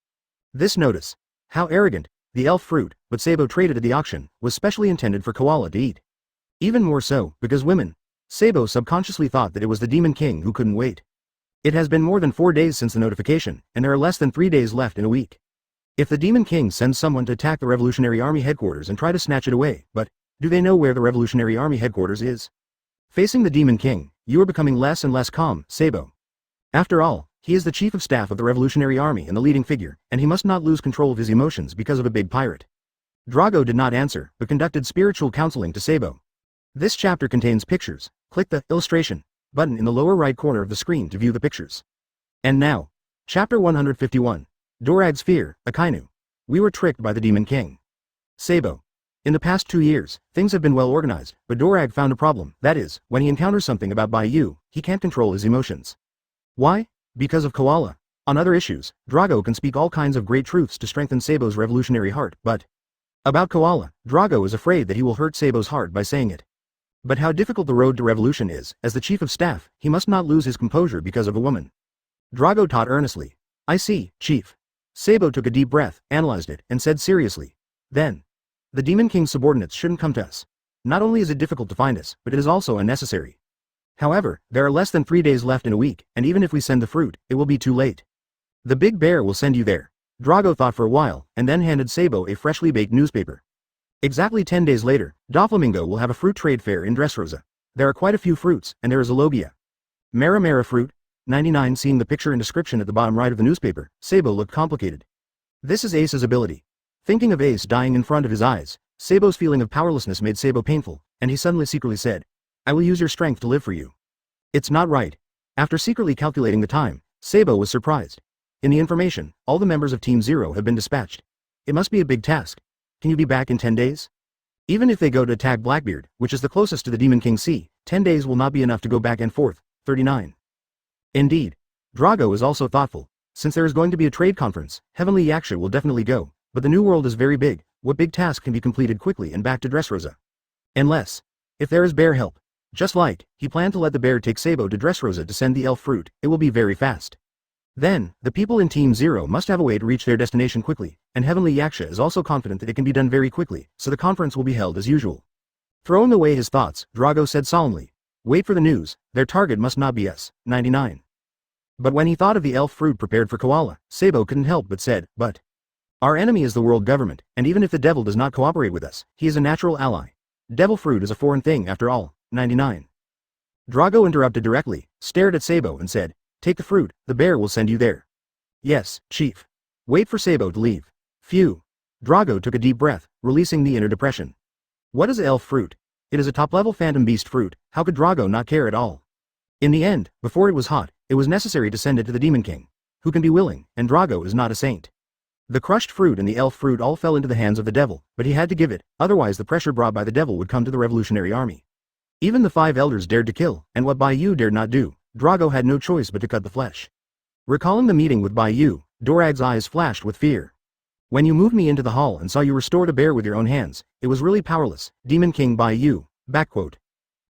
This notice. How arrogant. The elf fruit, but Sabo traded at the auction, was specially intended for Koala to eat. Even more so, because women. Sabo subconsciously thought that it was the Demon King who couldn't wait. It has been more than 4 days since the notification, and there are less than 3 days left in a week. If the Demon King sends someone to attack the Revolutionary Army headquarters and try to snatch it away, but do they know where the Revolutionary Army headquarters is? Facing the Demon King, you are becoming less and less calm, Sabo. After all, he is the chief of staff of the Revolutionary Army and the leading figure, and he must not lose control of his emotions because of a big pirate. Drago did not answer, but conducted spiritual counseling to Sabo. This chapter contains pictures. Click the illustration button in the lower right corner of the screen to view the pictures. And now, Chapter 151. Dorag's Fear, Akainu. We were tricked by the Demon King. Sabo. In the past 2 years, things have been well organized, but Dorag found a problem. That is, when he encounters something about Bai Yu, he can't control his emotions. Why? Because of Koala. On other issues, Drago can speak all kinds of great truths to strengthen Sabo's revolutionary heart, but about Koala, Drago is afraid that he will hurt Sabo's heart by saying it. But how difficult the road to revolution is, as the chief of staff, he must not lose his composure because of a woman. Drago taught earnestly. I see, chief. Sabo took a deep breath, analyzed it, and said seriously. Then, the Demon King's subordinates shouldn't come to us. Not only is it difficult to find us, but it is also unnecessary. However, there are less than 3 days left in a week, and even if we send the fruit, it will be too late. The Big Bear will send you there. Drago thought for a while, and then handed Sabo a freshly baked newspaper. Exactly 10 days later, Doflamingo will have a fruit trade fair in Dressrosa. There are quite a few fruits, and there is a logia. Mara fruit. 99. Seeing the picture and description at the bottom right of the newspaper, Sabo looked complicated. This is Ace's ability. Thinking of Ace dying in front of his eyes, Sabo's feeling of powerlessness made Sabo painful, and he suddenly secretly said, I will use your strength to live for you. It's not right. After secretly calculating the time, Sabo was surprised. In the information, all the members of Team Zero have been dispatched. It must be a big task. Can you be back in 10 days? Even if they go to attack Blackbeard, which is the closest to the Demon King Sea, 10 days will not be enough to go back and forth. 39. Indeed. Drago is also thoughtful. Since there is going to be a trade conference, Heavenly Yaksha will definitely go, but the new world is very big. What big task can be completed quickly and back to Dressrosa? Unless, if there is bear help. Just like, he planned to let the bear take Sabo to Dressrosa to send the elf fruit, it will be very fast. Then, the people in Team Zero must have a way to reach their destination quickly, and Heavenly Yaksha is also confident that it can be done very quickly, so the conference will be held as usual. Throwing away his thoughts, Drago said solemnly, wait for the news, their target must not be us. 99. But when he thought of the elf fruit prepared for Koala, Sabo couldn't help but said, but our enemy is the world government, and even if the devil does not cooperate with us, he is a natural ally. Devil fruit is a foreign thing after all. 99. Drago interrupted directly, stared at Sabo and said, take the fruit, the bear will send you there. Yes, chief. Wait for Sabo to leave. Phew. Drago took a deep breath, releasing the inner depression. What is elf fruit? It is a top-level phantom beast fruit, how could Drago not care at all? In the end, before it was hot, it was necessary to send it to the Demon King, who can be willing, and Drago is not a saint. The crushed fruit and the elf fruit all fell into the hands of the devil, but he had to give it, otherwise the pressure brought by the devil would come to the revolutionary army. Even the 5 elders dared to kill, and what Bai Yu dared not do, Drago had no choice but to cut the flesh. Recalling the meeting with Bai Yu, Dorag's eyes flashed with fear. When you moved me into the hall and saw you restore a bear with your own hands, it was really powerless, Demon King Bai Yu, backquote.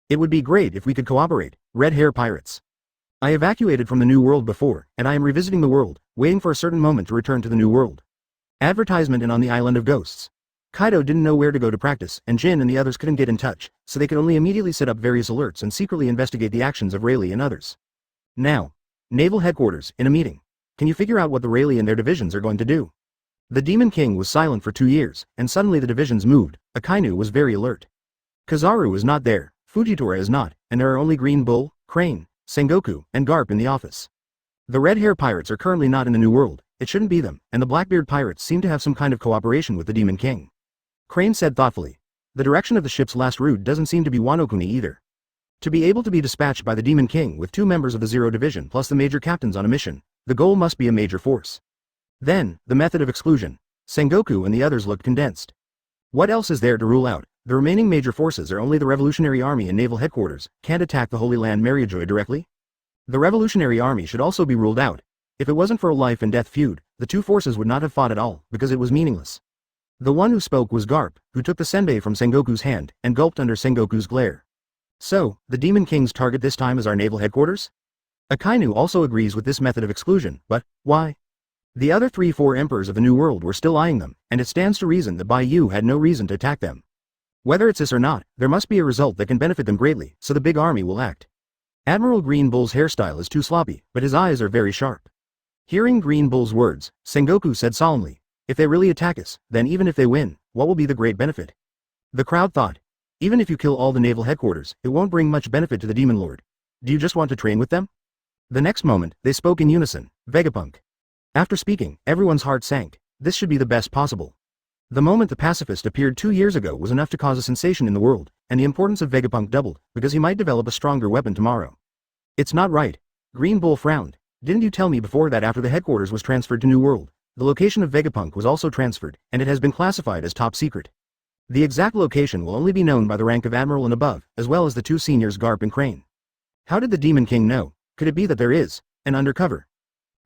It would be great if we could cooperate, red hair pirates. I evacuated from the New World before, and I am revisiting the world, waiting for a certain moment to return to the New World. Advertisement in on the Island of Ghosts. Kaido didn't know where to go to practice, and Jin and the others couldn't get in touch, so they could only immediately set up various alerts and secretly investigate the actions of Rayleigh and others. Now. Naval Headquarters, in a meeting. Can you figure out what the Rayleigh and their divisions are going to do? The Demon King was silent for 2 years, and suddenly the divisions moved. Akainu was very alert. Kizaru is not there, Fujitora is not, and there are only Green Bull, Crane, Sengoku, and Garp in the office. The Red Hair Pirates are currently not in the New World, it shouldn't be them, and the Blackbeard Pirates seem to have some kind of cooperation with the Demon King. Crane said thoughtfully. The direction of the ship's last route doesn't seem to be Wano-kuni either. To be able to be dispatched by the Demon King with 2 members of the Zero Division plus the major captains on a mission, the goal must be a major force. Then, the method of exclusion. Sengoku and the others looked condensed. What else is there to rule out? The remaining major forces are only the Revolutionary Army and Naval Headquarters, can't attack the Holy Land Mariejois directly? The Revolutionary Army should also be ruled out. If it wasn't for a life and death feud, the 2 forces would not have fought at all, because it was meaningless. The one who spoke was Garp, who took the senbei from Sengoku's hand, and gulped under Sengoku's glare. So, the Demon King's target this time is our Naval Headquarters? Akainu also agrees with this method of exclusion, but, why? The other 3-4 emperors of the New World were still eyeing them, and it stands to reason that Bai Yu had no reason to attack them. Whether it's this or not, there must be a result that can benefit them greatly, so the big army will act. Admiral Green Bull's hairstyle is too sloppy, but his eyes are very sharp. Hearing Green Bull's words, Sengoku said solemnly, if they really attack us, then even if they win, what will be the great benefit? The crowd thought. Even if you kill all the naval headquarters, it won't bring much benefit to the Demon Lord. Do you just want to train with them? The next moment, they spoke in unison, Vegapunk. After speaking, everyone's heart sank. This should be the best possible. The moment the pacifist appeared 2 years ago was enough to cause a sensation in the world, and the importance of Vegapunk doubled, because he might develop a stronger weapon tomorrow. It's not right. Green Bull frowned. Didn't you tell me before that after the headquarters was transferred to New World, the location of Vegapunk was also transferred, and it has been classified as top secret. The exact location will only be known by the rank of Admiral and above, as well as the 2 seniors Garp and Crane. How did the Demon King know? Could it be that there is an undercover?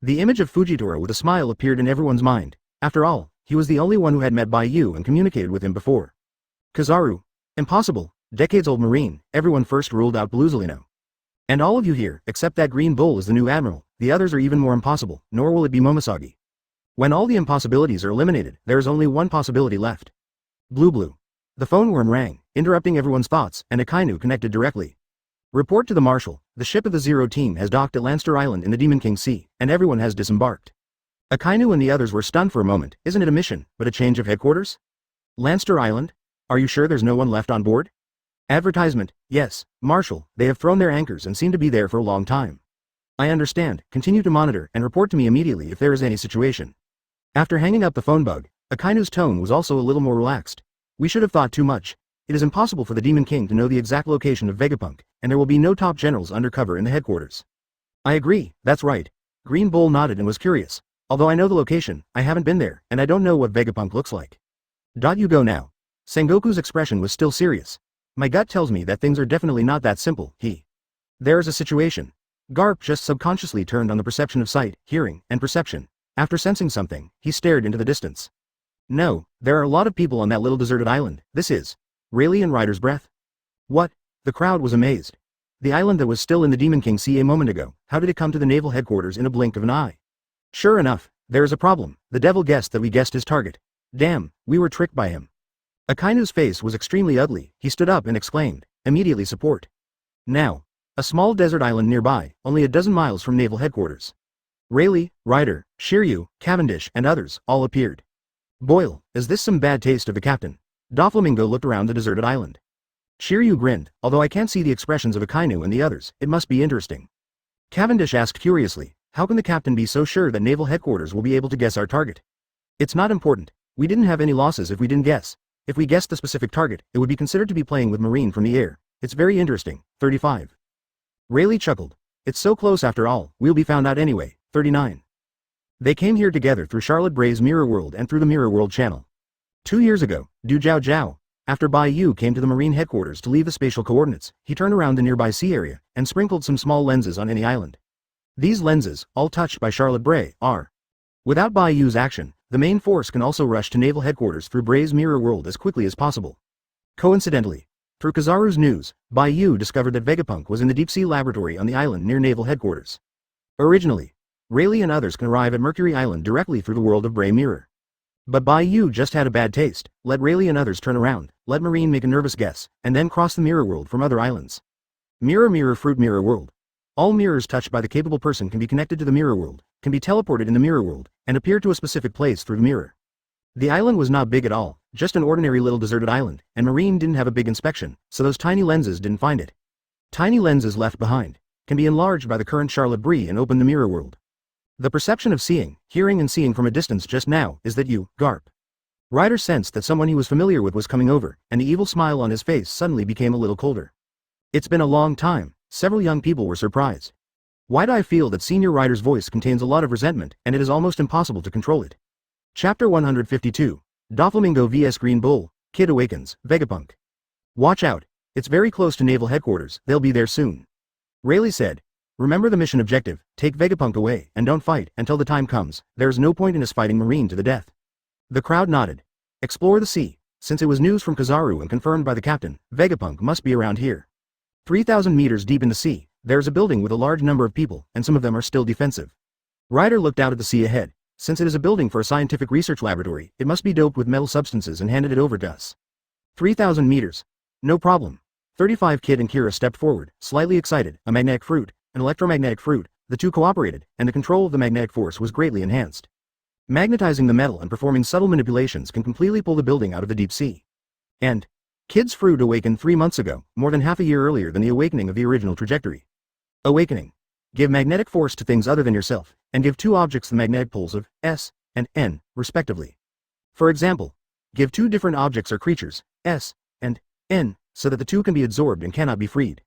The image of Fujitora with a smile appeared in everyone's mind. After all, he was the only one who had met Bai Yu and communicated with him before. Kizaru. Impossible. Decades-old Marine, everyone first ruled out Bluzolino. And all of you here, except that Green Bull is the new admiral, the others are even more impossible, nor will it be Momoshagi. When all the impossibilities are eliminated, there is only one possibility left. Blue. The phone worm rang, interrupting everyone's thoughts, and Akainu connected directly. Report to the Marshal, the ship of the Zero Team has docked at Lanster Island in the Demon King Sea, and everyone has disembarked. Akainu and the others were stunned for a moment. Isn't it a mission, but a change of headquarters? Lanster Island? Are you sure there's no one left on board? Advertisement, yes, Marshal, they have thrown their anchors and seem to be there for a long time. I understand, continue to monitor and report to me immediately if there is any situation. After hanging up the phone bug, Akainu's tone was also a little more relaxed. We should have thought too much. It is impossible for the Demon King to know the exact location of Vegapunk, and there will be no top generals undercover in the headquarters. I agree, that's right. Green Bull nodded and was curious. Although I know the location, I haven't been there, and I don't know what Vegapunk looks like. You go now. Sengoku's expression was still serious. My gut tells me that things are definitely not that simple, There is a situation. Garp just subconsciously turned on the perception of sight, hearing, and perception. After sensing something, he stared into the distance. No, there are a lot of people on that little deserted island. This is Rayleigh and Ryder's breath. What? The crowd was amazed. The island that was still in the Demon King Sea a moment ago, how did it come to the naval headquarters in a blink of an eye? Sure enough, there is a problem. The devil guessed that we guessed his target. Damn, we were tricked by him. Akainu's face was extremely ugly. He stood up and exclaimed, immediately support. Now, a small desert island nearby, only a dozen miles from naval headquarters. Rayleigh, Ryder, Shiryu, Cavendish, and others, all appeared. Boyle, is this some bad taste of the captain? Doflamingo looked around the deserted island. Shiryu grinned, although I can't see the expressions of Akainu and the others, it must be interesting. Cavendish asked curiously, how can the captain be so sure that naval headquarters will be able to guess our target? It's not important. We didn't have any losses if we didn't guess. If we guessed the specific target, it would be considered to be playing with Marine from the air. It's very interesting. 35. Rayleigh chuckled. It's so close after all, we'll be found out anyway. 39. They came here together through Charlotte Bray's Mirror World and through the Mirror World channel. 2 years ago, Du Jiao Jiao, after Bai Yu came to the Marine headquarters to leave the spatial coordinates, he turned around the nearby sea area and sprinkled some small lenses on any island. These lenses, all touched by Charlotte Bray, are. Without Bai Yu's action, the main force can also rush to naval headquarters through Bray's Mirror World as quickly as possible. Coincidentally, through Kizaru's news, Bai Yu discovered that Vegapunk was in the deep-sea laboratory on the island near naval headquarters. Originally, Rayleigh and others can arrive at Mercury Island directly through the world of Bray Mirror. But Bai Yu just had a bad taste, let Rayleigh and others turn around, let Marine make a nervous guess, and then cross the Mirror World from other islands. Mirror Mirror Fruit Mirror World. All mirrors touched by the capable person can be connected to the Mirror World, can be teleported in the Mirror World, and appear to a specific place through the mirror. The island was not big at all, just an ordinary little deserted island, and Marine didn't have a big inspection, so those tiny lenses didn't find it. Tiny lenses left behind can be enlarged by the current Charlotte Bray and open the Mirror World. The perception of seeing, hearing and seeing from a distance just now is that you, Garp. Ryder sensed that someone he was familiar with was coming over, and the evil smile on his face suddenly became a little colder. It's been a long time, several young people were surprised. Why do I feel that Senior Ryder's voice contains a lot of resentment, and it is almost impossible to control it? Chapter 152. Doflamingo vs Green Bull, Kid awakens, Vegapunk. Watch out, it's very close to naval headquarters, they'll be there soon. Rayleigh said, remember the mission objective, take Vegapunk away, and don't fight, until the time comes, there is no point in us fighting Marine to the death. The crowd nodded. Explore the sea. Since it was news from Kizaru and confirmed by the captain, Vegapunk must be around here. 3,000 meters deep in the sea, there is a building with a large number of people, and some of them are still defensive. Ryder looked out at the sea ahead. Since it is a building for a scientific research laboratory, it must be doped with metal substances and handed it over to us. 3,000 meters. No problem. 35 Kid and Kira stepped forward, slightly excited, a magnetic fruit, an electromagnetic fruit, the two cooperated, and the control of the magnetic force was greatly enhanced. Magnetizing the metal and performing subtle manipulations can completely pull the building out of the deep sea. And Kid's fruit awakened 3 months ago, more than half a year earlier than the awakening of the original trajectory. Awakening. Give magnetic force to things other than yourself, and give two objects the magnetic poles of S and N, respectively. For example, give two different objects or creatures, S and N, so that the two can be absorbed and cannot be freed.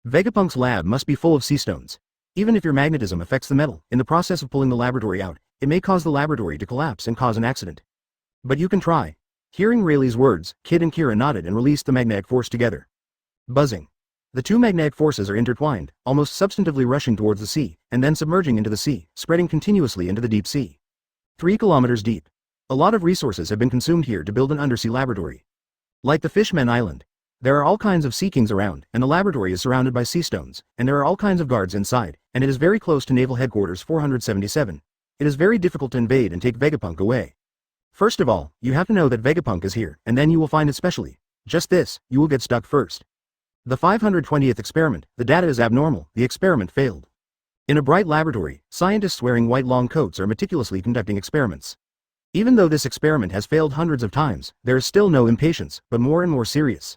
Vegapunk's lab must be full of sea stones. Even if your magnetism affects the metal, in the process of pulling the laboratory out, it may cause the laboratory to collapse and cause an accident. But you can try. Hearing Rayleigh's words, Kid and Kira nodded and released the magnetic force together. Buzzing. The two magnetic forces are intertwined, almost substantively rushing towards the sea, and then submerging into the sea, spreading continuously into the deep sea. 3 kilometers deep. A lot of resources have been consumed here to build an undersea laboratory. Like the Fishman Island, there are all kinds of sea kings around, and the laboratory is surrounded by sea stones, and there are all kinds of guards inside, and it is very close to Naval Headquarters 477. It is very difficult to invade and take Vegapunk away. First of all, you have to know that Vegapunk is here, and then you will find it specially. Just this, you will get stuck first. The 520th experiment, the data is abnormal, the experiment failed. In a bright laboratory, scientists wearing white long coats are meticulously conducting experiments. Even though this experiment has failed hundreds of times, there is still no impatience, but more and more serious.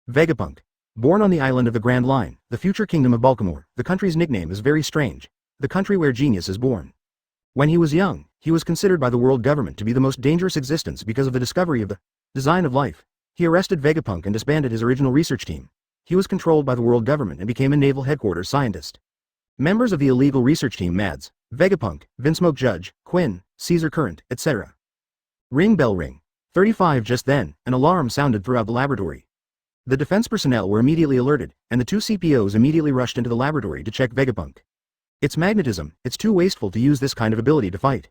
Vegapunk. Born on the island of the Grand Line, the future kingdom of Baltimore, the country's nickname is very strange, the country where genius is born. When he was young, he was considered by the world government to be the most dangerous existence because of the discovery of the design of life. He arrested Vegapunk and disbanded his original research team. He was controlled by the world government and became a naval headquarters scientist. Members of the illegal research team Mads, Vegapunk, Vinsmoke Judge, Quinn, Caesar Current, etc. Ring bell ring. 35 Just then, an alarm sounded throughout the laboratory. The defense personnel were immediately alerted, and the two CPOs immediately rushed into the laboratory to check Vegapunk. It's magnetism, it's too wasteful to use this kind of ability to fight.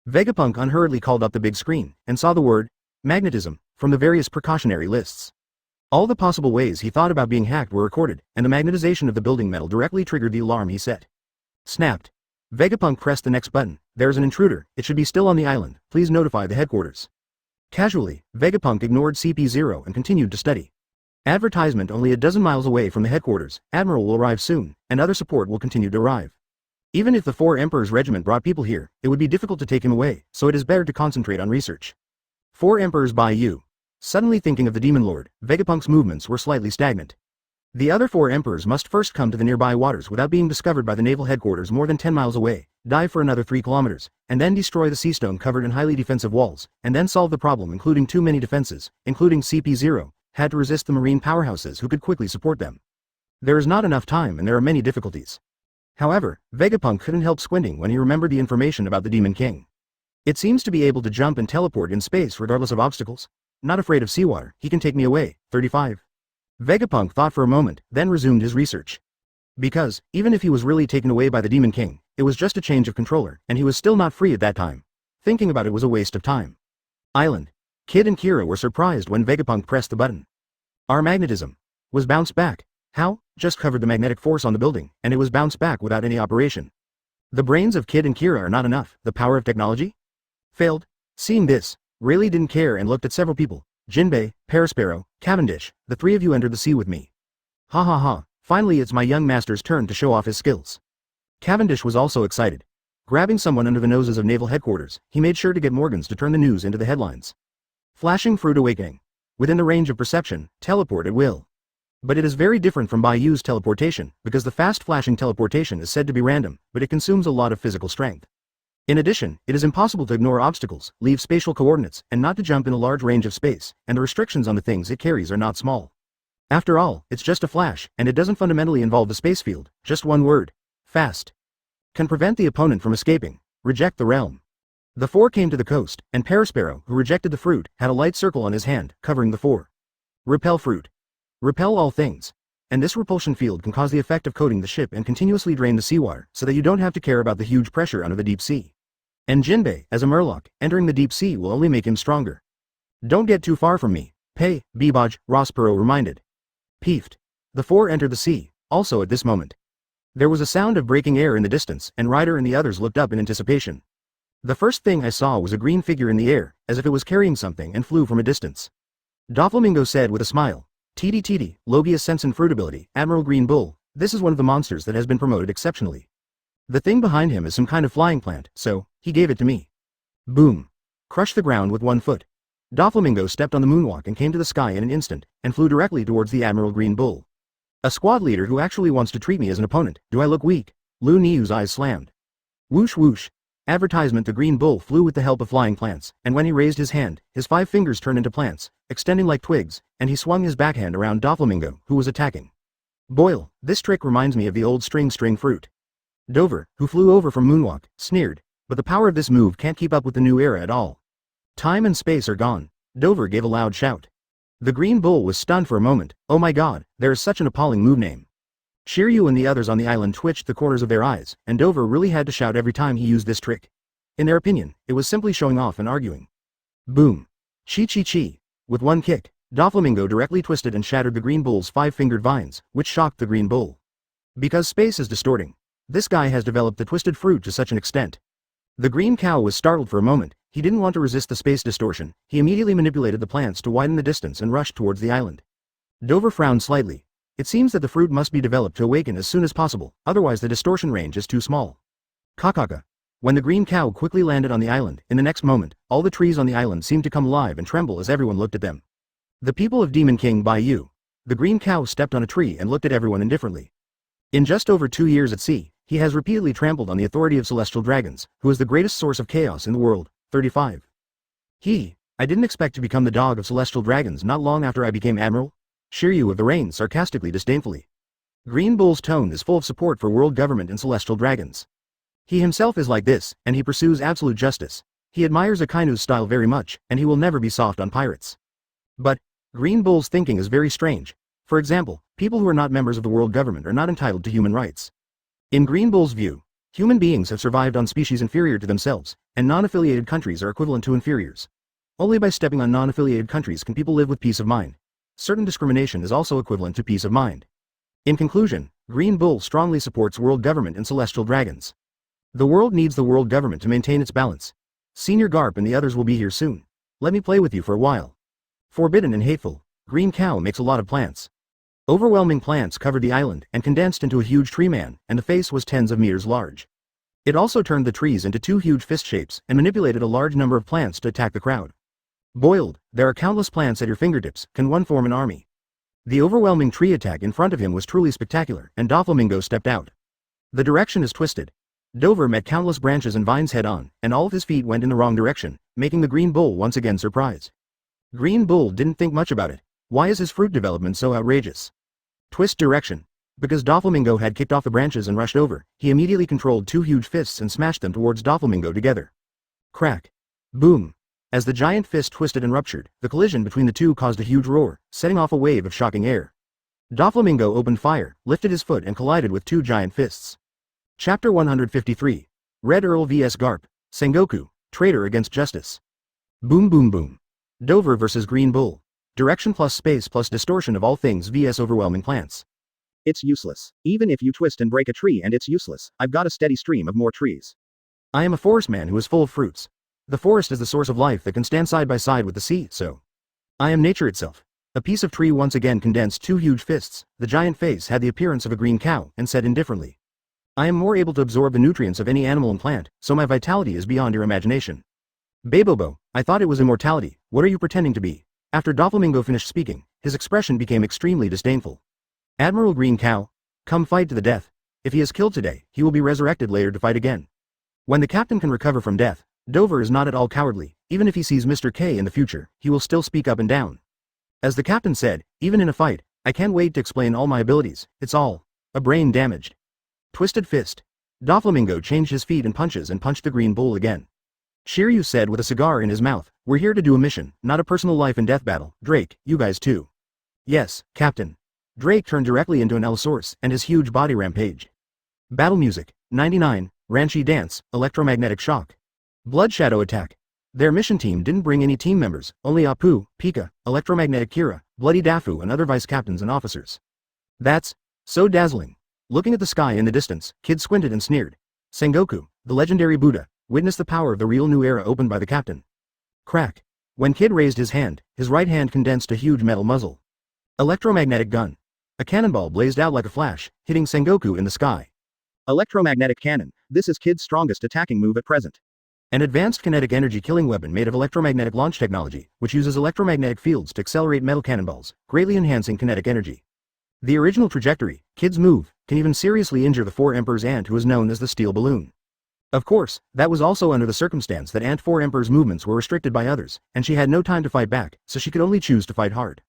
Vegapunk unhurriedly called up the big screen, and saw the word, magnetism, from the various precautionary lists. All the possible ways he thought about being hacked were recorded, and the magnetization of the building metal directly triggered the alarm he set. Snapped. Vegapunk pressed the next button. There's an intruder, it should be still on the island, please notify the headquarters. Casually, Vegapunk ignored CP0 and continued to study. Advertisement only a dozen miles away from the headquarters, Admiral will arrive soon, and other support will continue to arrive. Even if the 4 Emperor's regiment brought people here, it would be difficult to take him away, so it is better to concentrate on research. 4 Emperors Bai Yu. Suddenly thinking of the Demon Lord, Vegapunk's movements were slightly stagnant. The other 4 emperors must first come to the nearby waters without being discovered by the naval headquarters more than 10 miles away, dive for another 3 kilometers, and then destroy the sea stone covered in highly defensive walls, and then solve the problem including too many defenses, including CP0, had to resist the marine powerhouses who could quickly support them. There is not enough time and there are many difficulties. However, Vegapunk couldn't help squinting when he remembered the information about the Demon King. It seems to be able to jump and teleport in space regardless of obstacles. Not afraid of seawater, he can take me away. 35. Vegapunk thought for a moment, then resumed his research. Because, even if he was really taken away by the Demon King, it was just a change of controller, and he was still not free at that time. Thinking about it was a waste of time. Island. Kid and Kira were surprised when Vegapunk pressed the button. Our magnetism was bounced back. How? Just covered the magnetic force on the building, and it was bounced back without any operation. The brains of Kid and Kira are not enough, the power of technology? Failed. Seeing this, Rayleigh didn't care and looked at several people. Jinbei, Parasparrow, Cavendish, the 3 of you entered the sea with me. Ha ha ha, finally it's my young master's turn to show off his skills. Cavendish was also excited. Grabbing someone under the noses of naval headquarters, he made sure to get Morgans to turn the news into the headlines. Flashing Fruit Awakening. Within the range of perception, teleport at will. But it is very different from Bayou's teleportation, because the fast flashing teleportation is said to be random, but it consumes a lot of physical strength. In addition, it is impossible to ignore obstacles, leave spatial coordinates, and not to jump in a large range of space, and the restrictions on the things it carries are not small. After all, it's just a flash, and it doesn't fundamentally involve the space field, just one word. Fast. Can prevent the opponent from escaping. Reject the realm. The 4 came to the coast, and Parasparrow, who rejected the fruit, had a light circle on his hand, covering the 4. Repel fruit. Repel all things. And this repulsion field can cause the effect of coating the ship and continuously drain the seawater, so that you don't have to care about the huge pressure under the deep sea. And Jinbei, as a Murloc, entering the deep sea will only make him stronger. Don't get too far from me. Pei, Beboj, Rospero reminded. Peeved. The 4 entered the sea, also at this moment. There was a sound of breaking air in the distance, and Ryder and the others looked up in anticipation. The first thing I saw was a green figure in the air, as if it was carrying something and flew from a distance. Doflamingo said with a smile. TD, Logia Sense and Fruit Ability, Admiral Green Bull, this is one of the monsters that has been promoted exceptionally. The thing behind him is some kind of flying plant, so, he gave it to me. Boom. Crushed the ground with 1 foot. Doflamingo stepped on the moonwalk and came to the sky in an instant, and flew directly towards the Admiral Green Bull. A squad leader who actually wants to treat me as an opponent, do I look weak? Lu Niu's eyes slammed. Whoosh whoosh. Advertisement. The Green Bull flew with the help of flying plants, and when he raised his hand, his 5 fingers turned into plants, extending like twigs, and he swung his backhand around Doflamingo, who was attacking. Boyle, this trick reminds me of the old string fruit. Dover, who flew over from Moonwalk, sneered, but the power of this move can't keep up with the new era at all. Time and space are gone. Dover gave a loud shout. The Green Bull was stunned for a moment. Oh my god, there is such an appalling move name. Shiryu and the others on the island twitched the corners of their eyes, and Dover really had to shout every time he used this trick. In their opinion, it was simply showing off and arguing. Boom. Chi. With 1 kick, Doflamingo directly twisted and shattered the Green Bull's 5-fingered vines, which shocked the Green Bull. Because space is distorting. This guy has developed the twisted fruit to such an extent. The green cow was startled for a moment. He didn't want to resist the space distortion. He immediately manipulated the plants to widen the distance and rushed towards the island. Dover frowned slightly. It seems that the fruit must be developed to awaken as soon as possible, otherwise the distortion range is too small. Kakaka. When the green cow quickly landed on the island, in the next moment, all the trees on the island seemed to come alive and tremble as everyone looked at them. The people of Demon King Bayou. The green cow stepped on a tree and looked at everyone indifferently. In just over 2 years at sea, he has repeatedly trampled on the authority of celestial dragons, who is the greatest source of chaos in the world. 35. I didn't expect to become the dog of celestial dragons not long after I became admiral. Shiryu of the Rain sarcastically disdainfully. Green Bull's tone is full of support for world government and celestial dragons. He himself is like this, and he pursues absolute justice. He admires Akainu's style very much, and he will never be soft on pirates. But, Green Bull's thinking is very strange. For example, people who are not members of the world government are not entitled to human rights. In Green Bull's view, human beings have survived on species inferior to themselves, and non-affiliated countries are equivalent to inferiors. Only by stepping on non-affiliated countries can people live with peace of mind. Certain discrimination is also equivalent to peace of mind. In conclusion, Green Bull strongly supports world government and celestial dragons. The world needs the world government to maintain its balance. Senior Garp and the others will be here soon. Let me play with you for a while. Forbidden and hateful, Green Cow makes a lot of plants. Overwhelming plants covered the island and condensed into a huge tree man, and the face was tens of meters large. It also turned the trees into 2 huge fist shapes and manipulated a large number of plants to attack the crowd. Boiled, there are countless plants at your fingertips, can one form an army? The overwhelming tree attack in front of him was truly spectacular, and Doflamingo stepped out. The direction is twisted. Dover met countless branches and vines head-on, and all of his feet went in the wrong direction, making the Green Bull once again surprised. Green Bull didn't think much about it. Why is his fruit development so outrageous? Twist direction. Because Doflamingo had kicked off the branches and rushed over, he immediately controlled two huge fists and smashed them towards Doflamingo together. Crack. Boom. As the giant fist twisted and ruptured, the collision between the two caused a huge roar, setting off a wave of shocking air. Doflamingo opened fire, lifted his foot and collided with two giant fists. Chapter 153. Red Earl vs Garp, Sengoku, Traitor against Justice. Boom boom boom. Dover vs Green Bull. Direction plus space plus distortion of all things vs overwhelming plants. It's useless. Even if you twist and break a tree and it's useless, I've got a steady stream of more trees. I am a forest man who is full of fruits. The forest is the source of life that can stand side by side with the sea, so. I am nature itself. A piece of tree once again condensed two huge fists, the giant face had the appearance of a green cow, and said indifferently. I am more able to absorb the nutrients of any animal and plant, so my vitality is beyond your imagination. Babobo, I thought it was immortality, what are you pretending to be? After Doflamingo finished speaking, his expression became extremely disdainful. Admiral Green Cow, come fight to the death. If he is killed today, he will be resurrected later to fight again. When the captain can recover from death, Dover is not at all cowardly, even if he sees Mr. K in the future, he will still speak up and down. As the captain said, even in a fight, I can't wait to explain all my abilities, it's all a brain damaged. Twisted fist. Doflamingo changed his feet and punched the Green Bull again. Shiryu said with a cigar in his mouth, we're here to do a mission, not a personal life and death battle. Drake, you guys too. Yes, Captain. Drake turned directly into an Allosaurus, and his huge body rampaged. Battle music, 99, Ranchi dance, electromagnetic shock. Blood shadow attack. Their mission team didn't bring any team members, only Apu, Pika, electromagnetic Kira, Bloody Dafu and other vice captains and officers. That's so dazzling. Looking at the sky in the distance, Kid squinted and sneered. Sengoku, the legendary Buddha, witnessed the power of the real new era opened by the captain. Crack. When Kid raised his hand, his right hand condensed a huge metal muzzle. Electromagnetic gun. A cannonball blazed out like a flash, hitting Sengoku in the sky. Electromagnetic cannon, this is Kid's strongest attacking move at present. An advanced kinetic energy killing weapon made of electromagnetic launch technology, which uses electromagnetic fields to accelerate metal cannonballs, greatly enhancing kinetic energy. The original trajectory, Kid's move, can even seriously injure the 4 Emperor's ant who is known as the Steel Balloon. Of course, that was also under the circumstance that Ant 4 Emperor's movements were restricted by others, and she had no time to fight back, so she could only choose to fight hard.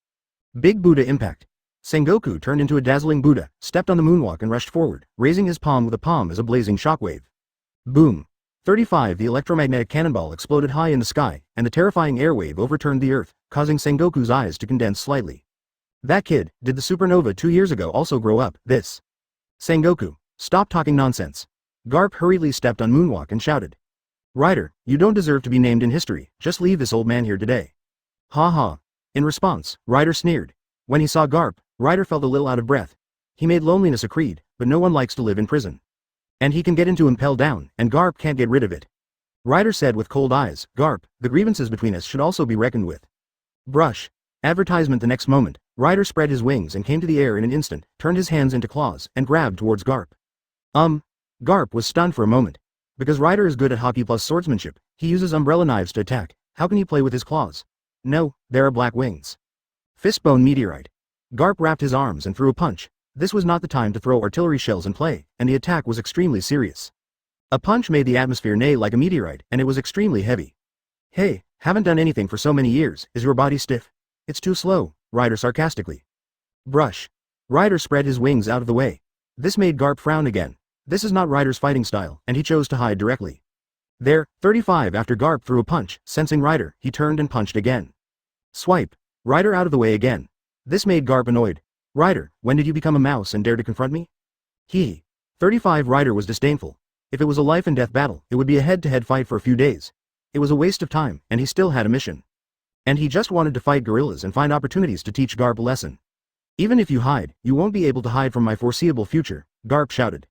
Big Buddha impact. Sengoku turned into a dazzling Buddha, stepped on the moonwalk and rushed forward, raising his palm with a palm as a blazing shockwave. Boom. 35 The electromagnetic cannonball exploded high in the sky, and the terrifying airwave overturned the earth, causing Sengoku's eyes to condense slightly. That kid, did the supernova 2 years ago also grow up? This. Sengoku, stop talking nonsense. Garp hurriedly stepped on moonwalk and shouted. Ryder, you don't deserve to be named in history, just leave this old man here today. Ha ha. In response, Ryder sneered. When he saw Garp, Ryder felt a little out of breath. He made loneliness a creed, but no one likes to live in prison. And he can get into Impel down, and Garp can't get rid of it. Ryder said with cold eyes, Garp, the grievances between us should also be reckoned with. Brush. Advertisement. The next moment, Ryder spread his wings and came to the air in an instant, turned his hands into claws, and grabbed towards Garp. Garp was stunned for a moment. Because Ryder is good at hockey plus swordsmanship, he uses umbrella knives to attack. How can he play with his claws? No, there are black wings. Fistbone meteorite. Garp wrapped his arms and threw a punch. This was not the time to throw artillery shells and play, and the attack was extremely serious. A punch made the atmosphere neigh like a meteorite, and it was extremely heavy. Hey, haven't done anything for so many years, is your body stiff? It's too slow, Ryder sarcastically. Brush. Ryder spread his wings out of the way. This made Garp frown again. This is not Ryder's fighting style, and he chose to hide directly. There, 35 After Garp threw a punch, sensing Ryder, he turned and punched again. Swipe. Ryder out of the way again. This made Garp annoyed. Ryder, when did you become a mouse and dare to confront me? 35 Ryder was disdainful. If it was a life and death battle, it would be a head-to-head fight for a few days. It was a waste of time, and he still had a mission. And he just wanted to fight gorillas and find opportunities to teach Garp a lesson. Even if you hide, you won't be able to hide from my foreseeable future, Garp shouted.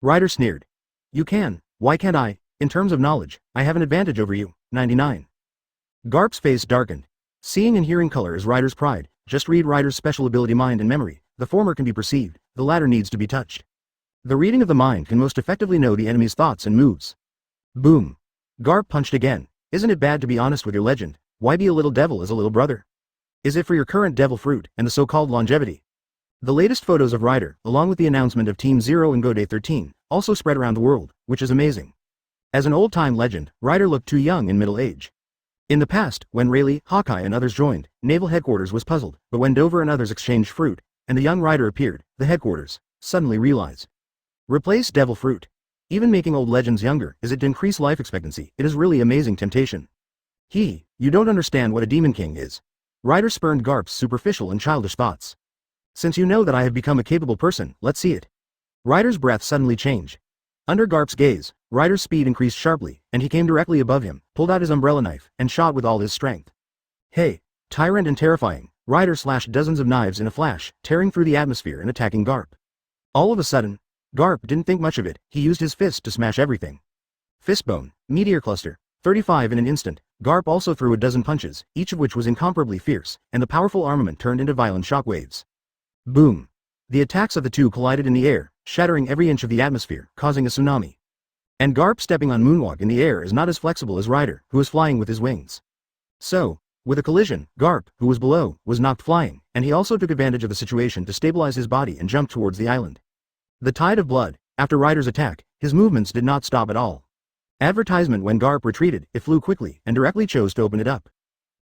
Ryder sneered. You can, why can't I? In terms of knowledge, I have an advantage over you, 99. Garp's face darkened. Seeing and hearing color is Ryder's pride, just read Ryder's special ability mind and memory, the former can be perceived, the latter needs to be touched. The reading of the mind can most effectively know the enemy's thoughts and moves. Boom. Garp punched again. Isn't it bad to be honest with your legend? Why be a little devil as a little brother? Is it for your current devil fruit and the so-called longevity? The latest photos of Ryder, along with the announcement of Team Zero and Go Day 13, also spread around the world, which is amazing. As an old-time legend, Ryder looked too young in middle age. In the past, when Rayleigh, Hawkeye and others joined, Naval Headquarters was puzzled, but when Dover and others exchanged fruit, and the young Ryder appeared, the headquarters suddenly realized. Replace devil fruit. Even making old legends younger, is it to increase life expectancy? It is really amazing temptation. You don't understand what a demon king is. Ryder spurned Garp's superficial and childish thoughts. Since you know that I have become a capable person, let's see it. Ryder's breath suddenly changed. Under Garp's gaze, Ryder's speed increased sharply, and he came directly above him, pulled out his umbrella knife, and shot with all his strength. Hey! Tyrant and terrifying, Ryder slashed dozens of knives in a flash, tearing through the atmosphere and attacking Garp. All of a sudden, Garp didn't think much of it, he used his fist to smash everything. Fistbone, meteor cluster, 35 in an instant, Garp also threw a dozen punches, each of which was incomparably fierce, and the powerful armament turned into violent shockwaves. Boom! The attacks of the two collided in the air, shattering every inch of the atmosphere, causing a tsunami. And Garp stepping on moonwalk in the air is not as flexible as Ryder, who was flying with his wings. So, with a collision, Garp, who was below, was knocked flying, and he also took advantage of the situation to stabilize his body and jump towards the island. The tide of blood, after Ryder's attack, his movements did not stop at all. Advertisement: when Garp retreated, it flew quickly, and directly chose to open it up.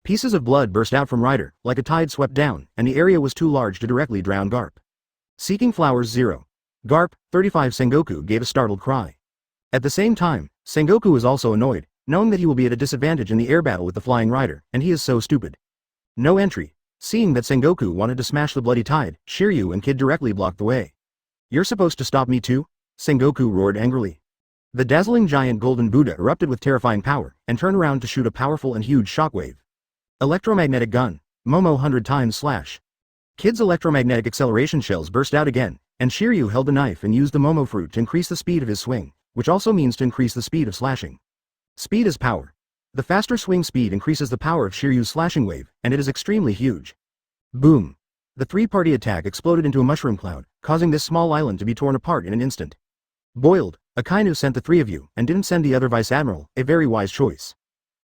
Pieces of blood burst out from Ryder, like a tide swept down, and the area was too large to directly drown Garp. Seeking flowers 0. Garp, 35 Sengoku gave a startled cry. At the same time, Sengoku is also annoyed, knowing that he will be at a disadvantage in the air battle with the flying Ryder, and he is so stupid. No entry. Seeing that Sengoku wanted to smash the bloody tide, Shiryu and Kid directly blocked the way. You're supposed to stop me too? Sengoku roared angrily. The dazzling giant golden Buddha erupted with terrifying power, and turned around to shoot a powerful and huge shockwave. Electromagnetic gun, Momo 100 times slash. Kid's electromagnetic acceleration shells burst out again, and Shiryu held the knife and used the Momo fruit to increase the speed of his swing, which also means to increase the speed of slashing. Speed is power. The faster swing speed increases the power of Shiryu's slashing wave, and it is extremely huge. Boom! The three-party attack exploded into a mushroom cloud, causing this small island to be torn apart in an instant. Boiled, Akainu sent the three of you, and didn't send the other Vice Admiral, a very wise choice.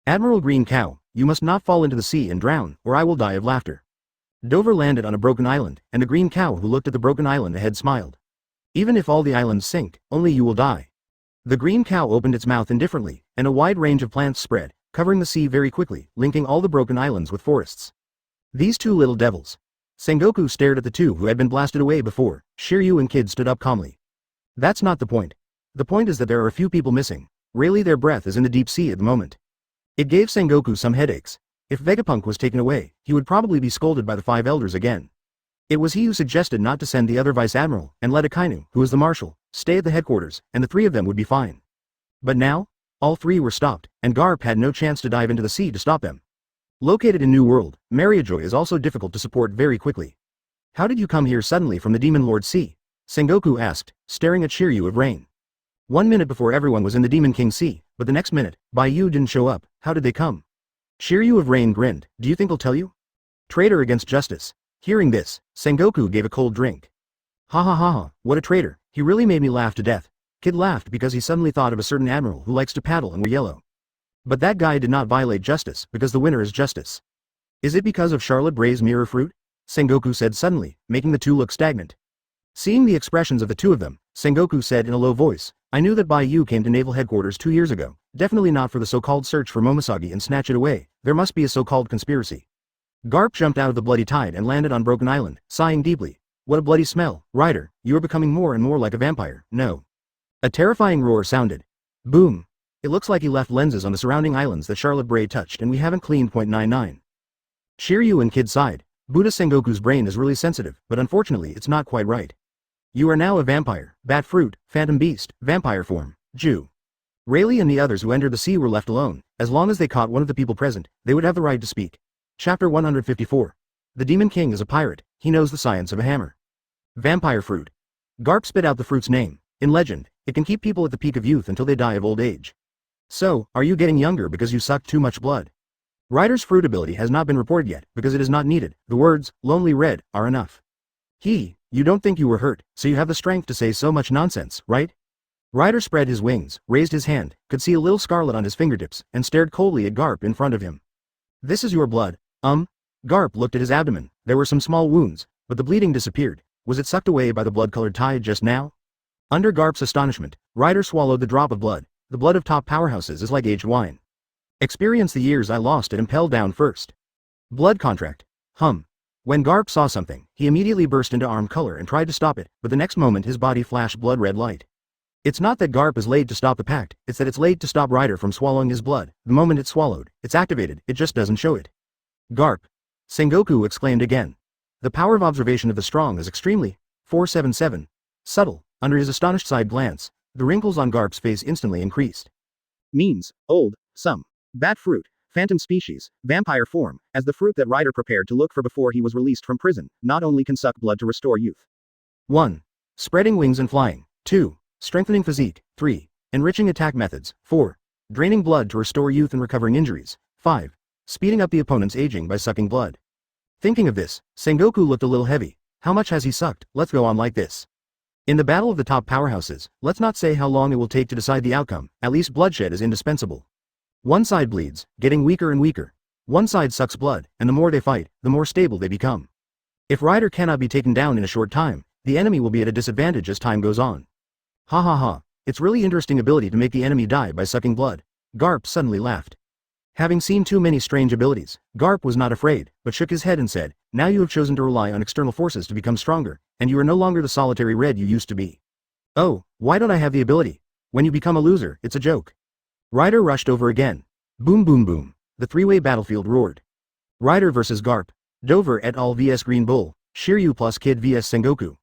Admiral Green Cow, you must not fall into the sea and drown, or I will die of laughter. Dover landed on a broken island, and the Green Cow who looked at the broken island ahead smiled. Even if all the islands sink, only you will die. The Green Cow opened its mouth indifferently, and a wide range of plants spread, covering the sea very quickly, linking all the broken islands with forests. These two little devils. Sengoku stared at the two who had been blasted away before. Shiryu and Kid stood up calmly. That's not the point. The point is that there are a few people missing. Really, their breath is in the deep sea at the moment. It gave Sengoku some headaches. If Vegapunk was taken away, he would probably be scolded by the five elders again. It was he who suggested not to send the other Vice Admiral, and let Akainu, who is the Marshal, stay at the headquarters, and the three of them would be fine. But now, all three were stopped, and Garp had no chance to dive into the sea to stop them. Located in New World, Mariejois is also difficult to support very quickly. How did you come here suddenly from the Demon Lord Sea? Sengoku asked, staring at Shiryu of Rain. 1 minute before everyone was in the Demon King Sea, but the next minute, Bai Yu didn't show up. How did they come? Shiryu of Rain grinned. Do you think he'll tell you? Traitor against justice. Hearing this, Sengoku gave a cold drink. Ha ha ha ha, what a traitor, he really made me laugh to death. Kid laughed because he suddenly thought of a certain admiral who likes to paddle and wear yellow. But that guy did not violate justice, because the winner is justice. Is it because of Charlotte Bray's mirror fruit? Sengoku said suddenly, making the two look stagnant. Seeing the expressions of the two of them, Sengoku said in a low voice, I knew that Bai Yu came to Naval Headquarters 2 years ago, definitely not for the so-called search for Momoshiki and snatch it away, there must be a so-called conspiracy. Garp jumped out of the bloody tide and landed on Broken Island, sighing deeply. What a bloody smell, Ryder, you are becoming more and more like a vampire, no. A terrifying roar sounded. Boom. It looks like he left lenses on the surrounding islands that Charlotte Bray touched and we haven't cleaned. .99. Shiryu and Kid sighed. Buddha Sengoku's brain is really sensitive, but unfortunately it's not quite right. You are now a vampire, bat fruit, phantom beast, vampire form, Jew. Rayleigh and the others who entered the sea were left alone. As long as they caught one of the people present, they would have the right to speak. Chapter 154. The Demon King is a pirate, he knows the science of a hammer. Vampire fruit. Garp spit out the fruit's name. In legend, it can keep people at the peak of youth until they die of old age. So, are you getting younger because you sucked too much blood? Ryder's fruit ability has not been reported yet, because it is not needed. The words, lonely red, are enough. You don't think you were hurt, so you have the strength to say so much nonsense, right? Ryder spread his wings, raised his hand, could see a little scarlet on his fingertips, and stared coldly at Garp in front of him. This is your blood. Garp looked at his abdomen. There were some small wounds, but the bleeding disappeared. Was it sucked away by the blood-colored tide just now? Under Garp's astonishment, Ryder swallowed the drop of blood. The blood of top powerhouses is like aged wine. Experience the years I lost at Impel down first. Blood contract. When Garp saw something, he immediately burst into armed color and tried to stop it, but the next moment his body flashed blood-red light. It's not that Garp is laid to stop the pact, it's that it's laid to stop Ryder from swallowing his blood. The moment it's swallowed, it's activated, it just doesn't show it. Garp. Sengoku exclaimed again. The power of observation of the strong is extremely 477. Subtle. Under his astonished side glance, the wrinkles on Garp's face instantly increased. Means, old, some. Bat fruit, phantom species, vampire form, as the fruit that Ryder prepared to look for before he was released from prison, not only can suck blood to restore youth. 1. Spreading wings and flying. 2. Strengthening physique. 3. Enriching attack methods. 4. Draining blood to restore youth and recovering injuries. 5. Speeding up the opponent's aging by sucking blood. Thinking of this, Sengoku looked a little heavy. How much has he sucked? Let's go on like this. In the battle of the top powerhouses, let's not say how long it will take to decide the outcome, at least bloodshed is indispensable. One side bleeds, getting weaker and weaker. One side sucks blood, and the more they fight, the more stable they become. If Ryder cannot be taken down in a short time, the enemy will be at a disadvantage as time goes on. Ha ha ha, it's really interesting ability to make the enemy die by sucking blood. Garp suddenly laughed. Having seen too many strange abilities, Garp was not afraid, but shook his head and said, now you have chosen to rely on external forces to become stronger, and you are no longer the solitary red you used to be. Oh, why don't I have the ability? When you become a loser, it's a joke. Ryder rushed over again. Boom boom boom. The three-way battlefield roared. Ryder vs Garp. Dover et al. vs Green Bull. Shiryu plus Kid vs Sengoku.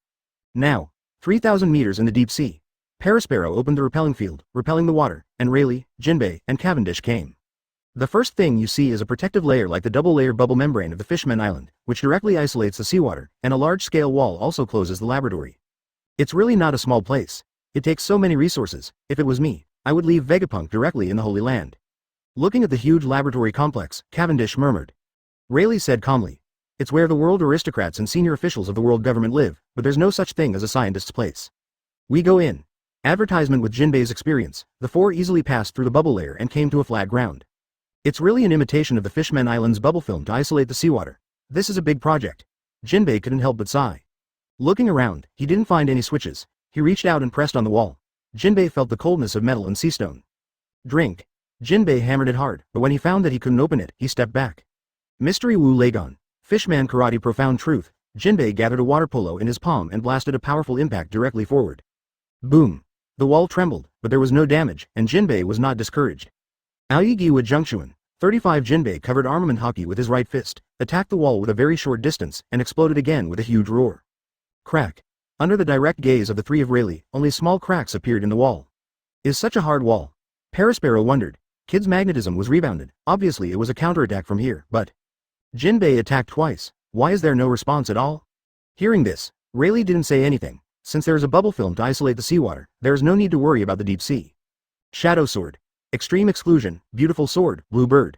Now, 3,000 meters in the deep sea. Parasparrow opened the repelling field, repelling the water, and Rayleigh, Jinbei, and Cavendish came. The first thing you see is a protective layer like the double-layered bubble membrane of the Fishman Island, which directly isolates the seawater, and a large-scale wall also closes the laboratory. It's really not a small place. It takes so many resources. If it was me, I would leave Vegapunk directly in the Holy Land. Looking at the huge laboratory complex, Cavendish murmured. Rayleigh said calmly. It's where the world aristocrats and senior officials of the world government live, but there's no such thing as a scientist's place. We go in. Advertisement with Jinbei's experience, the four easily passed through the bubble layer and came to a flat ground. It's really an imitation of the Fishman Island's bubble film to isolate the seawater. This is a big project. Jinbei couldn't help but sigh. Looking around, he didn't find any switches. He reached out and pressed on the wall. Jinbei felt the coldness of metal and sea stone. Drink. Jinbei hammered it hard, but when he found that he couldn't open it, he stepped back. Mystery Wu Lagon. Fishman Karate Profound Truth. Jinbei gathered a water polo in his palm and blasted a powerful impact directly forward. Boom. The wall trembled, but there was no damage, and Jinbei was not discouraged. Aoigiwa Junction. 35 Jinbei covered armament hockey with his right fist, attacked the wall with a very short distance, and exploded again with a huge roar. Crack. Under the direct gaze of the three of Rayleigh, only small cracks appeared in the wall. Is such a hard wall? Parasparrow wondered. Kid's magnetism was rebounded. Obviously it was a counterattack from here, but Jinbei attacked twice. Why is there no response at all? Hearing this, Rayleigh didn't say anything. Since there is a bubble film to isolate the seawater, there is no need to worry about the deep sea. Shadow Sword. Extreme Exclusion, Beautiful Sword, Blue Bird.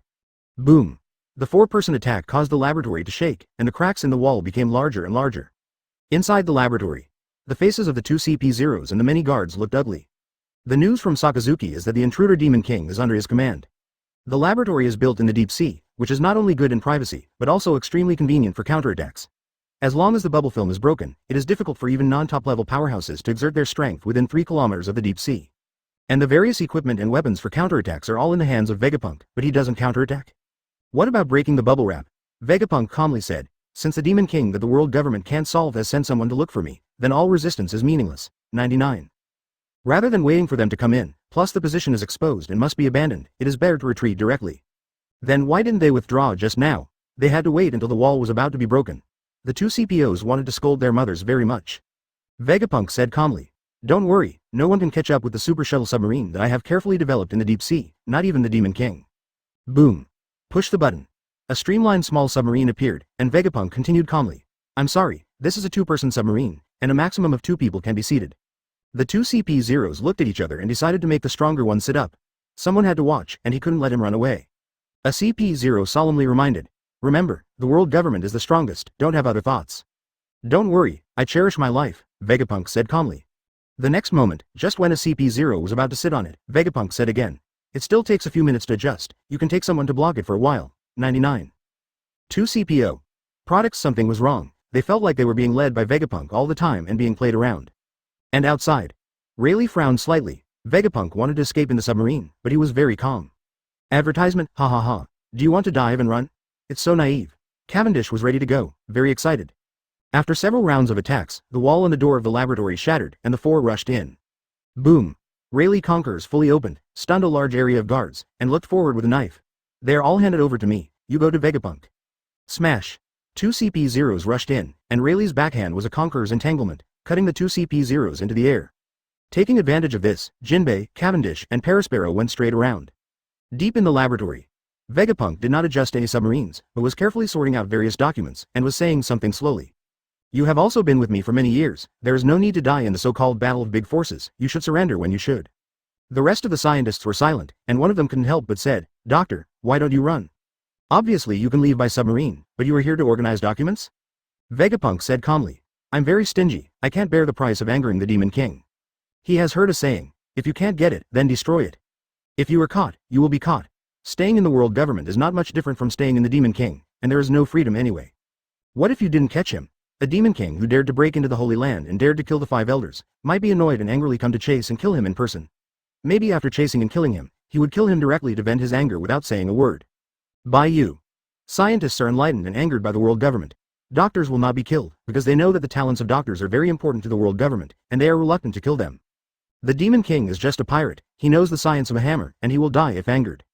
Boom. The four-person attack caused the laboratory to shake, and the cracks in the wall became larger and larger. Inside the laboratory, the faces of the two CP0s and the many guards looked ugly. The news from Sakazuki is that the intruder Demon King is under his command. The laboratory is built in the deep sea, which is not only good in privacy, but also extremely convenient for counterattacks. As long as the bubble film is broken, it is difficult for even non-top level powerhouses to exert their strength within 3 kilometers of the deep sea. And the various equipment and weapons for counterattacks are all in the hands of Vegapunk, but he doesn't counterattack? What about breaking the bubble wrap? Vegapunk calmly said, since the Demon King that the world government can't solve has sent someone to look for me, then all resistance is meaningless. 99. Rather than waiting for them to come in, plus the position is exposed and must be abandoned, it is better to retreat directly. Then why didn't they withdraw just now? They had to wait until the wall was about to be broken. The two CPOs wanted to scold their mothers very much. Vegapunk said calmly, don't worry, no one can catch up with the super shuttle submarine that I have carefully developed in the deep sea, not even the Demon King. Boom. Push the button. A streamlined small submarine appeared, and Vegapunk continued calmly. I'm sorry, this is a 2-person submarine, and a maximum of 2 people can be seated. The two CP0s looked at each other and decided to make the stronger one sit up. Someone had to watch, and he couldn't let him run away. A CP0 solemnly reminded, remember, the world government is the strongest, don't have other thoughts. Don't worry, I cherish my life, Vegapunk said calmly. The next moment, just when a CP0 was about to sit on it, Vegapunk said again, it still takes a few minutes to adjust, you can take someone to block it for a while. 99. 2CPO. Products. Something was wrong. They felt like they were being led by Vegapunk all the time and being played around. And outside. Rayleigh frowned slightly. Vegapunk wanted to escape in the submarine, but he was very calm. Advertisement, ha ha ha. Do you want to dive and run? It's so naive. Cavendish was ready to go, very excited. After several rounds of attacks, the wall and the door of the laboratory shattered, and the four rushed in. Boom. Rayleigh conquerors fully opened, stunned a large area of guards, and looked forward with a knife. They are all handed over to me. You go to Vegapunk. Smash. 2CP0s rushed in, and Rayleigh's backhand was a conqueror's entanglement, cutting the 2CP0s into the air. Taking advantage of this, Jinbei, Cavendish, and Perospero went straight around. Deep in the laboratory. Vegapunk did not adjust any submarines, but was carefully sorting out various documents, and was saying something slowly. You have also been with me for many years. There is no need to die in the so-called battle of big forces. You should surrender when you should. The rest of the scientists were silent, and one of them couldn't help but said, Doctor, why don't you run? Obviously you can leave by submarine, but you are here to organize documents? Vegapunk said calmly. I'm very stingy. I can't bear the price of angering the Demon King. He has heard a saying, if you can't get it, then destroy it. If you are caught, you will be caught. Staying in the world government is not much different from staying in the Demon King, and there is no freedom anyway. What if you didn't catch him? A Demon King who dared to break into the Holy Land and dared to kill the 5 elders, might be annoyed and angrily come to chase and kill him in person. Maybe after chasing and killing him, he would kill him directly to vent his anger without saying a word. Bai Yu. Scientists are enlightened and angered by the world government. Doctors will not be killed, because they know that the talents of doctors are very important to the world government, and they are reluctant to kill them. The Demon King is just a pirate. He knows the science of a hammer, and he will die if angered.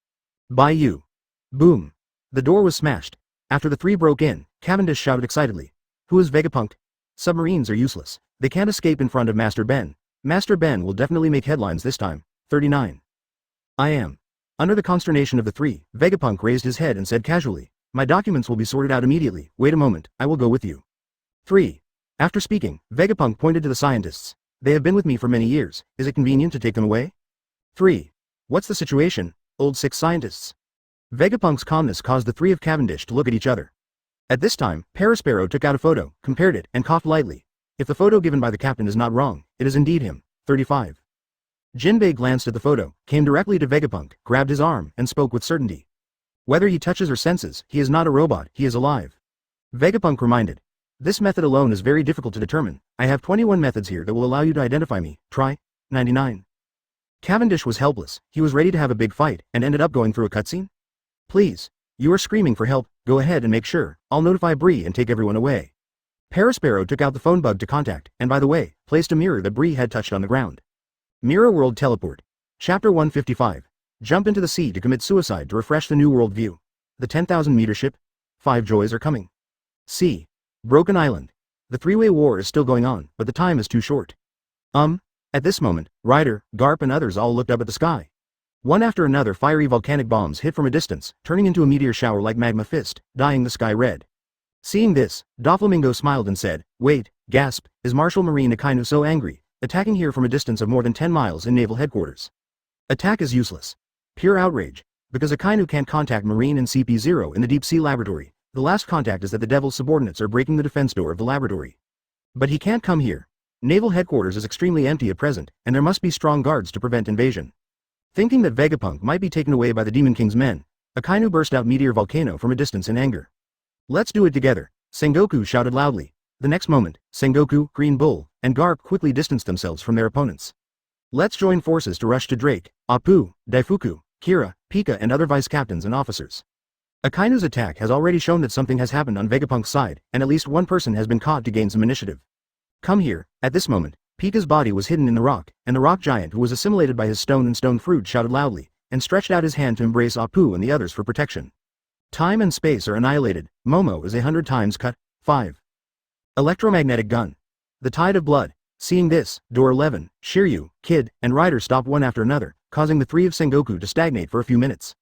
Bai Yu. Boom. The door was smashed. After the 3 broke in, Cavendish shouted excitedly. Who is Vegapunk? Submarines are useless. They can't escape in front of Master Ben. Master Ben will definitely make headlines this time. 39. I am. Under the consternation of the 3, Vegapunk raised his head and said casually, my documents will be sorted out immediately. Wait a moment, I will go with you. 3. After speaking, Vegapunk pointed to the scientists. They have been with me for many years. Is it convenient to take them away? 3. What's the situation, old 6 scientists? Vegapunk's calmness caused the 3 of Cavendish to look at each other. At this time, Perospero took out a photo, compared it, and coughed lightly. If the photo given by the captain is not wrong, it is indeed him. 35. Jinbei glanced at the photo, came directly to Vegapunk, grabbed his arm, and spoke with certainty. Whether he touches or senses, he is not a robot, he is alive. Vegapunk reminded. This method alone is very difficult to determine. I have 21 methods here that will allow you to identify me. Try. 99. Cavendish was helpless. He was ready to have a big fight, and ended up going through a cutscene? Please. You are screaming for help. Go ahead and make sure. I'll notify Bree and take everyone away. Perospero took out the phone bug to contact, and by the way, placed a mirror that Bree had touched on the ground. Mirror World Teleport. Chapter 155. Jump into the sea to commit suicide to refresh the new world view. The 10,000-meter ship. 5 joys are coming. Sea. Broken Island. The 3-way war is still going on, but the time is too short. At this moment, Ryder, Garp and others all looked up at the sky. One after another fiery volcanic bombs hit from a distance, turning into a meteor shower like magma fist, dyeing the sky red. Seeing this, Doflamingo smiled and said, wait, gasp, is Marshal Marine Akainu so angry, attacking here from a distance of more than 10 miles in naval headquarters? Attack is useless. Pure outrage. Because Akainu can't contact Marine and CP0 in the deep sea laboratory, the last contact is that the Devil's subordinates are breaking the defense door of the laboratory. But he can't come here. Naval headquarters is extremely empty at present, and there must be strong guards to prevent invasion. Thinking that Vegapunk might be taken away by the Demon King's men, Akainu burst out Meteor Volcano from a distance in anger. Let's do it together, Sengoku shouted loudly. The next moment, Sengoku, Green Bull, and Garp quickly distanced themselves from their opponents. Let's join forces to rush to Drake, Apu, Daifuku, Kira, Pika and other vice captains and officers. Akainu's attack has already shown that something has happened on Vegapunk's side, and at least one person has been caught to gain some initiative. Come here. At this moment, Pika's body was hidden in the rock, and the rock giant who was assimilated by his stone and stone fruit shouted loudly, and stretched out his hand to embrace Apu and the others for protection. Time and space are annihilated. Momo is 100 times cut. 5. Electromagnetic gun. The tide of blood. Seeing this, Door 11, Shiryu, Kid, and Ryder stopped one after another, causing the 3 of Sengoku to stagnate for a few minutes.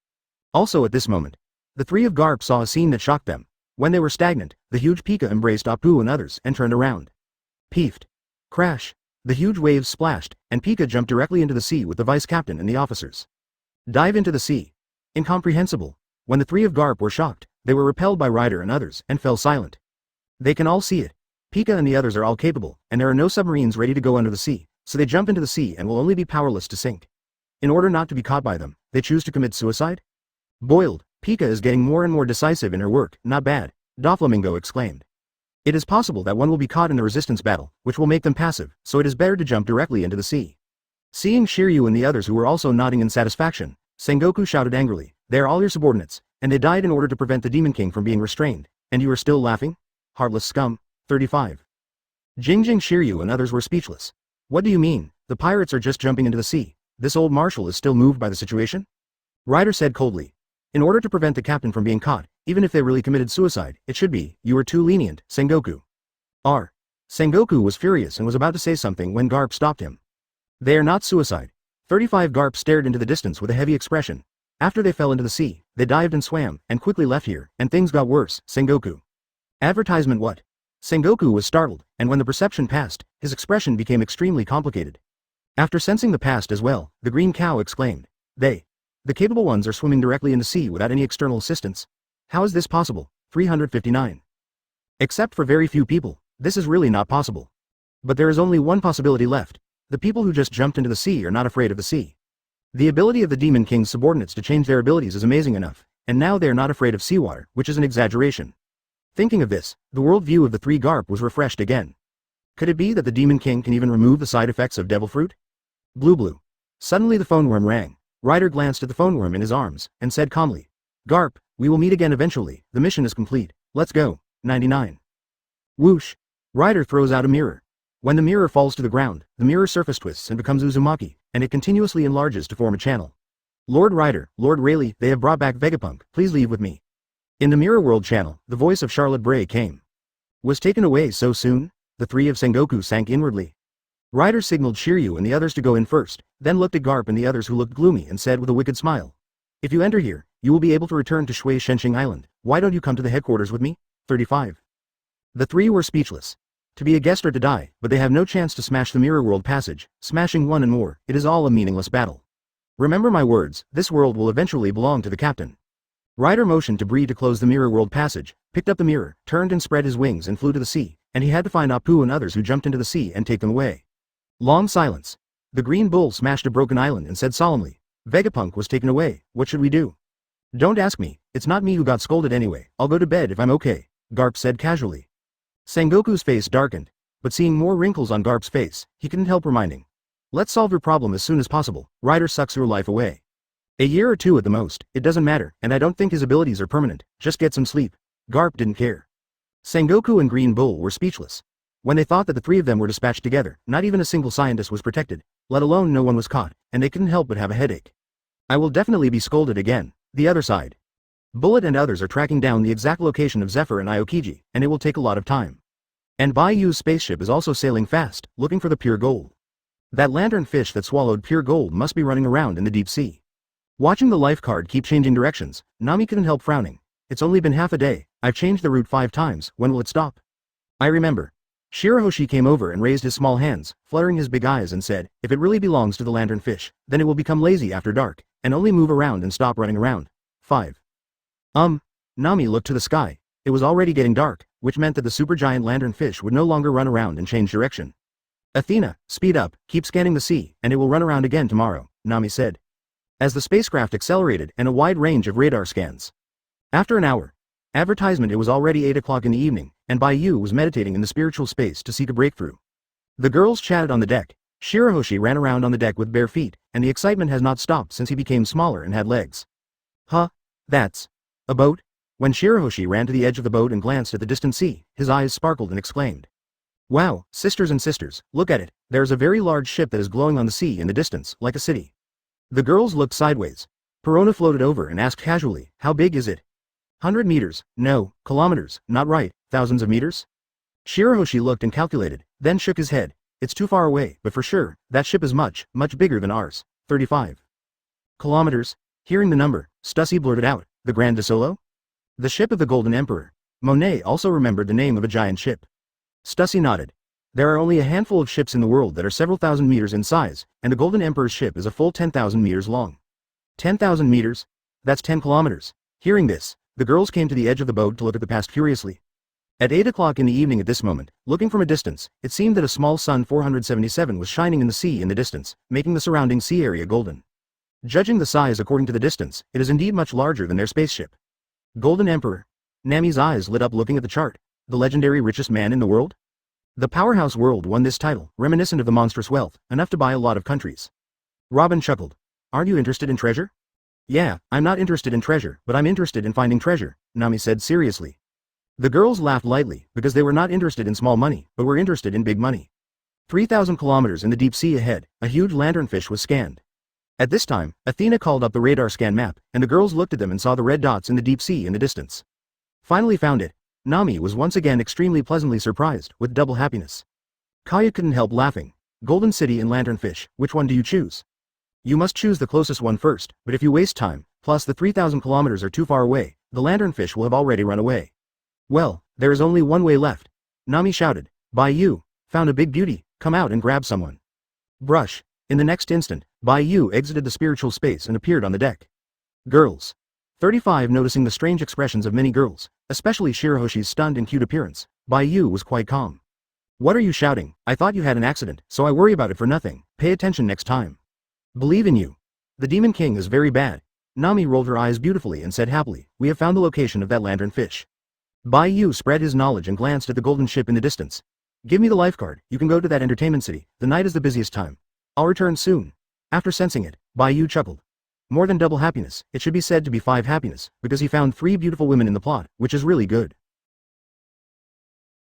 Also at this moment, the 3 of Garp saw a scene that shocked them. When they were stagnant, the huge Pika embraced Apu and others and turned around. Peefed. Crash. The huge waves splashed, and Pika jumped directly into the sea with the vice captain and the officers. Dive into the sea. Incomprehensible. When the 3 of Garp were shocked, they were repelled by Ryder and others and fell silent. They can all see it. Pika and the others are all capable, and there are no submarines ready to go under the sea, so they jump into the sea and will only be powerless to sink. In order not to be caught by them, they choose to commit suicide? Boiled. Pika is getting more and more decisive in her work, not bad, Doflamingo exclaimed. It is possible that one will be caught in the resistance battle, which will make them passive, so it is better to jump directly into the sea. Seeing Shiryu and the others who were also nodding in satisfaction, Sengoku shouted angrily, "They are all your subordinates, and they died in order to prevent the Demon King from being restrained, and you are still laughing? Heartless scum." 35. Jingjing, Shiryu and others were speechless. What do you mean? The pirates are just jumping into the sea. This old marshal is still moved by the situation? Ryder said coldly. In order to prevent the captain from being caught, even if they really committed suicide, it should be, you are too lenient, Sengoku. Sengoku was furious and was about to say something when Garp stopped him. They are not suicide. 35. Garp stared into the distance with a heavy expression. After they fell into the sea, they dived and swam, and quickly left here, and things got worse, Sengoku. Advertisement what? Sengoku was startled, and when the perception passed, his expression became extremely complicated. After sensing the past as well, the green cow exclaimed. The capable ones are swimming directly in the sea without any external assistance. How is this possible? 359. Except for very few people, this is really not possible. But there is only one possibility left. The people who just jumped into the sea are not afraid of the sea. The ability of the Demon King's subordinates to change their abilities is amazing enough, and now they are not afraid of seawater, which is an exaggeration. Thinking of this, the world view of the three Garp was refreshed again. Could it be that the Demon King can even remove the side effects of devil fruit? Blue. Suddenly the phone worm rang. Ryder glanced at the phone worm in his arms, and said calmly. Garp, we will meet again eventually, the mission is complete, let's go. 99. Whoosh. Ryder throws out a mirror. When the mirror falls to the ground, the mirror surface twists and becomes Uzumaki, and it continuously enlarges to form a channel. Lord Ryder, Lord Rayleigh, they have brought back Vegapunk, please leave with me. In the Mirror World channel, the voice of Charlotte Bray came. Was taken away so soon? The three of Sengoku sank inwardly. Ryder signaled Shiryu and the others to go in first, then looked at Garp and the others who looked gloomy and said with a wicked smile. If you enter here, you will be able to return to Shui Shenxing Island, why don't you come to the headquarters with me? 35. The three were speechless. To be a guest or to die, but they have no chance to smash the Mirror World passage, smashing one and more, it is all a meaningless battle. Remember my words, this world will eventually belong to the captain. Ryder motioned to Bree to close the Mirror World passage, picked up the mirror, turned and spread his wings and flew to the sea, and he had to find Apu and others who jumped into the sea and take them away. Long silence. The Green Bull smashed a broken island and said solemnly, Vegapunk was taken away, what should we do? Don't ask me, it's not me who got scolded anyway, I'll go to bed if I'm okay, Garp said casually. Sengoku's face darkened, but seeing more wrinkles on Garp's face, he couldn't help reminding. Let's solve your problem as soon as possible, Ryder sucks your life away. A year or two at the most, it doesn't matter, and I don't think his abilities are permanent, just get some sleep. Garp didn't care. Sengoku and Green Bull were speechless. When they thought that the three of them were dispatched together, not even a single scientist was protected, let alone no one was caught, and they couldn't help but have a headache. I will definitely be scolded again. The other side. Bullet and others are tracking down the exact location of Zephyr and Aokiji, and it will take a lot of time. And Bai Yu's spaceship is also sailing fast, looking for the pure gold. That lantern fish that swallowed pure gold must be running around in the deep sea. Watching the life card keep changing directions, Nami couldn't help frowning. It's only been half a day, I've changed the route 5 times, when will it stop? I remember. Shirahoshi came over and raised his small hands, fluttering his big eyes and said, if it really belongs to the lantern fish, then it will become lazy after dark, and only move around and stop running around. 5. Nami looked to the sky. It was already getting dark, which meant that the supergiant lantern fish would no longer run around and change direction. Athena, speed up, keep scanning the sea, and it will run around again tomorrow, Nami said. As the spacecraft accelerated and a wide range of radar scans. After an hour. Advertisement, it was already 8 o'clock in the evening, and Bai Yu was meditating in the spiritual space to seek a breakthrough. The girls chatted on the deck. Shirahoshi ran around on the deck with bare feet, and the excitement has not stopped since he became smaller and had legs. Huh? That's a boat? When Shirahoshi ran to the edge of the boat and glanced at the distant sea, his eyes sparkled and exclaimed. Wow, sisters and sisters, look at it, there is a very large ship that is glowing on the sea in the distance, like a city. The girls looked sideways. Perona floated over and asked casually, how big is it? 100 meters, no, kilometers, not right, thousands of meters? Shirahoshi looked and calculated, then shook his head. It's too far away, but for sure, that ship is much, much bigger than ours. 35 kilometers. Hearing the number, Stussy blurted out, the Grand Solo? The ship of the Golden Emperor. Monet also remembered the name of a giant ship. Stussy nodded. There are only a handful of ships in the world that are several thousand meters in size, and the Golden Emperor's ship is a full 10,000 meters long. 10,000 meters? That's 10 kilometers. Hearing this, the girls came to the edge of the boat to look at the past curiously. At 8 o'clock in the evening at this moment, looking from a distance, it seemed that a small sun 477 was shining in the sea in the distance, making the surrounding sea area golden. Judging the size according to the distance, it is indeed much larger than their spaceship. Golden Emperor. Nami's eyes lit up looking at the chart. The legendary richest man in the world? The powerhouse world won this title, reminiscent of the monstrous wealth, enough to buy a lot of countries. Robin chuckled. Aren't you interested in treasure? Yeah, I'm not interested in treasure, but I'm interested in finding treasure, Nami said seriously. The girls laughed lightly, because they were not interested in small money, but were interested in big money. 3,000 kilometers in the deep sea ahead, a huge lanternfish was scanned. At this time, Athena called up the radar scan map, and the girls looked at them and saw the red dots in the deep sea in the distance. Finally found it. Nami was once again extremely pleasantly surprised, with double happiness. Kaya couldn't help laughing. Golden City and Lanternfish, which one do you choose? You must choose the closest one first, but if you waste time, plus the 3,000 kilometers are too far away, the Lanternfish will have already run away. Well, there is only one way left. Nami shouted. Bai Yu, found a big beauty, come out and grab someone. Brush. In the next instant, Bai Yu exited the spiritual space and appeared on the deck. Girls. 35 Noticing the strange expressions of many girls, especially Shirahoshi's stunned and cute appearance, Bai Yu was quite calm. What are you shouting? I thought you had an accident, so I worry about it for nothing. Pay attention next time. Believe in you. The Demon King is very bad. Nami rolled her eyes beautifully and said happily, we have found the location of that lanternfish. Bai Yu spread his knowledge and glanced at the golden ship in the distance. Give me the lifeguard, you can go to that entertainment city, the night is the busiest time. I'll return soon. After sensing it, Bai Yu chuckled. More than double happiness, it should be said to be 5 happiness, because he found 3 beautiful women in the plot, which is really good.